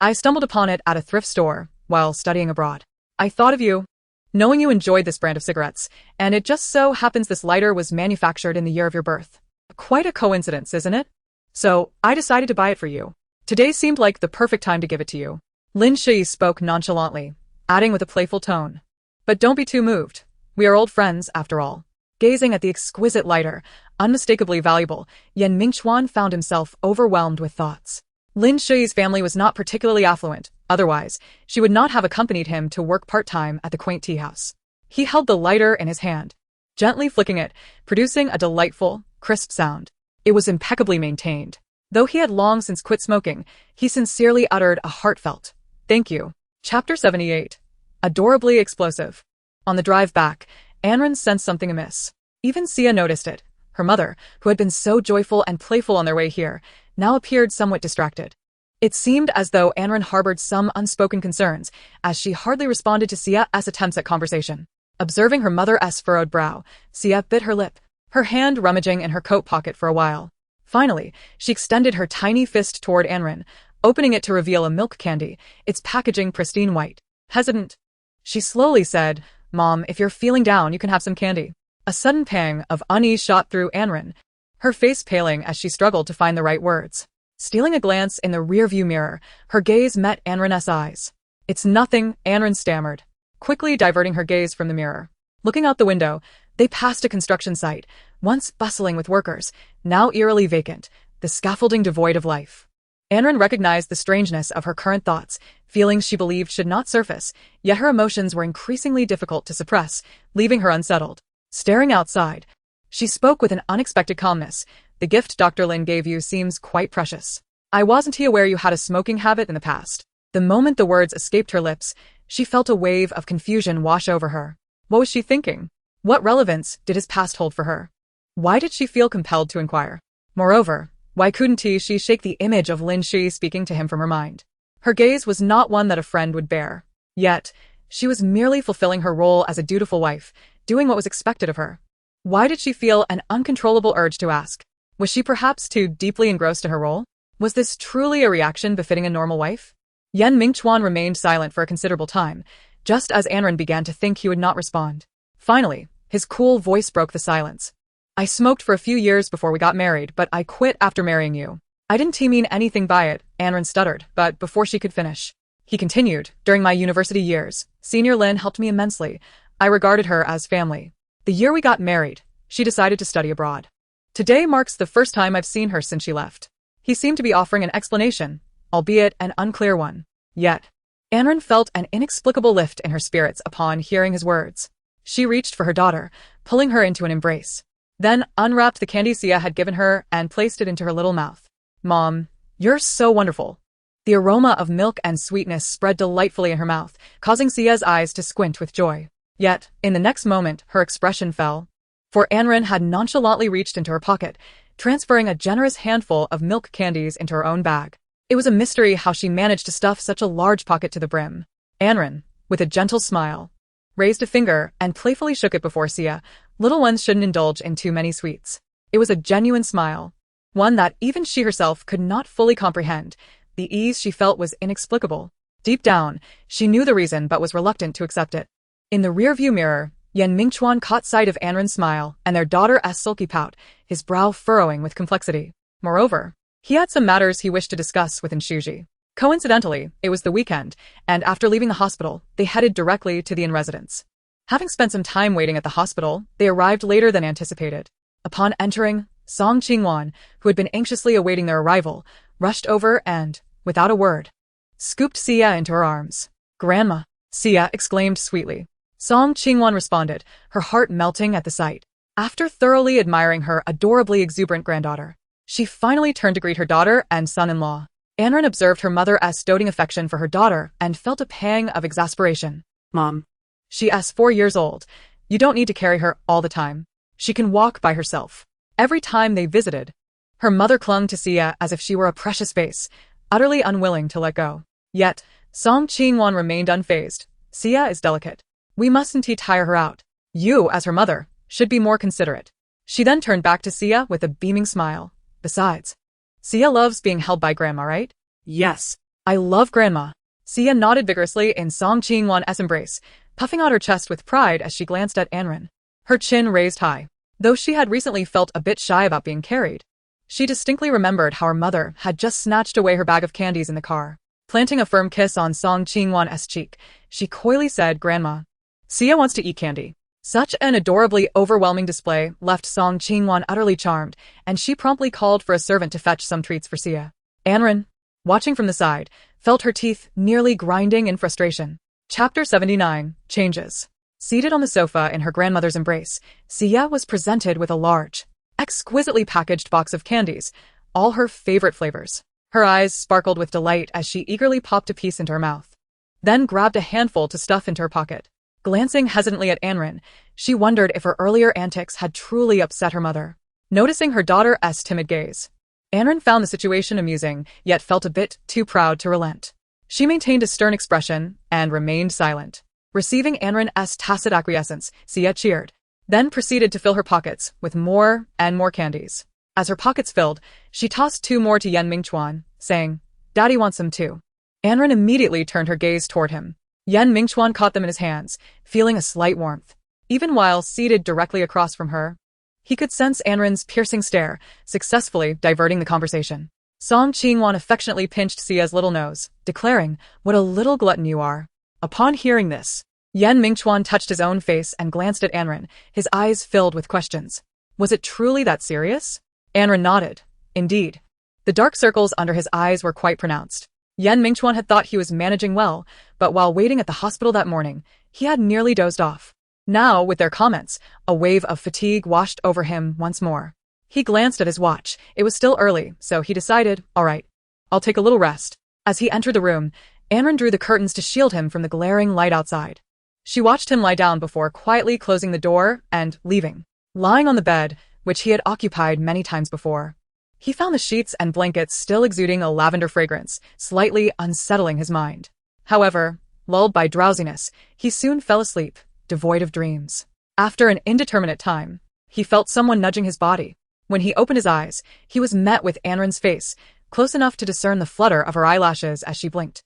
Speaker 1: I stumbled upon it at a thrift store while studying abroad. I thought of you, knowing you enjoyed this brand of cigarettes, and it just so happens this lighter was manufactured in the year of your birth. Quite a coincidence, isn't it? So, I decided to buy it for you. Today seemed like the perfect time to give it to you. Lin Shui spoke nonchalantly, adding with a playful tone. But don't be too moved. We are old friends, after all. Gazing at the exquisite lighter, unmistakably valuable, Yan Mingchuan found himself overwhelmed with thoughts. Lin Shui's family was not particularly affluent, otherwise, she would not have accompanied him to work part-time at the quaint tea house. He held the lighter in his hand, gently flicking it, producing a delightful, crisp sound. It was impeccably maintained. Though he had long since quit smoking, he sincerely uttered a heartfelt, "Thank you." Chapter 78. Adorably explosive. On the drive back, Anren sensed something amiss. Even Sia noticed it. Her mother, who had been so joyful and playful on their way here, now appeared somewhat distracted. It seemed as though Anren harbored some unspoken concerns, as she hardly responded to Sia's attempts at conversation. Observing her mother's furrowed brow, Sia bit her lip, her hand rummaging in her coat pocket for a while. Finally, she extended her tiny fist toward Anren, opening it to reveal a milk candy, its packaging pristine white. Hesitant, she slowly said, Mom, if you're feeling down, you can have some candy. A sudden pang of unease shot through Anren, her face paling as she struggled to find the right words. Stealing a glance in the rearview mirror, her gaze met Anren's eyes. It's nothing, Anren stammered, quickly diverting her gaze from the mirror. Looking out the window, they passed a construction site, once bustling with workers, now eerily vacant, the scaffolding devoid of life. Anren recognized the strangeness of her current thoughts, feelings she believed should not surface, yet her emotions were increasingly difficult to suppress, leaving her unsettled. Staring outside, she spoke with an unexpected calmness. The gift Dr. Lin gave you seems quite precious. I wasn't aware you had a smoking habit in the past. The moment the words escaped her lips, she felt a wave of confusion wash over her. What was she thinking? What relevance did his past hold for her? Why did she feel compelled to inquire? Moreover, why couldn't she shake the image of Lin Shui speaking to him from her mind? Her gaze was not one that a friend would bear. Yet, she was merely fulfilling her role as a dutiful wife, doing what was expected of her. Why did she feel an uncontrollable urge to ask? Was she perhaps too deeply engrossed in her role? Was this truly a reaction befitting a normal wife? Yan Mingchuan remained silent for a considerable time, just as Anren began to think he would not respond. Finally, his cool voice broke the silence. I smoked for a few years before we got married, but I quit after marrying you. I didn't mean anything by it, Anren stuttered, but before she could finish, he continued, during my university years, Senior Lin helped me immensely. I regarded her as family. The year we got married, she decided to study abroad. Today marks the first time I've seen her since she left. He seemed to be offering an explanation, albeit an unclear one. Yet, Anren felt an inexplicable lift in her spirits upon hearing his words. She reached for her daughter, pulling her into an embrace. Then unwrapped the candy Sia had given her and placed it into her little mouth. Mom, you're so wonderful. The aroma of milk and sweetness spread delightfully in her mouth, causing Sia's eyes to squint with joy. Yet, in the next moment, her expression fell. for Anren had nonchalantly reached into her pocket, transferring a generous handful of milk candies into her own bag. It was a mystery how she managed to stuff such a large pocket to the brim. Anren, with a gentle smile, raised a finger and playfully shook it before Sia. Little ones shouldn't indulge in too many sweets. It was a genuine smile, one that even she herself could not fully comprehend. The ease she felt was inexplicable. Deep down, she knew the reason but was reluctant to accept it. In the rearview mirror, Mingchuan caught sight of Anren's smile and their daughter's sulky pout, his brow furrowing with complexity. Moreover, he had some matters he wished to discuss with Shuji. Coincidentally, it was the weekend, and after leaving the hospital, they headed directly to the inn residence. Having spent some time waiting at the hospital, they arrived later than anticipated. Upon entering, Song Qingwan, who had been anxiously awaiting their arrival, rushed over and, without a word, scooped Sia into her arms. "Grandma," Sia exclaimed sweetly. Song Qingwan responded, her heart melting at the sight. After thoroughly admiring her adorably exuberant granddaughter, she finally turned to greet her daughter and son-in-law. Anren observed her mother's doting affection for her daughter and felt a pang of exasperation.
Speaker 2: Mom.
Speaker 1: She's 4 years old. You don't need to carry her all the time. She can walk by herself. Every time they visited, her mother clung to Sia as if she were a precious vase, utterly unwilling to let go. Yet, Song Qingwan remained unfazed. Sia is delicate. We mustn't tire her out. You, as her mother, should be more considerate. She then turned back to Sia with a beaming smile. Besides, Sia loves being held by Grandma, right?
Speaker 2: Yes.
Speaker 1: I love Grandma. Sia nodded vigorously in Song Qingwan's embrace, puffing out her chest with pride as she glanced at Anren. Her chin raised high. Though she had recently felt a bit shy about being carried, she distinctly remembered how her mother had just snatched away her bag of candies in the car. Planting a firm kiss on Song Qingwan's cheek, she coyly said, "Grandma, Sia wants to eat candy." Such an adorably overwhelming display left Song Qingwan utterly charmed, and she promptly called for a servant to fetch some treats for Sia. Anren, watching from the side, felt her teeth nearly grinding in frustration. Chapter 79, Changes. Seated on the sofa in her grandmother's embrace, Sia was presented with a large, exquisitely packaged box of candies, all her favorite flavors. Her eyes sparkled with delight as she eagerly popped a piece into her mouth, then grabbed a handful to stuff into her pocket. Glancing hesitantly at Anren, she wondered if her earlier antics had truly upset her mother. Noticing her daughter's timid gaze, Anren found the situation amusing, yet felt a bit too proud to relent. She maintained a stern expression and remained silent. Receiving Anren's tacit acquiescence, Sia cheered, then proceeded to fill her pockets with more and more candies. As her pockets filled, she tossed 2 more to Mingchuan, saying, "Daddy wants some too." Anren immediately turned her gaze toward him. Mingchuan caught them in his hands, feeling a slight warmth. Even while seated directly across from her, he could sense Anren's piercing stare, successfully diverting the conversation. Song Qingwan affectionately pinched Sia's little nose, declaring, "What a little glutton you are." Upon hearing this, Mingchuan touched his own face and glanced at Anren, his eyes filled with questions. Was it truly that serious? Anren nodded. Indeed. The dark circles under his eyes were quite pronounced. Mingchuan had thought he was managing well, but while waiting at the hospital that morning, he had nearly dozed off. Now, with their comments, a wave of fatigue washed over him once more. He glanced at his watch. It was still early, so he decided, all right, I'll take a little rest. As he entered the room, Anren drew the curtains to shield him from the glaring light outside. She watched him lie down before quietly closing the door and leaving. Lying on the bed, which he had occupied many times before, he found the sheets and blankets still exuding a lavender fragrance, slightly unsettling his mind. However, lulled by drowsiness, he soon fell asleep, devoid of dreams. After an indeterminate time, he felt someone nudging his body. When he opened his eyes, he was met with Anren's face, close enough to discern the flutter of her eyelashes as she blinked.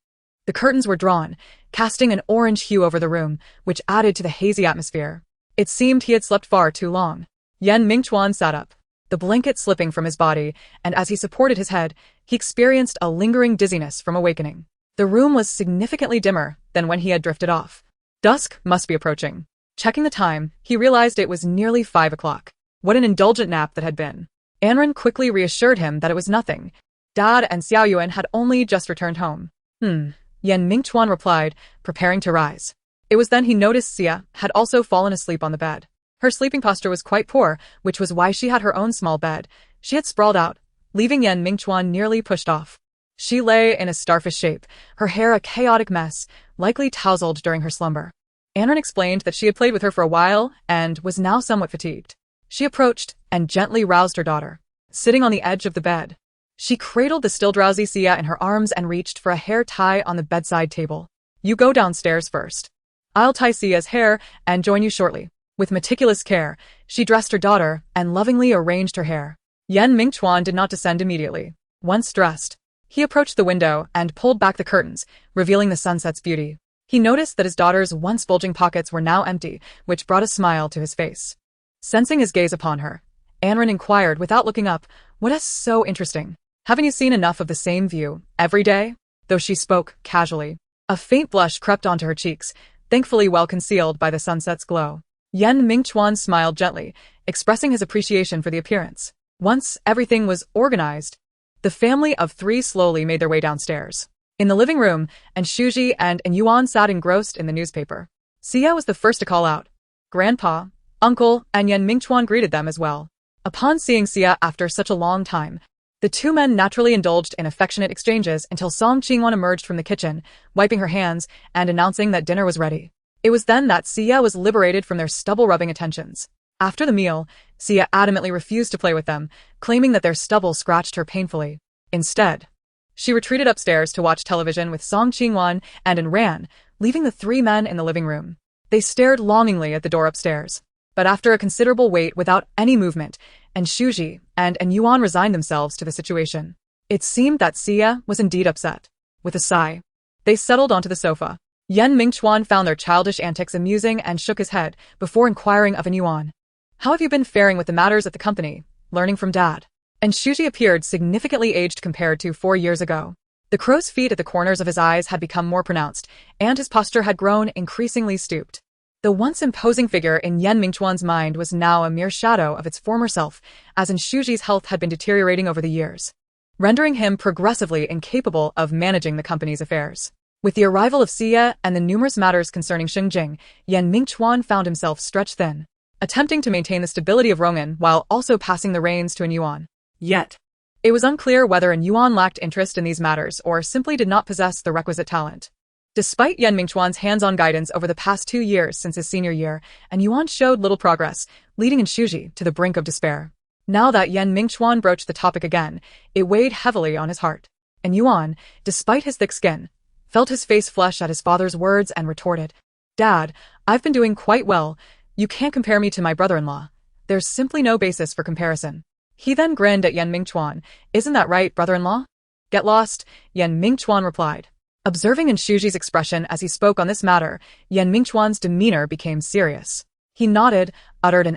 Speaker 1: The curtains were drawn, casting an orange hue over the room, which added to the hazy atmosphere. It seemed he had slept far too long. Mingchuan sat up, the blanket slipping from his body, and as he supported his head, he experienced a lingering dizziness from awakening. The room was significantly dimmer than when he had drifted off. Dusk must be approaching. Checking the time, he realized it was nearly 5 o'clock. What an indulgent nap that had been. Anren quickly reassured him that it was nothing. Dad and Xiaoyuan had only just returned home. Mingchuan replied, preparing to rise. It was then he noticed Sia had also fallen asleep on the bed. Her sleeping posture was quite poor, which was why she had her own small bed. She had sprawled out, leaving Mingchuan nearly pushed off. She lay in a starfish shape, her hair a chaotic mess, likely tousled during her slumber. Anren explained that she had played with her for a while and was now somewhat fatigued. She approached and gently roused her daughter, sitting on the edge of the bed. She cradled the still drowsy Sia in her arms and reached for a hair tie on the bedside table. You go downstairs first. I'll tie Sia's hair and join you shortly. With meticulous care, she dressed her daughter and lovingly arranged her hair. Mingchuan did not descend immediately. Once dressed, he approached the window and pulled back the curtains, revealing the sunset's beauty. He noticed that his daughter's once bulging pockets were now empty, which brought a smile to his face. Sensing his gaze upon her, Anren inquired without looking up, "What is so interesting? Haven't you seen enough of the same view every day?" Though she spoke casually, a faint blush crept onto her cheeks, thankfully well concealed by the sunset's glow. Mingchuan smiled gently, expressing his appreciation for the appearance. Once everything was organized, the family of three slowly made their way downstairs. In the living room, Shuji and Yuan sat engrossed in the newspaper. Sia was the first to call out. Grandpa, uncle, and Mingchuan greeted them as well. Upon seeing Sia after such a long time, the two men naturally indulged in affectionate exchanges until Song Qingwan emerged from the kitchen, wiping her hands and announcing that dinner was ready. It was then that Sia was liberated from their stubble-rubbing attentions. After the meal, Sia adamantly refused to play with them, claiming that their stubble scratched her painfully. Instead, she retreated upstairs to watch television with Song Qingwan and ran, leaving the three men in the living room. They stared longingly at the door upstairs. But after a considerable wait without any movement, Shuji and Yuan resigned themselves to the situation. It seemed that Sia was indeed upset. With a sigh, they settled onto the sofa. Mingchuan found their childish antics amusing and shook his head before inquiring of Yuan. How have you been faring with the matters at the company, learning from Dad? Shuji appeared significantly aged compared to 4 years ago. The crow's feet at the corners of his eyes had become more pronounced, and his posture had grown increasingly stooped. The once imposing figure in Mingchuan's mind was now a mere shadow of its former self, as Shuji's health had been deteriorating over the years, rendering him progressively incapable of managing the company's affairs. With the arrival of Sia and the numerous matters concerning Xingjing, Mingchuan found himself stretched thin, attempting to maintain the stability of Rongan while also passing the reins to Yuan. Yet, it was unclear whether Yuan lacked interest in these matters or simply did not possess the requisite talent. Despite Mingchuan's hands-on guidance over the past 2 years since his senior year, Yuan showed little progress, leading Shuji to the brink of despair. Now that Mingchuan broached the topic again, it weighed heavily on his heart. Yuan, despite his thick skin, felt his face flush at his father's words and retorted, "Dad, I've been doing quite well. You can't compare me to my brother-in-law. There's simply no basis for comparison." He then grinned at Mingchuan. "Isn't that right, brother-in-law?" "Get lost," Mingchuan replied. Observing Shuji's expression as he spoke on this matter, Mingchuan's demeanor became serious. He nodded, uttered an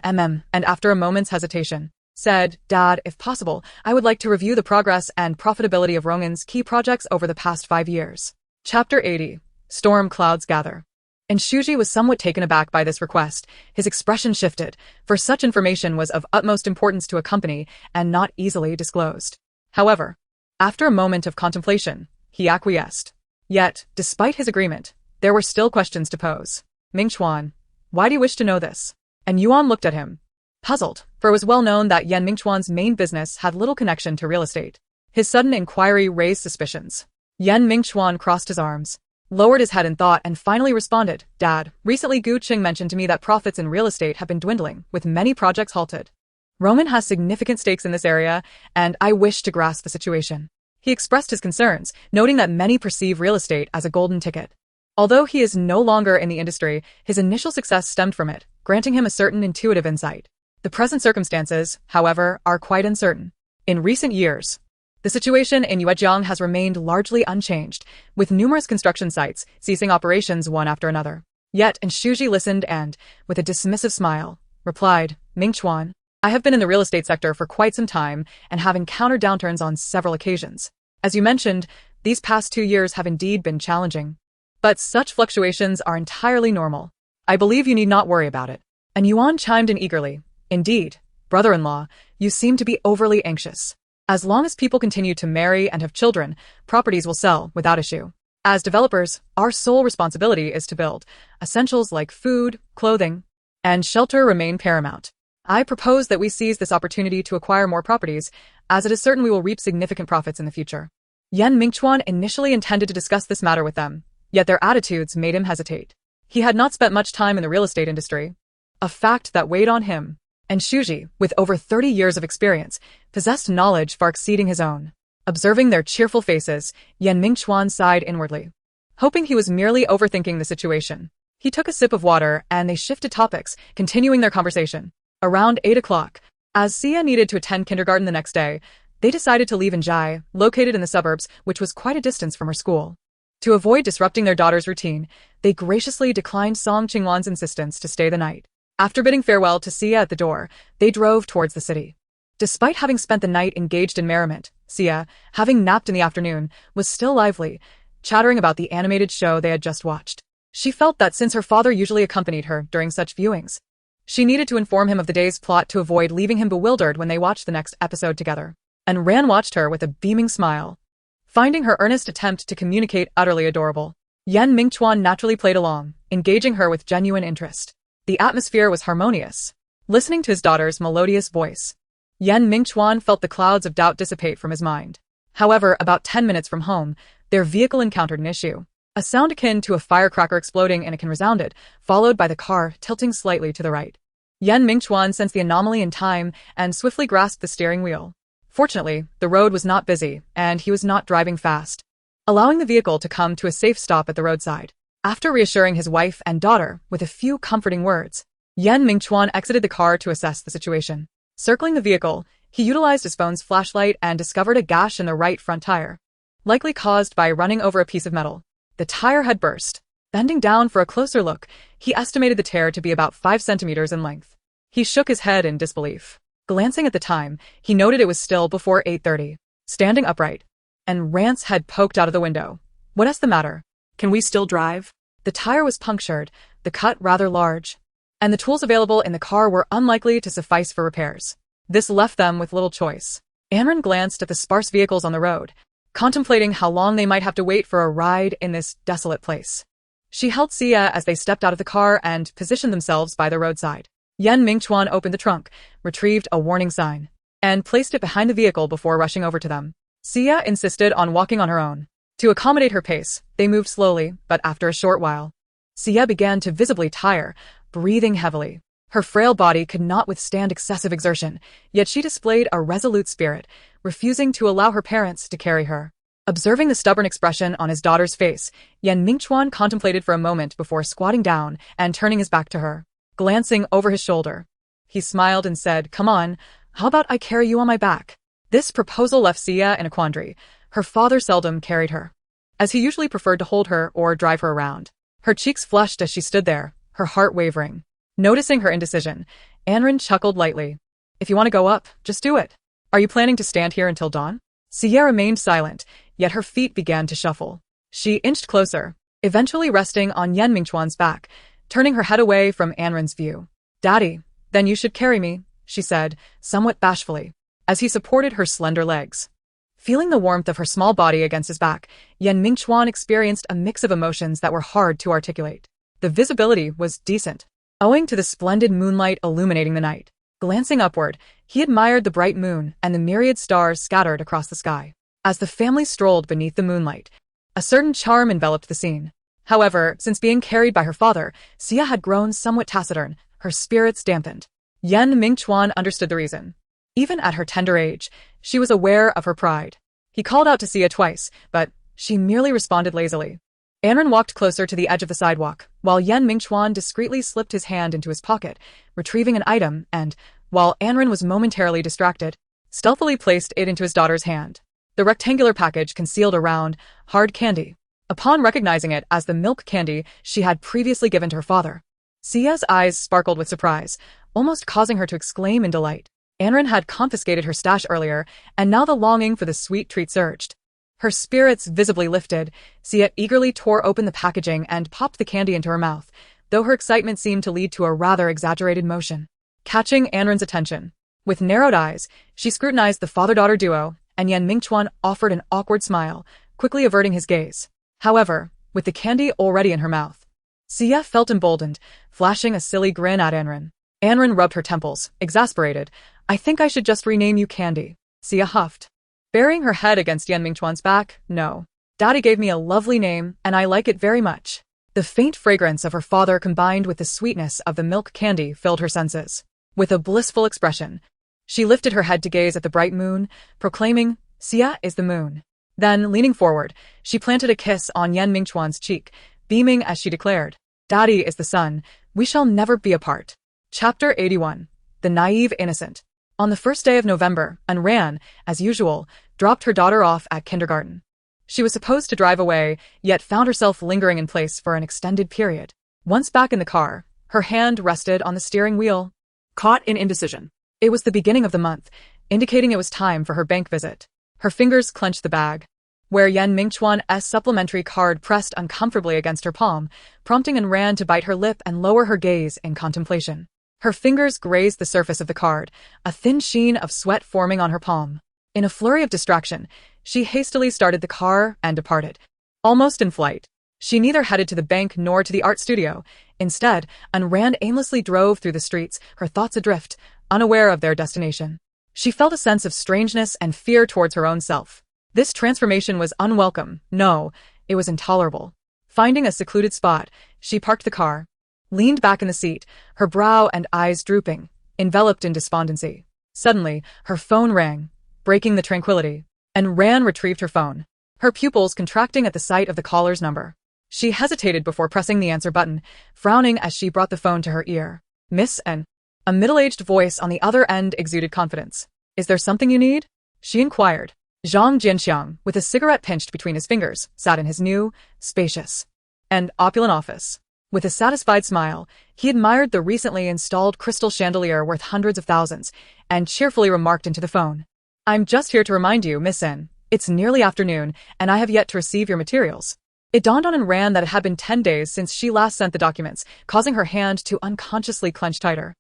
Speaker 1: and after a moment's hesitation, said, "Dad, if possible, I would like to review the progress and profitability of Rongan's key projects over the past 5 years. Chapter 80. Storm Clouds Gather. Shuji was somewhat taken aback by this request. His expression shifted, for such information was of utmost importance to a company and not easily disclosed. However, after a moment of contemplation, he acquiesced. Yet, despite his agreement, there were still questions to pose. "Mingchuan, why do you wish to know this?" Yuan looked at him, puzzled, for it was well known that Mingchuan's main business had little connection to real estate. His sudden inquiry raised suspicions. Mingchuan crossed his arms, lowered his head in thought, and finally responded, "Dad, recently Gu Qing mentioned to me that profits in real estate have been dwindling, with many projects halted. Roman has significant stakes in this area, and I wish to grasp the situation." He expressed his concerns, noting that many perceive real estate as a golden ticket. Although he is no longer in the industry, his initial success stemmed from it, granting him a certain intuitive insight. The present circumstances, however, are quite uncertain. In recent years, the situation in Yuejiang has remained largely unchanged, with numerous construction sites ceasing operations one after another. Yet, Shuji listened and, with a dismissive smile, replied, "Mingchuan, I have been in the real estate sector for quite some time and have encountered downturns on several occasions. As you mentioned, these past 2 years have indeed been challenging. But such fluctuations are entirely normal. I believe you need not worry about it." Yuan chimed in eagerly, "Indeed, brother-in-law, you seem to be overly anxious. As long as people continue to marry and have children, properties will sell without issue. As developers, our sole responsibility is to build. Essentials like food, clothing, and shelter remain paramount. I propose that we seize this opportunity to acquire more properties, as it is certain we will reap significant profits in the future." Mingchuan initially intended to discuss this matter with them, yet their attitudes made him hesitate. He had not spent much time in the real estate industry, a fact that weighed on him. and Shuji, with over 30 years of experience, possessed knowledge far exceeding his own. Observing their cheerful faces, Mingchuan sighed inwardly. Hoping he was merely overthinking the situation, he took a sip of water and they shifted topics, continuing their conversation. Around 8 o'clock, as Sia needed to attend kindergarten the next day, they decided to leave Anjai, located in the suburbs, which was quite a distance from her school. To avoid disrupting their daughter's routine, they graciously declined Song Qingwan's insistence to stay the night. After bidding farewell to Sia at the door, they drove towards the city. Despite having spent the night engaged in merriment, Sia, having napped in the afternoon, was still lively, chattering about the animated show they had just watched. She felt that since her father usually accompanied her during such viewings, she needed to inform him of the day's plot to avoid leaving him bewildered when they watched the next episode together. And Ran watched her with a beaming smile, finding her earnest attempt to communicate utterly adorable. Mingchuan naturally played along, engaging her with genuine interest. The atmosphere was harmonious. Listening to his daughter's melodious voice, Mingchuan felt the clouds of doubt dissipate from his mind. However, about 10 minutes from home, their vehicle encountered an issue. A sound akin to a firecracker exploding in a can resounded, followed by the car tilting slightly to the right. Mingchuan sensed the anomaly in time and swiftly grasped the steering wheel. Fortunately, the road was not busy, and he was not driving fast, allowing the vehicle to come to a safe stop at the roadside. After reassuring his wife and daughter with a few comforting words, Mingchuan exited the car to assess the situation. Circling the vehicle, he utilized his phone's flashlight and discovered a gash in the right front tire, likely caused by running over a piece of metal. The tire had burst. Bending down for a closer look, he estimated the tear to be about 5 centimeters in length. He shook his head in disbelief. Glancing at the time, he noted it was still before 8:30. Standing upright, and Rance head poked out of the window. "What's the matter?
Speaker 2: Can we still drive?"
Speaker 1: The tire was punctured, the cut rather large, and the tools available in the car were unlikely to suffice for repairs. This left them with little choice. Anren glanced at the sparse vehicles on the road, contemplating how long they might have to wait for a ride in this desolate place. She held Sia as they stepped out of the car and positioned themselves by the roadside. Mingchuan opened the trunk, retrieved a warning sign, and placed it behind the vehicle before rushing over to them. Sia insisted on walking on her own. To accommodate her pace, they moved slowly, but after a short while, Sia began to visibly tire, breathing heavily. Her frail body could not withstand excessive exertion, yet she displayed a resolute spirit, refusing to allow her parents to carry her. Observing the stubborn expression on his daughter's face, Mingchuan contemplated for a moment before squatting down and turning his back to her. Glancing over his shoulder, he smiled and said, "Come on, how about I carry you on my back?" This proposal left Sia in a quandary. Her father seldom carried her, as he usually preferred to hold her or drive her around. Her cheeks flushed as she stood there, her heart wavering. Noticing her indecision, Anren chuckled lightly. "If you want to go up, just do it. Are you planning to stand here until dawn?" Sia remained silent, yet her feet began to shuffle. She inched closer, eventually resting on Mingchuan's back, turning her head away from Anren's view. "Daddy, then you should carry me," she said, somewhat bashfully, as he supported her slender legs. Feeling the warmth of her small body against his back, Mingchuan experienced a mix of emotions that were hard to articulate. The visibility was decent, owing to the splendid moonlight illuminating the night. Glancing upward, he admired the bright moon and the myriad stars scattered across the sky. As the family strolled beneath the moonlight, a certain charm enveloped the scene. However, since being carried by her father, Sia had grown somewhat taciturn, her spirits dampened. Mingchuan understood the reason. Even at her tender age, she was aware of her pride. He called out to Sia twice, but she merely responded lazily. Anren walked closer to the edge of the sidewalk, while Mingchuan discreetly slipped his hand into his pocket, retrieving an item and, while Anren was momentarily distracted, stealthily placed it into his daughter's hand. The rectangular package concealed a round, hard candy. Upon recognizing it as the milk candy she had previously given to her father, Sia's eyes sparkled with surprise, almost causing her to exclaim in delight. Anren had confiscated her stash earlier, and now the longing for the sweet treat surged. Her spirits visibly lifted. Sia eagerly tore open the packaging and popped the candy into her mouth, though her excitement seemed to lead to a rather exaggerated motion. Catching Anren's attention, with narrowed eyes, she scrutinized the father-daughter duo, and Mingchuan offered an awkward smile, quickly averting his gaze. However, with the candy already in her mouth, Sia felt emboldened, flashing a silly grin at Anren. Anren rubbed her temples, exasperated. "I think I should just rename you Candy," Sia huffed, burying her head against Mingchuan's back. "No. Daddy gave me a lovely name, and I like it very much." The faint fragrance of her father combined with the sweetness of the milk candy filled her senses. with a blissful expression. She lifted her head to gaze at the bright moon, proclaiming, "Sia is the moon." Then, leaning forward, she planted a kiss on Yan Mingchuan's cheek, beaming as she declared, "Daddy is the sun. We shall never be apart." Chapter 81. The Naive Innocent. On the first day of November, Ran, as usual, dropped her daughter off at kindergarten. She was supposed to drive away, yet found herself lingering in place for an extended period. Once back in the car, her hand rested on the steering wheel.
Speaker 2: Caught in indecision.
Speaker 1: It was the beginning of the month, indicating it was time for her bank visit. Her fingers clenched the bag, where Yan Mingchuan's supplementary card pressed uncomfortably against her palm, prompting Ran to bite her lip and lower her gaze in contemplation. Her fingers grazed the surface of the card, a thin sheen of sweat forming on her palm. In a flurry of distraction, she hastily started the car and departed. Almost in flight, she neither headed to the bank nor to the art studio. Instead, Ran aimlessly drove through the streets, her thoughts adrift, unaware of their destination. She felt a sense of strangeness and fear towards her own self. This transformation was unwelcome. No, it was intolerable. Finding a secluded spot, she parked the car, leaned back in the seat, her brow and eyes drooping, enveloped in despondency. Suddenly, her phone rang, breaking the tranquility. Ran retrieved her phone, her pupils contracting at the sight of the caller's number. She hesitated before pressing the answer button, frowning as she brought the phone to her ear. "Miss N." A middle-aged voice on the other end exuded confidence. "Is there something you need?" she inquired. Zhang Jinxiang, with a cigarette pinched between his fingers, sat in his new, spacious, and opulent office. With a satisfied smile, he admired the recently installed crystal chandelier worth hundreds of thousands, and cheerfully remarked into the phone, "I'm just here to remind you, Miss N, it's nearly afternoon, and I have yet to receive your materials." It dawned on Ran that it had been 10 days since she last sent the documents, causing her hand to unconsciously clench tighter.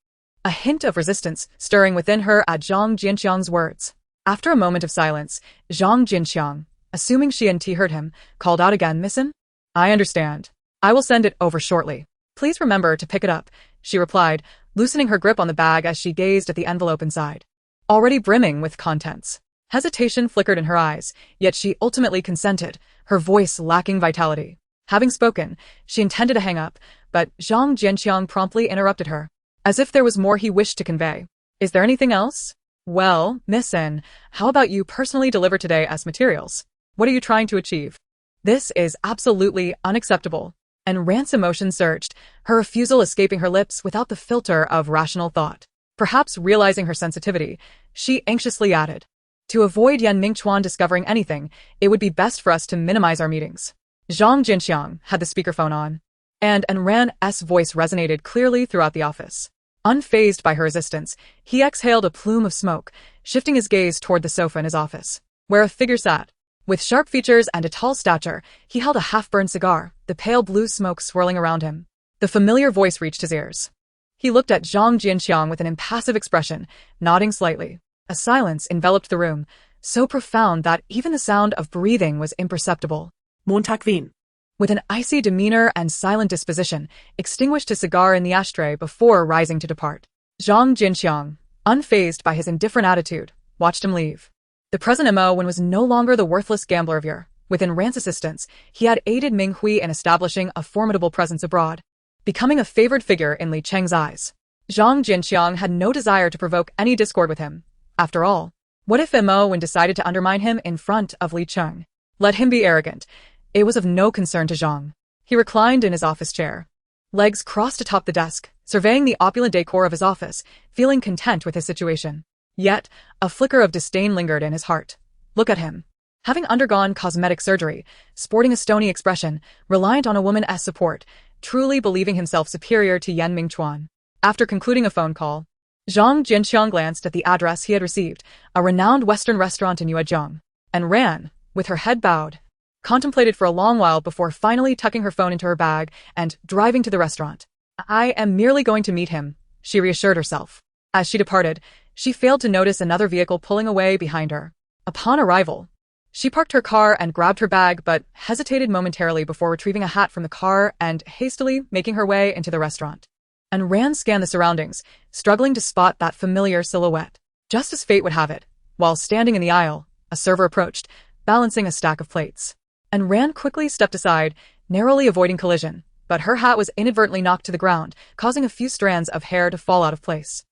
Speaker 1: A hint of resistance stirring within her at Zhang Jinxiang's words. After a moment of silence, Zhang Jinxiang, assuming she heard him, called out again, "Miss N? I understand. I will send it over shortly. Please remember to pick it up," she replied, loosening her grip on the bag as she gazed at the envelope inside, already brimming with contents. Hesitation flickered in her eyes, yet she ultimately consented, her voice lacking vitality. Having spoken, she intended to hang up, but Zhang Jinxiang promptly interrupted her, as if there was more he wished to convey. "Is there anything else?" "Well, Miss N, how about you personally deliver today as materials? What are you trying to achieve?" "This is absolutely unacceptable." Ran's emotion surged, her refusal escaping her lips without the filter of rational thought. Perhaps realizing her sensitivity, she anxiously added, "To avoid Yan Mingchuan discovering anything, it would be best for us to minimize our meetings." Zhang Jinxiang had the speakerphone on, and Ran's voice resonated clearly throughout the office. Unfazed by her resistance, he exhaled a plume of smoke, shifting his gaze toward the sofa in his office, where a figure sat. With sharp features and a tall stature, he held a half-burned cigar, the pale blue smoke swirling around him. The familiar voice reached his ears. He looked at Zhang Jinxiang with an impassive expression, nodding slightly. A silence enveloped the room, so profound that even the sound of breathing was imperceptible.
Speaker 2: Montag Wien.
Speaker 1: With an icy demeanor and silent disposition, extinguished his cigar in the ashtray before rising to depart. Zhang Jinxiang, unfazed by his indifferent attitude, watched him leave. The present Mo was no longer the worthless gambler of yore. With Ran's assistance, he had aided Ming Hui in establishing a formidable presence abroad, becoming a favored figure in Li Cheng's eyes. Zhang Jinxiang had no desire to provoke any discord with him. After all, what if Mo decided to undermine him in front of Li Cheng? Let him be arrogant. It was of no concern to Zhang. He reclined in his office chair, legs crossed atop the desk, surveying the opulent decor of his office, feeling content with his situation. Yet, a flicker of disdain lingered in his heart. Look at him. Having undergone cosmetic surgery, sporting a stony expression, reliant on a woman's support, truly believing himself superior to Yan Mingchuan. After concluding a phone call, Zhang Jinxiang glanced at the address he had received, a renowned Western restaurant in Yuezhong, and Ran, with her head bowed, contemplated for a long while before finally tucking her phone into her bag and driving to the restaurant. "I am merely going to meet him," she reassured herself. As she departed, she failed to notice another vehicle pulling away behind her. Upon arrival, she parked her car and grabbed her bag but hesitated momentarily before retrieving a hat from the car and hastily making her way into the restaurant. Ran scanned the surroundings, struggling to spot that familiar silhouette. Just as fate would have it, while standing in the aisle, a server approached, balancing a stack of plates. Ran quickly stepped aside, narrowly avoiding collision, but her hat was inadvertently knocked to the ground, causing a few strands of hair to fall out of place.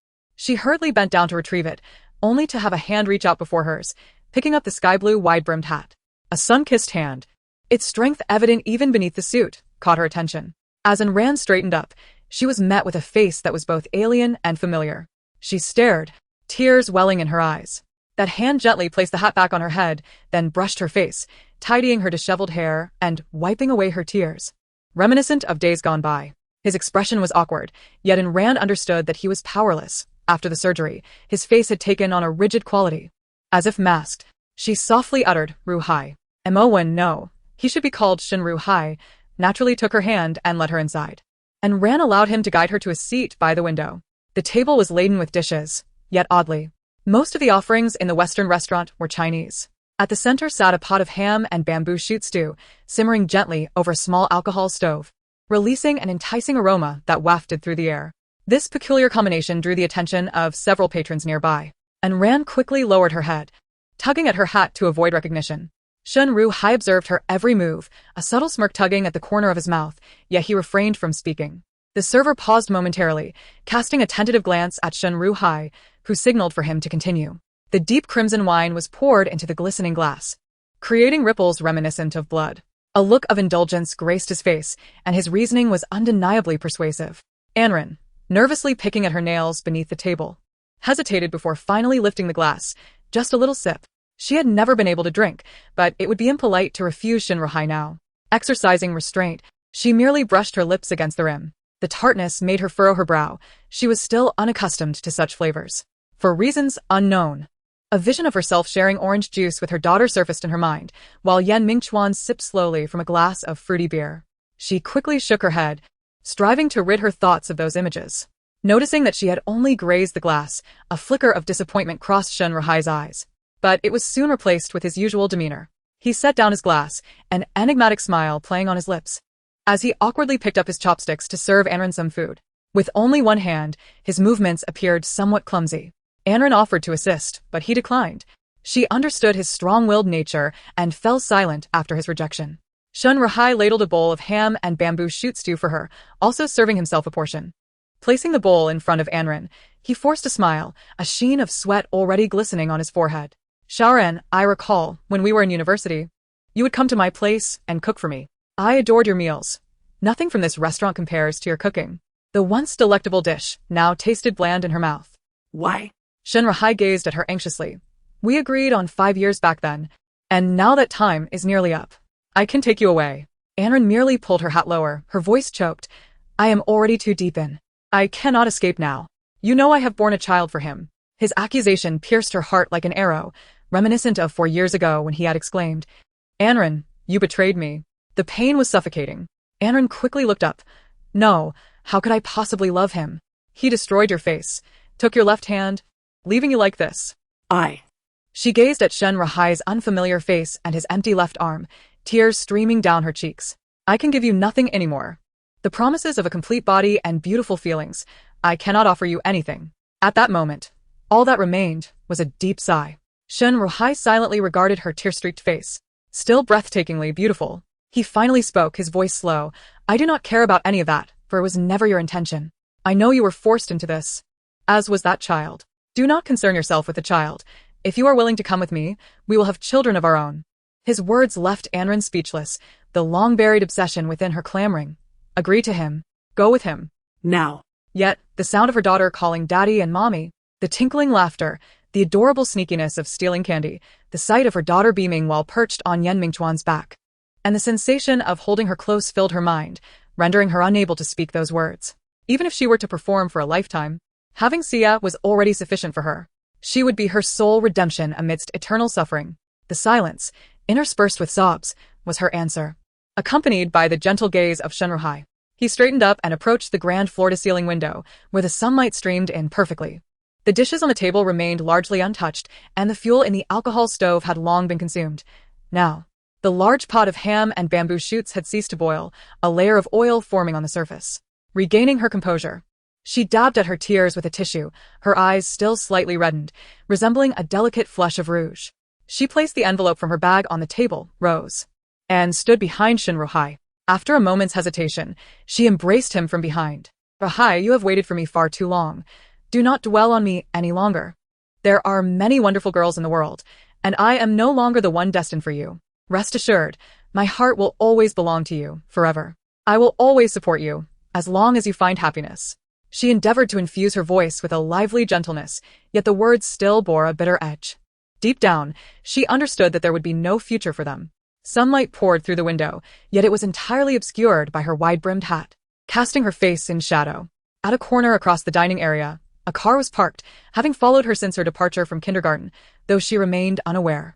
Speaker 1: She hurriedly bent down to retrieve it, only to have a hand reach out before hers, picking up the sky-blue wide-brimmed hat. A sun-kissed hand, its strength evident even beneath the suit, caught her attention. As Rand straightened up, she was met with a face that was both alien and familiar. She stared, tears welling in her eyes. That hand gently placed the hat back on her head, then brushed her face, tidying her disheveled hair and wiping away her tears. Reminiscent of days gone by. His expression was awkward, yet Rand understood that he was powerless. After the surgery, his face had taken on a rigid quality. As if masked, she softly uttered, Ruhai. Emowen, no. He should be called Shin Ruhai, naturally took her hand and led her inside. And Rand allowed him to guide her to a seat by the window. The table was laden with dishes, yet oddly, most of the offerings in the Western restaurant were Chinese. At the center sat a pot of ham and bamboo shoot stew, simmering gently over a small alcohol stove, releasing an enticing aroma that wafted through the air. This peculiar combination drew the attention of several patrons nearby, and Rand quickly lowered her head, tugging at her hat to avoid recognition. Shen Ruhai observed her every move, a subtle smirk tugging at the corner of his mouth, yet he refrained from speaking. The server paused momentarily, casting a tentative glance at Shen Ruhai, who signaled for him to continue. The deep crimson wine was poured into the glistening glass, creating ripples reminiscent of blood. A look of indulgence graced his face, and his reasoning was undeniably persuasive. Anren, nervously picking at her nails beneath the table, hesitated before finally lifting the glass, just a little sip. She had never been able to drink, but it would be impolite to refuse Shin Ruhai now. Exercising restraint, she merely brushed her lips against the rim. The tartness made her furrow her brow. She was still unaccustomed to such flavors. For reasons unknown, a vision of herself sharing orange juice with her daughter surfaced in her mind, while Mingchuan sipped slowly from a glass of fruity beer. She quickly shook her head, striving to rid her thoughts of those images. Noticing that she had only grazed the glass, a flicker of disappointment crossed Shen Ruhai's eyes. But it was soon replaced with his usual demeanor. He set down his glass, an enigmatic smile playing on his lips, as he awkwardly picked up his chopsticks to serve Anren some food. With only one hand, his movements appeared somewhat clumsy. Anren offered to assist, but he declined. She understood his strong-willed nature and fell silent after his rejection. Shen Ruhai ladled a bowl of ham and bamboo shoot stew for her, also serving himself a portion. Placing the bowl in front of Anren, he forced a smile, a sheen of sweat already glistening on his forehead. Shaoren, I recall, when we were in university, you would come to my place and cook for me. I adored your meals. Nothing from this restaurant compares to your cooking. The once delectable dish now tasted bland in her mouth.
Speaker 2: Why?
Speaker 1: Shen Ruhai gazed at her anxiously. We agreed on 5 years back then, and now that time is nearly up. I can take you away. Anren merely pulled her hat lower, her voice choked. I am already too deep in. I cannot escape now. You know I have borne a child for him. His accusation pierced her heart like an arrow, reminiscent of 4 years ago when he had exclaimed, Anren, you betrayed me. The pain was suffocating. Anren quickly looked up. No, how could I possibly love him? He destroyed your face, took your left hand, leaving you like this. She gazed at Shen Ruhai's unfamiliar face and his empty left arm, tears streaming down her cheeks. I can give you nothing anymore. The promises of a complete body and beautiful feelings. I cannot offer you anything. At that moment, all that remained was a deep sigh. Shen Ruhai silently regarded her tear-streaked face, still breathtakingly beautiful. He finally spoke, his voice slow. I do not care about any of that, for it was never your intention. I know you were forced into this, as was that child. Do not concern yourself with the child. If you are willing to come with me, we will have children of our own. His words left Anren speechless, the long-buried obsession within her clamoring. Agree to him. Go with him.
Speaker 2: Now.
Speaker 1: Yet, the sound of her daughter calling daddy and mommy, the tinkling laughter, the adorable sneakiness of stealing candy, the sight of her daughter beaming while perched on Mingchuan's back, and the sensation of holding her close filled her mind, rendering her unable to speak those words. Even if she were to perform for a lifetime, having Sia was already sufficient for her. She would be her sole redemption amidst eternal suffering. The silence, interspersed with sobs, was her answer, accompanied by the gentle gaze of Shen Ruhai. He straightened up and approached the grand floor-to-ceiling window, where the sunlight streamed in perfectly. The dishes on the table remained largely untouched, and the fuel in the alcohol stove had long been consumed. Now, the large pot of ham and bamboo shoots had ceased to boil, a layer of oil forming on the surface. Regaining her composure, she dabbed at her tears with a tissue, her eyes still slightly reddened, resembling a delicate flush of rouge. She placed the envelope from her bag on the table, rose, and stood behind Shin Ruhai. After a moment's hesitation, she embraced him from behind. Ruhai, you have waited for me far too long. Do not dwell on me any longer. There are many wonderful girls in the world, and I am no longer the one destined for you. Rest assured, my heart will always belong to you, forever. I will always support you, as long as you find happiness. She endeavored to infuse her voice with a lively gentleness, yet the words still bore a bitter edge. Deep down, she understood that there would be no future for them. Sunlight poured through the window, yet it was entirely obscured by her wide-brimmed hat, casting her face in shadow. At a corner across the dining area, a car was parked, having followed her since her departure from kindergarten, though she remained unaware.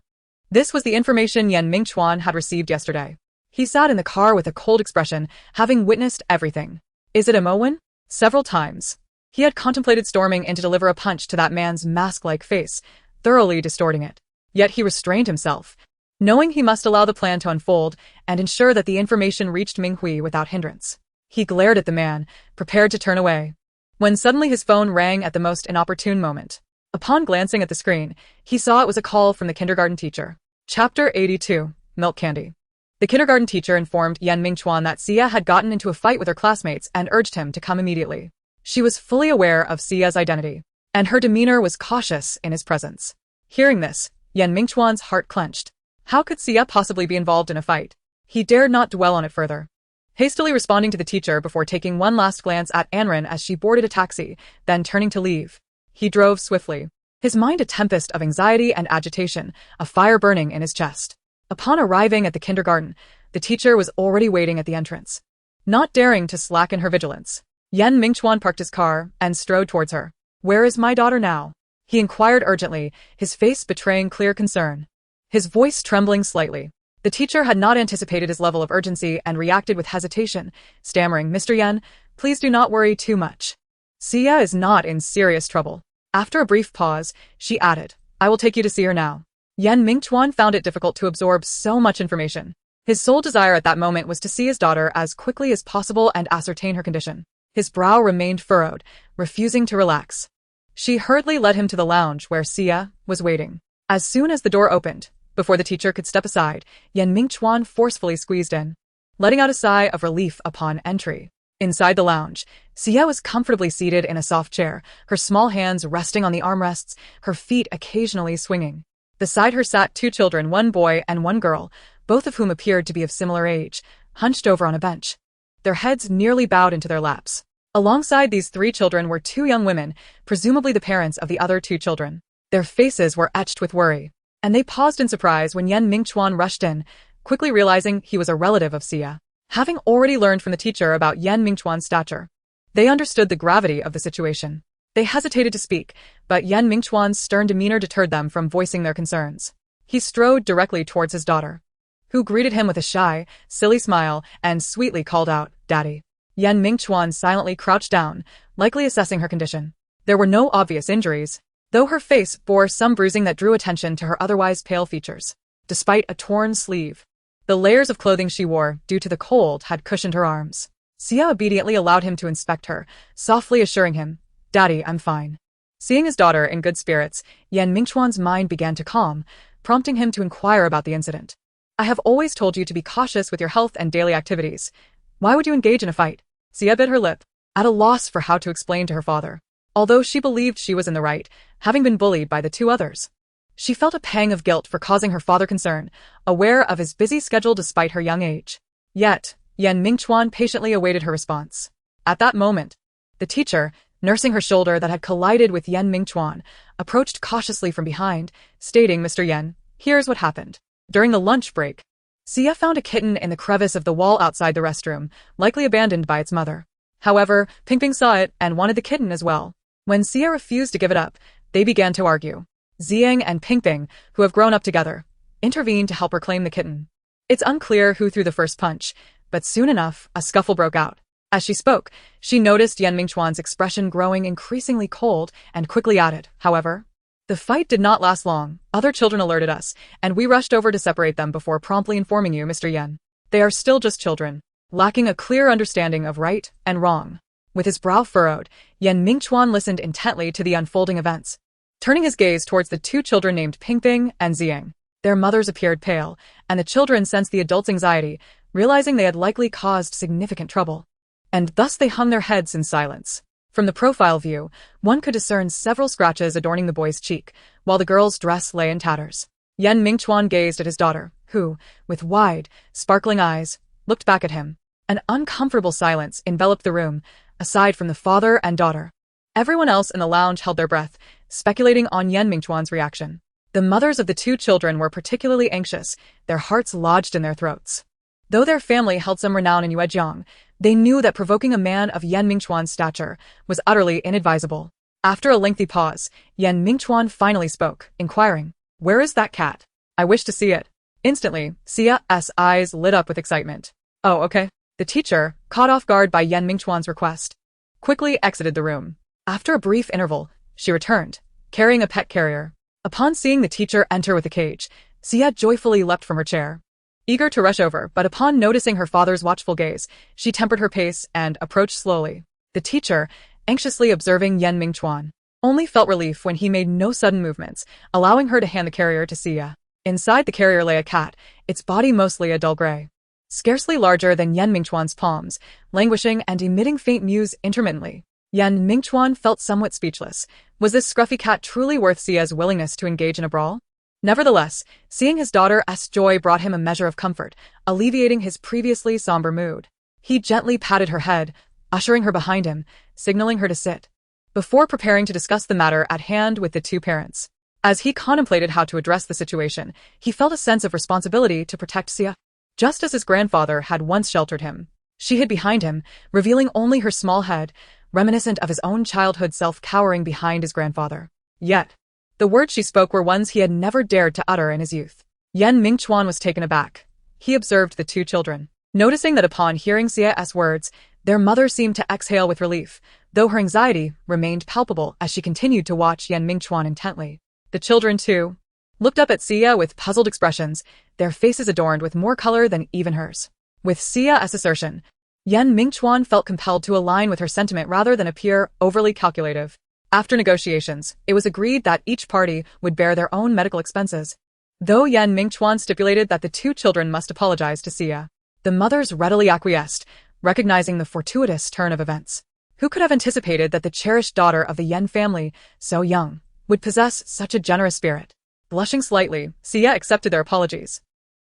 Speaker 1: This was the information Mingchuan had received yesterday. He sat in the car with a cold expression, having witnessed everything. Is it a Moen? Several times. He had contemplated storming in to deliver a punch to that man's mask-like face, thoroughly distorting it. Yet he restrained himself, knowing he must allow the plan to unfold and ensure that the information reached Minghui without hindrance. He glared at the man, prepared to turn away, when suddenly his phone rang at the most inopportune moment. Upon glancing at the screen, he saw it was a call from the kindergarten teacher. Chapter 82, Milk Candy. The kindergarten teacher informed Mingchuan that Sia had gotten into a fight with her classmates and urged him to come immediately. She was fully aware of Sia's identity, and her demeanor was cautious in his presence. Hearing this, Mingchuan's heart clenched. How could Sia possibly be involved in a fight? He dared not dwell on it further. Hastily responding to the teacher before taking one last glance at Anren as she boarded a taxi, then turning to leave, he drove swiftly, his mind a tempest of anxiety and agitation, a fire burning in his chest. Upon arriving at the kindergarten, the teacher was already waiting at the entrance. Not daring to slacken her vigilance, Mingchuan parked his car and strode towards her. Where is my daughter now? He inquired urgently, his face betraying clear concern, his voice trembling slightly. The teacher had not anticipated his level of urgency and reacted with hesitation, stammering, Mr. Yen, please do not worry too much. Sia is not in serious trouble. After a brief pause, she added, I will take you to see her now. Mingchuan found it difficult to absorb so much information. His sole desire at that moment was to see his daughter as quickly as possible and ascertain her condition. His brow remained furrowed, refusing to relax. She hurriedly led him to the lounge where Sia was waiting. As soon as the door opened, before the teacher could step aside, Mingchuan forcefully squeezed in, letting out a sigh of relief upon entry. Inside the lounge, Sia was comfortably seated in a soft chair, her small hands resting on the armrests, her feet occasionally swinging. Beside her sat two children, one boy and one girl, both of whom appeared to be of similar age, hunched over on a bench, their heads nearly bowed into their laps. Alongside these three children were two young women, presumably the parents of the other two children. Their faces were etched with worry, and they paused in surprise when Mingchuan rushed in, quickly realizing he was a relative of Sia. Having already learned from the teacher about Mingchuan's stature, they understood the gravity of the situation. They hesitated to speak, but Mingchuan's stern demeanor deterred them from voicing their concerns. He strode directly towards his daughter, who greeted him with a shy, silly smile and sweetly called out, Daddy. Mingchuan silently crouched down, likely assessing her condition. There were no obvious injuries, though her face bore some bruising that drew attention to her otherwise pale features. Despite a torn sleeve, the layers of clothing she wore, due to the cold, had cushioned her arms. Sia obediently allowed him to inspect her, softly assuring him, Daddy, I'm fine. Seeing his daughter in good spirits, Mingchuan's mind began to calm, prompting him to inquire about the incident. I have always told you to be cautious with your health and daily activities. Why would you engage in a fight? Sia bit her lip, at a loss for how to explain to her father. Although she believed she was in the right, having been bullied by the two others, she felt a pang of guilt for causing her father concern, aware of his busy schedule despite her young age. Yet, Mingchuan patiently awaited her response. At that moment, the teacher, nursing her shoulder that had collided with Mingchuan, approached cautiously from behind, stating, Mr. Yen, here's what happened. During the lunch break, Sia found a kitten in the crevice of the wall outside the restroom, likely abandoned by its mother. However, Pingping saw it and wanted the kitten as well. When Sia refused to give it up, they began to argue. Xiang and Pingping, who have grown up together, intervened to help her claim the kitten. It's unclear who threw the first punch, but soon enough, a scuffle broke out. As she spoke, she noticed Mingchuan's expression growing increasingly cold and quickly added, however, the fight did not last long. Other children alerted us, and we rushed over to separate them before promptly informing you, Mr. Yen. They are still just children, lacking a clear understanding of right and wrong. With his brow furrowed, Mingchuan listened intently to the unfolding events, turning his gaze towards the two children named Pingping and Xiang. Their mothers appeared pale, and the children sensed the adults' anxiety, realizing they had likely caused significant trouble. And thus they hung their heads in silence. From the profile view, one could discern several scratches adorning the boy's cheek, while the girl's dress lay in tatters. Mingchuan gazed at his daughter, who, with wide, sparkling eyes, looked back at him. An uncomfortable silence enveloped the room, aside from the father and daughter. Everyone else in the lounge held their breath, speculating on Mingchuan's reaction. The mothers of the two children were particularly anxious, their hearts lodged in their throats. Though their family held some renown in Yuejiang, they knew that provoking a man of Mingchuan's stature was utterly inadvisable. After a lengthy pause, Mingchuan finally spoke, inquiring, "Where is that cat? I wish to see it." Instantly, Sia's eyes lit up with excitement. "Oh, okay." The teacher, caught off guard by Mingchuan's request, quickly exited the room. After a brief interval, she returned, carrying a pet carrier. Upon seeing the teacher enter with a cage, Sia joyfully leapt from her chair, eager to rush over, but upon noticing her father's watchful gaze, she tempered her pace and approached slowly. The teacher, anxiously observing Mingchuan, only felt relief when he made no sudden movements, allowing her to hand the carrier to Sia. Inside the carrier lay a cat, its body mostly a dull gray, scarcely larger than Mingchuan's palms, languishing and emitting faint mews intermittently. Mingchuan felt somewhat speechless. Was this scruffy cat truly worth Sia's willingness to engage in a brawl? Nevertheless, seeing his daughter's joy brought him a measure of comfort, alleviating his previously somber mood. He gently patted her head, ushering her behind him, signaling her to sit, before preparing to discuss the matter at hand with the two parents. As he contemplated how to address the situation, he felt a sense of responsibility to protect Sia. Just as his grandfather had once sheltered him, she hid behind him, revealing only her small head, reminiscent of his own childhood self cowering behind his grandfather. Yet, the words she spoke were ones he had never dared to utter in his youth. Mingchuan was taken aback. He observed the two children, noticing that upon hearing Sia's words, their mother seemed to exhale with relief, though her anxiety remained palpable as she continued to watch Mingchuan intently. The children, too, looked up at Sia with puzzled expressions, their faces adorned with more color than even hers. With Sia's assertion, Mingchuan felt compelled to align with her sentiment rather than appear overly calculative. After negotiations, it was agreed that each party would bear their own medical expenses. Though Mingchuan stipulated that the two children must apologize to Sia, the mothers readily acquiesced, recognizing the fortuitous turn of events. Who could have anticipated that the cherished daughter of the Yen family, so young, would possess such a generous spirit? Blushing slightly, Sia accepted their apologies,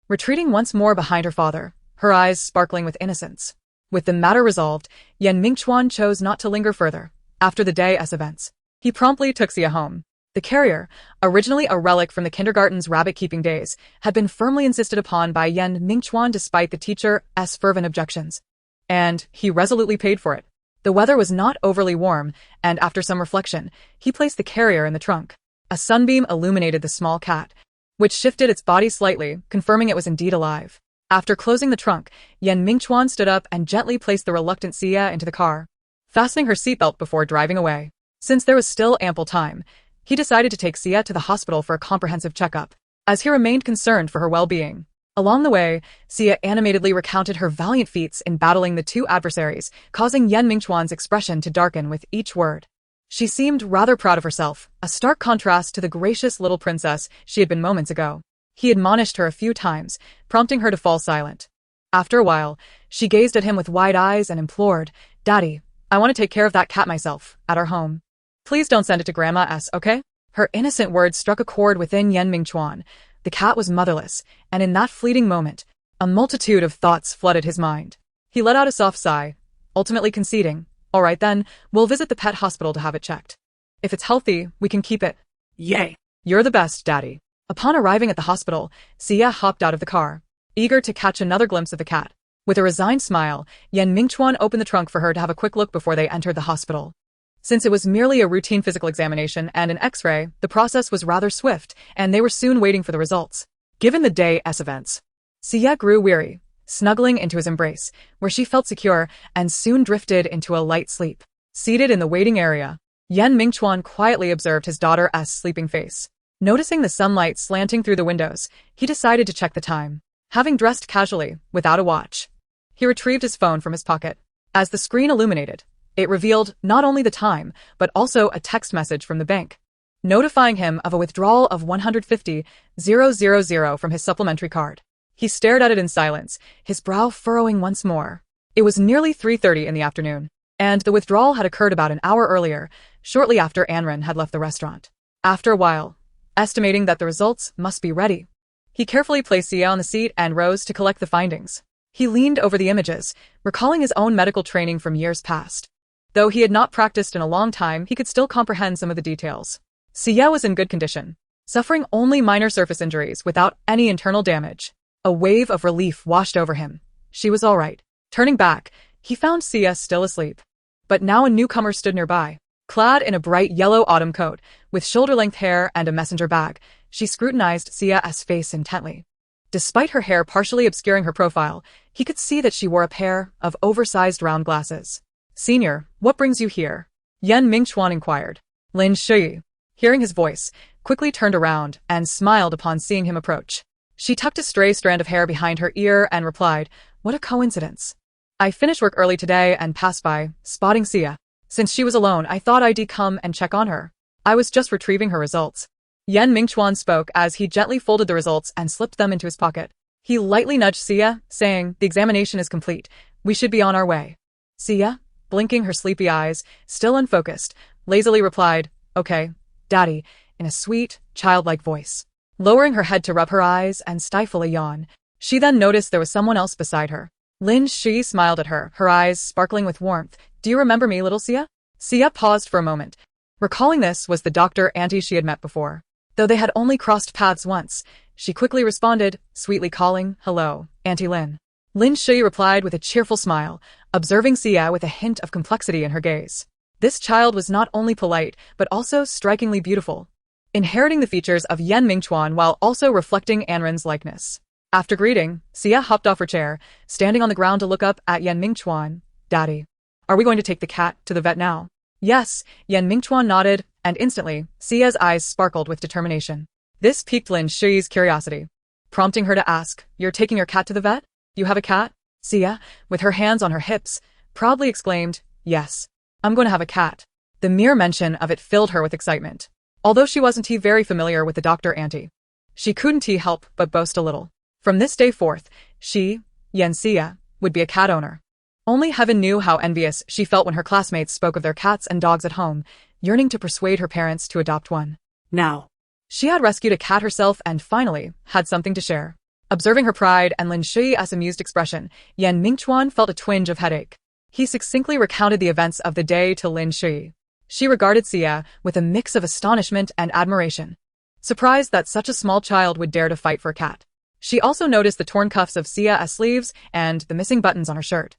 Speaker 1: retreating once more behind her father, her eyes sparkling with innocence. With the matter resolved, Mingchuan chose not to linger further. After the day's events, he promptly took Sia home. The carrier, originally a relic from the kindergarten's rabbit-keeping days, had been firmly insisted upon by Mingchuan despite the teacher's fervent objections. And he resolutely paid for it. The weather was not overly warm, and after some reflection, he placed the carrier in the trunk. A sunbeam illuminated the small cat, which shifted its body slightly, confirming it was indeed alive. After closing the trunk, Mingchuan stood up and gently placed the reluctant Sia into the car, fastening her seatbelt before driving away. Since there was still ample time, he decided to take Sia to the hospital for a comprehensive checkup, as he remained concerned for her well-being. Along the way, Sia animatedly recounted her valiant feats in battling the two adversaries, causing Mingchuan's expression to darken with each word. She seemed rather proud of herself, a stark contrast to the gracious little princess she had been moments ago. He admonished her a few times, prompting her to fall silent. After a while, she gazed at him with wide eyes and implored, "Daddy, I want to take care of that cat myself, at our home. Please don't send it to Grandma's, okay?" Her innocent words struck a chord within Mingchuan. The cat was motherless, and in that fleeting moment, a multitude of thoughts flooded his mind. He let out a soft sigh, ultimately conceding, "All right then, we'll visit the pet hospital to have it checked. If it's healthy, we can keep it."
Speaker 2: Yay.
Speaker 1: "You're the best, Daddy." Upon arriving at the hospital, Sia hopped out of the car, eager to catch another glimpse of the cat. With a resigned smile, Mingchuan opened the trunk for her to have a quick look before they entered the hospital. Since it was merely a routine physical examination and an X-ray, the process was rather swift, and they were soon waiting for the results. Given the day's events, Sia grew weary, snuggling into his embrace, where she felt secure and soon drifted into a light sleep. Seated in the waiting area, Mingchuan quietly observed his daughter's sleeping face. Noticing the sunlight slanting through the windows, he decided to check the time. Having dressed casually, without a watch, he retrieved his phone from his pocket. As the screen illuminated, it revealed not only the time, but also a text message from the bank, notifying him of a withdrawal of 150,000 from his supplementary card. He stared at it in silence, his brow furrowing once more. It was nearly 3:30 in the afternoon. And the withdrawal had occurred about an hour earlier, shortly after Anren had left the restaurant. After a while, estimating that the results must be ready, he carefully placed Sia on the seat and rose to collect the findings. He leaned over the images, recalling his own medical training from years past. Though he had not practiced in a long time, he could still comprehend some of the details. Sia was in good condition, suffering only minor surface injuries without any internal damage. A wave of relief washed over him. She was all right. Turning back, he found Sia still asleep. But now a newcomer stood nearby. Clad in a bright yellow autumn coat, with shoulder-length hair and a messenger bag, she scrutinized Sia's face intently. Despite her hair partially obscuring her profile, he could see that she wore a pair of oversized round glasses. "Senior, what brings you here?" Yan Mingchuan inquired. Lin Shui, hearing his voice, quickly turned around and smiled upon seeing him approach. She tucked a stray strand of hair behind her ear and replied, "What a coincidence. I finished work early today and passed by, spotting Sia. Since she was alone, I thought I'd come and check on her. I was just retrieving her results." Yan Mingchuan spoke as he gently folded the results and slipped them into his pocket. He lightly nudged Sia, saying, "The examination is complete. We should be on our way." Sia, blinking her sleepy eyes, still unfocused, lazily replied, "Okay, Daddy," in a sweet, childlike voice. Lowering her head to rub her eyes and stifle a yawn, she then noticed there was someone else beside her. Lin Shi smiled at her, her eyes sparkling with warmth. "Do you remember me, little Sia?" Sia paused for a moment. Recalling this was the doctor auntie she had met before. Though they had only crossed paths once, she quickly responded, sweetly calling, "Hello, Auntie Lin." Lin Shi replied with a cheerful smile, observing Sia with a hint of complexity in her gaze. This child was not only polite, but also strikingly beautiful, inheriting the features of Yan Mingchuan while also reflecting Anren's likeness. After greeting, Sia hopped off her chair, standing on the ground to look up at Yan Mingchuan. "Daddy, are we going to take the cat to the vet now?" "Yes," Yan Mingchuan nodded, and instantly, Sia's eyes sparkled with determination. This piqued Lin Shi's curiosity, prompting her to ask, "You're taking your cat to the vet? You have a cat?" Sia, with her hands on her hips, proudly exclaimed, "Yes, I'm going to have a cat." The mere mention of it filled her with excitement. Although she wasn't very familiar with the doctor auntie, she couldn't help but boast a little. From this day forth, she, Yan Sia, would be a cat owner. Only heaven knew how envious she felt when her classmates spoke of their cats and dogs at home, yearning to persuade her parents to adopt one.
Speaker 2: Now,
Speaker 1: she had rescued a cat herself and finally had something to share. Observing her pride and Lin Shi's amused expression, Yan Mingchuan felt a twinge of headache. He succinctly recounted the events of the day to Lin Shi. She regarded Sia with a mix of astonishment and admiration, surprised that such a small child would dare to fight for a cat. She also noticed the torn cuffs of Sia's sleeves and the missing buttons on her shirt.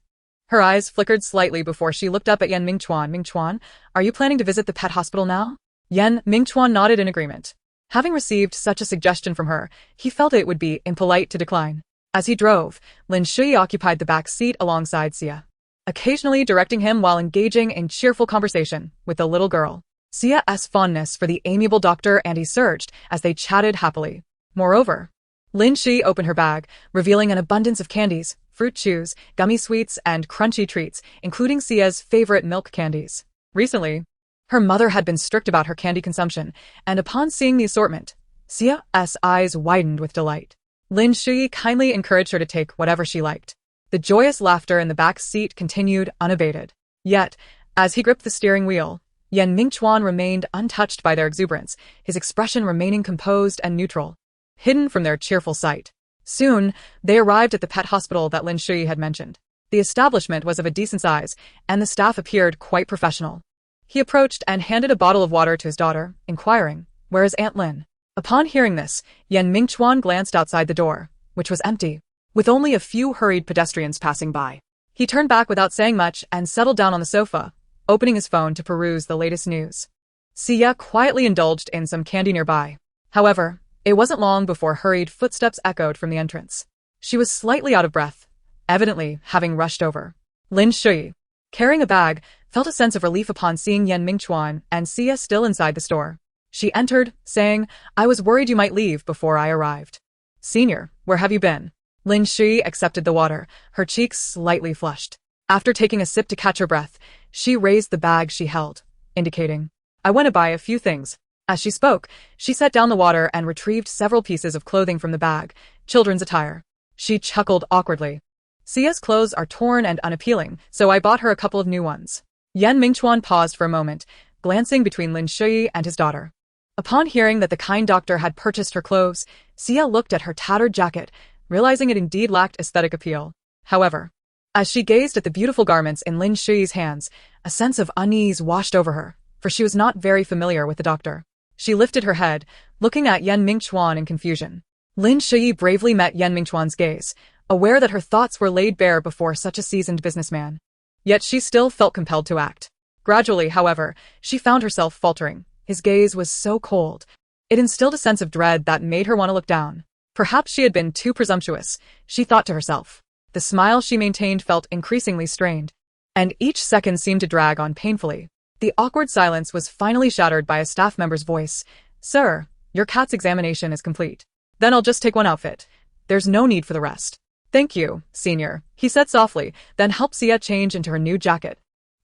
Speaker 1: Her eyes flickered slightly before she looked up at Yan Mingchuan. "Mingchuan, are you planning to visit the pet hospital now?" Yan Mingchuan nodded in agreement. Having received such a suggestion from her, he felt it would be impolite to decline. As he drove, Lin Shui occupied the back seat alongside Sia, occasionally directing him while engaging in cheerful conversation with the little girl. Sia's fondness for the amiable doctor auntie surged as they chatted happily. Moreover, Lin Shi opened her bag, revealing an abundance of candies, fruit chews, gummy sweets, and crunchy treats, including Sia's favorite milk candies. Recently, her mother had been strict about her candy consumption, and upon seeing the assortment, Sia's eyes widened with delight. Lin Shi kindly encouraged her to take whatever she liked. The joyous laughter in the back seat continued unabated. Yet, as he gripped the steering wheel, Yan Mingchuan remained untouched by their exuberance, his expression remaining composed and neutral, hidden from their cheerful sight. Soon, they arrived at the pet hospital that Lin Shi had mentioned. The establishment was of a decent size, and the staff appeared quite professional. He approached and handed a bottle of water to his daughter, inquiring, "Where is Aunt Lin?" Upon hearing this, Yan Mingchuan glanced outside the door, which was empty, with only a few hurried pedestrians passing by. He turned back without saying much and settled down on the sofa, opening his phone to peruse the latest news. Sia quietly indulged in some candy nearby. However, it wasn't long before hurried footsteps echoed from the entrance. She was slightly out of breath, evidently having rushed over. Lin Shui, carrying a bag, felt a sense of relief upon seeing Yan Mingchuan and Sia still inside the store. She entered, saying, "I was worried you might leave before I arrived." "Senior, where have you been?" Lin Shui accepted the water, her cheeks slightly flushed. After taking a sip to catch her breath, she raised the bag she held, indicating, "I went to buy a few things." As she spoke, she set down the water and retrieved several pieces of clothing from the bag, children's attire. She chuckled awkwardly. Sia's clothes are torn and unappealing, so I bought her a couple of new ones. Yan Mingchuan paused for a moment, glancing between Lin Shui and his daughter. Upon hearing that the kind doctor had purchased her clothes, Sia looked at her tattered jacket, realizing it indeed lacked aesthetic appeal. However, as she gazed at the beautiful garments in Lin Shui's hands, a sense of unease washed over her, for she was not very familiar with the doctor. She lifted her head, looking at Yan Mingchuan in confusion. Lin Shui bravely met Yan Mingchuan's gaze, aware that her thoughts were laid bare before such a seasoned businessman. Yet she still felt compelled to act. Gradually, however, she found herself faltering. His gaze was so cold. It instilled a sense of dread that made her want to look down. Perhaps she had been too presumptuous, she thought to herself. The smile she maintained felt increasingly strained, and each second seemed to drag on painfully. The awkward silence was finally shattered by a staff member's voice. "Sir, your cat's examination is complete. Then I'll just take one outfit. There's no need for the rest." "Thank you, senior," he said softly, then helped Sia change into her new jacket,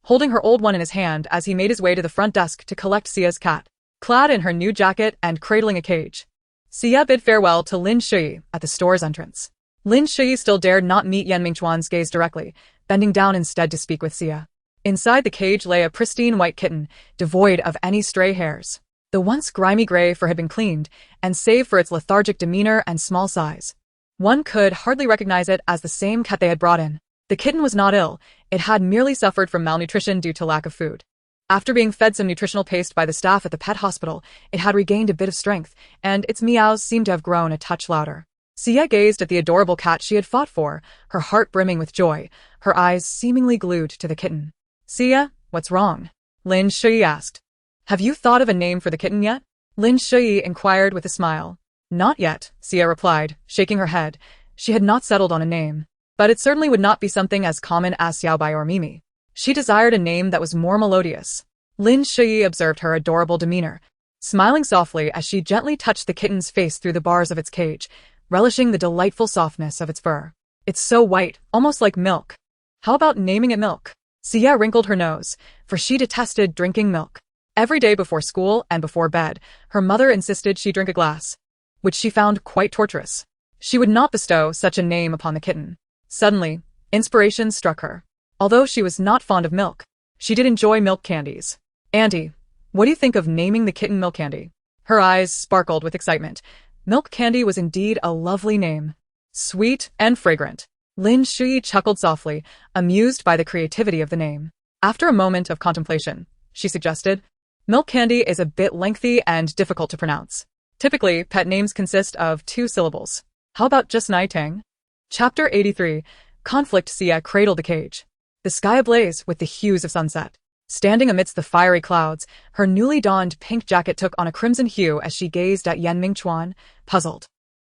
Speaker 1: holding her old one in his hand as he made his way to the front desk to collect Sia's cat. Clad in her new jacket and cradling a cage, Sia bid farewell to Lin Shui at the store's entrance. Lin Shui still dared not meet Yan Mingchuan's gaze directly, bending down instead to speak with Sia. Inside the cage lay a pristine white kitten, devoid of any stray hairs. The once grimy gray fur had been cleaned, and save for its lethargic demeanor and small size, one could hardly recognize it as the same cat they had brought in. The kitten was not ill, it had merely suffered from malnutrition due to lack of food. After being fed some nutritional paste by the staff at the pet hospital, it had regained a bit of strength, and its meows seemed to have grown a touch louder. Sia gazed at the adorable cat she had fought for, her heart brimming with joy, her eyes seemingly glued to the kitten. "Sia, what's wrong?" Lin Shui asked. "Have you thought of a name for the kitten yet?" Lin Shui inquired with a smile. "Not yet," Sia replied, shaking her head. She had not settled on a name, but it certainly would not be something as common as Xiaobai or Mimi. She desired a name that was more melodious. Lin Shui observed her adorable demeanor, smiling softly as she gently touched the kitten's face through the bars of its cage, relishing the delightful softness of its fur. "It's so white, almost like milk. How about naming it Milk?" Sia wrinkled her nose, for she detested drinking milk. Every day before school and before bed, her mother insisted she drink a glass, which she found quite torturous. She would not bestow such a name upon the kitten. Suddenly, inspiration struck her. Although she was not fond of milk, she did enjoy milk candies. "Auntie, what do you think of naming the kitten Milk Candy?" Her eyes sparkled with excitement. Milk Candy was indeed a lovely name. Sweet and fragrant. Lin Shui chuckled softly, amused by the creativity of the name. After a moment of contemplation, she suggested, "Milk Candy is a bit lengthy and difficult to pronounce. Typically, pet names consist of 2 syllables. How about just Nai Tang?" Chapter 83. Conflict. Sia cradled the cage. The sky ablaze with the hues of sunset. Standing amidst the fiery clouds, her newly donned pink jacket took on a crimson hue as she gazed at Yan Mingchuan, puzzled.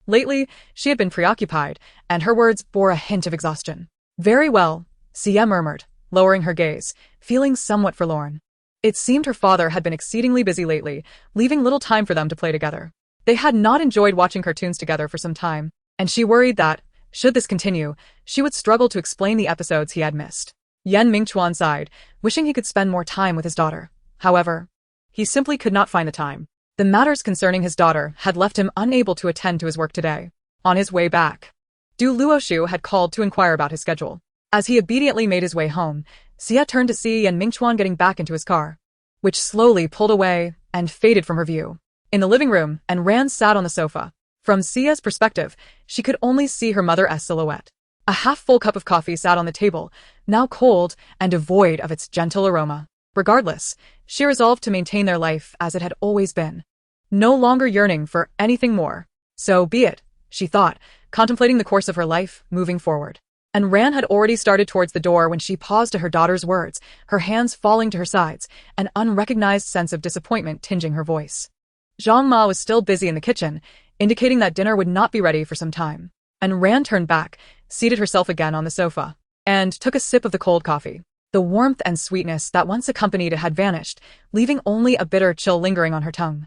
Speaker 1: Lately, she had been preoccupied, and her words bore a hint of exhaustion. "Very well," Sia murmured, lowering her gaze, feeling somewhat forlorn. It seemed her father had been exceedingly busy lately, leaving little time for them to play together. They had not enjoyed watching cartoons together for some time, and she worried that, should this continue, she would struggle to explain the episodes he had missed. Yan Mingchuan sighed, wishing he could spend more time with his daughter. However, he simply could not find the time. The matters concerning his daughter had left him unable to attend to his work today. On his way back, Du Luoshu had called to inquire about his schedule. As he obediently made his way home, Sia turned to see Yan Mingchuan getting back into his car, which slowly pulled away and faded from her view. In the living room, Ran sat on the sofa. From Sia's perspective, she could only see her mother's silhouette. A half-full cup of coffee sat on the table, now cold and devoid of its gentle aroma. Regardless, she resolved to maintain their life as it had always been, no longer yearning for anything more. So be it, she thought, contemplating the course of her life moving forward. And Ran had already started towards the door when she paused to her daughter's words, her hands falling to her sides, an unrecognized sense of disappointment tinging her voice. Zhang Ma was still busy in the kitchen, indicating that dinner would not be ready for some time. And Ran turned back, seated herself again on the sofa, and took a sip of the cold coffee. The warmth and sweetness that once accompanied it had vanished, leaving only a bitter chill lingering on her tongue.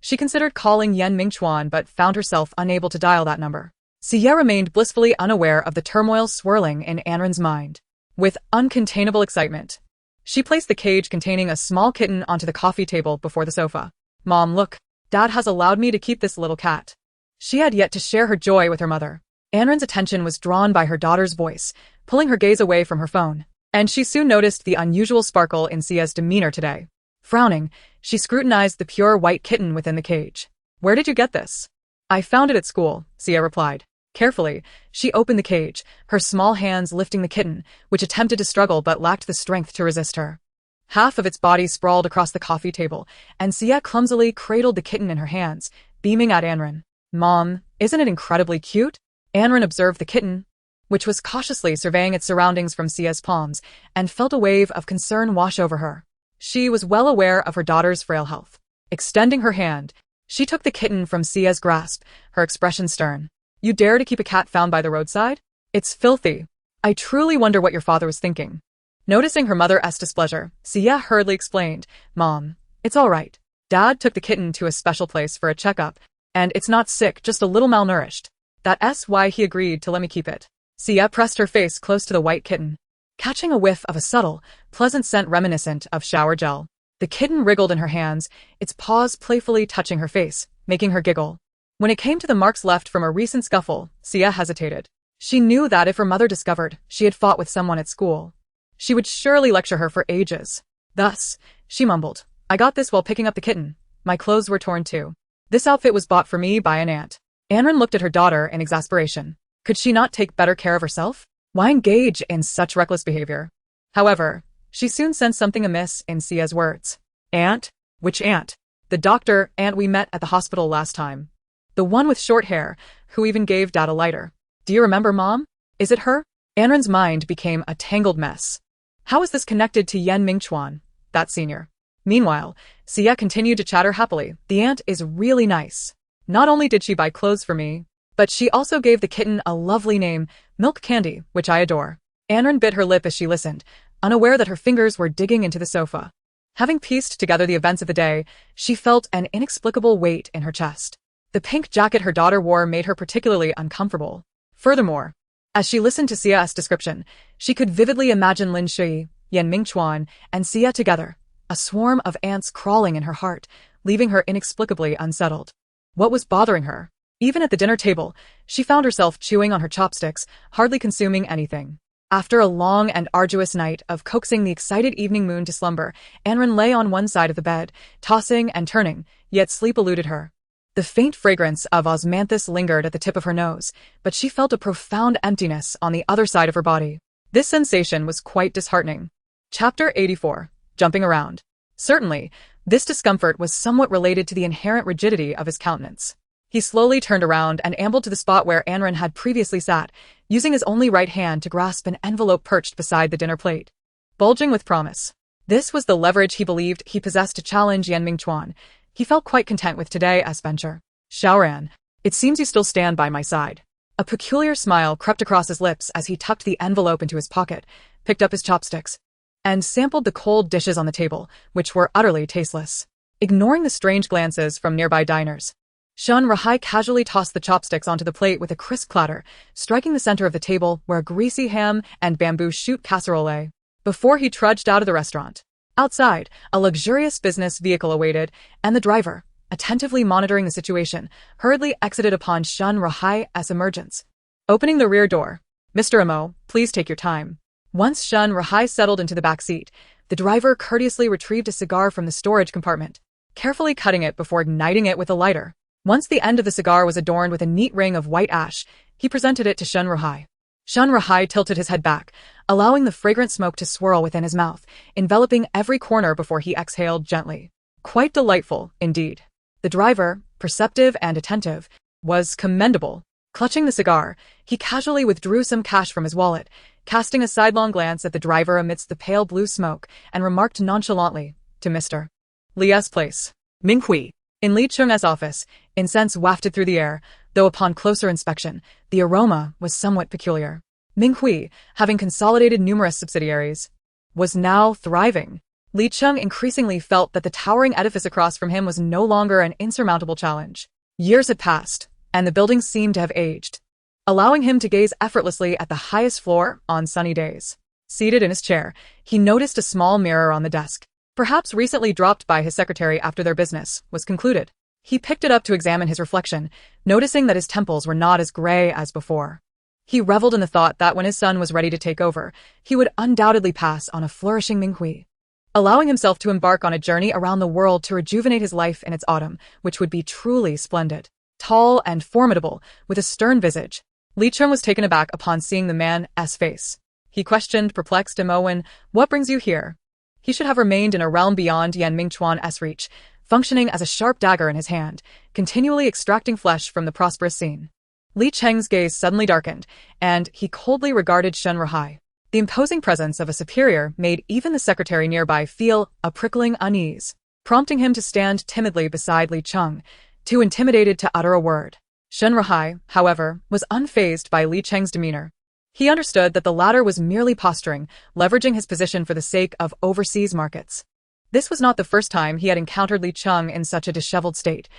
Speaker 1: She considered calling Yan Mingchuan but found herself unable to dial that number. Sia remained blissfully unaware of the turmoil swirling in Anren's mind. With uncontainable excitement, she placed the cage containing a small kitten onto the coffee table before the sofa. "Mom, look, Dad has allowed me to keep this little cat." She had yet to share her joy with her mother. Anren's attention was drawn by her daughter's voice, pulling her gaze away from her phone, and she soon noticed the unusual sparkle in Sia's demeanor today. Frowning, she scrutinized the pure white kitten within the cage. "Where did you get this?" "I found it at school," Sia replied. Carefully, she opened the cage, her small hands lifting the kitten, which attempted to struggle but lacked the strength to resist her. Half of its body sprawled across the coffee table, and Sia clumsily cradled the kitten in her hands, beaming at Anren. "Mom, isn't it incredibly cute?" Anren observed the kitten, which was cautiously surveying its surroundings from Sia's palms, and felt a wave of concern wash over her. She was well aware of her daughter's frail health. Extending her hand, she took the kitten from Sia's grasp, her expression stern. "You dare to keep a cat found by the roadside? It's filthy. I truly wonder what your father was thinking." Noticing her mother's displeasure, Sia hurriedly explained, "Mom, it's all right. Dad took the kitten to a special place for a checkup, and it's not sick, just a little malnourished. That's why he agreed to let me keep it." Sia pressed her face close to the white kitten, catching a whiff of a subtle, pleasant scent reminiscent of shower gel. The kitten wriggled in her hands, its paws playfully touching her face, making her giggle. When it came to the marks left from a recent scuffle, Sia hesitated. She knew that if her mother discovered she had fought with someone at school, she would surely lecture her for ages. Thus, she mumbled, "I got this while picking up the kitten. My clothes were torn too. This outfit was bought for me by an aunt." Anren looked at her daughter in exasperation. Could she not take better care of herself? Why engage in such reckless behavior? However, she soon sensed something amiss in Sia's words. "Aunt? Which aunt?" "The doctor aunt we met at the hospital last time. The one with short hair, who even gave Dad a lighter. Do you remember, Mom? Is it her?" Anren's mind became a tangled mess. How is this connected to Mingchuan, that senior? Meanwhile, Sia continued to chatter happily. "The aunt is really nice. Not only did she buy clothes for me, but she also gave the kitten a lovely name, Milk Candy, which I adore." Anren bit her lip as she listened, unaware that her fingers were digging into the sofa. Having pieced together the events of the day, she felt an inexplicable weight in her chest. The pink jacket her daughter wore made her particularly uncomfortable. Furthermore, as she listened to Sia's description, she could vividly imagine Lin Shui, Mingchuan, and Sia together, a swarm of ants crawling in her heart, leaving her inexplicably unsettled. What was bothering her? Even at the dinner table, she found herself chewing on her chopsticks, hardly consuming anything. After a long and arduous night of coaxing the excited evening moon to slumber, Anren lay on one side of the bed, tossing and turning, yet sleep eluded her. The faint fragrance of osmanthus lingered at the tip of her nose, but she felt a profound emptiness on the other side of her body. This sensation was quite disheartening. Chapter 84. Jumping around. Certainly, this discomfort was somewhat related to the inherent rigidity of his countenance. He slowly turned around and ambled to the spot where Anren had previously sat, using his only right hand to grasp an envelope perched beside the dinner plate. Bulging with promise. This was the leverage he believed he possessed to challenge Mingchuan. He felt quite content with today's venture. "Xiaoran, it seems you still stand by my side." A peculiar smile crept across his lips as he tucked the envelope into his pocket, picked up his chopsticks, and sampled the cold dishes on the table, which were utterly tasteless. Ignoring the strange glances from nearby diners, Shun Rahai casually tossed the chopsticks onto the plate with a crisp clatter, striking the center of the table where a greasy ham and bamboo shoot casserole lay. Before he trudged out of the restaurant. Outside, a luxurious business vehicle awaited, and the driver, attentively monitoring the situation, hurriedly exited upon Shun Rahai's emergence. Opening the rear door. "Mr. Amo, please take your time." Once Shun Rahai settled into the back seat, the driver courteously retrieved a cigar from the storage compartment, carefully cutting it before igniting it with a lighter. Once the end of the cigar was adorned with a neat ring of white ash, he presented it to Shun Rahai. Shun Rahai tilted his head back, allowing the fragrant smoke to swirl within his mouth, enveloping every corner before he exhaled gently. Quite delightful, indeed. The driver, perceptive and attentive, was commendable. Clutching the cigar, he casually withdrew some cash from his wallet, casting a sidelong glance at the driver amidst the pale blue smoke, and remarked nonchalantly, to Mr. Li's place.
Speaker 2: Minghui.
Speaker 1: In Li Cheng's office, incense wafted through the air, though upon closer inspection, the aroma was somewhat peculiar. Minghui, having consolidated numerous subsidiaries, was now thriving. Li Cheng increasingly felt that the towering edifice across from him was no longer an insurmountable challenge. Years had passed, and the building seemed to have aged, allowing him to gaze effortlessly at the highest floor on sunny days. Seated in his chair, he noticed a small mirror on the desk. Perhaps recently dropped by his secretary after their business was concluded. He picked it up to examine his reflection, noticing that his temples were not as gray as before. He reveled in the thought that when his son was ready to take over, he would undoubtedly pass on a flourishing Minghui, allowing himself to embark on a journey around the world to rejuvenate his life in its autumn, which would be truly splendid. Tall and formidable, with a stern visage, Li Cheng was taken aback upon seeing the man's face. He questioned, perplexed, Imowen, what brings you here? He should have remained in a realm beyond Yan Mingchuan's reach, functioning as a sharp dagger in his hand, continually extracting flesh from the prosperous scene. Li Cheng's gaze suddenly darkened, and he coldly regarded Shen Ruhai. The imposing presence of a superior made even the secretary nearby feel a prickling unease, prompting him to stand timidly beside Li Cheng, too intimidated to utter a word. Shen Ruhai, however, was unfazed by Li Cheng's demeanor. He understood that the latter was merely posturing, leveraging his position for the sake of overseas markets. This was not the first time he had encountered Li Cheng in such a disheveled state.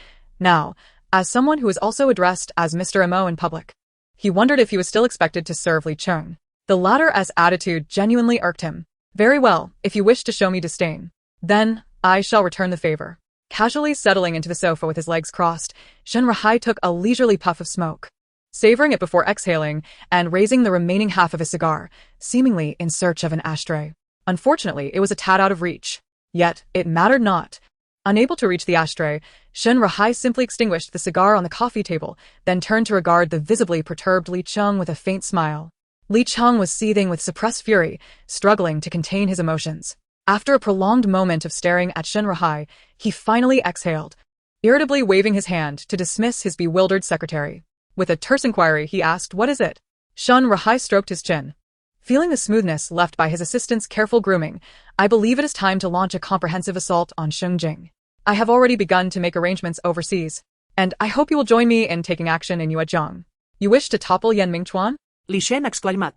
Speaker 1: Now, as someone who was also addressed as Mr. Mo in public, he wondered if he was still expected to serve Li Cheng. The latter's attitude genuinely irked him. Very well, if you wish to show me disdain, then I shall return the favor. Casually settling into the sofa with his legs crossed, Shen Ruhai took a leisurely puff of smoke, savoring it before exhaling and raising the remaining half of his cigar, seemingly in search of an ashtray. Unfortunately, it was a tad out of reach. Yet, it mattered not. Unable to reach the ashtray, Shen Ruhai simply extinguished the cigar on the coffee table, then turned to regard the visibly perturbed Li Cheng with a faint smile. Li Cheng was seething with suppressed fury, struggling to contain his emotions. After a prolonged moment of staring at Shen Ruhai, he finally exhaled, irritably waving his hand to dismiss his bewildered secretary. With a terse inquiry, he asked, "What is it?" Shen Ruhai stroked his chin. Feeling the smoothness left by his assistant's careful grooming, I believe it is time to launch a comprehensive assault on Shengjing. I have already begun to make arrangements overseas, and I hope you will join me in taking action in Yuezhong. You wish to topple Yan Mingchuan?
Speaker 2: Li Shen exclaimed.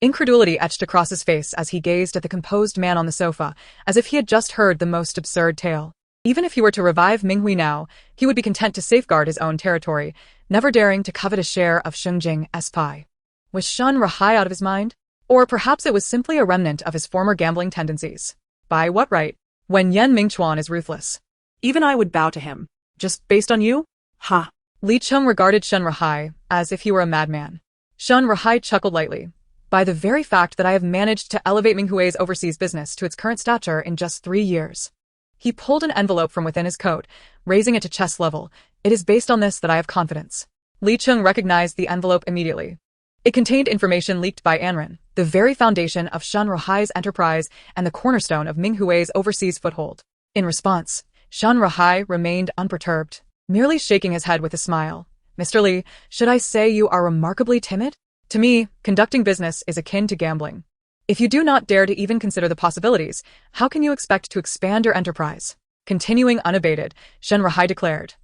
Speaker 1: Incredulity etched across his face as he gazed at the composed man on the sofa, as if he had just heard the most absurd tale. Even if he were to revive Minghui now, he would be content to safeguard his own territory, never daring to covet a share of Shengjing's pie. Was Shen Ruhai out of his mind? Or perhaps it was simply a remnant of his former gambling tendencies. By what right? When Yan Mingchuan is ruthless.
Speaker 2: Even I would bow to him.
Speaker 1: Just based on you?
Speaker 2: Ha!
Speaker 1: Li Cheng regarded Shen Ruhai as if he were a madman. Shen Ruhai chuckled lightly. By the very fact that I have managed to elevate Minghui's overseas business to its current stature in just 3 years. He pulled an envelope from within his coat, raising it to chest level. It is based on this that I have confidence. Li Cheng recognized the envelope immediately. It contained information leaked by Anren, the very foundation of Shen Ruhai's enterprise and the cornerstone of Minghui's overseas foothold. In response, Shen Ruhai remained unperturbed, merely shaking his head with a smile. Mr. Li, should I say you are remarkably timid? To me, conducting business is akin to gambling. If you do not dare to even consider the possibilities, how can you expect to expand your enterprise? Continuing unabated, Shen Ruhai declared.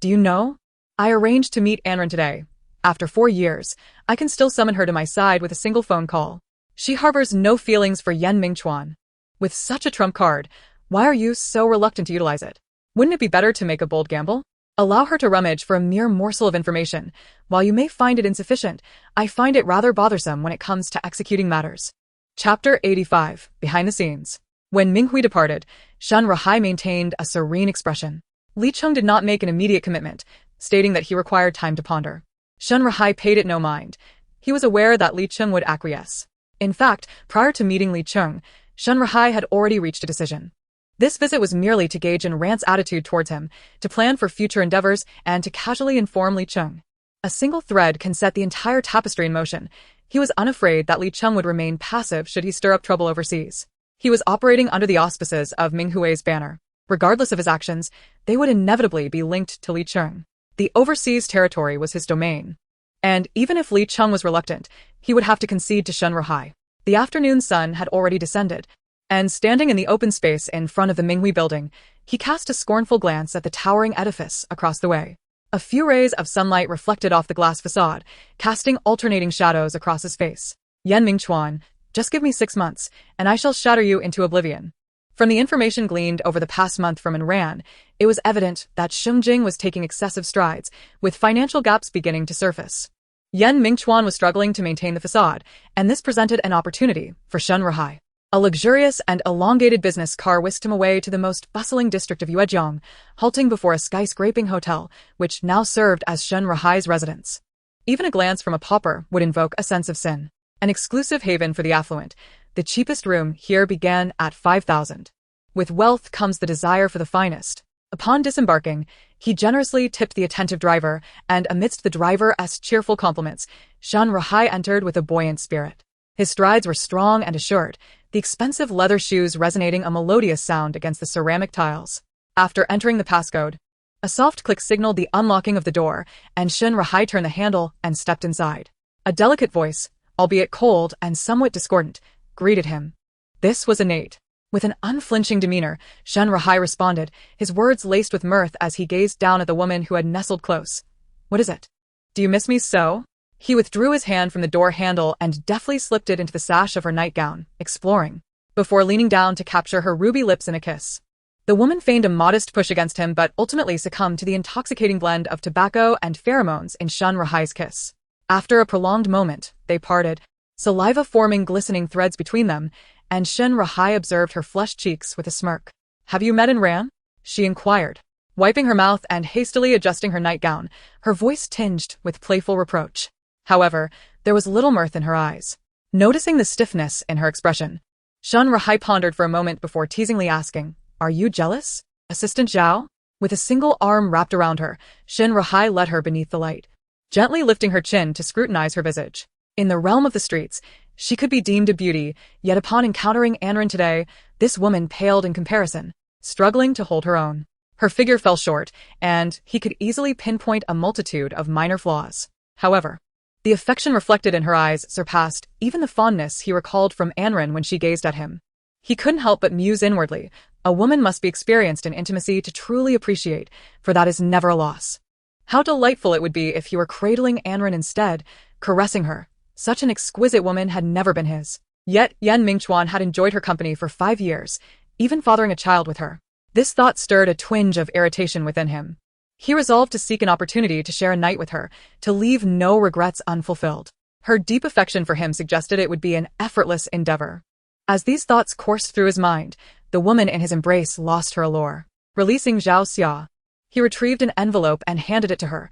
Speaker 1: Do you know? I arranged to meet Anren today. After 4 years, I can still summon her to my side with a single phone call. She harbors no feelings for Yan Mingchuan. With such a trump card, why are you so reluctant to utilize it? Wouldn't it be better to make a bold gamble? Allow her to rummage for a mere morsel of information. While you may find it insufficient, I find it rather bothersome when it comes to executing matters. Chapter 85, Behind the Scenes. When Minghui departed, Shen Ruhai maintained a serene expression. Li Cheng did not make an immediate commitment, stating that he required time to ponder. Shen Ruhai paid it no mind. He was aware that Li Cheng would acquiesce. In fact, prior to meeting Li Cheng, Shen Ruhai had already reached a decision. This visit was merely to gauge Anren's attitude towards him, to plan for future endeavors, and to casually inform Li Cheng. A single thread can set the entire tapestry in motion. He was unafraid that Li Cheng would remain passive should he stir up trouble overseas. He was operating under the auspices of Minghui's banner. Regardless of his actions, they would inevitably be linked to Li Cheng. The overseas territory was his domain. And even if Li Cheng was reluctant, he would have to concede to Shen Ruhai. The afternoon sun had already descended, and standing in the open space in front of the Minghui building, he cast a scornful glance at the towering edifice across the way. A few rays of sunlight reflected off the glass facade, casting alternating shadows across his face. Yan Mingchuan, just give me 6 months, and I shall shatter you into oblivion. From the information gleaned over the past month from Anren, it was evident that Shengjing was taking excessive strides, with financial gaps beginning to surface. Yan Mingchuan was struggling to maintain the facade, and this presented an opportunity for Shen Ruhai. A luxurious and elongated business car whisked him away to the most bustling district of Yuezhong, halting before a skyscraping hotel, which now served as Shen Ruhai's residence. Even a glance from a pauper would invoke a sense of sin. An exclusive haven for the affluent, the cheapest room here began at 5,000. With wealth comes the desire for the finest. Upon disembarking, he generously tipped the attentive driver, and amidst the driver's cheerful compliments, Shan Rahai entered with a buoyant spirit. His strides were strong and assured, the expensive leather shoes resonating a melodious sound against the ceramic tiles. After entering the passcode, a soft click signaled the unlocking of the door, and Shan Rahai turned the handle and stepped inside. A delicate voice, albeit cold and somewhat discordant, greeted him. This was innate. With an unflinching demeanor, Shan Rahai responded, his words laced with mirth as he gazed down at the woman who had nestled close. What is it? Do you miss me so? He withdrew his hand from the door handle and deftly slipped it into the sash of her nightgown, exploring, before leaning down to capture her ruby lips in a kiss. The woman feigned a modest push against him but ultimately succumbed to the intoxicating blend of tobacco and pheromones in Shan Rahai's kiss. After a prolonged moment, they parted, saliva forming glistening threads between them, and Shan Rahai observed her flushed cheeks with a smirk. Have you met in Ran? She inquired, wiping her mouth and hastily adjusting her nightgown, her voice tinged with playful reproach. However, there was little mirth in her eyes. Noticing the stiffness in her expression, Shan Rahai pondered for a moment before teasingly asking, Are you jealous, Assistant Zhao? With a single arm wrapped around her, Shan Rahai led her beneath the light, gently lifting her chin to scrutinize her visage. In the realm of the streets, she could be deemed a beauty, yet upon encountering Anren today, this woman paled in comparison, struggling to hold her own. Her figure fell short, and he could easily pinpoint a multitude of minor flaws. However, the affection reflected in her eyes surpassed even the fondness he recalled from Anren when she gazed at him. He couldn't help but muse inwardly, a woman must be experienced in intimacy to truly appreciate, for that is never a loss. How delightful it would be if he were cradling Anren instead, caressing her. Such an exquisite woman had never been his. Yet Yan Mingchuan had enjoyed her company for 5 years, even fathering a child with her. This thought stirred a twinge of irritation within him. He resolved to seek an opportunity to share a night with her, to leave no regrets unfulfilled. Her deep affection for him suggested it would be an effortless endeavor. As these thoughts coursed through his mind, the woman in his embrace lost her allure. Releasing Zhao Xia, he retrieved an envelope and handed it to her.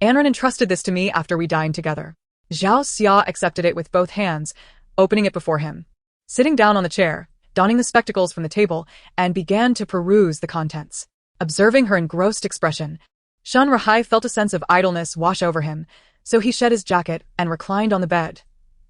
Speaker 1: Anren entrusted this to me after we dined together. Zhao Xia accepted it with both hands, opening it before him. Sitting down on the chair, donning the spectacles from the table, and began to peruse the contents. Observing her engrossed expression, Shan Rahai felt a sense of idleness wash over him, so he shed his jacket and reclined on the bed.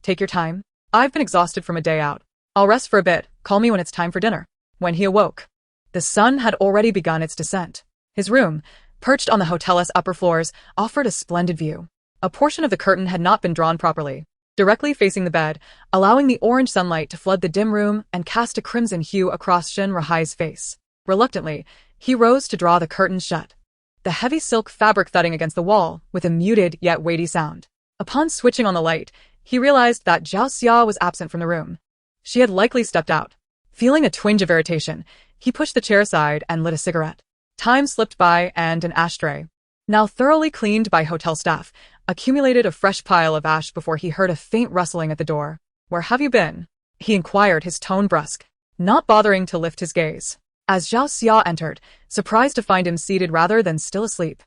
Speaker 1: Take your time. I've been exhausted from a day out. I'll rest for a bit, call me when it's time for dinner. When he awoke, the sun had already begun its descent. His room, perched on the hotel's upper floors, offered a splendid view. A portion of the curtain had not been drawn properly, directly facing the bed, allowing the orange sunlight to flood the dim room and cast a crimson hue across Shan Rahai's face. Reluctantly, he rose to draw the curtains shut, the heavy silk fabric thudding against the wall with a muted yet weighty sound. Upon switching on the light, he realized that Zhao Xia was absent from the room. She had likely stepped out. Feeling a twinge of irritation, he pushed the chair aside and lit a cigarette. Time slipped by and an ashtray, now thoroughly cleaned by hotel staff, accumulated a fresh pile of ash before he heard a faint rustling at the door. Where have you been? He inquired, his tone brusque, not bothering to lift his gaze. As Zhao Xia entered, surprised to find him seated rather than still asleep,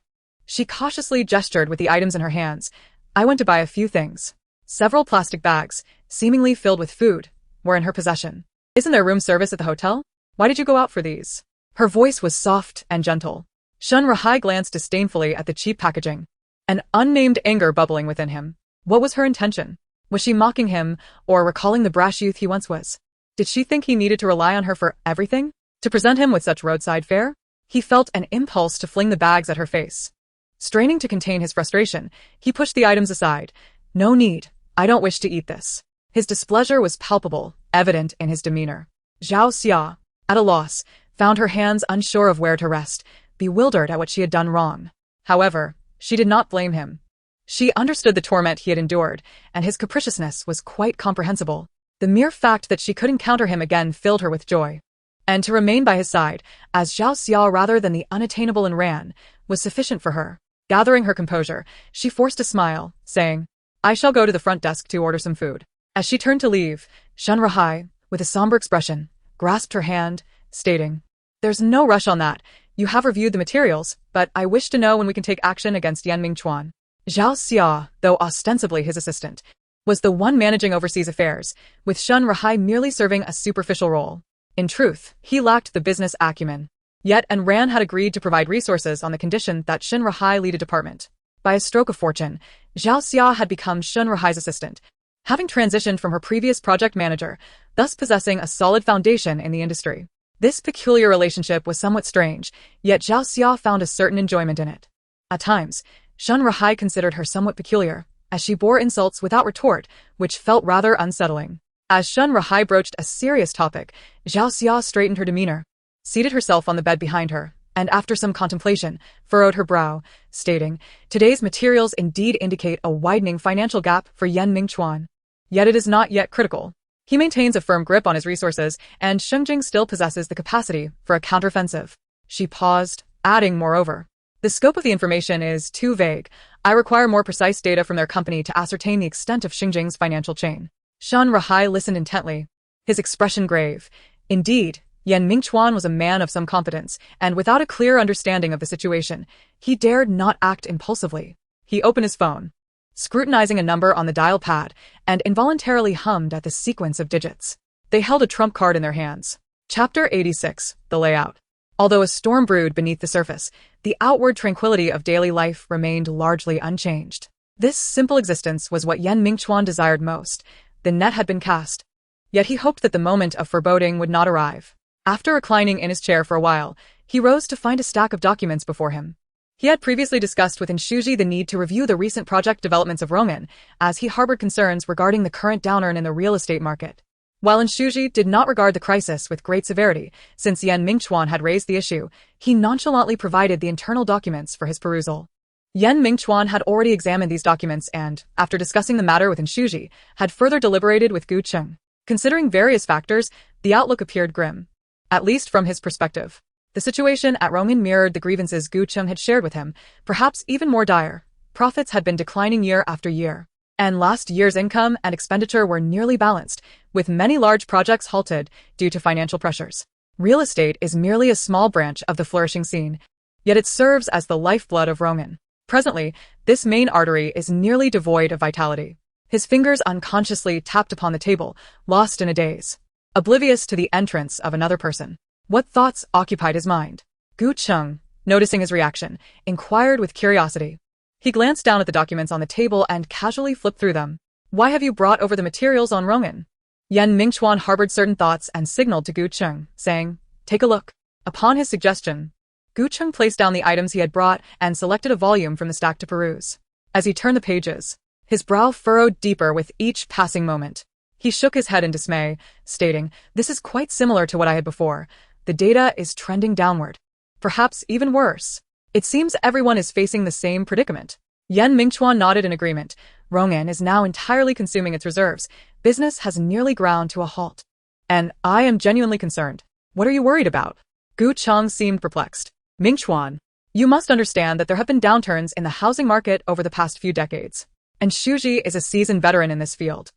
Speaker 1: she cautiously gestured with the items in her hands. I went to buy a few things. Several plastic bags, seemingly filled with food, were in her possession. Isn't there room service at the hotel? Why did you go out for these? Her voice was soft and gentle. Shan Rahai glanced disdainfully at the cheap packaging, an unnamed anger bubbling within him. What was her intention? Was she mocking him, or recalling the brash youth he once was? Did she think he needed to rely on her for everything? To present him with such roadside fare? He felt an impulse to fling the bags at her face. Straining to contain his frustration, he pushed the items aside. No need. I don't wish to eat this. His displeasure was palpable, evident in his demeanor. Zhao Xia, at a loss, found her hands unsure of where to rest, bewildered at what she had done wrong. However, she did not blame him. She understood the torment he had endured, and his capriciousness was quite comprehensible. The mere fact that she could encounter him again filled her with joy. And to remain by his side, as Zhao Xia rather than the unattainable in Ran, was sufficient for her. Gathering her composure, she forced a smile, saying, I shall go to the front desk to order some food. As she turned to leave, Shan Rahai, with a somber expression, grasped her hand, stating, There's no rush on that. You have reviewed the materials, but I wish to know when we can take action against Yan Mingchuan. Zhao Xia, though ostensibly his assistant, was the one managing overseas affairs, with Shun Rahai merely serving a superficial role. In truth, he lacked the business acumen. Yet Ran had agreed to provide resources on the condition that Shun Rahai lead a department. By a stroke of fortune, Zhao Xia had become Shun Rahai's assistant, having transitioned from her previous project manager, thus possessing a solid foundation in the industry. This peculiar relationship was somewhat strange, yet Zhao Xia found a certain enjoyment in it. At times, Shun Rahai considered her somewhat peculiar, as she bore insults without retort, which felt rather unsettling. As Shun Rahai broached a serious topic, Zhao Xia straightened her demeanor, seated herself on the bed behind her, and after some contemplation, furrowed her brow, stating, "Today's materials indeed indicate a widening financial gap for Mingchuan. Yet it is not yet critical. He maintains a firm grip on his resources, and Shengjing still possesses the capacity for a counteroffensive." She paused, adding, moreover, "The scope of the information is too vague. I require more precise data from their company to ascertain the extent of Xinjiang's financial chain." Shun Rahai listened intently, his expression grave. Indeed, Mingchuan was a man of some competence, and without a clear understanding of the situation, he dared not act impulsively. He opened his phone, scrutinizing a number on the dial pad, and involuntarily hummed at the sequence of digits. They held a trump card in their hands. Chapter 86, The Layout. Although a storm brewed beneath the surface, the outward tranquility of daily life remained largely unchanged. This simple existence was what Mingchuan desired most. The net had been cast. Yet he hoped that the moment of foreboding would not arrive. After reclining in his chair for a while, he rose to find a stack of documents before him. He had previously discussed with Inshuji the need to review the recent project developments of Rongan, as he harbored concerns regarding the current downturn in the real estate market. While Inshuji did not regard the crisis with great severity, since Mingchuan had raised the issue, he nonchalantly provided the internal documents for his perusal. Mingchuan had already examined these documents and, after discussing the matter with Inshuji, had further deliberated with Gu Cheng. Considering various factors, the outlook appeared grim. At least from his perspective. The situation at Rongan mirrored the grievances Gu Cheng had shared with him, perhaps even more dire. Profits had been declining year after year, and last year's income and expenditure were nearly balanced, with many large projects halted due to financial pressures. Real estate is merely a small branch of the flourishing scene, yet it serves as the lifeblood of Rongan. Presently, this main artery is nearly devoid of vitality. His fingers unconsciously tapped upon the table, lost in a daze, oblivious to the entrance of another person. What thoughts occupied his mind? Gu Cheng, noticing his reaction, inquired with curiosity. He glanced down at the documents on the table and casually flipped through them. "Why have you brought over the materials on Rongan?" Mingchuan harbored certain thoughts and signaled to Gu Cheng, saying, "Take a look." Upon his suggestion, Gu Cheng placed down the items he had brought and selected a volume from the stack to peruse. As he turned the pages, his brow furrowed deeper with each passing moment. He shook his head in dismay, stating, "This is quite similar to what I had before. The data is trending downward. Perhaps even worse. It seems everyone is facing the same predicament." Mingchuan nodded in agreement. Rongan is now entirely consuming its reserves. Business has nearly ground to a halt. "And I am genuinely concerned. What are you worried about?" Gu Cheng seemed perplexed. "Mingchuan, you must understand that there have been downturns in the housing market over the past few decades. And Shuji is a seasoned veteran in this field.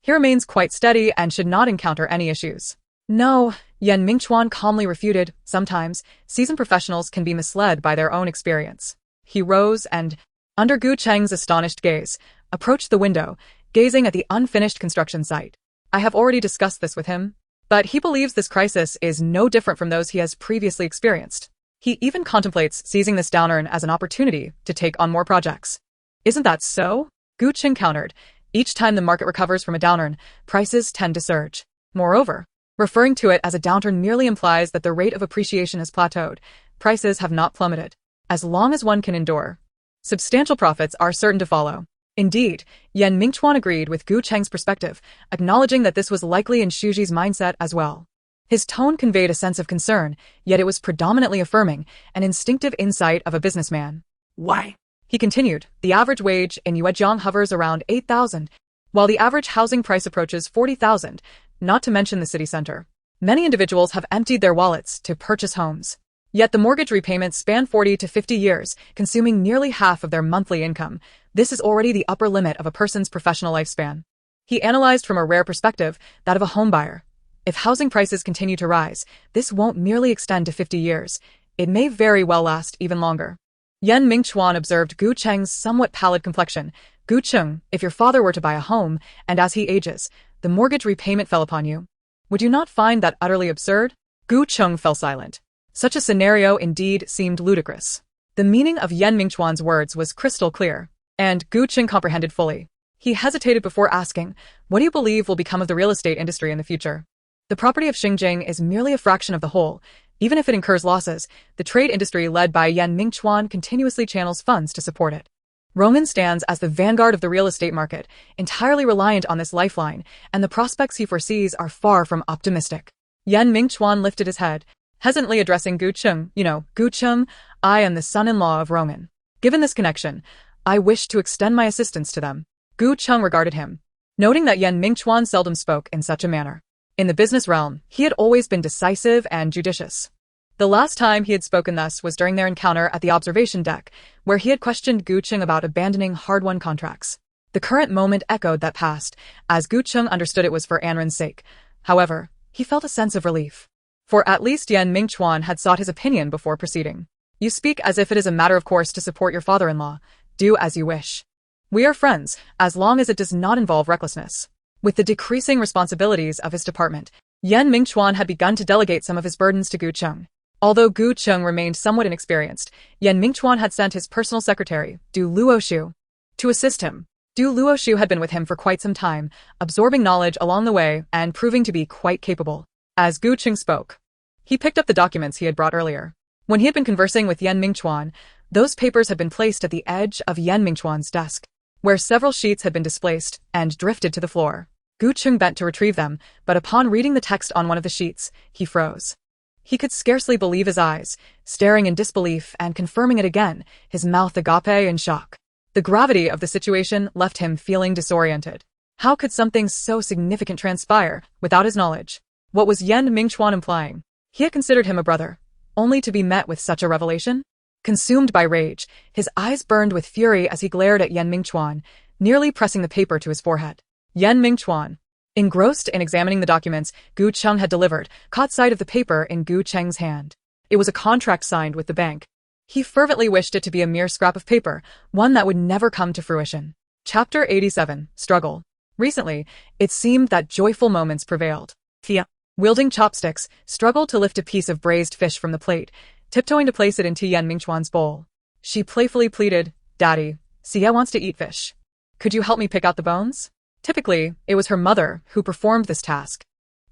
Speaker 1: He remains quite steady and should not encounter any issues." "No," Mingchuan calmly refuted, "sometimes, seasoned professionals can be misled by their own experience." He rose and, under Gu Cheng's astonished gaze, approached the window, gazing at the unfinished construction site. "I have already discussed this with him, but he believes this crisis is no different from those he has previously experienced. He even contemplates seizing this downturn as an opportunity to take on more projects." "Isn't that so?" Gu Cheng countered. "Each time the market recovers from a downturn, prices tend to surge. Moreover, referring to it as a downturn merely implies that the rate of appreciation has plateaued. Prices have not plummeted. As long as one can endure, substantial profits are certain to follow." Indeed, Mingchuan agreed with Gu Cheng's perspective, acknowledging that this was likely in Shuji's mindset as well. His tone conveyed a sense of concern, yet it was predominantly affirming, an instinctive insight of a businessman.
Speaker 2: "Why?"
Speaker 1: He continued, "The average wage in Yuezhang hovers around 8,000, while the average housing price approaches 40,000, not to mention the city center. Many individuals have emptied their wallets to purchase homes. Yet the mortgage repayments span 40 to 50 years, consuming nearly half of their monthly income. This is already the upper limit of a person's professional lifespan." He analyzed from a rare perspective, that of a homebuyer. If housing prices continue to rise, this won't merely extend to 50 years. It may very well last even longer. Yan Mingchuan observed Gu Cheng's somewhat pallid complexion. Gu Cheng, if your father were to buy a home, and as he ages, the mortgage repayment fell upon you, would you not find that utterly absurd? Gu Cheng fell silent. Such a scenario indeed seemed ludicrous. The meaning of Yan Mingchuan's words was crystal clear, and Gu Cheng comprehended fully. He hesitated before asking, what do you believe will become of the real estate industry in the future? The property of Xinjiang is merely a fraction of the whole. Even if it incurs losses, the trade industry led by Yan Mingchuan continuously channels funds to support it. Roman stands as the vanguard of the real estate market, entirely reliant on this lifeline, and the prospects he foresees are far from optimistic. Yan Mingchuan lifted his head, hesitantly addressing Gu Cheng. Gu Cheng, I am the son-in-law of Roman. Given this connection, I wish to extend my assistance to them. Gu Cheng regarded him, noting that Yan Mingchuan seldom spoke in such a manner. In the business realm, he had always been decisive and judicious. The last time he had spoken thus was during their encounter at the observation deck, where he had questioned Gu Cheng about abandoning hard-won contracts. The current moment echoed that past, as Gu Cheng understood it was for Anren's sake. However, he felt a sense of relief. For at least Yan Mingchuan had sought his opinion before proceeding. You speak as if it is a matter of course to support your father-in-law. Do as you wish. We are friends, as long as it does not involve recklessness. With the decreasing responsibilities of his department, Yan Mingchuan had begun to delegate some of his burdens to Gu Cheng. Although Gu Cheng remained somewhat inexperienced, Yan Mingchuan had sent his personal secretary, Du Luoshu, to assist him. Du Luoshu had been with him for quite some time, absorbing knowledge along the way and proving to be quite capable. As Gu Cheng spoke, he picked up the documents he had brought earlier. When he had been conversing with Yan Mingchuan, those papers had been placed at the edge of Yan Mingchuan's desk, where several sheets had been displaced and drifted to the floor. Gu Cheng bent to retrieve them, but upon reading the text on one of the sheets, he froze. He could scarcely believe his eyes, staring in disbelief and confirming it again, his mouth agape in shock. The gravity of the situation left him feeling disoriented. How could something so significant transpire without his knowledge? What was Yan Mingchuan implying? He had considered him a brother, only to be met with such a revelation? Consumed by rage, his eyes burned with fury as he glared at Yan Mingchuan, nearly pressing the paper to his forehead. Yan Mingchuan, engrossed in examining the documents Gu Cheng had delivered, caught sight of the paper in Gu Cheng's hand. It was a contract signed with the bank. He fervently wished it to be a mere scrap of paper, one that would never come to fruition. Chapter 87, Struggle. Recently, it seemed that joyful moments prevailed. Thea, wielding chopsticks, struggled to lift a piece of braised fish from the plate, tiptoeing to place it into Yan Mingchuan's bowl. She playfully pleaded, Daddy, Xia wants to eat fish. Could you help me pick out the bones? Typically, it was her mother who performed this task.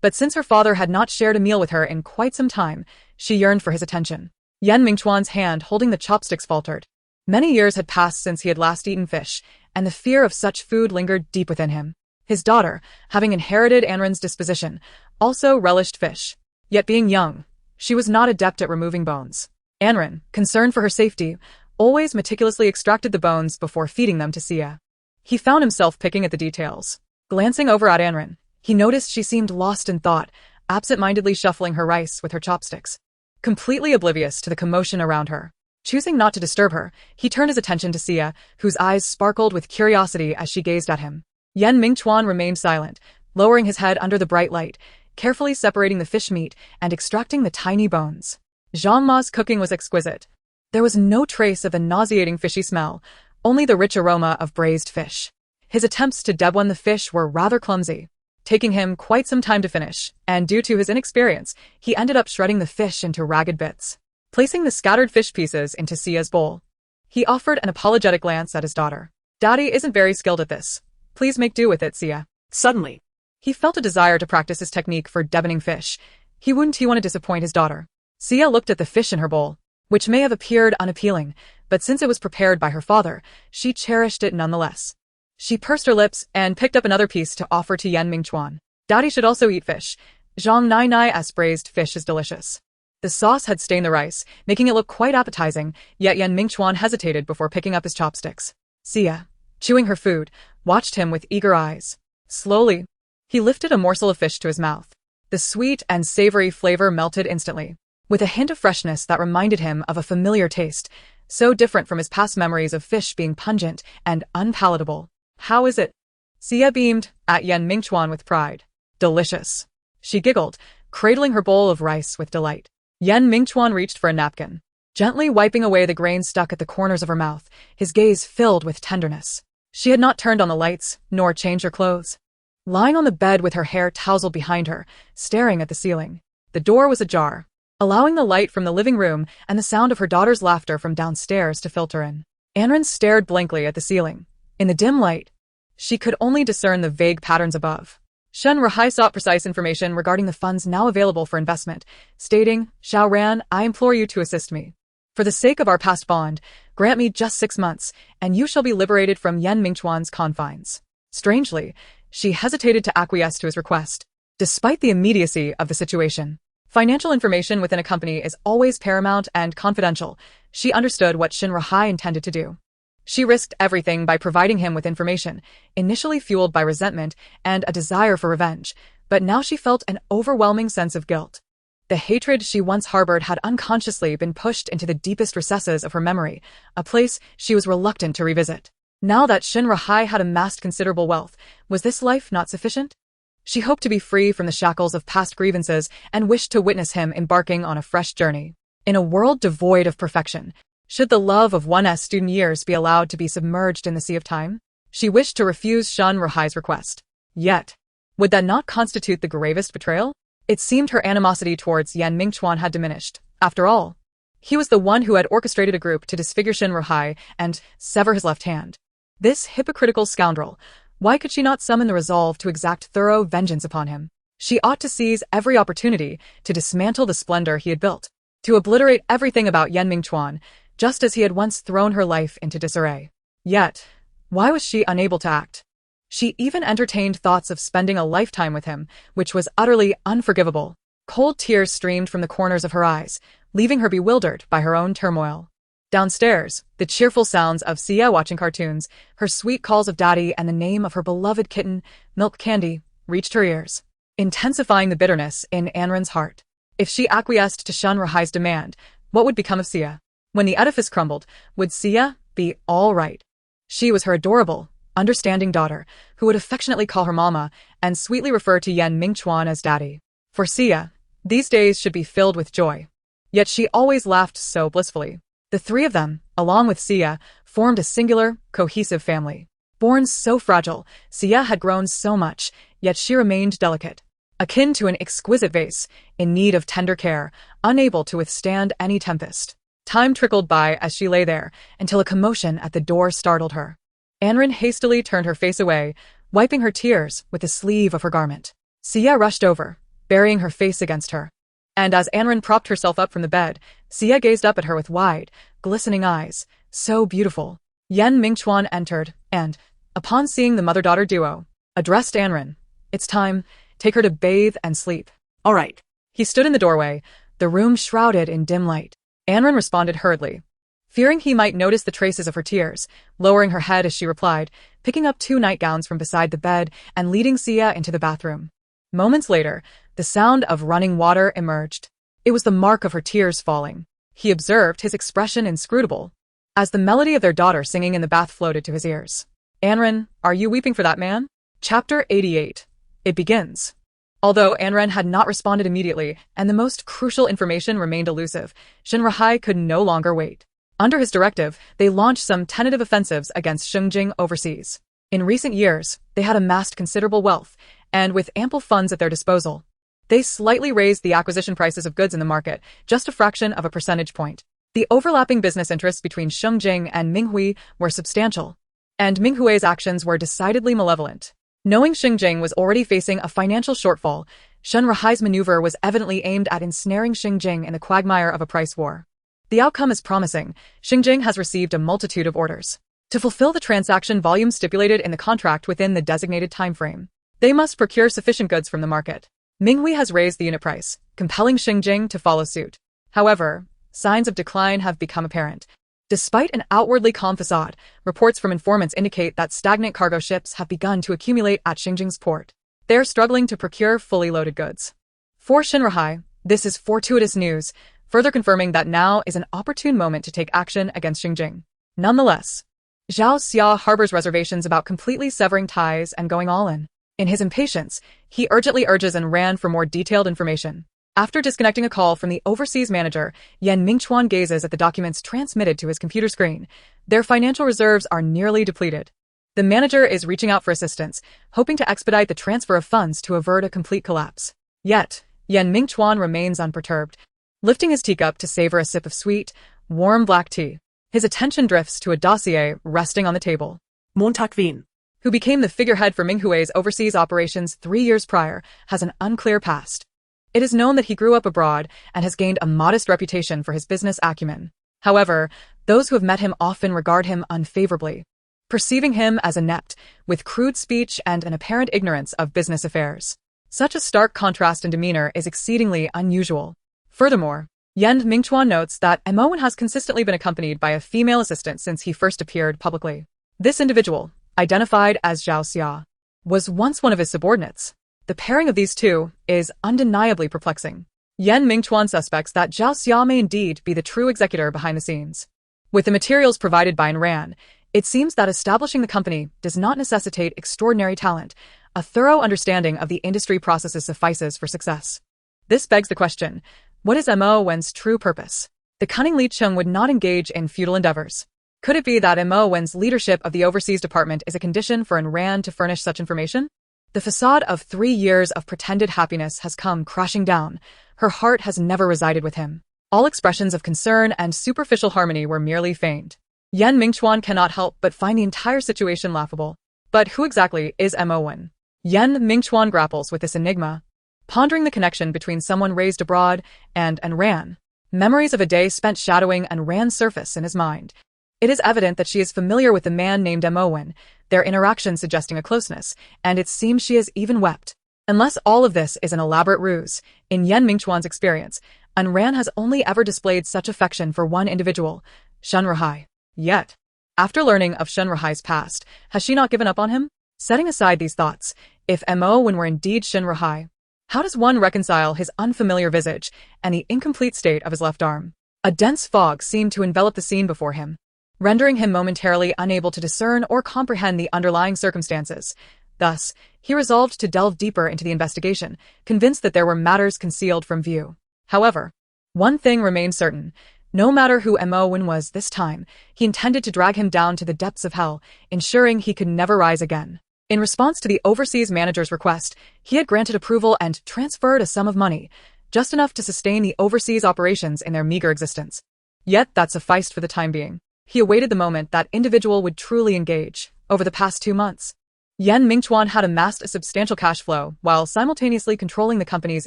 Speaker 1: But since her father had not shared a meal with her in quite some time, she yearned for his attention. Yan Mingchuan's hand holding the chopsticks faltered. Many years had passed since he had last eaten fish, and the fear of such food lingered deep within him. His daughter, having inherited Anren's disposition, also relished fish. Yet being young, she was not adept at removing bones. Anren, concerned for her safety, always meticulously extracted the bones before feeding them to Xia. He found himself picking at the details. Glancing over at Anren, he noticed she seemed lost in thought, absent-mindedly shuffling her rice with her chopsticks, completely oblivious to the commotion around her. Choosing not to disturb her, he turned his attention to Xia, whose eyes sparkled with curiosity as she gazed at him. Yan Mingchuan remained silent, lowering his head under the bright light, carefully separating the fish meat and extracting the tiny bones. Zhang Ma's cooking was exquisite. There was no trace of the nauseating fishy smell, only the rich aroma of braised fish. His attempts to debone the fish were rather clumsy, taking him quite some time to finish, and due to his inexperience, he ended up shredding the fish into ragged bits. Placing the scattered fish pieces into Xia's bowl, he offered an apologetic glance at his daughter. Daddy isn't very skilled at this. Please make do with it, Xia.
Speaker 2: Suddenly,
Speaker 1: he felt a desire to practice his technique for deboning fish. He wouldn't want to disappoint his daughter. Xia looked at the fish in her bowl, which may have appeared unappealing, but since it was prepared by her father, she cherished it nonetheless. She pursed her lips and picked up another piece to offer to Yan Mingchuan. Daddy should also eat fish. Zhang Nai's braised fish is delicious. The sauce had stained the rice, making it look quite appetizing, yet Yan Mingchuan hesitated before picking up his chopsticks. Xia, chewing her food, watched him with eager eyes. Slowly, he lifted a morsel of fish to his mouth. The sweet and savory flavor melted instantly, with a hint of freshness that reminded him of a familiar taste, so different from his past memories of fish being pungent and unpalatable. How is it? Xia beamed at Yan Mingchuan with pride. Delicious. She giggled, cradling her bowl of rice with delight. Yan Mingchuan reached for a napkin. gently wiping away the grain stuck at the corners of her mouth, his gaze filled with tenderness. She had not turned on the lights, nor changed her clothes. Lying on the bed with her hair tousled behind her, staring at the ceiling. The door was ajar, allowing the light from the living room and the sound of her daughter's laughter from downstairs to filter in. Anren stared blankly at the ceiling. In the dim light, she could only discern the vague patterns above. Shen Rahai sought precise information regarding the funds now available for investment, stating, "Xiao Ran, I implore you to assist me. For the sake of our past bond, grant me just 6 months, and you shall be liberated from Yan Mingchuan's confines." Strangely, she hesitated to acquiesce to his request. Despite the immediacy of the situation, financial information within a company is always paramount and confidential. She understood what Shin Rahai intended to do. She risked everything by providing him with information, initially fueled by resentment and a desire for revenge, but now she felt an overwhelming sense of guilt. The hatred she once harbored had unconsciously been pushed into the deepest recesses of her memory, a place she was reluctant to revisit. Now that Shin Rahai had amassed considerable wealth, was this life not sufficient? She hoped to be free from the shackles of past grievances and wished to witness him embarking on a fresh journey. In a world devoid of perfection, should the love of one's student years be allowed to be submerged in the sea of time? She wished to refuse Shan Rahai's request. Yet, would that not constitute the gravest betrayal? It seemed her animosity towards Yan Mingchuan had diminished. After all, he was the one who had orchestrated a group to disfigure Shin Rahai and sever his left hand. This hypocritical scoundrel, why could she not summon the resolve to exact thorough vengeance upon him? She ought to seize every opportunity to dismantle the splendor he had built, to obliterate everything about Yan Mingchuan, just as he had once thrown her life into disarray. Yet, why was she unable to act? She even entertained thoughts of spending a lifetime with him, which was utterly unforgivable. Cold tears streamed from the corners of her eyes, leaving her bewildered by her own turmoil. Downstairs, the cheerful sounds of Sia watching cartoons, her sweet calls of daddy and the name of her beloved kitten, Milk Candy, reached her ears, intensifying the bitterness in Anren's heart. If she acquiesced to Shun Rahai's demand, what would become of Sia? When the edifice crumbled, would Sia be all right? She was her adorable, understanding daughter, who would affectionately call her mama and sweetly refer to Yan Mingchuan as daddy. For Sia, these days should be filled with joy. Yet she always laughed so blissfully. The three of them, along with Sia, formed a singular, cohesive family. Born so fragile, Sia had grown so much, yet she remained delicate, akin to an exquisite vase, in need of tender care, unable to withstand any tempest. Time trickled by as she lay there, until a commotion at the door startled her. Anren hastily turned her face away, wiping her tears with the sleeve of her garment. Sia rushed over, burying her face against her. And as Anren propped herself up from the bed, Sia gazed up at her with wide, glistening eyes, so beautiful. Yan Mingchuan entered, and, upon seeing the mother-daughter duo, addressed Anren. "It's time, take her to bathe and sleep."
Speaker 2: All right.
Speaker 1: He stood in the doorway, the room shrouded in dim light. Anren responded hurriedly, fearing he might notice the traces of her tears, lowering her head as she replied, picking up 2 nightgowns from beside the bed and leading Sia into the bathroom. Moments later, the sound of running water emerged. It was the mark of her tears falling. He observed, his expression inscrutable, as the melody of their daughter singing in the bath floated to his ears. "Anren, are you weeping for that man?" Chapter 88. It begins. Although Anren had not responded immediately, and the most crucial information remained elusive, Shin Rahai could no longer wait. Under his directive, they launched some tentative offensives against Xingjing overseas. In recent years, they had amassed considerable wealth, and with ample funds at their disposal, they slightly raised the acquisition prices of goods in the market, just a fraction of a percentage point. The overlapping business interests between Xingjing and Minghui were substantial, and Minghui's actions were decidedly malevolent. Knowing Xingjing was already facing a financial shortfall, Shen Rahai's maneuver was evidently aimed at ensnaring Xingjing in the quagmire of a price war. The outcome is promising. Xingjing has received a multitude of orders to fulfill the transaction volume stipulated in the contract within the designated time frame. They must procure sufficient goods from the market. Minghui has raised the unit price, compelling Xingjing to follow suit. However, signs of decline have become apparent. Despite an outwardly calm facade, reports from informants indicate that stagnant cargo ships have begun to accumulate at Xingjing's port. They are struggling to procure fully loaded goods. For Shin Rahai, this is fortuitous news, further confirming that now is an opportune moment to take action against Xingjing. Nonetheless, Zhao Xia harbors reservations about completely severing ties and going all in. In his impatience, he urgently urges and ran for more detailed information. After disconnecting a call from the overseas manager, Mingchuan gazes at the documents transmitted to his computer screen. Their financial reserves are nearly depleted. The manager is reaching out for assistance, hoping to expedite the transfer of funds to avert a complete collapse. Yet, Mingchuan remains unperturbed, lifting his teacup to savor a sip of sweet, warm black tea. His attention drifts to a dossier resting on the table.
Speaker 2: Montag Wien,
Speaker 1: Who became the figurehead for Minghui's overseas operations 3 years prior, has an unclear past. It is known that he grew up abroad and has gained a modest reputation for his business acumen. However, those who have met him often regard him unfavorably, perceiving him as inept, with crude speech and an apparent ignorance of business affairs. Such a stark contrast in demeanor is exceedingly unusual. Furthermore, Mingchuan notes that Mo has consistently been accompanied by a female assistant since he first appeared publicly. This individual, identified as Zhao Xia, was once one of his subordinates. The pairing of these two is undeniably perplexing. Mingchuan suspects that Zhao Xia may indeed be the true executor behind the scenes. With the materials provided by Ran, it seems that establishing the company does not necessitate extraordinary talent. A thorough understanding of the industry processes suffices for success. This begs the question, what is Mo Wen's true purpose? The cunning Li Cheng would not engage in futile endeavors. Could it be that Mo Wen's leadership of the overseas department is a condition for Ran to furnish such information? The facade of 3 years of pretended happiness has come crashing down. Her heart has never resided with him. All expressions of concern and superficial harmony were merely feigned. Mingchuan cannot help but find the entire situation laughable. But who exactly is Mo Wen? Mingchuan grapples with this enigma, pondering the connection between someone raised abroad and Ran. Memories of a day spent shadowing Ran's surface in his mind. It is evident that she is familiar with the man named Mo Wen, their interaction suggesting a closeness, and it seems she has even wept. Unless all of this is an elaborate ruse, in Mingchuan's experience, Ran has only ever displayed such affection for one individual, Shen Ruhai. Yet, after learning of Shen Ruhai's past, has she not given up on him? Setting aside these thoughts, if Mo Wen were indeed Shen Ruhai, how does one reconcile his unfamiliar visage and the incomplete state of his left arm? A dense fog seemed to envelop the scene before him, rendering him momentarily unable to discern or comprehend the underlying circumstances. Thus, he resolved to delve deeper into the investigation, convinced that there were matters concealed from view. However, one thing remained certain. No matter who Mo Wen was this time, he intended to drag him down to the depths of hell, ensuring he could never rise again. In response to the overseas manager's request, he had granted approval and transferred a sum of money, just enough to sustain the overseas operations in their meager existence. Yet that sufficed for the time being. He awaited the moment that individual would truly engage. Over the past 2 months, Mingchuan had amassed a substantial cash flow while simultaneously controlling the company's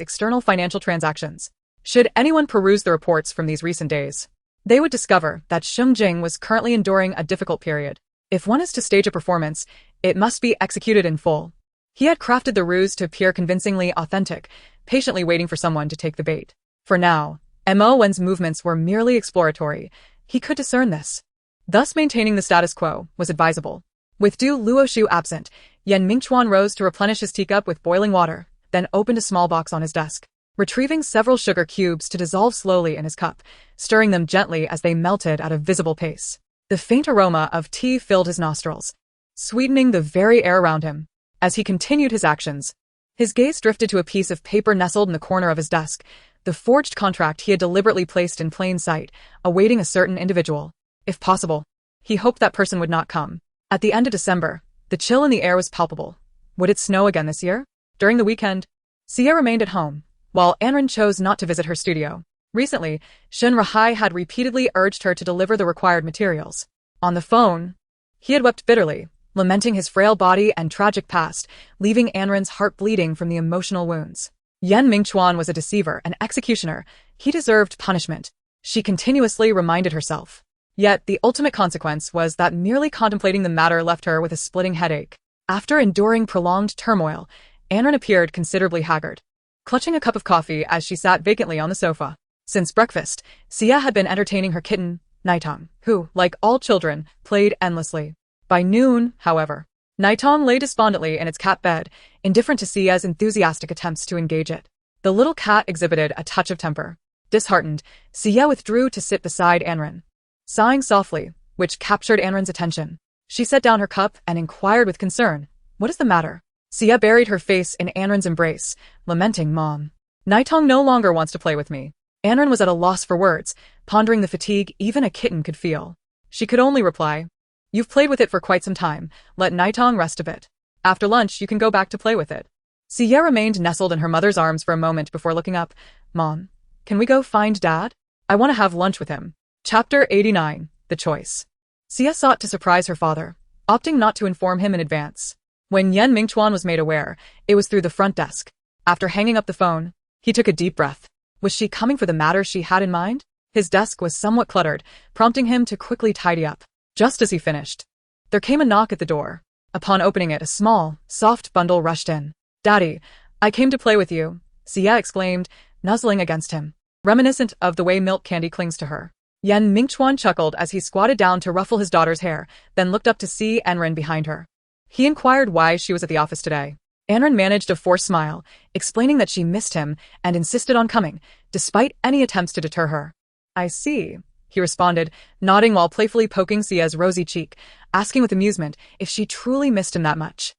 Speaker 1: external financial transactions. Should anyone peruse the reports from these recent days, they would discover that Sheng Jing was currently enduring a difficult period. If one is to stage a performance, it must be executed in full. He had crafted the ruse to appear convincingly authentic, patiently waiting for someone to take the bait. For now, Mo Wen's movements were merely exploratory. He could discern this. Thus maintaining the status quo was advisable. With Du Luoshu absent, Mingchuan rose to replenish his teacup with boiling water, then opened a small box on his desk, retrieving several sugar cubes to dissolve slowly in his cup, stirring them gently as they melted at a visible pace. The faint aroma of tea filled his nostrils, sweetening the very air around him. As he continued his actions, his gaze drifted to a piece of paper nestled in the corner of his desk, the forged contract he had deliberately placed in plain sight, awaiting a certain individual. If possible, he hoped that person would not come. At the end of December, the chill in the air was palpable. Would it snow again this year? During the weekend, Xia remained at home, while Anren chose not to visit her studio. Recently, Shen Ruhai had repeatedly urged her to deliver the required materials. On the phone, he had wept bitterly, lamenting his frail body and tragic past, leaving Anren's heart bleeding from the emotional wounds. Mingchuan was a deceiver, an executioner. He deserved punishment, she continuously reminded herself. Yet the ultimate consequence was that merely contemplating the matter left her with a splitting headache. After enduring prolonged turmoil, Anren appeared considerably haggard, clutching a cup of coffee as she sat vacantly on the sofa. Since breakfast, Xia had been entertaining her kitten, Naitong, who, like all children, played endlessly. By noon, however, Naitong lay despondently in its cat bed, indifferent to Xia's enthusiastic attempts to engage it. The little cat exhibited a touch of temper. Disheartened, Xia withdrew to sit beside Anren, sighing softly, which captured Anren's attention. She set down her cup and inquired with concern, "What is the matter?" Xia buried her face in Anren's embrace, lamenting, "Mom, Naitong no longer wants to play with me. Anren was at a loss for words, pondering the fatigue even a kitten could feel. She could only reply, "You've played with it for quite some time, let Naitong rest a bit. After lunch you can go back to play with it." Sia remained nestled in her mother's arms for a moment before looking up. "Mom, can we go find Dad? I want to have lunch with him." Chapter 89, The Choice. Sia sought to surprise her father, opting not to inform him in advance. When Mingchuan was made aware, it was through the front desk. After hanging up the phone, he took a deep breath. Was she coming for the matter she had in mind? His desk was somewhat cluttered, prompting him to quickly tidy up. Just as he finished, there came a knock at the door. Upon opening it, a small, soft bundle rushed in. "Daddy, I came to play with you," Sia exclaimed, nuzzling against him, reminiscent of the way milk candy clings to her. Mingchuan chuckled as he squatted down to ruffle his daughter's hair, then looked up to see Anren behind her. He inquired why she was at the office today. Anren managed a forced smile, explaining that she missed him and insisted on coming, despite any attempts to deter her. "I see," he responded, nodding while playfully poking Sia's rosy cheek, asking with amusement if she truly missed him that much.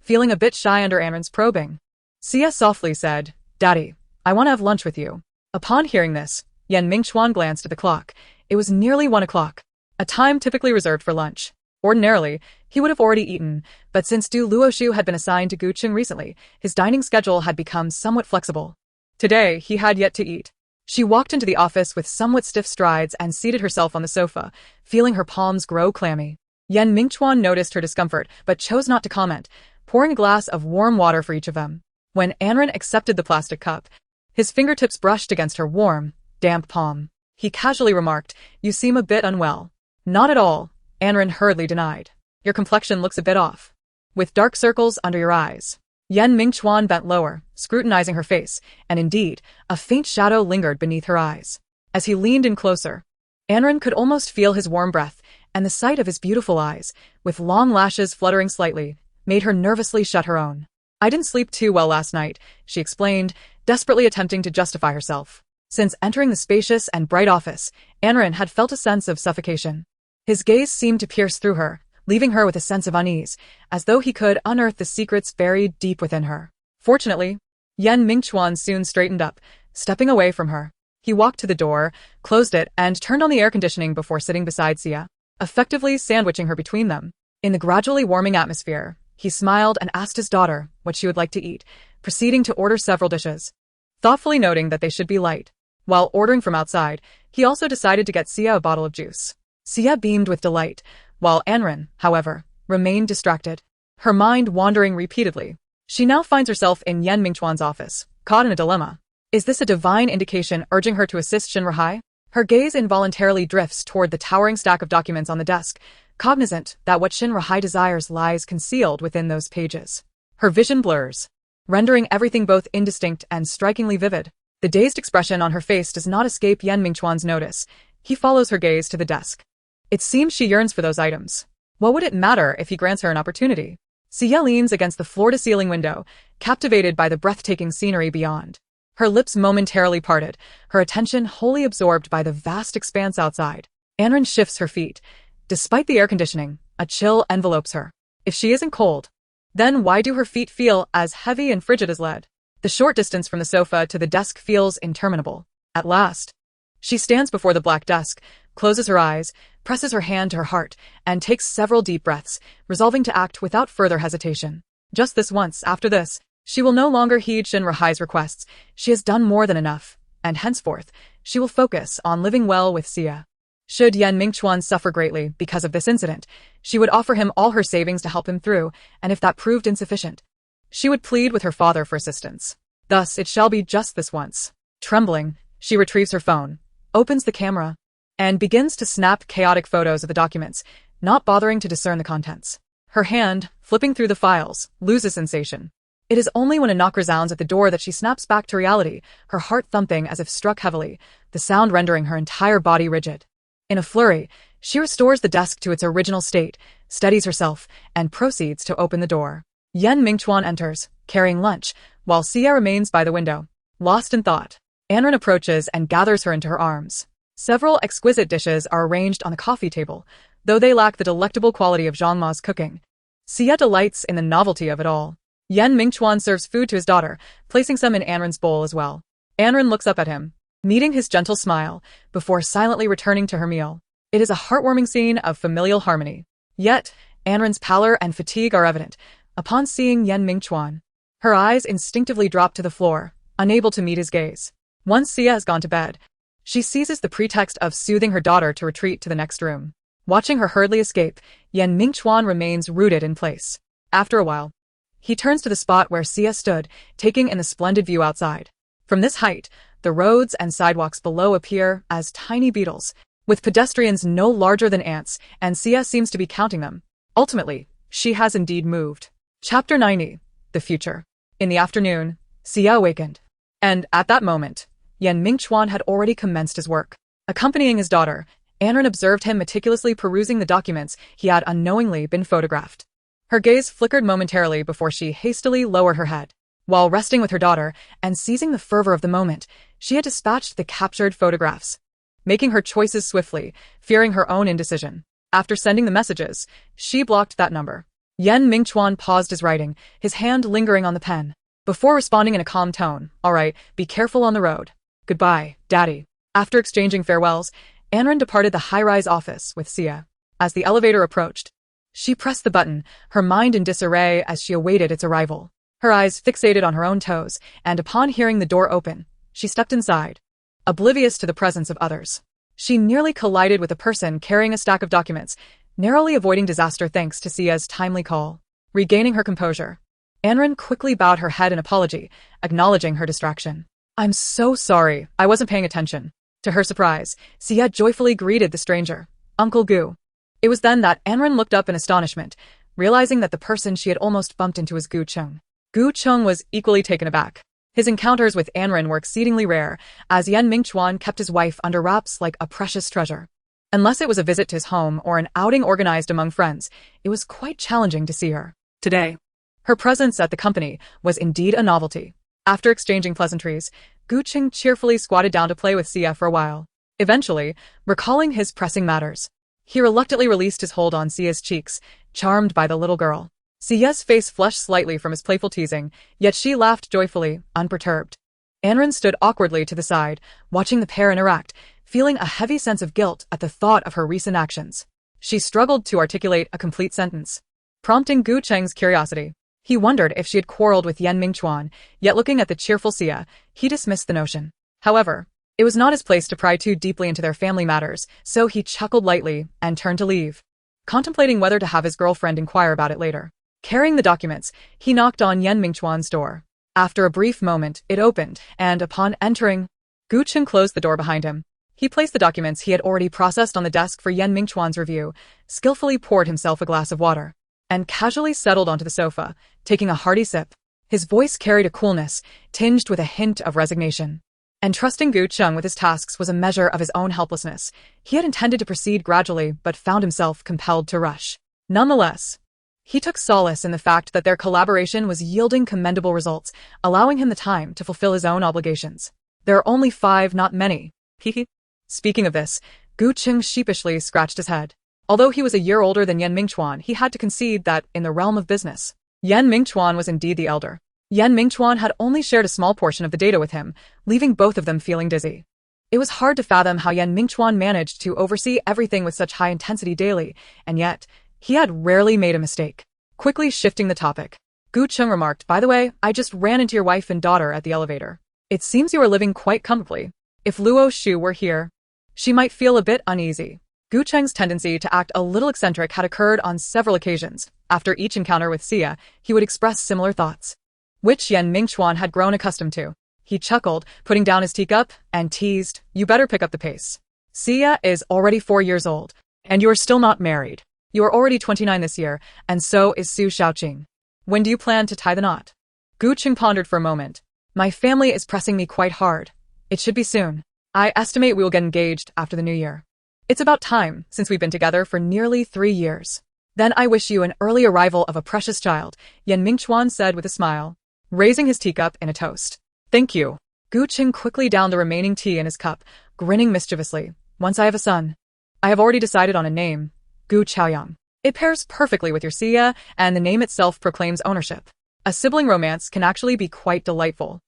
Speaker 1: Feeling a bit shy under Anren's probing, Sia softly said, "Daddy, I want to have lunch with you." Upon hearing this, Mingchuan glanced at the clock. It was nearly 1 o'clock, a time typically reserved for lunch. Ordinarily, he would have already eaten, but since Du Luoshu had been assigned to Guqing recently, his dining schedule had become somewhat flexible. Today, he had yet to eat. She walked into the office with somewhat stiff strides and seated herself on the sofa, feeling her palms grow clammy. Mingchuan noticed her discomfort, but chose not to comment, pouring a glass of warm water for each of them. When Anren accepted the plastic cup, his fingertips brushed against her warm, damp palm. He casually remarked, "You seem a bit unwell." "Not at all," Anren hurriedly denied. "Your complexion looks a bit off, with dark circles under your eyes." Mingchuan bent lower, scrutinizing her face, and indeed, a faint shadow lingered beneath her eyes. As he leaned in closer, Anren could almost feel his warm breath, and the sight of his beautiful eyes, with long lashes fluttering slightly, made her nervously shut her own. "I didn't sleep too well last night," she explained, desperately attempting to justify herself. Since entering the spacious and bright office, Anren had felt a sense of suffocation. His gaze seemed to pierce through her, leaving her with a sense of unease, as though he could unearth the secrets buried deep within her. Fortunately, Mingchuan soon straightened up, stepping away from her. He walked to the door, closed it, and turned on the air conditioning before sitting beside Sia, effectively sandwiching her between them. In the gradually warming atmosphere, he smiled and asked his daughter what she would like to eat, proceeding to order several dishes, thoughtfully noting that they should be light. While ordering from outside, he also decided to get Sia a bottle of juice. Sia beamed with delight, while Anren, however, remained distracted, her mind wandering repeatedly. She now finds herself in Mingchuan's office, caught in a dilemma. Is this a divine indication urging her to assist Shinrahai? Her gaze involuntarily drifts toward the towering stack of documents on the desk, cognizant that what Shinrahai desires lies concealed within those pages. Her vision blurs, rendering everything both indistinct and strikingly vivid. The dazed expression on her face does not escape Mingchuan's notice. He follows her gaze to the desk. It seems she yearns for those items. What would it matter if he grants her an opportunity? Sia leans against the floor-to-ceiling window, captivated by the breathtaking scenery beyond. Her lips momentarily parted, her attention wholly absorbed by the vast expanse outside. Anren shifts her feet. Despite the air conditioning, a chill envelopes her. If she isn't cold, then why do her feet feel as heavy and frigid as lead? The short distance from the sofa to the desk feels interminable. At last, she stands before the black desk, closes her eyes, presses her hand to her heart, and takes several deep breaths, resolving to act without further hesitation. Just this once, after this, she will no longer heed Shinrahai's requests. She has done more than enough, and henceforth, she will focus on living well with Sia. Should Mingchuan suffer greatly because of this incident, she would offer him all her savings to help him through, and if that proved insufficient, she would plead with her father for assistance. Thus, it shall be just this once. Trembling, she retrieves her phone, opens the camera, and begins to snap chaotic photos of the documents, not bothering to discern the contents. Her hand, flipping through the files, loses sensation. It is only when a knock resounds at the door that she snaps back to reality, her heart thumping as if struck heavily, the sound rendering her entire body rigid. In a flurry, she restores the desk to its original state, steadies herself, and proceeds to open the door. Mingchuan enters, carrying lunch, while Sia remains by the window, lost in thought. Anren approaches and gathers her into her arms. Several exquisite dishes are arranged on the coffee table, though they lack the delectable quality of Zhang Ma's cooking. Sia delights in the novelty of it all. Yan Mingchuan serves food to his daughter, placing some in Anren's bowl as well. Anren looks up at him, meeting his gentle smile, before silently returning to her meal. It is a heartwarming scene of familial harmony. Yet, Anren's pallor and fatigue are evident upon seeing Yan Mingchuan. Her eyes instinctively drop to the floor, unable to meet his gaze. Once Sia has gone to bed, she seizes the pretext of soothing her daughter to retreat to the next room. Watching her hurriedly escape, Yan Mingchuan remains rooted in place. After a while, he turns to the spot where Sia stood, taking in the splendid view outside. From this height, the roads and sidewalks below appear as tiny beetles, with pedestrians no larger than ants, and Sia seems to be counting them. Ultimately, she has indeed moved. Chapter 90. The Future. In the afternoon, Sia awakened. And at that moment, Yan Mingchuan had already commenced his work. Accompanying his daughter, Anren observed him meticulously perusing the documents he had unknowingly been photographed. Her gaze flickered momentarily before she hastily lowered her head. While resting with her daughter and seizing the fervor of the moment, she had dispatched the captured photographs, making her choices swiftly, fearing her own indecision. After sending the messages, she blocked that number. Yan Mingchuan paused his writing, his hand lingering on the pen, before responding in a calm tone. "All right, be careful on the road. Goodbye, Daddy." After exchanging farewells, Anren departed the high-rise office with Sia. As the elevator approached, she pressed the button, her mind in disarray as she awaited its arrival. Her eyes fixated on her own toes, and upon hearing the door open, she stepped inside, oblivious to the presence of others. She nearly collided with a person carrying a stack of documents, narrowly avoiding disaster thanks to Sia's timely call. Regaining her composure, Anren quickly bowed her head in apology, acknowledging her distraction. "I'm so sorry, I wasn't paying attention." To her surprise, Sia joyfully greeted the stranger, "Uncle Gu." It was then that Anren looked up in astonishment, realizing that the person she had almost bumped into was Gu Cheng. Gu Cheng was equally taken aback. His encounters with Anren were exceedingly rare, as Yan Mingchuan kept his wife under wraps like a precious treasure. Unless it was a visit to his home or an outing organized among friends, it was quite challenging to see her. Today, her presence at the company was indeed a novelty. After exchanging pleasantries, Gu Cheng cheerfully squatted down to play with Sia for a while. Eventually, recalling his pressing matters, he reluctantly released his hold on Sia's cheeks, charmed by the little girl. Sia's face flushed slightly from his playful teasing, yet she laughed joyfully, unperturbed. Anren stood awkwardly to the side, watching the pair interact, feeling a heavy sense of guilt at the thought of her recent actions. She struggled to articulate a complete sentence, prompting Gu Cheng's curiosity. He wondered if she had quarreled with Yan Mingchuan, yet looking at the cheerful Sia, he dismissed the notion. However, it was not his place to pry too deeply into their family matters, so he chuckled lightly and turned to leave, contemplating whether to have his girlfriend inquire about it later. Carrying the documents, he knocked on Yan Mingchuan's door. After a brief moment, it opened, and upon entering, Gu Cheng closed the door behind him. He placed the documents he had already processed on the desk for Yan Mingchuan's review, skillfully poured himself a glass of water, and casually settled onto the sofa, taking a hearty sip. His voice carried a coolness, tinged with a hint of resignation. Entrusting Gu Cheng with his tasks was a measure of his own helplessness. He had intended to proceed gradually, but found himself compelled to rush. Nonetheless, he took solace in the fact that their collaboration was yielding commendable results, allowing him the time to fulfill his own obligations. There are only 5, not many. Hehe. Speaking of this, Gu Cheng sheepishly scratched his head. Although he was a year older than Yan Mingchuan, he had to concede that, in the realm of business, Yan Mingchuan was indeed the elder. Yan Mingchuan had only shared a small portion of the data with him, leaving both of them feeling dizzy. It was hard to fathom how Yan Mingchuan managed to oversee everything with such high intensity daily, and yet, he had rarely made a mistake. Quickly shifting the topic, Gu Cheng remarked, "By the way, I just ran into your wife and daughter at the elevator. It seems you are living quite comfortably. If Luo Shu were here, she might feel a bit uneasy." Gu Cheng's tendency to act a little eccentric had occurred on several occasions. After each encounter with Sia, he would express similar thoughts, which Yan Mingchuan had grown accustomed to. He chuckled, putting down his teacup, and teased, "You better pick up the pace. Sia is already 4 years old, and you are still not married. You are already 29 this year, and so is Su Shaoqing. When do you plan to tie the knot?" Gu Cheng pondered for a moment. "My family is pressing me quite hard. It should be soon. I estimate we will get engaged after the new year. It's about time, since we've been together for nearly 3 years. Then I wish you an early arrival of a precious child," Yan Mingchuan said with a smile, raising his teacup in a toast. "Thank you." Gu Cheng quickly downed the remaining tea in his cup, grinning mischievously. "Once I have a son, I have already decided on a name, Gu Chaoyang. It pairs perfectly with your Sia, and the name itself proclaims ownership. A sibling romance can actually be quite delightful.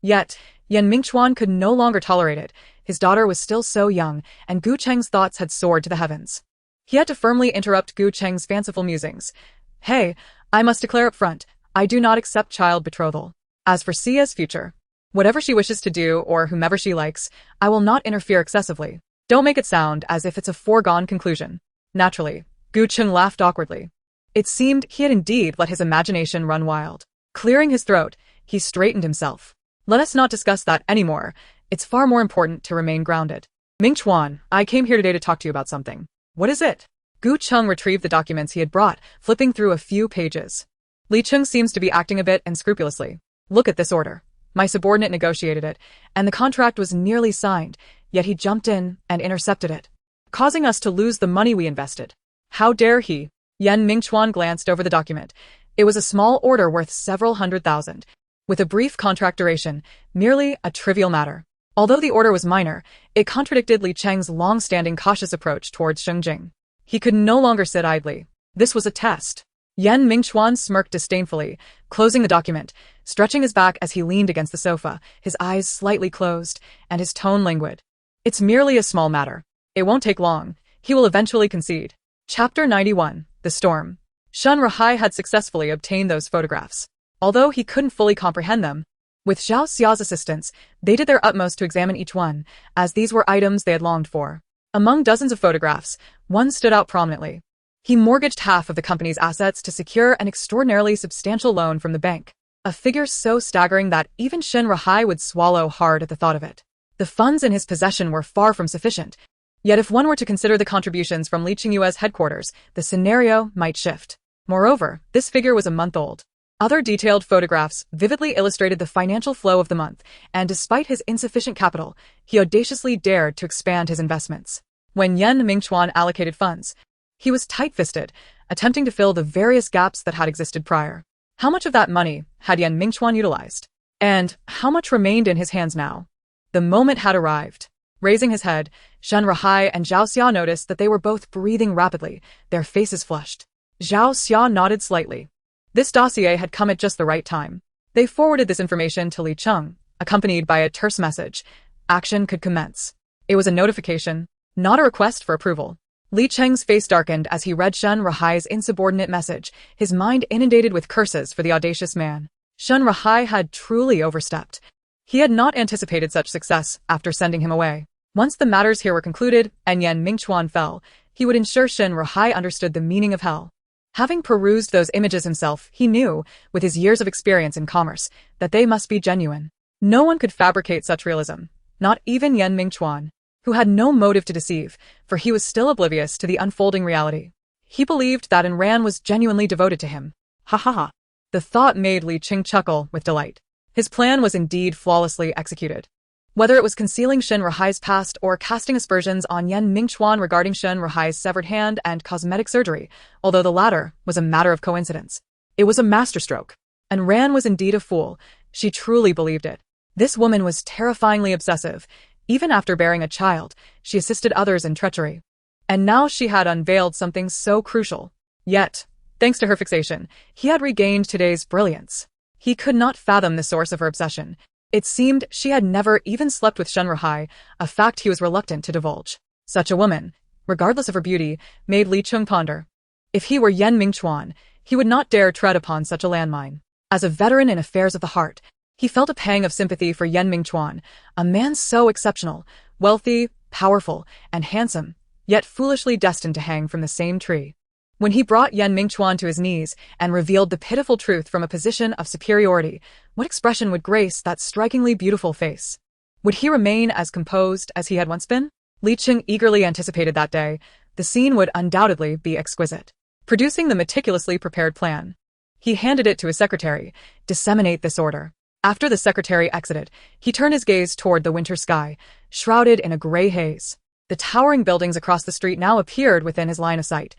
Speaker 1: Yet, Mingchuan could no longer tolerate it. His daughter was still so young, and Gu Cheng's thoughts had soared to the heavens. He had to firmly interrupt Gu Cheng's fanciful musings. Hey, I must declare up front, I do not accept child betrothal. As for Sia's future, whatever she wishes to do or whomever she likes, I will not interfere excessively. Don't make it sound as if it's a foregone conclusion. Naturally, Gu Cheng laughed awkwardly. It seemed he had indeed let his imagination run wild. Clearing his throat, he straightened himself. Let us not discuss that anymore. It's far more important to remain grounded. Mingchuan, I came here today to talk to you about something. What is it? Gu Cheng retrieved the documents he had brought, flipping through a few pages. Li Cheng seems to be acting a bit unscrupulously. Look at this order. My subordinate negotiated it, and the contract was nearly signed, yet he jumped in and intercepted it, causing us to lose the money we invested. How dare he? Mingchuan glanced over the document. It was a small order worth several $100,000, with a brief contract duration, merely a trivial matter. Although the order was minor, it contradicted Li Cheng's long-standing cautious approach towards Shengjing. He could no longer sit idly. This was a test. Mingchuan smirked disdainfully, closing the document, stretching his back as he leaned against the sofa, his eyes slightly closed, and his tone languid. It's merely a small matter. It won't take long. He will eventually concede. Chapter 91, The Storm. Shen Ruhai had successfully obtained those photographs. Although he couldn't fully comprehend them, with Zhao Xia's assistance, they did their utmost to examine each one, as these were items they had longed for. Among dozens of photographs, one stood out prominently. He mortgaged half of the company's assets to secure an extraordinarily substantial loan from the bank, a figure so staggering that even Shen Ruhai would swallow hard at the thought of it. The funds in his possession were far from sufficient, yet if one were to consider the contributions from Li Qingyue's headquarters, the scenario might shift. Moreover, this figure was a month old. Other detailed photographs vividly illustrated the financial flow of the month, and despite his insufficient capital, he audaciously dared to expand his investments. When Mingchuan allocated funds, he was tight-fisted, attempting to fill the various gaps that had existed prior. How much of that money had Mingchuan utilized? And how much remained in his hands now? The moment had arrived. Raising his head, Shen Ruhai and Zhao Xia noticed that they were both breathing rapidly, their faces flushed. Zhao Xia nodded slightly. This dossier had come at just the right time. They forwarded this information to Li Cheng, accompanied by a terse message. Action could commence. It was a notification, not a request for approval. Li Cheng's face darkened as he read Shen Ruhai's insubordinate message, his mind inundated with curses for the audacious man. Shen Ruhai had truly overstepped. He had not anticipated such success after sending him away. Once the matters here were concluded and Mingchuan fell, he would ensure Shen Ruhai understood the meaning of hell. Having perused those images himself, he knew, with his years of experience in commerce, that they must be genuine. No one could fabricate such realism, not even Mingchuan, who had no motive to deceive, for he was still oblivious to the unfolding reality. He believed that Ran was genuinely devoted to him. Ha ha ha. The thought made Li Cheng chuckle with delight. His plan was indeed flawlessly executed. Whether it was concealing Shen Ruhai's past or casting aspersions on Mingchuan regarding Shen Ruhai's severed hand and cosmetic surgery, although the latter was a matter of coincidence, it was a masterstroke. And Ran was indeed a fool. She truly believed it. This woman was terrifyingly obsessive. Even after bearing a child, she assisted others in treachery. And now she had unveiled something so crucial. Yet, thanks to her fixation, he had regained today's brilliance. He could not fathom the source of her obsession. It seemed she had never even slept with Shen Ruhai, a fact he was reluctant to divulge. Such a woman, regardless of her beauty, made Li Cheng ponder. If he were Mingchuan, he would not dare tread upon such a landmine. As a veteran in affairs of the heart, he felt a pang of sympathy for Mingchuan, a man so exceptional, wealthy, powerful, and handsome, yet foolishly destined to hang from the same tree. When he brought Mingchuan to his knees and revealed the pitiful truth from a position of superiority, what expression would grace that strikingly beautiful face? Would he remain as composed as he had once been? Li Cheng eagerly anticipated that day. The scene would undoubtedly be exquisite. Producing the meticulously prepared plan, he handed it to his secretary. Disseminate this order. After the secretary exited, he turned his gaze toward the winter sky, shrouded in a gray haze. The towering buildings across the street now appeared within his line of sight.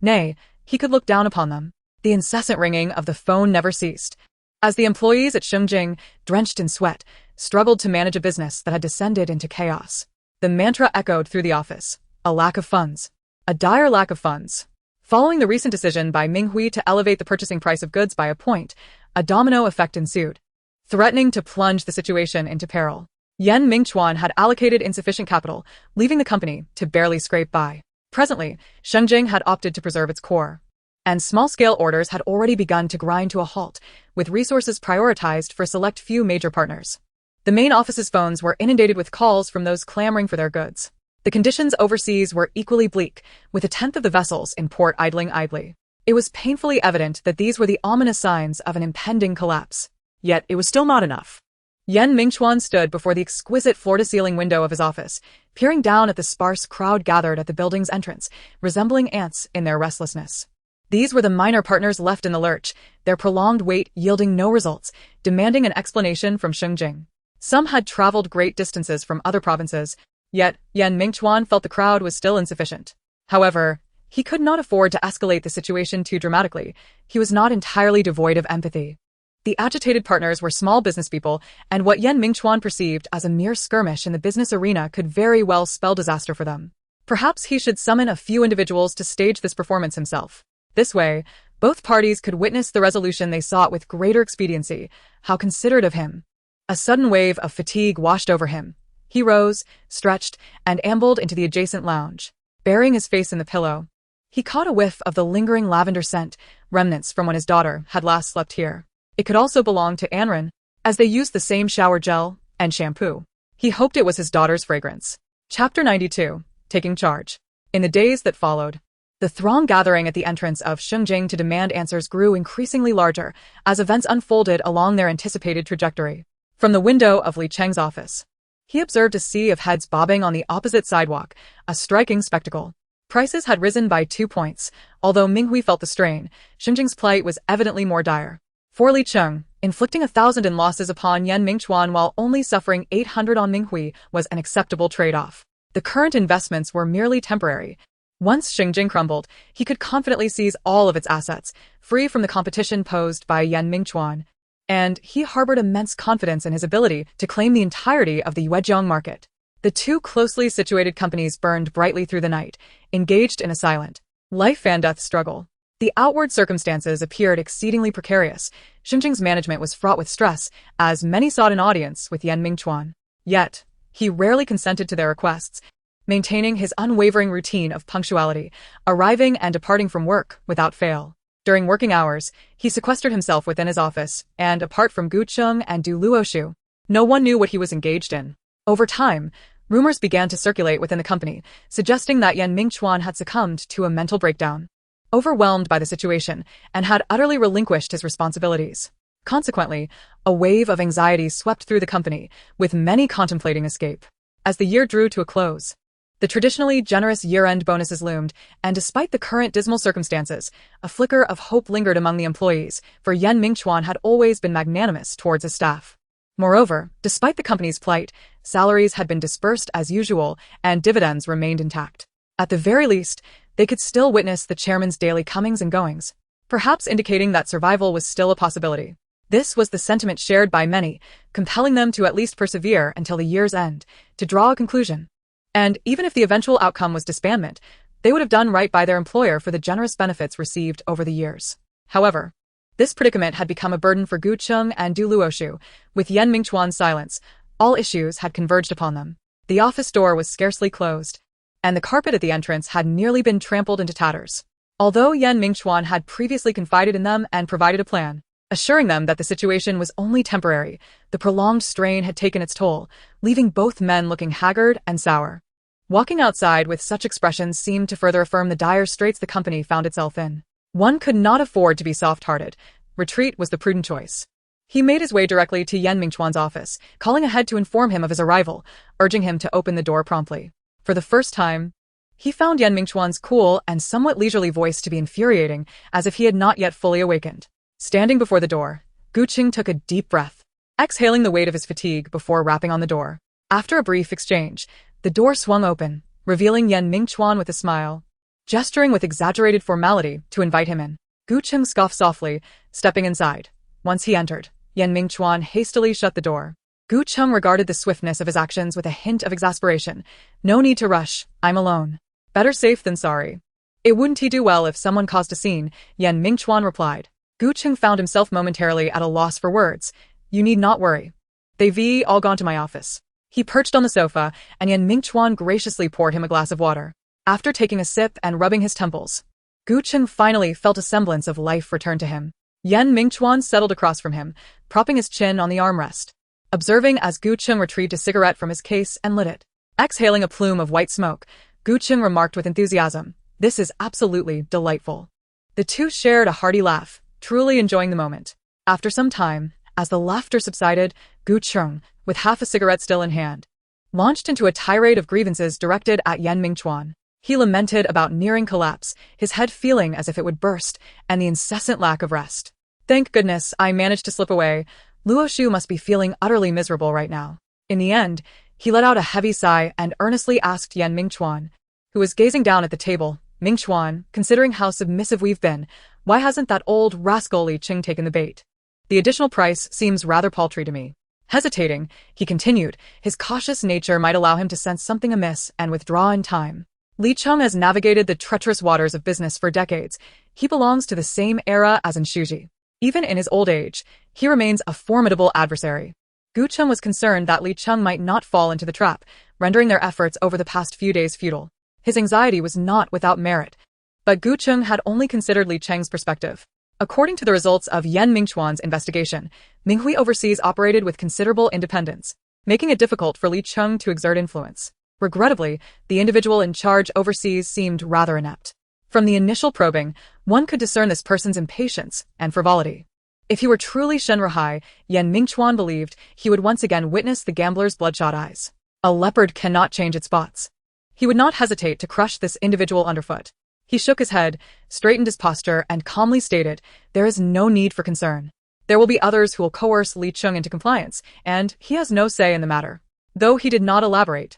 Speaker 1: Nay, he could look down upon them. The incessant ringing of the phone never ceased. As the employees at Shengjing, drenched in sweat, struggled to manage a business that had descended into chaos. The mantra echoed through the office. A lack of funds. A dire lack of funds. Following the recent decision by Ming Hui to elevate the purchasing price of goods by a point, a domino effect ensued, threatening to plunge the situation into peril. Mingchuan had allocated insufficient capital, leaving the company to barely scrape by. Presently, Shengjing had opted to preserve its core, and small-scale orders had already begun to grind to a halt, with resources prioritized for a select few major partners. The main office's phones were inundated with calls from those clamoring for their goods. The conditions overseas were equally bleak, with a tenth of the vessels in port idling idly. It was painfully evident that these were the ominous signs of an impending collapse.
Speaker 2: Yet it was still not enough.
Speaker 1: Mingchuan stood before the exquisite floor-to-ceiling window of his office, peering down at the sparse crowd gathered at the building's entrance, resembling ants in their restlessness. These were the minor partners left in the lurch, their prolonged wait yielding no results, demanding an explanation from Shengjing. Some had traveled great distances from other provinces, yet Mingchuan felt the crowd was still insufficient. However, he could not afford to escalate the situation too dramatically. He was not entirely devoid of empathy. The agitated partners were small business people, and what Mingchuan perceived as a mere skirmish in the business arena could very well spell disaster for them. Perhaps he should summon a few individuals to stage this performance himself. This way, both parties could witness the resolution they sought with greater expediency. How considerate of him. A sudden wave of fatigue washed over him. He rose, stretched, and ambled into the adjacent lounge, burying his face in the pillow. He caught a whiff of the lingering lavender scent, remnants from when his daughter had last slept here. It could also belong to Anren, as they used the same shower gel and shampoo. He hoped it was his daughter's fragrance. Chapter 92. Taking Charge. In the days that followed, the throng gathering at the entrance of Shengjing to demand answers grew increasingly larger as events unfolded along their anticipated trajectory. From the window of Li Cheng's office, he observed a sea of heads bobbing on the opposite sidewalk, a striking spectacle. Prices had risen by 2 points. Although Minghui felt the strain, Shengjing's plight was evidently more dire. For Li Cheng, inflicting 1,000 in losses upon Mingchuan while only suffering 800 on Minghui was an acceptable trade-off. The current investments were merely temporary. Once Shengjing crumbled, he could confidently seize all of its assets, free from the competition posed by Mingchuan, and he harbored immense confidence in his ability to claim the entirety of the Yuejiang market. The two closely situated companies burned brightly through the night, engaged in a silent, life-and-death struggle. The outward circumstances appeared exceedingly precarious. Shengjing's management was fraught with stress, as many sought an audience with Mingchuan. Yet, he rarely consented to their requests, maintaining his unwavering routine of punctuality, arriving and departing from work without fail. During working hours, he sequestered himself within his office, and apart from Gu Cheng and Du Luoshu, no one knew what he was engaged in. Over time, rumors began to circulate within the company, suggesting that Mingchuan had succumbed to a mental breakdown, overwhelmed by the situation, and had utterly relinquished his responsibilities. Consequently, a wave of anxiety swept through the company, with many contemplating escape. As the year drew to a close, the traditionally generous year-end bonuses loomed, and despite the current dismal circumstances, a flicker of hope lingered among the employees, for Mingchuan had always been magnanimous towards his staff. Moreover, despite the company's plight, salaries had been dispersed as usual, and dividends remained intact. At the very least, they could still witness the chairman's daily comings and goings, perhaps indicating that survival was still a possibility. This was the sentiment shared by many, compelling them to at least persevere until the year's end, to draw a conclusion. And even if the eventual outcome was disbandment, they would have done right by their employer for the generous benefits received over the years. However, this predicament had become a burden for Gu Cheng and Du Luoshu. With Mingchuan's silence, all issues had converged upon them. The office door was scarcely closed, and the carpet at the entrance had nearly been trampled into tatters. Although Mingchuan had previously confided in them and provided a plan, assuring them that the situation was only temporary, the prolonged strain had taken its toll, leaving both men looking haggard and sour. Walking outside with such expressions seemed to further affirm the dire straits the company found itself in. One could not afford to be soft-hearted. Retreat was the prudent choice. He made his way directly to Mingchuan's office, calling ahead to inform him of his arrival, urging him to open the door promptly. For the first time, he found Mingchuan's cool and somewhat leisurely voice to be infuriating, as if he had not yet fully awakened. Standing before the door, Gu Cheng took a deep breath, exhaling the weight of his fatigue before rapping on the door. After a brief exchange, the door swung open, revealing Mingchuan with a smile, gesturing with exaggerated formality to invite him in. Gu Cheng scoffed softly, stepping inside. Once he entered, Mingchuan hastily shut the door. Gu Cheng regarded the swiftness of his actions with a hint of exasperation. No need to rush, I'm alone. Better safe than sorry. It wouldn't he do well if someone caused a scene, Mingchuan replied. Gu Cheng found himself momentarily at a loss for words. You need not worry. They've all gone to my office. He perched on the sofa, and Yan Mingchuan graciously poured him a glass of water. After taking a sip and rubbing his temples, Gu Cheng finally felt a semblance of life return to him. Yan Mingchuan settled across from him, propping his chin on the armrest. Observing as Gu Cheng retrieved a cigarette from his case and lit it. Exhaling a plume of white smoke, Gu Cheng remarked with enthusiasm, "This is absolutely delightful." The two shared a hearty laugh, truly enjoying the moment. After some time, as the laughter subsided, Gu Cheng, with half a cigarette still in hand, launched into a tirade of grievances directed at Yan Mingchuan. He lamented about nearing collapse, his head feeling as if it would burst, and the incessant lack of rest. Thank goodness I managed to slip away. Luo Shu must be feeling utterly miserable right now. In the end, he let out a heavy sigh and earnestly asked Yan Mingchuan, who was gazing down at the table, "Mingchuan, considering how submissive we've been, why hasn't that old rascal Li Qing taken the bait? The additional price seems rather paltry to me." Hesitating, he continued, his cautious nature might allow him to sense something amiss and withdraw in time. Li Cheng has navigated the treacherous waters of business for decades. He belongs to the same era as Shuji. Even in his old age, he remains a formidable adversary. Gu Cheng was concerned that Li Cheng might not fall into the trap, rendering their efforts over the past few days futile. His anxiety was not without merit, but Gu Cheng had only considered Li Cheng's perspective. According to the results of Yan Mingchuan's investigation, Minghui Overseas operated with considerable independence, making it difficult for Li Cheng to exert influence. Regrettably, the individual in charge overseas seemed rather inept. From the initial probing, one could discern this person's impatience and frivolity. If he were truly Shen Ruhai, Yan Mingchuan believed he would once again witness the gambler's bloodshot eyes. A leopard cannot change its spots. He would not hesitate to crush this individual underfoot. He shook his head, straightened his posture, and calmly stated, "There is no need for concern. There will be others who will coerce Li Cheng into compliance, and he has no say in the matter." Though he did not elaborate,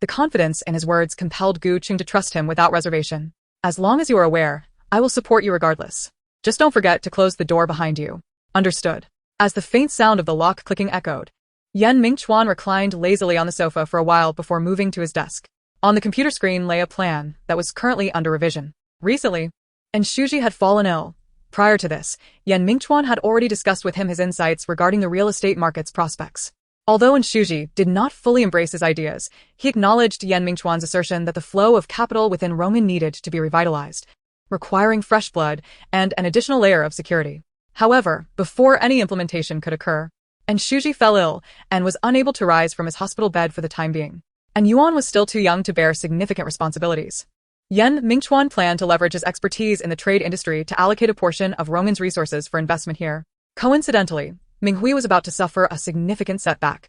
Speaker 1: the confidence in his words compelled Gu Cheng to trust him without reservation. "As long as you are aware, I will support you regardless. Just don't forget to close the door behind you." Understood. As the faint sound of the lock clicking echoed, Yan Mingchuan reclined lazily on the sofa for a while before moving to his desk. On the computer screen lay a plan that was currently under revision. Recently, Shuji had fallen ill. Prior to this, Yan Mingchuan had already discussed with him his insights regarding the real estate market's prospects. Although Shuji did not fully embrace his ideas, he acknowledged Yan Mingchuan's assertion that the flow of capital within Roman needed to be revitalized, requiring fresh blood and an additional layer of security. However, before any implementation could occur, Shuji fell ill and was unable to rise from his hospital bed for the time being. And Yuan was still too young to bear significant responsibilities. Yan Mingchuan planned to leverage his expertise in the trade industry to allocate a portion of Roman's resources for investment here. Coincidentally, Minghui was about to suffer a significant setback,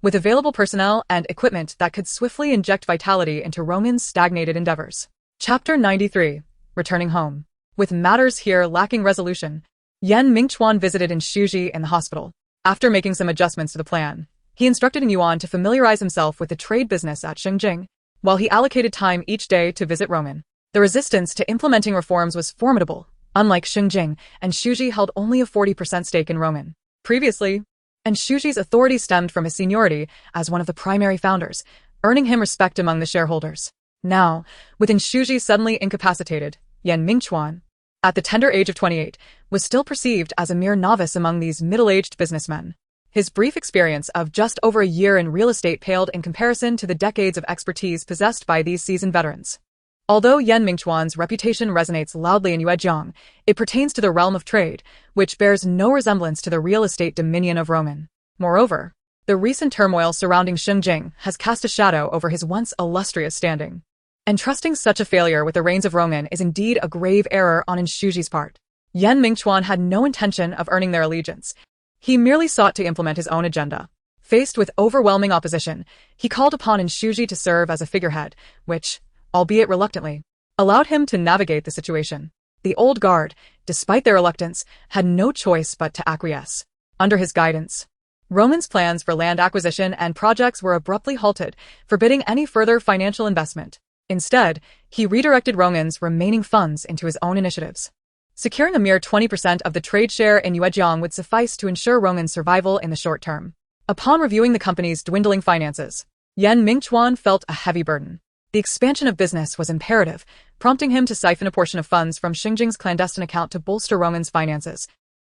Speaker 1: with available personnel and equipment that could swiftly inject vitality into Roman's stagnated endeavors. Chapter 93. Returning home. With matters here lacking resolution, Yan Mingchuan visited Shuji in the hospital. After making some adjustments to the plan, he instructed Yuan to familiarize himself with the trade business at Xingjing, while he allocated time each day to visit Roman. The resistance to implementing reforms was formidable. Unlike Xingjing, Shuji held only a 40% stake in Roman. Previously, Shuji's authority stemmed from his seniority as one of the primary founders, earning him respect among the shareholders. Now, with Shuji suddenly incapacitated, Yan Mingchuan, at the tender age of 28, was still perceived as a mere novice among these middle-aged businessmen. His brief experience of just over a year in real estate paled in comparison to the decades of expertise possessed by these seasoned veterans. Although Yan Mingchuan's reputation resonates loudly in Yuezhiang, it pertains to the realm of trade, which bears no resemblance to the real estate dominion of Roman. Moreover, the recent turmoil surrounding Xingjing has cast a shadow over his once illustrious standing. Entrusting such a failure with the reins of Roman is indeed a grave error on Shuji's part. Yan Mingchuan had no intention of earning their allegiance. He merely sought to implement his own agenda. Faced with overwhelming opposition, he called upon Shuji to serve as a figurehead, which, albeit reluctantly, allowed him to navigate the situation. The old guard, despite their reluctance, had no choice but to acquiesce. Under his guidance, Roman's plans for land acquisition and projects were abruptly halted, forbidding any further financial investment. Instead, he redirected Roman's remaining funds into his own initiatives. Securing a mere 20% of the trade share in Yuezhiang would suffice to ensure Roman's survival in the short term. Upon reviewing the company's dwindling finances, Yan Mingchuan felt a heavy burden. The expansion of business was imperative, prompting him to siphon a portion of funds from Xingjing's clandestine account to bolster Roman's finances.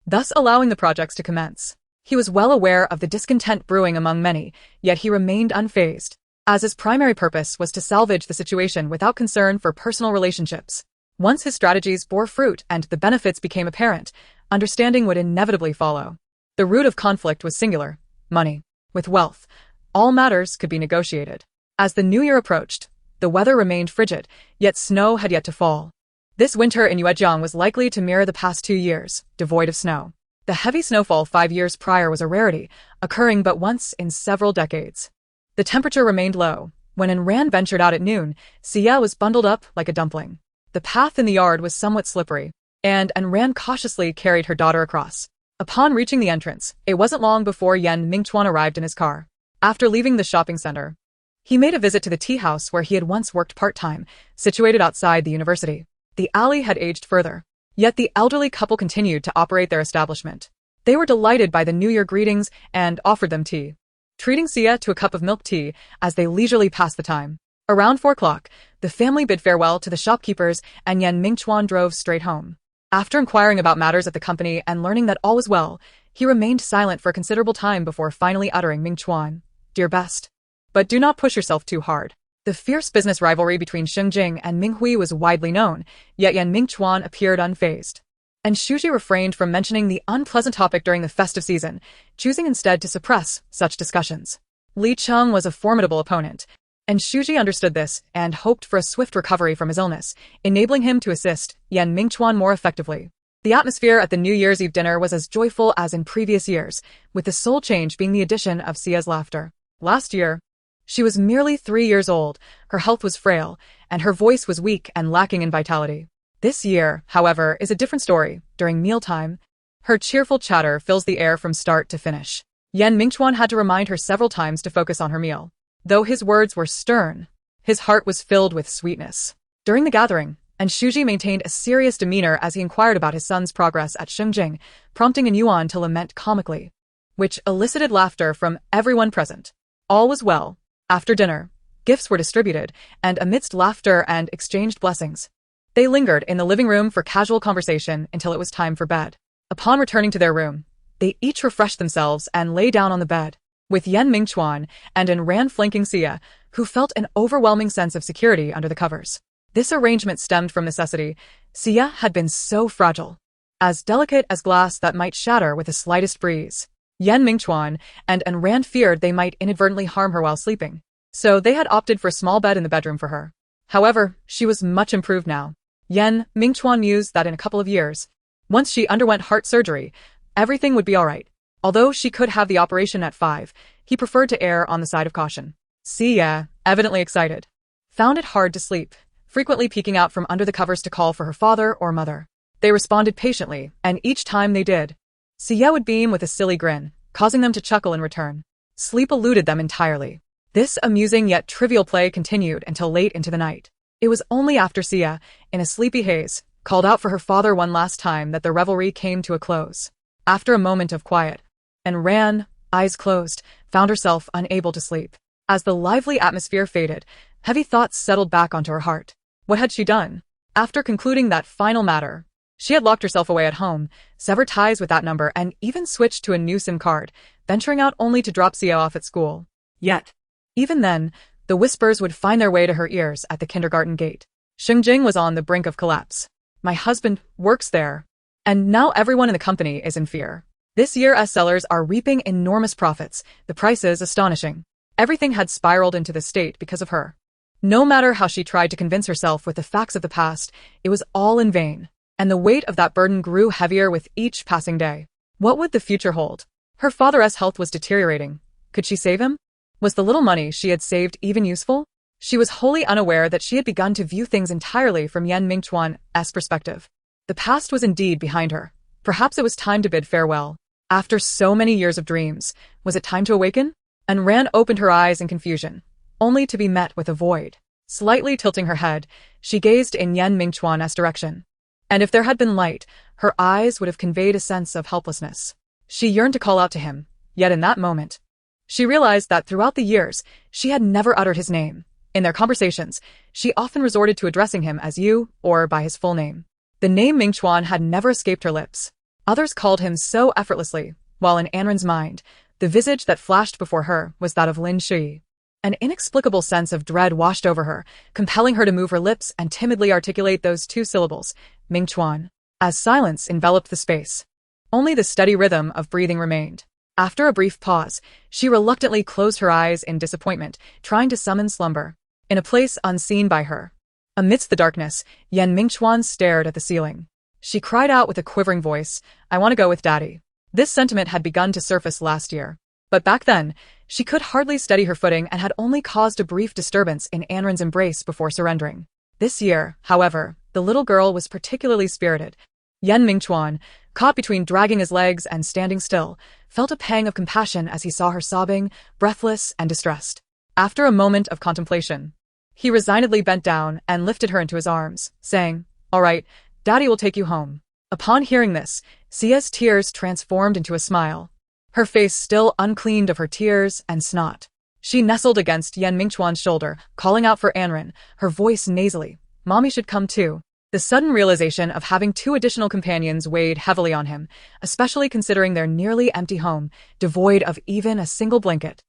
Speaker 1: thus allowing the projects to commence. He was well aware of the discontent brewing among many, yet he remained unfazed, as his primary purpose was to salvage the situation without concern for personal relationships. Once his strategies bore fruit and the benefits became apparent, understanding would inevitably follow. The root of conflict was singular: money. With wealth, all matters could be negotiated. As the new year approached, the weather remained frigid, yet snow had yet to fall. This winter in Yuejiang was likely to mirror the past 2 years, devoid of snow. The heavy snowfall 5 years prior was a rarity, occurring but once in several decades. The temperature remained low. When Enran ventured out at noon, Xia was bundled up like a dumpling. The path in the yard was somewhat slippery, and Enran cautiously carried her daughter across. Upon reaching the entrance, it wasn't long before Mingchuan arrived in his car. After leaving the shopping center, he made a visit to the tea house where he had once worked part-time, situated outside the university. The alley had aged further, yet the elderly couple continued to operate their establishment. They were delighted by the New Year greetings and offered them tea, treating Xia to a cup of milk tea as they leisurely passed the time. Around 4 o'clock, the family bid farewell to the shopkeepers and Mingchuan drove straight home. After inquiring about matters at the company and learning that all was well, he remained silent for a considerable time before finally uttering, "Mingchuan, dear best. But do not push yourself too hard." The fierce business rivalry between Xingjing and Minghui was widely known, yet Mingchuan appeared unfazed. And Shuji refrained from mentioning the unpleasant topic during the festive season, choosing instead to suppress such discussions. Li Cheng was a formidable opponent, and Shuji understood this and hoped for a swift recovery from his illness, enabling him to assist Mingchuan more effectively. The atmosphere at the New Year's Eve dinner was as joyful as in previous years, with the sole change being the addition of Xia's laughter. Last year, she was merely 3 years old, her health was frail, and her voice was weak and lacking in vitality. This year, however, is a different story. During mealtime, her cheerful chatter fills the air from start to finish. Mingchuan had to remind her several times to focus on her meal. Though his words were stern, his heart was filled with sweetness. During the gathering, Shuji maintained a serious demeanor as he inquired about his son's progress at Xingjing, prompting Yuan to lament comically, which elicited laughter from everyone present. All was well. After dinner, gifts were distributed, and amidst laughter and exchanged blessings, they lingered in the living room for casual conversation until it was time for bed. Upon returning to their room, they each refreshed themselves and lay down on the bed, with Mingchuan and Enran flanking Xia, who felt an overwhelming sense of security under the covers. This arrangement stemmed from necessity. Xia had been so fragile, as delicate as glass that might shatter with the slightest breeze. Mingchuan and Enran feared they might inadvertently harm her while sleeping, so they had opted for a small bed in the bedroom for her. However, she was much improved now. Mingchuan mused that in a couple of years, once she underwent heart surgery, everything would be alright. Although she could have the operation at 5, he preferred to err on the side of caution. Xia, evidently excited, found it hard to sleep, frequently peeking out from under the covers to call for her father or mother. They responded patiently, and each time they did, Xia would beam with a silly grin, causing them to chuckle in return. Sleep eluded them entirely. This amusing yet trivial play continued until late into the night. It was only after Xia, in a sleepy haze, called out for her father one last time that the revelry came to a close. After a moment of quiet, Enran, eyes closed, found herself unable to sleep. As the lively atmosphere faded, heavy thoughts settled back onto her heart. What had she done? After concluding that final matter, she had locked herself away at home, severed ties with that number, and even switched to a new SIM card, venturing out only to drop Xia off at school. Yet, even then, the whispers would find their way to her ears at the kindergarten gate. Xingjing was on the brink of collapse. My husband works there, and now everyone in the company is in fear. This year's sellers are reaping enormous profits, the prices astonishing. Everything had spiraled into this state because of her. No matter how she tried to convince herself with the facts of the past, it was all in vain, and the weight of that burden grew heavier with each passing day. What would the future hold? Her father's health was deteriorating. Could she save him? Was the little money she had saved even useful? She was wholly unaware that she had begun to view things entirely from Mingchuan's perspective. The past was indeed behind her. Perhaps it was time to bid farewell. After so many years of dreams, was it time to awaken? Enran opened her eyes in confusion, only to be met with a void. Slightly tilting her head, she gazed in Mingchuan's direction. And if there had been light, her eyes would have conveyed a sense of helplessness. She yearned to call out to him, yet in that moment, she realized that throughout the years, she had never uttered his name. In their conversations, she often resorted to addressing him as you or by his full name. The name Mingchuan had never escaped her lips. Others called him so effortlessly, while in Anren's mind, the visage that flashed before her was that of Lin Shui. An inexplicable sense of dread washed over her, compelling her to move her lips and timidly articulate those two syllables, Mingchuan, as silence enveloped the space. Only the steady rhythm of breathing remained. After a brief pause, she reluctantly closed her eyes in disappointment, trying to summon slumber. In a place unseen by her. Amidst the darkness, Yan Mingchuan stared at the ceiling. She cried out with a quivering voice, "I want to go with Daddy." This sentiment had begun to surface last year. But back then, she could hardly steady her footing and had only caused a brief disturbance in Anren's embrace before surrendering. This year, however, the little girl was particularly spirited. Yan Mingchuan, caught between dragging his legs and standing still, felt a pang of compassion as he saw her sobbing, breathless, and distressed. After a moment of contemplation, he resignedly bent down and lifted her into his arms, saying, "All right, Daddy will take you home." Upon hearing this, Sia's tears transformed into a smile. Her face still uncleaned of her tears and snot. She nestled against Yan Mingchuan's shoulder, calling out for Anren, her voice nasally. Mommy should come too. The sudden realization of having two additional companions weighed heavily on him, especially considering their nearly empty home, devoid of even a single blanket.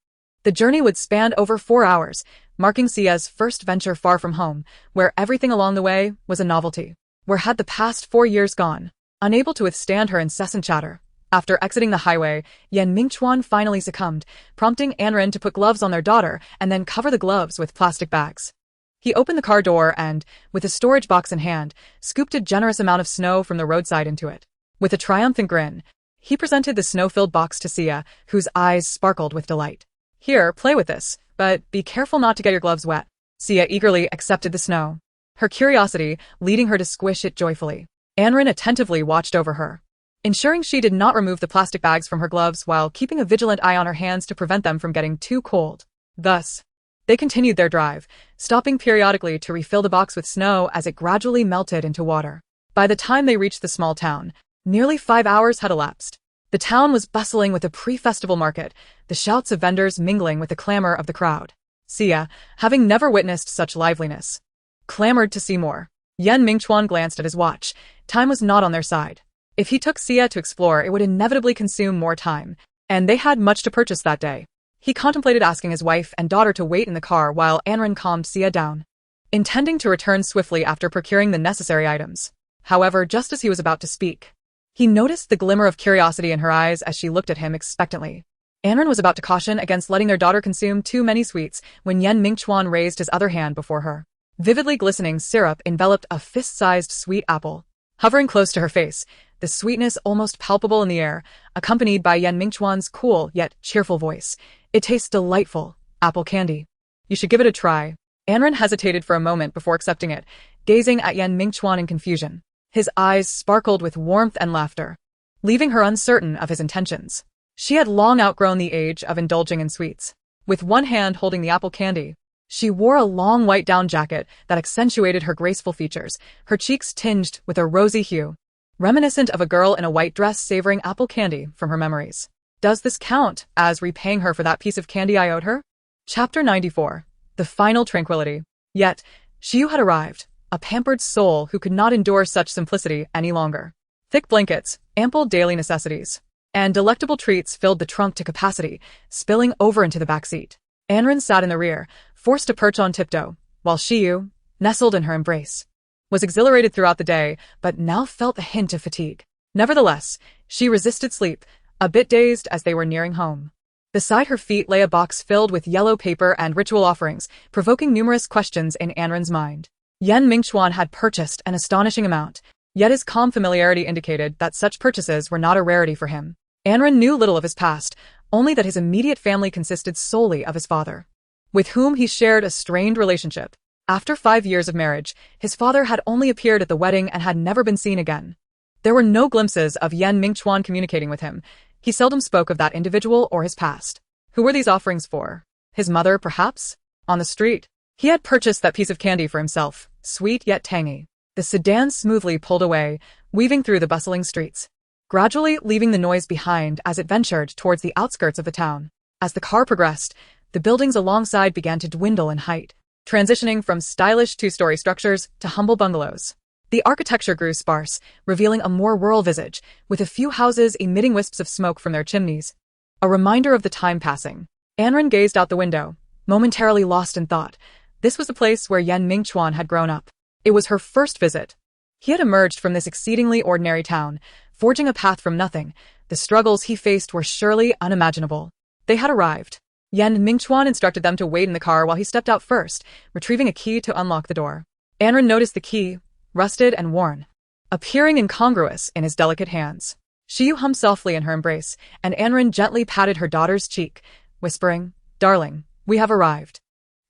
Speaker 1: The journey would span over 4 hours, marking Sia's first venture far from home, where everything along the way was a novelty. Where had the past 4 years gone? Unable to withstand her incessant chatter. After exiting the highway, Yan Mingchuan finally succumbed, prompting Anren to put gloves on their daughter and then cover the gloves with plastic bags. He opened the car door and, with a storage box in hand, scooped a generous amount of snow from the roadside into it. With a triumphant grin, he presented the snow-filled box to Sia, whose eyes sparkled with delight. "Here, play with this, but be careful not to get your gloves wet." Sia eagerly accepted the snow, her curiosity leading her to squish it joyfully. Anren attentively watched over her, ensuring she did not remove the plastic bags from her gloves while keeping a vigilant eye on her hands to prevent them from getting too cold. Thus, they continued their drive, stopping periodically to refill the box with snow as it gradually melted into water. By the time they reached the small town, nearly 5 hours had elapsed. The town was bustling with a pre-festival market, the shouts of vendors mingling with the clamor of the crowd. Sia, having never witnessed such liveliness, clamored to see more. Yan Mingchuan glanced at his watch. Time was not on their side. If he took Sia to explore, it would inevitably consume more time, and they had much to purchase that day. He contemplated asking his wife and daughter to wait in the car while Anren calmed Sia down, intending to return swiftly after procuring the necessary items. However, just as he was about to speak, he noticed the glimmer of curiosity in her eyes as she looked at him expectantly. Anren was about to caution against letting their daughter consume too many sweets when Yan Mingchuan raised his other hand before her. Vividly glistening syrup enveloped a fist-sized sweet apple. Hovering close to her face, the sweetness almost palpable in the air, accompanied by Yan Mingchuan's cool yet cheerful voice. "It tastes delightful, apple candy. You should give it a try." Anren hesitated for a moment before accepting it, gazing at Yan Mingchuan in confusion. His eyes sparkled with warmth and laughter, leaving her uncertain of his intentions. She had long outgrown the age of indulging in sweets. With one hand holding the apple candy, she wore a long white down jacket that accentuated her graceful features, her cheeks tinged with a rosy hue, reminiscent of a girl in a white dress savoring apple candy from her memories. Does this count as repaying her for that piece of candy I owed her? Chapter 94. The Final Tranquility. Yet, Xiu had arrived, a pampered soul who could not endure such simplicity any longer. Thick blankets, ample daily necessities, and delectable treats filled the trunk to capacity, spilling over into the back seat. Anren sat in the rear, forced to perch on tiptoe, while Xiu, nestled in her embrace, was exhilarated throughout the day, but now felt a hint of fatigue. Nevertheless, she resisted sleep, a bit dazed as they were nearing home. Beside her feet lay a box filled with yellow paper and ritual offerings, provoking numerous questions in Anren's mind. Yan Mingchuan had purchased an astonishing amount, yet his calm familiarity indicated that such purchases were not a rarity for him. Anren knew little of his past, only that his immediate family consisted solely of his father, with whom he shared a strained relationship. After 5 years of marriage, his father had only appeared at the wedding and had never been seen again. There were no glimpses of Yan Mingchuan communicating with him. He seldom spoke of that individual or his past. Who were these offerings for? His mother, perhaps? On the street, he had purchased that piece of candy for himself, sweet yet tangy. The sedan smoothly pulled away, weaving through the bustling streets, gradually leaving the noise behind as it ventured towards the outskirts of the town. As the car progressed, the buildings alongside began to dwindle in height, transitioning from stylish two-story structures to humble bungalows. The architecture grew sparse, revealing a more rural visage, with a few houses emitting wisps of smoke from their chimneys. A reminder of the time passing. Anren gazed out the window, momentarily lost in thought. This was the place where Yen Mingchuan had grown up. It was her first visit. He had emerged from this exceedingly ordinary town, forging a path from nothing. The struggles he faced were surely unimaginable. They had arrived. Yen Mingchuan instructed them to wait in the car while he stepped out first, retrieving a key to unlock the door. Anren noticed the key, rusted and worn, appearing incongruous in his delicate hands. Shiyu hummed softly in her embrace, and Anren gently patted her daughter's cheek, whispering, "Darling, we have arrived."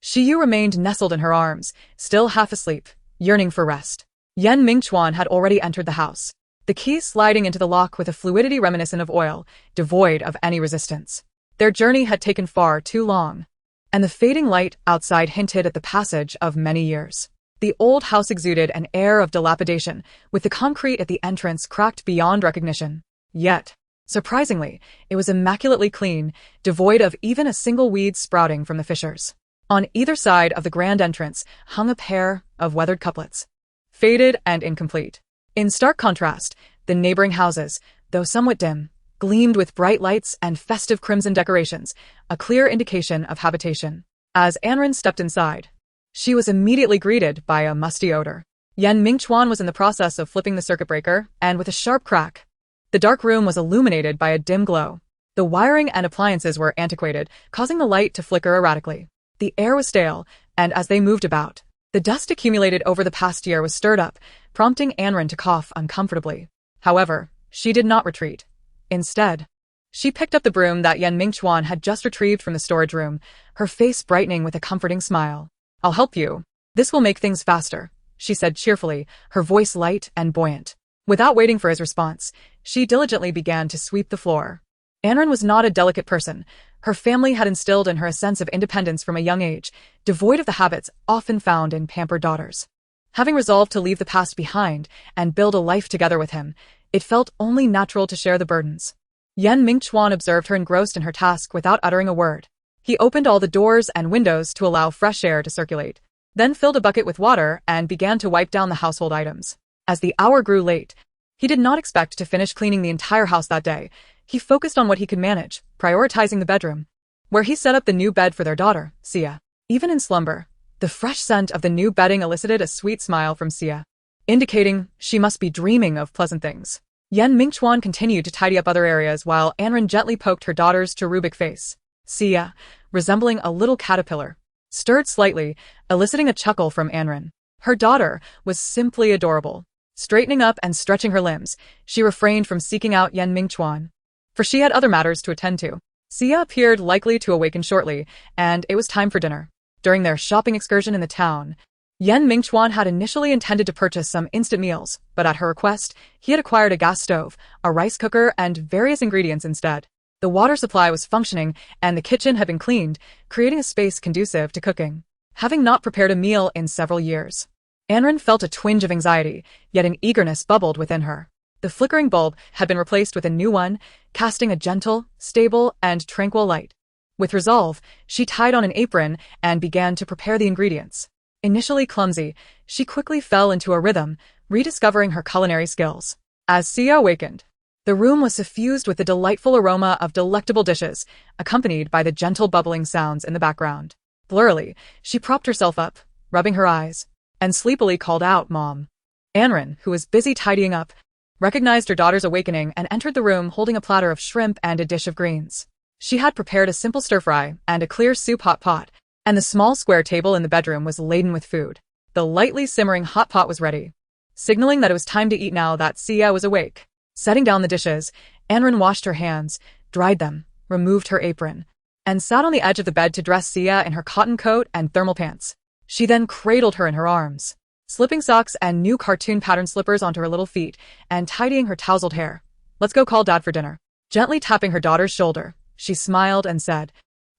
Speaker 1: Shiyu remained nestled in her arms, still half asleep, yearning for rest. Yen Mingchuan had already entered the house, the key sliding into the lock with a fluidity reminiscent of oil, devoid of any resistance. Their journey had taken far too long, and the fading light outside hinted at the passage of many years. The old house exuded an air of dilapidation, with the concrete at the entrance cracked beyond recognition. Yet, surprisingly, it was immaculately clean, devoid of even a single weed sprouting from the fissures. On either side of the grand entrance hung a pair of weathered couplets, faded and incomplete. In stark contrast, the neighboring houses, though somewhat dim, gleamed with bright lights and festive crimson decorations, a clear indication of habitation. As Anren stepped inside, she was immediately greeted by a musty odor. Yen Mingchuan was in the process of flipping the circuit breaker, and with a sharp crack, the dark room was illuminated by a dim glow. The wiring and appliances were antiquated, causing the light to flicker erratically. The air was stale, and as they moved about, the dust accumulated over the past year was stirred up, prompting Anren to cough uncomfortably. However, she did not retreat. Instead, she picked up the broom that Yen Mingchuan had just retrieved from the storage room, her face brightening with a comforting smile. "I'll help you. This will make things faster," she said cheerfully, her voice light and buoyant. Without waiting for his response, she diligently began to sweep the floor. Anren was not a delicate person. Her family had instilled in her a sense of independence from a young age, devoid of the habits often found in pampered daughters. Having resolved to leave the past behind and build a life together with him, it felt only natural to share the burdens. Yen Mingchuan observed her engrossed in her task without uttering a word. He opened all the doors and windows to allow fresh air to circulate, then filled a bucket with water and began to wipe down the household items. As the hour grew late, he did not expect to finish cleaning the entire house that day. He focused on what he could manage, prioritizing the bedroom, where he set up the new bed for their daughter, Sia. Even in slumber, the fresh scent of the new bedding elicited a sweet smile from Sia, indicating she must be dreaming of pleasant things. Yen Mingchuan continued to tidy up other areas while Anren gently poked her daughter's cherubic face. Sia, resembling a little caterpillar, stirred slightly, eliciting a chuckle from Anren. Her daughter was simply adorable. Straightening up and stretching her limbs, she refrained from seeking out Yen Mingchuan, for she had other matters to attend to. Sia appeared likely to awaken shortly, and it was time for dinner. During their shopping excursion in the town, Yen Mingchuan had initially intended to purchase some instant meals, but at her request, he had acquired a gas stove, a rice cooker, and various ingredients instead. The water supply was functioning, and the kitchen had been cleaned, creating a space conducive to cooking. Having not prepared a meal in several years, Anren felt a twinge of anxiety, yet an eagerness bubbled within her. The flickering bulb had been replaced with a new one, casting a gentle, stable, and tranquil light. With resolve, she tied on an apron and began to prepare the ingredients. Initially clumsy, she quickly fell into a rhythm, rediscovering her culinary skills. As Sia awakened, the room was suffused with the delightful aroma of delectable dishes, accompanied by the gentle bubbling sounds in the background. Blurrily, she propped herself up, rubbing her eyes, and sleepily called out, "Mom." Anren, who was busy tidying up, recognized her daughter's awakening and entered the room holding a platter of shrimp and a dish of greens. She had prepared a simple stir-fry and a clear soup hot pot, and the small square table in the bedroom was laden with food. The lightly simmering hot pot was ready, signaling that it was time to eat now that Sia was awake. Setting down the dishes, Anren washed her hands, dried them, removed her apron, and sat on the edge of the bed to dress Sia in her cotton coat and thermal pants. She then cradled her in her arms, slipping socks and new cartoon-patterned slippers onto her little feet and tidying her tousled hair. "Let's go call Dad for dinner." Gently tapping her daughter's shoulder, she smiled and said,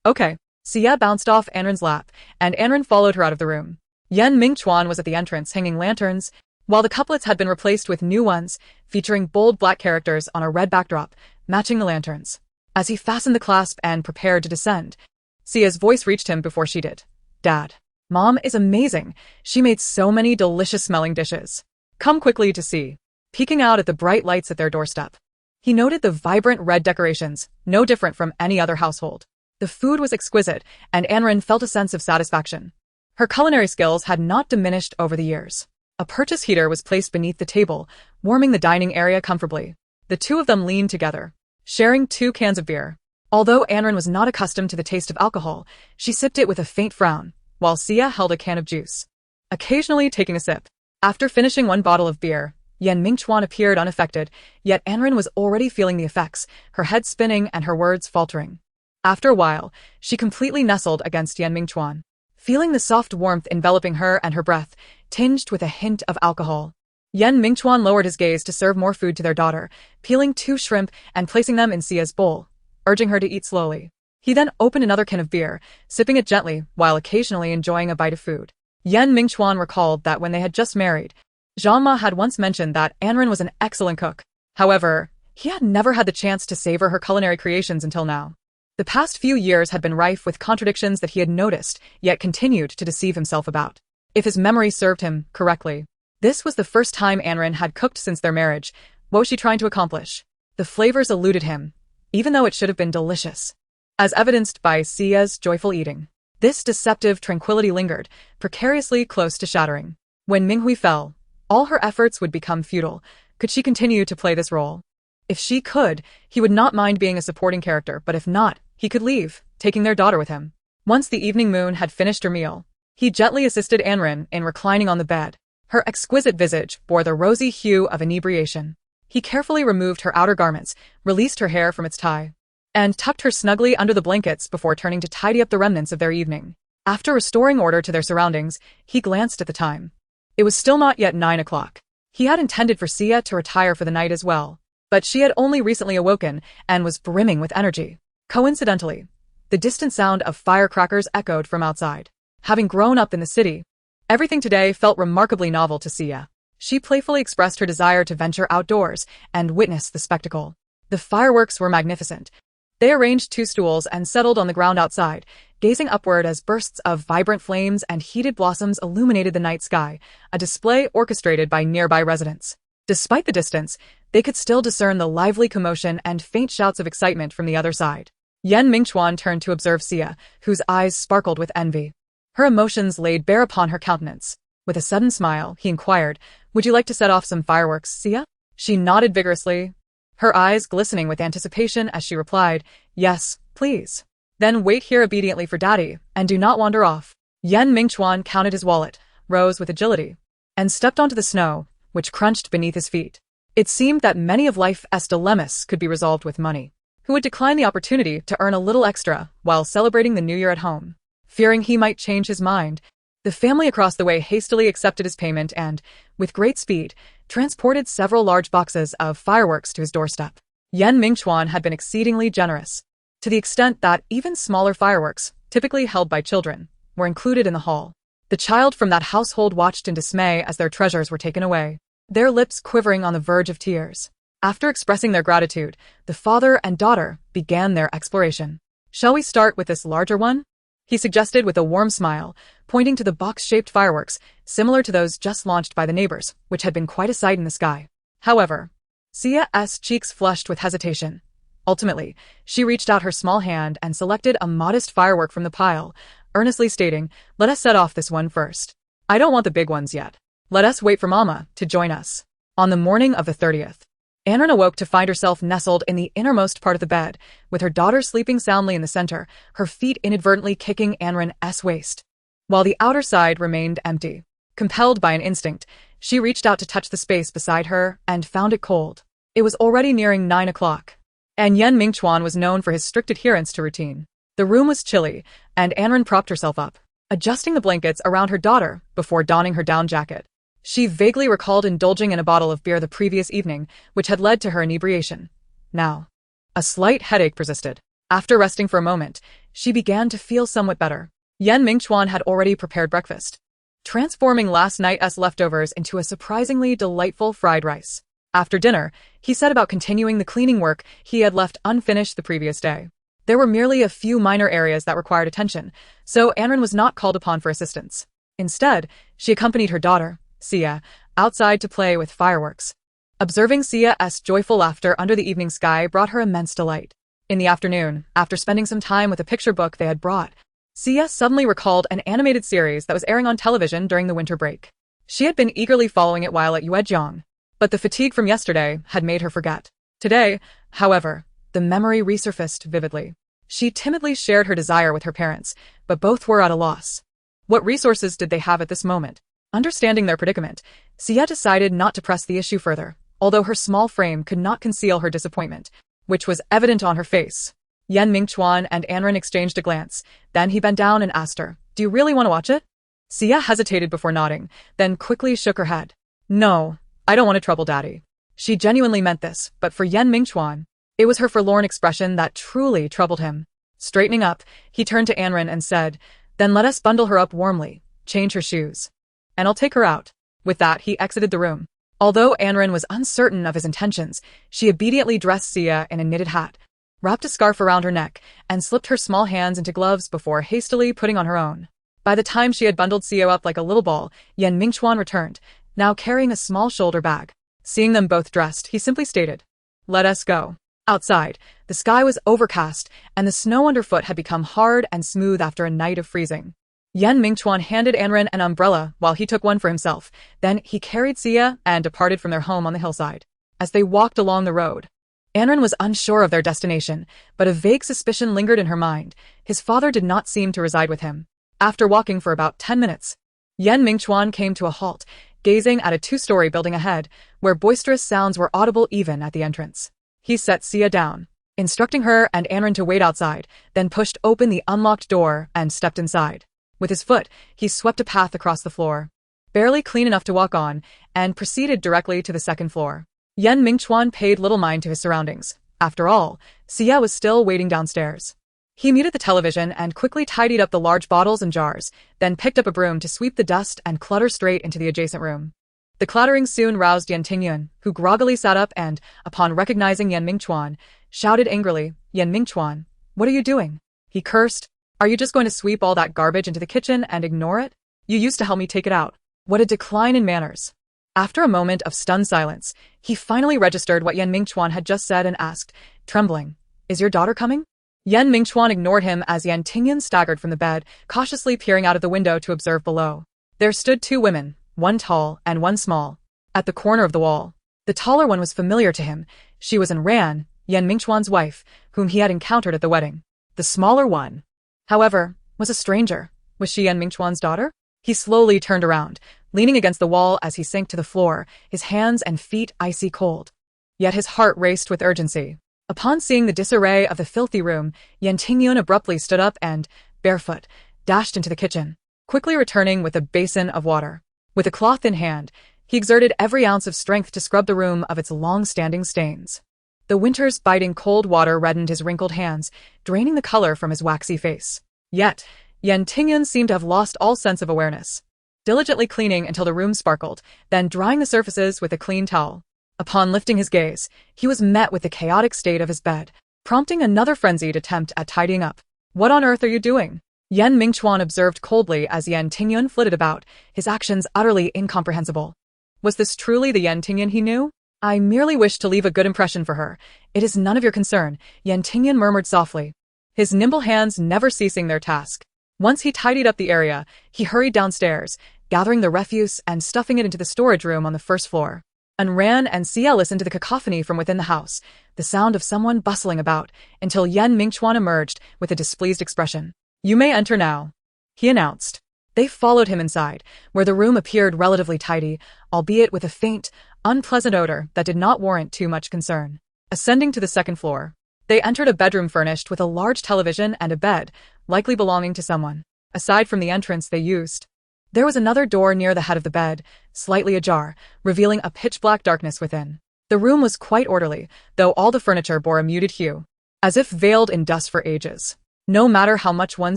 Speaker 1: "Okay." Sia bounced off Anren's lap, and Anren followed her out of the room. Yen Mingchuan was at the entrance hanging lanterns, while the couplets had been replaced with new ones, featuring bold black characters on a red backdrop, matching the lanterns. As he fastened the clasp and prepared to descend, Sia's voice reached him before she did. "Dad, Mom is amazing. She made so many delicious-smelling dishes." Come quickly to see. Peeking out at the bright lights at their doorstep, he noted the vibrant red decorations, no different from any other household. The food was exquisite, and Anren felt a sense of satisfaction. Her culinary skills had not diminished over the years. A purchase heater was placed beneath the table, warming the dining area comfortably. The two of them leaned together, sharing 2 cans of beer. Although Anren was not accustomed to the taste of alcohol, she sipped it with a faint frown, while Sia held a can of juice, occasionally taking a sip. After finishing 1 bottle of beer, Mingchuan appeared unaffected, yet Anren was already feeling the effects, her head spinning and her words faltering. After a while, she completely nestled against Mingchuan, feeling the soft warmth enveloping her and her breath, tinged with a hint of alcohol. Mingchuan lowered his gaze to serve more food to their daughter, peeling 2 shrimp and placing them in Sia's bowl, urging her to eat slowly. He then opened another can of beer, sipping it gently while occasionally enjoying a bite of food. Mingchuan recalled that when they had just married, Jean-Ma had once mentioned that Anren was an excellent cook. However, he had never had the chance to savor her culinary creations until now. The past few years had been rife with contradictions that he had noticed, yet continued to deceive himself about. If his memory served him correctly, this was the first time Anren had cooked since their marriage. What was she trying to accomplish? The flavors eluded him, even though it should have been delicious. As evidenced by Sia's joyful eating, this deceptive tranquility lingered, precariously close to shattering. When Minghui fell, all her efforts would become futile. Could she continue to play this role? If she could, he would not mind being a supporting character, but if not, he could leave, taking their daughter with him. Once the evening moon had finished her meal, he gently assisted Anren in reclining on the bed. Her exquisite visage bore the rosy hue of inebriation. He carefully removed her outer garments, released her hair from its tie, and tucked her snugly under the blankets before turning to tidy up the remnants of their evening. After restoring order to their surroundings, he glanced at the time. It was still not yet 9 o'clock. He had intended for Sia to retire for the night as well, but she had only recently awoken and was brimming with energy. Coincidentally, the distant sound of firecrackers echoed from outside. Having grown up in the city, everything today felt remarkably novel to Sia. She playfully expressed her desire to venture outdoors and witness the spectacle. The fireworks were magnificent. They arranged 2 stools and settled on the ground outside, gazing upward as bursts of vibrant flames and heated blossoms illuminated the night sky, a display orchestrated by nearby residents. Despite the distance, they could still discern the lively commotion and faint shouts of excitement from the other side. Mingchuan turned to observe Sia, whose eyes sparkled with envy. Her emotions laid bare upon her countenance. With a sudden smile, he inquired, "Would you like to set off some fireworks, Sia?" She nodded vigorously, her eyes glistening with anticipation as she replied, "Yes, please." "Then wait here obediently for Daddy, and do not wander off." Mingchuan counted his wallet, rose with agility, and stepped onto the snow, which crunched beneath his feet. It seemed that many of life's dilemmas could be resolved with money. Who would decline the opportunity to earn a little extra while celebrating the New Year at home? Fearing he might change his mind, the family across the way hastily accepted his payment and, with great speed, transported several large boxes of fireworks to his doorstep. Mingchuan had been exceedingly generous, to the extent that even smaller fireworks, typically held by children, were included in the haul. The child from that household watched in dismay as their treasures were taken away, their lips quivering on the verge of tears. After expressing their gratitude, the father and daughter began their exploration. "Shall we start with this larger one?" he suggested with a warm smile, pointing to the box-shaped fireworks, similar to those just launched by the neighbors, which had been quite a sight in the sky. However, Sia's cheeks flushed with hesitation. Ultimately, she reached out her small hand and selected a modest firework from the pile, earnestly stating, "Let us set off this one first. I don't want the big ones yet. Let us wait for Mama to join us." On the morning of the 30th, Anren awoke to find herself nestled in the innermost part of the bed, with her daughter sleeping soundly in the center, her feet inadvertently kicking Anren's waist, while the outer side remained empty. Compelled by an instinct, she reached out to touch the space beside her and found it cold. It was already nearing 9 o'clock, and Mingchuan was known for his strict adherence to routine. The room was chilly, and Anren propped herself up, adjusting the blankets around her daughter before donning her down jacket. She vaguely recalled indulging in a bottle of beer the previous evening, which had led to her inebriation. Now, a slight headache persisted. After resting for a moment, she began to feel somewhat better. Mingchuan had already prepared breakfast, transforming last night's leftovers into a surprisingly delightful fried rice. After dinner, he set about continuing the cleaning work he had left unfinished the previous day. There were merely a few minor areas that required attention, so Anren was not called upon for assistance. Instead, she accompanied her daughter, Sia, outside to play with fireworks. Observing Sia's joyful laughter under the evening sky brought her immense delight. In the afternoon, after spending some time with a picture book they had brought, Sia suddenly recalled an animated series that was airing on television during the winter break. She had been eagerly following it while at Yuezhang, but the fatigue from yesterday had made her forget. Today, however, the memory resurfaced vividly. She timidly shared her desire with her parents, but both were at a loss. What resources did they have at this moment? Understanding their predicament, Sia decided not to press the issue further, although her small frame could not conceal her disappointment, which was evident on her face. Mingchuan and Anren exchanged a glance, then he bent down and asked her, "Do you really want to watch it?" Sia hesitated before nodding, then quickly shook her head. "No, I don't want to trouble Daddy." She genuinely meant this, but for Mingchuan, it was her forlorn expression that truly troubled him. Straightening up, he turned to Anren and said, "Then let us bundle her up warmly, change her shoes, and I'll take her out." With that, he exited the room. Although Anren was uncertain of his intentions, she immediately dressed Sia in a knitted hat, wrapped a scarf around her neck, and slipped her small hands into gloves before hastily putting on her own. By the time she had bundled Sia up like a little ball, Mingchuan returned, now carrying a small shoulder bag. Seeing them both dressed, he simply stated, "Let us go." Outside, the sky was overcast, and the snow underfoot had become hard and smooth after a night of freezing. Mingchuan handed Anren an umbrella while he took one for himself. Then he carried Sia and departed from their home on the hillside. As they walked along the road, Anren was unsure of their destination, but a vague suspicion lingered in her mind. His father did not seem to reside with him. After walking for about 10 minutes, Mingchuan came to a halt, gazing at a two-story building ahead, where boisterous sounds were audible even at the entrance. He set Sia down, instructing her and Anren to wait outside, then pushed open the unlocked door and stepped inside. With his foot, he swept a path across the floor, barely clean enough to walk on, and proceeded directly to the second floor. Mingchuan paid little mind to his surroundings. After all, Sia was still waiting downstairs. He muted the television and quickly tidied up the large bottles and jars, then picked up a broom to sweep the dust and clutter straight into the adjacent room. The clattering soon roused Tingyun, who groggily sat up and, upon recognizing Mingchuan, shouted angrily, "Mingchuan, what are you doing?" He cursed, "Are you just going to sweep all that garbage into the kitchen and ignore it? You used to help me take it out. What a decline in manners." After a moment of stunned silence, he finally registered what Mingchuan had just said and asked, trembling, "Is your daughter coming?" Mingchuan ignored him as Tingyun staggered from the bed, cautiously peering out of the window to observe below. There stood two women, one tall and one small, at the corner of the wall. The taller one was familiar to him. She was Ran, Mingchuan's wife, whom he had encountered at the wedding. The smaller one, however, was a stranger. Was she Mingchuan's daughter? He slowly turned around, leaning against the wall as he sank to the floor, his hands and feet icy cold. Yet his heart raced with urgency. Upon seeing the disarray of the filthy room, Tingyun abruptly stood up and, barefoot, dashed into the kitchen, quickly returning with a basin of water. With a cloth in hand, he exerted every ounce of strength to scrub the room of its long-standing stains. The winter's biting cold water reddened his wrinkled hands, draining the color from his waxy face. Yet, Tingyun seemed to have lost all sense of awareness, diligently cleaning until the room sparkled, then drying the surfaces with a clean towel. Upon lifting his gaze, he was met with the chaotic state of his bed, prompting another frenzied attempt at tidying up. "What on earth are you doing?" Mingchuan observed coldly as Tingyun flitted about, his actions utterly incomprehensible. Was this truly the Tingyun he knew? "I merely wish to leave a good impression for her. It is none of your concern," Tingyun murmured softly, his nimble hands never ceasing their task. Once he tidied up the area, he hurried downstairs, gathering the refuse and stuffing it into the storage room on the first floor. Ran and Sia listened to the cacophony from within the house, the sound of someone bustling about, until Mingchuan emerged with a displeased expression. "You may enter now," he announced. They followed him inside, where the room appeared relatively tidy, albeit with a faint, unpleasant odor that did not warrant too much concern. Ascending to the second floor, they entered a bedroom furnished with a large television and a bed, likely belonging to someone. Aside from the entrance they used, there was another door near the head of the bed, slightly ajar, revealing a pitch-black darkness within. The room was quite orderly, though all the furniture bore a muted hue, as if veiled in dust for ages. No matter how much one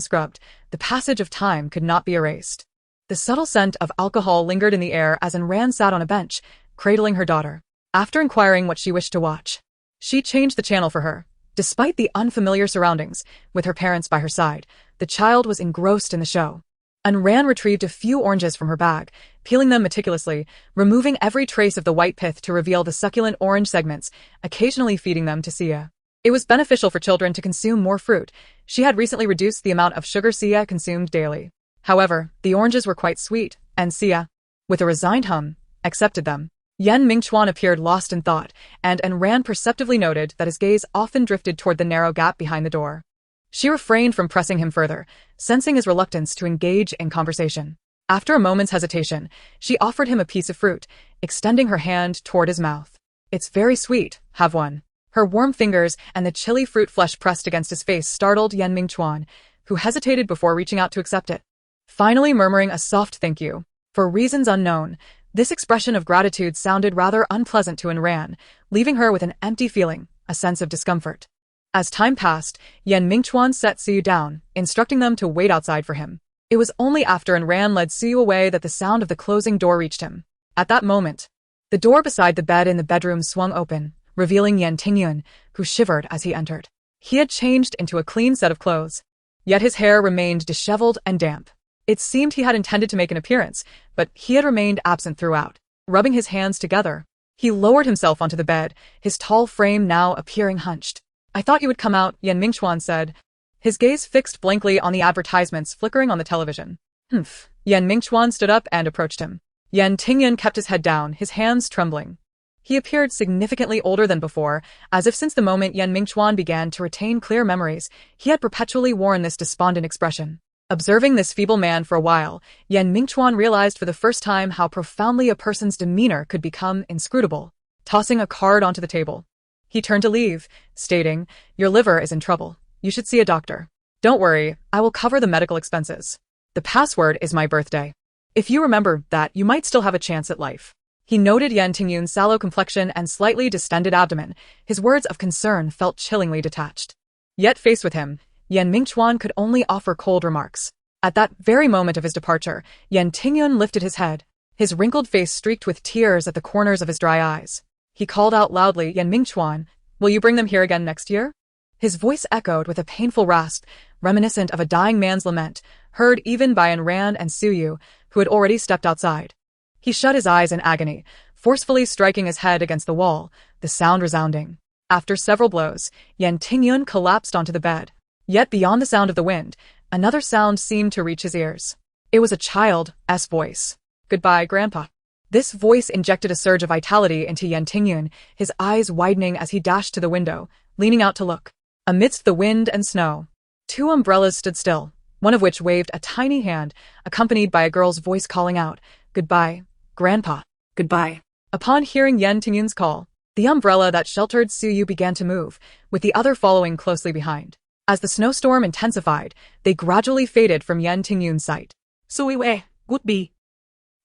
Speaker 1: scrubbed, the passage of time could not be erased. The subtle scent of alcohol lingered in the air as Ran sat on a bench, cradling her daughter. After inquiring what she wished to watch, she changed the channel for her. Despite the unfamiliar surroundings, with her parents by her side, the child was engrossed in the show. Ran retrieved a few oranges from her bag, peeling them meticulously, removing every trace of the white pith to reveal the succulent orange segments, occasionally feeding them to Sia. It was beneficial for children to consume more fruit. She had recently reduced the amount of sugar Sia consumed daily. However, the oranges were quite sweet, and Sia, with a resigned hum, accepted them. Mingchuan appeared lost in thought, and Ran perceptively noted that his gaze often drifted toward the narrow gap behind the door. She refrained from pressing him further, sensing his reluctance to engage in conversation. After a moment's hesitation, she offered him a piece of fruit, extending her hand toward his mouth. "It's very sweet, have one." Her warm fingers and the chilly fruit flesh pressed against his face startled Mingchuan, who hesitated before reaching out to accept it. Finally murmuring a soft thank you. For reasons unknown, this expression of gratitude sounded rather unpleasant to Ran, leaving her with an empty feeling, a sense of discomfort. As time passed, Mingchuan set Suyu down, instructing them to wait outside for him. It was only after Ran led Suyu away that the sound of the closing door reached him. At that moment, the door beside the bed in the bedroom swung open, revealing Tingyun, who shivered as he entered. He had changed into a clean set of clothes, yet his hair remained disheveled and damp. It seemed he had intended to make an appearance, but he had remained absent throughout. Rubbing his hands together, he lowered himself onto the bed, his tall frame now appearing hunched. "I thought you would come out," Mingchuan said, his gaze fixed blankly on the advertisements flickering on the television. "Humph." Mingchuan stood up and approached him. Tingyun kept his head down, his hands trembling. He appeared significantly older than before, as if since the moment Mingchuan began to retain clear memories, he had perpetually worn this despondent expression. Observing this feeble man for a while, Mingchuan realized for the first time how profoundly a person's demeanor could become inscrutable. Tossing a card onto the table, he turned to leave, stating, "Your liver is in trouble. You should see a doctor. Don't worry, I will cover the medical expenses. The password is my birthday. If you remember that, you might still have a chance at life." He noted Tingyun's sallow complexion and slightly distended abdomen. His words of concern felt chillingly detached. Yet faced with him, Mingchuan could only offer cold remarks. At that very moment of his departure, Tingyun lifted his head, his wrinkled face streaked with tears at the corners of his dry eyes. He called out loudly, "Mingchuan, will you bring them here again next year?" His voice echoed with a painful rasp, reminiscent of a dying man's lament, heard even by Ran and Suyu, who had already stepped outside. He shut his eyes in agony, forcefully striking his head against the wall, the sound resounding. After several blows, Tingyun collapsed onto the bed. Yet beyond the sound of the wind, another sound seemed to reach his ears. It was a child's voice. "Goodbye, Grandpa." This voice injected a surge of vitality into Tingyun, his eyes widening as he dashed to the window, leaning out to look. Amidst the wind and snow, two umbrellas stood still, one of which waved a tiny hand, accompanied by a girl's voice calling out, "Goodbye, Grandpa."
Speaker 2: Goodbye.
Speaker 1: Upon hearing Tingyun's call, the umbrella that sheltered Suyu began to move, with the other following closely behind. As the snowstorm intensified, they gradually faded from Tingyun's sight.
Speaker 2: Suyu, goodbye.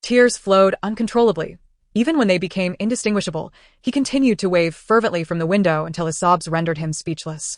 Speaker 1: Tears flowed uncontrollably. Even when they became indistinguishable, he continued to wave fervently from the window until his sobs rendered him speechless.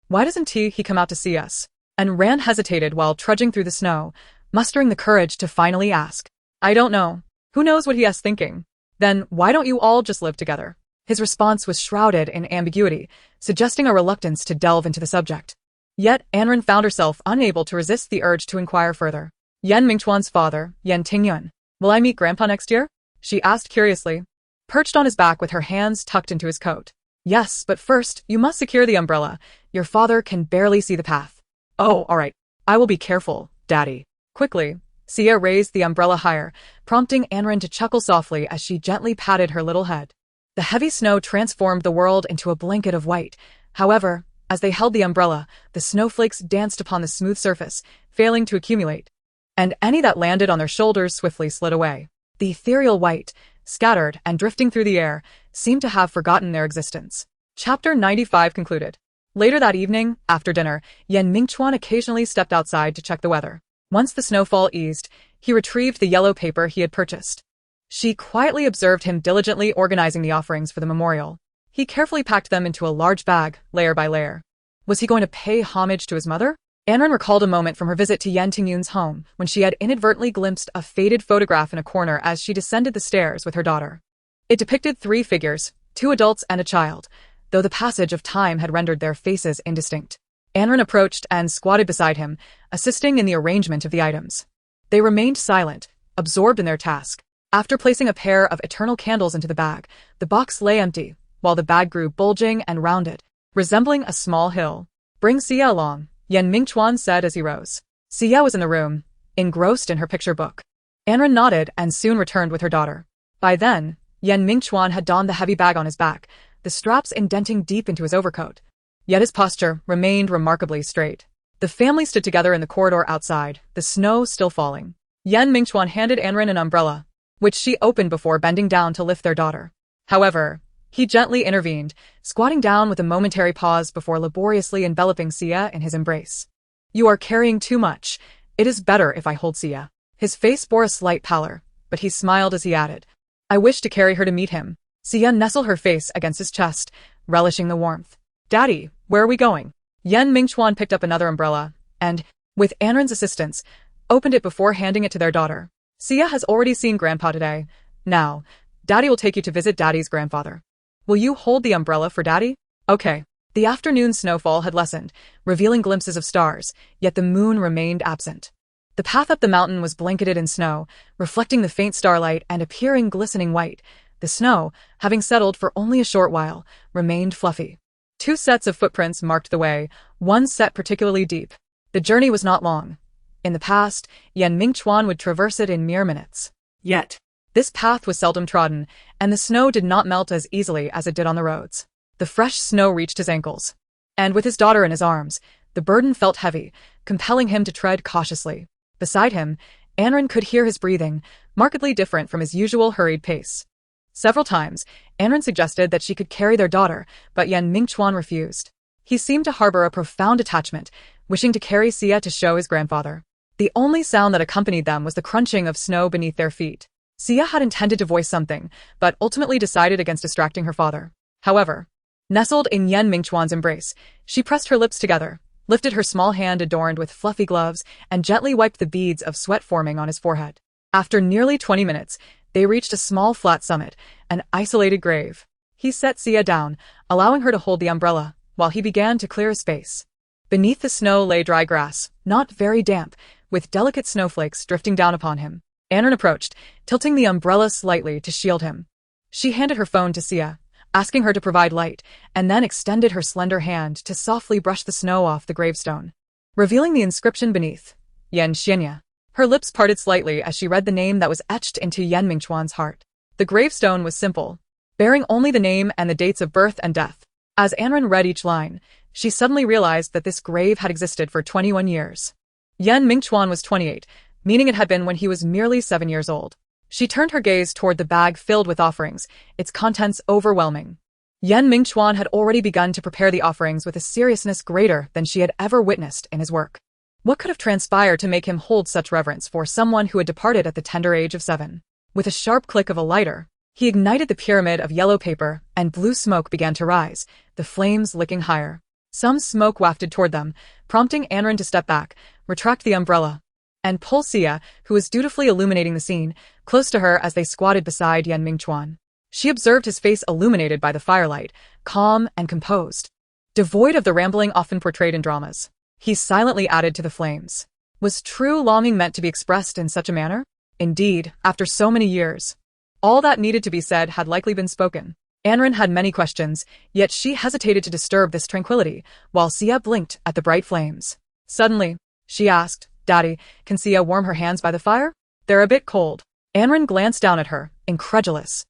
Speaker 1: "Why doesn't he come out to see us?" And Ran hesitated while trudging through the snow, mustering the courage to finally ask. "I don't know. Who knows what he is thinking?" "Then why don't you all just live together?" His response was shrouded in ambiguity, suggesting a reluctance to delve into the subject. Yet Ran found herself unable to resist the urge to inquire further. Mingchuan's father, Tingyun, "Will I meet Grandpa next year?" she asked curiously, perched on his back with her hands tucked into his coat. "Yes, but first, you must secure the umbrella. Your father can barely see the path." "Oh, all right. I will be careful, Daddy." Quickly, Sia raised the umbrella higher, prompting Ran to chuckle softly as she gently patted her little head. The heavy snow transformed the world into a blanket of white. However, as they held the umbrella, the snowflakes danced upon the smooth surface, failing to accumulate, and any that landed on their shoulders swiftly slid away. The ethereal white, scattered and drifting through the air, seemed to have forgotten their existence. Chapter 95 concluded. Later that evening, after dinner, Mingchuan occasionally stepped outside to check the weather. Once the snowfall eased, he retrieved the yellow paper he had purchased. She quietly observed him diligently organizing the offerings for the memorial. He carefully packed them into a large bag, layer by layer. Was he going to pay homage to his mother? Ran recalled a moment from her visit to Tingyun's home, when she had inadvertently glimpsed a faded photograph in a corner as she descended the stairs with her daughter. It depicted 3 figures, 2 adults and a child, though the passage of time had rendered their faces indistinct. Ran approached and squatted beside him, assisting in the arrangement of the items. They remained silent, absorbed in their task. After placing a pair of eternal candles into the bag, the box lay empty, while the bag grew bulging and rounded, resembling a small hill. Bring Xia along, Yan Mingchuan said as he rose. Xia was in the room, engrossed in her picture book. Anren nodded and soon returned with her daughter. By then, Yan Mingchuan had donned the heavy bag on his back, the straps indenting deep into his overcoat. Yet his posture remained remarkably straight. The family stood together in the corridor outside, the snow still falling. Yan Mingchuan handed Anren an umbrella, which she opened before bending down to lift their daughter. However, he gently intervened, squatting down with a momentary pause before laboriously enveloping Xia in his embrace. You are carrying too much. It is better if I hold Xia. His face bore a slight pallor, but he smiled as he added, I wish to carry her to meet him. Xia nestled her face against his chest, relishing the warmth. Daddy, where are we going? Yan Mingchuan picked up another umbrella, and, with Anren's assistance, opened it before handing it to their daughter. Xia has already seen Grandpa today. Now, Daddy will take you to visit Daddy's grandfather. Will you hold the umbrella for Daddy? Okay. The afternoon snowfall had lessened, revealing glimpses of stars, yet the moon remained absent. The path up the mountain was blanketed in snow, reflecting the faint starlight and appearing glistening white. The snow, having settled for only a short while, remained fluffy. 2 sets of footprints marked the way, one set particularly deep. The journey was not long. In the past, Yan Mingchuan would traverse it in mere minutes.
Speaker 2: Yet,
Speaker 1: this path was seldom trodden, and the snow did not melt as easily as it did on the roads. The fresh snow reached his ankles. And with his daughter in his arms, the burden felt heavy, compelling him to tread cautiously. Beside him, Anren could hear his breathing, markedly different from his usual hurried pace. Several times, Anren suggested that she could carry their daughter, but Yan Mingchuan refused. He seemed to harbor a profound attachment, wishing to carry Xia to show his grandfather. The only sound that accompanied them was the crunching of snow beneath their feet. Xia had intended to voice something, but ultimately decided against distracting her father. However, nestled in Yan Mingchuan's embrace, she pressed her lips together, lifted her small hand adorned with fluffy gloves, and gently wiped the beads of sweat forming on his forehead. After nearly 20 minutes, they reached a small flat summit, an isolated grave. He set Xia down, allowing her to hold the umbrella, while he began to clear a space. Beneath the snow lay dry grass, not very damp, with delicate snowflakes drifting down upon him. Anren approached, tilting the umbrella slightly to shield him. She handed her phone to Xia, asking her to provide light, and then extended her slender hand to softly brush the snow off the gravestone, revealing the inscription beneath, Yan Xianya. Her lips parted slightly as she read the name that was etched into Yan Mingchuan's heart. The gravestone was simple, bearing only the name and the dates of birth and death. As Anren read each line, she suddenly realized that this grave had existed for 21 years. Yan Mingchuan was 28, meaning it had been when he was merely 7 years old. She turned her gaze toward the bag filled with offerings, its contents overwhelming. Yan Mingchuan had already begun to prepare the offerings with a seriousness greater than she had ever witnessed in his work. What could have transpired to make him hold such reverence for someone who had departed at the tender age of 7? With a sharp click of a lighter, he ignited the pyramid of yellow paper, and blue smoke began to rise, the flames licking higher. Some smoke wafted toward them, prompting Anren to step back, retract the umbrella, and pull Xia, who was dutifully illuminating the scene, close to her as they squatted beside Yan Mingchuan. She observed his face illuminated by the firelight, calm and composed, devoid of the rambling often portrayed in dramas. He silently added to the flames. Was true longing meant to be expressed in such a manner? Indeed, after so many years, all that needed to be said had likely been spoken. Anren had many questions, yet she hesitated to disturb this tranquility, while Xia blinked at the bright flames. Suddenly, she asked, Daddy, can Xia warm her hands by the fire? They're a bit cold. Anren glanced down at her, incredulous,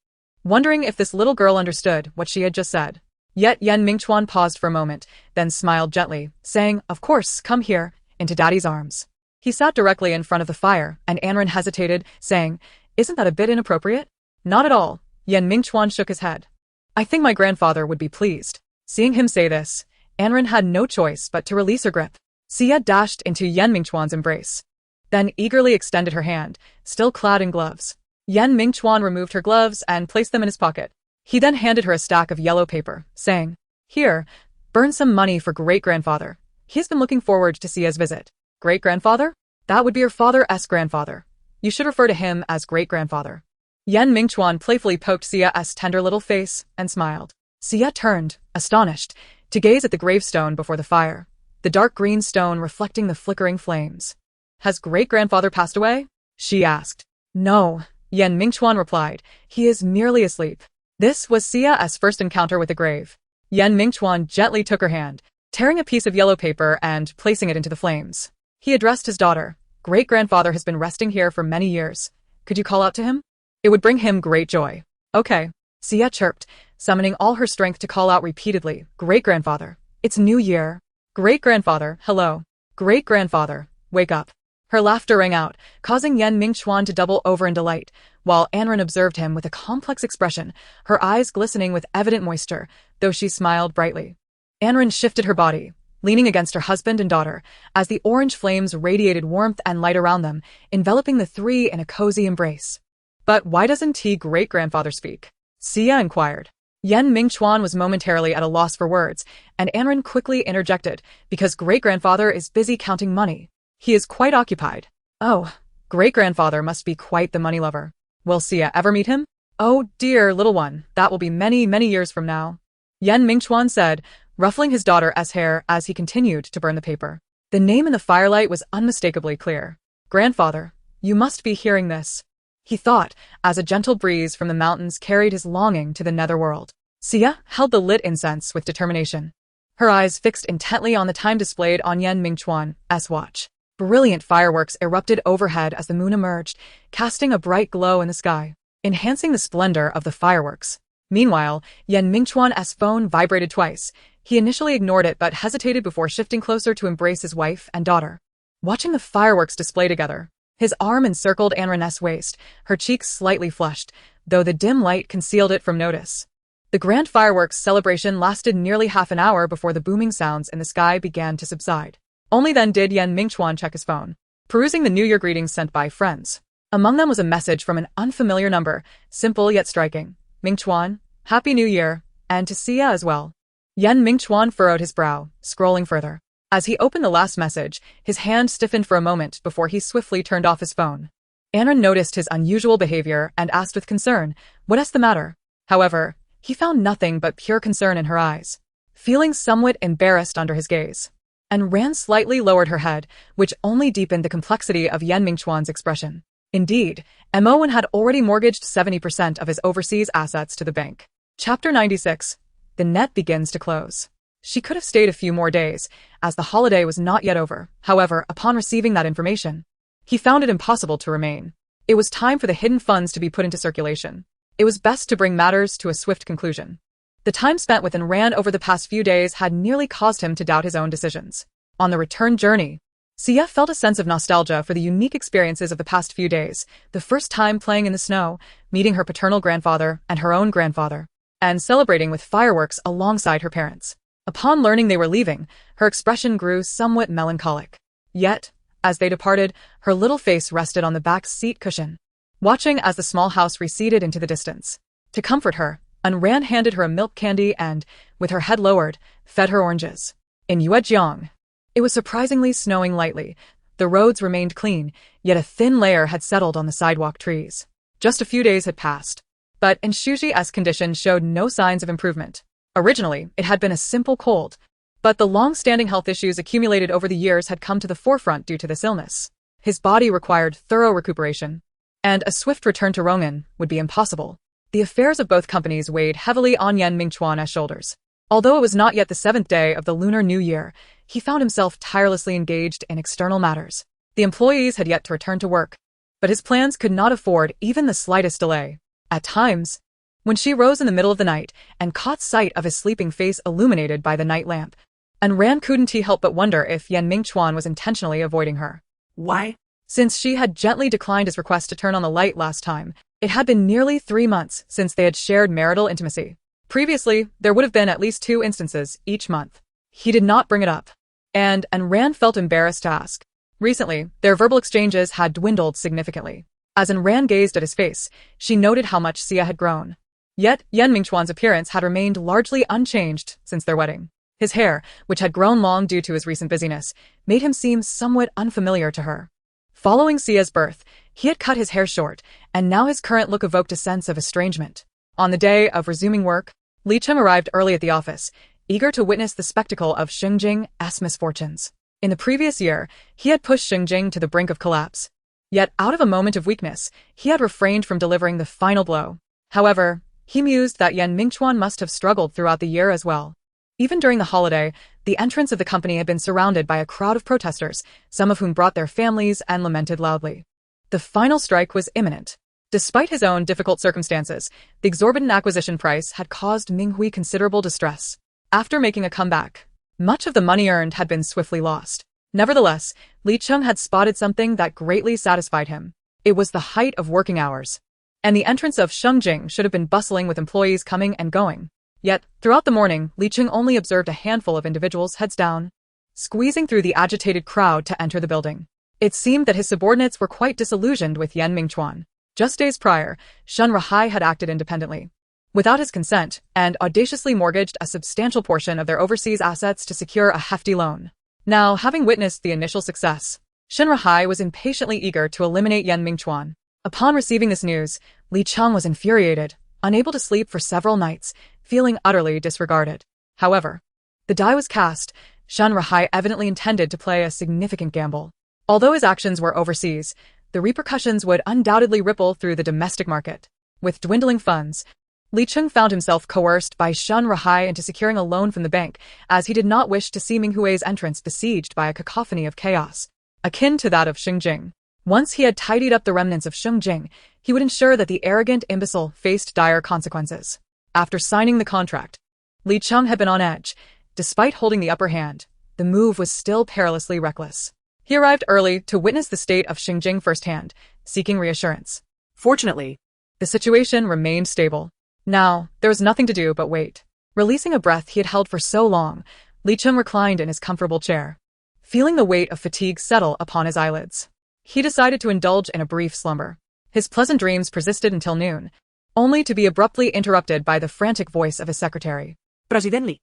Speaker 1: wondering if this little girl understood what she had just said. Yet Yan Mingchuan paused for a moment, then smiled gently, saying, Of course, come here, into Daddy's arms. He sat directly in front of the fire, and Anren hesitated, saying, Isn't that a bit inappropriate? Not at all. Yan Mingchuan shook his head. I think my grandfather would be pleased. Seeing him say this, Anren had no choice but to release her grip. Xia dashed into Yan Mingchuan's embrace, then eagerly extended her hand, still clad in gloves. Yan Mingchuan removed her gloves and placed them in his pocket. He then handed her a stack of yellow paper, saying, Here, burn some money for great-grandfather. He's been looking forward to Xia's visit. Great-grandfather? That would be your father's grandfather. You should refer to him as great-grandfather. Yan Mingchuan playfully poked Xia's tender little face and smiled. Xia turned, astonished, to gaze at the gravestone before the fire, the dark green stone reflecting the flickering flames. Has great-grandfather passed away? She asked. No, Yan Mingchuan replied. He is merely asleep. This was Sia's first encounter with the grave. Yan Mingchuan gently took her hand, tearing a piece of yellow paper and placing it into the flames. He addressed his daughter. Great-grandfather has been resting here for many years. Could you call out to him? It would bring him great joy. Okay. Sia chirped, summoning all her strength to call out repeatedly. Great-grandfather. It's New Year. Great-grandfather, hello. Great-grandfather, wake up. Her laughter rang out, causing Yan Mingchuan to double over in delight, while Anren observed him with a complex expression, her eyes glistening with evident moisture, though she smiled brightly. Anren shifted her body, leaning against her husband and daughter, as the orange flames radiated warmth and light around them, enveloping the three in a cozy embrace. But why doesn't he great-grandfather speak? Sia inquired. Yan Mingchuan was momentarily at a loss for words, and Anren quickly interjected, because great-grandfather is busy counting money. He is quite occupied. Oh, great-grandfather must be quite the money lover. Will Sia ever meet him? Oh dear little one, that will be many, many years from now. Yan Mingchuan said, ruffling his daughter's hair as he continued to burn the paper. The name in the firelight was unmistakably clear. Grandfather, you must be hearing this. He thought, as a gentle breeze from the mountains carried his longing to the netherworld. Sia held the lit incense with determination. Her eyes fixed intently on the time displayed on Yan Mingchuan's watch. Brilliant fireworks erupted overhead as the moon emerged, casting a bright glow in the sky, enhancing the splendor of the fireworks. Meanwhile, Yan Mingchuan's phone vibrated twice. He initially ignored it but hesitated before shifting closer to embrace his wife and daughter. Watching the fireworks display together, his arm encircled Anren's waist, her cheeks slightly flushed, though the dim light concealed it from notice. The grand fireworks celebration lasted nearly half an hour before the booming sounds in the sky began to subside. Only then did Yan Mingchuan check his phone, perusing the New Year greetings sent by friends. Among them was a message from an unfamiliar number, simple yet striking. Mingchuan, Happy New Year, and to Sia as well. Yan Mingchuan furrowed his brow, scrolling further. As he opened the last message, his hand stiffened for a moment before he swiftly turned off his phone. Anren noticed his unusual behavior and asked with concern, "What's the matter?" However, he found nothing but pure concern in her eyes. Feeling somewhat embarrassed under his gaze, Anren slightly lowered her head, which only deepened the complexity of Yan Mingchuan's expression. Indeed, Moen had already mortgaged 70% of his overseas assets to the bank. Chapter 96. The net begins to close. She could have stayed a few more days, as the holiday was not yet over. However, upon receiving that information, he found it impossible to remain. It was time for the hidden funds to be put into circulation. It was best to bring matters to a swift conclusion. The time spent with Anren over the past few days had nearly caused him to doubt his own decisions. On the return journey, Sia felt a sense of nostalgia for the unique experiences of the past few days, the first time playing in the snow, meeting her paternal grandfather and her own grandfather, and celebrating with fireworks alongside her parents. Upon learning they were leaving, her expression grew somewhat melancholic. Yet, as they departed, her little face rested on the back seat cushion, watching as the small house receded into the distance. To comfort her, Anren handed her a milk candy and, with her head lowered, fed her oranges. In Yuejiang, it was surprisingly snowing lightly. The roads remained clean, yet a thin layer had settled on the sidewalk trees. Just a few days had passed, but Nshuji's condition showed no signs of improvement. Originally, it had been a simple cold, but the long-standing health issues accumulated over the years had come to the forefront due to this illness. His body required thorough recuperation, and a swift return to Rongan would be impossible. The affairs of both companies weighed heavily on Yan Mingchuan's shoulders. Although it was not yet the 7th day of the Lunar New Year, he found himself tirelessly engaged in external matters. The employees had yet to return to work, but his plans could not afford even the slightest delay. At times, when she rose in the middle of the night and caught sight of his sleeping face illuminated by the night lamp, Anren couldn't help but wonder if Yan Mingchuan was intentionally avoiding her.
Speaker 2: Why?
Speaker 1: Since she had gently declined his request to turn on the light last time, it had been nearly 3 months since they had shared marital intimacy. Previously, there would have been at least 2 instances each month. He did not bring it up, and Anren felt embarrassed to ask. Recently, their verbal exchanges had dwindled significantly. As Anren gazed at his face, she noted how much Sia had grown. Yet, Yan Mingchuan's appearance had remained largely unchanged since their wedding. His hair, which had grown long due to his recent busyness, made him seem somewhat unfamiliar to her. Following Sia's birth, he had cut his hair short, and now his current look evoked a sense of estrangement. On the day of resuming work, Li Chim arrived early at the office, eager to witness the spectacle of Xingjing's misfortunes. In the previous year, he had pushed Xingjing to the brink of collapse. Yet, out of a moment of weakness, he had refrained from delivering the final blow. However, he mused that Mingchuan must have struggled throughout the year as well. Even during the holiday, the entrance of the company had been surrounded by a crowd of protesters, some of whom brought their families and lamented loudly. The final strike was imminent. Despite his own difficult circumstances, the exorbitant acquisition price had caused Minghui considerable distress. After making a comeback, much of the money earned had been swiftly lost. Nevertheless, Li Cheng had spotted something that greatly satisfied him. It was the height of working hours. And the entrance of Shengjing should have been bustling with employees coming and going. Yet, throughout the morning, Li Cheng only observed a handful of individuals heads down, squeezing through the agitated crowd to enter the building. It seemed that his subordinates were quite disillusioned with Mingchuan. Just days prior, Shen Rahai had acted independently, without his consent, and audaciously mortgaged a substantial portion of their overseas assets to secure a hefty loan. Now, having witnessed the initial success, Shen Rahai was impatiently eager to eliminate Mingchuan. Upon receiving this news, Li Cheng was infuriated, unable to sleep for several nights, feeling utterly disregarded. However, the die was cast. Shen Rahai evidently intended to play a significant gamble. Although his actions were overseas, the repercussions would undoubtedly ripple through the domestic market. With dwindling funds, Li Cheng found himself coerced by Shen Rahai into securing a loan from the bank, as he did not wish to see Minghui's entrance besieged by a cacophony of chaos, akin to that of Shengjing. Once he had tidied up the remnants of Shengjing, he would ensure that the arrogant imbecile faced dire consequences. After signing the contract, Li Cheng had been on edge. Despite holding the upper hand, the move was still perilously reckless. He arrived early to witness the state of Shengjing firsthand, seeking reassurance. Fortunately, the situation remained stable. Now, there was nothing to do but wait. Releasing a breath he had held for so long, Li Cheng reclined in his comfortable chair, feeling the weight of fatigue settle upon his eyelids. He decided to indulge in a brief slumber. His pleasant dreams persisted until noon, only to be abruptly interrupted by the frantic voice of his secretary.
Speaker 2: Presidently.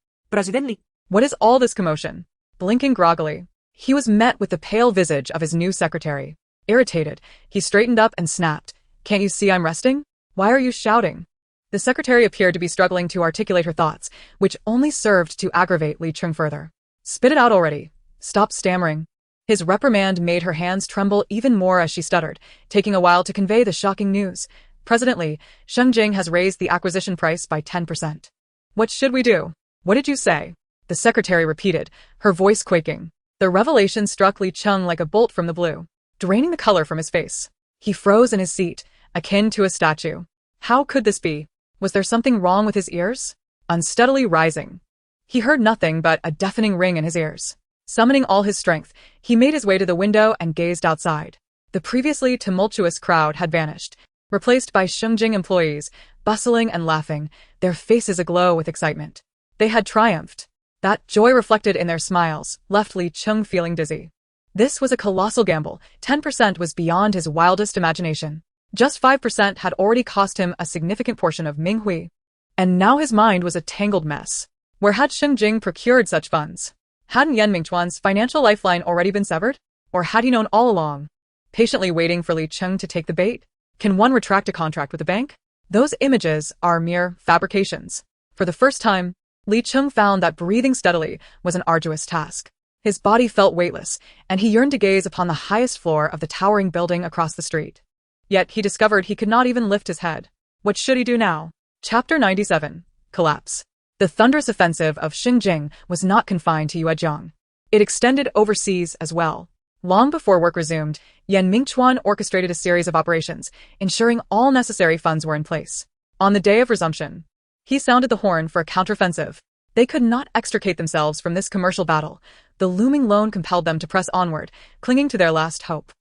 Speaker 1: What is all this commotion? Blinking groggily, he was met with the pale visage of his new secretary. Irritated, he straightened up and snapped. Can't you see I'm resting? Why are you shouting? The secretary appeared to be struggling to articulate her thoughts, which only served to aggravate Li Cheng further. Spit it out already. Stop stammering. His reprimand made her hands tremble even more as she stuttered, taking a while to convey the shocking news. President Li, Shengjing has raised the acquisition price by 10%. What should we do? What did you say? The secretary repeated, her voice quaking. The revelation struck Li Cheng like a bolt from the blue, draining the color from his face. He froze in his seat, akin to a statue. How could this be? Was there something wrong with his ears? Unsteadily rising, he heard nothing but a deafening ring in his ears. Summoning all his strength, he made his way to the window and gazed outside. The previously tumultuous crowd had vanished, replaced by Shengjing employees, bustling and laughing, their faces aglow with excitement. They had triumphed. That joy reflected in their smiles left Li Cheng feeling dizzy. This was a colossal gamble. 10% was beyond his wildest imagination. Just 5% had already cost him a significant portion of Minghui. And now his mind was a tangled mess. Where had Shengjing procured such funds? Hadn't Mingchuan's financial lifeline already been severed? Or had he known all along? Patiently waiting for Li Cheng to take the bait? Can one retract a contract with the bank? Those images are mere fabrications. For the first time, Li Cheng found that breathing steadily was an arduous task. His body felt weightless, and he yearned to gaze upon the highest floor of the towering building across the street. Yet he discovered he could not even lift his head. What should he do now? Chapter 97. Collapse. The thunderous offensive of Shengjing was not confined to Yuezhang. It extended overseas as well. Long before work resumed, Mingchuan orchestrated a series of operations, ensuring all necessary funds were in place. On the day of resumption, he sounded the horn for a counteroffensive. They could not extricate themselves from this commercial battle. The looming loan compelled them to press onward, clinging to their last hope.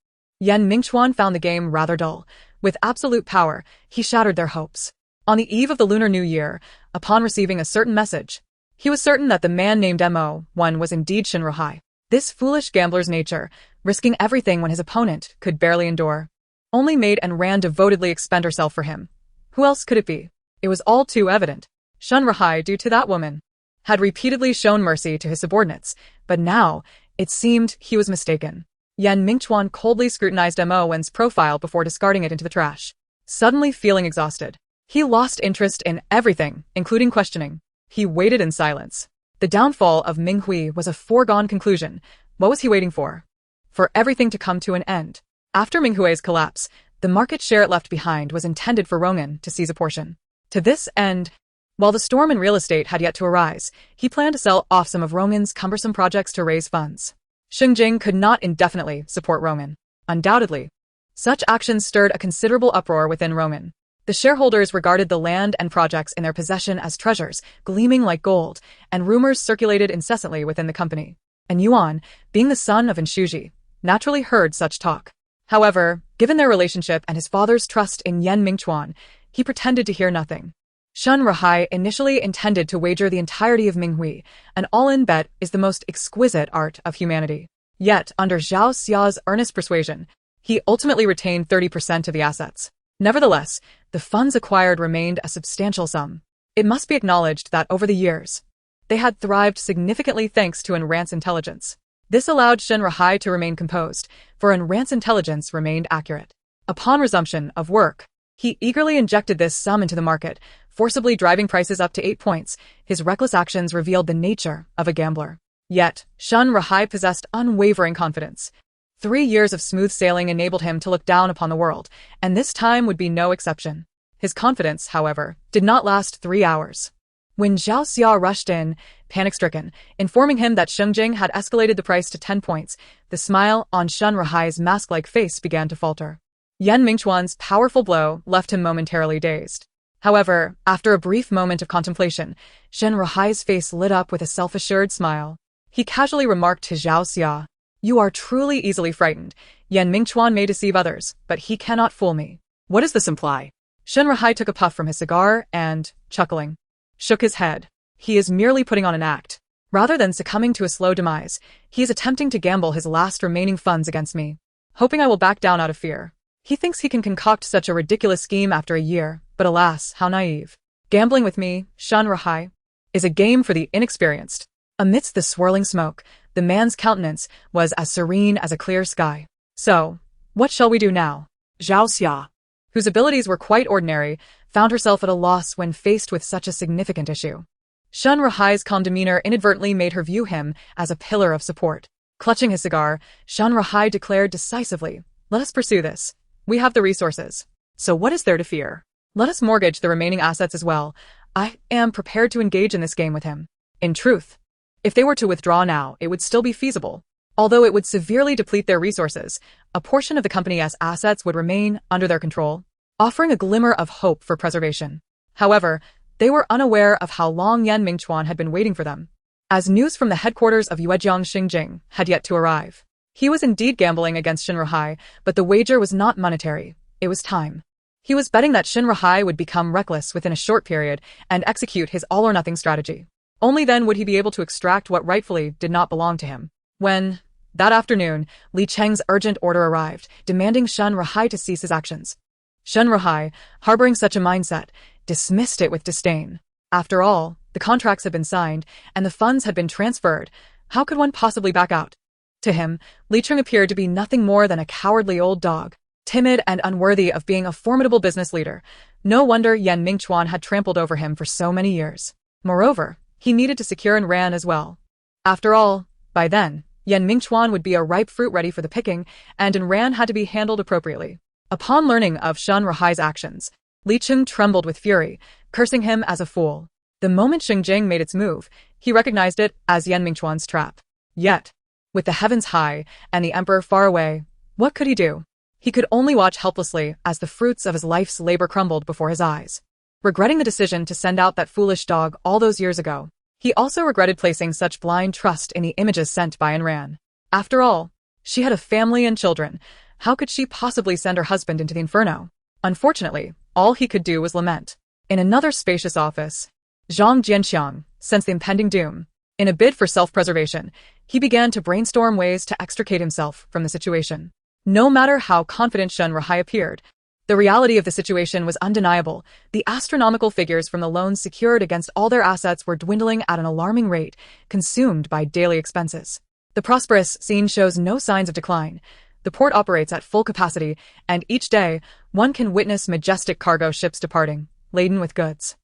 Speaker 1: Mingchuan found the game rather dull. With absolute power, he shattered their hopes. On the eve of the Lunar New Year, upon receiving a certain message, he was certain that the man named Mo1 was indeed Shen Rahai. This foolish gambler's nature, risking everything when his opponent could barely endure, only made and ran devotedly expend herself for him. Who else could it be? It was all too evident. Shen Rahai, due to that woman, had repeatedly shown mercy to his subordinates, but now, it seemed he was mistaken. Mingchuan coldly scrutinized Mo1's profile before discarding it into the trash. Suddenly feeling exhausted, he lost interest in everything, including questioning. He waited in silence. The downfall of Minghui was a foregone conclusion. What was he waiting for? For everything to come to an end. After Minghui's collapse, the market share it left behind was intended for Rongan to seize a portion. To this end, while the storm in real estate had yet to arise, he planned to sell off some of Rongan's cumbersome projects to raise funds. Xingjing could not indefinitely support Rongan. Undoubtedly, such actions stirred a considerable uproar within Rongan. The shareholders regarded the land and projects in their possession as treasures, gleaming like gold, and rumors circulated incessantly within the company. And Yuan, being the son of Nshuji, naturally heard such talk. However, given their relationship and his father's trust in Yan Mingchuan, he pretended to hear nothing. Shun Rahai initially intended to wager the entirety of Minghui. An all-in bet is the most exquisite art of humanity. Yet, under Zhao Xia's earnest persuasion, he ultimately retained 30% of the assets. Nevertheless, the funds acquired remained a substantial sum. It must be acknowledged that over the years, they had thrived significantly thanks to Enrant's intelligence. This allowed Shun Rahai to remain composed, for Enrant's intelligence remained accurate. Upon resumption of work, he eagerly injected this sum into the market, forcibly driving prices up to 8 points. His reckless actions revealed the nature of a gambler. Yet, Shun Rahai possessed unwavering confidence. 3 years of smooth sailing enabled him to look down upon the world, and this time would be no exception. His confidence, however, did not last 3 hours. When Zhao Xia rushed in, panic-stricken, informing him that Xingjing had escalated the price to 10 points, the smile on Shun Rahai's mask-like face began to falter. Yan Mingchuan's powerful blow left him momentarily dazed. However, after a brief moment of contemplation, Shun Rahai's face lit up with a self-assured smile. He casually remarked to Zhao Xia, "You are truly easily frightened. Yan Mingchuan may deceive others, but he cannot fool me."
Speaker 2: What does this imply?
Speaker 1: Shun Rahai took a puff from his cigar and, chuckling, shook his head. He is merely putting on an act. Rather than succumbing to a slow demise, he is attempting to gamble his last remaining funds against me, hoping I will back down out of fear. He thinks he can concoct such a ridiculous scheme after a year, but alas, how naive. Gambling with me, Shun Rahai, is a game for the inexperienced. Amidst the swirling smoke, the man's countenance was as serene as a clear sky. So, what shall we do now?
Speaker 2: Zhao Xia,
Speaker 1: whose abilities were quite ordinary, found herself at a loss when faced with such a significant issue. Shun Rahai's calm demeanor inadvertently made her view him as a pillar of support. Clutching his cigar, Shun Rahai declared decisively, "Let us pursue this. We have the resources.
Speaker 2: So what is there to fear?
Speaker 1: Let us mortgage the remaining assets as well. I am prepared to engage in this game with him." In truth, if they were to withdraw now, it would still be feasible. Although it would severely deplete their resources, a portion of the company's assets would remain under their control, offering a glimmer of hope for preservation. However, they were unaware of how long Yan Mingchuan had been waiting for them, as news from the headquarters of Yuejiang Xingjing had yet to arrive. He was indeed gambling against Shun Rahai, but the wager was not monetary, it was time. He was betting that Shun Rahai would become reckless within a short period and execute his all-or-nothing strategy. Only then would he be able to extract what rightfully did not belong to him. When, that afternoon, Li Cheng's urgent order arrived, demanding Shun Rahai to cease his actions. Shun Rahai, harboring such a mindset, dismissed it with disdain. After all, the contracts had been signed, and the funds had been transferred. How could one possibly back out? To him, Li Cheng appeared to be nothing more than a cowardly old dog, timid and unworthy of being a formidable business leader. No wonder Yan Mingchuan had trampled over him for so many years. Moreover, he needed to secure Enran as well. After all, by then, Yan Mingchuan would be a ripe fruit ready for the picking, and Enran had to be handled appropriately. Upon learning of Shun Rahai's actions, Li Cheng trembled with fury, cursing him as a fool. The moment Xingjing made its move, he recognized it as Yan Mingchuan's trap. Yet, with the heavens high and the emperor far away, what could he do? He could only watch helplessly as the fruits of his life's labor crumbled before his eyes. Regretting the decision to send out that foolish dog all those years ago, he also regretted placing such blind trust in the images sent by Enran. After all, she had a family and children. How could she possibly send her husband into the inferno? Unfortunately, all he could do was lament. In another spacious office, Zhang Jianxiang sensed the impending doom. In a bid for self-preservation, he began to brainstorm ways to extricate himself from the situation. No matter how confident Shun Rahai appeared, the reality of the situation was undeniable. The astronomical figures from the loans secured against all their assets were dwindling at an alarming rate, consumed by daily expenses. The prosperous scene shows no signs of decline. The port operates at full capacity, and each day, one can witness majestic cargo ships departing, laden with goods.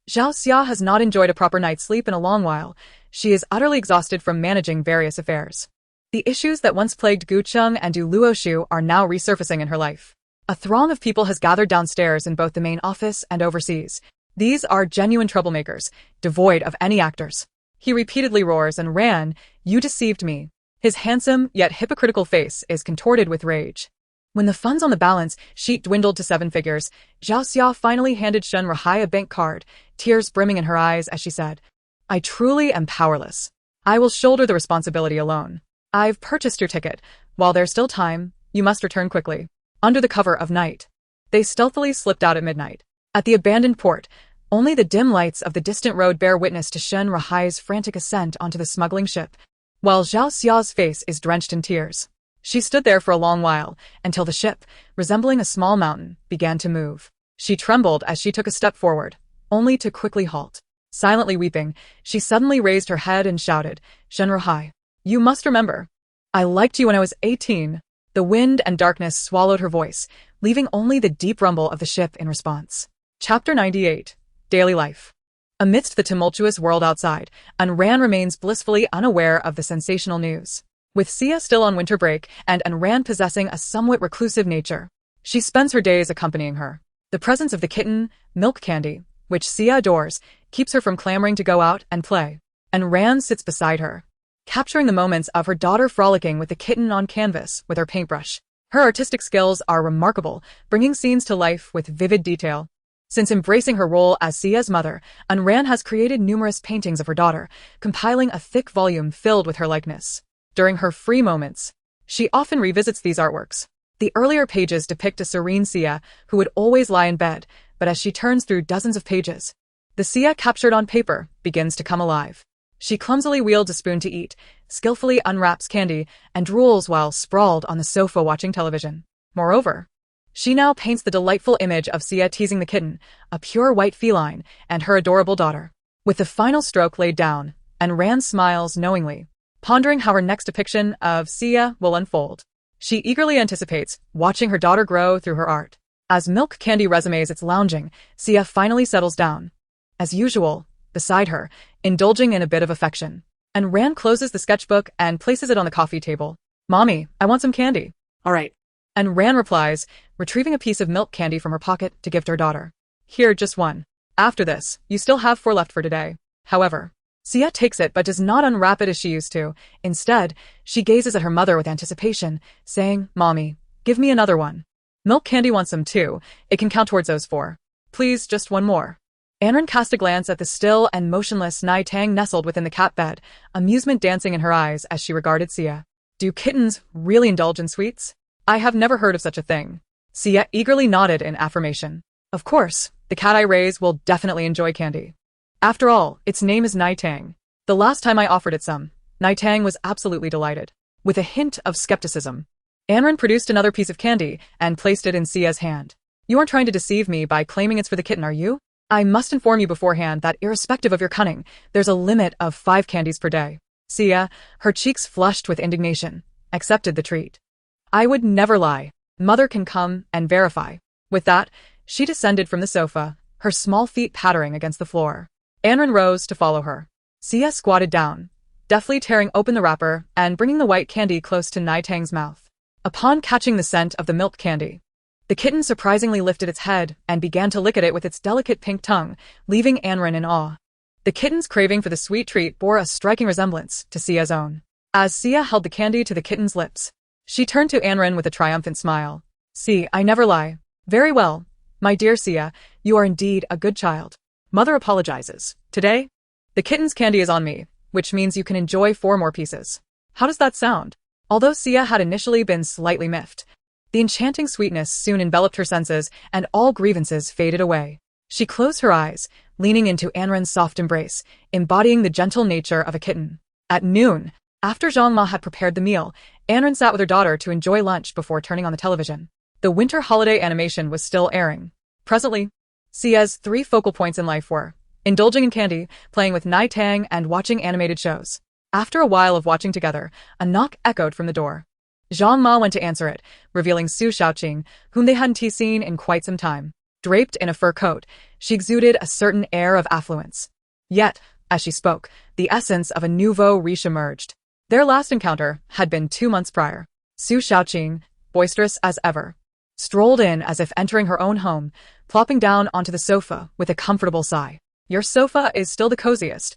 Speaker 1: Zhao Xia has not enjoyed a proper night's sleep in a long while. She is utterly exhausted from managing various affairs. The issues that once plagued Gucheng and Du Luoshu are now resurfacing in her life. A throng of people has gathered downstairs in both the main office and overseas. These are genuine troublemakers, devoid of any actors. He repeatedly roars and ran, "You deceived me." His handsome yet hypocritical face is contorted with rage. When the funds on the balance sheet dwindled to 7 figures, Zhao Xia finally handed Shen Rahai a bank card, tears brimming in her eyes as she said, "I truly am powerless. I will shoulder the responsibility alone. I've purchased your ticket. While there's still time, you must return quickly." Under the cover of night, they stealthily slipped out at midnight. At the abandoned port, only the dim lights of the distant road bear witness to Shen Rahai's frantic ascent onto the smuggling ship, while Zhao Xia's face is drenched in tears. She stood there for a long while, until the ship, resembling a small mountain, began to move. She trembled as she took a step forward, only to quickly halt. Silently weeping, she suddenly raised her head and shouted, "Shen Rahai, you must remember. I liked you when I was 18. The wind and darkness swallowed her voice, leaving only the deep rumble of the ship in response. Chapter 98. Daily Life. Amidst the tumultuous world outside, Anran remains blissfully unaware of the sensational news. With Sia still on winter break and Anran possessing a somewhat reclusive nature, she spends her days accompanying her. The presence of the kitten, Milk Candy, which Sia adores, keeps her from clamoring to go out and play. Anran sits beside her, capturing the moments of her daughter frolicking with the kitten on canvas with her paintbrush. Her artistic skills are remarkable, bringing scenes to life with vivid detail. Since embracing her role as Sia's mother, Anran has created numerous paintings of her daughter, compiling a thick volume filled with her likeness. During her free moments, she often revisits these artworks. The earlier pages depict a serene Sia who would always lie in bed, but as she turns through dozens of pages, the Sia captured on paper begins to come alive. She clumsily wields a spoon to eat, skillfully unwraps candy, and drools while sprawled on the sofa watching television. Moreover, she now paints the delightful image of Sia teasing the kitten, a pure white feline, and her adorable daughter. With the final stroke laid down, Anran smiles knowingly, pondering how her next depiction of Sia will unfold. She eagerly anticipates watching her daughter grow through her art. As Milk Candy resumes its lounging, Sia finally settles down. As usual, beside her, indulging in a bit of affection. Anran closes the sketchbook and places it on the coffee table. "Mommy, I want some candy."
Speaker 2: All right.
Speaker 1: Anran replies, retrieving a piece of milk candy from her pocket to give to her daughter. "Here, just one. After this, you still have 4 left for today." However, Sia takes it but does not unwrap it as she used to. Instead, she gazes at her mother with anticipation, saying, "Mommy, give me another one." Milk Candy wants some too. It can count towards those 4. "Please, just one more." Anran cast a glance at the still and motionless Nai Tang nestled within the cat bed, amusement dancing in her eyes as she regarded Sia. "Do kittens really indulge in sweets? I have never heard of such a thing." Sia eagerly nodded in affirmation. "Of course, the cat I raise will definitely enjoy candy. After all, its name is Nai Tang. The last time I offered it some, Nai Tang was absolutely delighted." With a hint of skepticism, Anran produced another piece of candy and placed it in Sia's hand. "You aren't trying to deceive me by claiming it's for the kitten, are you? I must inform you beforehand that irrespective of your cunning, there's a limit of 5 candies per day." Sia, her cheeks flushed with indignation, accepted the treat. "I would never lie. Mother can come and verify." With that, she descended from the sofa, her small feet pattering against the floor. Anran rose to follow her. Sia squatted down, deftly tearing open the wrapper and bringing the white candy close to Nai Tang's mouth. Upon catching the scent of the milk candy, the kitten surprisingly lifted its head and began to lick at it with its delicate pink tongue, leaving Anran in awe. The kitten's craving for the sweet treat bore a striking resemblance to Sia's own. As Sia held the candy to the kitten's lips, she turned to Anran with a triumphant smile. "See, I never lie. Very well, my dear Sia, you are indeed a good child." Mother apologizes. "Today, the kitten's candy is on me, which means you can enjoy 4 more pieces." How does that sound? Although Sia had initially been slightly miffed, the enchanting sweetness soon enveloped her senses and all grievances faded away. She closed her eyes, leaning into Anran's soft embrace, embodying the gentle nature of a kitten. At noon, after Zhang Ma had prepared the meal, Anran sat with her daughter to enjoy lunch before turning on the television. The winter holiday animation was still airing. Presently, Sia's 3 focal points in life were indulging in candy, playing with Nai Tang, and watching animated shows. After a while of watching together, a knock echoed from the door. Zhang Ma went to answer it, revealing Su Shaoqing, whom they hadn't seen in quite some time. Draped in a fur coat, she exuded a certain air of affluence. Yet, as she spoke, the essence of a nouveau riche emerged. Their last encounter had been 2 months prior. Su Xiaoqing, boisterous as ever, strolled in as if entering her own home, plopping down onto the sofa with a comfortable sigh. Your sofa is still the coziest.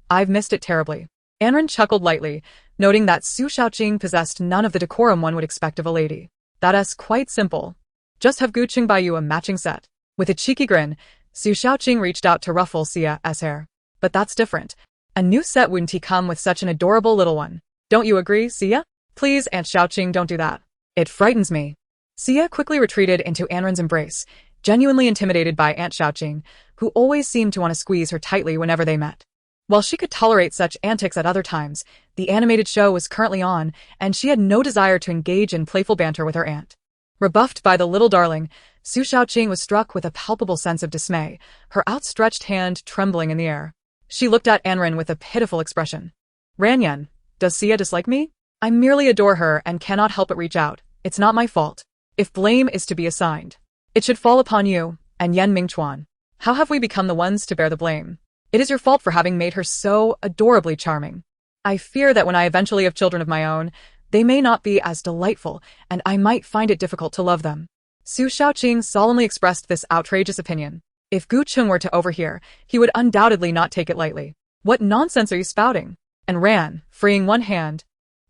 Speaker 1: I've missed it terribly. Anren chuckled lightly, noting that Su Xiaoqing possessed none of the decorum one would expect of a lady. That's quite simple. Just have Guqing buy you a matching set. With a cheeky grin, Su Xiaoqing reached out to ruffle Sia's hair. But that's different. A new set wouldn't come with such an adorable little one. Don't you agree, Sia? Please, Aunt Xiaoqing, don't do that. It frightens me. Sia quickly retreated into Anren's embrace, genuinely intimidated by Aunt Xiaoqing, who always seemed to want to squeeze her tightly whenever they met. While she could tolerate such antics at other times, the animated show was currently on, and she had no desire to engage in playful banter with her aunt. Rebuffed by the little darling, Su Xiaoqing was struck with a palpable sense of dismay, her outstretched hand trembling in the air. She looked at Anren with a pitiful expression. Ranyan, does Sia dislike me? I merely adore her and cannot help but reach out. It's not my fault. If blame is to be assigned, it should fall upon you and Yen Mingchuan. How have we become the ones to bear the blame? It is your fault for having made her so adorably charming. I fear that when I eventually have children of my own, they may not be as delightful, and I might find it difficult to love them. Su Xiaoqing solemnly expressed this outrageous opinion. If Guqing were to overhear, he would undoubtedly not take it lightly. What nonsense are you spouting? And Ran, freeing one hand,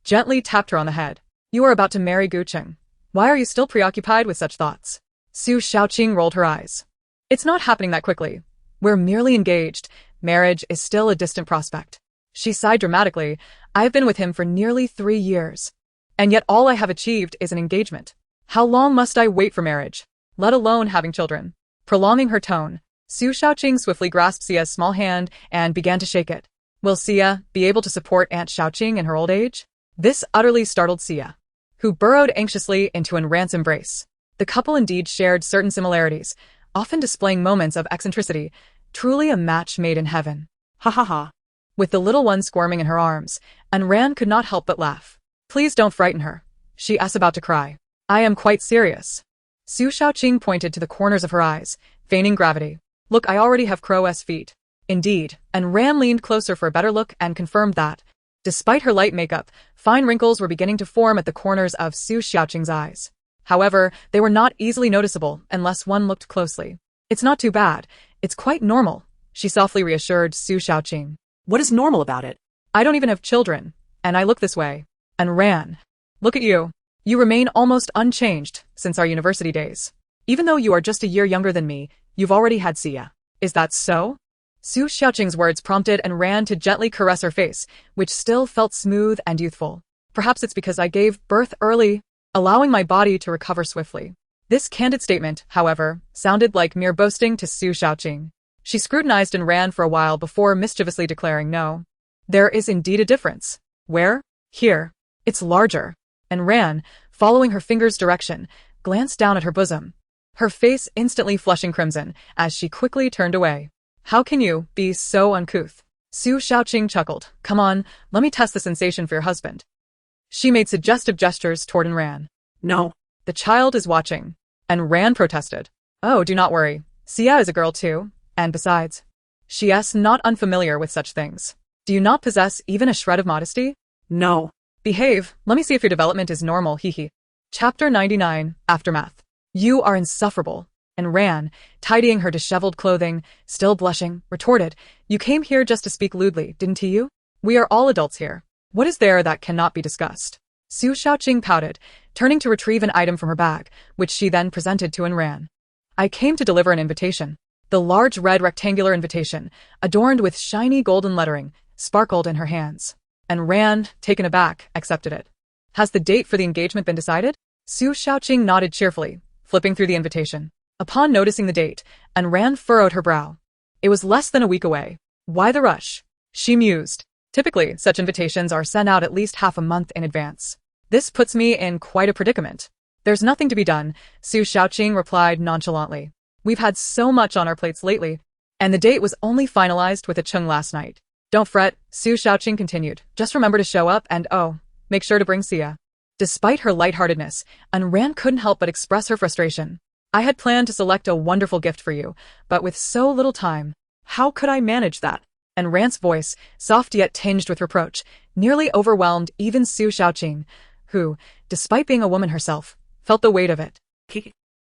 Speaker 1: gently tapped her on the head. You are about to marry Guqing. Why are you still preoccupied with such thoughts? Su Xiaoqing rolled her eyes. It's not happening that quickly. We're merely engaged. Marriage is still a distant prospect. She sighed dramatically. I've been with him for nearly 3 years. And yet all I have achieved is an engagement. How long must I wait for marriage? Let alone having children. Prolonging her tone, Su Xiaoqing swiftly grasped Sia's small hand and began to shake it. Will Sia be able to support Aunt Xiaoqing in her old age? This utterly startled Sia, who burrowed anxiously into Anren's embrace. The couple indeed shared certain similarities, often displaying moments of eccentricity, truly a match made in heaven. Ha ha ha. With the little one squirming in her arms, Anren could not help but laugh. Please don't frighten her. She is about to cry. I am quite serious. Su Xiaoqing pointed to the corners of her eyes, feigning gravity. Look, I already have crow's feet. Indeed, Anren leaned closer for a better look and confirmed that, despite her light makeup, fine wrinkles were beginning to form at the corners of Su Xiaoqing's eyes. However, they were not easily noticeable unless one looked closely. It's not too bad. It's quite normal, she softly reassured Su Xiaoqing.
Speaker 2: What is normal about it?
Speaker 1: I don't even have children, and I look this way. Anren, look at you. You remain almost unchanged since our university days. Even though you are just a year younger than me, you've already had Sia. Is that so? Su Xiaoqing's words prompted Anren to gently caress her face, which still felt smooth and youthful. Perhaps it's because I gave birth early, allowing my body to recover swiftly. This candid statement, however, sounded like mere boasting to Su Xiaoqing. She scrutinized Anren for a while before mischievously declaring no. There is indeed a difference. Where? Here. It's larger. Anren, following her finger's direction, glanced down at her bosom, her face instantly flushing crimson as she quickly turned away. How can you be so uncouth? Su Xiaoqing chuckled. Come on, let me test the sensation for your husband. She made suggestive gestures toward Anren.
Speaker 2: No.
Speaker 1: The child is watching. Anren protested. Oh, do not worry. Sia is a girl too, and besides, she is not unfamiliar with such things. Do you not possess even a shred of modesty?
Speaker 2: No.
Speaker 1: Behave, let me see if your development is normal, hee. Chapter 99, Aftermath. You are insufferable. Anren, tidying her disheveled clothing, still blushing, retorted, You came here just to speak lewdly, didn't you? We are all adults here. What is there that cannot be discussed? Su Xiaoqing pouted, turning to retrieve an item from her bag, which she then presented to Anren. I came to deliver an invitation. The large red rectangular invitation, adorned with shiny golden lettering, sparkled in her hands. Anren, taken aback, accepted it. Has the date for the engagement been decided? Su Xiaoqing nodded cheerfully, flipping through the invitation. Upon noticing the date, Anren furrowed her brow. It was less than a week away. Why the rush? She mused. Typically, such invitations are sent out at least half a month in advance. This puts me in quite a predicament. There's nothing to be done, Su Xiaoqing replied nonchalantly. We've had so much on our plates lately, and the date was only finalized with a chung last night. Don't fret, Su Xiaoqing continued. Just remember to show up and make sure to bring Sia. Despite her lightheartedness, Anren couldn't help but express her frustration. I had planned to select a wonderful gift for you, but with so little time, how could I manage that? Anren's voice, soft yet tinged with reproach, nearly overwhelmed even Su Xiaoqing, who, despite being a woman herself, felt the weight of it.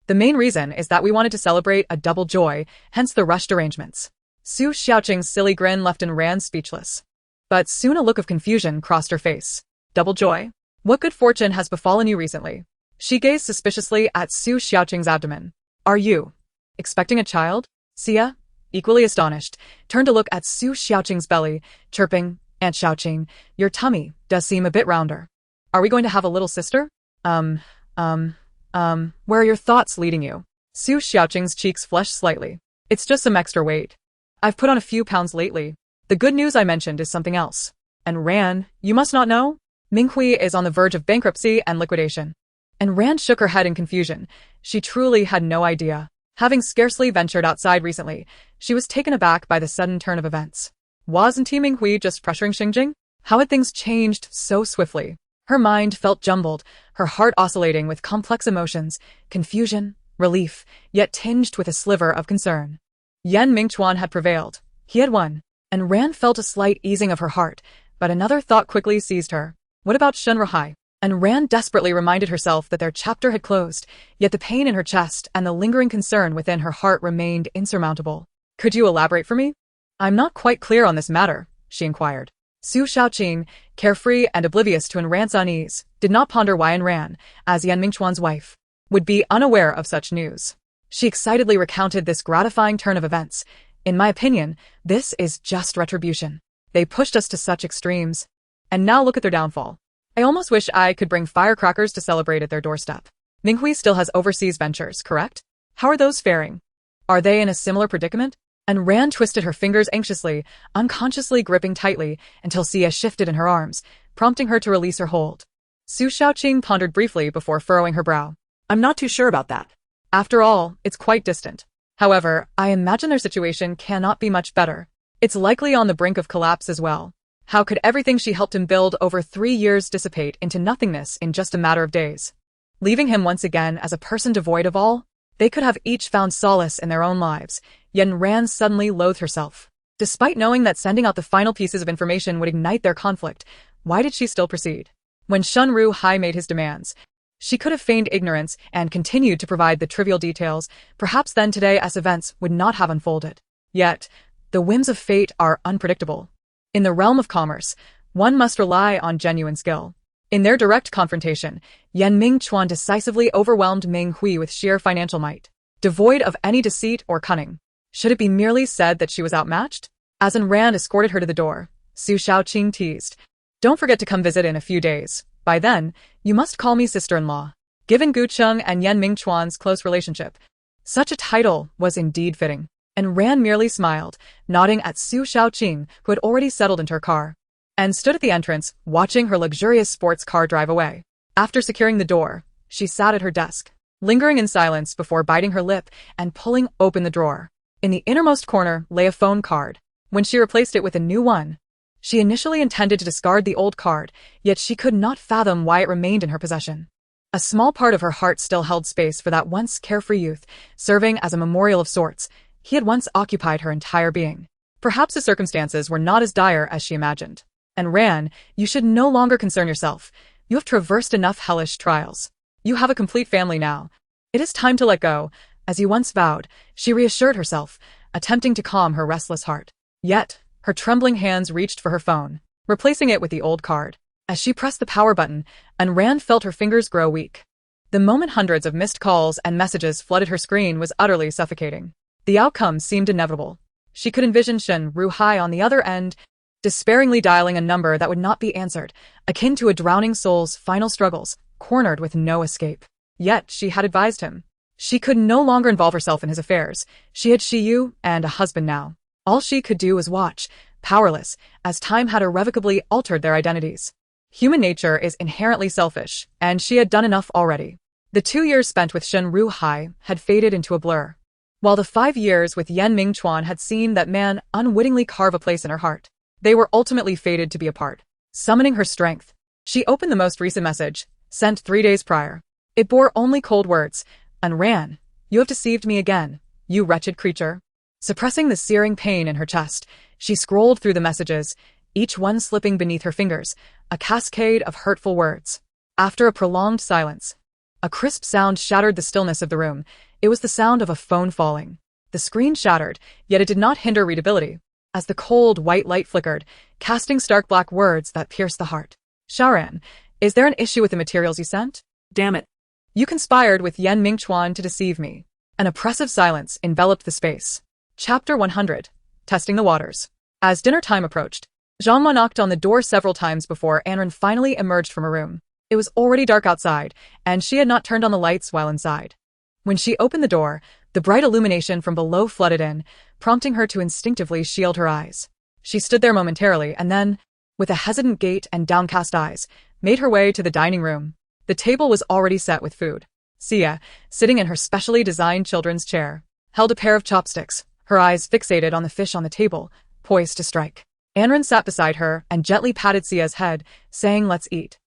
Speaker 1: The main reason is that we wanted to celebrate a double joy, hence the rushed arrangements. Su Xiaoqing's silly grin left Ran speechless. But soon a look of confusion crossed her face. Double joy? What good fortune has befallen you recently? She gazed suspiciously at Su Xiaoqing's abdomen. Are you expecting a child? Xia, equally astonished, turned to look at Su Xiaoqing's belly, chirping, Aunt Xiaoqing, your tummy does seem a bit rounder. Are we going to have a little sister? Where are your thoughts leading you? Su Xiaoqing's cheeks flushed slightly. It's just some extra weight. I've put on a few pounds lately. The good news I mentioned is something else. And Ran, you must not know? Minghui is on the verge of bankruptcy and liquidation. And Ran shook her head in confusion. She truly had no idea. Having scarcely ventured outside recently, she was taken aback by the sudden turn of events. Wasn't Minghui just pressuring Xingjing? How had things changed so swiftly? Her mind felt jumbled, her heart oscillating with complex emotions, confusion, relief, yet tinged with a sliver of concern. Mingchuan had prevailed. He had won. And Ran felt a slight easing of her heart, but another thought quickly seized her. What about Runaway? And Ran desperately reminded herself that their chapter had closed, yet the pain in her chest and the lingering concern within her heart remained insurmountable. Could you elaborate for me? I'm not quite clear on this matter, she inquired. Su Xiaoqing, carefree and oblivious to Ran's unease, did not ponder why Ran, as Mingchuan's wife, would be unaware of such news. She excitedly recounted this gratifying turn of events. In my opinion, this is just retribution. They pushed us to such extremes. And now look at their downfall. I almost wish I could bring firecrackers to celebrate at their doorstep. Minghui still has overseas ventures, correct? How are those faring? Are they in a similar predicament? And Ran twisted her fingers anxiously, unconsciously gripping tightly, until Xia shifted in her arms, prompting her to release her hold. Su Xiaoqing pondered briefly before furrowing her brow.
Speaker 2: I'm not too sure about that.
Speaker 1: After all, it's quite distant. However, I imagine their situation cannot be much better. It's likely on the brink of collapse as well. How could everything she helped him build over 3 years dissipate into nothingness in just a matter of days? Leaving him once again as a person devoid of all? They could have each found solace in their own lives, yet Ran suddenly loathed herself. Despite knowing that sending out the final pieces of information would ignite their conflict, why did she still proceed? When Runaway made his demands, she could have feigned ignorance and continued to provide the trivial details. Perhaps then today as events would not have unfolded. Yet, the whims of fate are unpredictable. In the realm of commerce, one must rely on genuine skill. In their direct confrontation, Mingchuan decisively overwhelmed Minghui with sheer financial might, devoid of any deceit or cunning. Should it be merely said that she was outmatched? As Ran escorted her to the door, Su Xiaoqing teased, "Don't forget to come visit in a few days. By then, you must call me sister-in-law." Given Gucheng and Mingchuan's close relationship, such a title was indeed fitting. And Ran merely smiled, nodding at Su Xiaoqing, who had already settled into her car, and stood at the entrance, watching her luxurious sports car drive away. After securing the door, she sat at her desk, lingering in silence before biting her lip and pulling open the drawer. In the innermost corner lay a phone card. When she replaced it with a new one, she initially intended to discard the old card, yet she could not fathom why it remained in her possession. A small part of her heart still held space for that once carefree youth, serving as a memorial of sorts. He had once occupied her entire being. Perhaps the circumstances were not as dire as she imagined. And Ran, you should no longer concern yourself. You have traversed enough hellish trials. You have a complete family now. It is time to let go. As you once vowed, she reassured herself, attempting to calm her restless heart. Yet, her trembling hands reached for her phone, replacing it with the old card. As she pressed the power button, Ran felt her fingers grow weak. The moment hundreds of missed calls and messages flooded her screen was utterly suffocating. The outcome seemed inevitable. She could envision Runaway on the other end, despairingly dialing a number that would not be answered, akin to a drowning soul's final struggles, cornered with no escape. Yet she had advised him. She could no longer involve herself in his affairs. She had Shiyu and a husband now. All she could do was watch, powerless, as time had irrevocably altered their identities. Human nature is inherently selfish, and she had done enough already. The 2 years spent with Runaway had faded into a blur, while the 5 years with Mingchuan had seen that man unwittingly carve a place in her heart. They were ultimately fated to be apart. Summoning her strength, she opened the most recent message, sent 3 days prior. It bore only cold words. Ran, you have deceived me again, you wretched creature. Suppressing the searing pain in her chest, she scrolled through the messages. each one slipping beneath her fingers, a cascade of hurtful words. After a prolonged silence, a crisp sound shattered the stillness of the room. It was the sound of a phone falling. The screen shattered, yet it did not hinder readability, as the cold, white light flickered, casting stark black words that pierced the heart. Shaoran, is there an issue with the materials you sent?
Speaker 2: Damn it.
Speaker 1: You conspired with Yen Mingchuan to deceive me. An oppressive silence enveloped the space. Chapter 100. Testing the Waters. As dinner time approached, Zhangma knocked on the door several times before Anren finally emerged from her room. It was already dark outside, and she had not turned on the lights while inside. When she opened the door, the bright illumination from below flooded in, prompting her to instinctively shield her eyes. She stood there momentarily and then, with a hesitant gait and downcast eyes, made her way to the dining room. The table was already set with food. Sia, sitting in her specially designed children's chair, held a pair of chopsticks, her eyes fixated on the fish on the table, poised to strike. Anren sat beside her and gently patted Sia's head, saying, "Let's eat."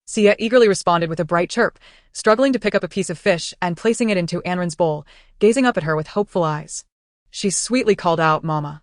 Speaker 1: Sia eagerly responded with a bright chirp, struggling to pick up a piece of fish and placing it into Anren's bowl, gazing up at her with hopeful eyes. She sweetly called out, "Mama."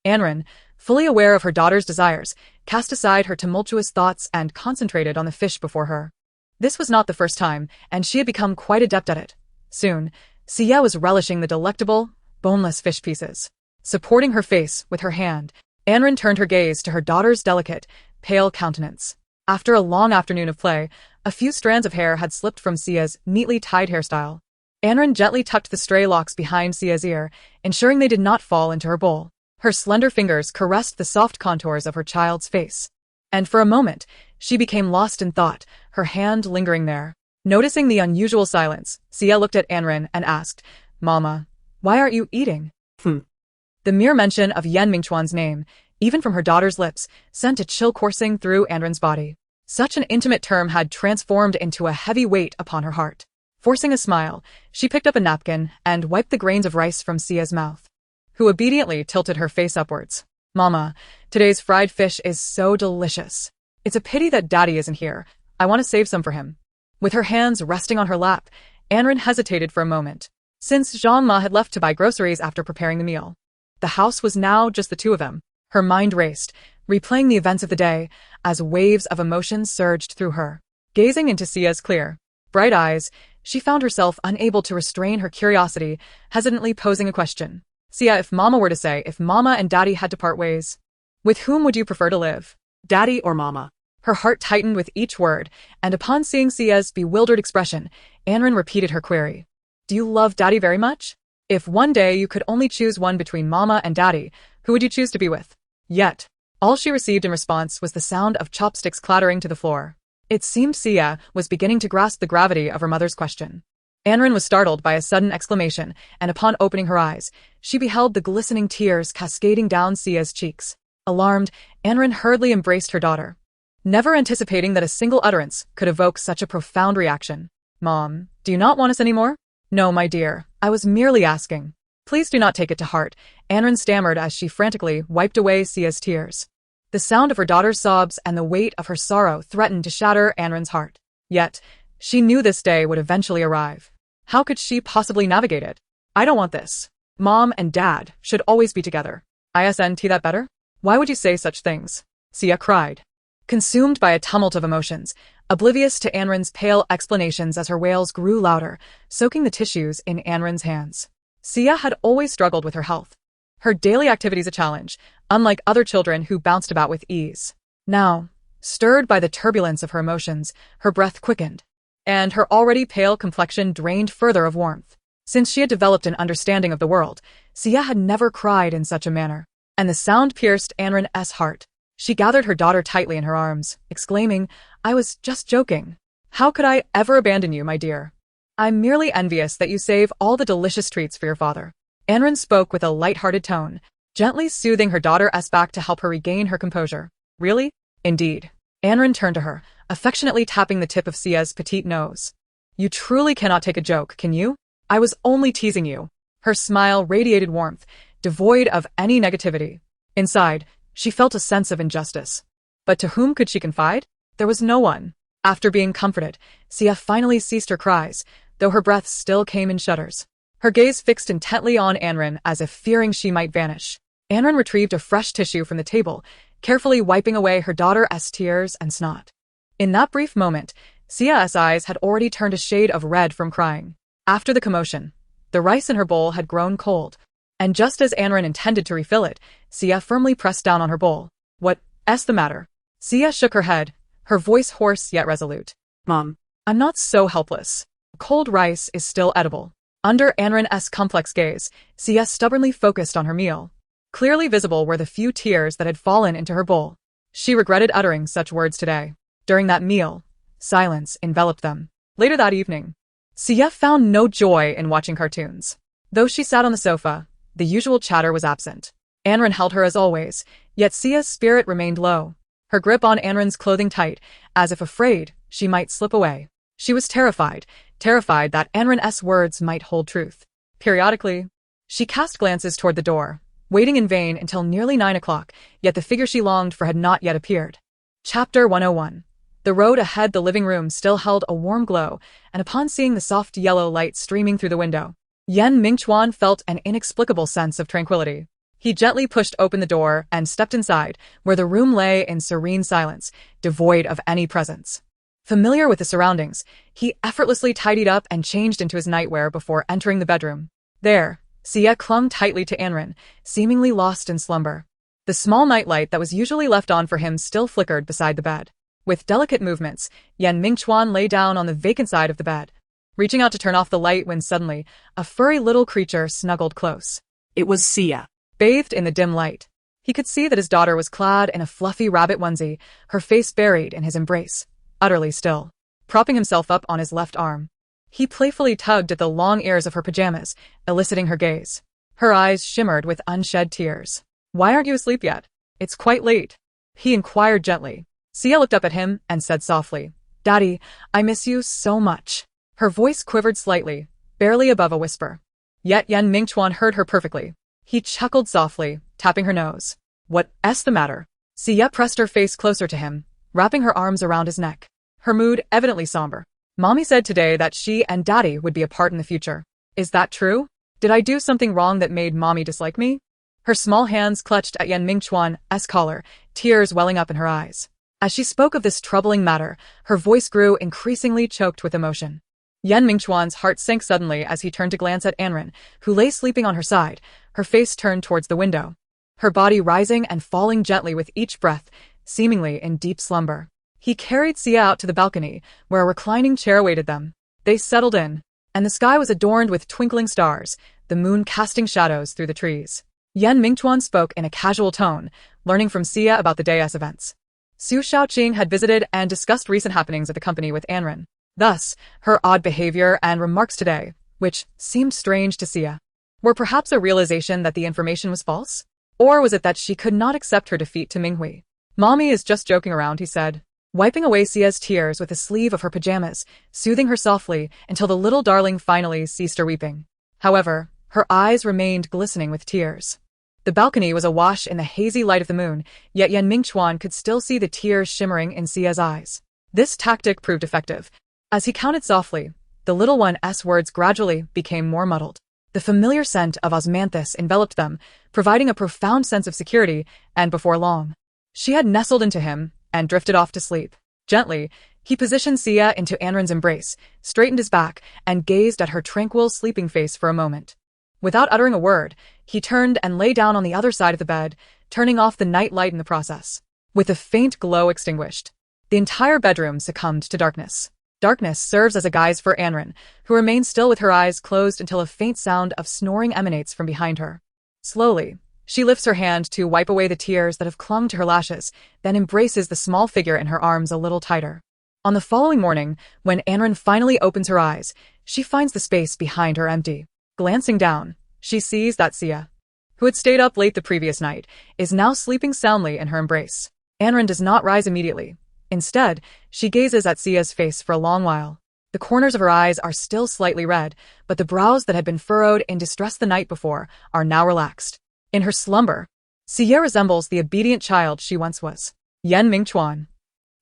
Speaker 1: Anren, fully aware of her daughter's desires, cast aside her tumultuous thoughts and concentrated on the fish before her. This was not the first time, and she had become quite adept at it. Soon, Sia was relishing the delectable, boneless fish pieces. Supporting her face with her hand, Anren turned her gaze to her daughter's delicate, pale countenance. After a long afternoon of play, a few strands of hair had slipped from Sia's neatly tied hairstyle. Anren gently tucked the stray locks behind Sia's ear, ensuring they did not fall into her bowl. Her slender fingers caressed the soft contours of her child's face. And for a moment, she became lost in thought, her hand lingering there. Noticing the unusual silence, Sia looked at Anren and asked, "Mama, why aren't you eating?" The mere mention of Yen Mingchuan's name, even from her daughter's lips, sent a chill coursing through Anren's body. Such an intimate term had transformed into a heavy weight upon her heart. Forcing a smile, she picked up a napkin and wiped the grains of rice from Sia's mouth, who obediently tilted her face upwards. "Mama, today's fried fish is so delicious. It's a pity that Daddy isn't here. I want to save some for him." With her hands resting on her lap, Anren hesitated for a moment. Since Zhangma had left to buy groceries after preparing the meal, the house was now just the two of them. Her mind raced, replaying the events of the day, as waves of emotion surged through her. Gazing into Sia's clear, bright eyes, she found herself unable to restrain her curiosity, hesitantly posing a question. "Sia, if Mama were to say, if Mama and Daddy had to part ways, with whom would you prefer to live?
Speaker 2: Daddy or Mama?"
Speaker 1: Her heart tightened with each word, and upon seeing Sia's bewildered expression, Anren repeated her query. "Do you love Daddy very much? If one day you could only choose one between Mama and Daddy, who would you choose to be with?" Yet, all she received in response was the sound of chopsticks clattering to the floor. It seemed Sia was beginning to grasp the gravity of her mother's question. Anren was startled by a sudden exclamation, and upon opening her eyes, she beheld the glistening tears cascading down Sia's cheeks. Alarmed, Anren hurriedly embraced her daughter, never anticipating that a single utterance could evoke such a profound reaction. "Mom, do you not want us anymore?" "No, my dear, I was merely asking. Please do not take it to heart," Anren stammered as she frantically wiped away Sia's tears. The sound of her daughter's sobs and the weight of her sorrow threatened to shatter Anren's heart. Yet, she knew this day would eventually arrive. How could she possibly navigate it? "I don't want this. Mom and Dad should always be together. Isn't that better? Why would you say such things?" Sia cried, consumed by a tumult of emotions, oblivious to Anren's pale explanations as her wails grew louder, soaking the tissues in Anren's hands. Sia had always struggled with her health. Her daily activities a challenge, unlike other children who bounced about with ease. Now, stirred by the turbulence of her emotions, her breath quickened, and her already pale complexion drained further of warmth. Since she had developed an understanding of the world, Sia had never cried in such a manner, and the sound pierced Anren's heart. She gathered her daughter tightly in her arms, exclaiming, "I was just joking. How could I ever abandon you, my dear? I'm merely envious that you save all the delicious treats for your father." Anren spoke with a light-hearted tone, gently soothing her daughter's back to help her regain her composure. "Really? Indeed." Anren turned to her, affectionately tapping the tip of Sia's petite nose. "You truly cannot take a joke, can you? I was only teasing you." Her smile radiated warmth, devoid of any negativity. Inside, she felt a sense of injustice. But to whom could she confide? There was no one. After being comforted, Sia finally ceased her cries, though her breath still came in shudders. Her gaze fixed intently on Anren as if fearing she might vanish. Anren retrieved a fresh tissue from the table, carefully wiping away her daughter's tears and snot. In that brief moment, Sia's eyes had already turned a shade of red from crying. After the commotion, the rice in her bowl had grown cold, and just as Anren intended to refill it, Sia firmly pressed down on her bowl. "What's the matter?" Sia shook her head, her voice hoarse yet resolute.
Speaker 2: Mom.
Speaker 1: "I'm not so helpless. Cold rice is still edible." Under Anren's complex gaze, Sia stubbornly focused on her meal. Clearly visible were the few tears that had fallen into her bowl. She regretted uttering such words today. During that meal, silence enveloped them. Later that evening, Sia found no joy in watching cartoons. Though she sat on the sofa, the usual chatter was absent. Anren held her as always, yet Sia's spirit remained low, her grip on Anren's clothing tight, as if afraid she might slip away. She was terrified that Anren's words might hold truth. Periodically, she cast glances toward the door, waiting in vain until nearly 9 o'clock, yet the figure she longed for had not yet appeared. Chapter 101. The road ahead. The living room still held a warm glow, and upon seeing the soft yellow light streaming through the window, Mingchuan felt an inexplicable sense of tranquility. He gently pushed open the door and stepped inside, where the room lay in serene silence, devoid of any presence. Familiar with the surroundings, he effortlessly tidied up and changed into his nightwear before entering the bedroom. There, Sia clung tightly to Anren, seemingly lost in slumber. The small nightlight that was usually left on for him still flickered beside the bed. With delicate movements, Mingchuan lay down on the vacant side of the bed, reaching out to turn off the light when suddenly, a furry little creature snuggled close.
Speaker 2: It was Sia.
Speaker 1: Bathed in the dim light, he could see that his daughter was clad in a fluffy rabbit onesie, her face buried in his embrace, utterly still. Propping himself up on his left arm, he playfully tugged at the long ears of her pajamas, eliciting her gaze. Her eyes shimmered with unshed tears. "Why aren't you asleep yet? It's quite late," he inquired gently. Sia looked up at him and said softly, "Daddy, I miss you so much." Her voice quivered slightly, barely above a whisper. Yet Mingchuan heard her perfectly. He chuckled softly, tapping her nose. "What's the matter?" Sia pressed her face closer to him, wrapping her arms around his neck, her mood evidently somber. "Mommy said today that she and Daddy would be apart in the future. Is that true? Did I do something wrong that made Mommy dislike me?" Her small hands clutched at Mingchuan's collar, tears welling up in her eyes. As she spoke of this troubling matter, her voice grew increasingly choked with emotion. Mingchuan's heart sank suddenly as he turned to glance at Anren, who lay sleeping on her side, her face turned towards the window, her body rising and falling gently with each breath, seemingly in deep slumber. He carried Sia out to the balcony, where a reclining chair awaited them. They settled in, and the sky was adorned with twinkling stars, the moon casting shadows through the trees. Mingchuan spoke in a casual tone, learning from Sia about the day's events. Su Shaoqing had visited and discussed recent happenings at the company with Anren. Thus, her odd behavior and remarks today, which seemed strange to Sia, were perhaps a realization that the information was false? Or was it that she could not accept her defeat to Minghui? "Mommy is just joking around," he said, wiping away Sia's tears with the sleeve of her pajamas, soothing her softly until the little darling finally ceased her weeping. However, her eyes remained glistening with tears. The balcony was awash in the hazy light of the moon, yet Mingchuan could still see the tears shimmering in Sia's eyes. This tactic proved effective. As he counted softly, the little one's words gradually became more muddled. The familiar scent of osmanthus enveloped them, providing a profound sense of security, and before long, she had nestled into him and drifted off to sleep. Gently, he positioned Sia into Anren's embrace, straightened his back, and gazed at her tranquil sleeping face for a moment. Without uttering a word, he turned and lay down on the other side of the bed, turning off the night light in the process. With the faint glow extinguished, the entire bedroom succumbed to darkness. Darkness serves as a guise for Anren, who remains still with her eyes closed until a faint sound of snoring emanates from behind her. Slowly, she lifts her hand to wipe away the tears that have clung to her lashes, then embraces the small figure in her arms a little tighter. On the following morning, when Anren finally opens her eyes, she finds the space behind her empty. Glancing down, she sees that Sia, who had stayed up late the previous night, is now sleeping soundly in her embrace. Anren does not rise immediately. Instead, she gazes at Sia's face for a long while. The corners of her eyes are still slightly red, but the brows that had been furrowed in distress the night before are now relaxed. In her slumber, Sia resembles the obedient child she once was. Mingchuan.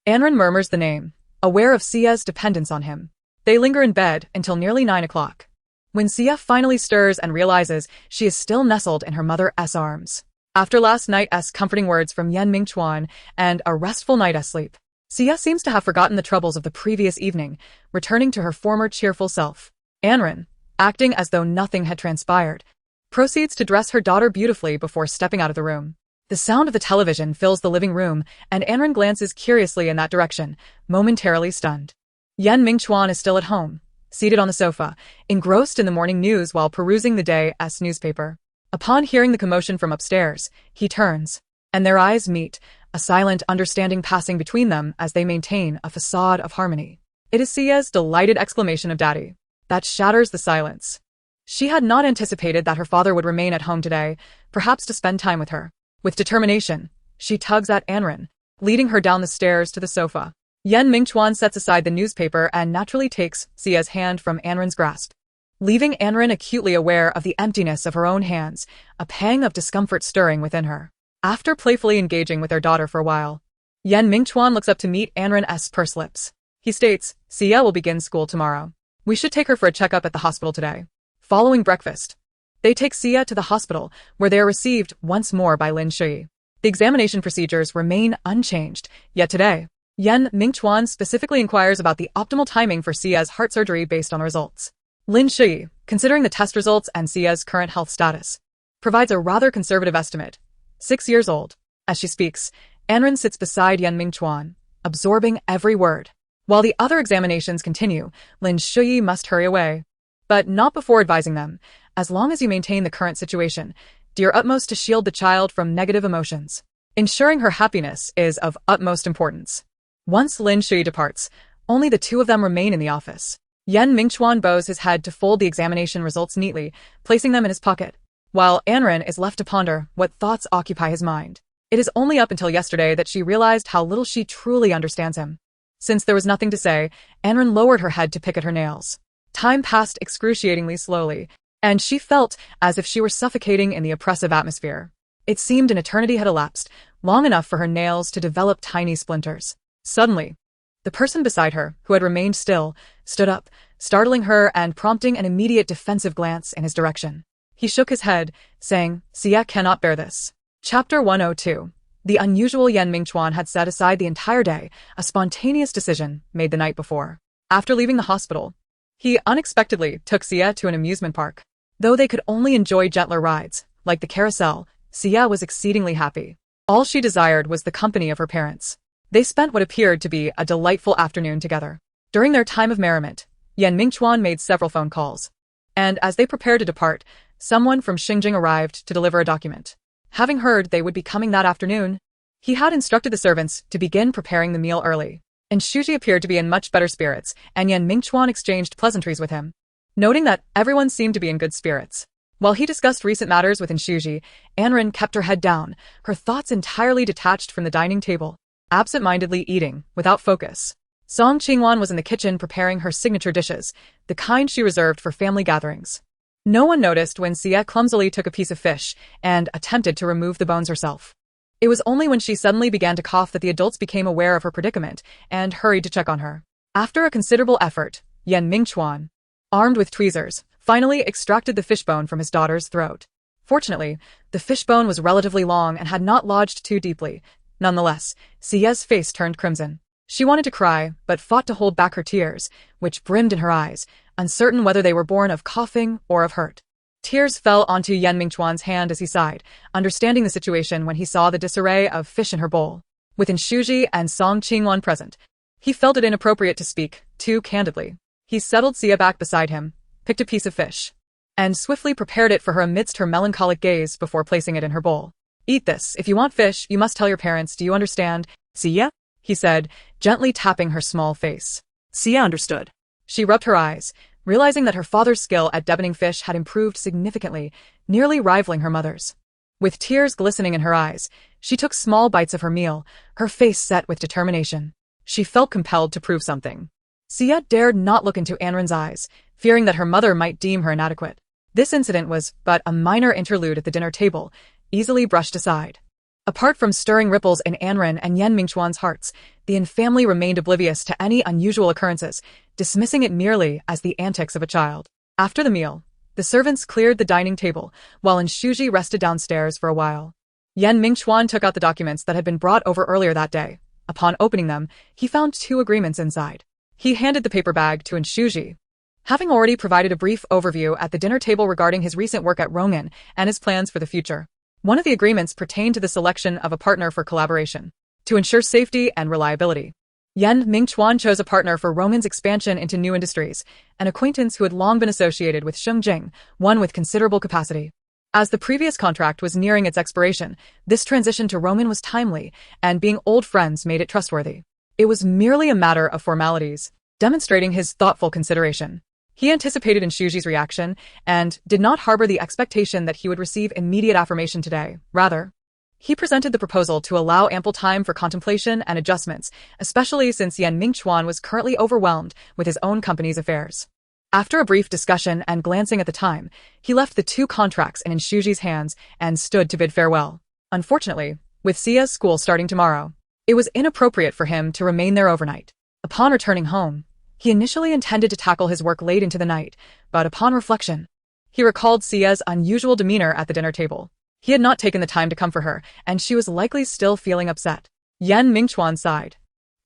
Speaker 1: Anren murmurs the name, aware of Sia's dependence on him. They linger in bed until nearly 9 o'clock. When Sia finally stirs and realizes she is still nestled in her mother's arms, After last night's comforting words from Yen Mingchuan and a restful night's sleep, Sia seems to have forgotten the troubles of the previous evening, returning to her former cheerful self. Anren, acting as though nothing had transpired, proceeds to dress her daughter beautifully before stepping out of the room. The sound of the television fills the living room, and Anren glances curiously in that direction, momentarily stunned. Yen Mingchuan is still at home, seated on the sofa, engrossed in the morning news while perusing the day's newspaper. Upon hearing the commotion from upstairs, he turns, and their eyes meet, a silent understanding passing between them as they maintain a facade of harmony. It is Sia's delighted exclamation of "Daddy" that shatters the silence. She had not anticipated that her father would remain at home today, perhaps to spend time with her. With determination, she tugs at Anren, leading her down the stairs to the sofa. Yen Mingchuan sets aside the newspaper and naturally takes Sia's hand from Anren's grasp, leaving Anren acutely aware of the emptiness of her own hands, a pang of discomfort stirring within her. After playfully engaging with their daughter for a while, Yen Mingchuan looks up to meet Anren's pursed lips. He states, "Sia will begin school tomorrow. We should take her for a checkup at the hospital today." Following breakfast, they take Sia to the hospital, where they are received once more by Lin Shui. The examination procedures remain unchanged, yet today, Yen Mingchuan specifically inquires about the optimal timing for Sia's heart surgery based on the results. Lin Shui, considering the test results and Sia's current health status, provides a rather conservative estimate. 6 years old. As she speaks, Anren sits beside Yen Mingchuan, absorbing every word. While the other examinations continue, Lin Shui must hurry away. But not before advising them, as long as you maintain the current situation, do your utmost to shield the child from negative emotions. Ensuring her happiness is of utmost importance. Once Lin Shui departs, only the two of them remain in the office. Yen Mingchuan bows his head to fold the examination results neatly, placing them in his pocket, while Anren is left to ponder what thoughts occupy his mind. It is only up until yesterday that she realized how little she truly understands him. Since there was nothing to say, Anren lowered her head to pick at her nails. Time passed excruciatingly slowly, and she felt as if she were suffocating in the oppressive atmosphere. It seemed an eternity had elapsed, long enough for her nails to develop tiny splinters. Suddenly, the person beside her, who had remained still, stood up, startling her and prompting an immediate defensive glance in his direction. He shook his head, saying, "Sia cannot bear this." Chapter 102. The unusual Yen Mingchuan had set aside the entire day, a spontaneous decision made the night before. After leaving the hospital, he unexpectedly took Sia to an amusement park. Though they could only enjoy gentler rides, like the carousel, Sia was exceedingly happy. All she desired was the company of her parents. They spent what appeared to be a delightful afternoon together. During their time of merriment, Yen Mingchuan made several phone calls. And as they prepared to depart, someone from Xinjiang arrived to deliver a document. Having heard they would be coming that afternoon, he had instructed the servants to begin preparing the meal early. And Shuji appeared to be in much better spirits, and Yen Mingchuan exchanged pleasantries with him, noting that everyone seemed to be in good spirits. While he discussed recent matters with Shuji, Anren kept her head down, her thoughts entirely detached from the dining table, absent-mindedly eating, without focus. Song Qingwan was in the kitchen preparing her signature dishes, the kind she reserved for family gatherings. No one noticed when Sia clumsily took a piece of fish and attempted to remove the bones herself. It was only when she suddenly began to cough that the adults became aware of her predicament and hurried to check on her. After a considerable effort, Yen Mingchuan, armed with tweezers, finally extracted the fishbone from his daughter's throat. Fortunately, the fishbone was relatively long and had not lodged too deeply. Nonetheless, Sia's face turned crimson. She wanted to cry, but fought to hold back her tears, which brimmed in her eyes, uncertain whether they were born of coughing or of hurt. Tears fell onto Yen Mingchuan's hand as he sighed, understanding the situation when he saw the disarray of fish in her bowl. With Shuji and Song Qingwan present, he felt it inappropriate to speak too candidly. He settled Sia back beside him, picked a piece of fish, and swiftly prepared it for her amidst her melancholic gaze before placing it in her bowl. "Eat this. If you want fish, you must tell your parents. Do you understand, Sia?" he said, gently tapping her small face.
Speaker 2: Sia understood.
Speaker 1: She rubbed her eyes, realizing that her father's skill at deboning fish had improved significantly, nearly rivaling her mother's. With tears glistening in her eyes, she took small bites of her meal, her face set with determination. She felt compelled to prove something. Sia dared not look into Anren's eyes, fearing that her mother might deem her inadequate. This incident was but a minor interlude at the dinner table, easily brushed aside. Apart from stirring ripples in Anren and Yen Mingchuan's hearts, the Yin family remained oblivious to any unusual occurrences, dismissing it merely as the antics of a child. After the meal, the servants cleared the dining table, while Shuji rested downstairs for a while. Yan Mingchuan took out the documents that had been brought over earlier that day. Upon opening them, he found 2 agreements inside. He handed the paper bag to Inshuji. Having already provided a brief overview at the dinner table regarding his recent work at Rongan and his plans for the future, one of the agreements pertained to the selection of a partner for collaboration. To ensure safety and reliability, Yan Mingchuan chose a partner for Rongan's expansion into new industries, an acquaintance who had long been associated with Jing, one with considerable capacity. As the previous contract was nearing its expiration, this transition to Rongan was timely, and being old friends made it trustworthy. It was merely a matter of formalities, demonstrating his thoughtful consideration. He anticipated Inshuji's reaction and did not harbor the expectation that he would receive immediate affirmation today. Rather, he presented the proposal to allow ample time for contemplation and adjustments, especially since Yan Mingchuan was currently overwhelmed with his own company's affairs. After a brief discussion and glancing at the time, he left the 2 contracts in Inshuji's hands and stood to bid farewell. Unfortunately, with Sia's school starting tomorrow, it was inappropriate for him to remain there overnight. Upon returning home, he initially intended to tackle his work late into the night, but upon reflection, he recalled Sia's unusual demeanor at the dinner table. He had not taken the time to comfort her, and she was likely still feeling upset. Yan Mingchuan sighed,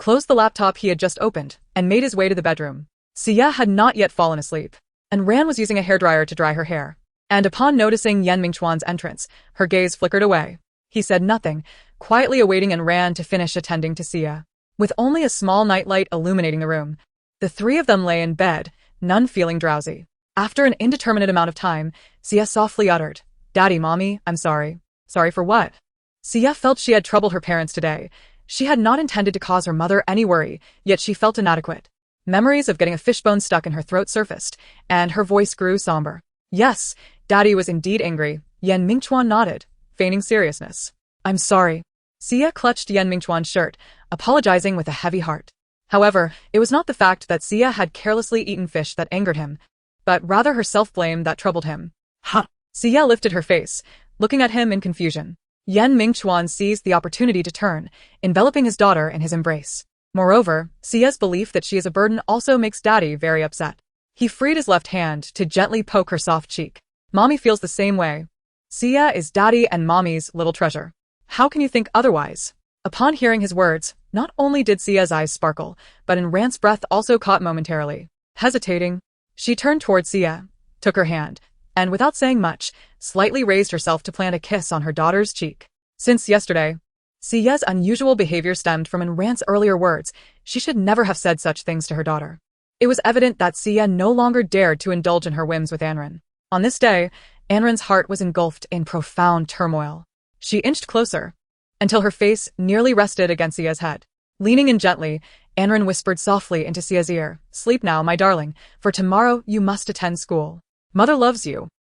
Speaker 1: closed the laptop he had just opened, and made his way to the bedroom. Sia had not yet fallen asleep, and Ran was using a hairdryer to dry her hair. And upon noticing Yan Mingchuan's entrance, her gaze flickered away. He said nothing, quietly awaiting and ran to finish attending to Sia. With only a small nightlight illuminating the room, the 3 of them lay in bed, none feeling drowsy. After an indeterminate amount of time, Sia softly uttered, "Daddy, Mommy, I'm sorry." Sorry for what? Sia felt she had troubled her parents today. She had not intended to cause her mother any worry, yet she felt inadequate. Memories of getting a fishbone stuck in her throat surfaced, and her voice grew somber. Yes, Daddy was indeed angry. Yan Mingchuan nodded, feigning seriousness. "I'm sorry." Sia clutched Yan Mingchuan's shirt, apologizing with a heavy heart. However, it was not the fact that Sia had carelessly eaten fish that angered him, but rather her self-blame that troubled him.
Speaker 2: Huh.
Speaker 1: Sia lifted her face, looking at him in confusion. Yan Mingchuan seized the opportunity to turn, enveloping his daughter in his embrace. Moreover, Sia's belief that she is a burden also makes Daddy very upset. He freed his left hand to gently poke her soft cheek. Mommy feels the same way. Sia is Daddy and Mommy's little treasure. How can you think otherwise? Upon hearing his words, not only did Sia's eyes sparkle, but Ran's breath also caught momentarily. Hesitating, she turned toward Sia, took her hand, and without saying much, slightly raised herself to plant a kiss on her daughter's cheek. Since yesterday, Sia's unusual behavior stemmed from Ran's earlier words. She should never have said such things to her daughter. It was evident that Sia no longer dared to indulge in her whims with Anran. On this day, Anran's heart was engulfed in profound turmoil. She inched closer, until her face nearly rested against Sia's head. Leaning in gently, Anran whispered softly into Sia's ear, "Sleep now, my darling, for tomorrow you must attend school. Mother loves you."